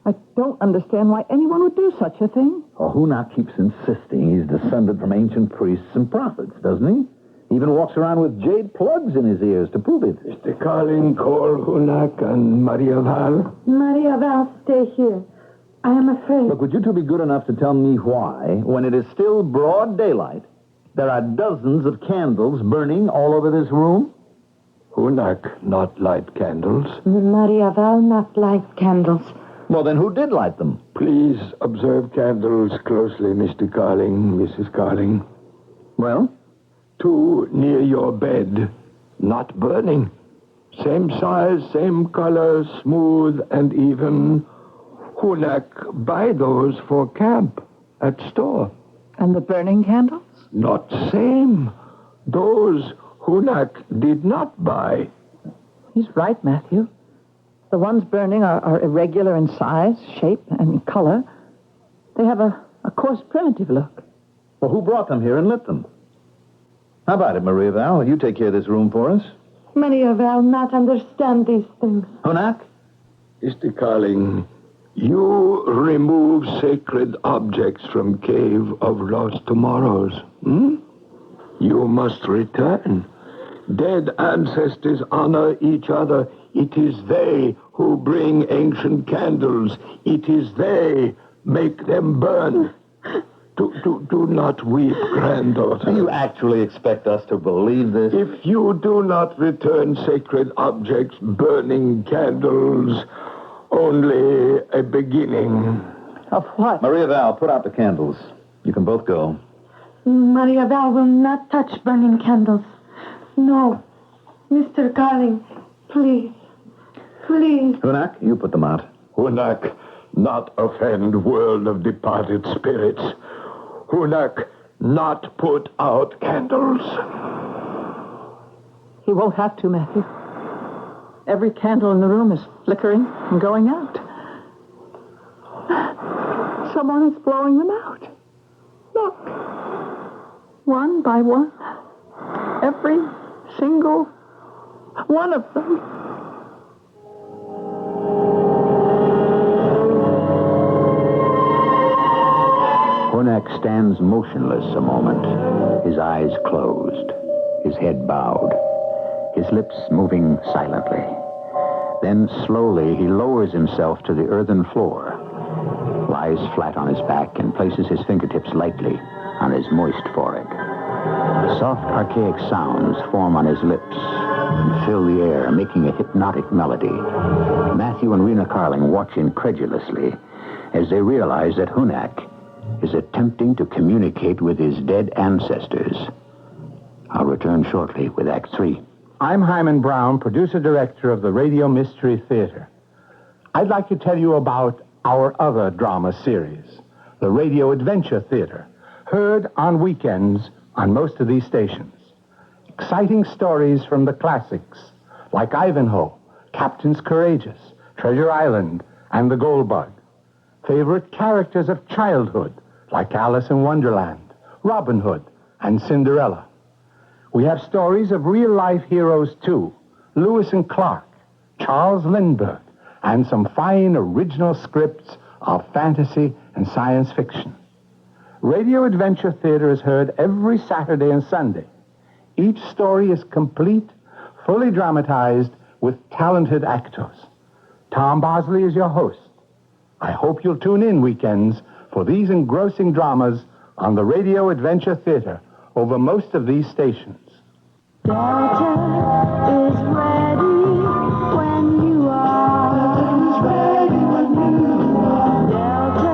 I don't understand why anyone would do such a thing. Oh, Hunak keeps insisting he's descended from ancient priests and prophets, doesn't he? He even walks around with jade plugs in his ears to prove it. Mr. Carling, call Hunak and Maria Val. Maria Val, stay here. I am afraid. Look, would you two be good enough to tell me why, when it is still broad daylight, there are dozens of candles burning all over this room? Hunak not light candles. Maria Val not light candles. Well, then who did light them? Please observe candles closely, Mr. Carling, Mrs. Carling. Well? 2 near your bed, not burning. Same size, same color, smooth and even. Hunak buy those for camp at store. And the burning candles? Not same. Those Hunak did not buy. He's right, Matthew. The ones burning are irregular in size, shape, and color. They have a coarse, primitive look. Well, who brought them here and lit them? How about it, Maria Val? You take care of this room for us. Maria Val not understand these things. Hunak? Mr. Carling, you remove sacred objects from Cave of Lost Tomorrows. You must return. Dead ancestors honor each other. It is they who bring ancient candles. It is they make them burn. Do not weep, granddaughter. Do you actually expect us to believe this? If you do not return sacred objects, burning candles, only a beginning. Of what? Maria Val, put out the candles. You can both go. Maria Val will not touch burning candles. No. Mr. Carling, please. Please. Hunak, you put them out. Hunak, not offend world of departed spirits. Hunak, not put out candles. He won't have to, Matthew. Every candle in the room is flickering and going out. Someone is blowing them out. Look. one by one. Every single one of them. Hunak stands motionless a moment, his eyes closed, his head bowed, his lips moving silently. Then slowly he lowers himself to the earthen floor, lies flat on his back, and places his fingertips lightly on his moist forehead. Soft, archaic sounds form on his lips and fill the air, making a hypnotic melody. Matthew and Rena Carling watch incredulously as they realize that Hunak is attempting to communicate with his dead ancestors. I'll return shortly with Act 3. I'm Hyman Brown, producer-director of the Radio Mystery Theater. I'd like to tell you about our other drama series, the Radio Adventure Theater, heard on weekends on most of these stations. Exciting stories from the classics, like Ivanhoe, Captains Courageous, Treasure Island, and The Gold Bug. Favorite characters of childhood, like Alice in Wonderland, Robin Hood, and Cinderella. We have stories of real-life heroes, too. Lewis and Clark, Charles Lindbergh, and some fine original scripts of fantasy and science fiction. Radio Adventure Theater is heard every Saturday and Sunday. Each story is complete, fully dramatized, with talented actors. Tom Bosley is your host. I hope you'll tune in weekends for these engrossing dramas on the Radio Adventure Theater over most of these stations. Delta is ready when you are. Delta is ready when you are. Delta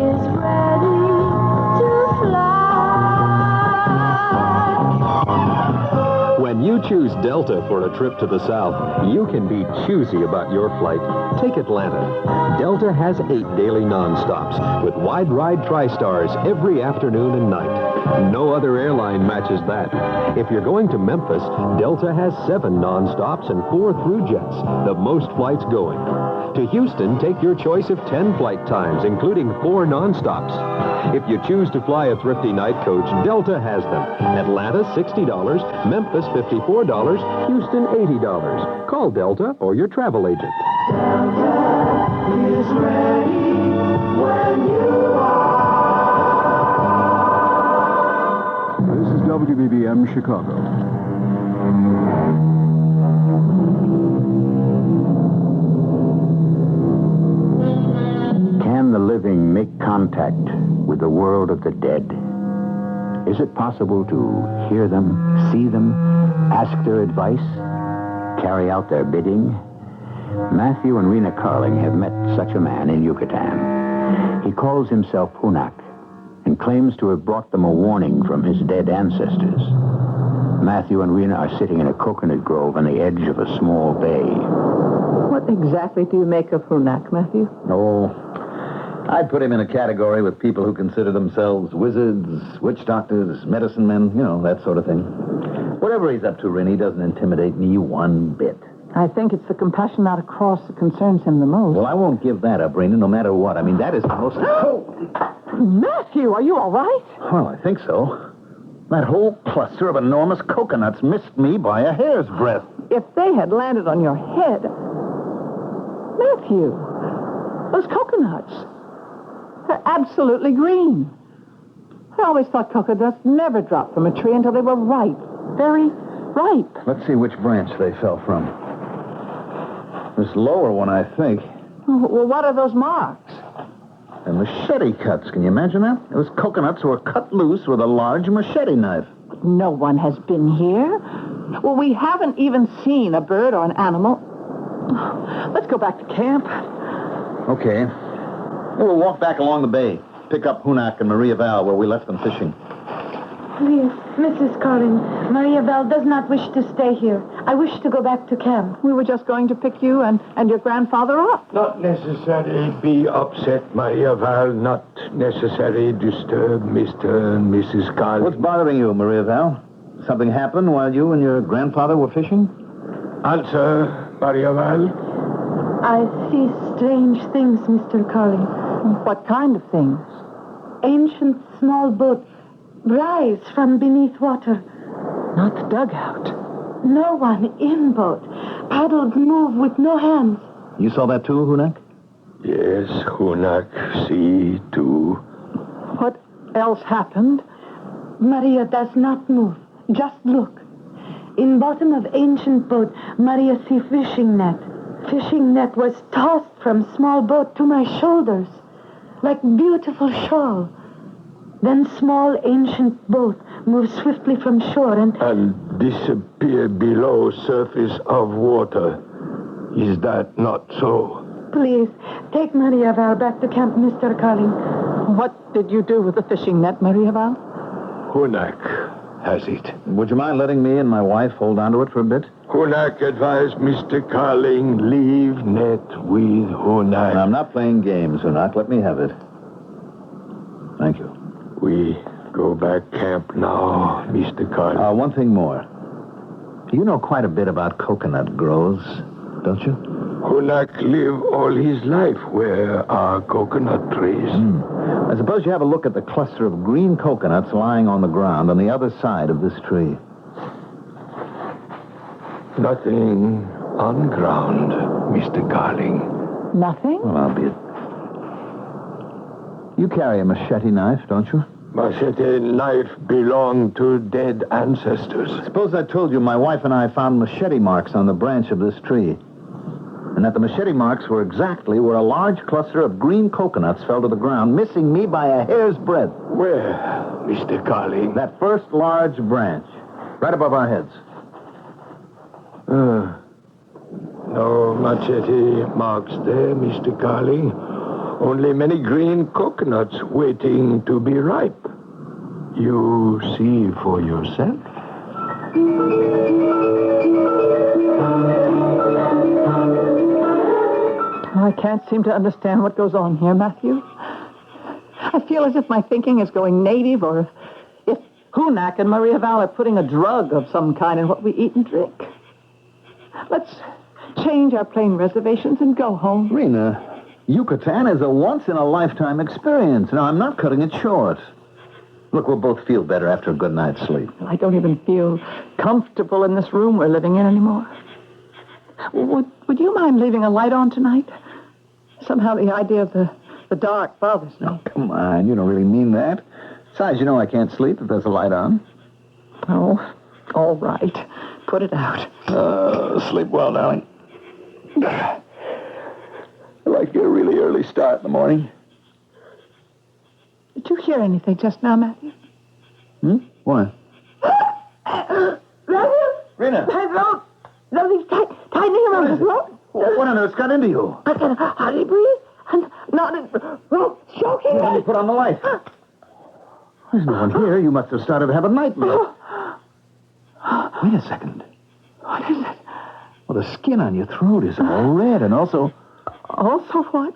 is ready to fly. When you choose Delta for a trip to the south, you can be choosy about your flight. Take Atlanta. Delta has 8 daily nonstops with wide ride tri-stars every afternoon and night. No other airline matches that. If you're going to Memphis, Delta has 7 nonstops and 4 through jets, the most flights going. To Houston, take your choice of 10 flight times, including 4 nonstops. If you choose to fly a thrifty night coach, Delta has them. Atlanta, $60, Memphis, $54, Houston, $80. Call Delta or your travel agent. Delta is ready when you are. This is WBBM Chicago. Can the living make contact with the world of the dead? Is it possible to hear them, see them, ask their advice, carry out their bidding? Matthew and Rena Carling have met such a man in Yucatan. He calls himself Hunak and claims to have brought them a warning from his dead ancestors. Matthew and Rena are sitting in a coconut grove on the edge of a small bay. What exactly do you make of Hunak, Matthew? Oh, I'd put him in a category with people who consider themselves wizards, witch doctors, medicine men, that sort of thing. Whatever he's up to, Rin, he doesn't intimidate me one bit. I think it's the compassion not across that concerns him the most. Well, I won't give that up, Rena, no matter what. I mean, that is the most... Matthew, are you all right? Well, I think so. That whole cluster of enormous coconuts missed me by a hair's breadth. If they had landed on your head... Matthew, those coconuts, they're absolutely green. I always thought coconuts never dropped from a tree until they were ripe, very ripe. Let's see which branch they fell from. This lower one, I think. Well, what are those marks? They're machete cuts. Can you imagine that? Those coconuts were cut loose with a large machete knife. No one has been here. Well, we haven't even seen a bird or an animal. Let's go back to camp. Okay. We'll walk back along the bay. Pick up Hunak and Maria Val where we left them fishing. Please, Mrs. Carling, Maria Val does not wish to stay here. I wish to go back to camp. We were just going to pick you and your grandfather up. Not necessary be upset, Maria Val. Not necessary disturb Mr. and Mrs. Carling. What's bothering you, Maria Val? Something happened while you and your grandfather were fishing? Answer, Maria Val. I see strange things, Mr. Carling. What kind of things? Ancient small boats rise from beneath water. Not the dugout. No one in boat. Paddles move with no hands. You saw that too, Hunak? Yes, Hunak, see, too. What else happened? Maria does not move. Just look. In bottom of ancient boat, Maria see fishing net. Fishing net was tossed from small boat to my shoulders, like beautiful shawl. Then small ancient boat moves swiftly from shore and disappear below surface of water. Is that not so? Please, take Maria Val back to camp, Mr. Carling. What did you do with the fishing net, Maria Val? Hunak has it. Would you mind letting me and my wife hold on to it for a bit? Hunak advised Mr. Carling, leave net with Hunak. I'm not playing games, Hunak. Let me have it. Thank you. We go back camp now, Mr. Carling. One thing more. You know quite a bit about coconut groves, don't you? Hunak lived all his life where are coconut trees. I suppose you have a look at the cluster of green coconuts lying on the ground on the other side of this tree. Nothing on ground, Mr. Carling. Nothing? Well, I'll be... You carry a machete knife, don't you? Machete knife belonged to dead ancestors. Suppose I told you my wife and I found machete marks on the branch of this tree. And that the machete marks were exactly where a large cluster of green coconuts fell to the ground, missing me by a hair's breadth. Where, Mr. Carling? That first large branch, right above our heads. No machete marks there, Mr. Carling. Only many green coconuts waiting to be ripe. You see for yourself. I can't seem to understand what goes on here, Matthew. I feel as if my thinking is going native, or if Hunak and Maria Val are putting a drug of some kind in what we eat and drink. Let's change our plane reservations and go home. Rena, Yucatan is a once-in-a-lifetime experience. Now, I'm not cutting it short. Look, we'll both feel better after a good night's sleep. I don't even feel comfortable in this room we're living in anymore. Would you mind leaving a light on tonight? Somehow the idea of the dark bothers me. Oh, come on. You don't really mean that. Besides, you know I can't sleep if there's a light on. Oh, all right. Put it out. Sleep well, darling. I'd like to get a really early start in the morning. Did you hear anything just now, Matthew? What? Matthew? Rena. My throat. Something's tightening around the throat. What on earth's got into you? I can hardly breathe. And not choking. Let me put on the light. There's no one here. You must have started to have a nightmare. Wait a second. What is it? Well, the skin on your throat is all red, and also... Also what?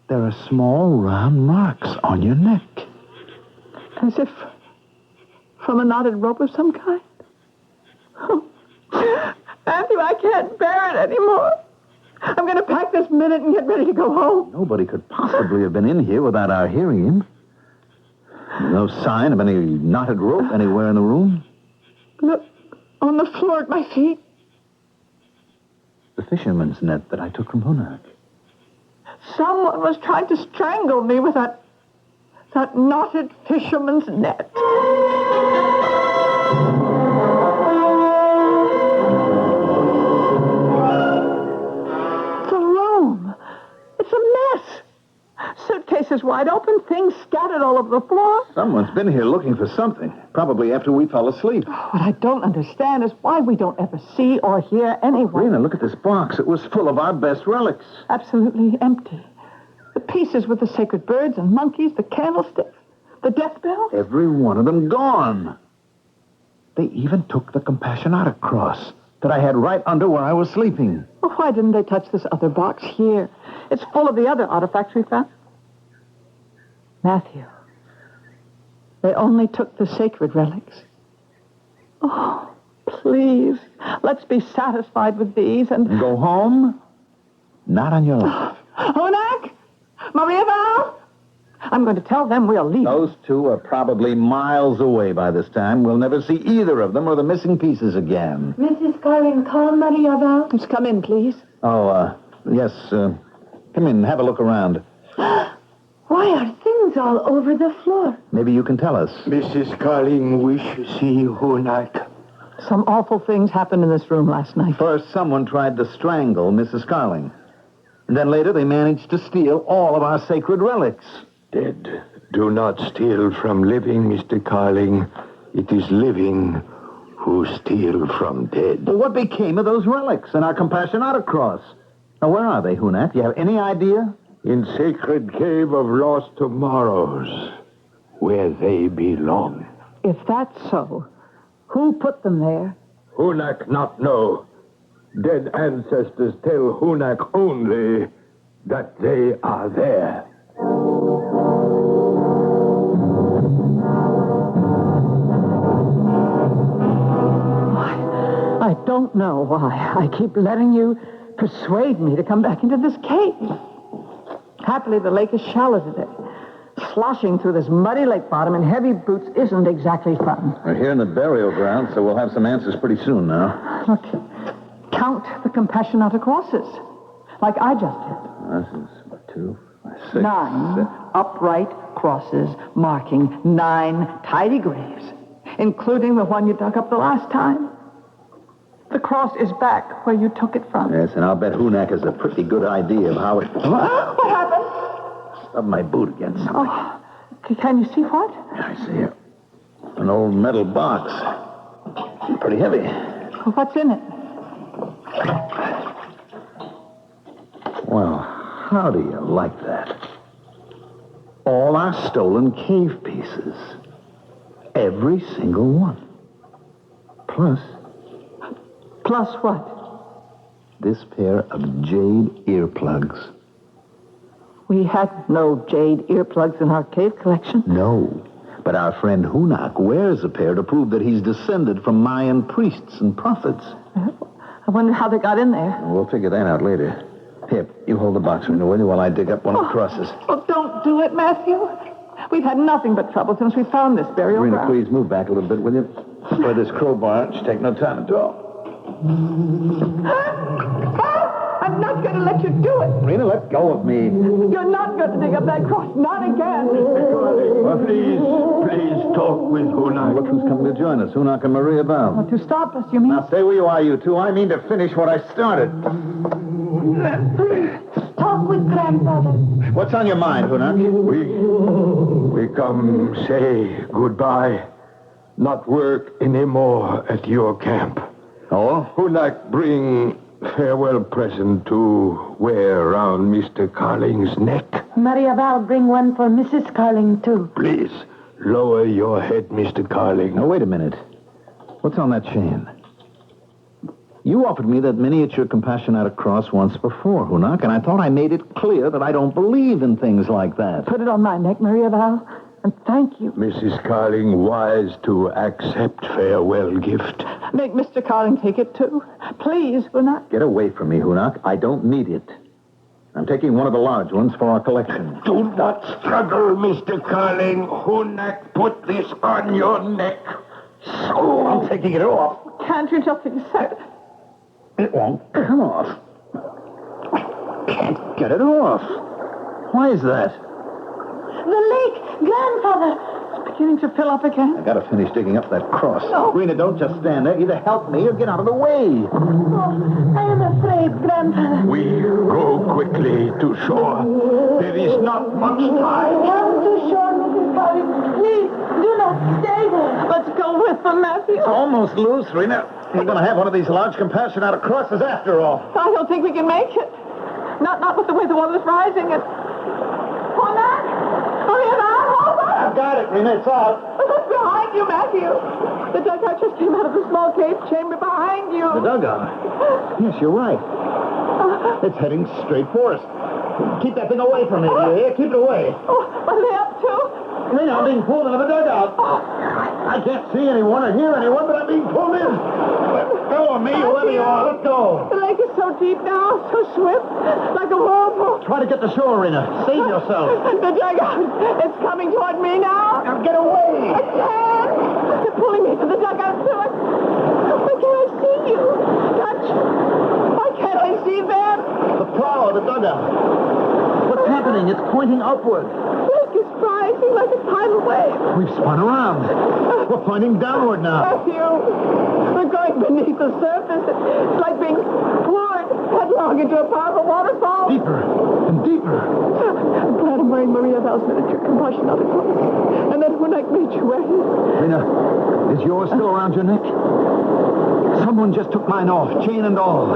There are small, round marks on your neck. As if from a knotted rope of some kind. Oh. Matthew, I can't bear it anymore. I'm going to pack this minute and get ready to go home. Nobody could possibly have been in here without our hearing him. No sign of any knotted rope anywhere in the room. Look, on the floor at my feet. The fisherman's net that I took from Hunak. Someone was trying to strangle me with that knotted fisherman's net. The room. It's a mess. Suitcases wide open, things scattered all over the floor. Someone's been here looking for something, probably after we fell asleep. What I don't understand is why we don't ever see or hear anyone. Rena, look at this box. It was full of our best relics. Absolutely empty. The pieces with the sacred birds and monkeys, the candlesticks, the death bell. Every one of them gone. They even took the Compassionata cross that I had right under where I was sleeping. Well, why didn't they touch this other box here? It's full of the other artifacts we found. Matthew, they only took the sacred relics. Oh, please, let's be satisfied with these and go home? Not on your life. Hunak? Maria Val? I'm going to tell them we'll leave. Those two are probably miles away by this time. We'll never see either of them or the missing pieces again. Mrs. Carling, call Maria Val. Just come in, please. Oh, yes. Come in, have a look around. Why are things all over the floor? Maybe you can tell us. Mrs. Carling wish to see Hunak. Some awful things happened in this room last night. First, someone tried to strangle Mrs. Carling. And then later, they managed to steal all of our sacred relics. Dead do not steal from living, Mr. Carling. It is living who steal from dead. Well, what became of those relics and our Compassionata cross? Now, where are they, Hunak? Do you have any idea? In sacred cave of lost tomorrows, where they belong. If that's so, who put them there? Hunak not know. Dead ancestors tell Hunak only that they are there. I don't know why I keep letting you persuade me to come back into this cave. Happily, the lake is shallow today. Sloshing through this muddy lake bottom in heavy boots isn't exactly fun. We're here in the burial ground, so we'll have some answers pretty soon now. Look, count the Compassionata crosses, like I just did. This is 2, 6, 9 7. upright crosses marking 9 tidy graves, including the one you dug up the last time. The cross is back where you took it from. Yes, and I'll bet Hunak has a pretty good idea of how it... What happened? Stubbed my boot against something. Oh, can you see what? I see it. An old metal box. Pretty heavy. What's in it? Well, how do you like that? All our stolen cave pieces. Every single one. Plus what? This pair of jade earplugs. We had no jade earplugs in our cave collection. No, but our friend Hunak wears a pair to prove that he's descended from Mayan priests and prophets. I wonder how they got in there. We'll figure that out later. Here, you hold the box, Rena, will you, while I dig up one of the crosses. Oh, don't do it, Matthew. We've had nothing but trouble since we found this burial Rena, ground. please move back a little bit, will you? Where this crowbar should take no time at all. I'm not going to let you do it. Rena, let go of me. You're not going to dig up that cross. Not again. Please talk with Hunak. Look who's coming to join us, Hunak and Maria Val. To stop us, you mean? Now, stay where you are, you two. I mean to finish what I started. Talk with grandfather. What's on your mind, Hunak? We come say goodbye. Not work anymore at your camp. Oh? Hunak bring farewell present to wear around Mr. Carling's neck. Maria Val, bring one for Mrs. Carling, too. Please, lower your head, Mr. Carling. Now, wait a minute. What's on that chain? You offered me that miniature Compassionata cross once before, Hunak, and I thought I made it clear that I don't believe in things like that. Put it on my neck, Maria Val, and thank you. Mrs. Carling wise to accept farewell gift. Make Mr. Carling take it, too. Please, Hunak. Get away from me, Hunak. I don't need it. I'm taking one of the large ones for our collection. Do not struggle, Mr. Carling. Hunak put this on your neck. So I'm taking it off. Can't you just accept? It won't come off. Can't get it off. Why is that? The lake, grandfather. It's beginning to fill up again. I gotta finish digging up that cross. No. Rena, don't just stand there. Either help me or get out of the way. Oh, I am afraid, grandfather. we go quickly to shore. There is not much time. Come to shore, Mrs. Carling. Please, do not stay there. Let's go with them, Matthew. It's almost loose, Rena. We're gonna have one of these large Compassionata crosses after all. I don't think we can make it. Not with the way the water's rising. And... Hunak! Maria Val, hold on! I've got it, Rena. It's out. Look behind you, Matthew. The dugout just came out of the small cave chamber behind you. The dugout? Yes, you're right. It's heading straight for us. Keep that thing away from me, do you hear? Keep it away. Oh, what are they up to? Rena, I'm being pulled into the dugout. I can't see anyone or hear anyone, but I'm being pulled in. Let go of me, whoever you are. Let go. The lake is so deep now, so swift, like a whirlpool. Try to get to shore, Rena. Save yourself. The dugout. It's coming toward me now. Now get away. I can't. They're pulling me to the dugout, too. Why can't I see you? Dutch, why can't I see them? The prow of the dugout. What's happening? It's pointing upward. The lake is rising like a tidal wave. We've spun around. We're pointing downward now. Matthew, we're going beneath the surface. It's like being poured headlong into a powerful waterfall. Deeper and deeper. I'm glad I'm wearing Maria Val's miniature combustion other clothes. And that Hunak made you wear his. Rena, is yours still around your neck? Someone just took mine off, chain and all.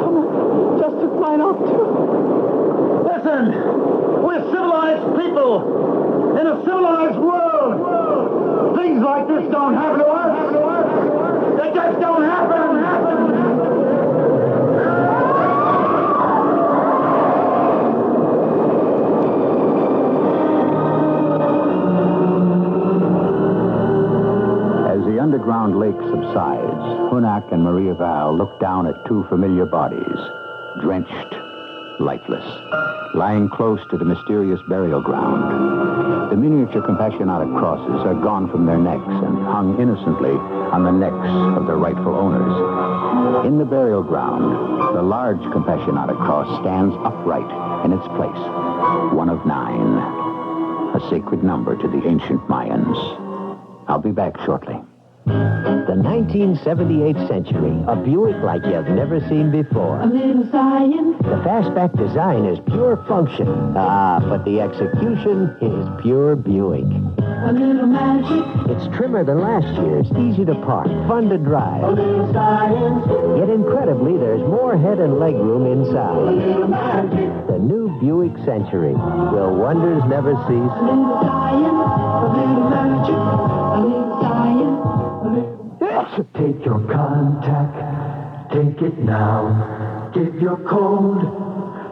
Someone just took mine off, too. Listen, we're civilized people in a civilized world. Things like this don't happen to us. They just don't happen. As the underground lake subsides, Hunak and Maria Val look down at two familiar bodies, drenched, lifeless, lying close to the mysterious burial ground. The miniature compassionata crosses are gone from their necks and hung innocently on the necks of their rightful owners. In the burial ground, the large compassionata cross stands upright in its place, one of 9, a sacred number to the ancient Mayans. I'll be back shortly. The 1978 Century, a Buick like you've never seen before. A little science. The fastback design is pure function. But the execution is pure Buick. A little magic. It's trimmer than last year's, easy to park, fun to drive. A little science. Yet incredibly, there's more head and leg room inside. A little magic. The new Buick Century. Will wonders never cease? A little science. A little magic. A little science. Take your contact, take it now. Give your code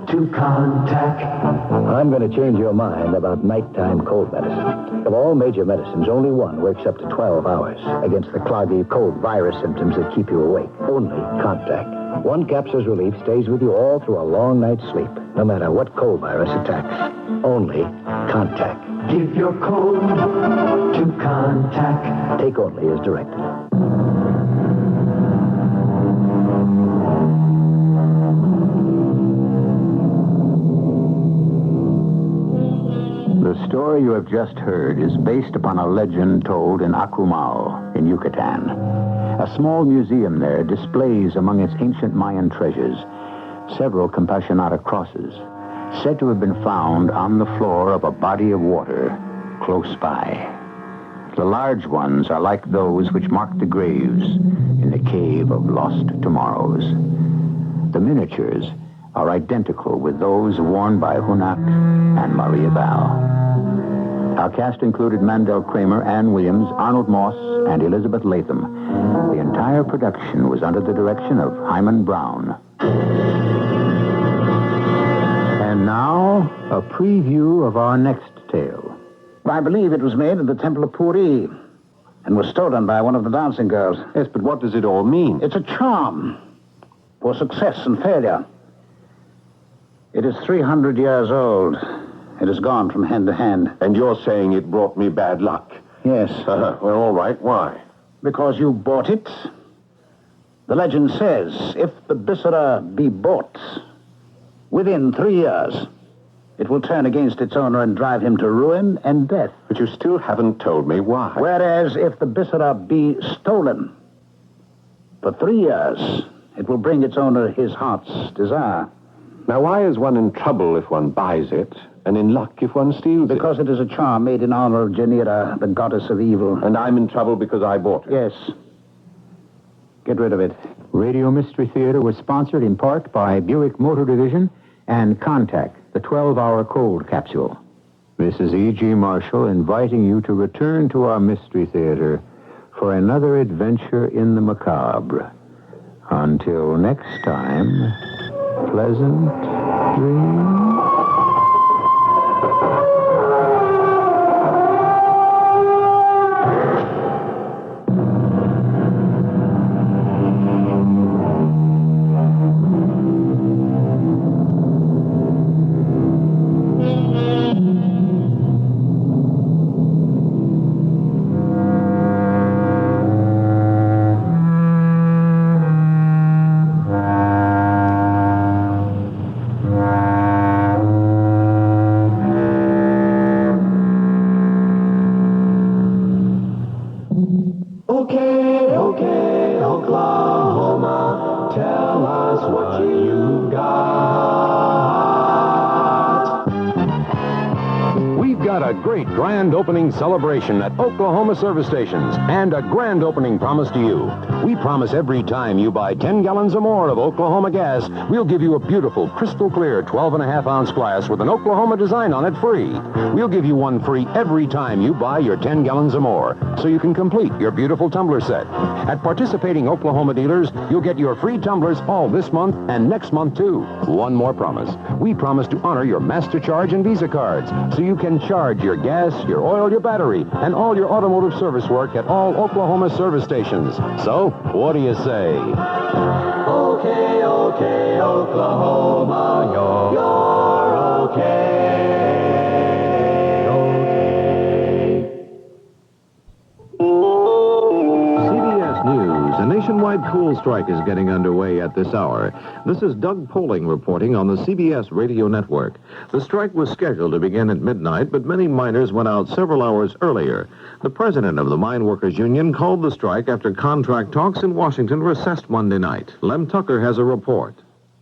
to contact. I'm going to change your mind about nighttime cold medicine. Of all major medicines, only one works up to 12 hours against the cloggy, cold virus symptoms that keep you awake. Only Contact. One capsule's relief stays with you all through a long night's sleep, no matter what cold virus attacks. Only Contact. Give your code to contact. Take only as directed. The story you have just heard is based upon a legend told in Akumal, in Yucatan. A small museum there displays among its ancient Mayan treasures several compassionata crosses, said to have been found on the floor of a body of water close by. The large ones are like those which mark the graves in the Cave of Lost Tomorrows. The miniatures are identical with those worn by Hunak and Maria Val. Our cast included Mandel Kramer, Ann Williams, Arnold Moss, and Elizabeth Latham. The entire production was under the direction of Hyman Brown. And now, a preview of our next tale. I believe it was made at the Temple of Puri and was stolen by one of the dancing girls. Yes, but what does it all mean? It's a charm for success and failure. It is 300 years old. It has gone from hand to hand. And you're saying it brought me bad luck? Yes. Well, all right. Why? Because you bought it. The legend says, if the Bisara be bought, within 3 years, it will turn against its owner and drive him to ruin and death. But you still haven't told me why. Whereas, if the Bisara be stolen, for 3 years, it will bring its owner his heart's desire. Now, why is one in trouble if one buys it, and in luck if one steals it? Because it is a charm made in honor of Janira, the goddess of evil. And I'm in trouble because I bought it? Yes. Get rid of it. Radio Mystery Theater was sponsored in part by Buick Motor Division and Contact, the 12-hour cold capsule. This is E.G. Marshall inviting you to return to our Mystery Theater for another adventure in the macabre. Until next time, pleasant dreams. a great grand opening celebration at Oklahoma service stations and a grand opening promise to you. We promise every time you buy 10 gallons or more of Oklahoma gas, we'll give you a beautiful, crystal clear 12.5-ounce glass with an Oklahoma design on it free. We'll give you one free every time you buy your 10 gallons or more, so you can complete your beautiful tumbler set. At participating Oklahoma dealers, you'll get your free tumblers all this month and next month, too. One more promise. We promise to honor your MasterCharge and Visa cards, so you can charge your gas, your oil, your battery, and all your automotive service work at all Oklahoma service stations. So, what do you say? Okay, okay, Oklahoma, you're CBS News. A nationwide coal strike is getting underway at this hour. This is Doug Poling reporting on the CBS radio network. The strike was scheduled to begin at midnight, but many miners went out several hours earlier. The president of the Mine Workers Union called the strike after contract talks in Washington recessed Monday night. Lem Tucker has a report.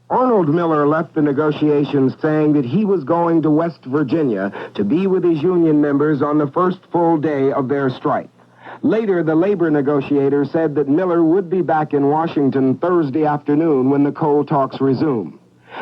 Arnold Miller left the negotiations saying that he was going to West Virginia to be with his union members on the first full day of their strike. Later, the labor negotiator said that Miller would be back in Washington Thursday afternoon when the coal talks resume.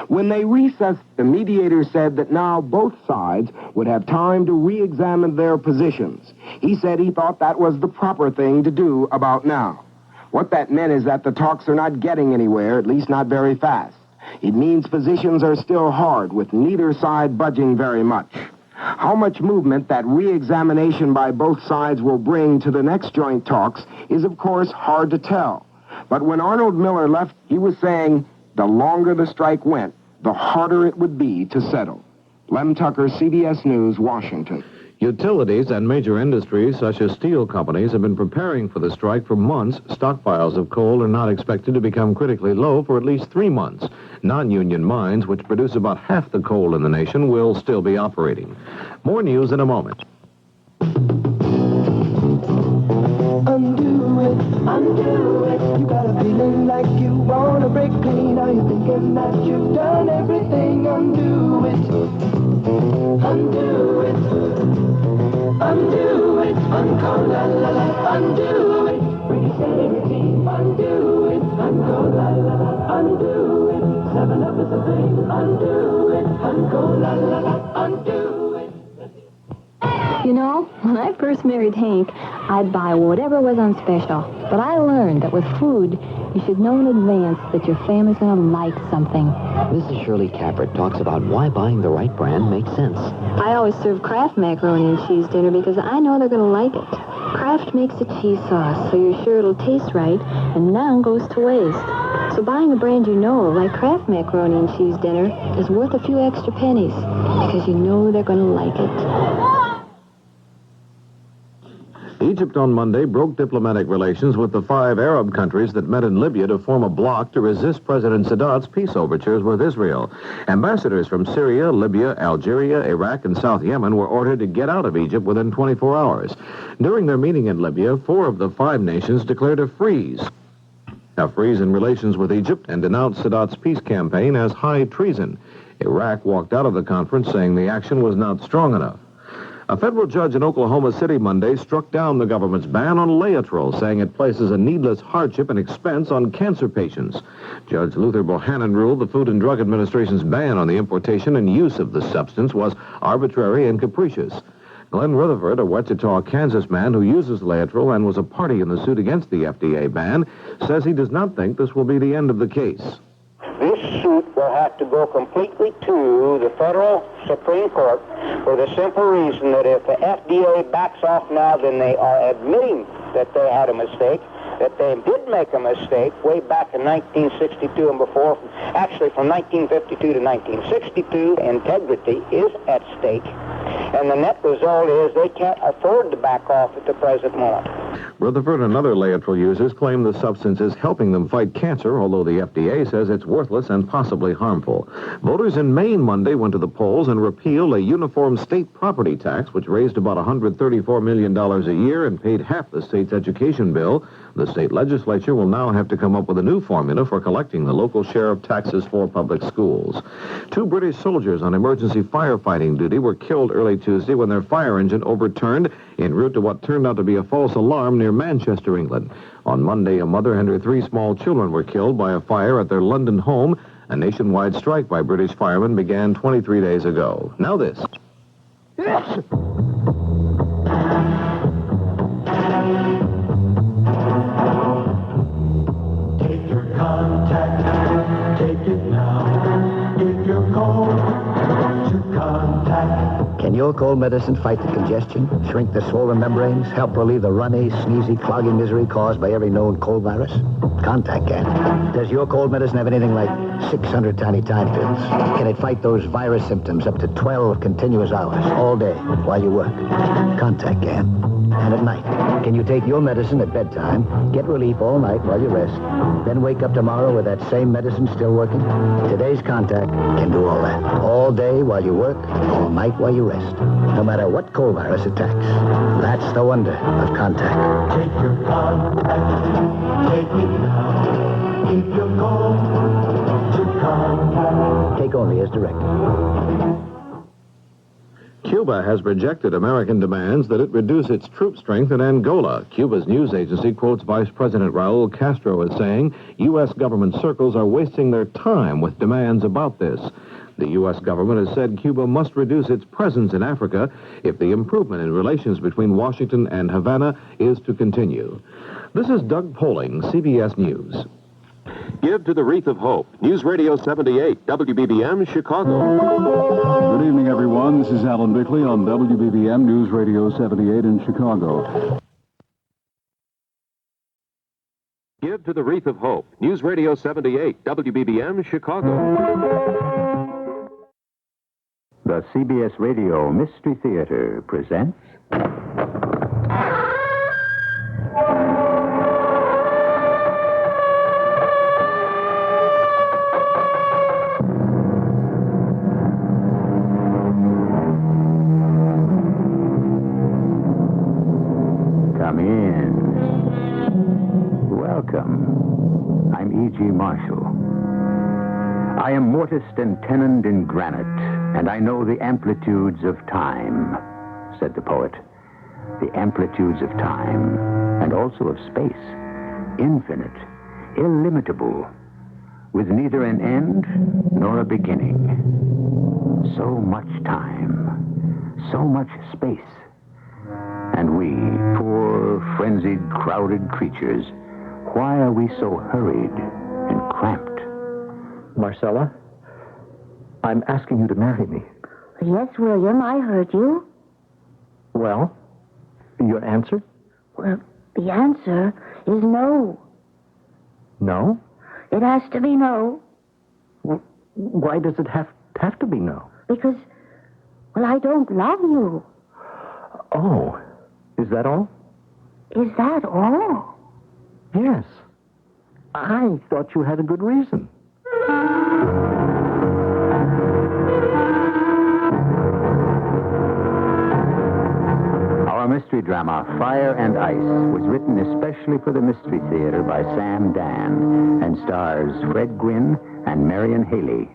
When they recessed, the mediator said that now both sides would have time to re-examine their positions. He said he thought that was the proper thing to do about now. What that meant is that the talks are not getting anywhere, at least not very fast. It means positions are still hard, with neither side budging very much. How much movement that re-examination by both sides will bring to the next joint talks is, of course, hard to tell. But when Arnold Miller left, he was saying the longer the strike went, the harder it would be to settle. Lem Tucker, CBS News, Washington. Utilities and major industries, such as steel companies, have been preparing for the strike for months. Stockpiles of coal are not expected to become critically low for at least 3 months. Non-union mines, which produce about half the coal in the nation, will still be operating. More news in a moment. Undo it, undo it. You got a feeling like you wanna break clean. Are you thinking that you've done everything? Undo it, undo it, undo it. Unco la la la, undo it. Bring your sanity, undo it. Unco la la la, undo it. 7-Up is a thing, undo it. Unco la la la, undo it. You know, when I first married Hank, I'd buy whatever was on special. But I learned that with food, you should know in advance that your family's going to like something. Mrs. Shirley Capper talks about why buying the right brand makes sense. I always serve Kraft macaroni and cheese dinner because I know they're going to like it. Kraft makes a cheese sauce, so you're sure it'll taste right, and none goes to waste. So buying a brand you know, like Kraft macaroni and cheese dinner, is worth a few extra pennies because you know they're going to like it. Egypt on Monday broke diplomatic relations with the 5 Arab countries that met in Libya to form a bloc to resist President Sadat's peace overtures with Israel. Ambassadors from Syria, Libya, Algeria, Iraq, and South Yemen were ordered to get out of Egypt within 24 hours. During their meeting in Libya, 4 of the 5 nations declared a freeze in relations with Egypt and denounced Sadat's peace campaign as high treason. Iraq walked out of the conference saying the action was not strong enough. A federal judge in Oklahoma City Monday struck down the government's ban on Laetrile, saying it places a needless hardship and expense on cancer patients. Judge Luther Bohannon ruled the Food and Drug Administration's ban on the importation and use of the substance was arbitrary and capricious. Glenn Rutherford, a Wichita, Kansas man who uses Laetrile and was a party in the suit against the FDA ban, says he does not think this will be the end of the case. This suit will have to go completely to the federal Supreme Court for the simple reason that if the FDA backs off now, then they are admitting that they had a mistake, that they did make a mistake way back in 1962 and before, actually from 1952 to 1962. Integrity is at stake, and the net result is they can't afford to back off at the present moment. Rutherford and other Laetrile users claim the substance is helping them fight cancer, although the FDA says it's worthless and possibly harmful. Voters in Maine Monday went to the polls and repealed a uniform state property tax, which raised about $134 million a year and paid half the state's education bill. The state legislature will now have to come up with a new formula for collecting the local share of taxes for public schools. 2 British soldiers on emergency firefighting duty were killed early Tuesday when their fire engine overturned en route to what turned out to be a false alarm near Manchester, England. On Monday, a mother and her 3 small children were killed by a fire at their London home. A nationwide strike by British firemen began 23 days ago. Now this. Yes! Take your contact, take it now. If you're cold, to contact. Can your cold medicine fight the congestion, shrink the swollen membranes, help relieve the runny, sneezy, clogging misery caused by every known cold virus? Contact can. Does your cold medicine have anything like 600 tiny time pills? Can it fight those virus symptoms up to 12 continuous hours, all day, while you work? Contact can. And at night, can you take your medicine at bedtime, get relief all night while you rest, then wake up tomorrow with that same medicine still working? Today's Contact can do all that. All day while you work, all night while you rest. No matter what cold virus attacks. That's the wonder of Contact. Take your contact, take it now. If you're cold, to contact. Take only as directed. Cuba has rejected American demands that it reduce its troop strength in Angola. Cuba's news agency quotes Vice President Raul Castro as saying U.S. government circles are wasting their time with demands about this. The U.S. government has said Cuba must reduce its presence in Africa if the improvement in relations between Washington and Havana is to continue. This is Doug Poling, CBS News. Give to the Wreath of Hope. News Radio 78, WBBM, Chicago. Good evening, everyone. This is Alan Bickley on WBBM News Radio 78 in Chicago. Give to the Wreath of Hope. News Radio 78, WBBM, Chicago. The CBS Radio Mystery Theater presents... Come in. Welcome. I'm E.G. Marshall. I am mortised and tenoned in granite, and I know the amplitudes of time, said the poet. The amplitudes of time, and also of space, infinite, illimitable, with neither an end nor a beginning. So much time, so much space. And we, poor, frenzied, crowded creatures, why are we so hurried and cramped? Marcella, I'm asking you to marry me. Yes, William, I heard you. Well, your answer? Well, the answer is no. No? It has to be no. Why does it have to be no? Because, well, I don't love you. Oh, is that all? Is that all? Yes. I thought you had a good reason. Our mystery drama, Fire and Ice, was written especially for the Mystery Theater by Sam Dan and stars Fred Gwynn and Marion Haley.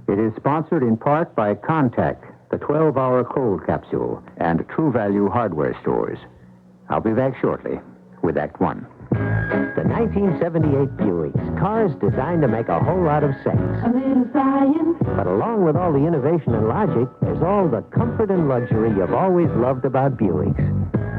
It is sponsored in part by Contact, the 12-hour cold capsule, and True Value hardware stores. I'll be back shortly with Act One. The 1978 Buicks, cars designed to make a whole lot of sense. A little science. But along with all the innovation and logic, there's all the comfort and luxury you've always loved about Buicks.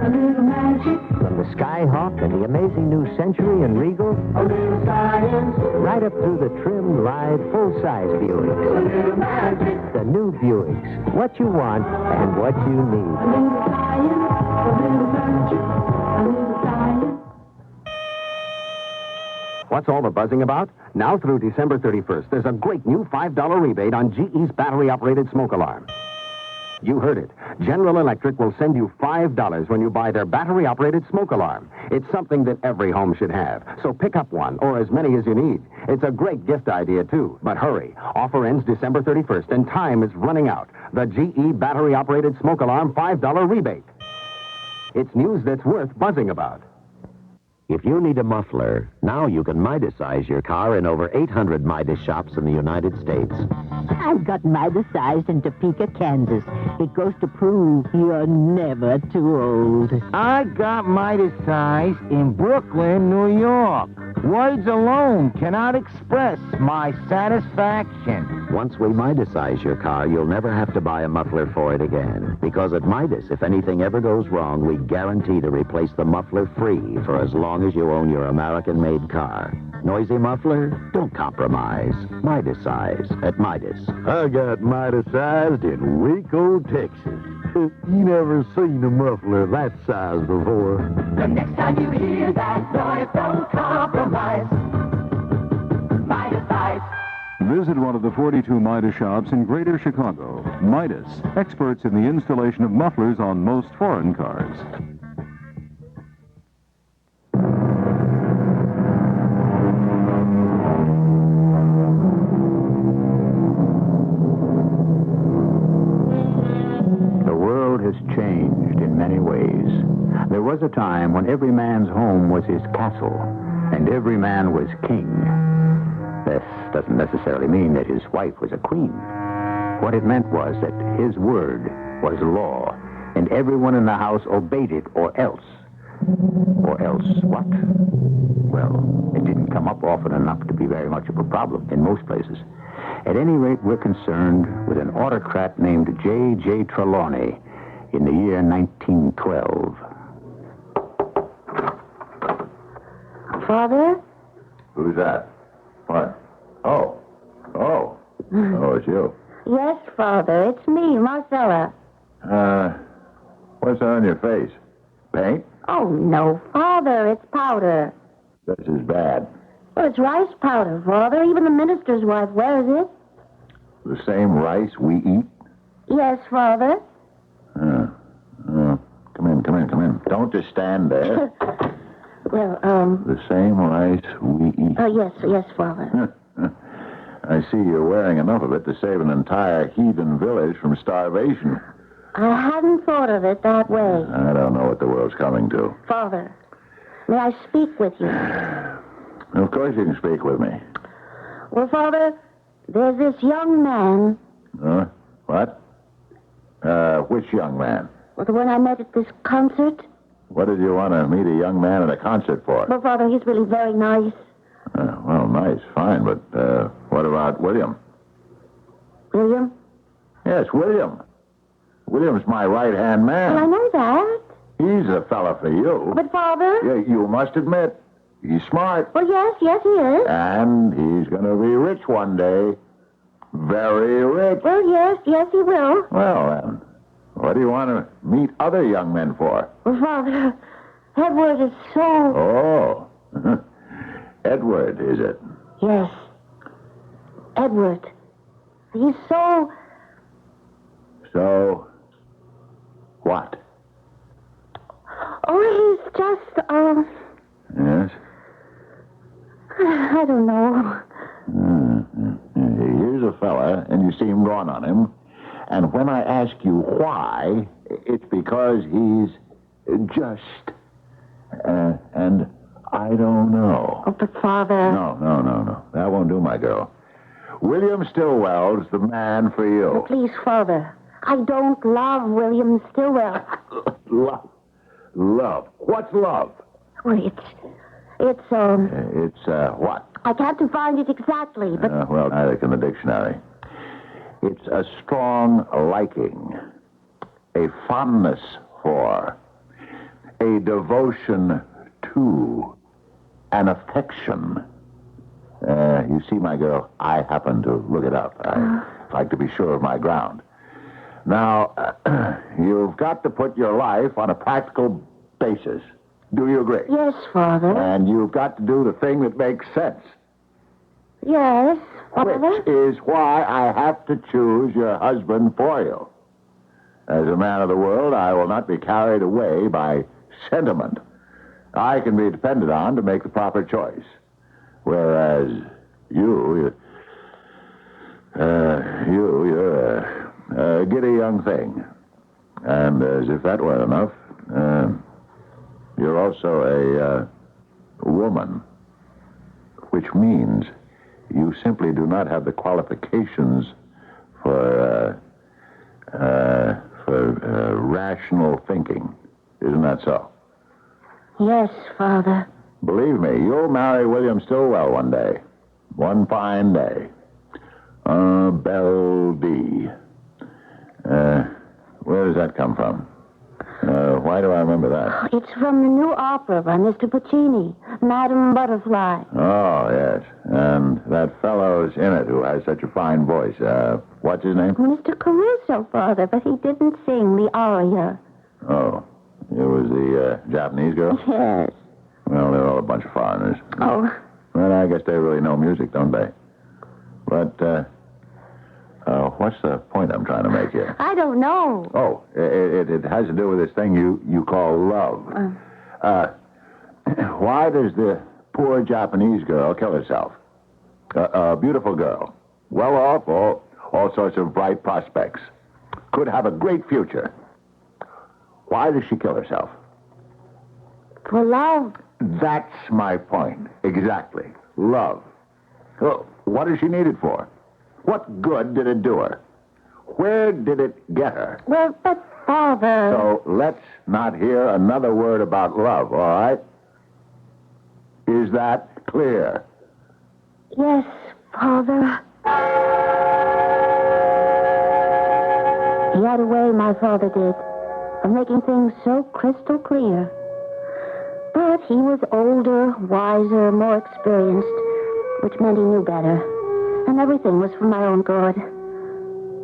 A little magic. From the Skyhawk and the amazing new Century and Regal. A little science. Right up through the trim, light, full-size Buicks. A little magic. The new Buicks. What you want and what you need. A little science. A little magic. A little science. What's all the buzzing about? Now through December 31st, there's a great new $5 rebate on GE's battery-operated smoke alarm. You heard it. General Electric will send you $5 when you buy their battery-operated smoke alarm. It's something that every home should have. So pick up one, or as many as you need. It's a great gift idea, too. But hurry. Offer ends December 31st, and time is running out. The GE battery-operated smoke alarm $5 rebate. It's news that's worth buzzing about. If you need a muffler, now you can Midasize your car in over 800 Midas shops in the United States. I've got Midasized in Topeka, Kansas. It goes to prove you're never too old. I got Midasized in Brooklyn, New York. Words alone cannot express my satisfaction. Once we Midasize your car, you'll never have to buy a muffler for it again. Because at Midas, if anything ever goes wrong, we guarantee to replace the muffler free for as long as you own your American-made car. Noisy muffler? Don't compromise. Midasize at Midas. I got Midasized in Waco, Texas. You never seen a muffler that size before. The next time you hear that noise, don't compromise. Midasize. Visit one of the 42 Midas shops in Greater Chicago. Midas, experts in the installation of mufflers on most foreign cars. The world has changed in many ways. There was a time when every man's home was his castle, and every man was king. This doesn't necessarily mean that his wife was a queen. What it meant was that his word was law, and everyone in the house obeyed it, or else. Or else what? Well, it didn't come up often enough to be very much of a problem in most places. At any rate, we're concerned with an autocrat named J.J. Trelawney in the year 1912. Father? Who's that? What? Oh, it's you. Yes, Father. It's me, Marcella. What's that on your face? Paint? Oh, no, Father. It's powder. This is bad. Well, it's rice powder, Father. Even the minister's wife wears it. The same rice we eat? Yes, Father. Come in. Don't just stand there. Well, The same rice we eat. yes, Father. I see you're wearing enough of it to save an entire heathen village from starvation. I hadn't thought of it that way. I don't know what the world's coming to. Father, may I speak with you? Of course you can speak with me. Well, Father, there's this young man. What? Which young man? Well, the one I met at this concert. What did you want to meet a young man at a concert for? Well, Father, he's really very nice. Well, nice, fine, but what about William? William? Yes, William. William's my right-hand man. Well, I know that. He's a fella for you. But, Father... Yeah, you must admit, he's smart. Well, yes, he is. And he's going to be rich one day. Very rich. Well, yes, he will. Well, then, what do you want to meet other young men for? Well, Father, Edward is so... Oh, Edward, is it? Yes, Edward. He's so... So, what? Oh, he's just, Yes? I don't know. Here's a fella, and you seem gone on him. And when I ask you why, it's because he's just... and I don't know. Oh, but, Father... No. That won't do, my girl. William Stillwell's the man for you. Oh, please, Father. I don't love William Stillwell. Love. What's love? Well, it's what? I can't define it exactly, but... Well, neither can the dictionary. It's a strong liking, a fondness for, a devotion to, an affection. You see, my girl, I happen to look it up. I like to be sure of my ground. Now, you've got to put your life on a practical basis. Do you agree? Yes, Father. And you've got to do the thing that makes sense. Yes, Father. Which is why I have to choose your husband for you. As a man of the world, I will not be carried away by sentiment. I can be depended on to make the proper choice. Whereas you're a giddy young thing. And as if that weren't enough, you're also woman, which means you simply do not have the qualifications for rational thinking. Isn't that so? Yes, Father. Believe me, you'll marry William Stillwell one day. One fine day. Belle D. Where does that come from? Why do I remember that? It's from the new opera by Mr. Puccini, Madame Butterfly. Oh, yes. And that fellow's in it who has such a fine voice. What's his name? Mr. Caruso, Father, but he didn't sing the aria. Oh, it was the Japanese girl? Yes. Well, they're all a bunch of foreigners. Oh. Well, I guess they really know music, don't they? But, what's the point I'm trying to make here? I don't know. Oh, it has to do with this thing you call love. Why does the poor Japanese girl kill herself? A beautiful girl. Well off, all sorts of bright prospects. Could have a great future. Why does she kill herself? For love. That's my point. Exactly. Love. Well, what does she need it for? What good did it do her? Where did it get her? Well, but Father... So let's not hear another word about love, all right? Is that clear? Yes, Father. He had a way, my father did, of making things so crystal clear. But he was older, wiser, more experienced, which meant he knew better. And everything was for my own good.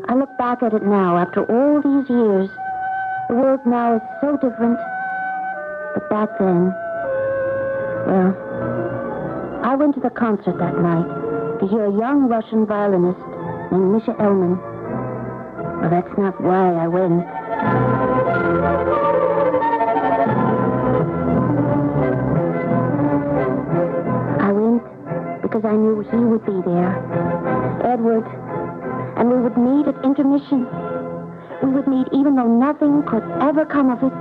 I look back at it now, after all these years. The world now is so different. But back then, well, I went to the concert that night to hear a young Russian violinist named Misha Elman. Well, that's not why I went. I went because I knew he would be there. Edward. And we would meet at intermission. We would meet even though nothing could ever come of it.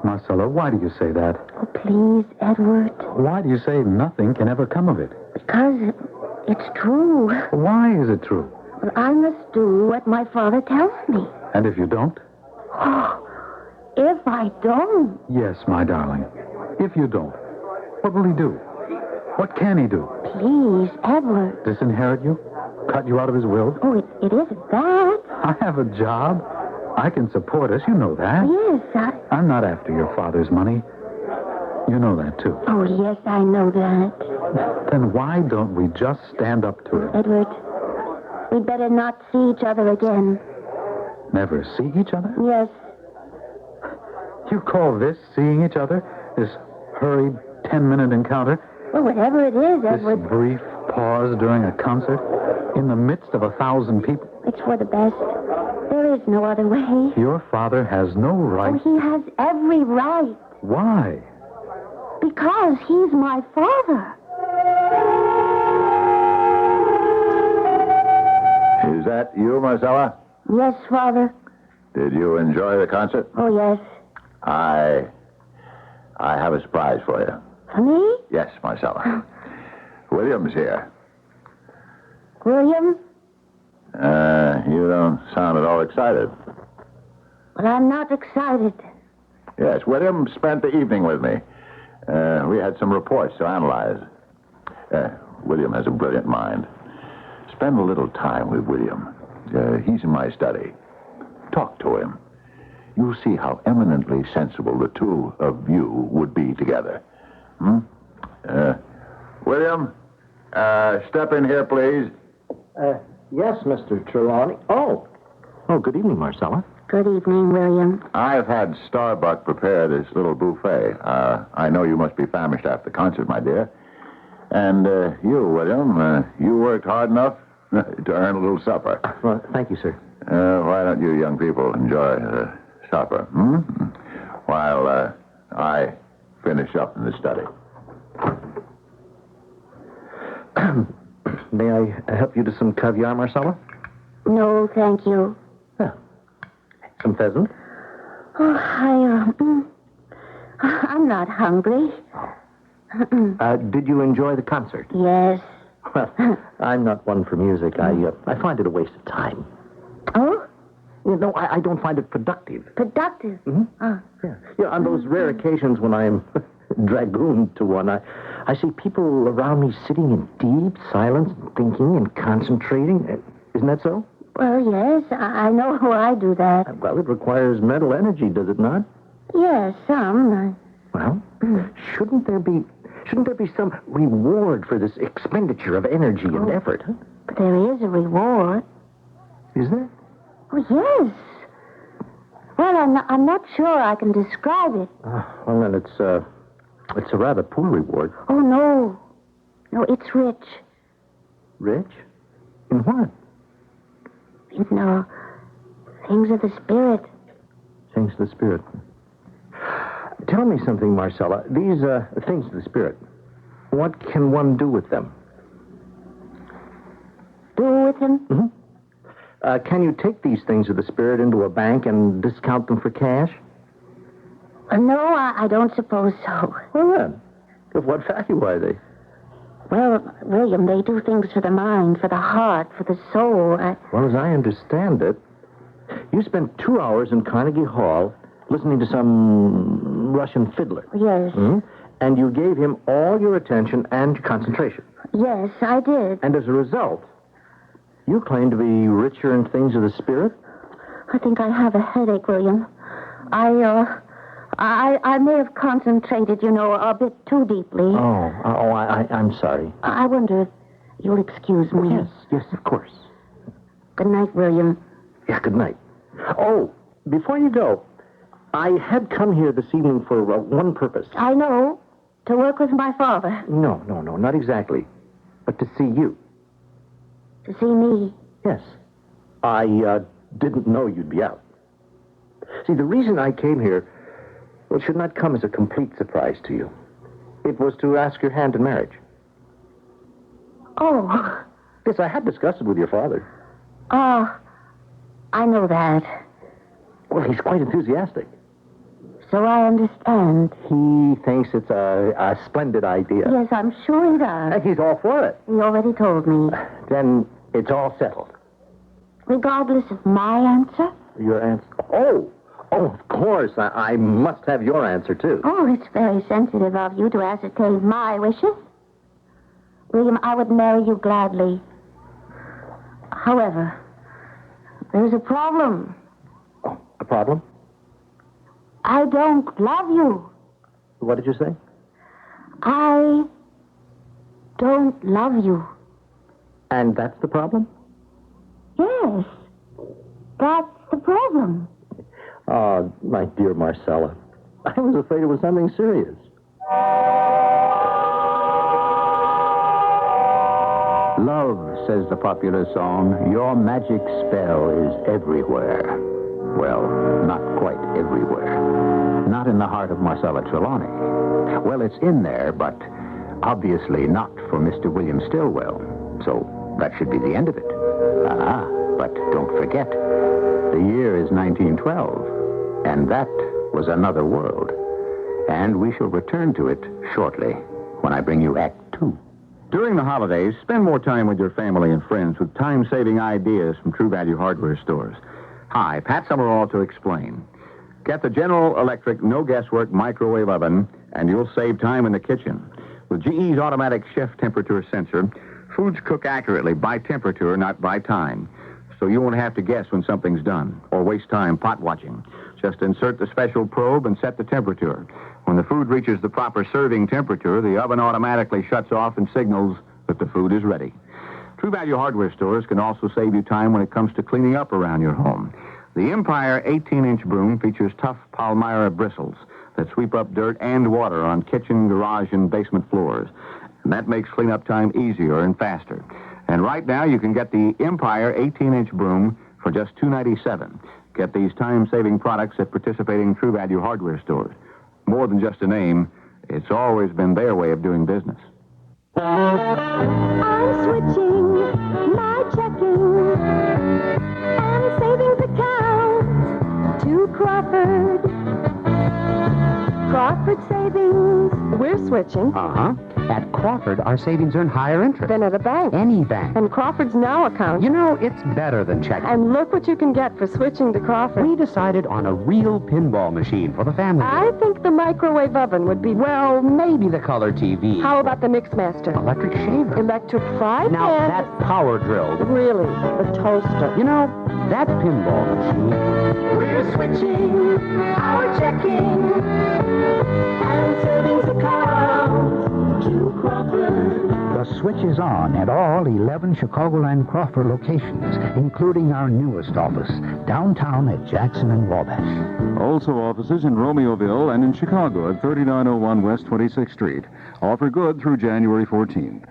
Marcella, why do you say that? Oh, please, Edward. Why do you say nothing can ever come of it? Because it's true. Why is it true? Well, I must do what my father tells me. And if you don't? Oh, if I don't? Yes, my darling. If you don't, what will he do? What can he do? Please, Edward. Disinherit you? Cut you out of his will? Oh, it isn't that. I have a job. I can support us. You know that. Yes, I'm not after your father's money. You know that, too. Oh, yes, I know that. Then why don't we just stand up to it? Edward, we'd better not see each other again. Never see each other? Yes. You call this seeing each other? This hurried 10-minute encounter? Well, whatever it is, Edward. This brief pause during a concert in the midst of 1,000 people. It's for the best. There is no other way. Your father has no right. Oh, he has every right. Why? Because he's my father. Is that you, Marcella? Yes, Father. Did you enjoy the concert? Oh, yes. I have a surprise for you. For me? Yes, Marcella. William's here. William? You don't sound at all excited. Well, I'm not excited. Yes, William spent the evening with me. We had some reports to analyze. William has a brilliant mind. Spend a little time with William. He's in my study. Talk to him. You'll see how eminently sensible the two of you would be together. William, step in here, please. Yes, Mr. Trelawney. Oh, good evening, Marcella. Good evening, William. I've had Starbuck prepare this little buffet. I know you must be famished after the concert, my dear. And you, William, you worked hard enough to earn a little supper. Well, thank you, sir. Why don't you young people enjoy supper, while I finish up in the study. May I help you to some caviar, Marcella? No, thank you. Some pheasant? Oh, I'm not hungry. Did you enjoy the concert? Yes. Well, I'm not one for music. I find it a waste of time. Oh? No, I don't find it productive. Productive? Mm-hmm. Oh. Yeah, on those rare occasions when I'm dragooned to one, I see people around me sitting in deep silence, thinking and concentrating. Isn't that so? Well, yes, I know how I do that. Well, it requires mental energy, does it not? Yes, some. Well, shouldn't there be some reward for this expenditure of energy and effort? Huh? But there is a reward. Is there? Oh, yes. Well, I'm not sure I can describe it. Well, then it's a rather poor reward. Oh, no. No, it's rich. Rich? In what? You know, things of the spirit. Things of the spirit. Tell me something, Marcella. These things of the spirit, what can one do with them? Do with them? Mm-hmm. Can you take these things of the spirit into a bank and discount them for cash? No, I don't suppose so. Well, then, of what value are they? Well, William, they do things for the mind, for the heart, for the soul. Well, as I understand it, you spent 2 hours in Carnegie Hall listening to some Russian fiddler. Yes. Mm-hmm. And you gave him all your attention and concentration. Yes, I did. And as a result, you claim to be richer in things of the spirit? I think I have a headache, William. I may have concentrated, a bit too deeply. I'm sorry. I wonder if you'll excuse me. Yes, of course. Good night, William. Yeah, good night. Oh, before you go, I had come here this evening for one purpose. I know. To work with my father. No, not exactly. But to see you. To see me? Yes. I didn't know you'd be out. See, the reason I came here, well, should not come as a complete surprise to you. It was to ask your hand in marriage. Oh. Yes, I had discussed it with your father. I know that. Well, he's quite enthusiastic. So I understand. He thinks it's a splendid idea. Yes, I'm sure he does. And he's all for it. He already told me. Then it's all settled. Regardless of my answer? Your answer? Oh, of course. I must have your answer, too. Oh, it's very sensitive of you to ascertain my wishes. William, I would marry you gladly. However, there's a problem. Oh, a problem? I don't love you. What did you say? I don't love you. And that's the problem? Yes. That's the problem. Oh, my dear Marcella. I was afraid it was something serious. Love, says the popular song, your magic spell is everywhere. Well, not quite everywhere. Not in the heart of Marcella Trelawney. Well, it's in there, but obviously not for Mr. William Stillwell. So that should be the end of it. But don't forget, the year is 1912, and that was another world. And we shall return to it shortly when I bring you Act 2. During the holidays, spend more time with your family and friends with time-saving ideas from True Value hardware stores. Hi, Pat Summerall to explain. Get the General Electric no-guesswork microwave oven, and you'll save time in the kitchen. With GE's automatic chef temperature sensor, foods cook accurately by temperature, not by time. So you won't have to guess when something's done or waste time pot watching. Just insert the special probe and set the temperature. When the food reaches the proper serving temperature, the oven automatically shuts off and signals that the food is ready. True Value hardware stores can also save you time when it comes to cleaning up around your home. The Empire 18-inch broom features tough Palmyra bristles that sweep up dirt and water on kitchen, garage, and basement floors. And that makes cleanup time easier and faster. And right now, you can get the Empire 18-inch broom for just $2.97. Get these time-saving products at participating True Value hardware stores. More than just a name, it's always been their way of doing business. I'm switching my checking and savings account to Crawford switching. Uh-huh. At Crawford, our savings earn higher interest. Than at a bank. Any bank. And Crawford's Now account. You know, it's better than checking. And look what you can get for switching to Crawford. We decided on a real pinball machine for the family. I think the microwave oven would be... Well, maybe the color TV. How about the Mixmaster? Electric shaver. Electric fry pan? Now, that power drill. Really, the toaster. You know, that pinball machine. We're switching our checking and savings account to Crawford. The switch is on at all 11 Chicagoland Crawford locations, including our newest office, downtown at Jackson and Wabash. Also offices in Romeoville and in Chicago at 3901 West 26th Street. Offer good through January 14th.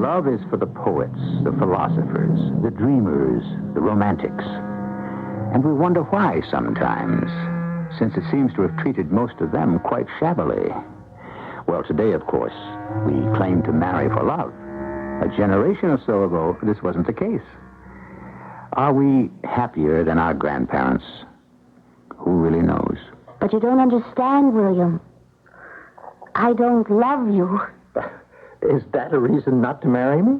Love is for the poets, the philosophers, the dreamers, the romantics. And we wonder why sometimes, since it seems to have treated most of them quite shabbily. Well, today, of course, we claim to marry for love. A generation or so ago, this wasn't the case. Are we happier than our grandparents? Who really knows? But you don't understand, William. I don't love you. Is that a reason not to marry me?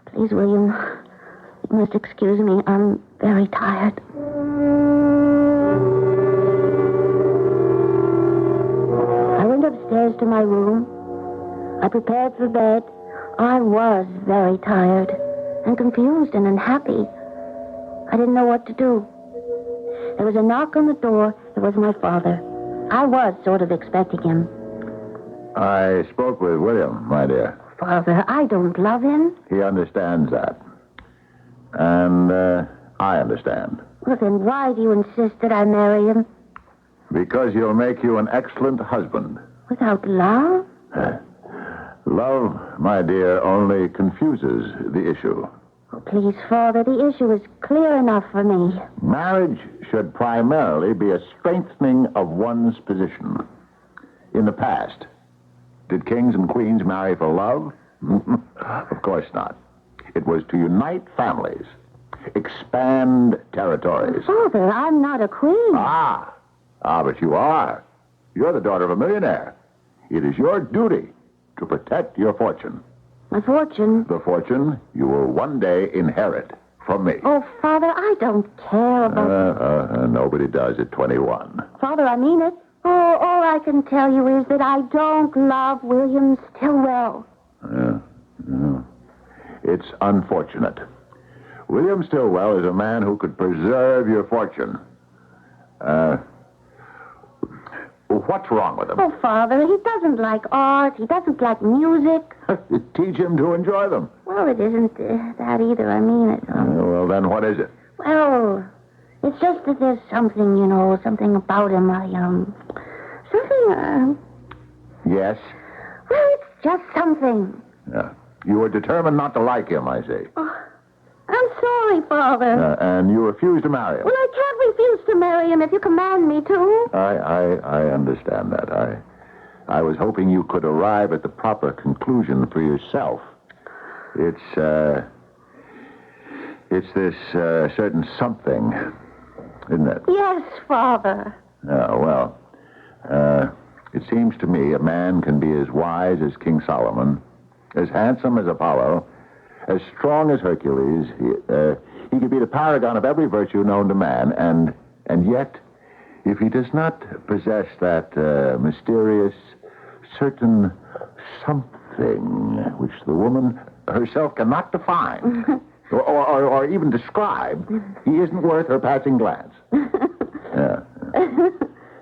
Please, William, you must excuse me. I'm very tired. I went upstairs to my room. I prepared for bed. I was very tired and confused and unhappy. I didn't know what to do. There was a knock on the door. It was my father. I was sort of expecting him. I spoke with William, my dear. Father, I don't love him. He understands that. And I understand. Well, then why do you insist that I marry him? Because he'll make you an excellent husband. Without love? Love, my dear, only confuses the issue. Oh, please, Father, the issue is clear enough for me. Marriage should primarily be a strengthening of one's position. In the past, did kings and queens marry for love? Of course not. It was to unite families, expand territories. Father, I'm not a queen. But you are. You're the daughter of a millionaire. It is your duty to protect your fortune. My fortune? The fortune you will one day inherit from me. Oh, Father, I don't care about... Nobody does at 21. Father, I mean it. Oh, all I can tell you is that I don't love William Stillwell. It's unfortunate. William Stillwell is a man who could preserve your fortune. What's wrong with him? Oh, Father, he doesn't like art. He doesn't like music. Teach him to enjoy them. Well, it isn't that either. I mean it. Well, then what is it? Well, it's just that there's something, something about him. Something, Yes? Well, it's just something. Yeah. You were determined not to like him, I see. Oh, I'm sorry, Father. And you refuse to marry him. Well, I can't refuse to marry him if you command me to. I understand that. I was hoping you could arrive at the proper conclusion for yourself. It's this certain something, isn't it? Yes, Father. Well, it seems to me a man can be as wise as King Solomon, as handsome as Apollo, as strong as Hercules. He could be the paragon of every virtue known to man, and yet, if he does not possess that mysterious, certain something which the woman herself cannot define or even describe, he isn't worth her passing glance. Yeah.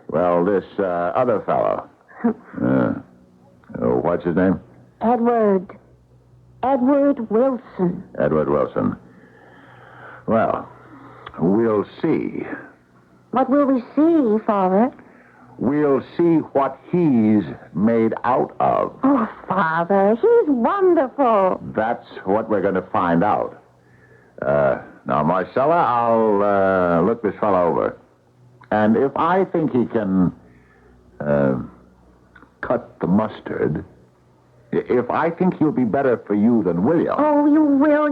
Well, this other fellow, what's his name? Edward Wilson. Edward Wilson. Well, we'll see. What will we see, Father? We'll see what he's made out of. Oh, Father, he's wonderful. That's what we're going to find out. Now, Marcella, I'll look this fellow over. And if I think he can cut the mustard If I think he'll be better for you than William... Oh, you will.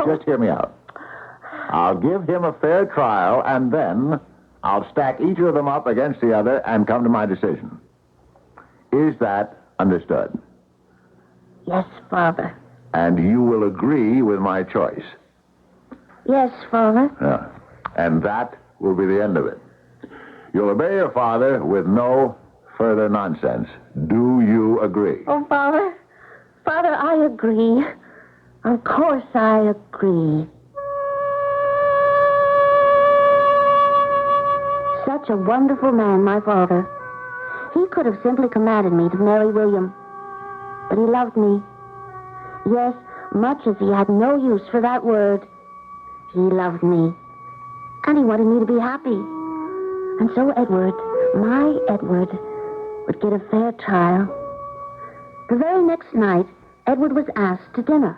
Just hear me out. I'll give him a fair trial, and then I'll stack each of them up against the other and come to my decision. Is that understood? Yes, Father. And you will agree with my choice? Yes, Father. Yeah. And that will be the end of it. You'll obey your father with no further nonsense. Do you agree? Oh, Father. Father, I agree. Of course I agree. Such a wonderful man, my father. He could have simply commanded me to marry William. But he loved me. Yes, much as he had no use for that word, he loved me. And he wanted me to be happy. And so Edward, my Edward, would get a fair trial. The very next night, Edward was asked to dinner.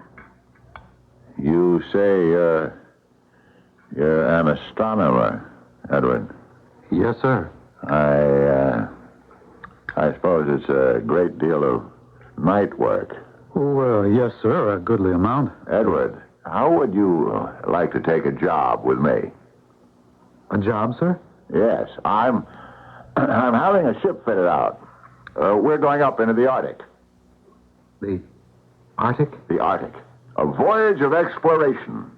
You say you're an astronomer, Edward. Yes, sir. I suppose it's a great deal of night work. Oh, yes, sir, a goodly amount. Edward, how would you like to take a job with me? A job, sir? Yes, I'm having a ship fitted out. We're going up into the Arctic. The Arctic? The Arctic. A voyage of exploration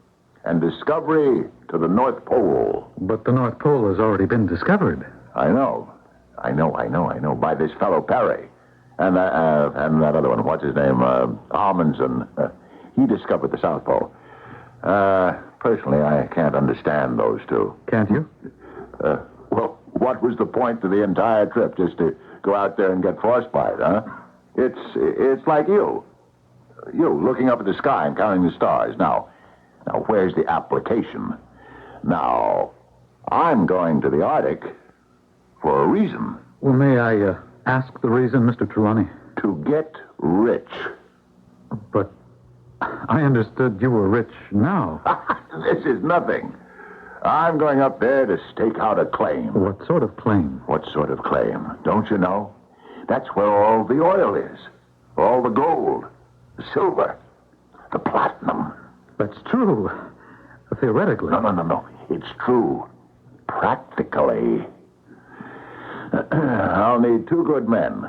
and discovery to the North Pole. But the North Pole has already been discovered. I know. By this fellow Perry. And that other one, what's his name? Amundsen. He discovered the South Pole. Personally, I can't understand those two. Can't you? Well, what was the point to the entire trip? Just to go out there and get frostbite, huh? It's like you. You looking up at the sky and counting the stars. Now, where's the application? Now, I'm going to the Arctic for a reason. Well, may I ask the reason, Mr. Trelawney? To get rich. But I understood you were rich now. This is nothing. I'm going up there to stake out a claim. What sort of claim? What sort of claim? Don't you know? That's where all the oil is. All the gold, the silver, the platinum. That's true. Theoretically. No. It's true. Practically. I'll need 2 good men.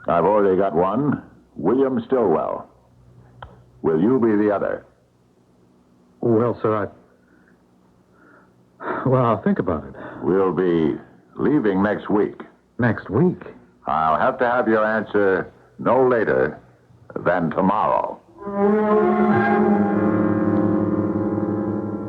I've already got one, William Stillwell. Will you be the other? Well, sir, I'll think about it. We'll be leaving next week. Next week? I'll have to have your answer no later than tomorrow.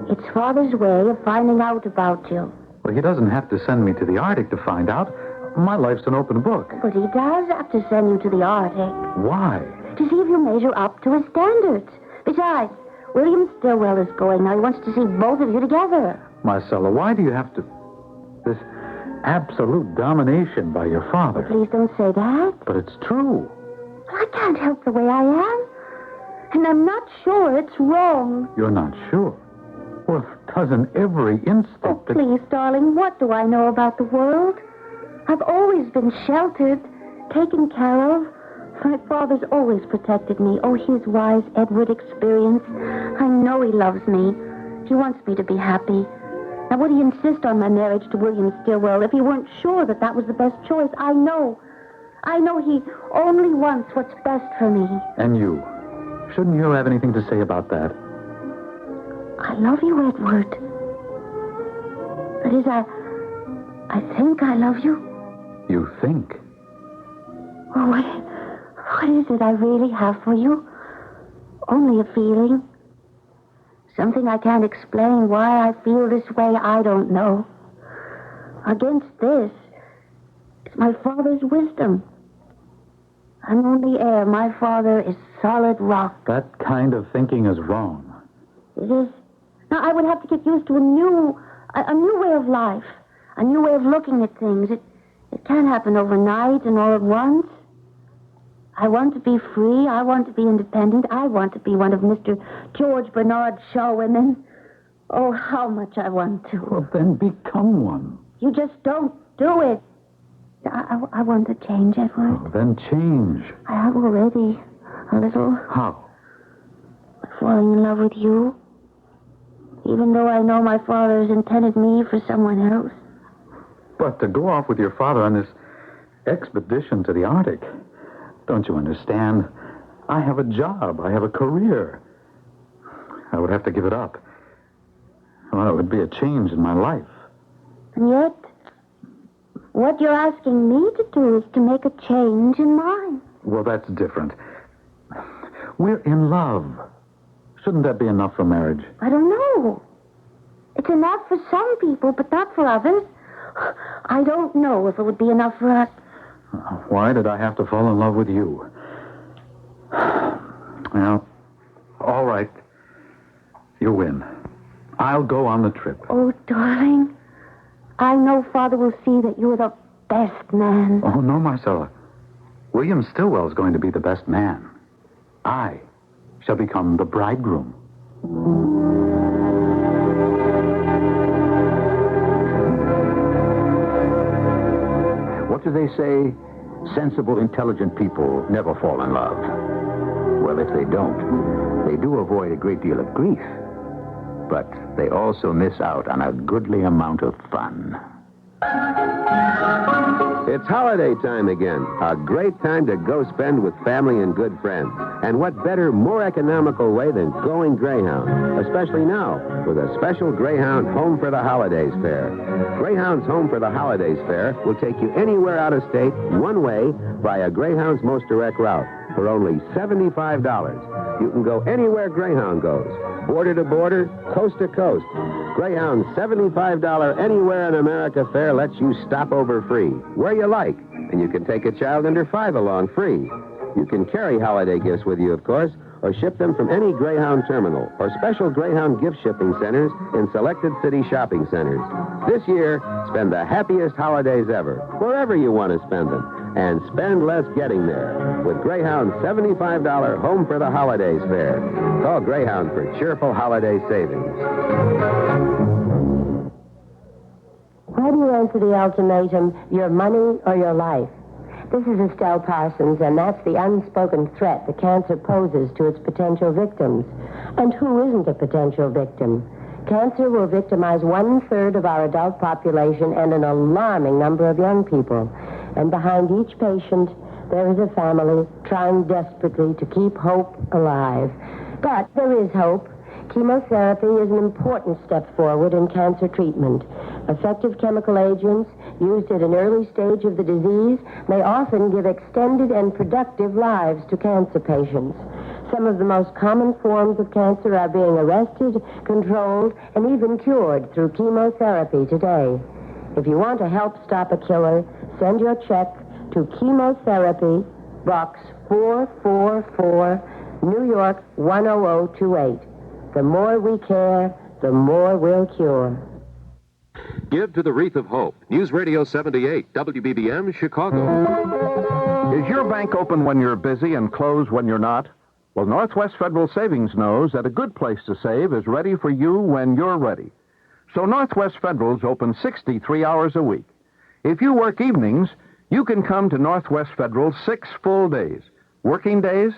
It's Father's way of finding out about you. Well, he doesn't have to send me to the Arctic to find out. My life's an open book. But he does have to send you to the Arctic. Why? To see if you measure up to his standards. Besides, William Stillwell is going now. He wants to see both of you together. Marcella, why do you have to... This absolute domination by your father. Please don't say that. But it's true. I can't help the way I am. And I'm not sure it's wrong. You're not sure? Well, doesn't every instinct... Oh, please, darling, what do I know about the world? I've always been sheltered, taken care of. My father's always protected me. Oh, his wise Edward experience. I know he loves me. He wants me to be happy. Now, would he insist on my marriage to William Stillwell if he weren't sure that that was the best choice? I know he only wants what's best for me. And you? Shouldn't you have anything to say about that? I love you, Edward. That is, I think I love you. You think? Oh, what is it I really have for you? Only a feeling. Something I can't explain. Why I feel this way, I don't know. Against this, it's my father's wisdom. I'm only air. My father is solid rock. That kind of thinking is wrong. It is. Now, I would have to get used to a new way of life, a new way of looking at things. It can't happen overnight and all at once. I want to be free. I want to be independent. I want to be one of Mr. George Bernard Shaw women. Oh, how much I want to. Well, then become one. You just don't do it. I want to change, Edward. Oh, then change. I have already. A little. How? Falling in love with you. Even though I know my father has intended me for someone else. But to go off with your father on this expedition to the Arctic, don't you understand? I have a job. I have a career. I would have to give it up. Well, it would be a change in my life. And yet, what you're asking me to do is to make a change in mine. Well, that's different. We're in love. Shouldn't that be enough for marriage? I don't know. It's enough for some people, but not for others. I don't know if it would be enough for us. Why did I have to fall in love with you? Well, all right. You win. I'll go on the trip. Oh, darling. I know Father will see that you're the best man. Oh, no, Marcella. William Stillwell's going to be the best man. I shall become the bridegroom. What do they say? Sensible, intelligent people never fall in love. Well, if they don't, they do avoid a great deal of grief. But they also miss out on a goodly amount of fun. It's holiday time again. A great time to go spend with family and good friends. And what better, more economical way than going Greyhound? Especially now, with a special Greyhound Home for the Holidays fare. Greyhound's Home for the Holidays fare will take you anywhere out of state, one way, via Greyhound's most direct route, for only $75. You can go anywhere Greyhound goes. Border to border, coast to coast. Greyhound's $75 anywhere in America fare lets you stop over free, where you like, and you can take a child under 5 along free. You can carry holiday gifts with you, of course, or ship them from any Greyhound terminal or special Greyhound gift shipping centers in selected city shopping centers. This year, spend the happiest holidays ever, wherever you want to spend them, and spend less getting there with Greyhound's $75 Home for the Holidays fare. Call Greyhound for cheerful holiday savings. How do you answer the ultimatum, your money or your life? This is Estelle Parsons, and that's the unspoken threat the cancer poses to its potential victims. And who isn't a potential victim? Cancer will victimize 1/3 of our adult population and an alarming number of young people. And behind each patient, there is a family trying desperately to keep hope alive. But there is hope. Chemotherapy is an important step forward in cancer treatment. Effective chemical agents used at an early stage of the disease may often give extended and productive lives to cancer patients. Some of the most common forms of cancer are being arrested, controlled, and even cured through chemotherapy today. If you want to help stop a killer, send your check to Chemotherapy, Box 444, New York 10028. The more we care, the more we'll cure. Give to the Wreath of Hope. News Radio 78, WBBM, Chicago. Is your bank open when you're busy and closed when you're not? Well, Northwest Federal Savings knows that a good place to save is ready for you when you're ready. So Northwest Federal's open 63 hours a week. If you work evenings, you can come to Northwest Federal 6 full days. Working days?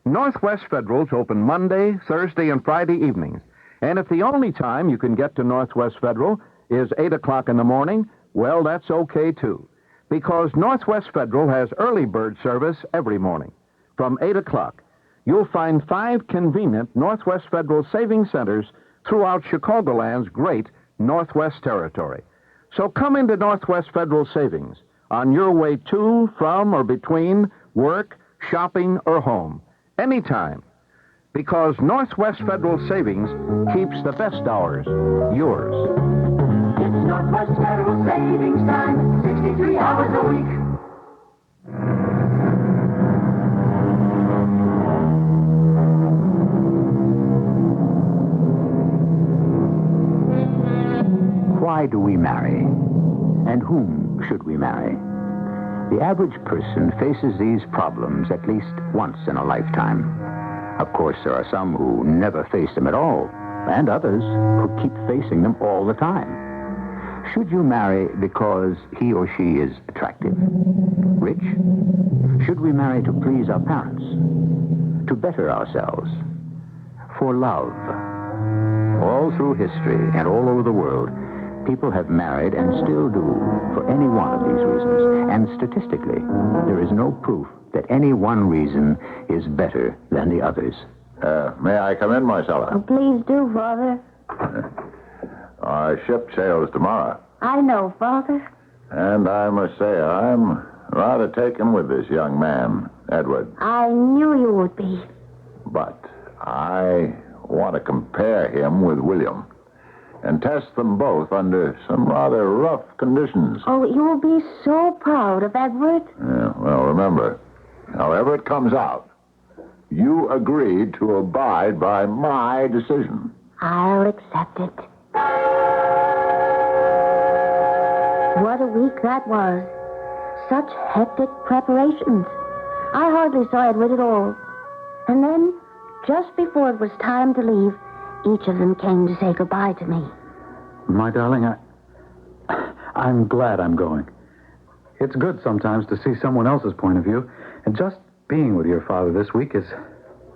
Northwest Federal's open Monday, Thursday, and Friday evenings. And if the only time you can get to Northwest Federal is 8 o'clock in the morning, well, that's okay, too. Because Northwest Federal has early bird service every morning. From 8 o'clock, you'll find 5 convenient Northwest Federal savings centers throughout Chicagoland's great Northwest Territory. So come into Northwest Federal Savings on your way to, from, or between work, shopping, or home. Anytime. Because Northwest Federal Savings keeps the best hours yours. It's Northwest Federal Savings Time, 63 hours a week. Why do we marry? And whom should we marry? The average person faces these problems at least once in a lifetime. Of course, there are some who never face them at all, and others who keep facing them all the time. Should you marry because he or she is attractive? Rich? Should we marry to please our parents? To better ourselves? For love? All through history and all over the world, people have married and still do for any one of these reasons. And statistically, there is no proof that any one reason is better than the others. May I come in, Marcella? Oh, please do, Father. Our ship sails tomorrow. I know, Father. And I must say, I'm rather taken with this young man, Edward. I knew you would be. But I want to compare him with William and test them both under some rather rough conditions. Oh, you will be so proud of Edward. Yeah, well, remember, however it comes out, you agreed to abide by my decision. I'll accept it. What a week that was. Such hectic preparations. I hardly saw Edward at all. And then, just before it was time to leave, each of them came to say goodbye to me. My darling, I'm glad I'm going. It's good sometimes to see someone else's point of view. And just being with your father this week is,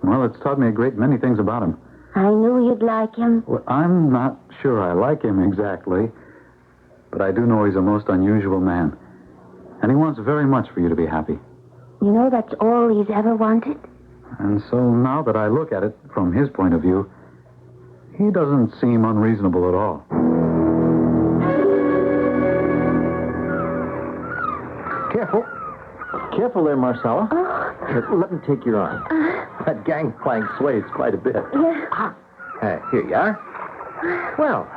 well, it's taught me a great many things about him. I knew you'd like him. Well, I'm not sure I like him exactly, but I do know he's a most unusual man. And he wants very much for you to be happy. You know, that's all he's ever wanted. And so now that I look at it from his point of view, he doesn't seem unreasonable at all. Careful. Careful there, Marcella. Oh. Let me take your arm. That gangplank sways quite a bit. Yeah. Here you are. Well,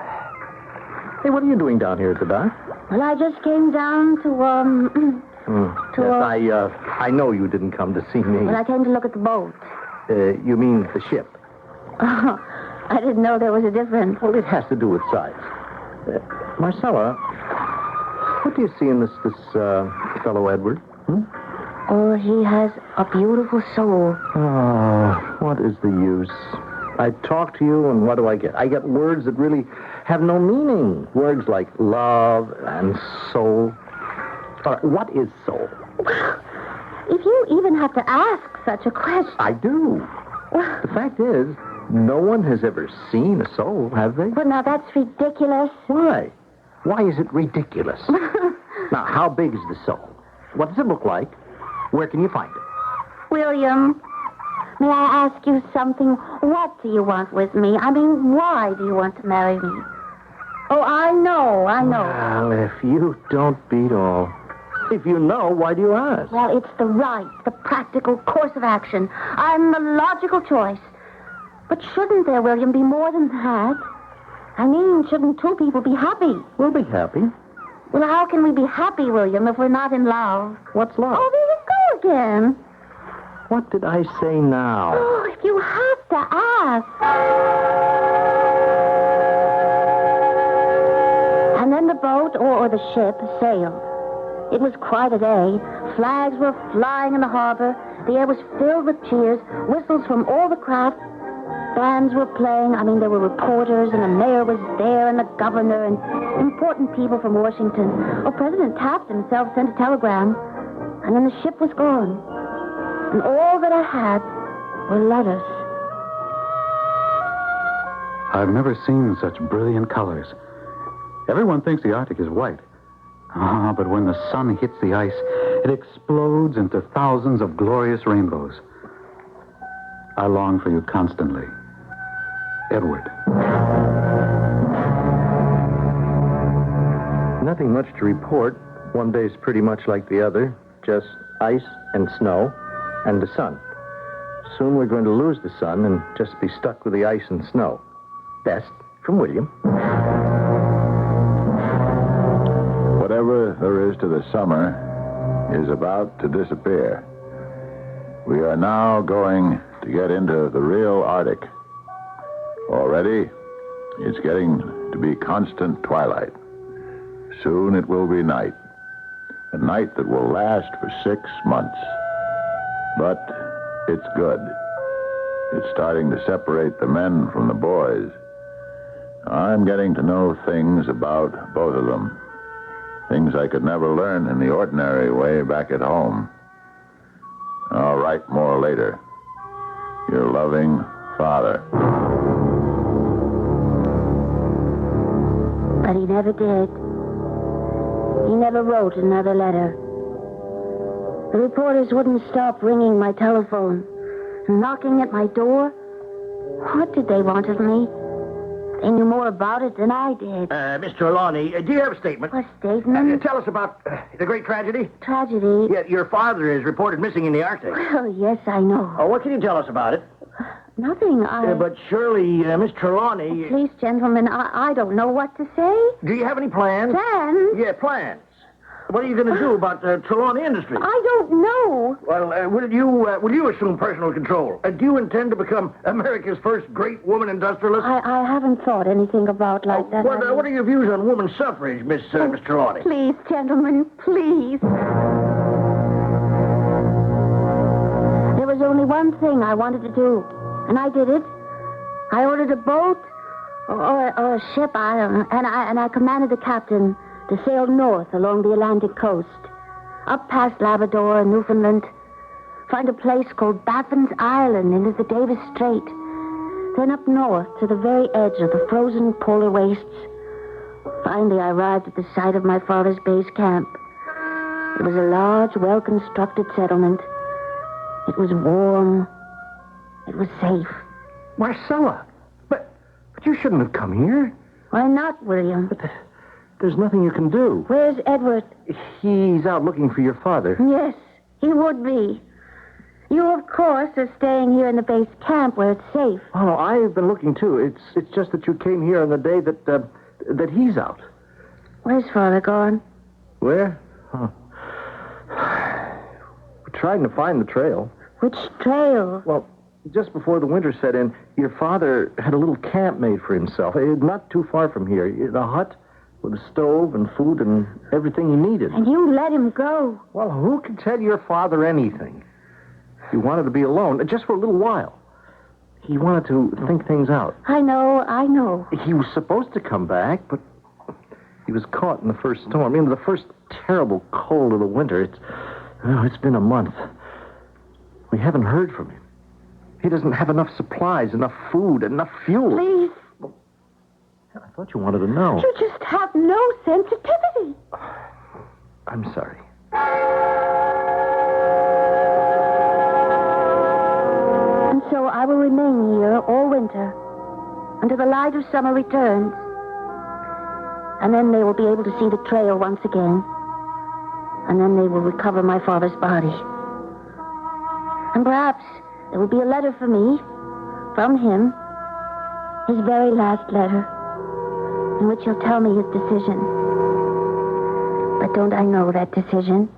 hey, what are you doing down here at the dock? Well, I just came down to, Yes, I know you didn't come to see me. Well, I came to look at the boat. You mean the ship? Oh, I didn't know there was a difference. Well, it has to do with size. Marcella, what do you see in this fellow Edward? Oh, he has a beautiful soul. Oh, what is the use? I talk to you, and what do I get? I get words that really have no meaning. Words like love and soul. What is soul? If you even have to ask such a question. I do. The fact is, no one has ever seen a soul, have they? But now that's ridiculous. Why? Why is it ridiculous? Now, how big is the soul? What does it look like? Where can you find it? William, may I ask you something? What do you want with me? I mean, why do you want to marry me? Oh, I know. Well, if you don't beat all. If you know, why do you ask? Well, it's the practical course of action. I'm the logical choice. But shouldn't there, William, be more than that? I mean, shouldn't two people be happy? We'll be happy. Well, how can we be happy, William, if we're not in love? What's love? Oh, there you go again. What did I say now? Oh, if you have to ask. And then the boat, or the ship, sailed. It was quite a day. Flags were flying in the harbor. The air was filled with cheers, whistles from all the craft. Bands were playing. I mean, there were reporters, and the mayor was there, and the governor, and important people from Washington. Oh, President Taft himself sent a telegram. And then the ship was gone. And all that I had were letters. I've never seen such brilliant colors. Everyone thinks the Arctic is white. But when the sun hits the ice, it explodes into thousands of glorious rainbows. I long for you constantly. Edward. Nothing much to report. One day's pretty much like the other. Just ice and snow and the sun. Soon we're going to lose the sun and just be stuck with the ice and snow. Best from William. Whatever there is to the summer is about to disappear. We are now going to get into the real Arctic. Already, it's getting to be constant twilight. Soon it will be night. A night that will last for 6 months. But it's good. It's starting to separate the men from the boys. I'm getting to know things about both of them. Things I could never learn in the ordinary way back at home. I'll write more later. Your loving father. But he never did. He never wrote another letter. The reporters wouldn't stop ringing my telephone, knocking at my door. What did they want of me? They knew more about it than I did. Miss Trelawney, do you have a statement? A statement? Tell us about the great tragedy. Tragedy? Yeah, your father is reported missing in the Arctic. Well, yes, I know. Oh, what can you tell us about it? Nothing, But surely, Miss Trelawney... Please, gentlemen, I don't know what to say. Do you have any plans? Plans? Yeah, plans. What are you going to do about Trelawney Industries? I don't know. Well, will you assume personal control? Do you intend to become America's first great woman industrialist? I haven't thought anything about like that. What are your views on woman suffrage, Miss Trelawney? Please, gentlemen, please. There was only one thing I wanted to do, and I did it. I ordered a boat or a ship, I don't know, and I commanded the captain to sail north along the Atlantic coast, up past Labrador and Newfoundland, find a place called Baffin's Island into the Davis Strait, then up north to the very edge of the frozen polar wastes. Finally, I arrived at the site of my father's base camp. It was a large, well-constructed settlement. It was warm. It was safe. Marcella, but you shouldn't have come here. Why not, William? But there's nothing you can do. Where's Edward? He's out looking for your father. Yes, he would be. You, of course, are staying here in the base camp where it's safe. Oh, no, I've been looking, too. It's just that you came here on the day that he's out. Where's Father gone? Where? Huh. We're trying to find the trail. Which trail? Well, just before the winter set in, your father had a little camp made for himself. Not too far from here. A hut with a stove and food and everything he needed. And you let him go? Well, who can tell your father anything? He wanted to be alone, just for a little while. He wanted to think things out. I know. He was supposed to come back, but he was caught in the first storm. In the first terrible cold of the winter. It's been a month. We haven't heard from him. He doesn't have enough supplies, enough food, enough fuel. Please. I thought you wanted to know. You just have no sensitivity. I'm sorry. And so I will remain here all winter until the light of summer returns. And then they will be able to see the trail once again. And then they will recover my father's body. And perhaps there will be a letter for me from him, his very last letter, in which he'll tell me his decision. But don't I know that decision?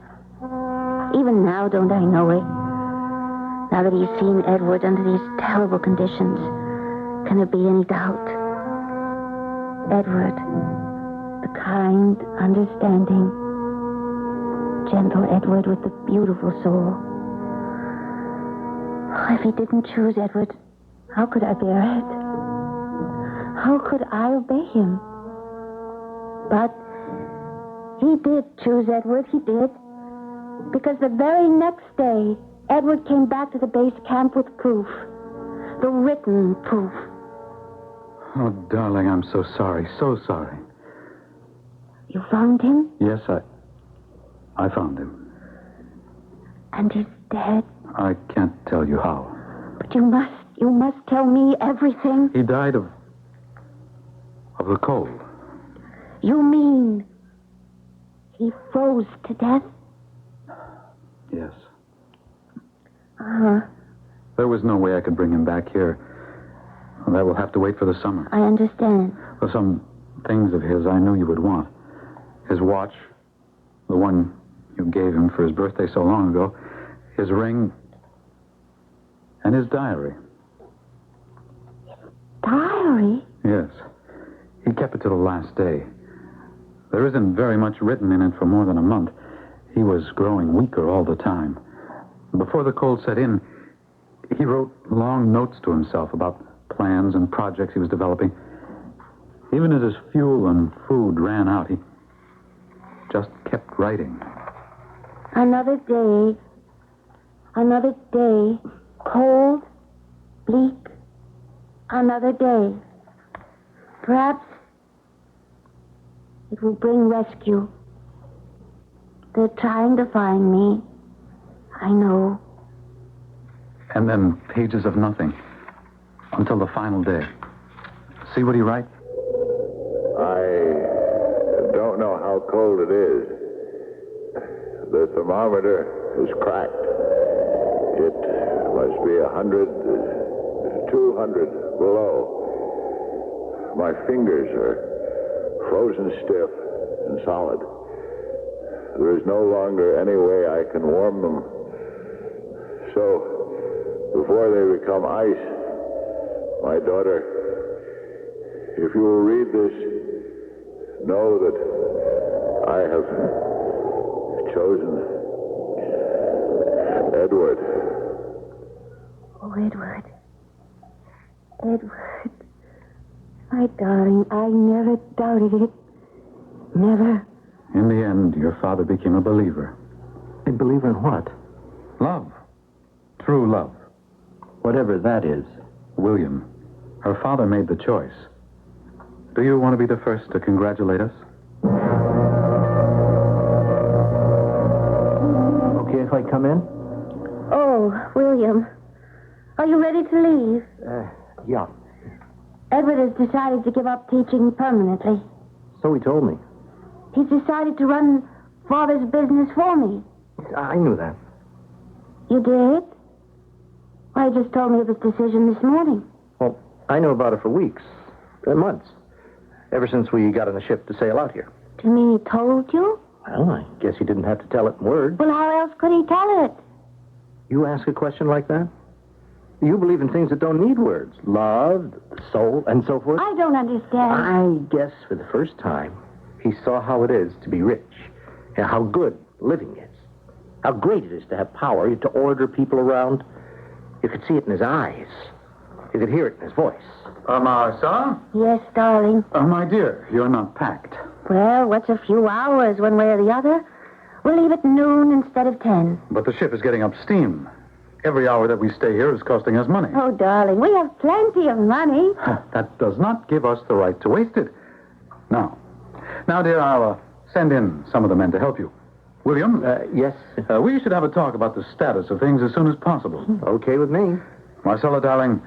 Even now, don't I know it? Now that he's seen Edward under these terrible conditions, can there be any doubt? Edward, the kind, understanding, gentle Edward with the beautiful soul. If he didn't choose Edward, how could I bear it? How could I obey him? But he did choose Edward, he did. Because the very next day, Edward came back to the base camp with proof. The written proof. Oh, darling, I'm so sorry, so sorry. You found him? Yes, I found him. And he's dead? I can't tell you how. But you must tell me everything. He died of the cold. You mean he froze to death? Yes. Uh-huh. There was no way I could bring him back here. Well, that will have to wait for the summer. I understand. For some things of his I knew you would want. His watch, the one you gave him for his birthday so long ago, his ring, and his diary. Diary? Yes. He kept it to the last day. There isn't very much written in it for more than a month. He was growing weaker all the time. Before the cold set in, he wrote long notes to himself about plans and projects he was developing. Even as his fuel and food ran out, he just kept writing. Another day. Another day. Cold. Bleak. Another day. Perhaps it will bring rescue. They're trying to find me. I know. And then pages of nothing. Until the final day. See what he writes? I don't know how cold it is. The thermometer is cracked. It must be 100, 200 below. My fingers are frozen stiff and solid. There is no longer any way I can warm them. So, before they become ice, my daughter, if you will read this, know that I have chosen Edward. Oh, Edward. Edward. My darling, I never doubted it. Never. In the end, your father became a believer. A believer in what? Love. True love. Whatever that is. William, her father made the choice. Do you want to be the first to congratulate us? Okay if I come in? Oh, William. Are you ready to leave? Yeah. Edward has decided to give up teaching permanently. So he told me. He's decided to run Father's business for me. I knew that. You did? Why, you just told me of his decision this morning. Well, I knew about it for weeks. Months. Ever since we got on the ship to sail out here. Do you mean he told you? Well, I guess he didn't have to tell it in words. Well, how else could he tell it? You ask a question like that? You believe in things that don't need words. Love, the soul, and so forth. I don't understand. I guess for the first time, he saw how it is to be rich. And how good living is. How great it is to have power, to order people around. You could see it in his eyes. You could hear it in his voice. Martha? Yes, darling. My dear, you're not packed. Well, what's a few hours one way or the other? We'll leave at noon instead of 10. But the ship is getting up steam. Every hour that we stay here is costing us money. Oh, darling, we have plenty of money. That does not give us the right to waste it. Now, dear, I'll send in some of the men to help you. William? Yes? We should have a talk about the status of things as soon as possible. Okay with me. Marcella, darling,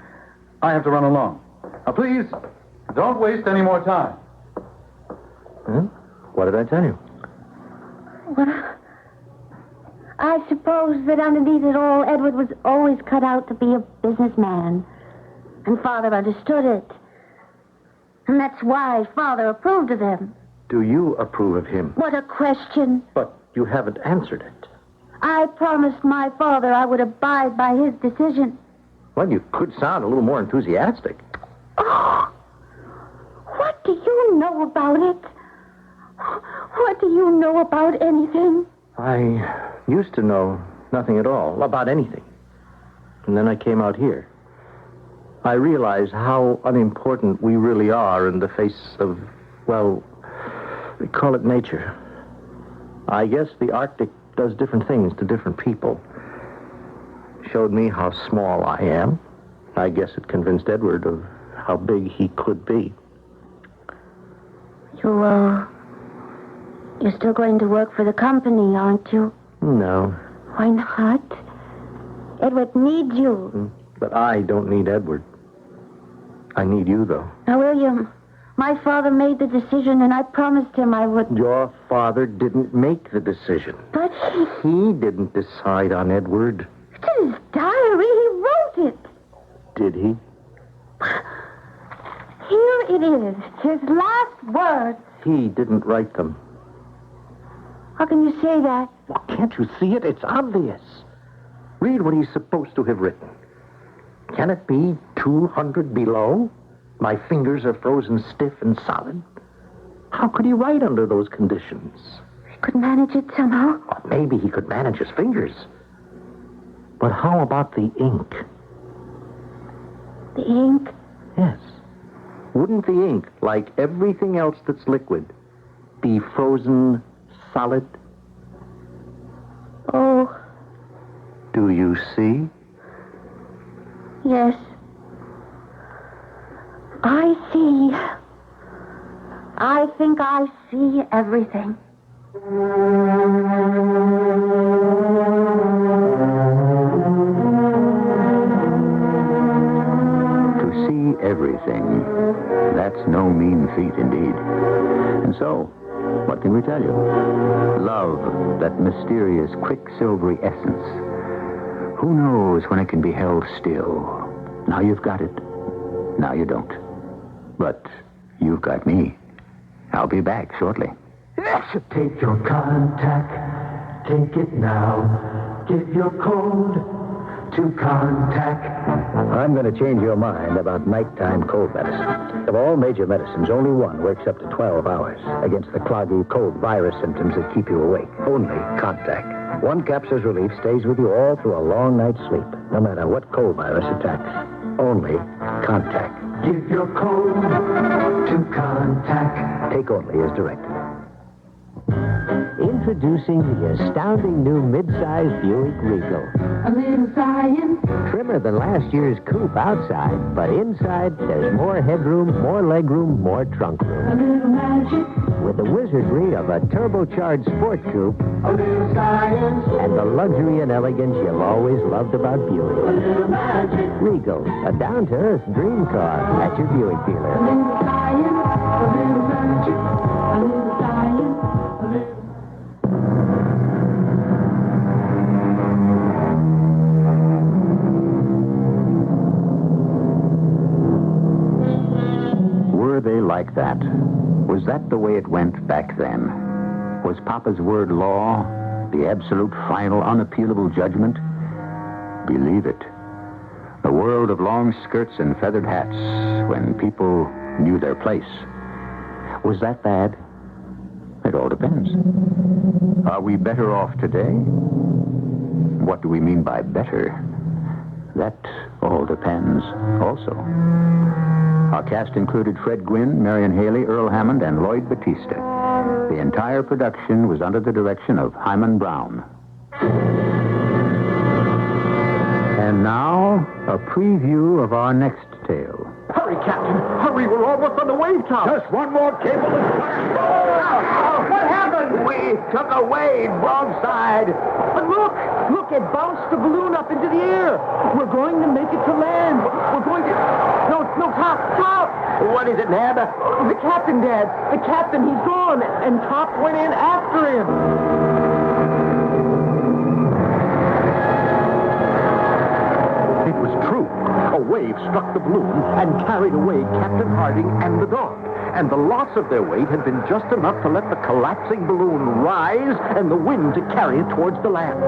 I have to run along. Now, please, don't waste any more time. Huh? What did I tell you? Well, I suppose that underneath it all, Edward was always cut out to be a businessman. And Father understood it. And that's why Father approved of him. Do you approve of him? What a question. But you haven't answered it. I promised my father I would abide by his decision. Well, you could sound a little more enthusiastic. Oh, what do you know about it? What do you know about anything? I used to know nothing at all about anything. And then I came out here. I realized how unimportant we really are in the face of, well, we call it nature. I guess the Arctic does different things to different people. Showed me how small I am. I guess it convinced Edward of how big he could be. You're still going to work for the company, aren't you? No. Why not? Edward needs you. But I don't need Edward. I need you, though. Now, William, my father made the decision, and I promised him I would... Your father didn't make the decision. But he didn't decide on Edward. It's in his diary. He wrote it. Did he? Here it is. His last words. He didn't write them. How can you say that? Well, can't you see it? It's obvious. Read what he's supposed to have written. Can it be 200 below? My fingers are frozen stiff and solid. How could he write under those conditions? He could manage it somehow. Well, maybe he could manage his fingers. But how about the ink? The ink? Yes. Wouldn't the ink, like everything else that's liquid, be frozen solid? Oh, Do you see? yes. I see. I think I see everything. To see everything, that's no mean feat indeed. And so, what can we tell you? Love, that mysterious, quicksilvery essence. Who knows when it can be held still? Now you've got it. Now you don't. But you've got me. I'll be back shortly. Take your contact, take it now. Give your code to contact. I'm going to change your mind about nighttime cold medicine. Of all major medicines, only one works up to 12 hours against the cloggy, cold virus symptoms that keep you awake. Only Contact. One capsule's relief stays with you all through a long night's sleep, no matter what cold virus attacks. Only Contact. Give your code to contact. Take only as directed. Introducing the astounding new mid-size Buick Regal. A little science. Trimmer than last year's coupe outside, but inside there's more headroom, more legroom, more trunk room. A little magic. With the wizardry of a turbocharged sport coupe. A little science. And the luxury and elegance you've always loved about Buick. A little magic. Regal, a down-to-earth dream car at your Buick dealer. A little science. A little magic. A little science. A little... Were they like that? Was that the way it went back then? Was Papa's word law, the absolute, final, unappealable judgment? Believe it. A world of long skirts and feathered hats when people knew their place. Was that bad? It all depends. Are we better off today? What do we mean by better? That all depends also. Our cast included Fred Gwynne, Marion Haley, Earl Hammond, and Lloyd Batista. The entire production was under the direction of Hyman Brown. And now, a preview of our next tale. Hurry, Captain! Hurry, we're almost on the wave top! Just one more cable and... What happened? We took a wave broadside. But look! Look, it bounced the balloon up into the air. We're going to make it to land. We're going to... No, Top! What is it, Nab? The captain, Dad. The captain, he's gone. And Top went in after him. It was true. A wave struck the balloon and carried away Captain Harding and the dog. And the loss of their weight had been just enough to let the collapsing balloon rise and the wind to carry it towards the land.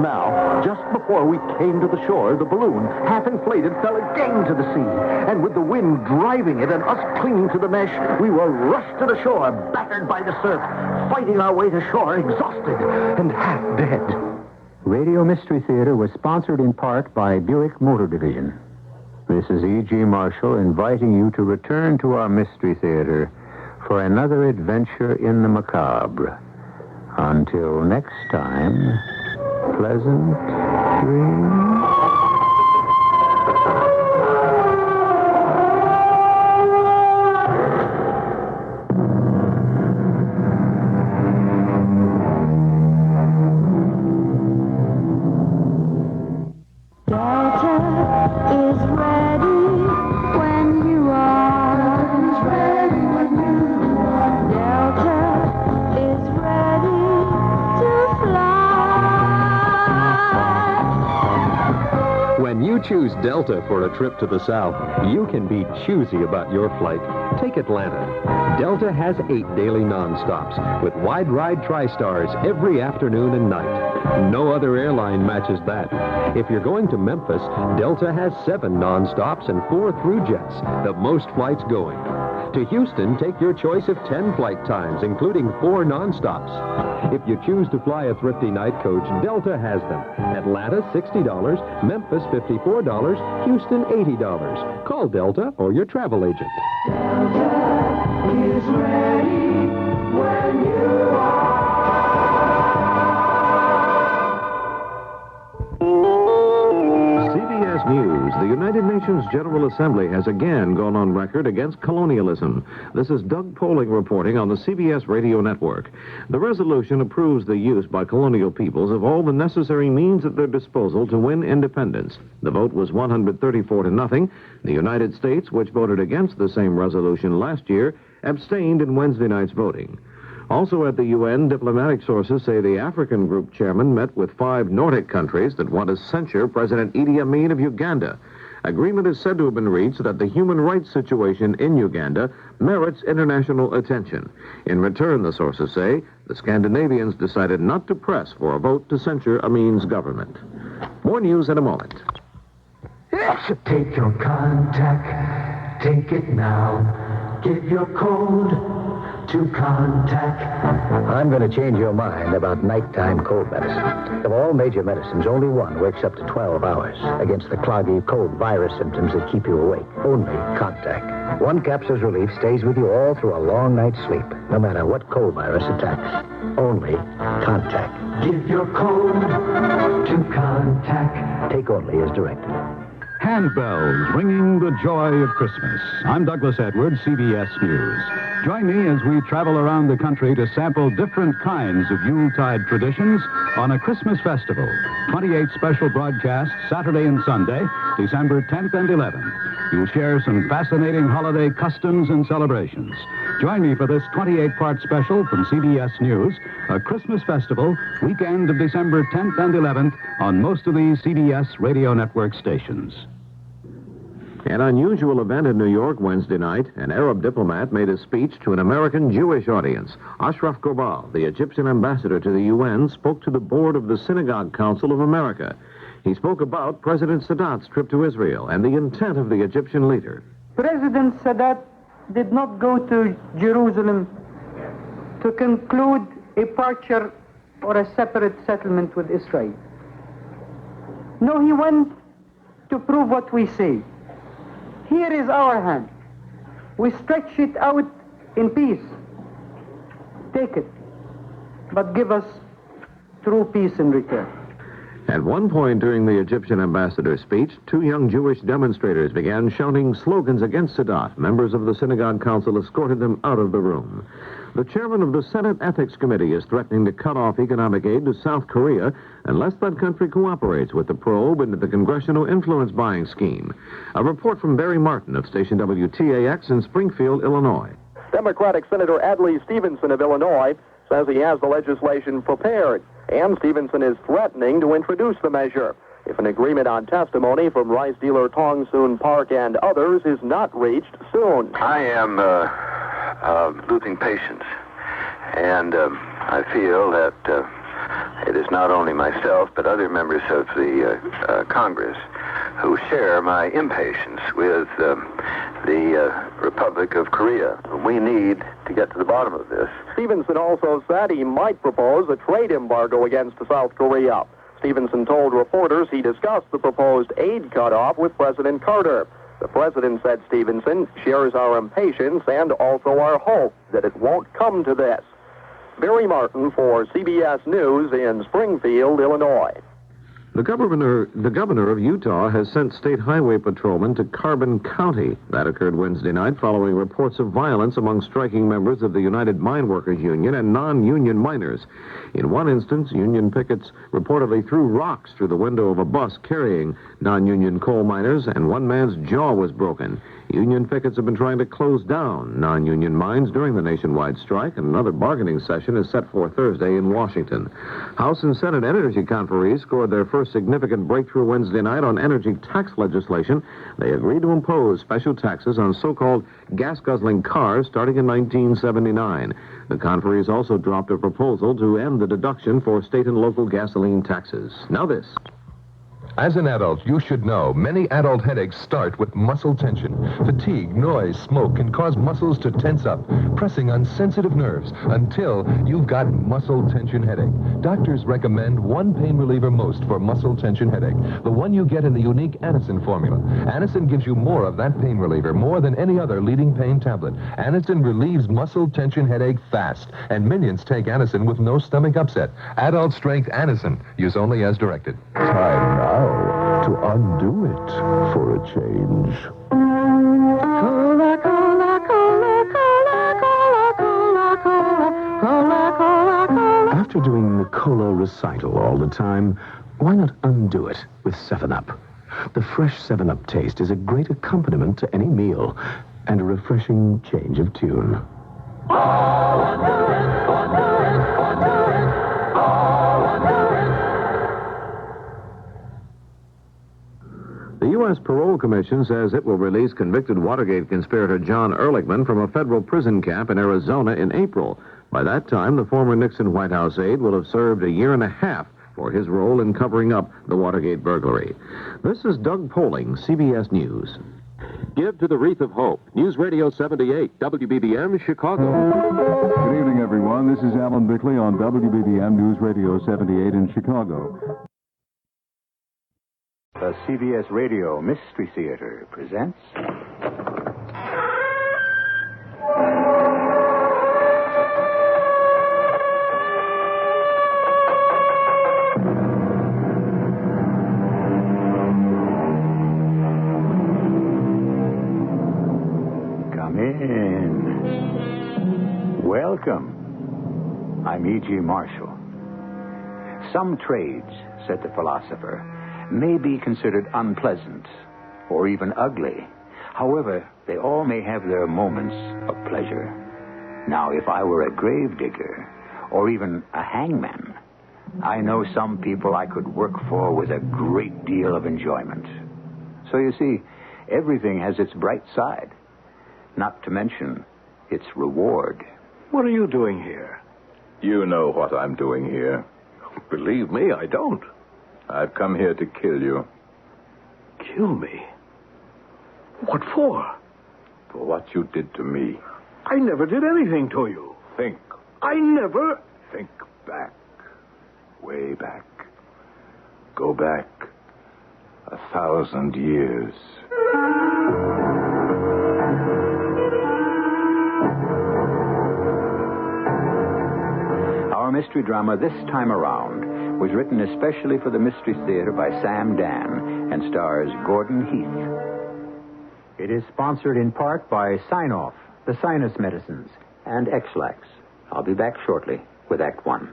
Now, just before we came to the shore, the balloon, half inflated, fell again to the sea. And with the wind driving it and us clinging to the mesh, we were rushed to the shore, battered by the surf, fighting our way to shore, exhausted and half dead. Radio Mystery Theater was sponsored in part by Buick Motor Division. This is E.G. Marshall inviting you to return to our Mystery Theater for another adventure in the macabre. Until next time, pleasant dreams. Choose Delta for a trip to the south. You can be choosy about your flight. Take Atlanta. Delta has 8 daily non-stops with wide ride tri-stars every afternoon and night. No other airline matches that. If you're going to Memphis, Delta has 7 non-stops and 4 through jets, the most flights going. To Houston, take your choice of 10 flight times, including 4 nonstops. If you choose to fly a thrifty night coach, Delta has them. Atlanta, $60. Memphis, $54. Houston, $80. Call Delta or your travel agent. Is ready when you are. CBS News. The United Nations General Assembly has again gone on record against colonialism. This is Doug Poling reporting on the CBS radio network. The resolution approves the use by colonial peoples of all the necessary means at their disposal to win independence. The vote was 134-0. The United States, which voted against the same resolution last year, abstained in Wednesday night's voting. Also at the UN, diplomatic sources say the African group chairman met with 5 Nordic countries that want to censure President Idi Amin of Uganda. Agreement is said to have been reached that the human rights situation in Uganda merits international attention. In return, the sources say, the Scandinavians decided not to press for a vote to censure Amin's government. More news in a moment. Take your contact, take it now. Give your code to contact. I'm going to change your mind about nighttime cold medicine. Of all major medicines, only one works up to 12 hours against the cloggy, cold virus symptoms that keep you awake. Only Contact. 1 capsule's relief stays with you all through a long night's sleep, no matter what cold virus attacks. Only Contact. Give your code to contact. Take only as directed. Handbells ringing the joy of Christmas. I'm Douglas Edwards, CBS News. Join me as we travel around the country to sample different kinds of Yuletide traditions on a Christmas festival. 28 special broadcasts Saturday and Sunday, December 10th and 11th. You'll share some fascinating holiday customs and celebrations. Join me for this 28-part special from CBS News, a Christmas festival, weekend of December 10th and 11th on most of these CBS radio network stations. An unusual event in New York Wednesday night. An Arab diplomat made a speech to an American Jewish audience. Ashraf Gobal, the Egyptian ambassador to the UN, spoke to the board of the Synagogue Council of America. He spoke about President Sadat's trip to Israel and the intent of the Egyptian leader. President Sadat did not go to Jerusalem to conclude a partial or a separate settlement with Israel. No, he went to prove what we say. Here is our hand. We stretch it out in peace. Take it, but give us true peace in return. At one point during the Egyptian ambassador's speech, 2 young Jewish demonstrators began shouting slogans against Sadat. Members of the Synagogue Council escorted them out of the room. The chairman of the Senate Ethics Committee is threatening to cut off economic aid to South Korea unless that country cooperates with the probe into the congressional influence buying scheme. A report from Barry Martin of station WTAX in Springfield, Illinois. Democratic Senator Adlai Stevenson of Illinois says he has the legislation prepared, and Stevenson is threatening to introduce the measure if an agreement on testimony from rice dealer Tong Soon Park and others is not reached soon. I am losing patience, and I feel that it is not only myself but other members of the Congress who share my impatience with the Republic of Korea. We need to get to the bottom of this. Stevenson also said he might propose a trade embargo against South Korea. Stevenson told reporters he discussed the proposed aid cutoff with President Carter. The president, said Stevenson, shares our impatience and also our hope that it won't come to this. Barry Martin for CBS News in Springfield, Illinois. The governor of Utah has sent state highway patrolmen to Carbon County. That occurred Wednesday night following reports of violence among striking members of the United Mine Workers Union and non-union miners. In one instance, union pickets reportedly threw rocks through the window of a bus carrying non-union coal miners, and one man's jaw was broken. Union pickets have been trying to close down non-union mines during the nationwide strike, and another bargaining session is set for Thursday in Washington. House and Senate energy conferees scored their first significant breakthrough Wednesday night on energy tax legislation. They agreed to impose special taxes on so-called gas-guzzling cars starting in 1979. The conferees also dropped a proposal to end the deduction for state and local gasoline taxes. Now this. As an adult, you should know many adult headaches start with muscle tension. Fatigue, noise, smoke can cause muscles to tense up, pressing on sensitive nerves until you've got muscle tension headache. Doctors recommend one pain reliever most for muscle tension headache, the one you get in the unique Anacin formula. Anacin gives you more of that pain reliever, more than any other leading pain tablet. Anacin relieves muscle tension headache fast, and millions take Anacin with no stomach upset. Adult strength Anacin. Use only as directed. Time now to undo it for a change. Cola, cola, cola, cola, cola, cola, cola, cola, cola, cola. After doing the cola recital all the time, why not undo it with 7-Up? The fresh 7-Up taste is a great accompaniment to any meal and a refreshing change of tune. The U.S. Parole Commission says it will release convicted Watergate conspirator John Ehrlichman from a federal prison camp in Arizona in April. By that time, the former Nixon White House aide will have served a year and a half for his role in covering up the Watergate burglary. This is Doug Poling, CBS News. Give to the Wreath of Hope. News Radio 78, WBBM, Chicago. Good evening, everyone. This is Alan Bickley on WBBM News Radio 78 in Chicago. The CBS Radio Mystery Theater presents... Come in. Welcome. I'm E.G. Marshall. Some trades, said the philosopher, may be considered unpleasant or even ugly. However, they all may have their moments of pleasure. Now, if I were a gravedigger or even a hangman, I know some people I could work for with a great deal of enjoyment. So you see, everything has its bright side, not to mention its reward. What are you doing here? You know what I'm doing here. Believe me, I don't. I've come here to kill you. Kill me? What for? For what you did to me. I never did anything to you. Think. I never... Think back. Way back. Go back 1,000 years. Our mystery drama this time around was written especially for the Mystery Theater by Sam Dan and stars Gordon Heath. It is sponsored in part by Sign-Off, the sinus medicines, and X-Lax. I'll be back shortly with Act One.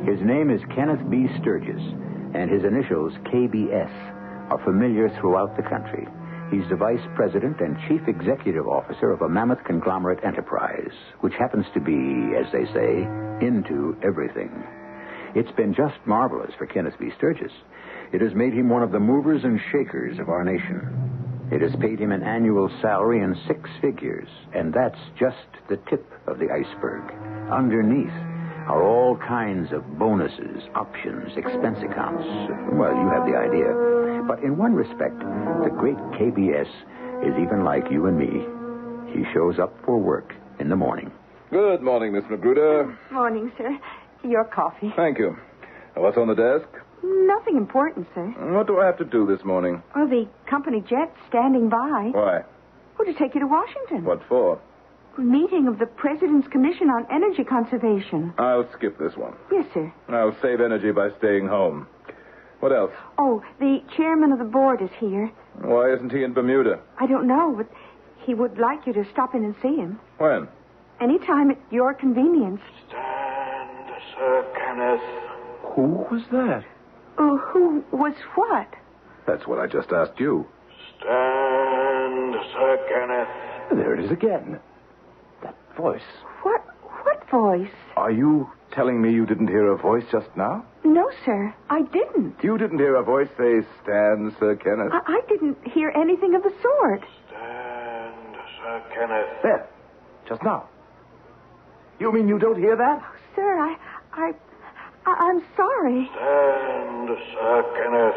His name is Kenneth B. Sturgis, and his initials, KBS, are familiar throughout the country. He's the vice president and chief executive officer of a mammoth conglomerate enterprise, which happens to be, as they say, into everything. It's been just marvelous for Kenneth B. Sturgis. It has made him one of the movers and shakers of our nation. It has paid him an annual salary in 6 figures, and that's just the tip of the iceberg. Underneath are all kinds of bonuses, options, expense accounts. Well, you have the idea. But in one respect, the great KBS is even like you and me. He shows up for work in the morning. Good morning, Miss Magruder. Morning, sir. Your coffee. Thank you. What's on the desk? Nothing important, sir. What do I have to do this morning? Well, the company jet's standing by. Why? Well, to take you to Washington. What for? Meeting of the President's Commission on Energy Conservation. I'll skip this one. Yes, sir. I'll save energy by staying home. What else? Oh, the chairman of the board is here. Why isn't he in Bermuda? I don't know, but he would like you to stop in and see him. When? Anytime at your convenience. Stand, Sir Kenneth. Who was that? Who was what? That's what I just asked you. Stand, Sir Kenneth. There it is again. That voice. What voice? Are you telling me you didn't hear a voice just now? No, sir, I didn't. You didn't hear a voice say, "Stand, Sir Kenneth"? I didn't hear anything of the sort. Stand, Sir Sir Kenneth. There. Just now. You mean you don't hear that? Sir, I'm sorry. Stand, Sir Kenneth.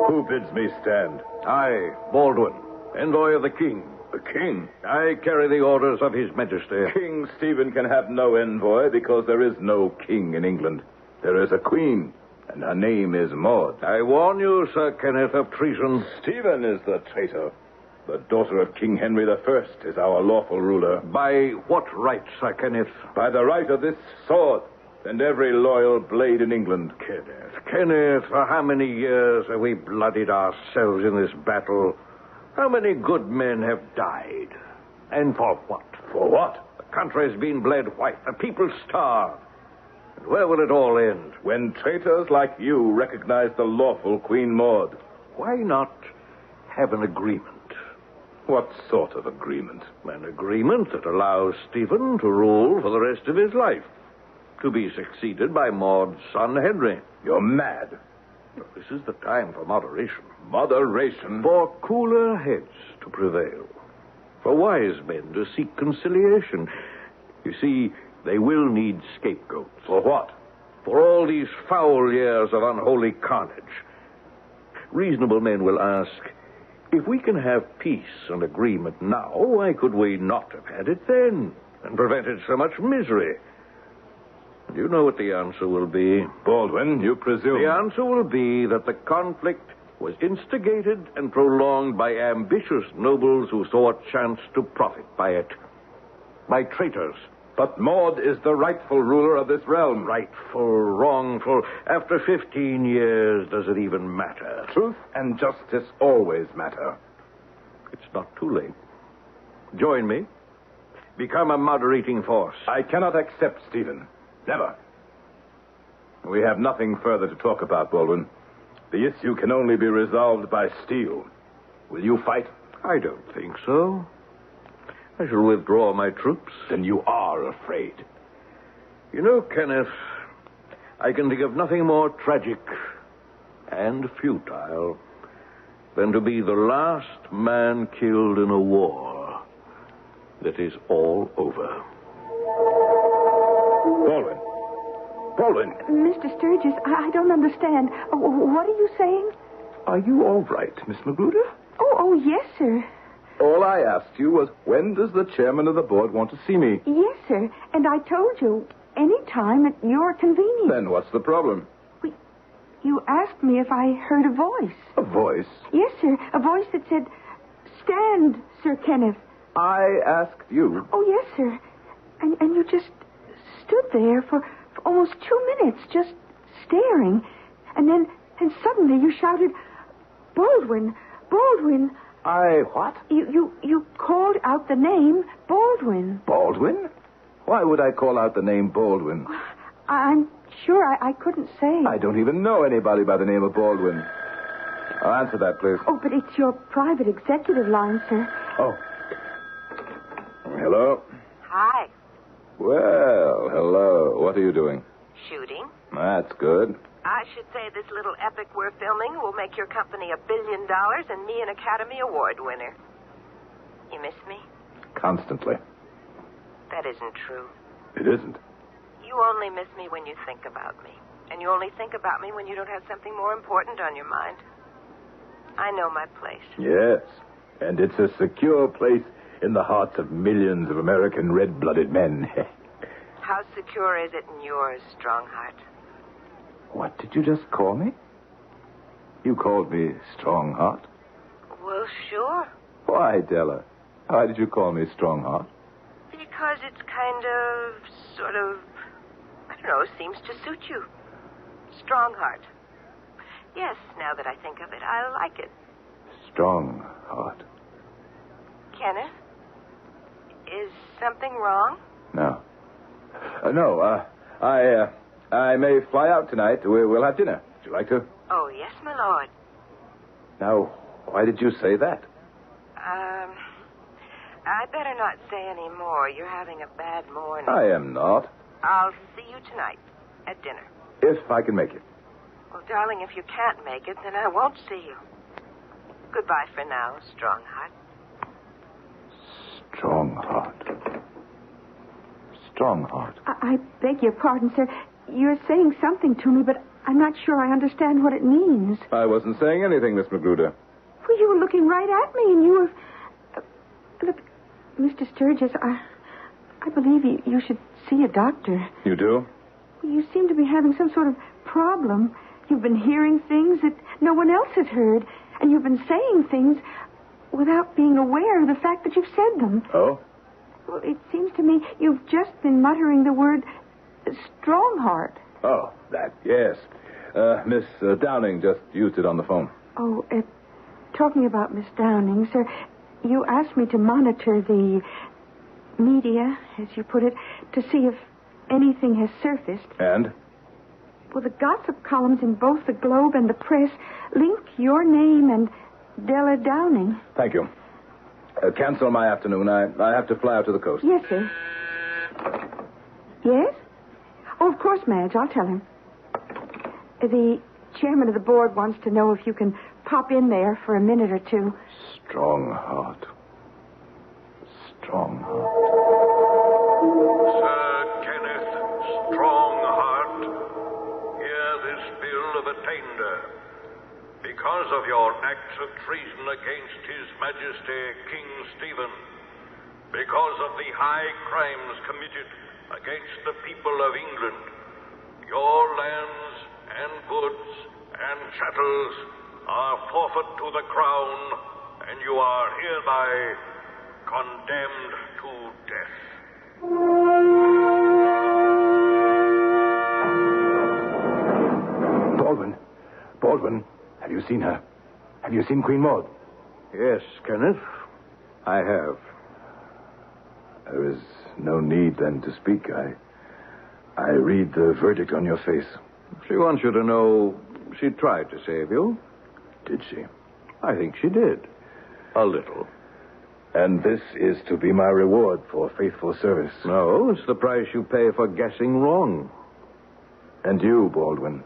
Who bids me stand? I, Baldwin, envoy of the king. The king? I carry the orders of His Majesty. King Stephen can have no envoy because there is no king in England. There is a queen, and her name is Maud. I warn you, Sir Kenneth, of treason. Stephen is the traitor. The daughter of King Henry I is our lawful ruler. By what right, Sir Kenneth? By the right of this sword and every loyal blade in England. Kenneth, for how many years have we bloodied ourselves in this battle? How many good men have died? And for what? For what? The country has been bled white. The people starved. And where will it all end? When traitors like you recognize the lawful Queen Maud. Why not have an agreement? What sort of agreement? An agreement that allows Stephen to rule for the rest of his life, to be succeeded by Maud's son Henry. You're mad. This is the time for moderation. Moderation? For cooler heads to prevail. For wise men to seek conciliation. You see, they will need scapegoats. For what? For all these foul years of unholy carnage. Reasonable men will ask, if we can have peace and agreement now, why could we not have had it then and prevented so much misery? You know what the answer will be. Baldwin, you presume. The answer will be that the conflict was instigated and prolonged by ambitious nobles who saw a chance to profit by it. By traitors. But Maud is the rightful ruler of this realm. Rightful, wrongful. After 15 years, does it even matter? Truth and justice always matter. It's not too late. Join me. Become a moderating force. I cannot accept, Stephen. Never. We have nothing further to talk about, Baldwin. The issue can only be resolved by steel. Will you fight? I don't think so. I shall withdraw my troops. Then you are afraid. You know, Kenneth, I can think of nothing more tragic and futile than to be the last man killed in a war that is all over. Baldwin. Baldwin. Mr. Sturgis, I don't understand. What are you saying? Are you all right, Miss Magruder? Oh, yes, sir. All I asked you was, when does the chairman of the board want to see me? Yes, sir. And I told you, any time at your convenience. Then what's the problem? You asked me if I heard a voice. A voice? Yes, sir. A voice that said, "Stand, Sir Kenneth." I asked you. Oh, yes, sir. And you just stood there for almost 2 minutes, just staring. And suddenly you shouted, "Baldwin, Baldwin." What? You called out the name Baldwin. Baldwin? Why would I call out the name Baldwin? I'm sure I couldn't say. I don't even know anybody by the name of Baldwin. Answer that, please. Oh, but it's your private executive line, sir. Oh. Hello? Hi. Well, hello. What are you doing? Shooting. That's good. I should say this little epic we're filming will make your company $1 billion and me an Academy Award winner. You miss me? Constantly. That isn't true. It isn't. You only miss me when you think about me. And you only think about me when you don't have something more important on your mind. I know my place. Yes. And it's a secure place in the hearts of millions of American red-blooded men. How secure is it in yours, Strongheart? What did you just call me? You called me Strongheart? Well, sure. Why, Della? Why did you call me Strongheart? Because it's kind of, sort of, I don't know, seems to suit you. Strongheart. Yes, now that I think of it, I like it. Strongheart. Kenneth? Is something wrong? No. I may fly out tonight. We'll have dinner. Would you like to? Oh, yes, my lord. Now, why did you say that? I better not say any more. You're having a bad morning. I am not. I'll see you tonight at dinner. If I can make it. Well, darling, if you can't make it, then I won't see you. Goodbye for now, Strongheart. Strongheart. Strongheart. I beg your pardon, sir. You're saying something to me, but I'm not sure I understand what it means. I wasn't saying anything, Miss Magruder. Well, you were looking right at me, and you were... look, Mr. Sturgis, I believe you should see a doctor. You do? You seem to be having some sort of problem. You've been hearing things that no one else has heard, and you've been saying things without being aware of the fact that you've said them. Oh? Well, it seems to me you've just been muttering the word Strongheart. Oh, that, yes. Miss Downing just used it on the phone. Oh, talking about Miss Downing, sir, you asked me to monitor the media, as you put it, to see if anything has surfaced. And? Well, the gossip columns in both the Globe and the Press link your name and Della Downing. Thank you. Cancel my afternoon. I have to fly out to the coast. Yes, sir. Yes? Oh, of course, Madge. I'll tell him. The chairman of the board wants to know if you can pop in there for a minute or two. Strongheart. Strongheart. Sir Kenneth Strongheart, hear this bill of attainder. Because of your acts of treason against His Majesty King Stephen, because of the high crimes committed against the people of England, your lands and goods and chattels are forfeit to the crown, and you are hereby condemned to death. Baldwin, have you seen her? Have you seen Queen Maud? Yes, Kenneth, I have. There is no need, then, to speak. I read the verdict on your face. She wants you to know she tried to save you. Did she? I think she did. A little. And this is to be my reward for faithful service. No, it's the price you pay for guessing wrong. And you, Baldwin,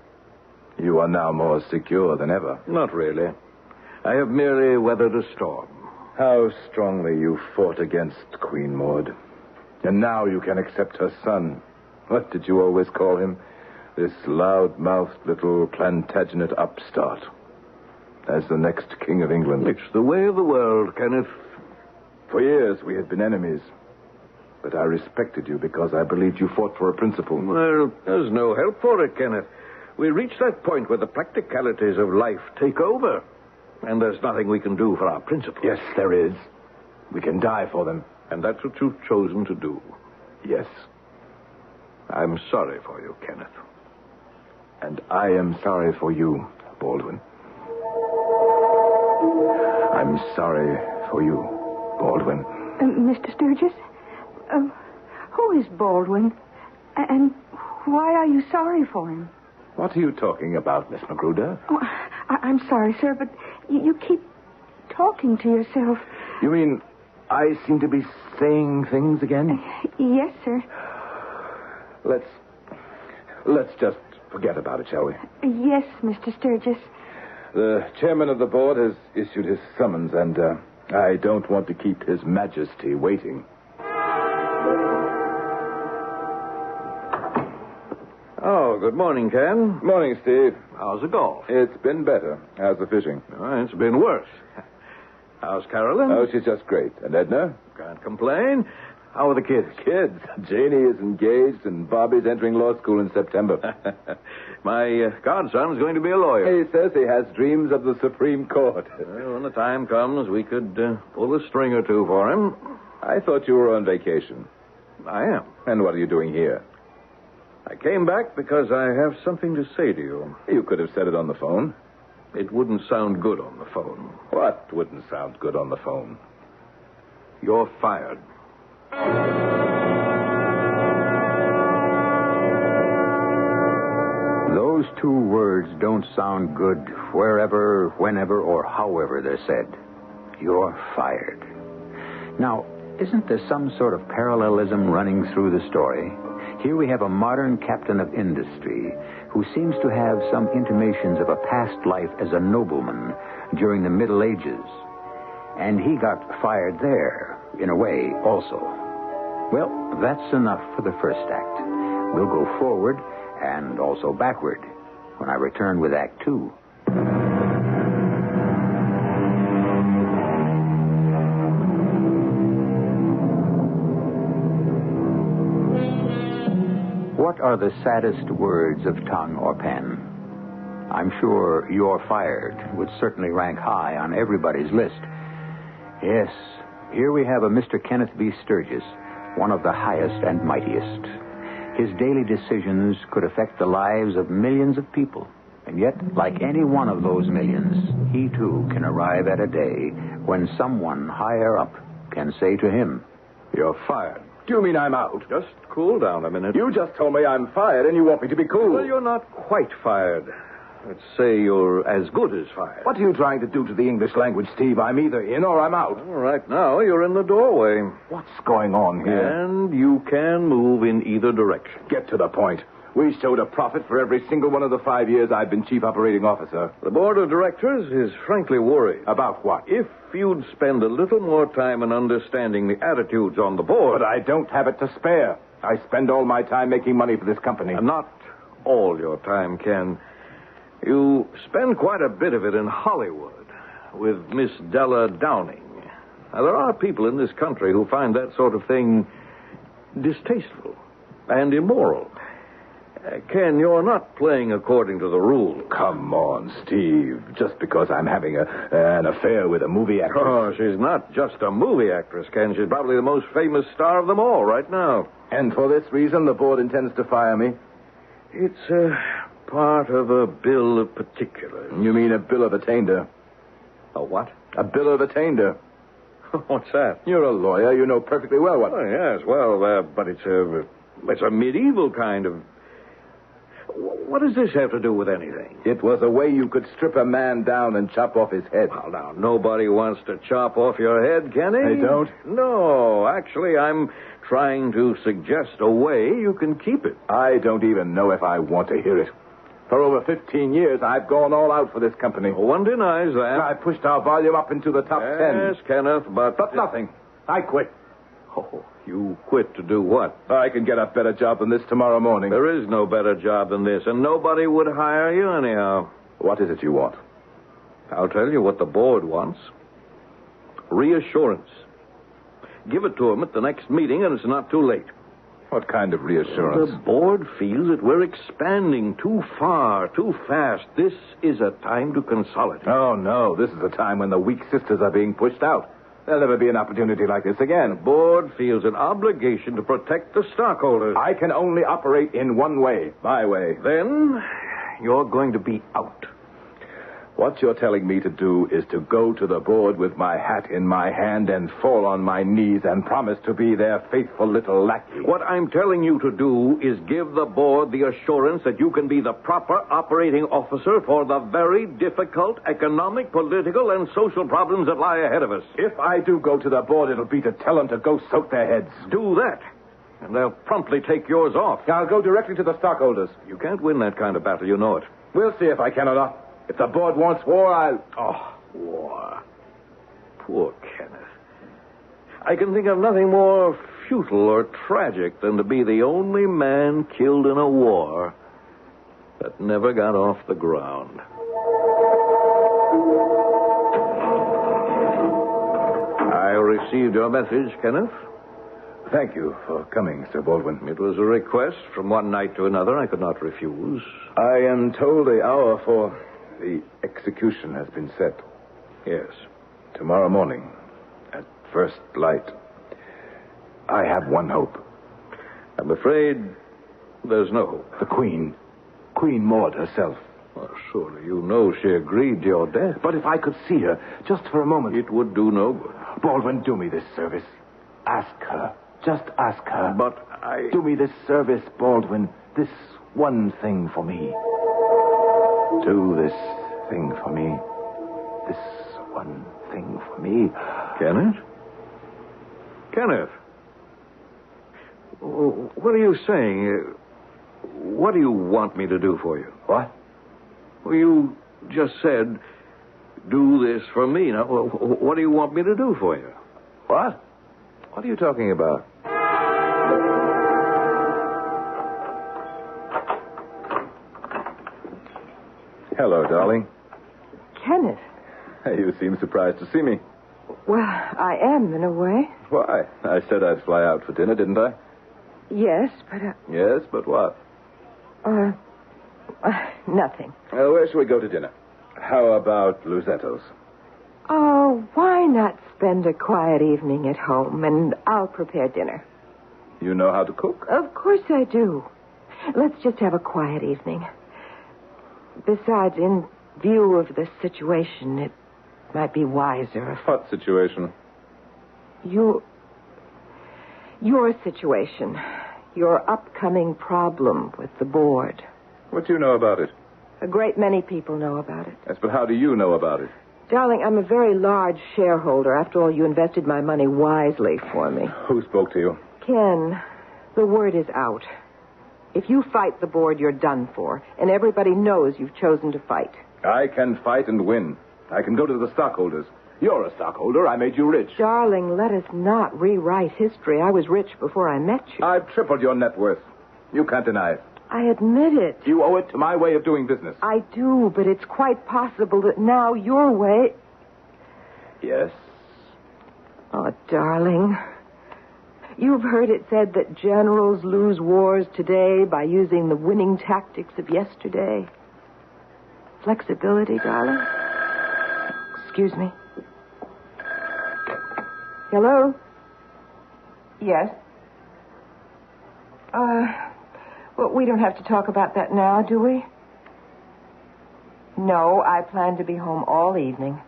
you are now more secure than ever. Not really. I have merely weathered a storm. How strongly you fought against Queen Maud. And now you can accept her son. What did you always call him? This loud-mouthed little Plantagenet upstart. As the next king of England. It's the way of the world, Kenneth. For years we had been enemies. But I respected you because I believed you fought for a principle. Well, there's no help for it, Kenneth. We reach that point where the practicalities of life take over. And there's nothing we can do for our principles. Yes, there is. We can die for them. And that's what you've chosen to do. Yes. I'm sorry for you, Kenneth. And I am sorry for you, Baldwin. I'm sorry for you, Baldwin. Mr. Sturgis? Who is Baldwin? And why are you sorry for him? What are you talking about, Miss Magruder? Oh, I'm sorry, sir, but you keep talking to yourself. You mean I seem to be saying things again? Yes, sir. Let's just forget about it, shall we? Yes, Mr. Sturgis. The chairman of the board has issued his summons, and I don't want to keep His Majesty waiting. Oh, good morning, Ken. Morning, Steve. How's the golf? It's been better. How's the fishing? Oh, it's been worse. How's Carolyn? Oh, she's just great. And Edna? Can't complain. How are the kids? Kids? Janie is engaged, and Bobby's entering law school in September. My godson's going to be a lawyer. He says he has dreams of the Supreme Court. Well, when the time comes, we could pull a string or two for him. I thought you were on vacation. I am. And what are you doing here? I came back because I have something to say to you. You could have said it on the phone. It wouldn't sound good on the phone. What wouldn't sound good on the phone? You're fired. Those two words don't sound good wherever, whenever, or however they're said. You're fired. Now, isn't there some sort of parallelism running through the story? Here we have a modern captain of industry who seems to have some intimations of a past life as a nobleman during the Middle Ages. And he got fired there, in a way, also. Well, that's enough for the first act. We'll go forward and also backward when I return with Act Two. What are the saddest words of tongue or pen? I'm sure "you're fired" would certainly rank high on everybody's list. Yes, here we have a Mr. Kenneth B. Sturgis, one of the highest and mightiest. His daily decisions could affect the lives of millions of people. And yet, like any one of those millions, he too can arrive at a day when someone higher up can say to him, "You're fired." Do you mean I'm out? Just cool down a minute. You just told me I'm fired and you want me to be cool. Well, you're not quite fired. Let's say you're as good as fired. What are you trying to do to the English language, Steve? I'm either in or I'm out. Well, right now, you're in the doorway. What's going on here? And you can move in either direction. Get to the point. We showed a profit for every single one of the 5 years I've been chief operating officer. The board of directors is frankly worried. About what? If you'd spend a little more time in understanding the attitudes on the board. But I don't have it to spare. I spend all my time making money for this company. Not all your time, Ken. You spend quite a bit of it in Hollywood with Miss Della Downing. Now, there are people in this country who find that sort of thing distasteful and immoral. Ken, you're not playing according to the rules. Come on, Steve. Just because I'm having an affair with a movie actress. Oh, she's not just a movie actress, Ken. She's probably the most famous star of them all right now. And for this reason, the board intends to fire me? It's part of a bill of particulars. You mean a bill of attainder? A what? A bill of attainder. What's that? You're a lawyer. You know perfectly well what... Oh, yes, well, but it's a medieval kind of... What does this have to do with anything? It was a way you could strip a man down and chop off his head. Well, now, nobody wants to chop off your head, Kenny. They don't? No, actually, I'm trying to suggest a way you can keep it. I don't even know if I want to hear it. For over 15 years, I've gone all out for this company. Well, one denies that. I pushed our volume up into the top 10. Yes, Kenneth, but... But nothing. I quit. Oh, you quit to do what? I can get a better job than this tomorrow morning. There is no better job than this, and nobody would hire you anyhow. What is it you want? I'll tell you what the board wants. Reassurance. Give it to them at the next meeting, and it's not too late. What kind of reassurance? The board feels that we're expanding too far, too fast. This is a time to consolidate. Oh, no. This is a time when the weak sisters are being pushed out. There'll never be an opportunity like this again. The board feels an obligation to protect the stockholders. I can only operate in one way. My way. Then you're going to be out. What you're telling me to do is to go to the board with my hat in my hand and fall on my knees and promise to be their faithful little lackey. What I'm telling you to do is give the board the assurance that you can be the proper operating officer for the very difficult economic, political, and social problems that lie ahead of us. If I do go to the board, it'll be to tell them to go soak their heads. Do that, and they'll promptly take yours off. I'll go directly to the stockholders. You can't win that kind of battle, you know it. We'll see if I can or not. If the board wants war, I'll... Oh, war. Poor Kenneth. I can think of nothing more futile or tragic than to be the only man killed in a war that never got off the ground. I received your message, Kenneth. Thank you for coming, Sir Baldwin. It was a request from one night to another I could not refuse. I am told the hour for... the execution has been set. Yes. Tomorrow morning, at first light. I have one hope. I'm afraid there's no hope. The Queen. Queen Maud herself. Well, surely you know she agreed to your death. But if I could see her, just for a moment... It would do no good. Baldwin, do me this service. Ask her. Just ask her. But I... Do me this service, Baldwin. This one thing for me. Do this thing for me. This one thing for me. Kenneth? Kenneth? What are you saying? What do you want me to do for you? What? Well, you just said, do this for me. Now, what do you want me to do for you? What? What are you talking about? Hello, darling. Kenneth. You seem surprised to see me. Well, I am, in a way. Why? I said I'd fly out for dinner, didn't I? Yes, but... Yes, but what? Nothing. Where shall we go to dinner? How about Luzetto's? Oh, why not spend a quiet evening at home, and I'll prepare dinner. You know how to cook? Of course I do. Let's just have a quiet evening. Besides, in view of the situation, it might be wiser if... What situation? Your situation. Your upcoming problem with the board. What do you know about it? A great many people know about it. Yes, but how do you know about it? Darling, I'm a very large shareholder. After all, you invested my money wisely for me. Who spoke to you? Ken, the word is out. If you fight the board, you're done for. And everybody knows you've chosen to fight. I can fight and win. I can go to the stockholders. You're a stockholder. I made you rich. Darling, let us not rewrite history. I was rich before I met you. I've tripled your net worth. You can't deny it. I admit it. You owe it to my way of doing business. I do, but it's quite possible that now your way... Yes? Oh, darling. You've heard it said that generals lose wars today by using the winning tactics of yesterday. Flexibility, darling. Excuse me. Hello? Yes? Well, we don't have to talk about that now, do we? No, I plan to be home all evening.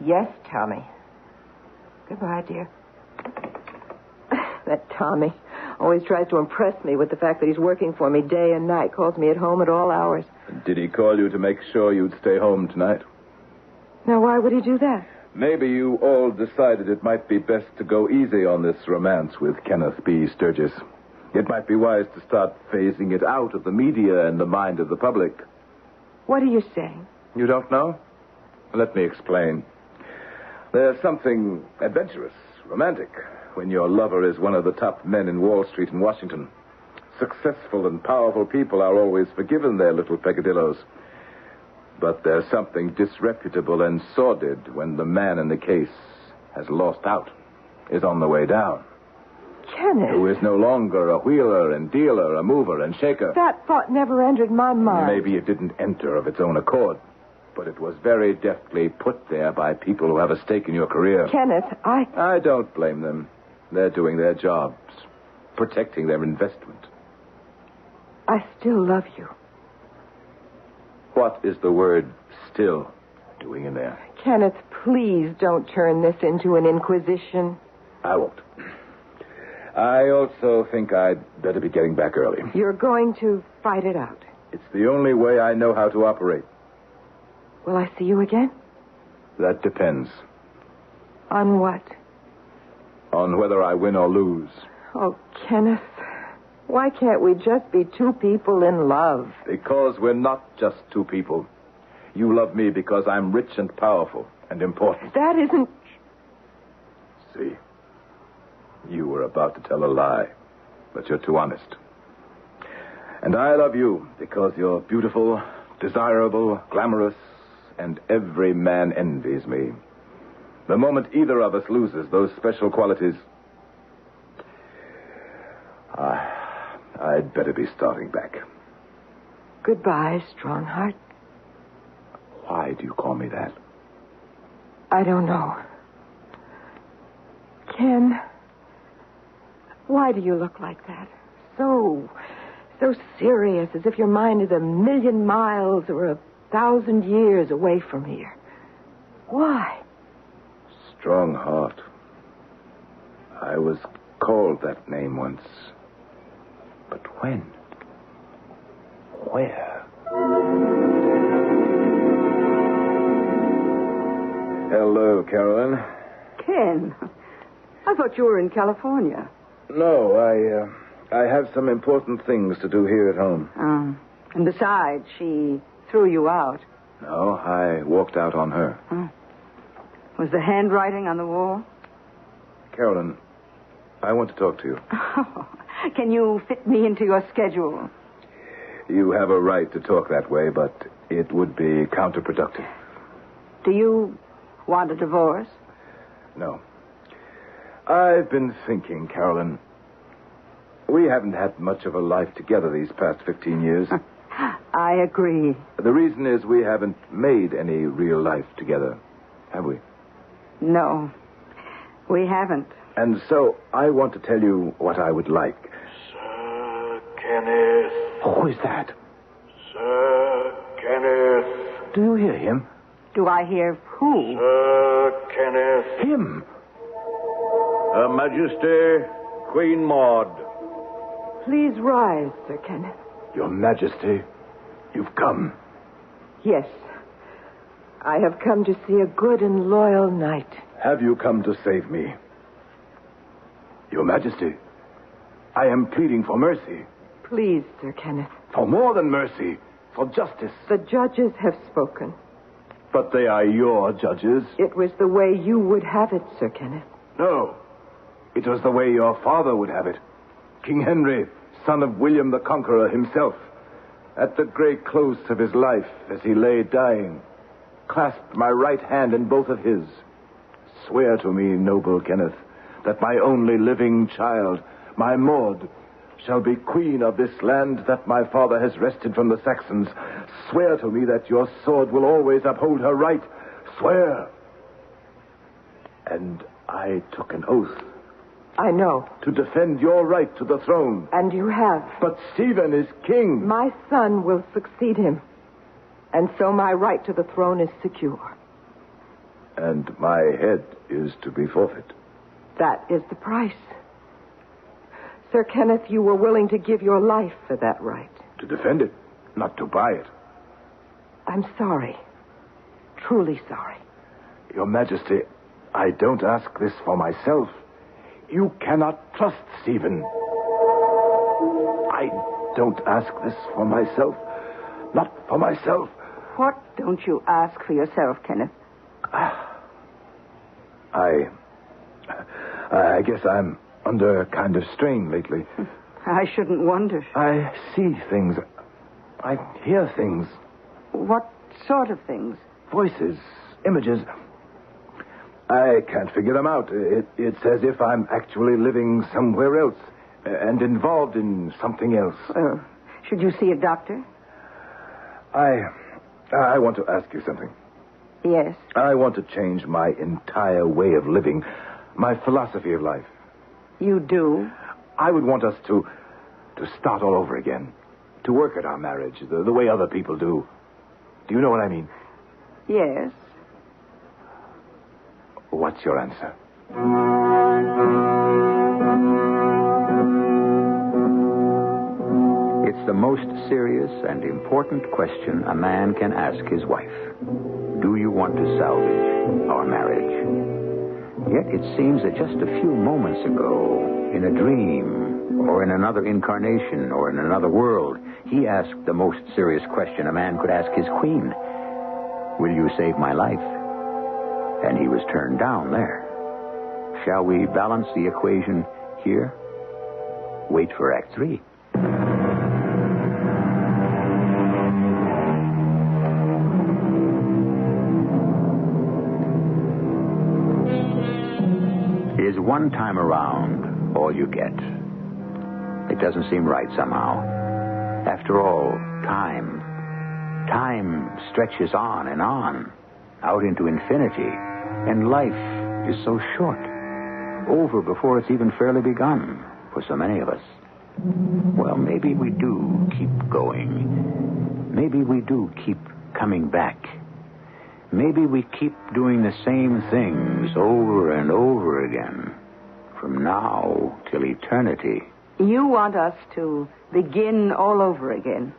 Yes, Tommy. Goodbye, dear. That Tommy always tries to impress me with the fact that he's working for me day and night, calls me at home at all hours. Did he call you to make sure you'd stay home tonight? Now, why would he do that? Maybe you all decided it might be best to go easy on this romance with Kenneth B. Sturgis. It might be wise to start phasing it out of the media and the mind of the public. What are you saying? You don't know? Let me explain. There's something adventurous, romantic, when your lover is one of the top men in Wall Street in Washington. Successful and powerful people are always forgiven their little peccadillos. But there's something disreputable and sordid when the man in the case has lost out, is on the way down. Kenneth. Who is no longer a wheeler and dealer, a mover and shaker. That thought never entered my mind. Maybe it didn't enter of its own accord, but it was very deftly put there by people who have a stake in your career. Kenneth, I don't blame them. They're doing their jobs, protecting their investment. I still love you. What is the word still doing in there? Kenneth, please don't turn this into an inquisition. I won't. I also think I'd better be getting back early. You're going to fight it out. It's the only way I know how to operate. Will I see you again? That depends. On what? On whether I win or lose. Oh, Kenneth, why can't we just be two people in love? Because we're not just two people. You love me because I'm rich and powerful and important. That isn't... See, you were about to tell a lie, but you're too honest. And I love you because you're beautiful, desirable, glamorous, and every man envies me. The moment either of us loses those special qualities, I'd better be starting back. Goodbye, Strongheart. Why do you call me that? I don't know. Ken, why do you look like that? So serious, as if your mind is 1,000,000 miles or 1,000 years away from here. Why? Strongheart. I was called that name once. But when? Where? Hello, Carolyn. Ken, I thought you were in California. No, I have some important things to do here at home. And besides, she threw you out. No, I walked out on her. Was the handwriting on the wall? Carolyn, I want to talk to you. Can you fit me into your schedule? You have a right to talk that way, but it would be counterproductive. Do you want a divorce? No. I've been thinking, Carolyn. We haven't had much of a life together these past 15 years. I agree. The reason is we haven't made any real life together, have we? No, we haven't. And so I want to tell you what I would like. Sir Kenneth. Who is that? Sir Kenneth. Do you hear him? Do I hear who? Sir Kenneth. Him. Her Majesty, Queen Maud. Please rise, Sir Kenneth. Your Majesty, you've come. Yes. I have come to see a good and loyal knight. Have you come to save me? Your Majesty, I am pleading for mercy. Please, Sir Kenneth. For more than mercy, for justice. The judges have spoken. But they are your judges. It was the way you would have it, Sir Kenneth. No. It was the way your father would have it. King Henry, son of William the Conqueror himself, at the great close of his life as he lay dying, clasped my right hand in both of his. Swear to me, noble Kenneth, that my only living child, my Maud, shall be queen of this land that my father has wrested from the Saxons. Swear to me that your sword will always uphold her right. Swear. And I took an oath. I know. To defend your right to the throne. And you have. But Stephen is king. My son will succeed him. And so my right to the throne is secure. And my head is to be forfeit. That is the price. Sir Kenneth, you were willing to give your life for that right. To defend it, not to buy it. I'm sorry. Truly sorry. Your Majesty, I don't ask this for myself. You cannot trust Stephen. I don't ask this for myself. Not for myself. What don't you ask for yourself, Kenneth? I guess I'm under kind of strain lately. I shouldn't wonder. I see things. I hear things. What sort of things? Voices, images. I can't figure them out. It's as if I'm actually living somewhere else and involved in something else. Should you see a doctor? I want to ask you something. Yes. I want to change my entire way of living, my philosophy of life. You do? I would want us to start all over again, to work at our marriage the way other people do. Do you know what I mean? Yes. What's your answer? It's the most serious and important question a man can ask his wife. Do you want to salvage our marriage? Yet it seems that just a few moments ago, in a dream, or in another incarnation, or in another world, he asked the most serious question a man could ask his queen. Will you save my life? And he was turned down there. Shall we balance the equation here? Wait for Act 3. Is one time around all you get? It doesn't seem right somehow. After all, time stretches on and on, out into infinity, and life is so short, over before it's even fairly begun for so many of us. Well, maybe we do keep going. Maybe we do keep coming back. Maybe we keep doing the same things over and over again, from now till eternity. You want us to begin all over again?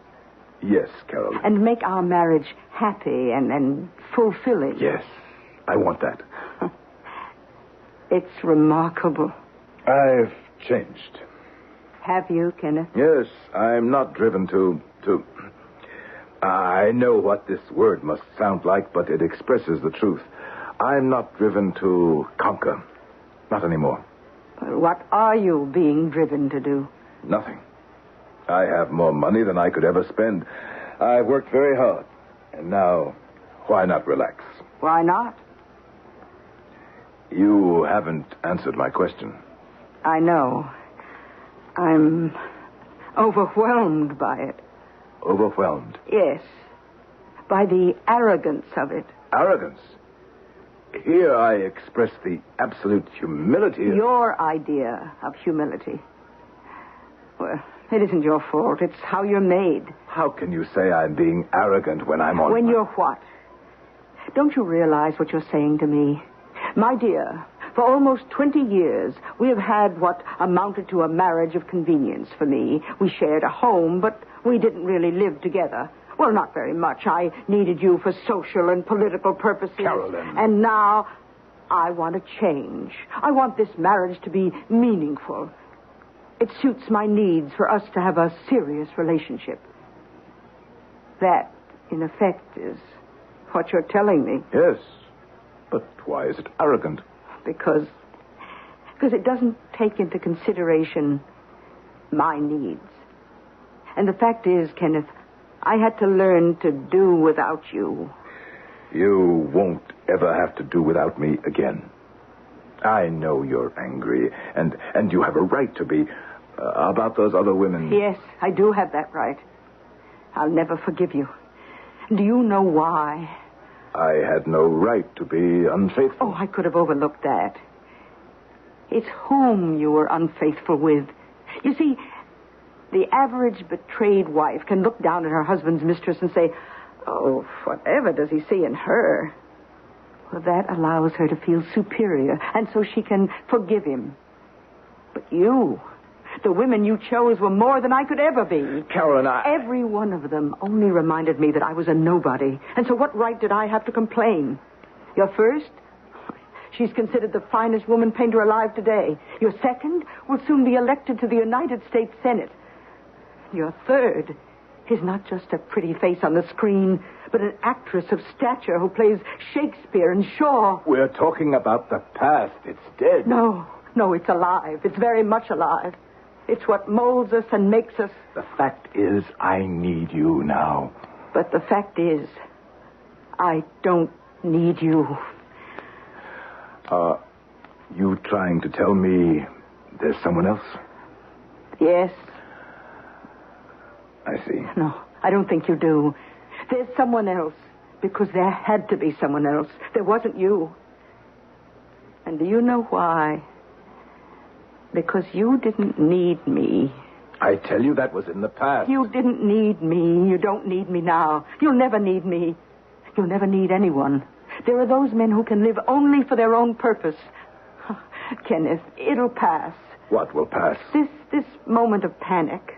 Yes, Carol. And make our marriage happy and fulfilling? Yes, I want that. It's remarkable. I've changed. Have you, Kenneth? Yes, I'm not driven to... I know what this word must sound like, but it expresses the truth. I'm not driven to conquer. Not anymore. Well, what are you being driven to do? Nothing. I have more money than I could ever spend. I've worked very hard. And now, why not relax? Why not? You haven't answered my question. I know. I'm overwhelmed by it. Overwhelmed? Yes. By the arrogance of it. Arrogance? Here I express the absolute humility of... Your idea of humility. Well, it isn't your fault. It's how you're made. How can you say I'm being arrogant when I'm on... When you're what? Don't you realize what you're saying to me? My dear, for almost 20 years, we have had what amounted to a marriage of convenience for me. We shared a home, but we didn't really live together. Well, not very much. I needed you for social and political purposes. Carolyn. And now I want to change. I want this marriage to be meaningful. It suits my needs for us to have a serious relationship. That, in effect, is what you're telling me. Yes. But why is it arrogant? Because it doesn't take into consideration my needs. And the fact is, Kenneth, I had to learn to do without you. You won't ever have to do without me again. I know you're angry, and you have a right to be about those other women. Yes, I do have that right. I'll never forgive you. Do you know why? I had no right to be unfaithful. Oh, I could have overlooked that. It's whom you were unfaithful with. You see, the average betrayed wife can look down at her husband's mistress and say, oh, whatever does he see in her? Well, that allows her to feel superior, and so she can forgive him. But you, the women you chose were more than I could ever be. Carolyn, Every one of them only reminded me that I was a nobody. And so what right did I have to complain? Your first? She's considered the finest woman painter alive today. Your second will soon be elected to the United States Senate. Your third is not just a pretty face on the screen, but an actress of stature who plays Shakespeare and Shaw. We're talking about the past. It's dead. No, it's alive. It's very much alive. It's what molds us and makes us. The fact is, I need you now. But the fact is, I don't need you. You trying to tell me there's someone else? Yes. I see. No, I don't think you do. There's someone else, because there had to be someone else. There wasn't you. And do you know why? Because you didn't need me. I tell you, that was in the past. You didn't need me. You don't need me now. You'll never need me. You'll never need anyone. There are those men who can live only for their own purpose. Kenneth, it'll pass. What will pass? This moment of panic.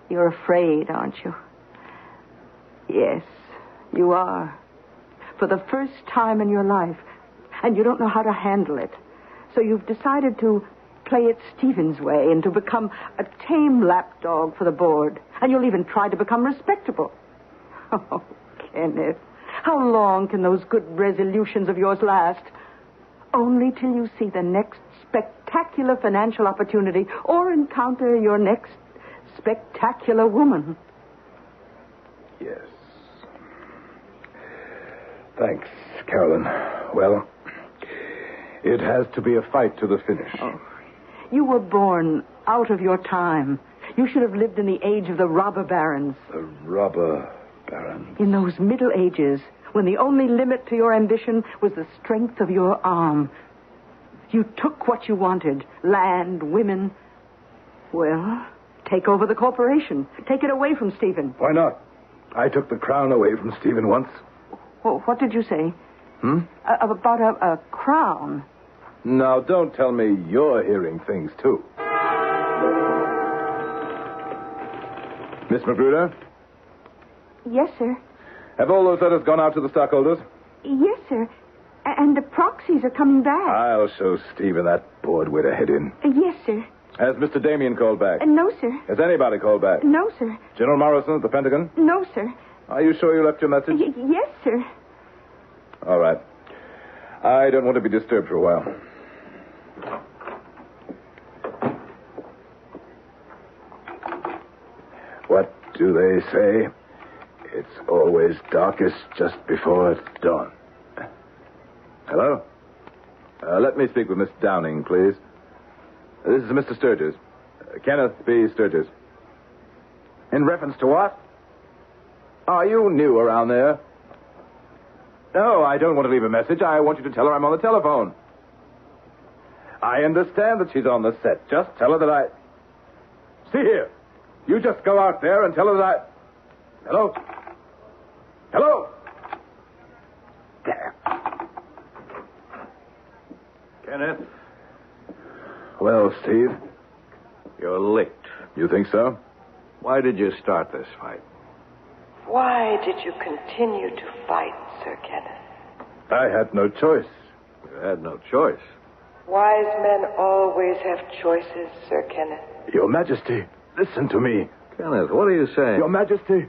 You're afraid, aren't you? Yes, you are. For the first time in your life. And you don't know how to handle it. So you've decided to play it Stephen's way and to become a tame lapdog for the board. And you'll even try to become respectable. Oh, Kenneth, how long can those good resolutions of yours last? Only till you see the next spectacular financial opportunity or encounter your next spectacular woman. Yes. Thanks, Carolyn. Well, it has to be a fight to the finish. Oh, you were born out of your time. You should have lived in the age of the robber barons. The robber barons? In those Middle Ages, when the only limit to your ambition was the strength of your arm. You took what you wanted, land, women. Well, take over the corporation. Take it away from Stephen. Why not? I took the crown away from Stephen once. Oh, what did you say? About a crown? Now, don't tell me you're hearing things, too. Miss Magruder? Yes, sir. Have all those letters gone out to the stockholders? Yes, sir. And the proxies are coming back. I'll show Stephen that board where to head in. Yes, sir. Has Mr. Damien called back? No, sir. Has anybody called back? No, sir. General Morrison at the Pentagon? No, sir. Are you sure you left your message? Yes, sir. All right. I don't want to be disturbed for a while. What do they say? It's always darkest just before dawn. Hello? Let me speak with Miss Downing, please. This is Mr. Sturgis. Kenneth B. Sturgis. In reference to what? Are you new around there? No, I don't want to leave a message. I want you to tell her I'm on the telephone. I understand that she's on the set. Just tell her that I... See here. You just go out there and tell her that I... Hello? Hello? There. Kenneth? Well, Steve? You're licked. You think so? Why did you start this fight? Why did you continue to fight, Sir Kenneth? I had no choice. You had no choice. Wise men always have choices, Sir Kenneth. Your Majesty, listen to me. Kenneth, what are you saying? Your Majesty.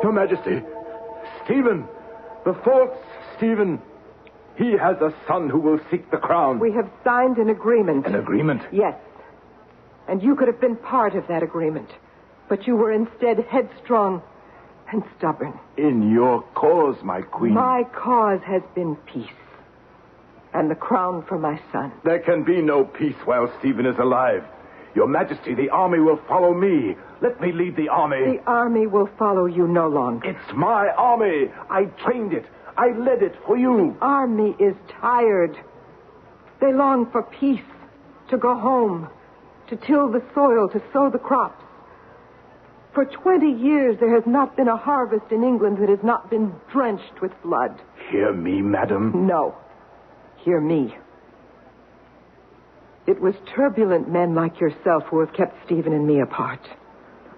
Your Majesty. Stephen. The false Stephen. He has a son who will seek the crown. We have signed an agreement. An agreement? Yes. And you could have been part of that agreement. But you were instead headstrong and stubborn. In your cause, my queen. My cause has been peace. And the crown for my son. There can be no peace while Stephen is alive. Your Majesty, the army will follow me. Let me lead the army. The army will follow you no longer. It's my army. I trained it. I led it for you. The army is tired. They long for peace, to go home, to till the soil, to sow the crops. For 20 years, there has not been a harvest in England that has not been drenched with blood. Hear me, madam? No. Hear me. It was turbulent men like yourself who have kept Stephen and me apart,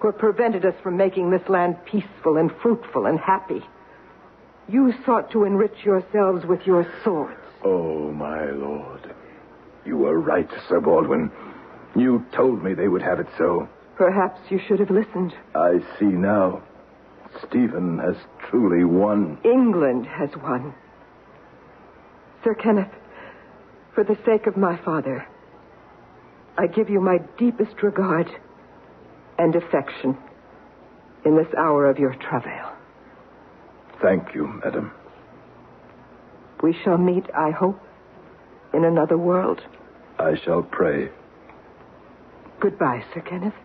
who have prevented us from making this land peaceful and fruitful and happy. You sought to enrich yourselves with your swords. Oh, my lord. You were right, Sir Baldwin. You told me they would have it so. Perhaps you should have listened. I see now. Stephen has truly won. England has won. Sir Kenneth, for the sake of my father, I give you my deepest regard and affection in this hour of your travail. Thank you, madam. We shall meet, I hope, in another world. I shall pray. Goodbye, Sir Kenneth.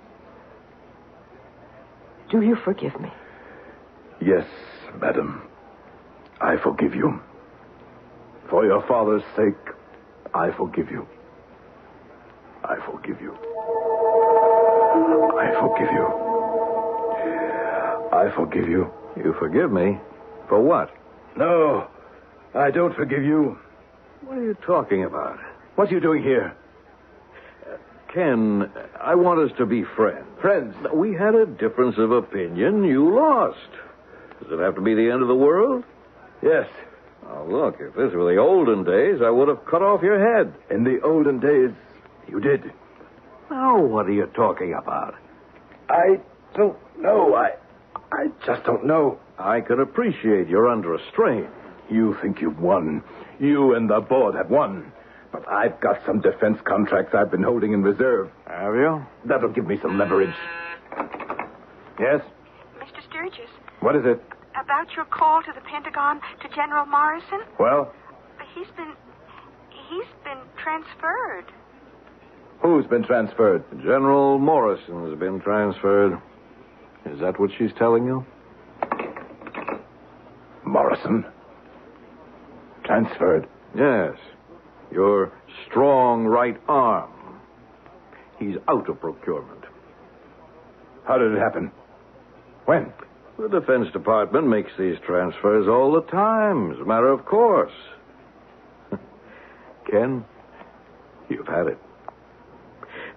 Do you forgive me? Yes, madam. I forgive you. For your father's sake, I forgive you. I forgive you. I forgive you. I forgive you. You forgive me? For what? No, I don't forgive you. What are you talking about? What are you doing here? Ken, I want us to be friends. Friends? We had a difference of opinion. You lost. Does it have to be the end of the world? Yes. Now, look, if this were the olden days, I would have cut off your head. In the olden days, you did. Now, what are you talking about? I don't know. I just don't know. I can appreciate you're under a strain. You think you've won. You and the board have won. But I've got some defense contracts I've been holding in reserve. Have you? That'll give me some leverage. Yes? Mr. Sturgis. What is it? About your call to the Pentagon to General Morrison? Well? He's been transferred. Who's been transferred? General Morrison has been transferred. Is that what she's telling you? Morrison? Transferred? Yes. Your strong right arm. He's out of procurement. How did it happen? When? The Defense Department makes these transfers all the time, as a matter of course. Ken, you've had it.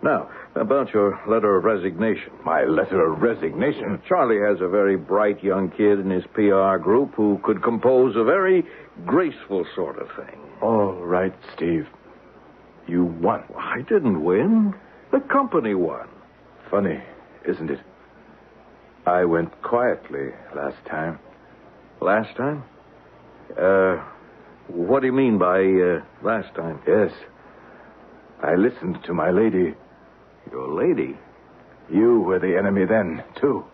Now, about your letter of resignation. My letter of resignation? Charlie has a very bright young kid in his PR group who could compose a very graceful sort of thing. All right, Steve. You won. I didn't win. The company won. Funny, isn't it? I went quietly last time. Last time? What do you mean by last time? Yes. I listened to my lady. Your lady? You were the enemy then, too.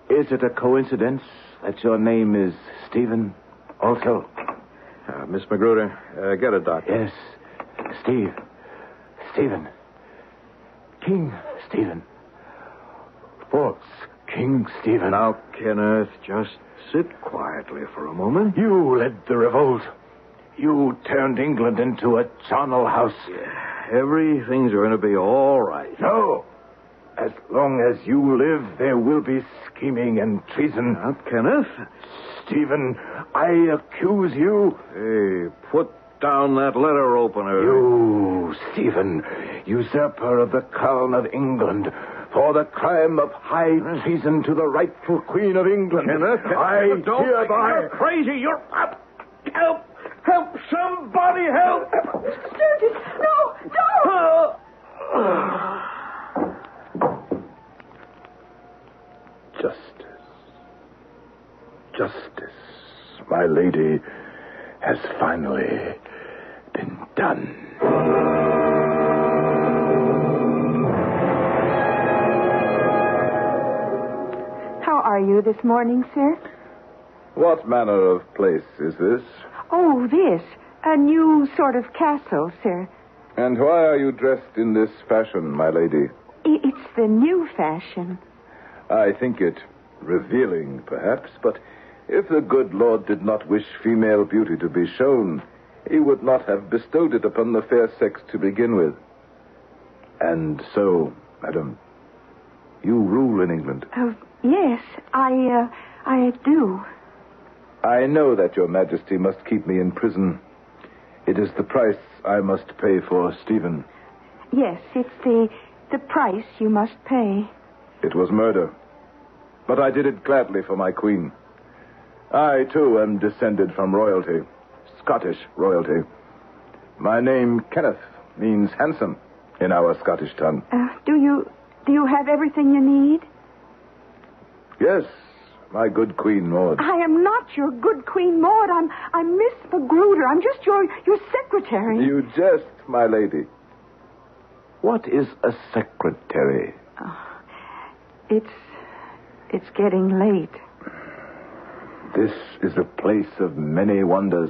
Is it a coincidence that your name is Stephen also? Miss Magruder, get a doctor. Yes. Stephen. King Stephen. False King Stephen. Now, Kenneth, just sit quietly for a moment. You led the revolt. You turned England into a charnel house. Yeah, everything's going to be all right. No. As long as you live, there will be scheming and treason. Now, Kenneth. Stephen, I accuse you. Hey, put down that letter opener. You, Stephen, usurper of the crown of England, for the crime of high treason to the rightful Queen of England. Kenneth, I don't. hereby... You're crazy. You're up. Help! Help! Somebody help! Sturgis, no! Justice, my lady, has finally been done. How are you this morning, sir? What manner of place is this? Oh, this. A new sort of castle, sir. And why are you dressed in this fashion, my lady? It's the new fashion. I think it revealing, perhaps, but if the good Lord did not wish female beauty to be shown, he would not have bestowed it upon the fair sex to begin with. And so, madam, you rule in England. Yes, I do. I know that your majesty must keep me in prison. It is the price I must pay for Stephen. Yes, it's the price you must pay. It was murder. But I did it gladly for my queen. I, too, am descended from royalty. Scottish royalty. My name, Kenneth, means handsome in our Scottish tongue. Do you have everything you need? Yes, my good Queen Maud. I am not your good Queen Maud. I'm Miss Magruder. I'm just your secretary. You jest, my lady. What is a secretary? It's getting late. This is a place of many wonders.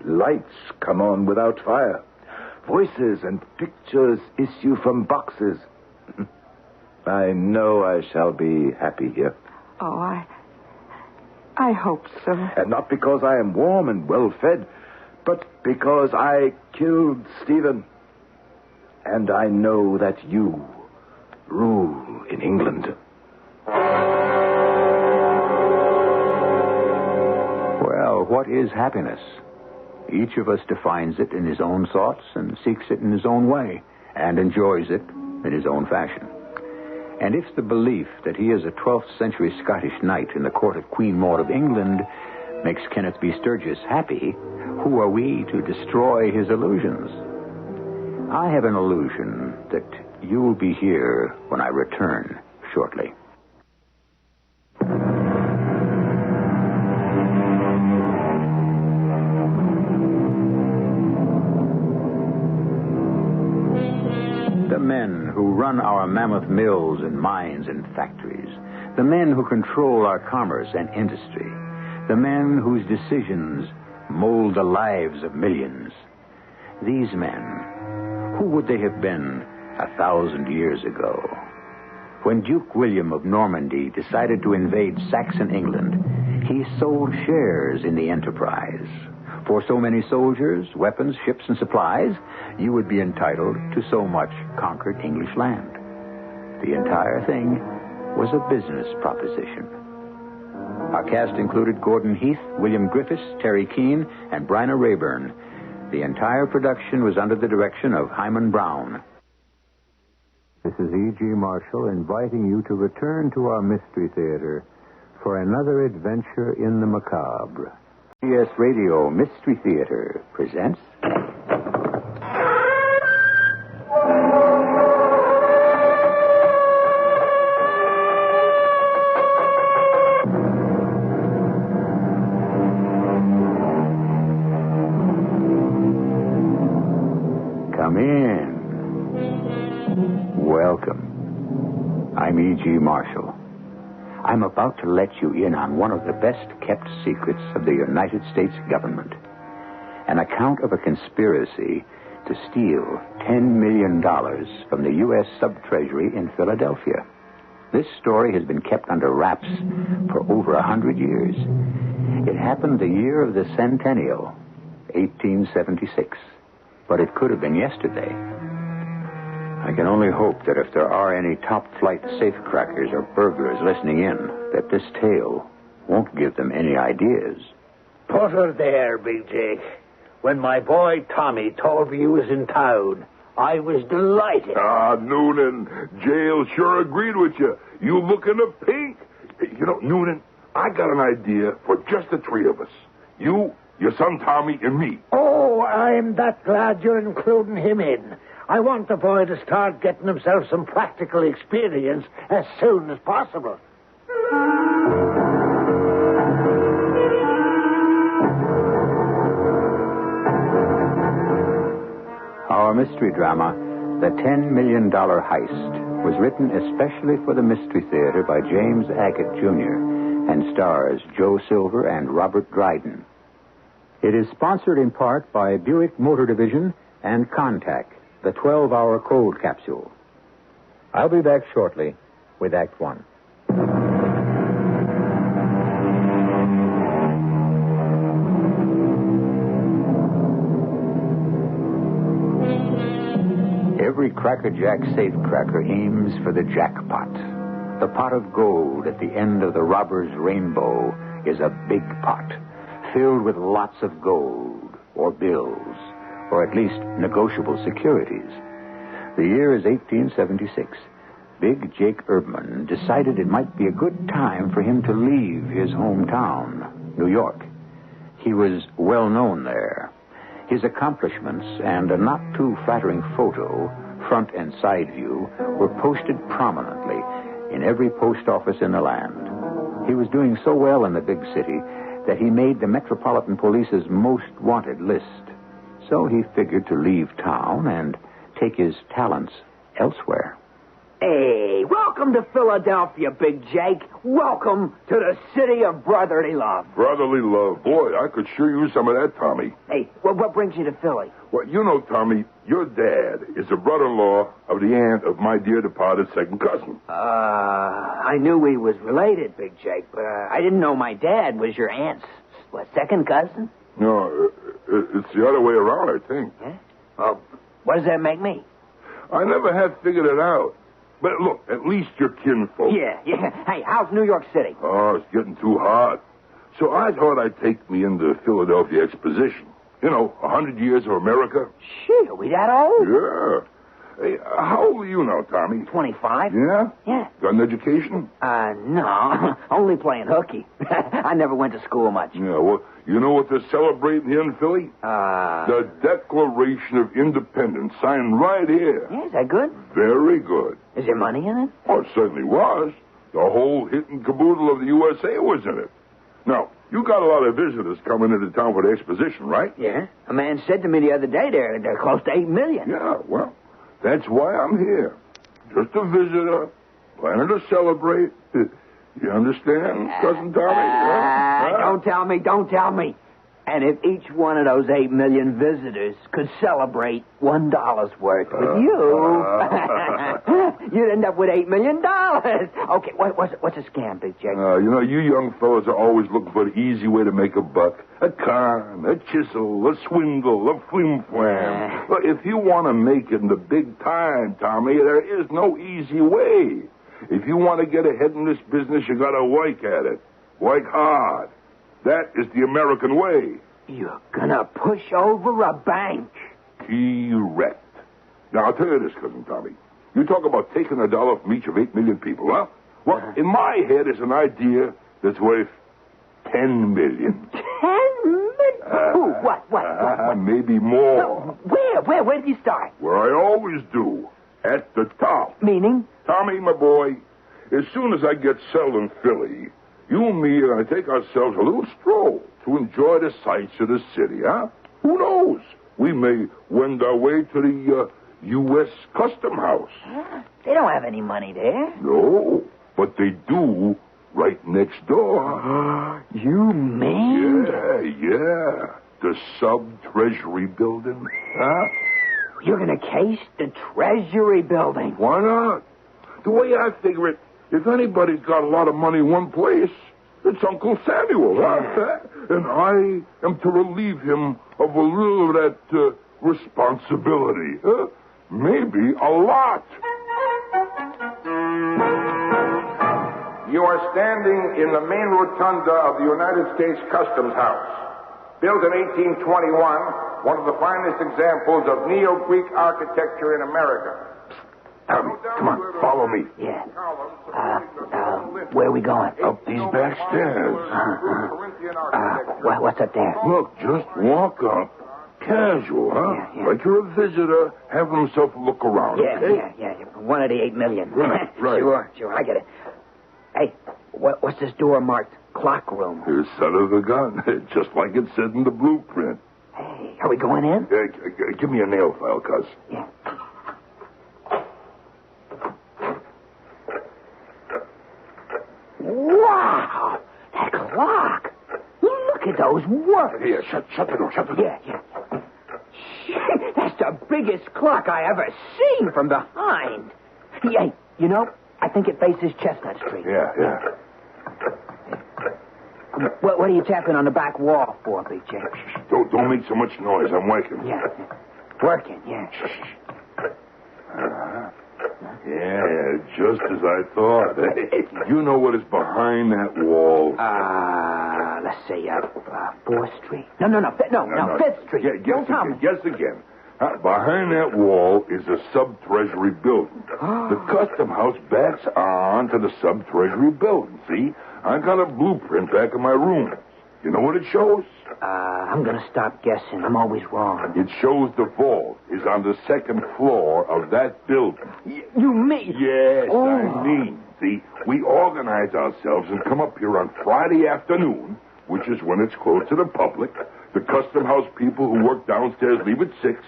Lights come on without fire. Voices and pictures issue from boxes. I know I shall be happy here. Oh, I hope so. And not because I am warm and well-fed, but because I killed Stephen. And I know that you rule in England. Well, what is happiness? Each of us defines it in his own thoughts and seeks it in his own way and enjoys it in his own fashion. And if the belief that he is a 12th century Scottish knight in the court of Queen Maud of England makes Kenneth B. Sturgis happy, who are we to destroy his illusions? I have an illusion that you will be here when I return shortly. The men who run our mammoth mills and mines and factories, the men who control our commerce and industry, the men whose decisions mold the lives of millions. These men, who would they have been 1,000 years ago? When Duke William of Normandy decided to invade Saxon England, he sold shares in the enterprise. For so many soldiers, weapons, ships, and supplies, you would be entitled to so much conquered English land. The entire thing was a business proposition. Our cast included Gordon Heath, William Griffiths, Terry Keane, and Bryna Rayburn. The entire production was under the direction of Hyman Brown. This is E.G. Marshall inviting you to return to our Mystery Theater for another adventure in the macabre. CBS Radio Mystery Theater presents... Come in. Welcome. I'm E.G. Marshall. I'm about to let you in on one of the best-kept secrets of the United States government. An account of a conspiracy to steal $10 million from the U.S. Sub-Treasury in Philadelphia. This story has been kept under wraps for over 100 years. It happened the year of the centennial, 1876. But it could have been yesterday. I can only hope that if there are any top-flight safecrackers or burglars listening in, that this tale won't give them any ideas. Put her there, Big Jake. When my boy Tommy told me he was in town, I was delighted. Noonan, jail sure agreed with you. You looking a pink. You know, Noonan, I got an idea for just the three of us. You, your son Tommy, and me. Oh, I'm that glad you're including him in. I want the boy to start getting himself some practical experience as soon as possible. Our mystery drama, The $10 Million Heist, was written especially for the Mystery Theater by James Agate, Jr. and stars Joe Silver and Robert Dryden. It is sponsored in part by Buick Motor Division and Contact, the 12-hour cold capsule. I'll be back shortly with Act One. Every Cracker Jack safecracker aims for the jackpot. The pot of gold at the end of the robber's rainbow is a big pot, filled with lots of gold, or bills, or at least negotiable securities. The year is 1876. Big Jake Erdman decided it might be a good time for him to leave his hometown, New York. He was well known there. His accomplishments and a not too flattering photo, front and side view, were posted prominently in every post office in the land. He was doing so well in the big city that he made the Metropolitan Police's most wanted list. So he figured to leave town and take his talents elsewhere. Hey, welcome to Philadelphia, Big Jake. Welcome to the city of brotherly love. Brotherly love. Boy, I could sure use some of that, Tommy. Hey, what brings you to Philly? Well, you know, Tommy, your dad is the brother-in-law of the aunt of my dear departed second cousin. I knew we was related, Big Jake, but I didn't know my dad was your aunt's, second cousin? No, it's the other way around, I think. Yeah? Well, what does that make me? I never had figured it out. But look, at least you're kinfolk. Yeah. Hey, how's New York City? Oh, it's getting too hot. So I thought I'd take me into Philadelphia Exposition. You know, 100 years of America. Shit, are we that old? Yeah. Hey, how old are you now, Tommy? 25. Yeah? Yeah. Got an education? No. Only playing hooky. I never went to school much. Yeah, well, you know what they're celebrating here in Philly? The Declaration of Independence, signed right here. Yeah, is that good? Very good. Is there money in it? Oh, it certainly was. The whole hit and caboodle of the USA was in it. Now, you got a lot of visitors coming into town for the exposition, right? Yeah. A man said to me the other day they're close to 8 million. Yeah, well, that's why I'm here. Just a visitor, planning to celebrate. You understand, Cousin Tommy? Don't tell me. And if each one of those 8 million visitors could celebrate $1 worth with you, you'd end up with $8 million. Okay, what's a scam, Big Jake? You know, you young fellas are always looking for the easy way to make a buck. A con, a chisel, a swindle, a flim-flam. But if you want to make it in the big time, Tommy, there is no easy way. If you want to get ahead in this business, you got to work at it. Work hard. That is the American way. You're gonna push over a bank. Correct. Now, I'll tell you this, Cousin Tommy. You talk about taking $1 from each of 8 million people, huh? Well, in my head is an idea that's worth 10 million. 10 million? What? Maybe more. No, where do you start? Where I always do. At the top. Meaning? Tommy, my boy, as soon as I get settled in Philly, you and me are going to take ourselves a little stroll to enjoy the sights of the city, huh? Who knows? we may wend our way to the U.S. Custom House. They don't have any money there. No, but they do right next door. You mean? Yeah. The Sub-Treasury Building. Huh? You're going to case the Treasury Building? Why not? The way I figure it, if anybody's got a lot of money in one place, it's Uncle Samuel, huh? And I am to relieve him of a little of that responsibility. Huh? Maybe a lot. You are standing in the main rotunda of the United States Customs House. Built in 1821, one of the finest examples of Neo-Greek architecture in America. Come on, follow me. Yeah. Where are we going? Up these back stairs. What's up there? Look, just walk up. Casual, huh? Yeah. Like you're a visitor, have himself a look around, okay? Yeah. One of the 8 million. Right. Sure, I get it. Hey, what's this door marked? Clock room. Here's son of the gun, just like it said in the blueprint. Hey, are we going in? Give me a nail file, cuz. Yeah. Wow! That clock! Look at those words. Here, shut the door. Yeah. Shit, that's the biggest clock I ever seen from behind. Yeah, you know, I think it faces Chestnut Street. Yeah. What are you tapping on the back wall for, Big Jake? Don't make so much noise. I'm working. Yeah. Working, yeah. Yeah, just as I thought. You know what is behind that wall? Let's see, 4th Street. No, 5th Street. Guess again. Behind that wall is a Sub-Treasury building. The Custom House backs on to the Sub-Treasury building, see? I got a blueprint back in my room. You know what it shows? I'm going to stop guessing. I'm always wrong. It shows the vault is on the 2nd floor of that building. You mean? Yes, I mean. See, we organize ourselves and come up here on Friday afternoon, which is when it's closed to the public. The Custom House people who work downstairs leave at 6.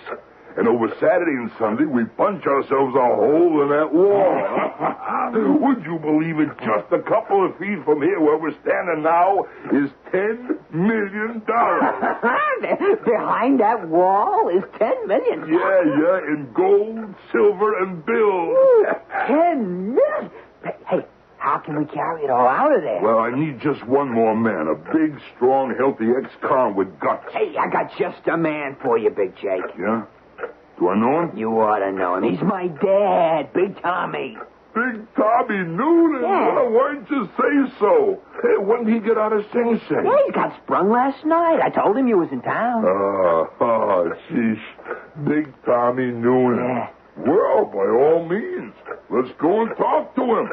And over Saturday and Sunday, we punch ourselves a hole in that wall. Would you believe it? Just a couple of feet from here where we're standing now is $10 million. Behind that wall is $10 million. Yeah, in gold, silver, and bills. Ooh, $10 million? Hey, how can we carry it all out of there? Well, I need just one more man. A big, strong, healthy ex-con with guts. Hey, I got just a man for you, Big Jake. Yeah? Do I know him? You ought to know him. He's my dad, Big Tommy. Big Tommy Noonan? Yeah. Well, why'd you say so? Hey, when did he get out of Sing Sing? Yeah, he got sprung last night. I told him you was in town. Sheesh. Big Tommy Noonan. Yeah. Well, by all means, let's go and talk to him.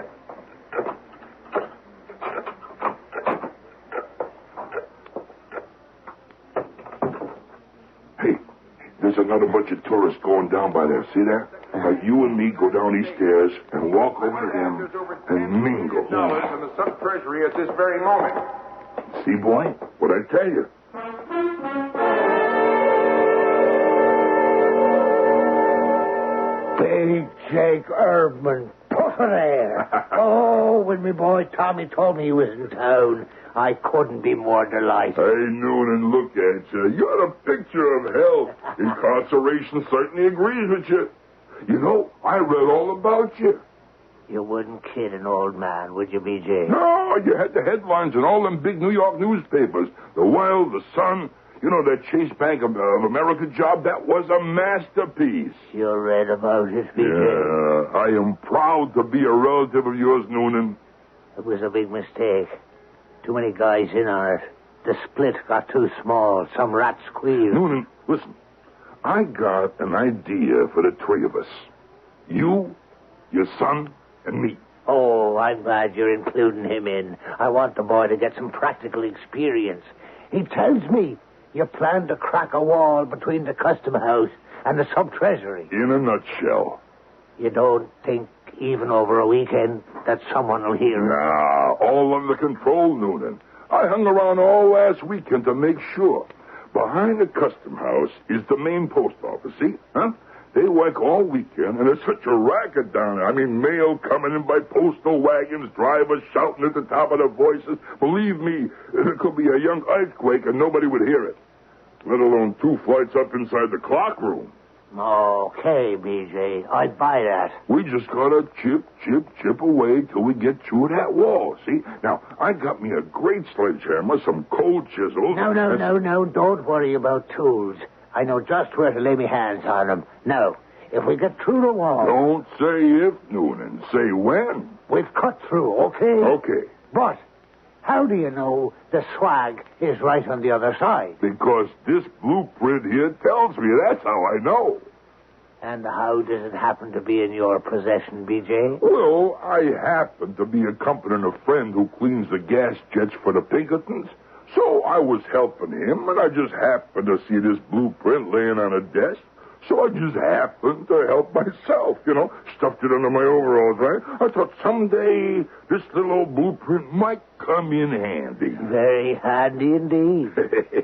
There's another bunch of tourists going down by there. See there? Now, you and me go down these stairs and walk over to them and mingle. In the Sub-Treasury at this very moment. See, boy? What'd I tell you? Big Jake Erdman, there. Oh, when my boy Tommy told me he was in town, I couldn't be more delighted. Hey, Noonan, look at you. You're a picture of health. Incarceration certainly agrees with you. You know, I read all about you. You wouldn't kid an old man, would you, B.J.? No, you had the headlines in all them big New York newspapers. The Well, the Sun. You know, that Chase Bank of America job, that was a masterpiece. You read about it, B.J.? Yeah, I am proud to be a relative of yours, Noonan. It was a big mistake. Too many guys in on it. The split got too small. Some rat squealed. Noonan, listen. I got an idea for the three of us. You, your son, and me. Oh, I'm glad you're including him in. I want the boy to get some practical experience. He tells me you plan to crack a wall between the Custom House and the Sub-Treasury. In a nutshell. You don't think, even over a weekend, that someone will hear it? Nah, all under control, Noonan. I hung around all last weekend to make sure. Behind the custom house is the main post office, see? Huh? They work all weekend, and there's such a racket down there. I mean, mail coming in by postal wagons, drivers shouting at the top of their voices. Believe me, there could be a young earthquake and nobody would hear it. Let alone 2 flights up inside the clock room. Okay, BJ, I'd buy that. We just gotta chip away till we get through that wall, see? Now, I got me a great sledgehammer, some cold chisels. No, don't worry about tools. I know just where to lay my hands on them. Now, if we get through the wall... Don't say if, Noonan. Say when. We've cut through, okay? Okay. But how do you know the swag is right on the other side? Because this blueprint here tells me. That's how I know. And how does it happen to be in your possession, BJ? Well, I happen to be accompanying a friend who cleans the gas jets for the Pinkertons. So I was helping him, and I just happened to see this blueprint laying on a desk. So I just happened to help myself, stuffed it under my overalls, right? I thought someday this little old blueprint might come in handy. Very handy indeed.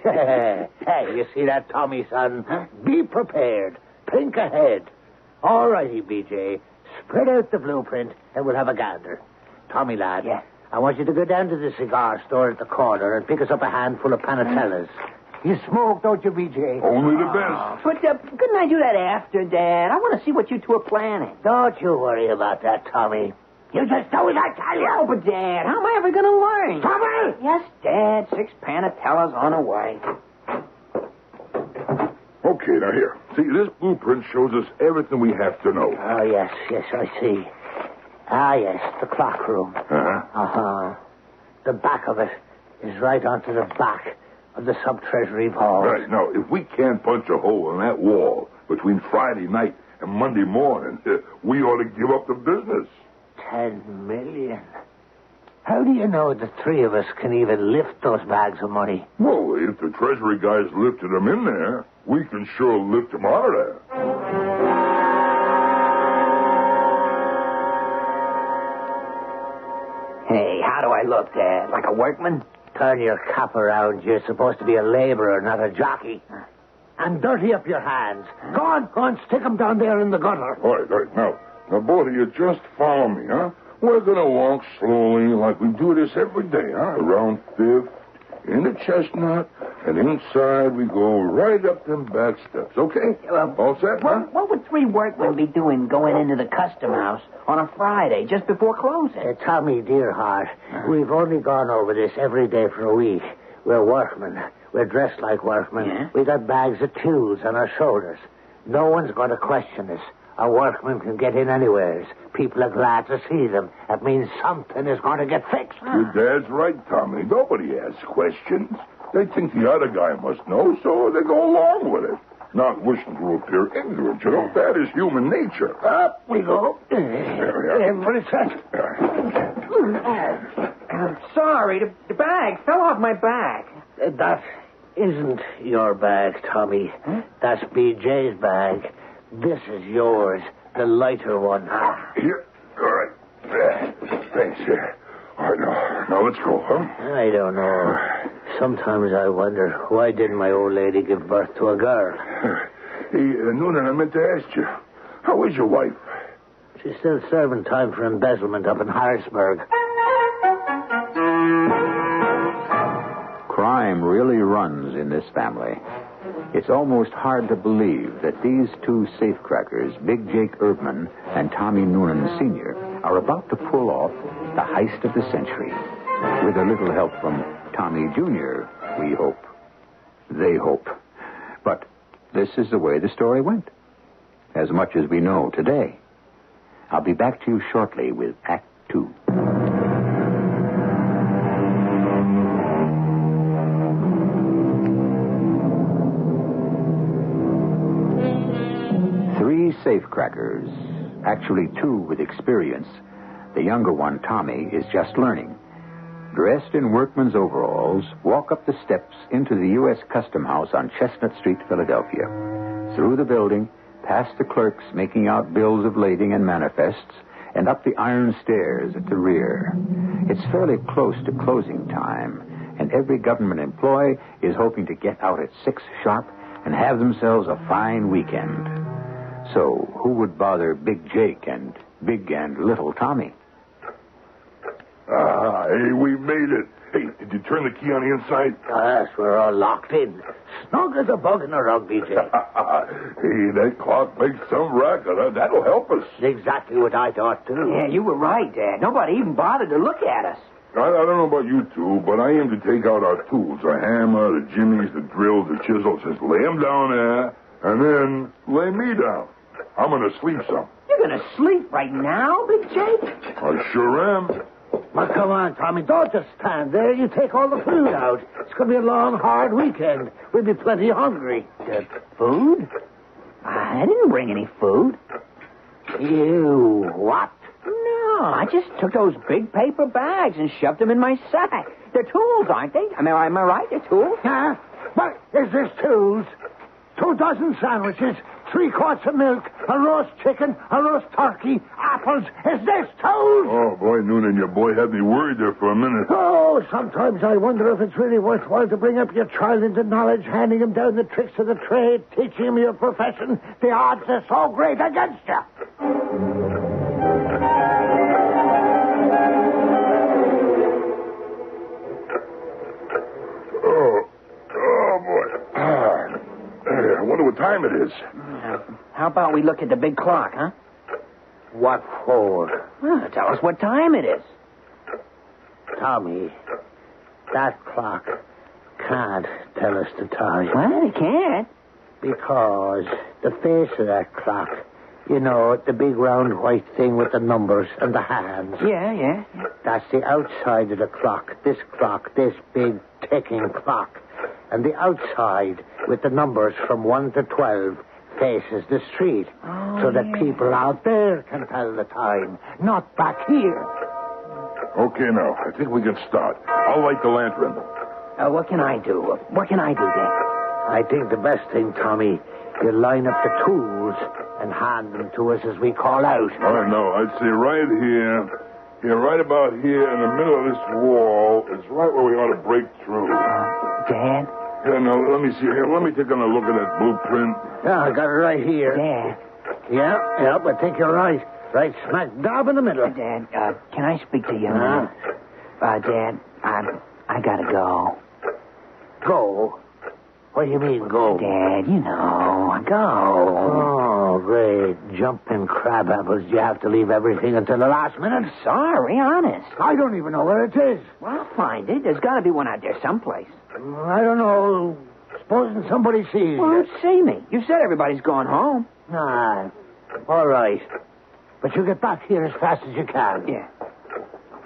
Hey, you see that, Tommy, son? Huh? Be prepared. Think ahead. All righty, BJ. Spread out the blueprint, and we'll have a gander. Tommy, lad. Yeah. I want you to go down to the cigar store at the corner and pick us up a handful of Panatellas. You smoke, don't you, BJ? Only the best. But couldn't I do that after, Dad? I want to see what you two are planning. Don't you worry about that, Tommy. You just do as I tell you. Oh, but, Dad, how am I ever going to learn? Tommy! Yes, Dad. 6 Panatellas on the way. Okay, now here. See, this blueprint shows us everything we have to know. Oh, yes, I see. Ah, yes, the clock room. Uh-huh. The back of it is right onto the back of the sub-treasury vault. Right. Now, if we can't punch a hole in that wall between Friday night and Monday morning, we ought to give up the business. 10 million. How do you know the 3 of us can even lift those bags of money? Well, if the treasury guys lifted them in there, we can sure lift them out of there. Hey, how do I look, Dad? Like a workman? Turn your cap around. You're supposed to be a laborer, not a jockey. And dirty up your hands. Go on, stick them down there in the gutter. All right. Now, both of you just follow me, huh? We're going to walk slowly like we do this every day, huh? Around 5th, in the chestnut, and inside we go right up them back steps, okay? All set, huh? What would 3 workmen be doing going into the custom house on a Friday just before closing? Tommy, dear heart, we've only gone over this every day for a week. We're workmen. We're dressed like workmen. Yeah? We got bags of tools on our shoulders. No one's going to question us. A workman can get in anywheres. People are glad to see them. That means something is going to get fixed. Your dad's right, Tommy. Nobody asks questions. They think the other guy must know, so they go along with it. Not wishing to appear ignorant, That is human nature. Up we go. I'm sorry. The bag fell off my back. That isn't your bag, Tommy. Huh? That's BJ's bag. This is yours, the lighter one. Here. All right. Thanks. All right, now let's go, huh? I don't know. Sometimes I wonder, why didn't my old lady give birth to a girl? Hey, Noonan, I meant to ask you, how is your wife? She's still serving time for embezzlement up in Harrisburg. Crime really runs in this family. It's almost hard to believe that these 2 safecrackers, Big Jake Erdman and Tommy Noonan Sr., are about to pull off the heist of the century. With a little help from Tommy Jr., we hope. They hope. But this is the way the story went. As much as we know today. I'll be back to you shortly with Act 2. Safecrackers, actually 2 with experience. The younger one, Tommy, is just learning. Dressed in workman's overalls, walk up the steps into the U.S. Custom House on Chestnut Street, Philadelphia. Through the building, past the clerks making out bills of lading and manifests, and up the iron stairs at the rear. It's fairly close to closing time, and every government employee is hoping to get out at 6 sharp and have themselves a fine weekend. So, who would bother Big Jake and Big and Little Tommy? Hey, we made it. Hey, did you turn the key on the inside? Yes, we're all locked in. Snug as a bug in a rug, BJ. Hey, that clock makes some racket. That'll help us. Exactly what I thought, too. Yeah, you were right, Dad. Nobody even bothered to look at us. I don't know about you two, but I aim to take out our tools. The hammer, the jimmies, the drills, the chisels. Just lay them down there, and then lay me down. I'm going to sleep some. You're going to sleep right now, Big Jake? I sure am. Well, come on, Tommy. Don't just stand there. You take all the food out. It's going to be a long, hard weekend. We'll be plenty hungry. Food? I didn't bring any food. You what? No, I just took those big paper bags and shoved them in my sack. They're tools, aren't they? Am I right? They're tools? Huh? What is this tools? 2 dozen sandwiches, 3 quarts of milk, a roast chicken, a roast turkey, apples. Is this tools? Oh, boy, Noonan, your boy had me worried there for a minute. Oh, sometimes I wonder if it's really worthwhile to bring up your child into knowledge, handing him down the tricks of the trade, teaching him your profession. The odds are so great against you. Oh, boy. Hey, I wonder what time it is. How about we look at the big clock, huh? What for? Well, tell us what time it is. Tommy, that clock can't tell us the time. Well, it can't. Because the face of that clock, you know, the big round white thing with the numbers and the hands. Yeah. That's the outside of the clock, this big ticking clock. And the outside, with the numbers from 1 to 12, faces the street. So that people out there can tell the time, not back here. Okay, now, I think we can start. I'll light the lantern. What can I do? What can I do, Dick? I think the best thing, Tommy, you line up the tools and hand them to us as we call out. Oh, no, I'd say right here, right about here in the middle of this wall is right where we ought to break through. Dad? Yeah, now, let me see here. Let me take a look at that blueprint. Yeah, I got it right here. Dad? Yeah, I think you're right. Right smack dab in the middle. Dad, can I speak to you? Dad, I gotta go. Go? What do you mean, go? Dad, you know, go. Oh, great. Jumping crab apples. You have to leave everything until the last minute? Sorry, honest. I don't even know where it is. Well, I'll find it. There's got to be one out there someplace. I don't know. Supposing somebody sees Well, you. who'd see me? You said everybody's gone home. Nah, all right. But you get back here as fast as you can. Yeah.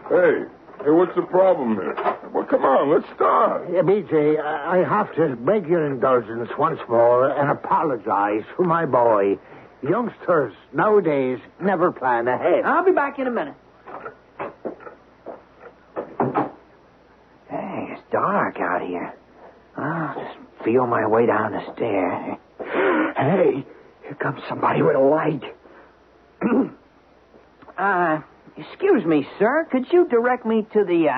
Hey, what's the problem here? Well, come on, let's start. Yeah, BJ, I have to beg your indulgence once more and apologize for my boy. Youngsters nowadays never plan ahead. I'll be back in a minute. Hey, it's dark out here. I'll just feel my way down the stair. Hey, here comes somebody with a light. Excuse me, sir. Could you direct me to the,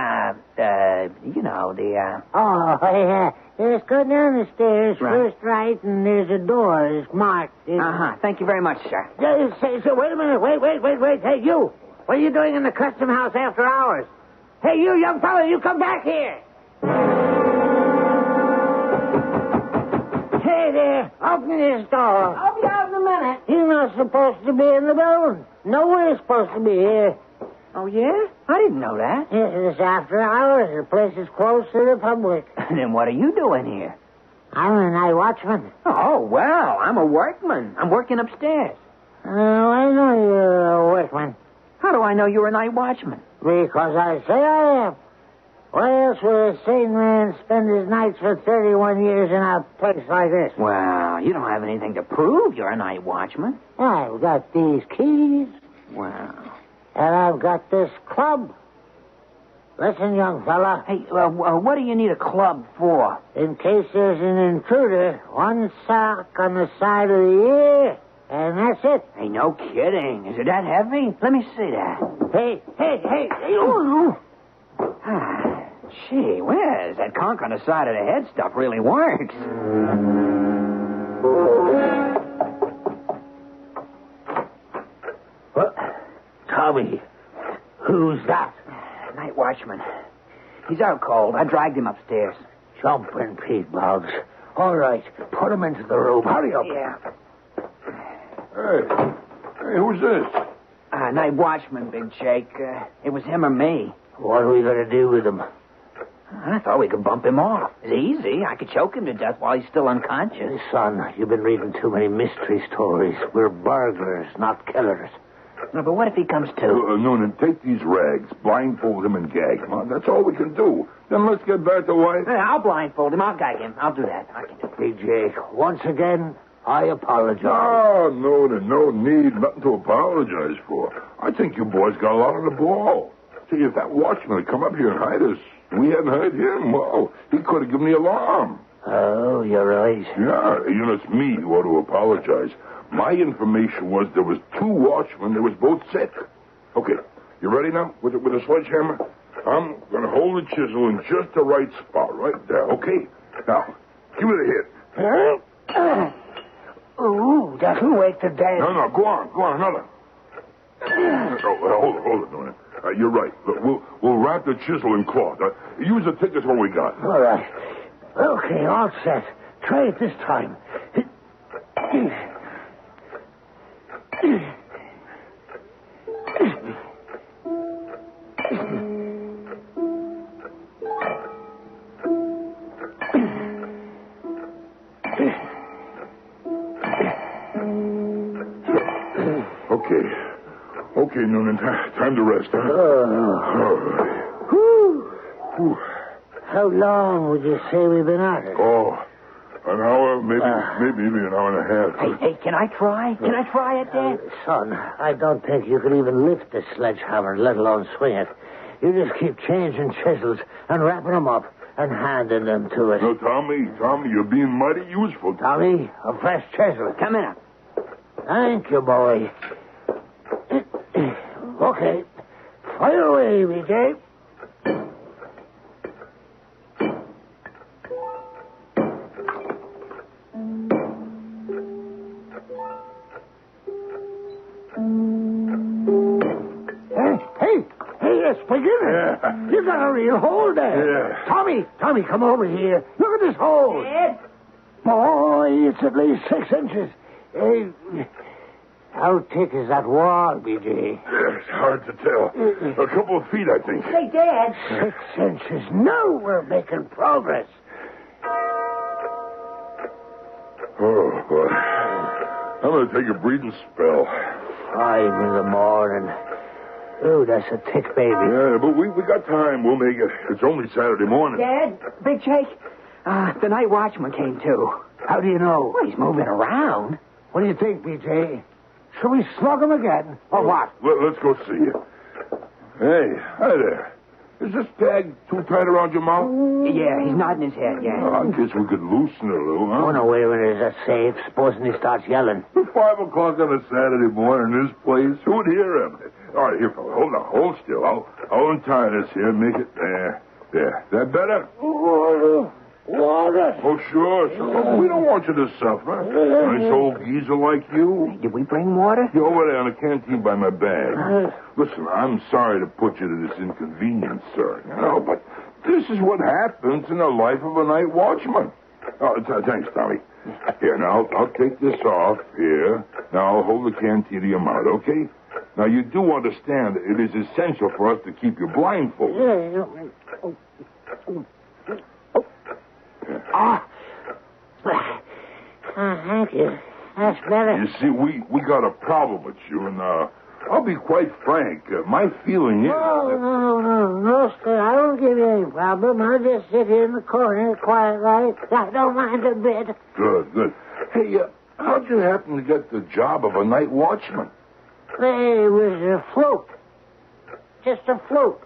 Oh, yeah. Just go down the stairs, first right, and there's a door. It's marked. Thank you very much, sir. So wait a minute. Wait. Hey, you. What are you doing in the custom house after hours? Hey, you young fella, you come back here. Hey there, open this door. I'll be out in a minute. You're not supposed to be in the building. Nobody's supposed to be here. Oh, yeah? I didn't know that. Yes, it's after hours. The place is closed to the public. Then what are you doing here? I'm a night watchman. Oh, well, I'm a workman. I'm working upstairs. I know you're a workman. How do I know you're a night watchman? Because I say I am. Why else would a sane man spend his nights for 31 years in a place like this? Well, you don't have anything to prove you're a night watchman. I've got these keys. Well. And I've got this club. Listen, young fella. Hey, what do you need a club for? In case there's an intruder, one sock on the side of the ear, and that's it. Hey, no kidding. Is it that heavy? Let me see that. Hey. Gee whiz, that conch on the side of the head stuff really works. What? Tommy, who's that? Night watchman. He's out cold. I dragged him upstairs. Jumping Pete Boggs. All right, put him into the room. Hurry up. Yeah. Hey, who's this? Night watchman, Big Jake. It was him or me. What are we going to do with him? I thought we could bump him off. It's easy. I could choke him to death while he's still unconscious. Son, you've been reading too many mystery stories. We're burglars, not killers. No, but what if he comes to? Noonan, take these rags, blindfold him and gag him. That's all we can do. Then let's get back to life. I'll blindfold him. I'll gag him. I'll do that. I can do it. Big Jake, once again, I apologize. No, Noonan, no need. Nothing to apologize for. I think you boys got a lot on the ball. See, if that watchman had come up here and hide us, we hadn't heard him. Well, he could have given the alarm. Oh, you're right. Yeah, it's me who ought to apologize. My information was there was 2 watchmen. They was both sick. Okay, you ready now? With a sledgehammer? I'm going to hold the chisel in just the right spot, right there. Okay? Now, give it a hit. Ooh, that'll wake the dead. No, go on, another. Hold it, Noonan. You're right. Look, we'll wrap the chisel in cloth. Use the thickest one we got. All right. Okay, all set. Try it this time. Okay, Noonan. Time to rest, huh? How long would you say we've been at it? Oh, an hour, maybe an hour and a half. Hey, can I try? Can I try it, Dad? Son, I don't think you can even lift the sledgehammer, let alone swing it. You just keep changing chisels and wrapping them up and handing them to us. No, Tommy, you're being mighty useful. Tommy, a fresh chisel. Come in. Thank you, boy. Okay. Fire away, BJ. Hey, it's beginning. Yeah. You got a real hole there. Yeah. Tommy, come over here. Look at this hole. Dad? Boy, it's at least 6 inches. Hey, how thick is that wall, BJ? It's hard to tell. A couple of feet, I think. Hey, Dad. 6 inches. Now we're making progress. Oh, boy. I'm going to take a breathing spell. 5 in the morning. Ooh, that's a thick baby. Yeah, but we got time. We'll make it. It's only Saturday morning. Dad, Big Jake, the night watchman came too. How do you know? Well, he's moving around. What do you think, BJ? Shall we slug him again, or what? Let's go see you. Hey, hi there. Is this tag too tight around your mouth? Yeah, he's nodding his head, yeah. I guess we could loosen it a little, huh? Oh, no, wait a minute. Is that safe? Supposing he starts yelling. 5 o'clock on a Saturday morning in this place. Who would hear him? All right, here, fella. Hold still. I'll untie this here and make it... There. That better? Water. Oh, sure. We don't want you to suffer. Nice old geezer like you. Did we bring water? You're over there in the canteen by my bag. Listen, I'm sorry to put you to this inconvenience, sir. No, but this is what happens in the life of a night watchman. Oh, thanks, Tommy. Here, now, I'll take this off. Here. Now, I'll hold the canteen to your mouth, okay? Now, you do understand that it is essential for us to keep you blindfolded. Thank you. That's better. You see, we got a problem with you, and I'll be quite frank. My feeling is... No, sir. I don't give you any problem. I'll just sit here in the corner quiet like. I don't mind a bit. Good. Hey, how'd you happen to get the job of a night watchman? It was a fluke. Just a fluke.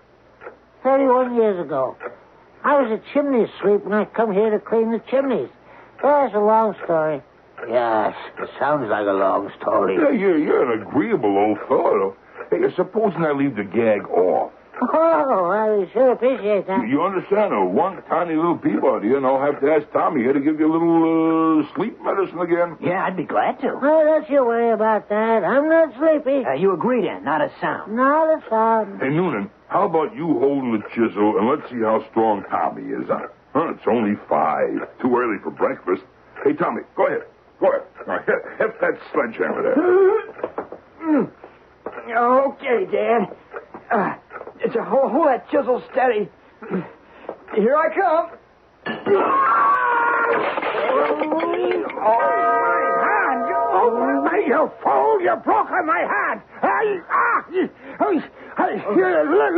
31 years ago. I was a chimney sweep and I come here to clean the chimneys. That's a long story. Yes, it sounds like a long story. Yeah, you're an agreeable old fellow. Hey, supposing I leave the gag off. Oh, I sure appreciate that. You understand? One tiny little Peabody, I'll have to ask Tommy here to give you a little sleep medicine again. Yeah, I'd be glad to. Oh, don't you worry about that. I'm not sleepy. You agree then, not a sound. Not a sound. Hey, Noonan, how about you holding the chisel and let's see how strong Tommy is on it? Huh, it's only 5. Too early for breakfast. Hey, Tommy, go ahead. Go ahead. Now, hit that sledgehammer there. Okay, Dad. It's a hold that chisel steady. Here I come. You fool! You broke my hand!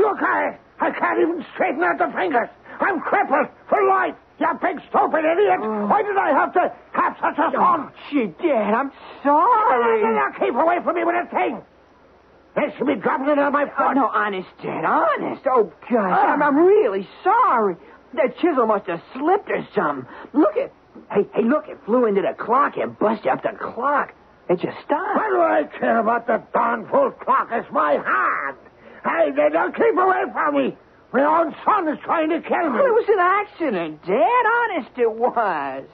Look at it! I can't even straighten out the fingers! I'm crippled for life! You big stupid idiot! Why did I have to have such a son? Gee, Dad, I'm sorry. Now keep away from me with that thing! They should be dropping it on my foot. No, honest, Dad, honest. Oh, gosh, I'm really sorry. That chisel must have slipped or something. Look it. Hey, look, it flew into the clock and busted up the clock. It just stopped. What do I care about the darn fool clock? It's my hand. Hey, they'll keep away from me. My own son is trying to kill me. Well, it was an accident, Dad. Honest, it was.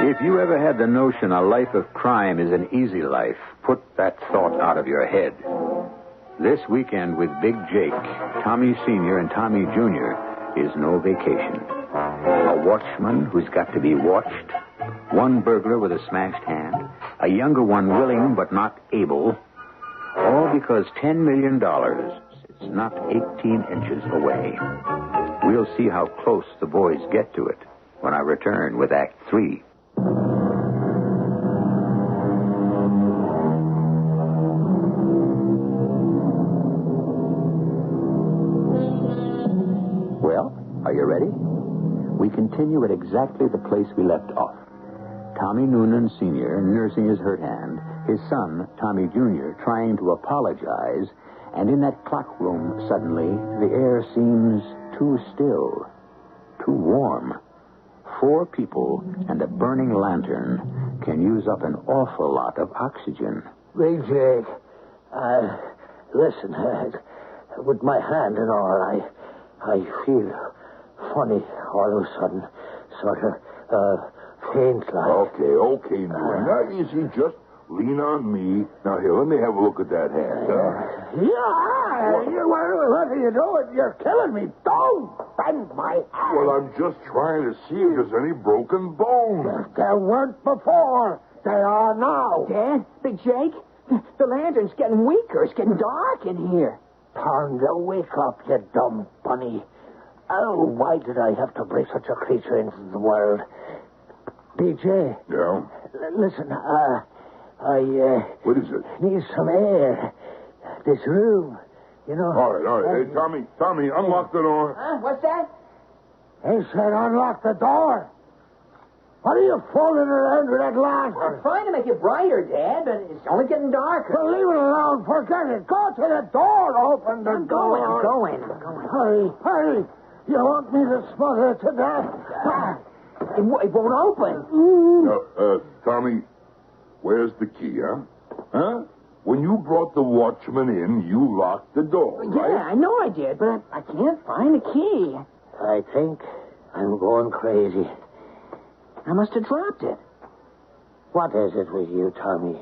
If you ever had the notion a life of crime is an easy life, put that thought out of your head. This weekend with Big Jake, Tommy Sr. and Tommy Jr. is no vacation. A watchman who's got to be watched, one burglar with a smashed hand, a younger one willing but not able, all because $10 million sits not 18 inches away. We'll see how close the boys get to it when I return with Act 3. Well, are you ready? We continue at exactly the place we left off. Tommy Noonan Sr. nursing his hurt hand, his son, Tommy Jr., trying to apologize, and in that clock room, suddenly, the air seems too still, too warm. 4 people and a burning lantern can use up an awful lot of oxygen. Big Jake, listen, with my hand and all, I feel funny all of a sudden, sort of faint like. Okay, Noonan. Now, easy, just lean on me. Now, here, let me have a look at that hand. What are you doing? You're killing me. Don't bend my hand. Well, I'm just trying to see if there's any broken bones. There weren't before. They are now. Dad, Big Jake, the lantern's getting weaker. It's getting dark in here. Turn to wake up, you dumb bunny. Oh, why did I have to bring such a creature into the world? BJ. Yeah? Listen, what is it? Need some air. This room, you know. All right. Hey, Tommy, unlock the door. Huh? What's that? They said unlock the door. What are you fooling around with that lantern? I'm trying to make it brighter, Dad, but it's only getting darker. Well, leave it alone. Forget it. Go to the door. Open the door. I'm going. Hurry. You want me to smother it to death? It won't open. Tommy, where's the key, huh? When you brought the watchman in, you locked the door, right? Yeah, I know I did, but I can't find the key. I think I'm going crazy. I must have dropped it. What is it with you, Tommy?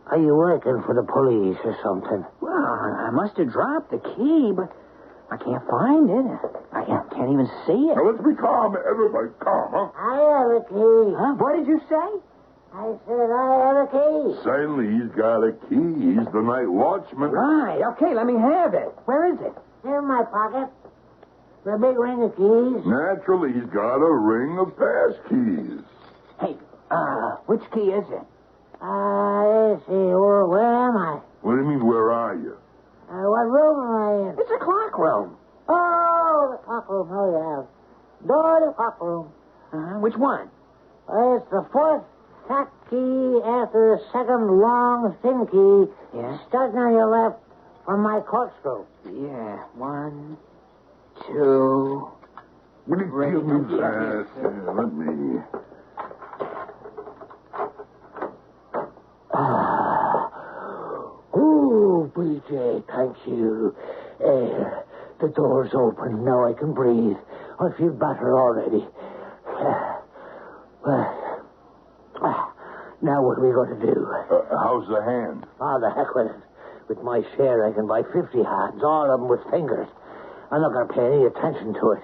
Are you working for the police or something? Well, I must have dropped the key, but I can't find it. I can't even see it. Now, let's be calm. Everybody calm, huh? I have a key. Huh? What did you say? I said I have a key. Certainly, he's got a key. He's the night watchman. Right. Okay, let me have it. Where is it? In my pocket. The big ring of keys. Naturally, he's got a ring of pass keys. Hey, which key is it? Let's see. Where am I? What do you mean, where are you? What room am I in? It's a clock room. Oh, the clock room. Oh, yeah. Door to the clock room. Which one? It's the 4th fat key after the 2nd long thin key. Yeah? Starting on your left from my corkscrew. Yeah. 1, 2... Will you give me that? Let me... Jay, thank you. The door's open. Now I can breathe. I feel better already. Now what are we going to do? How's the hand? Oh, the heck with it. With my share, I can buy 50 hands, all of them with fingers. I'm not going to pay any attention to it.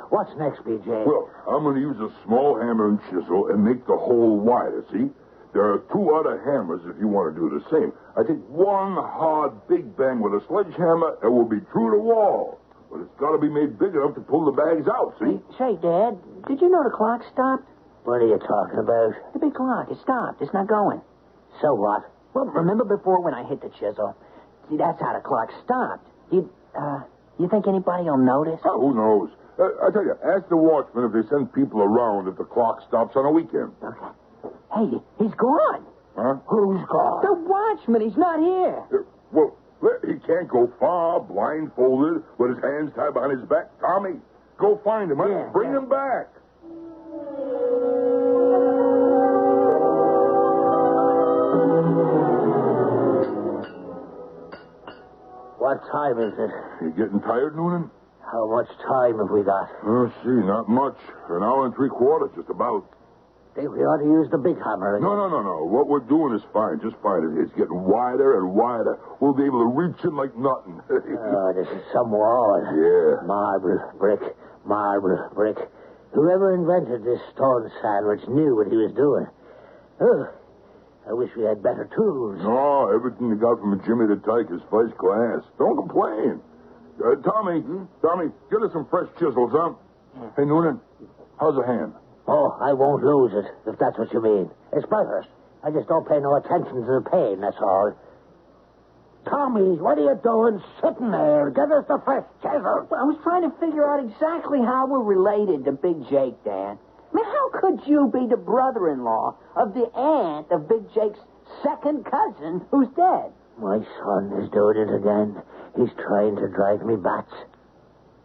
What's next, BJ? Well, I'm going to use a small hammer and chisel and make the hole wider, see? There are 2 other hammers if you want to do the same. I take one hard big bang with a sledgehammer and we'll be true to wall. But it's got to be made big enough to pull the bags out, see? Say, Dad, did you know the clock stopped? What are you talking about? The big clock. It stopped. It's not going. So what? Well, remember before when I hit the chisel? See, that's how the clock stopped. You think anybody will notice? Oh, who knows? I tell you, ask the watchman if they send people around if the clock stops on a weekend. Okay. Hey, he's gone. Huh? Who's gone? The watchman. He's not here. Well, he can't go far blindfolded with his hands tied behind his back. Tommy, go find him. Bring him back. What time is it? You getting tired, Noonan? How much time have we got? Oh, see, not much. An hour and 3/4, just about. Think we ought to use the big hammer again? No. What we're doing is fine. Just fine. It's getting wider and wider. We'll be able to reach in like nothing. Oh, this is some wall. Yeah. Marble, brick. Whoever invented this stone sandwich knew what he was doing. Oh, I wish we had better tools. No, everything you got from Jimmy the Tyke is first class. Don't complain. Tommy, get us some fresh chisels, huh? Hey, Noonan, how's the hand? Oh, I won't lose it, if that's what you mean. It's better. I just don't pay no attention to the pain, that's all. Tommy, what are you doing sitting there? Get us the fresh chisel. Well, I was trying to figure out exactly how we're related to Big Jake, Dan. I mean, how could you be the brother-in-law of the aunt of Big Jake's second cousin who's dead? My son is doing it again. He's trying to drive me bats.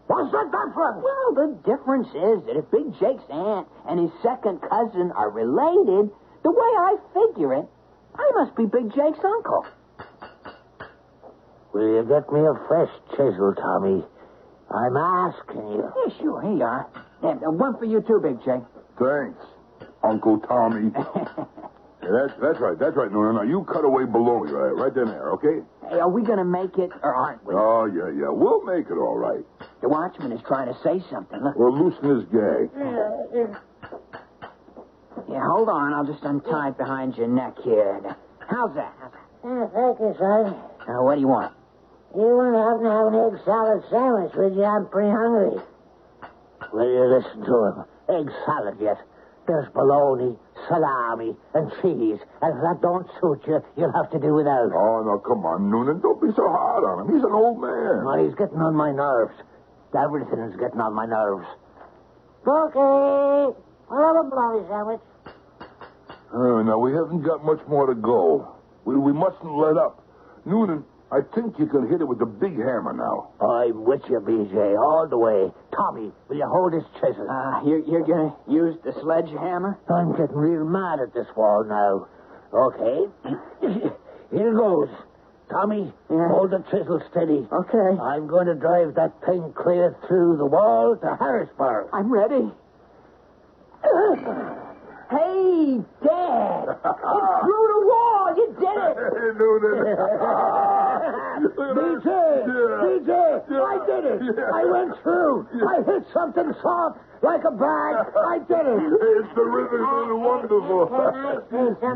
What's the difference? Well, the difference is that if Big Jake's aunt and his second cousin are related, the way I figure it, I must be Big Jake's uncle. Will you get me a fresh chisel, Tommy? I'm asking you. Yeah, sure. Here you are. And one for you, too, Big Jake. Thanks, Uncle Tommy. Yeah, that's right, Noonan. Now, you cut away below me, right there, okay? Hey, are we going to make it, or aren't we? Oh, yeah. We'll make it all right. The watchman is trying to say something. Look. Well, loosen his gag. Yeah, hold on. I'll just untie it behind your neck here. How's that? Thank you, son. What do you want? You wouldn't happen to have an egg salad sandwich, would you? I'm pretty hungry. Will you listen to him? Egg salad yet? There's bologna, salami, and cheese. And if that don't suit you, you'll have to do without. Oh, no, come on, Noonan. Don't be so hard on him. He's an old man. No, he's getting on my nerves. Everything is getting on my nerves. Okay. I'll have a bologna sandwich. Now, we haven't got much more to go. We mustn't let up. Noonan, I think you can hit it with the big hammer now. I'm with you, BJ, all the way. Tommy, will you hold this chisel? You're going to use the sledgehammer? I'm getting real mad at this wall now. Okay. Here goes. Tommy, hold the chisel steady. Okay. I'm going to drive that thing clear through the wall to Harrisburg. I'm ready. Hey, Dad! It's through the wall! You did it! Hey, Noonan! BJ! I did it! I went through! I hit something soft, like a bag. I did it! It's terrific and wonderful.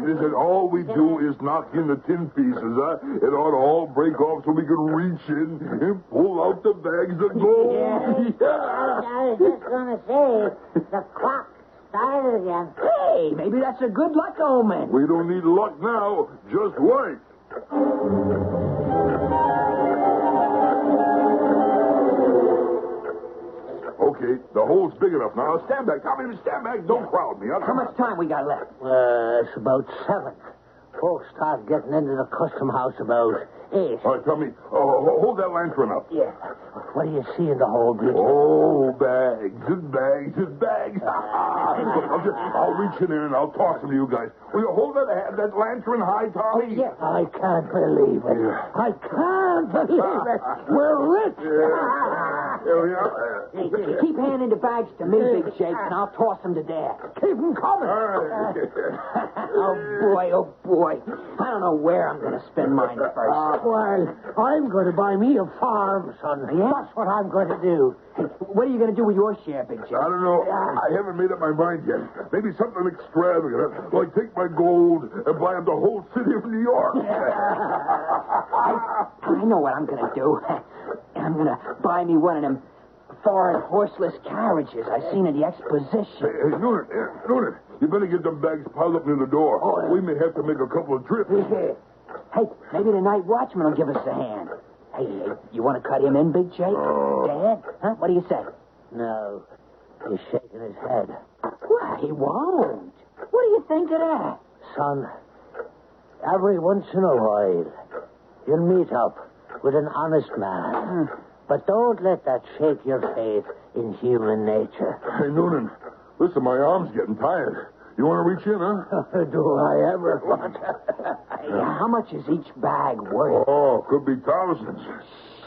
Listen, all we do is knock in the tin pieces, huh? It ought to all break off so we can reach in and pull out the bags of gold. I was just going to say, the clock started again. Hey, maybe that's a good luck omen. We don't need luck now. Just wait. Okay, the hole's big enough now. Stand back. Tommy, stand back. Don't crowd me. How much time we got left? It's about 7. Folks start getting into the custom house about Yes. All right, Tommy, hold that lantern up. Yeah. What do you see in the hole, Bridget? Oh, bags and bags and bags. I'll reach in there and I'll toss them to you guys. Will you hold that lantern high, Tommy? Yeah. I can't believe it. I can't believe it. We're rich. Here we are. Keep handing the bags to me, Big Jake, and I'll toss them to Dad. Keep them coming. Oh, boy. I don't know where I'm going to spend mine first. Well, I'm going to buy me a farm, son. Yeah? That's what I'm going to do. What are you going to do with your share, Big Jake? I don't know. I haven't made up my mind yet. Maybe something extravagant, like take my gold and buy up the whole city of New York. I know what I'm going to do. I'm going to buy me one of them foreign horseless carriages I seen in the exposition. Hey, Noonan, you better get them bags piled up near the door. We may have to make a couple of trips. Hey, maybe the night watchman will give us a hand. Hey, you want to cut him in, Big Jake? Dad? Huh? What do you say? No. He's shaking his head. Well, he won't. What do you think of that? Son, every once in a while, you'll meet up with an honest man. But don't let that shake your faith in human nature. Hey, Noonan, listen, my arm's getting tired. You want to reach in, huh? Do I ever want to? How much is each bag worth? Oh, could be thousands.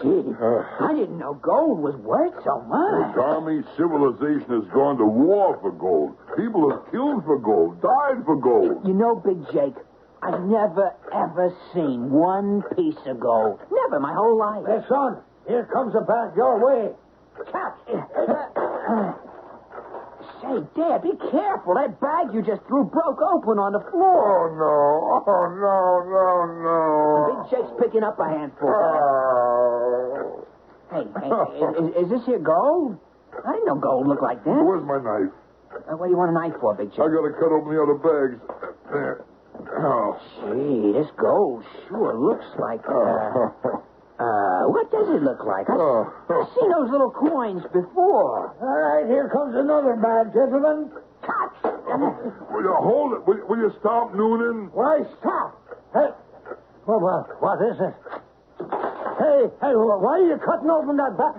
Gee, I didn't know gold was worth so much. Tommy, civilization has gone to war for gold. People have killed for gold, died for gold. You know, Big Jake, I've never, ever seen one piece of gold. Never my whole life. Hey, son, here comes a bag your way. Catch! Say, Dad, be careful. That bag you just threw broke open on the floor. Oh, no. Big Jake's picking up a handful. Hey, is this here gold? I didn't know gold looked like that. Where's my knife? What do you want a knife for, Big Jake? I gotta cut open the other bags. There. Oh. Gee, this gold sure looks like... what does it look like? I've seen those little coins before. All right, here comes another bag, gentlemen. Catch! Will you hold it? Will you stop, Noonan? Why, stop. Hey, what is it? Hey, why are you cutting open that bag?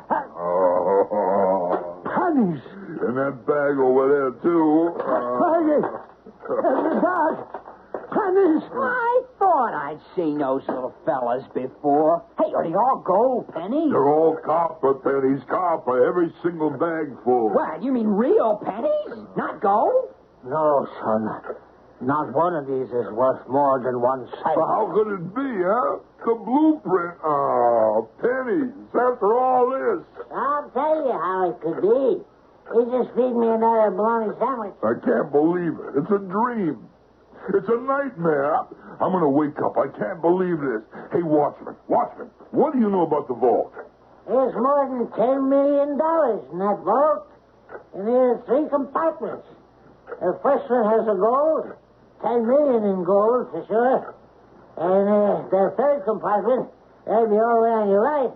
Pennies. And that bag over there, too. Every bag. Pennies. I thought I'd seen those little fellas before. Hey, are they all gold pennies? They're all copper pennies, copper. Every single bag full. What, you mean real pennies? Not gold? No, son. Not one of these is worth more than one cent. Well, how could it be, huh? The blueprint. Oh, pennies. After all this. I'll tell you how it could be. He just feed me another bologna sandwich. I can't believe it. It's a dream. It's a nightmare. I'm going to wake up. I can't believe this. Hey, Watchman, what do you know about the vault? There's more than $10 million in that vault. And there's 3 compartments. The first one has the gold. 10 million in gold, for sure. And the third compartment, that'll be all the way on your right.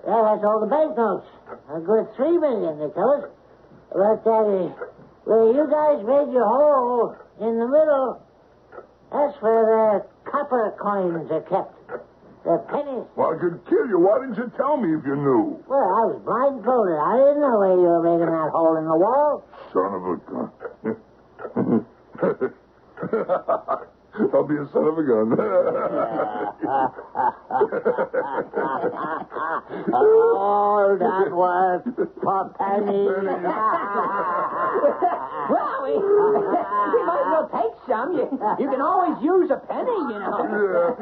That has all the banknotes. A good 3 million, they tell us. But that is where you guys made your hole in the middle. That's where the copper coins are kept. The pennies. Well, I could kill you. Why didn't you tell me if you knew? Well, I was blindfolded. I didn't know where you were making that hole in the wall. Son of a gun. I'll be a son of a gun. All that was for pennies. Well, we might as well take some. You can always use a penny, you know. Yeah.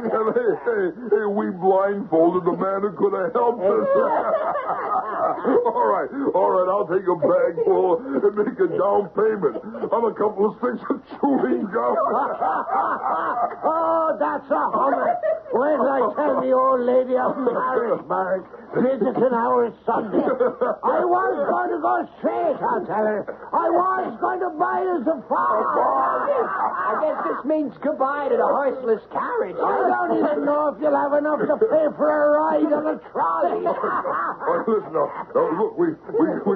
Hey, we blindfolded the man who could have helped us. All right. I'll take a bag full and make a down payment on a couple of sticks of chewing gum. Oh, that's a hummer. Wait till I tell the old lady of Harrisburg. Visiting our Sunday. I was going to go straight, I'll tell her. I was going to buy us a farm. I guess this means goodbye to the horseless carriage. I don't even know if you'll have enough to pay for a ride on a trolley. Listen, now, look, we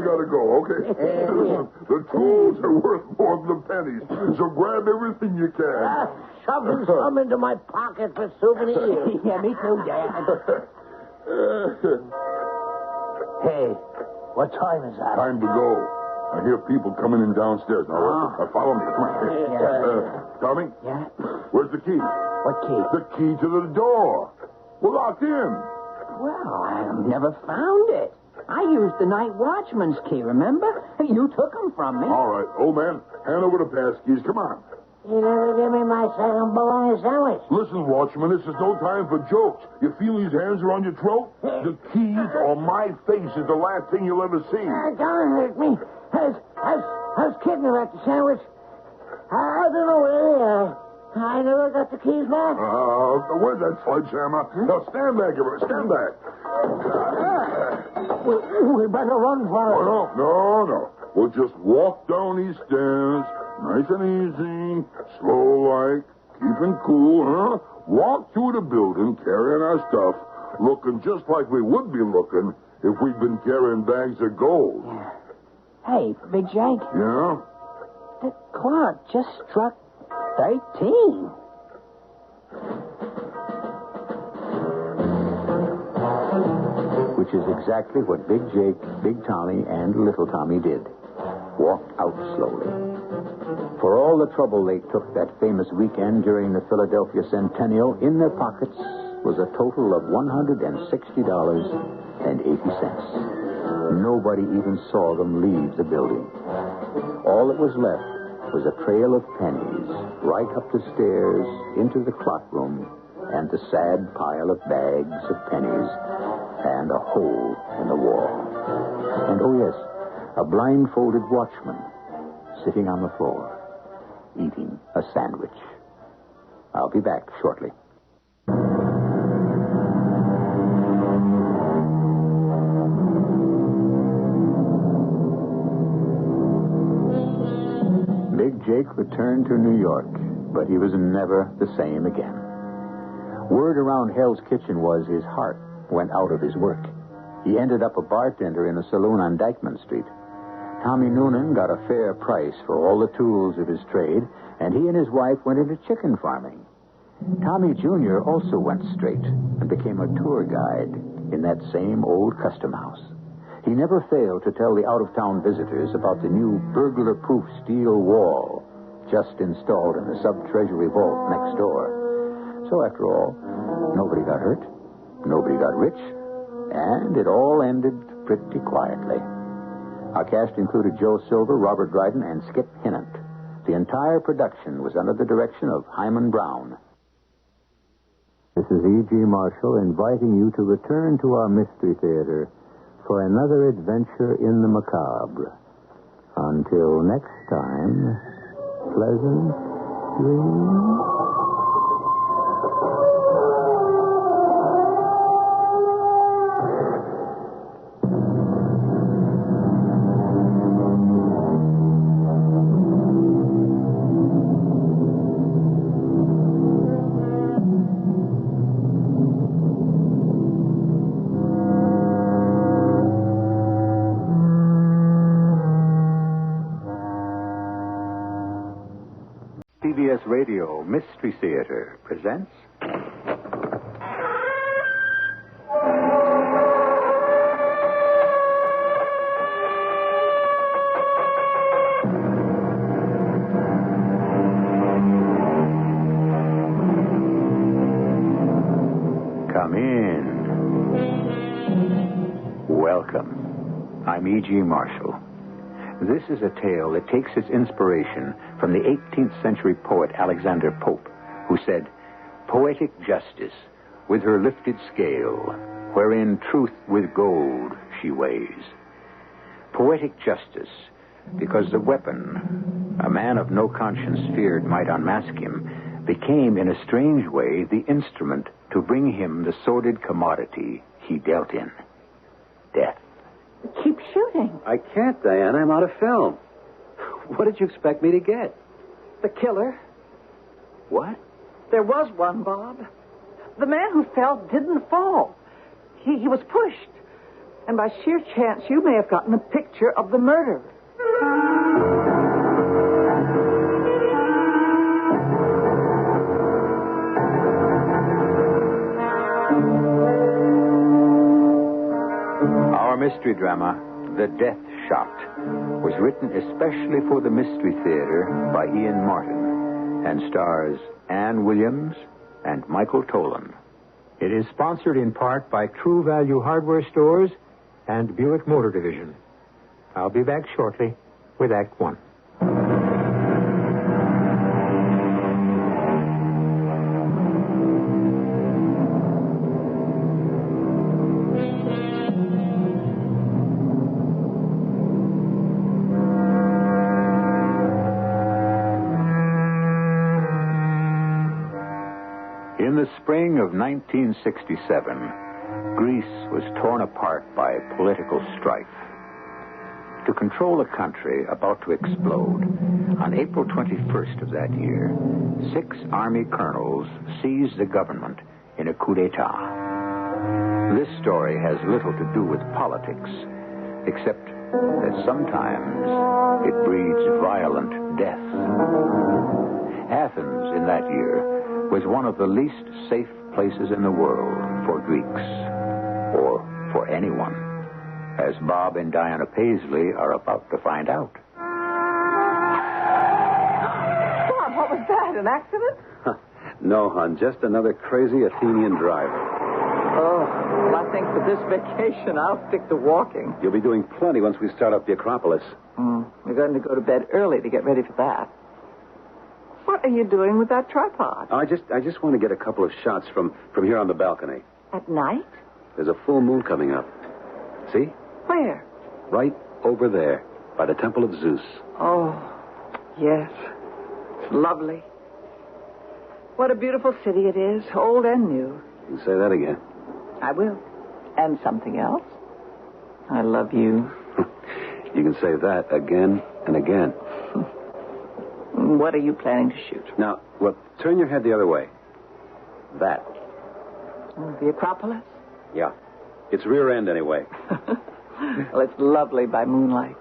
gotta go, okay? Listen, the tools are worth more than the pennies, so grab everything you can. Shoving some into my pocket for souvenirs. Yeah, me too, Dad. Hey, what time is that? Time to go. I hear people coming in downstairs. Now, follow me. Come on. Tommy? Yeah? Where's the key? What key? The key to the door. We're locked in. Well, I've never found it. I used the night watchman's key, remember? You took them from me. All right, old man, hand over the pass keys. Come on. You never give me my second bologna sandwich. Listen, watchman, this is no time for jokes. You feel these hands around your throat? The keys on my face is the last thing you'll ever see. Don't hurt me. How's Kidney at the sandwich? I don't know where they are. I never got the keys back. Where's that sledgehammer? Now, stand back, everybody. Stand back. We better run for it. No. We'll just walk down these stairs, nice and easy, slow-like, keeping cool, huh? Walk through the building, carrying our stuff, looking just like we would be looking if we'd been carrying bags of gold. Yeah. Hey, Big Jake. Yeah? The clock just struck 13. Which is exactly what Big Jake, Big Tommy, and Little Tommy did. Walked out slowly. For all the trouble they took that famous weekend during the Philadelphia Centennial, in their pockets was a total of $160.80. Nobody even saw them leave the building. All that was left was a trail of pennies right up the stairs into the clock room and the sad pile of bags of pennies and a hole in the wall. And, oh yes, a blindfolded watchman sitting on the floor eating a sandwich. I'll be back shortly. Big Jake returned to New York, but he was never the same again. Word around Hell's Kitchen was his heart went out of his work. He ended up a bartender in a saloon on Dyckman Street. Tommy Noonan got a fair price for all the tools of his trade, and he and his wife went into chicken farming. Tommy Jr. also went straight and became a tour guide in that same old custom house. He never failed to tell the out-of-town visitors about the new burglar-proof steel wall just installed in the sub-treasury vault next door. So, after all, nobody got hurt, nobody got rich, and it all ended pretty quietly. Our cast included Joe Silver, Robert Dryden, and Skip Hinnant. The entire production was under the direction of Hyman Brown. This is E.G. Marshall inviting you to return to our Mystery Theater for another adventure in the macabre. Until next time, pleasant dreams. CBS Radio Mystery Theater presents... Come in. Welcome. I'm E.G. Marshall. This is a tale that takes its inspiration from the 18th century poet Alexander Pope, who said, "Poetic justice, with her lifted scale, wherein truth with gold she weighs." Poetic justice, because the weapon a man of no conscience feared might unmask him, became in a strange way the instrument to bring him the sordid commodity he dealt in, death. Keep shooting. I can't, Diane. I'm out of film. What did you expect me to get? The killer. What? There was one, Bob. The man who fell didn't fall. He was pushed. And by sheer chance, you may have gotten a picture of the murderer. mystery drama, The Death Shot, was written especially for the Mystery Theater by Ian Martin and stars Ann Williams and Michael Tolan. It is sponsored in part by True Value Hardware Stores and Buick Motor Division. I'll be back shortly with Act One. In the spring of 1967, Greece was torn apart by political strife. To control a country about to explode, on April 21st of that year, 6 army colonels seized the government in a coup d'etat. This story has little to do with politics, except that sometimes it breeds violent death. Athens in that year was one of the least safe places in the world for Greeks, or for anyone, as Bob and Diana Paisley are about to find out. Bob, what was that? An accident? No, hon, just another crazy Athenian driver. Oh, well, I think for this vacation, I'll stick to walking. You'll be doing plenty once we start up the Acropolis. We're going to go to bed early to get ready for that. What are you doing with that tripod? I just want to get a couple of shots from here on the balcony. At night? There's a full moon coming up. See? Where? Right over there, by the Temple of Zeus. Oh, yes. It's lovely. What a beautiful city it is, old and new. You can say that again. I will. And something else. I love you. You can say that again and again. What are you planning to shoot? Now, look, turn your head the other way. That. The Acropolis? Yeah. It's rear end, anyway. Well, it's lovely by moonlight.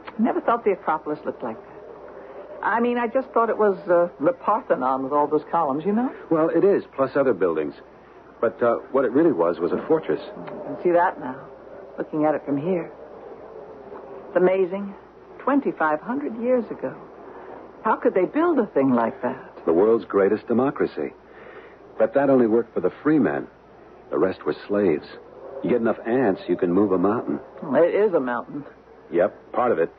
I never thought the Acropolis looked like that. I mean, I just thought it was the Parthenon with all those columns, you know? Well, it is, plus other buildings. But what it really was a fortress. You can see that now, looking at it from here. It's amazing. 2,500 years ago. How could they build a thing like that? The world's greatest democracy. But that only worked for the free men. The rest were slaves. You get enough ants, you can move a mountain. Well, it is a mountain. Yep, part of it.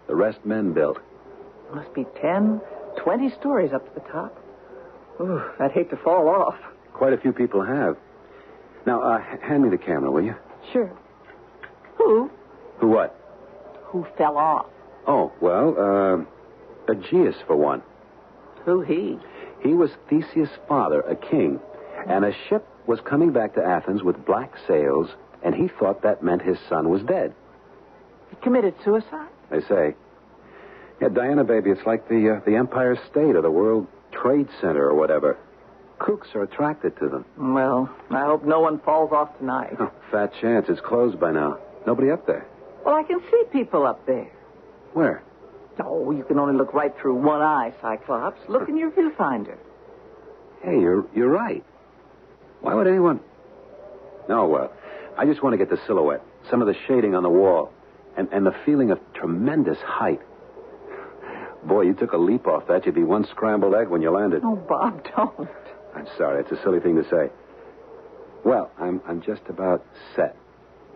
The rest men built. Must be 10, 20 stories up to the top. Ooh, I'd hate to fall off. Quite a few people have. Now, hand me the camera, will you? Sure. Who? Who what? Who fell off? Oh, well, Aegeus, for one. Who he? He was Theseus' father, a king, and a ship was coming back to Athens with black sails, and he thought that meant his son was dead. He committed suicide? They say. Yeah, Diana, baby, it's like the Empire State or the World Trade Center or whatever. Kooks are attracted to them. Well, I hope no one falls off tonight. Oh, fat chance. It's closed by now. Nobody up there. Well, I can see people up there. Where? Oh, you can only look right through one eye, Cyclops. Look in your viewfinder. Hey, you're right. Why would anyone... No, well, I just want to get the silhouette, some of the shading on the wall, and the feeling of tremendous height. Boy, you took a leap off that. You'd be one scrambled egg when you landed. Oh, Bob, don't. I'm sorry. It's a silly thing to say. Well, I'm just about set.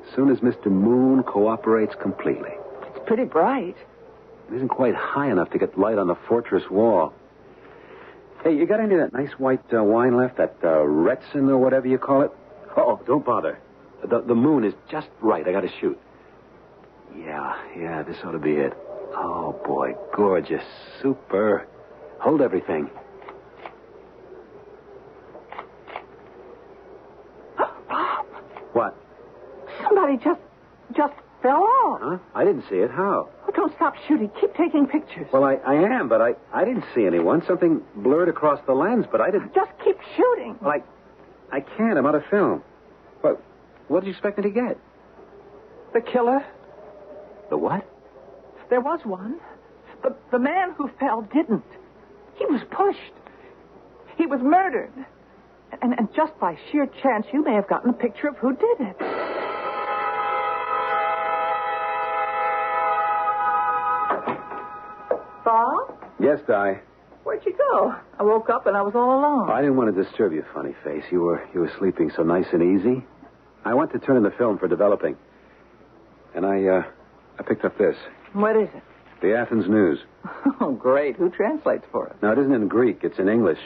As soon as Mr. Moon cooperates completely. It's pretty bright. It isn't quite high enough to get light on the fortress wall. Hey, you got any of that nice white wine left? That Retsin or whatever you call it? Oh, don't bother. The moon is just right. I got to shoot. Yeah, this ought to be it. Oh, boy, gorgeous. Super. Hold everything. Bob. What? Somebody just fell off. Huh? I didn't see it. How? Oh, don't stop shooting. Keep taking pictures. Well, I am, but I didn't see anyone. Something blurred across the lens, but I didn't... Just keep shooting. Well, I can't. I'm out of film. What did you expect me to get? The killer. The what? There was one. The man who fell didn't. He was pushed. He was murdered. And just by sheer chance, you may have gotten a picture of who did it. Yes, Di. Where'd you go? I woke up and I was all alone. I didn't want to disturb you, funny face. You were sleeping so nice and easy. I went to turn in the film for developing. And I picked up this. What is it? The Athens News. Oh, great. Who translates for it? No, it isn't in Greek. It's in English.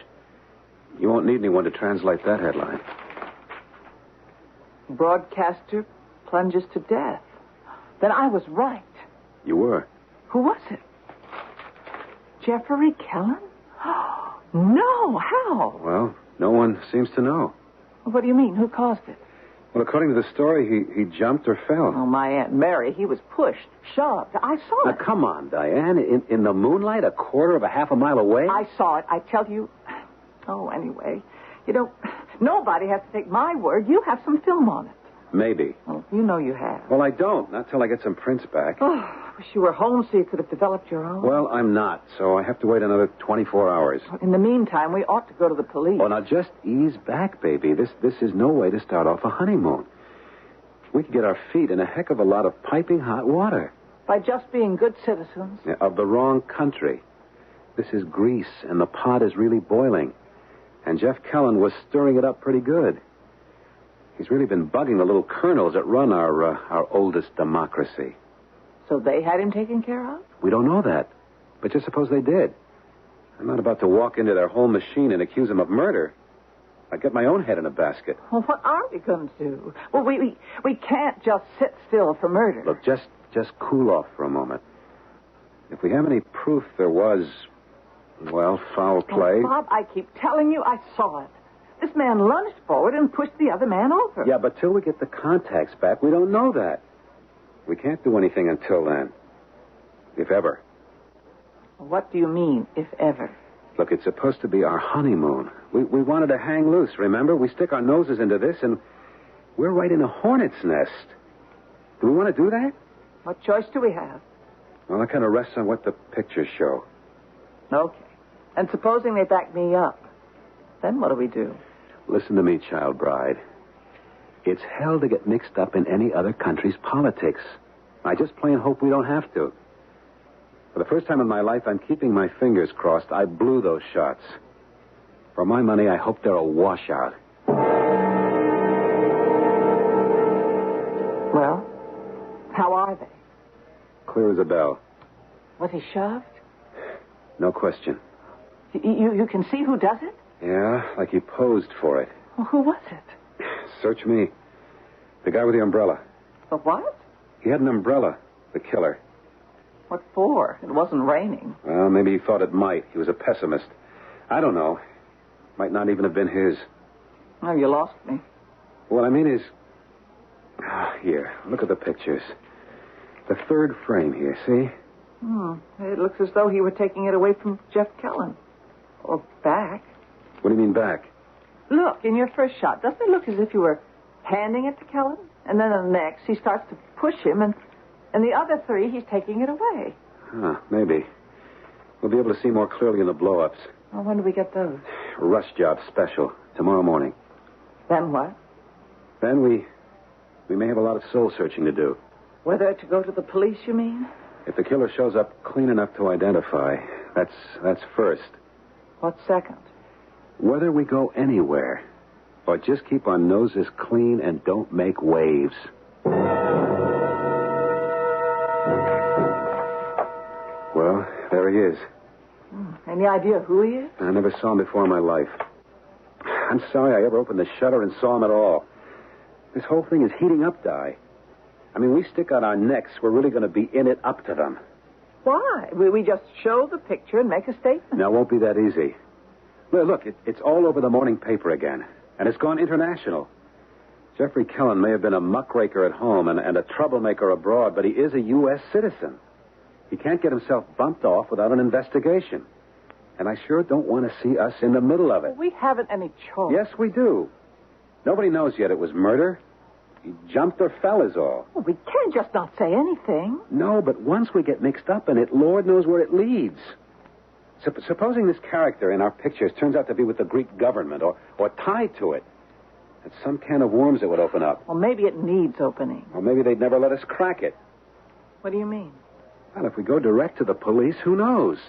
You won't need anyone to translate that headline. Broadcaster plunges to death. Then I was right. You were. Who was it? Jeffrey Kellen? No, how? Well, no one seems to know. What do you mean? Who caused it? Well, according to the story, he jumped or fell. Oh, my Aunt Mary, he was pushed, shoved. I saw Now, it. come on, Diane. In the moonlight, a quarter of a half a mile away? I saw it. I tell you. Oh, anyway. Nobody has to take my word. You have some film on it. Maybe. Well, you know you have. Well, I don't. Not till I get some prints back. Oh, I wish you were home so you could have developed your own. Well, I'm not, so I have to wait another 24 hours. In the meantime, we ought to go to the police. Oh, now just ease back, baby. This is no way to start off a honeymoon. We could get our feet in a heck of a lot of piping hot water. By just being good citizens. Yeah, of the wrong country. This is Greece, and the pot is really boiling. And Jeff Kellen was stirring it up pretty good. He's really been bugging the little colonels that run our oldest democracy. So they had him taken care of? We don't know that. But just suppose they did. I'm not about to walk into their whole machine and accuse them of murder. I'd get my own head in a basket. Well, what are we going to do? Well, we can't just sit still for murder. Look, just cool off for a moment. If we have any proof there was, well, foul play... Oh, Bob, I keep telling you I saw it. This man lunged forward and pushed the other man over. Yeah, but till we get the contacts back, we don't know that. We can't do anything until then. If ever. What do you mean, if ever? Look, it's supposed to be our honeymoon. We wanted to hang loose, remember? We stick our noses into this, and we're right in a hornet's nest. Do we want to do that? What choice do we have? Well, that kind of rests on what the pictures show. Okay. And supposing they back me up, then what do we do? Listen to me, child bride. It's hell to get mixed up in any other country's politics. I just plain hope we don't have to. For the first time in my life, I'm keeping my fingers crossed. I blew those shots. For my money, I hope they're a washout. Well, how are they? Clear as a bell. Was he shoved? No question. You can see who does it? Yeah, like he posed for it. Well, who was it? Search me. The guy with the umbrella. The what? He had an umbrella, the killer. What for? It wasn't raining. Well, maybe he thought it might. He was a pessimist. I don't know. Might not even have been his. Oh, you lost me. What I mean is... Here, look at the pictures. The third frame here, see? It looks as though he were taking it away from Jeff Kellen. Or back. What do you mean back? Look, in your first shot, doesn't it look as if you were handing it to Kellen? And then in the next, he starts to push him, and the other three, he's taking it away. Maybe. We'll be able to see more clearly in the blow-ups. Well, when do we get those? Rush job special. Tomorrow morning. Then what? Then we may have a lot of soul-searching to do. Whether to go to the police, you mean? If the killer shows up clean enough to identify, that's first. What's second? Whether we go anywhere, or just keep our noses clean and don't make waves. Well, there he is. Any idea who he is? I never saw him before in my life. I'm sorry I ever opened the shutter and saw him at all. This whole thing is heating up, Di. I mean, we stick out our necks, we're really going to be in it up to them. Why? We just show the picture and make a statement. Now, it won't be that easy. Look, it's all over the morning paper again, and it's gone international. Jeffrey Kellen may have been a muckraker at home and a troublemaker abroad, but he is a U.S. citizen. He can't get himself bumped off without an investigation. And I sure don't want to see us in the middle of it. Well, we haven't any choice. Yes, we do. Nobody knows yet it was murder. He jumped or fell is all. Well, we can't just not say anything. No, but once we get mixed up in it, Lord knows where it leads. Supposing this character in our pictures turns out to be with the Greek government or tied to it, it's some can of worms that would open up. Well, maybe it needs opening. Or maybe they'd never let us crack it. What do you mean? Well, if we go direct to the police, who knows?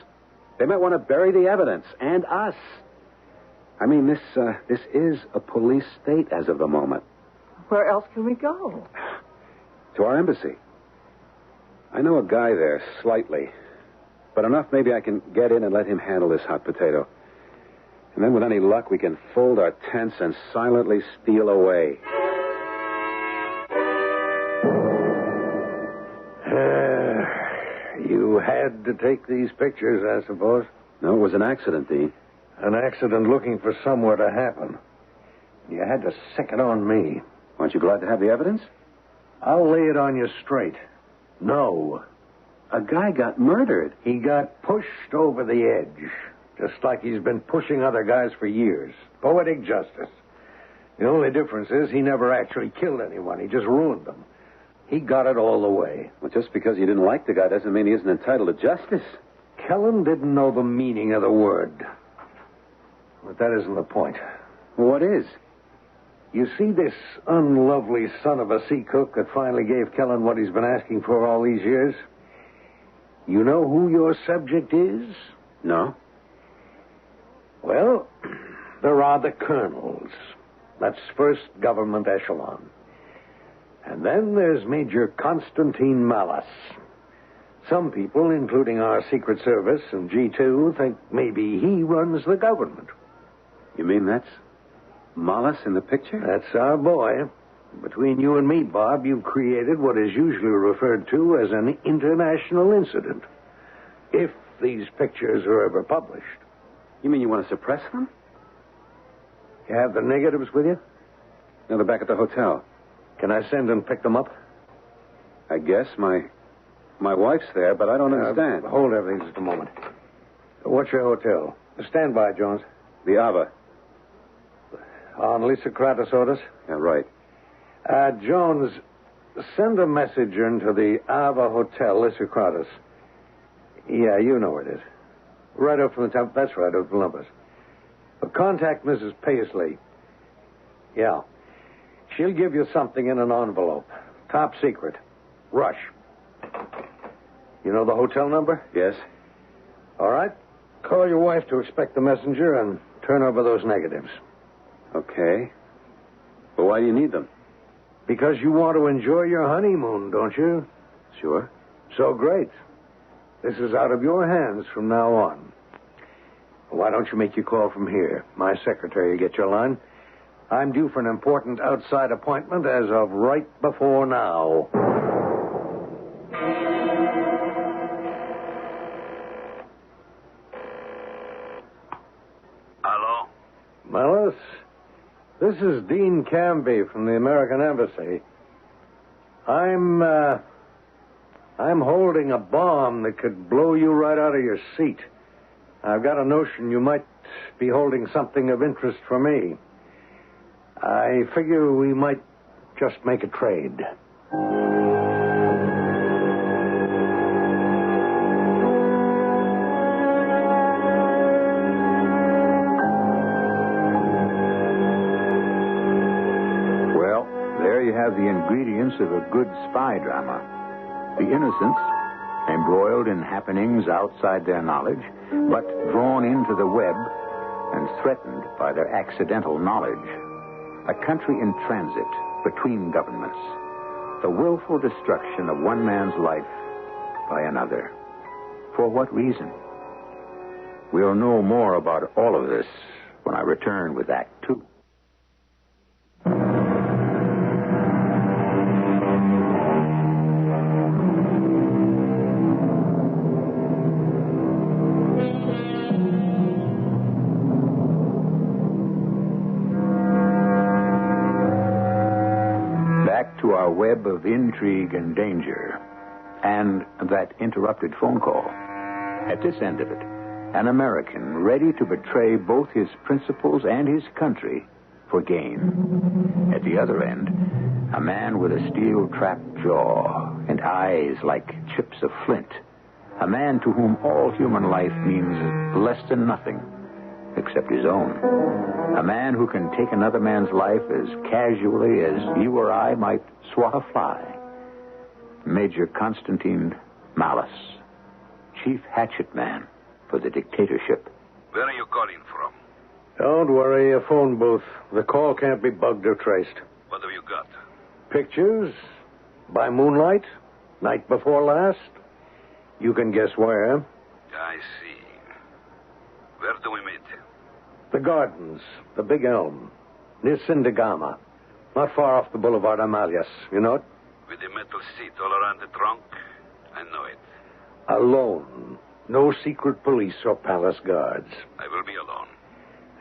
They might want to bury the evidence, and us. I mean, this is a police state as of the moment. Where else can we go? To our embassy. I know a guy there, slightly. But enough maybe I can get in and let him handle this hot potato. And then with any luck, we can fold our tents and silently steal away. You had to take these pictures, I suppose? No, it was an accident, Dean. An accident looking for somewhere to happen. You had to sick it on me. Aren't you glad to have the evidence? I'll lay it on you straight. No. A guy got murdered. He got pushed over the edge, just like he's been pushing other guys for years. Poetic justice. The only difference is he never actually killed anyone. He just ruined them. He got it all the way. Well, just because you didn't like the guy doesn't mean he isn't entitled to justice. Kellen didn't know the meaning of the word. But that isn't the point. Well, what is? You see this unlovely son of a sea cook that finally gave Kellen what he's been asking for all these years? You know who your subject is? No. Well, there are the colonels. That's first government echelon. And then there's Major Constantine Malice. Some people, including our Secret Service and G2, think maybe he runs the government. You mean that's Malice in the picture? That's our boy. Between you and me, Bob, you've created what is usually referred to as an international incident. If these pictures are ever published. You mean you want to suppress them? You have the negatives with you? No, they're back at the hotel. Can I send and pick them up? I guess. My wife's there, but I don't understand. Hold everything just a moment. What's your hotel? Stand by, Jones. The Ava. On Lisa Kratos orders? Yeah, right. Jones, send a messenger into the Ava Hotel, Lisa Kratos. Yeah, you know where it is. Right up from the top. That's right, up Olympus. Contact Mrs. Paisley. Yeah. She'll give you something in an envelope. Top secret. Rush. You know the hotel number? Yes. All right. Call your wife to expect the messenger and turn over those negatives. Okay. But why do you need them? Because you want to enjoy your honeymoon, don't you? Sure. So great. This is out of your hands from now on. Why don't you make your call from here? My secretary will get your line. I'm due for an important outside appointment as of right before now. Hello? Mellis, this is Dean Canby from the American Embassy. I'm holding a bomb that could blow you right out of your seat. I've got a notion you might be holding something of interest for me. I figure we might just make a trade. Well, there you have the ingredients of a good spy drama. The innocents, embroiled in happenings outside their knowledge, but drawn into the web and threatened by their accidental knowledge. A country in transit between governments. The willful destruction of one man's life by another. For what reason? We'll know more about all of this when I return with Act 2. To our web of intrigue and danger, and that interrupted phone call. At this end of it, an American ready to betray both his principles and his country for gain. At the other end, a man with a steel-trapped jaw and eyes like chips of flint. A man to whom all human life means less than nothing, except his own. A man who can take another man's life as casually as you or I might swat a fly. Major Constantine Malice, Chief Hatchet Man for the dictatorship. Where are you calling from? Don't worry, a phone booth. The call can't be bugged or traced. What have you got? Pictures? By moonlight? Night before last? You can guess where. I see. Where do we meet? The gardens, the big elm, near Sindagama. Not far off the Boulevard Amalias. You know it? With the metal seat all around the trunk? I know it. Alone. No secret police or palace guards. I will be alone.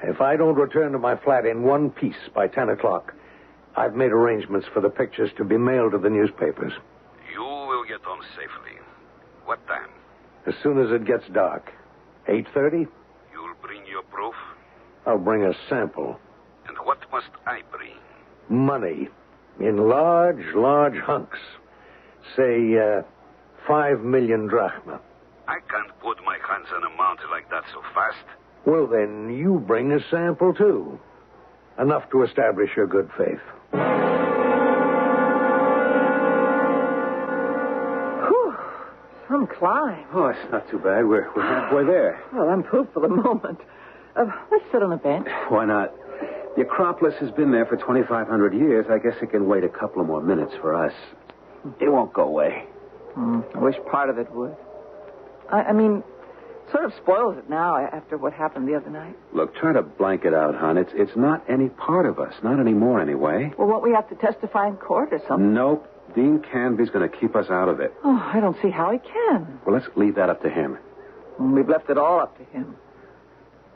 If I don't return to my flat in one piece by 10 o'clock, I've made arrangements for the pictures to be mailed to the newspapers. You will get home safely. What time? As soon as it gets dark. 8:30? You'll bring your proof? I'll bring a sample. And what must I bring? Money. In large hunks. Say, 5 million drachma. I can't put my hands on a amount like that so fast. Well, then you bring a sample, too. Enough to establish your good faith. Whew. Some climb. Oh, it's not too bad. We're halfway there. Well, I'm pooped for the moment. Let's sit on a bench. Why not? The Acropolis has been there for 2,500 years. I guess it can wait a couple of more minutes for us. It won't go away. I wish part of it would. I mean, sort of spoils it now after what happened the other night. Look, try to blank it out, hon. It's not any part of us. Not anymore, anyway. Well, won't we have to testify in court or something? Nope. Dean Canby's going to keep us out of it. Oh, I don't see how he can. Well, let's leave that up to him. We've left it all up to him.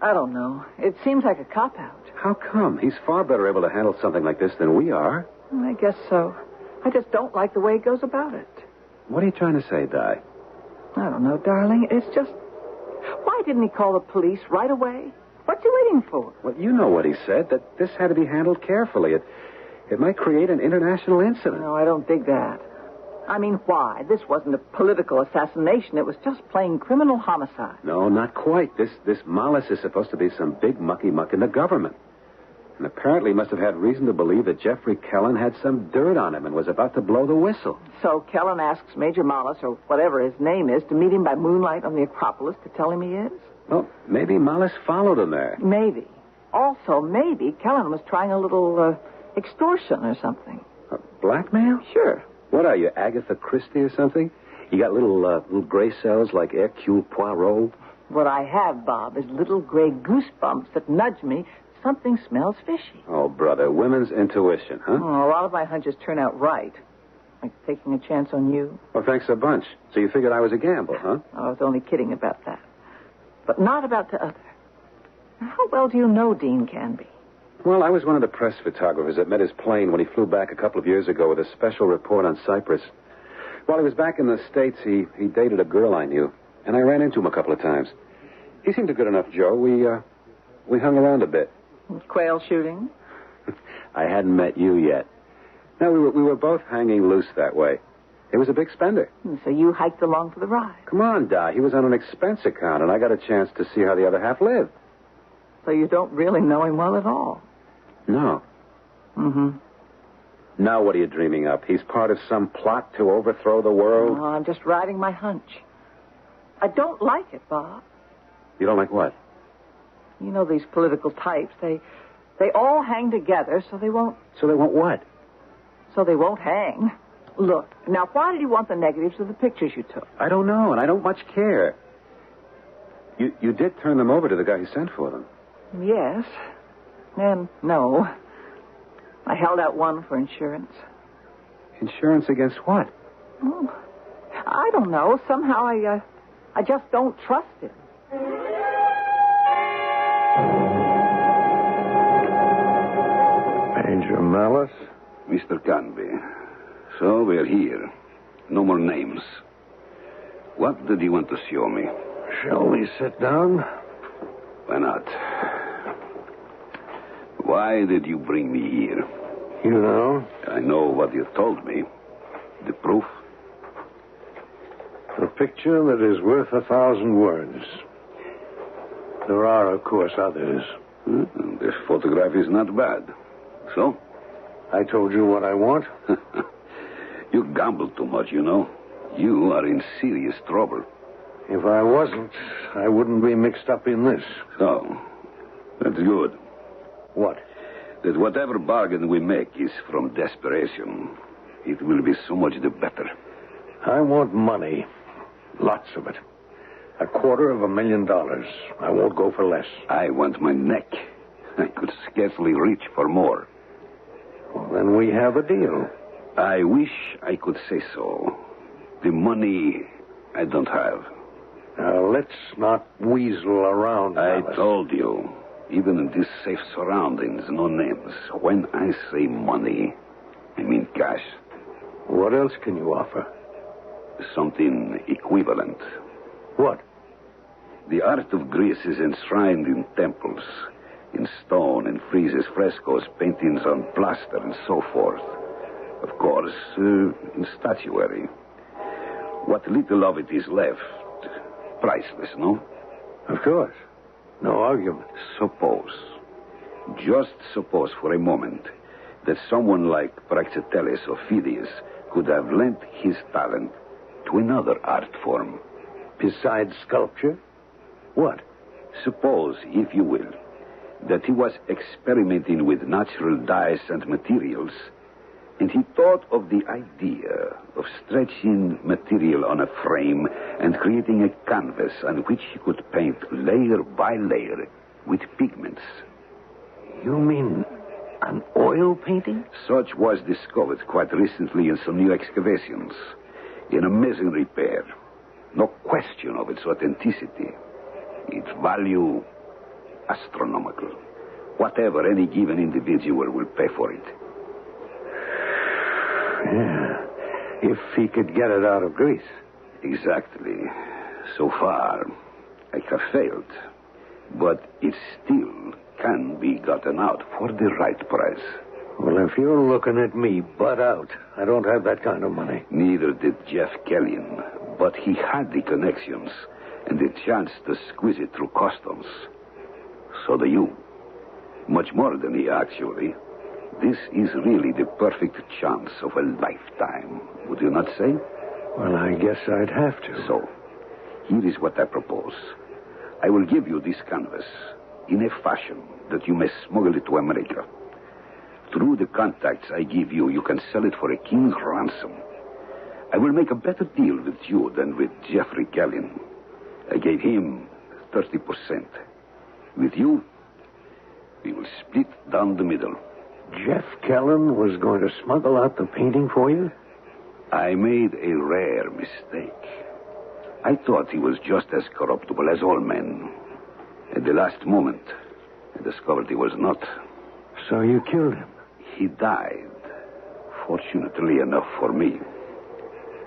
I don't know. It seems like a cop-out. How come? He's far better able to handle something like this than we are. I guess so. I just don't like the way he goes about it. What are you trying to say, Di? I don't know, darling. It's just... Why didn't he call the police right away? What's he waiting for? Well, you know what he said, that this had to be handled carefully. It might create an international incident. No, I don't dig that. I mean, why? This wasn't a political assassination. It was just plain criminal homicide. No, not quite. This Malice is supposed to be some big mucky-muck in the government. And apparently must have had reason to believe that Jeffrey Kellen had some dirt on him and was about to blow the whistle. So Kellen asks Major Mallis, or whatever his name is, to meet him by moonlight on the Acropolis to tell him he is? Well, maybe Mallis followed him there. Maybe. Also, maybe Kellen was trying a little extortion or something. Blackmail? Sure. What are you, Agatha Christie or something? You got little gray cells like Hercule Poirot? What I have, Bob, is little gray goosebumps that nudge me. Something smells fishy. Oh, brother, women's intuition, huh? Oh, a lot of my hunches turn out right. Like taking a chance on you. Well, thanks a bunch. So you figured I was a gamble, huh? I was only kidding about that. But not about the other. How well do you know Dean Canby? Well, I was one of the press photographers that met his plane when he flew back a couple of years ago with a special report on Cyprus. While he was back in the States, he dated a girl I knew, and I ran into him a couple of times. He seemed a good enough Joe. We hung around a bit. Quail shooting? I hadn't met you yet. No, we were both hanging loose that way. He was a big spender. So you hiked along for the ride? Come on, Di. He was on an expense account, and I got a chance to see how the other half lived. So you don't really know him well at all? No. Mm-hmm. Now what are you dreaming up? He's part of some plot to overthrow the world? Oh, I'm just riding my hunch. I don't like it, Bob. You don't like what? You know these political types. They all hang together so they won't... So they won't what? So they won't hang. Look, now why did you want the negatives of the pictures you took? I don't know, and I don't much care. You did turn them over to the guy who sent for them. Yes. And no. I held out one for insurance. Insurance against what? Oh, I don't know. Somehow I just don't trust him. Major Malice? Mr. Canby. So we're here. No more names. What did you want to show me? Shall we sit down? Why not? Why did you bring me here? You know? I know what you told me. The proof? A picture that is worth 1,000 words. There are, of course, others. This photograph is not bad. So? I told you what I want. You gamble too much, you know. You are in serious trouble. If I wasn't, I wouldn't be mixed up in this. So, that's good. What? That whatever bargain we make is from desperation. It will be so much the better. I want money. Lots of it. $250,000. I won't go for less. I want my neck. I could scarcely reach for more. Well, then we have a deal. I wish I could say so. The money I don't have. Now, let's not weasel around. I Alice. told you, even in these safe surroundings, no names. When I say money, I mean cash. What else can you offer? Something equivalent. What? The art of Greece is enshrined in temples, in stone, in friezes, frescoes, paintings on plaster, and so forth. Of course, in statuary. What little of it is left, priceless, no? Of course. No argument. Suppose, just suppose for a moment, that someone like Praxiteles or Phidias could have lent his talent to another art form. Besides sculpture? What? Suppose, if you will, that he was experimenting with natural dyes and materials, and he thought of the idea of stretching material on a frame and creating a canvas on which he could paint layer by layer with pigments. You mean an oil painting? Such was discovered quite recently in some new excavations, in a mason repair. No question of its authenticity. Its value, astronomical. Whatever any given individual will pay for it. Yeah. If he could get it out of Greece. Exactly. So far, I have failed. But it still can be gotten out for the right price. Well, if you're looking at me, butt out. I don't have that kind of money. Neither did Jeff Kellyan. But he had the connections and the chance to squeeze it through customs. So do you. Much more than he, actually. This is really the perfect chance of a lifetime, would you not say? Well, I guess I'd have to. So, here is what I propose. I will give you this canvas in a fashion that you may smuggle it to America. Through the contacts I give you, you can sell it for a king's ransom. I will make a better deal with you than with Jeffrey Kellyan. I gave him 30%. With you, we will split down the middle. Jeff Kellyan was going to smuggle out the painting for you? I made a rare mistake. I thought he was just as corruptible as all men. At the last moment, I discovered he was not. So you killed him? He died, fortunately enough for me.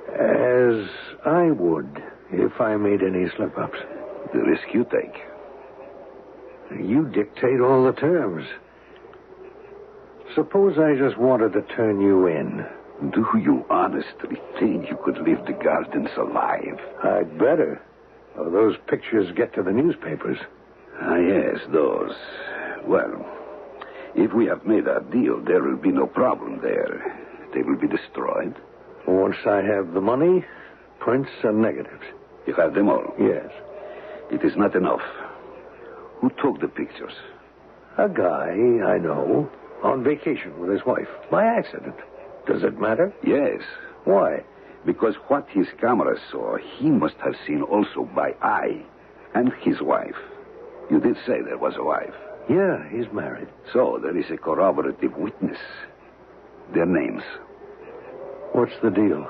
As I would, if I made any slip-ups. The risk you take. You dictate all the terms. Suppose I just wanted to turn you in. Do you honestly think you could leave the gardens alive? I'd better. Or those pictures get to the newspapers. Ah, yes, those. Well, if we have made our deal, there will be no problem there. They will be destroyed. Once I have the money, prints and negatives. You have them all? Yes. It is not enough. Who took the pictures? A guy I know, on vacation with his wife, by accident. Does it matter? Yes. Why? Because what his camera saw, he must have seen also by eye, and his wife. You did say there was a wife. Yeah, he's married. So there is a corroborative witness. Their names. What's the deal?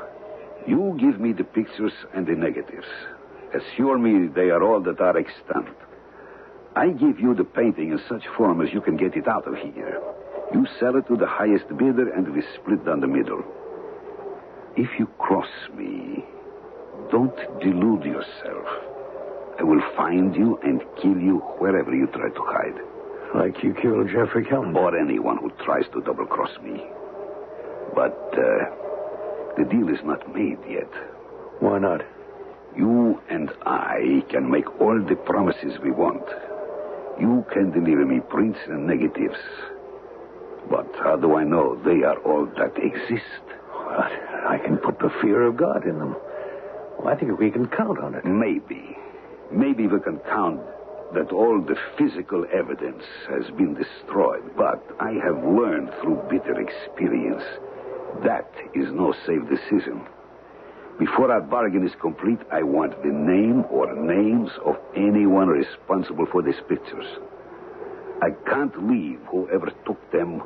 You give me the pictures and the negatives. Assure me they are all that are extant. I give you the painting in such form as you can get it out of here. You sell it to the highest bidder, and we split down the middle. If you cross me, don't delude yourself. I will find you and kill you wherever you try to hide. Like you killed Jeffrey Kellyan? Or anyone who tries to double-cross me. But the deal is not made yet. Why not? You and I can make all the promises we want. You can deliver me prints and negatives. But how do I know they are all that exist? Well, I can put the fear of God in them. Well, I think we can count on it. Maybe. Maybe we can count that all the physical evidence has been destroyed. But I have learned through bitter experience that is no safe decision. Before our bargain is complete, I want the name or names of anyone responsible for these pictures. I can't leave whoever took them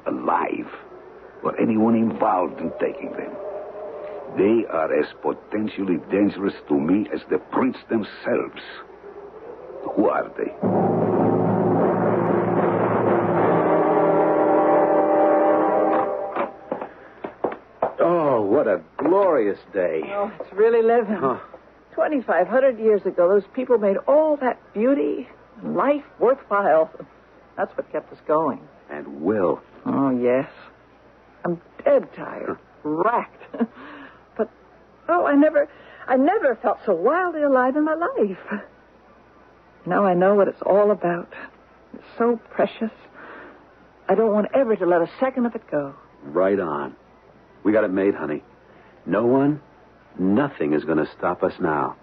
alive or anyone involved in taking them. They are as potentially dangerous to me as the prints themselves. Who are they? Oh, what a glorious day. Oh, it's really living. Huh. 2,500 years ago, those people made all that beauty and life worthwhile. That's what kept us going. And wealth. Oh, yes. I'm dead tired, racked. But, I never felt so wildly alive in my life. Now I know what it's all about. It's so precious. I don't want ever to let a second of it go. Right on. We got it made, honey. No one, nothing is going to stop us now.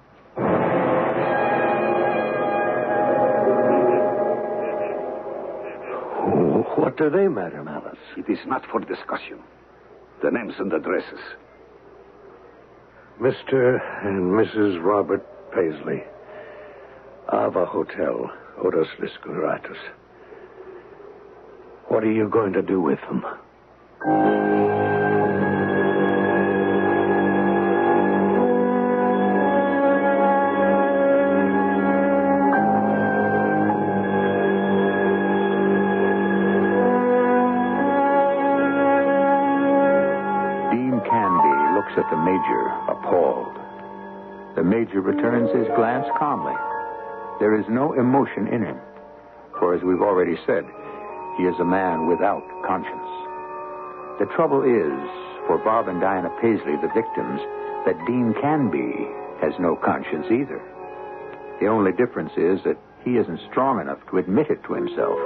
What do they matter, Malice? It is not for discussion. The names and addresses. Mr. and Mrs. Robert Paisley. Ava Hotel, Odos Liscuratus. What are you going to do with them? Dean Canby looks at the Major, appalled. The Major returns his glance calmly. There is no emotion in him, for as we've already said, he is a man without conscience. The trouble is, for Bob and Diana Paisley, the victims, that Dean Canby has no conscience either. The only difference is that he isn't strong enough to admit it to himself,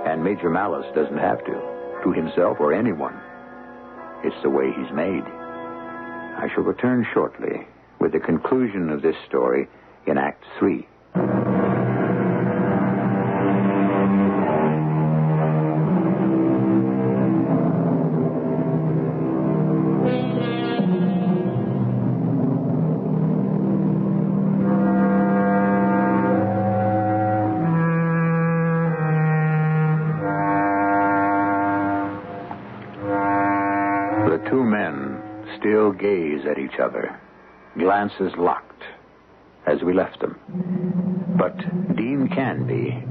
and Major Malice doesn't have to himself or anyone. It's the way he's made. I shall return shortly with the conclusion of this story in Act 3. The two men still gaze at each other, glances locked, as we left them. But Dean Canby,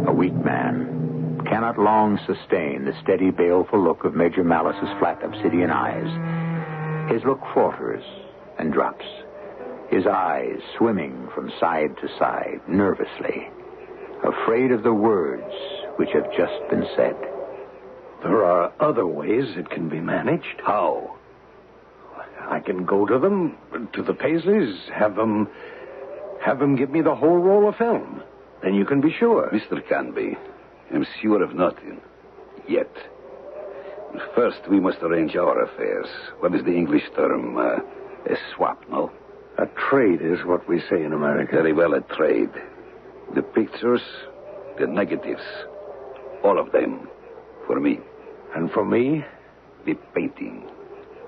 a weak man, cannot long sustain the steady, baleful look of Major Malice's flat obsidian eyes. His look falters and drops, his eyes swimming from side to side, nervously, afraid of the words which have just been said. There are other ways it can be managed. How? I can go to them, to the Paisleys, have them give me the whole roll of film. Then you can be sure. Mr. Canby, I'm sure of nothing. Yet. First, we must arrange our affairs. What is the English term? A swap, no? A trade is what we say in America. Very well, a trade. The pictures, the negatives, all of them, for me. And for me? The painting,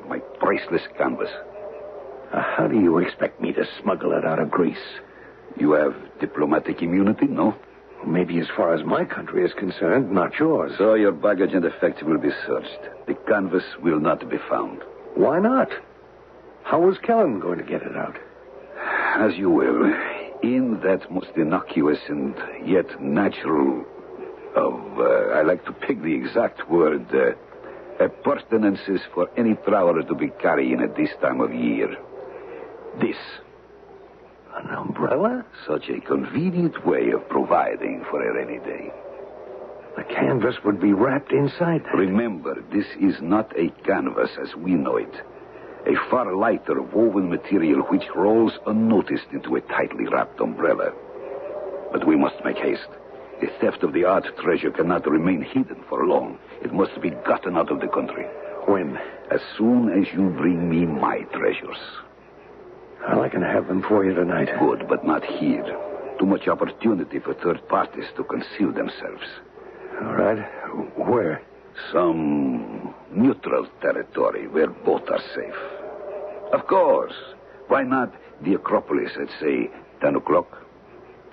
my priceless canvas. How do you expect me to smuggle it out of Greece? You have diplomatic immunity, no? Maybe as far as my country is concerned, not yours. So your baggage and effects will be searched. The canvas will not be found. Why not? How is Kellen going to get it out? As you will. In that most innocuous and yet natural I like to pick the exact word, appurtenances for any traveler to be carrying at this time of year. This. An umbrella? Such a convenient way of providing for a rainy day. The canvas would be wrapped inside that. Remember, this is not a canvas as we know it. A far lighter woven material which rolls unnoticed into a tightly wrapped umbrella. But we must make haste. The theft of the art treasure cannot remain hidden for long. It must be gotten out of the country. When? As soon as you bring me my treasures. Well, I can have them for you tonight. Good, but not here. Too much opportunity for third parties to conceal themselves. All right. Where? Some neutral territory where both are safe. Of course. Why not the Acropolis at, say, 10 o'clock?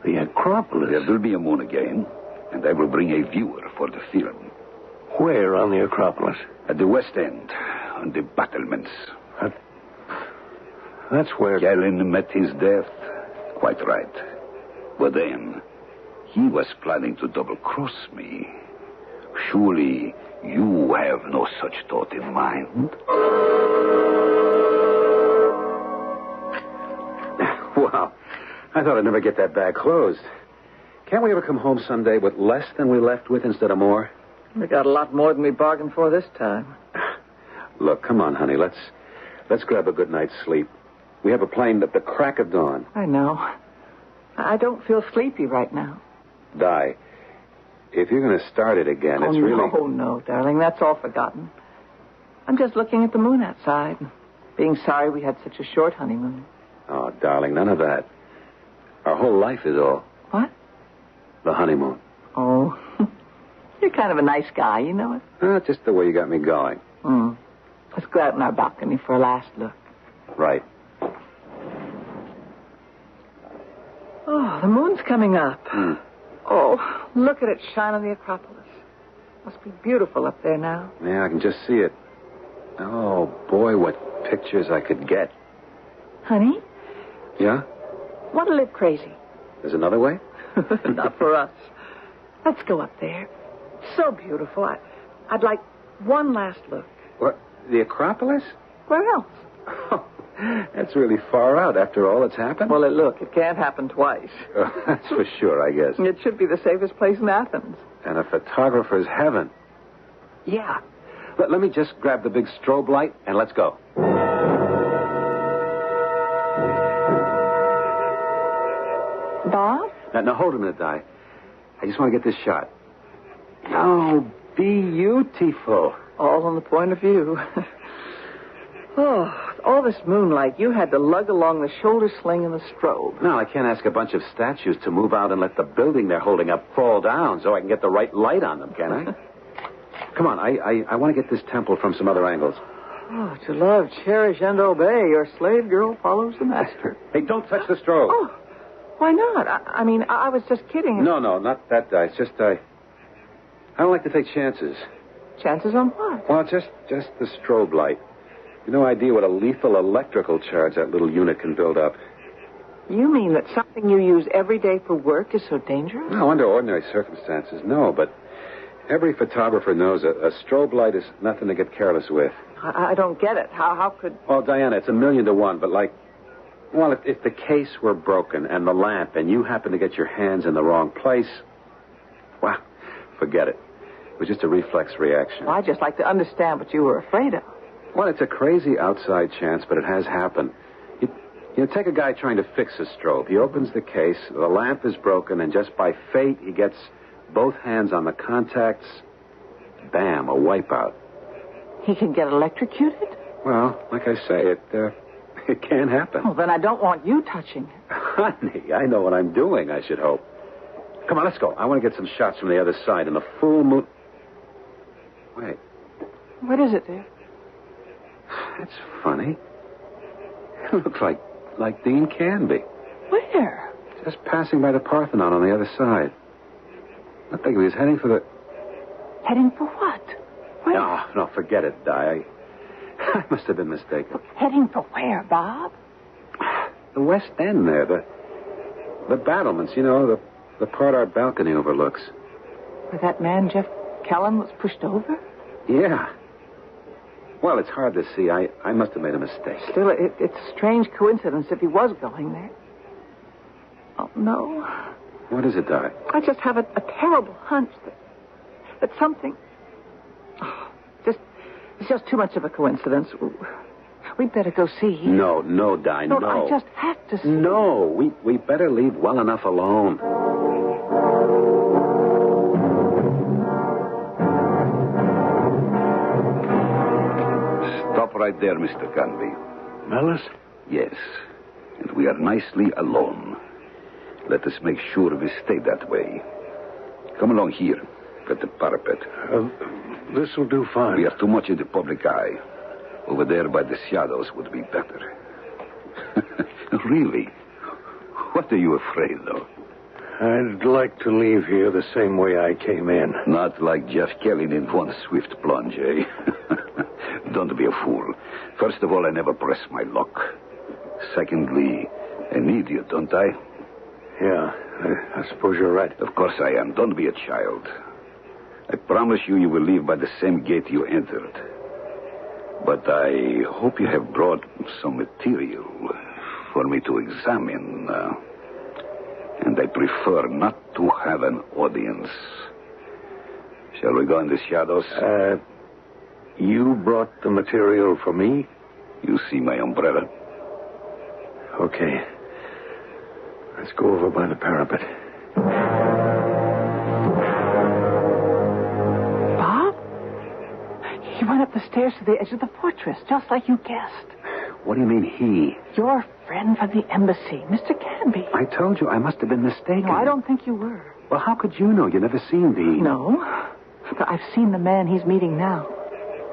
The Acropolis? There will be a moon again, and I will bring a viewer for the film. Where on the Acropolis? At the West End, on the battlements. That's where... Galen met his death. Quite right. But then, he was planning to double-cross me. Surely you have no such thought in mind? Wow. I thought I'd never get that bag closed. Can't we ever come home someday with less than we left with instead of more? We got a lot more than we bargained for this time. Look, come on, honey. Let's grab a good night's sleep. We have a plane at the crack of dawn. I know. I don't feel sleepy right now. Di, if you're going to start it again, it's really... No, darling. That's all forgotten. I'm just looking at the moon outside, being sorry we had such a short honeymoon. Oh, darling, none of that. Our whole life is all... What? The honeymoon. Oh. You're kind of a nice guy, you know it? Just the way you got me going. Let's go out on our balcony for a last look. Right. Oh, the moon's coming up. Oh, look at it shine on the Acropolis. Must be beautiful up there now. Yeah, I can just see it. Oh, boy, what pictures I could get. Honey? Yeah? Want to live crazy? There's another way? Not for us. Let's go up there. So beautiful. I'd like one last look. What? The Acropolis? Where else? Oh, that's really far out after all that's happened. Well, look, it can't happen twice. That's for sure, I guess. It should be the safest place in Athens. And a photographer's heaven. Yeah. Let me just grab the big strobe light and let's go. Bob? Now, hold a minute, Di. I just want to get this shot. Oh, beautiful. All on the point of view. Oh, all this moonlight, you had to lug along the shoulder sling and the strobe. No, I can't ask a bunch of statues to move out and let the building they're holding up fall down so I can get the right light on them, can I? Come on, I want to get this temple from some other angles. Oh, to love, cherish, and obey, your slave girl follows the master. Hey, don't touch the strobe. Oh, why not? I mean, I was just kidding. No, not that, Di. It's just, I don't like to take chances. Chances on what? Well, just the strobe light. You no idea what a lethal electrical charge that little unit can build up. You mean that something you use every day for work is so dangerous? No, under ordinary circumstances, no. But every photographer knows a strobe light is nothing to get careless with. I don't get it. How could... Well, Diana, it's 1,000,000 to 1, but well, if the case were broken and the lamp and you happen to get your hands in the wrong place, well, forget it. It was just a reflex reaction. Well, I'd just like to understand what you were afraid of. Well, it's a crazy outside chance, but it has happened. You take a guy trying to fix a strobe. He opens the case, the lamp is broken, and just by fate, he gets both hands on the contacts. Bam, a wipeout. He can get electrocuted? Well, like I say, it can happen. Well, then I don't want you touching it. Honey, I know what I'm doing, I should hope. Come on, let's go. I want to get some shots from the other side in the full moon. Wait. What is it, dear? That's funny. It looks like Dean Canby. Where? Just passing by the Parthenon on the other side. I think he was heading for the... Heading for what? Where? No, forget it, Di. I must have been mistaken. Heading for where, Bob? The West End there, the battlements, you know, the part our balcony overlooks. Where that man, Jeff Kellen, was pushed over? Yeah. Well, it's hard to see. I must have made a mistake. Still, it's a strange coincidence if he was going there. Oh, no. What is it, Di? I just have a terrible hunch that something... Oh, it's just too much of a coincidence. We'd better go see. No, Di, no. I just have to see. No, we better leave well enough alone. Stop right there, Mr. Canby. Mellis? Yes. and we are nicely alone. Let us make sure we stay that way. Come along here, at the parapet. This will do fine. We are too much in the public eye. Over there by the shadows would be better. Really? What are you afraid of? I'd like to leave here the same way I came in. Not like Jeff Kelly in one swift plunge, eh? Don't be a fool. First of all, I never press my luck. Secondly, I need you, don't I? Yeah, I suppose you're right. Of course I am. Don't be a child. I promise you will leave by the same gate you entered. But I hope you have brought some material for me to examine. And I prefer not to have an audience. Shall we go in the shadows? You brought the material for me? You see my umbrella? Okay. Let's go over by the parapet. Bob? He went up the stairs to the edge of the fortress, just like you guessed. What do you mean, he? Your friend from the embassy, Mr. Canby. I told you I must have been mistaken. No, I don't think you were. Well, how could you know? You never seen the... No, but I've seen the man he's meeting now.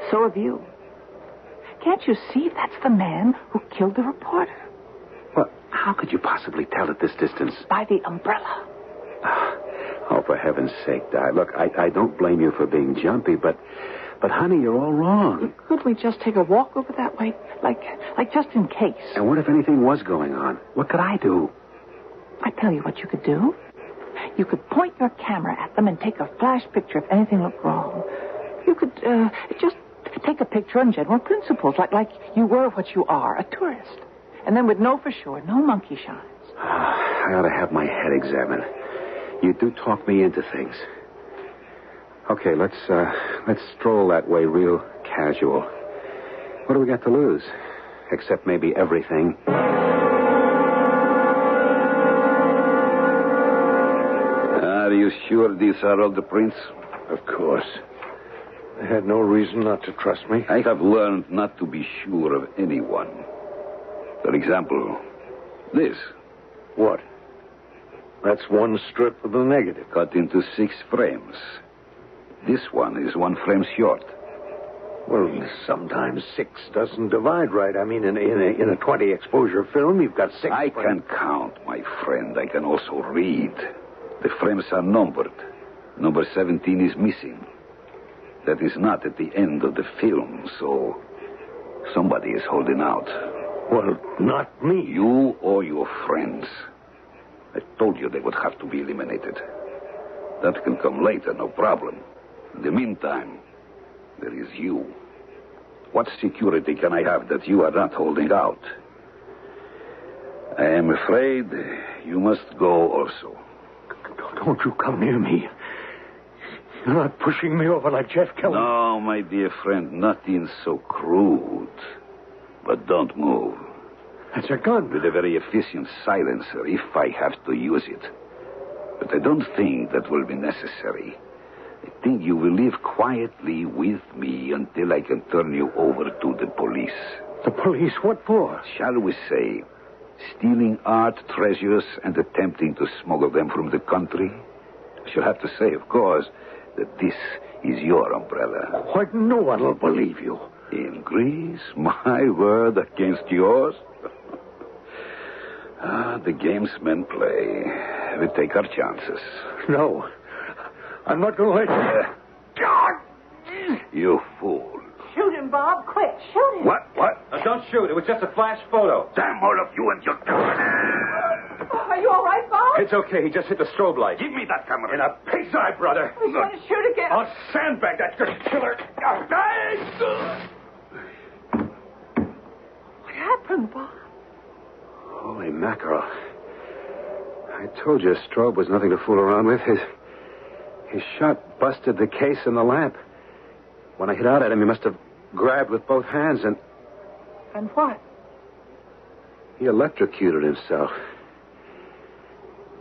So have you. Can't you see that's the man who killed the reporter? Well, how could you possibly tell at this distance? By the umbrella. Oh, for heaven's sake, Di. Look, I don't blame you for being jumpy, but honey, you're all wrong. Could we just take a walk over that way? Like just in case. And what if anything was going on? What could I do? I tell you what you could do. You could point your camera at them and take a flash picture if anything looked wrong. You could just take a picture on general principles, like you were what you are, a tourist. And then we'd know for sure, no monkey shines. I ought to have my head examined. You do talk me into things. Okay, let's stroll that way real casual. What do we got to lose? Except maybe everything. Are you sure these are all the prints? Of course. I had no reason not to trust me. I have learned not to be sure of anyone. For example, this. What? That's one strip of the negative. Cut into 6 frames. This one is 1 frame short. Well, sometimes 6 doesn't divide right. I mean, in a 20 exposure film, you've got 6 I can count, my friend. I can also read. The frames are numbered. Number 17 is missing. That is not at the end of the film, so somebody is holding out. Well, not me. You or your friends. I told you they would have to be eliminated. That can come later, no problem. In the meantime, there is you. What security can I have that you are not holding out? I am afraid you must go also. Don't you come near me. You're not pushing me over like Jeff Kelly. No, my dear friend, nothing so crude. But don't move. That's a gun. With a very efficient silencer, if I have to use it. But I don't think that will be necessary. I think you will live quietly with me until I can turn you over to the police. The police? What for? Shall we say, stealing art treasures and attempting to smuggle them from the country? I shall have to say, of course, that this is your umbrella. Why, no one will believe you. In Greece, my word against yours? The games men play. We take our chances. No. I'm not going to let you... God! You fool. Shoot him, Bob. Quick, shoot him. What? Now, don't shoot. It was just a flash photo. Damn all of you and your gun. Are you all right, Bob? It's okay. He just hit the strobe light. Give me that camera. In a pig's eye, brother. He's going to shoot again. I'll sandbag that good killer. What happened, Bob? Holy mackerel. I told you strobe was nothing to fool around with. His shot busted the case and the lamp. When I hit out at him, he must have grabbed with both hands and... And what? He electrocuted himself.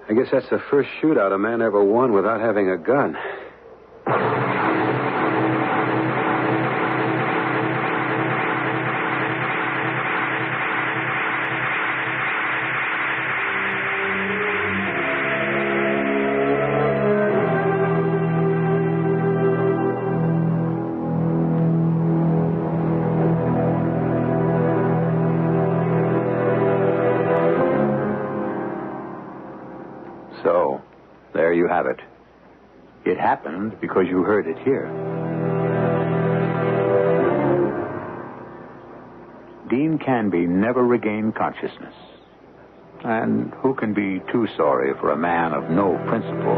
I guess that's the first shootout a man ever won without having a gun. So, there you have it. It happened because you heard it here. Dean Canby never regained consciousness. And who can be too sorry for a man of no principle?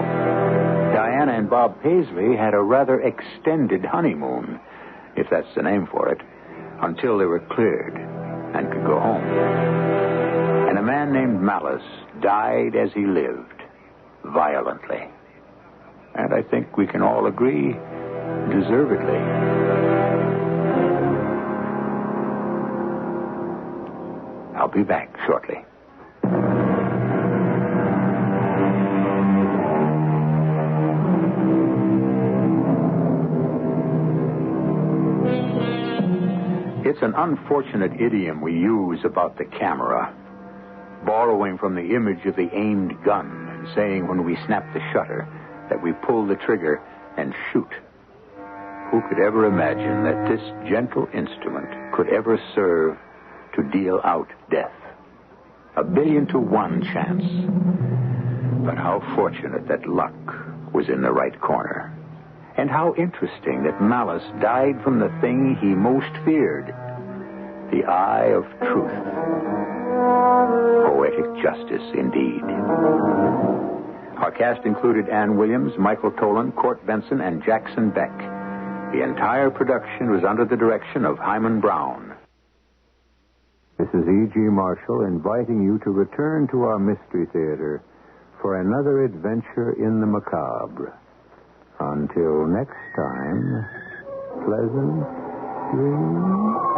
Diana and Bob Paisley had a rather extended honeymoon, if that's the name for it, until they were cleared and could go home. And a man named Malice died as he lived, violently. And I think we can all agree, deservedly. I'll be back shortly. It's an unfortunate idiom we use about the camera, borrowing from the image of the aimed gun and saying when we snap the shutter that we pull the trigger and shoot. Who could ever imagine that this gentle instrument could ever serve to deal out death? 1,000,000 to 1 chance. But how fortunate that luck was in the right corner. And how interesting that Malice died from the thing he most feared, the eye of truth. Poetic justice, indeed. Our cast included Ann Williams, Michael Tolan, Court Benson, and Jackson Beck. The entire production was under the direction of Hyman Brown. This is E.G. Marshall inviting you to return to our Mystery Theater for another adventure in the macabre. Until next time, pleasant dreams.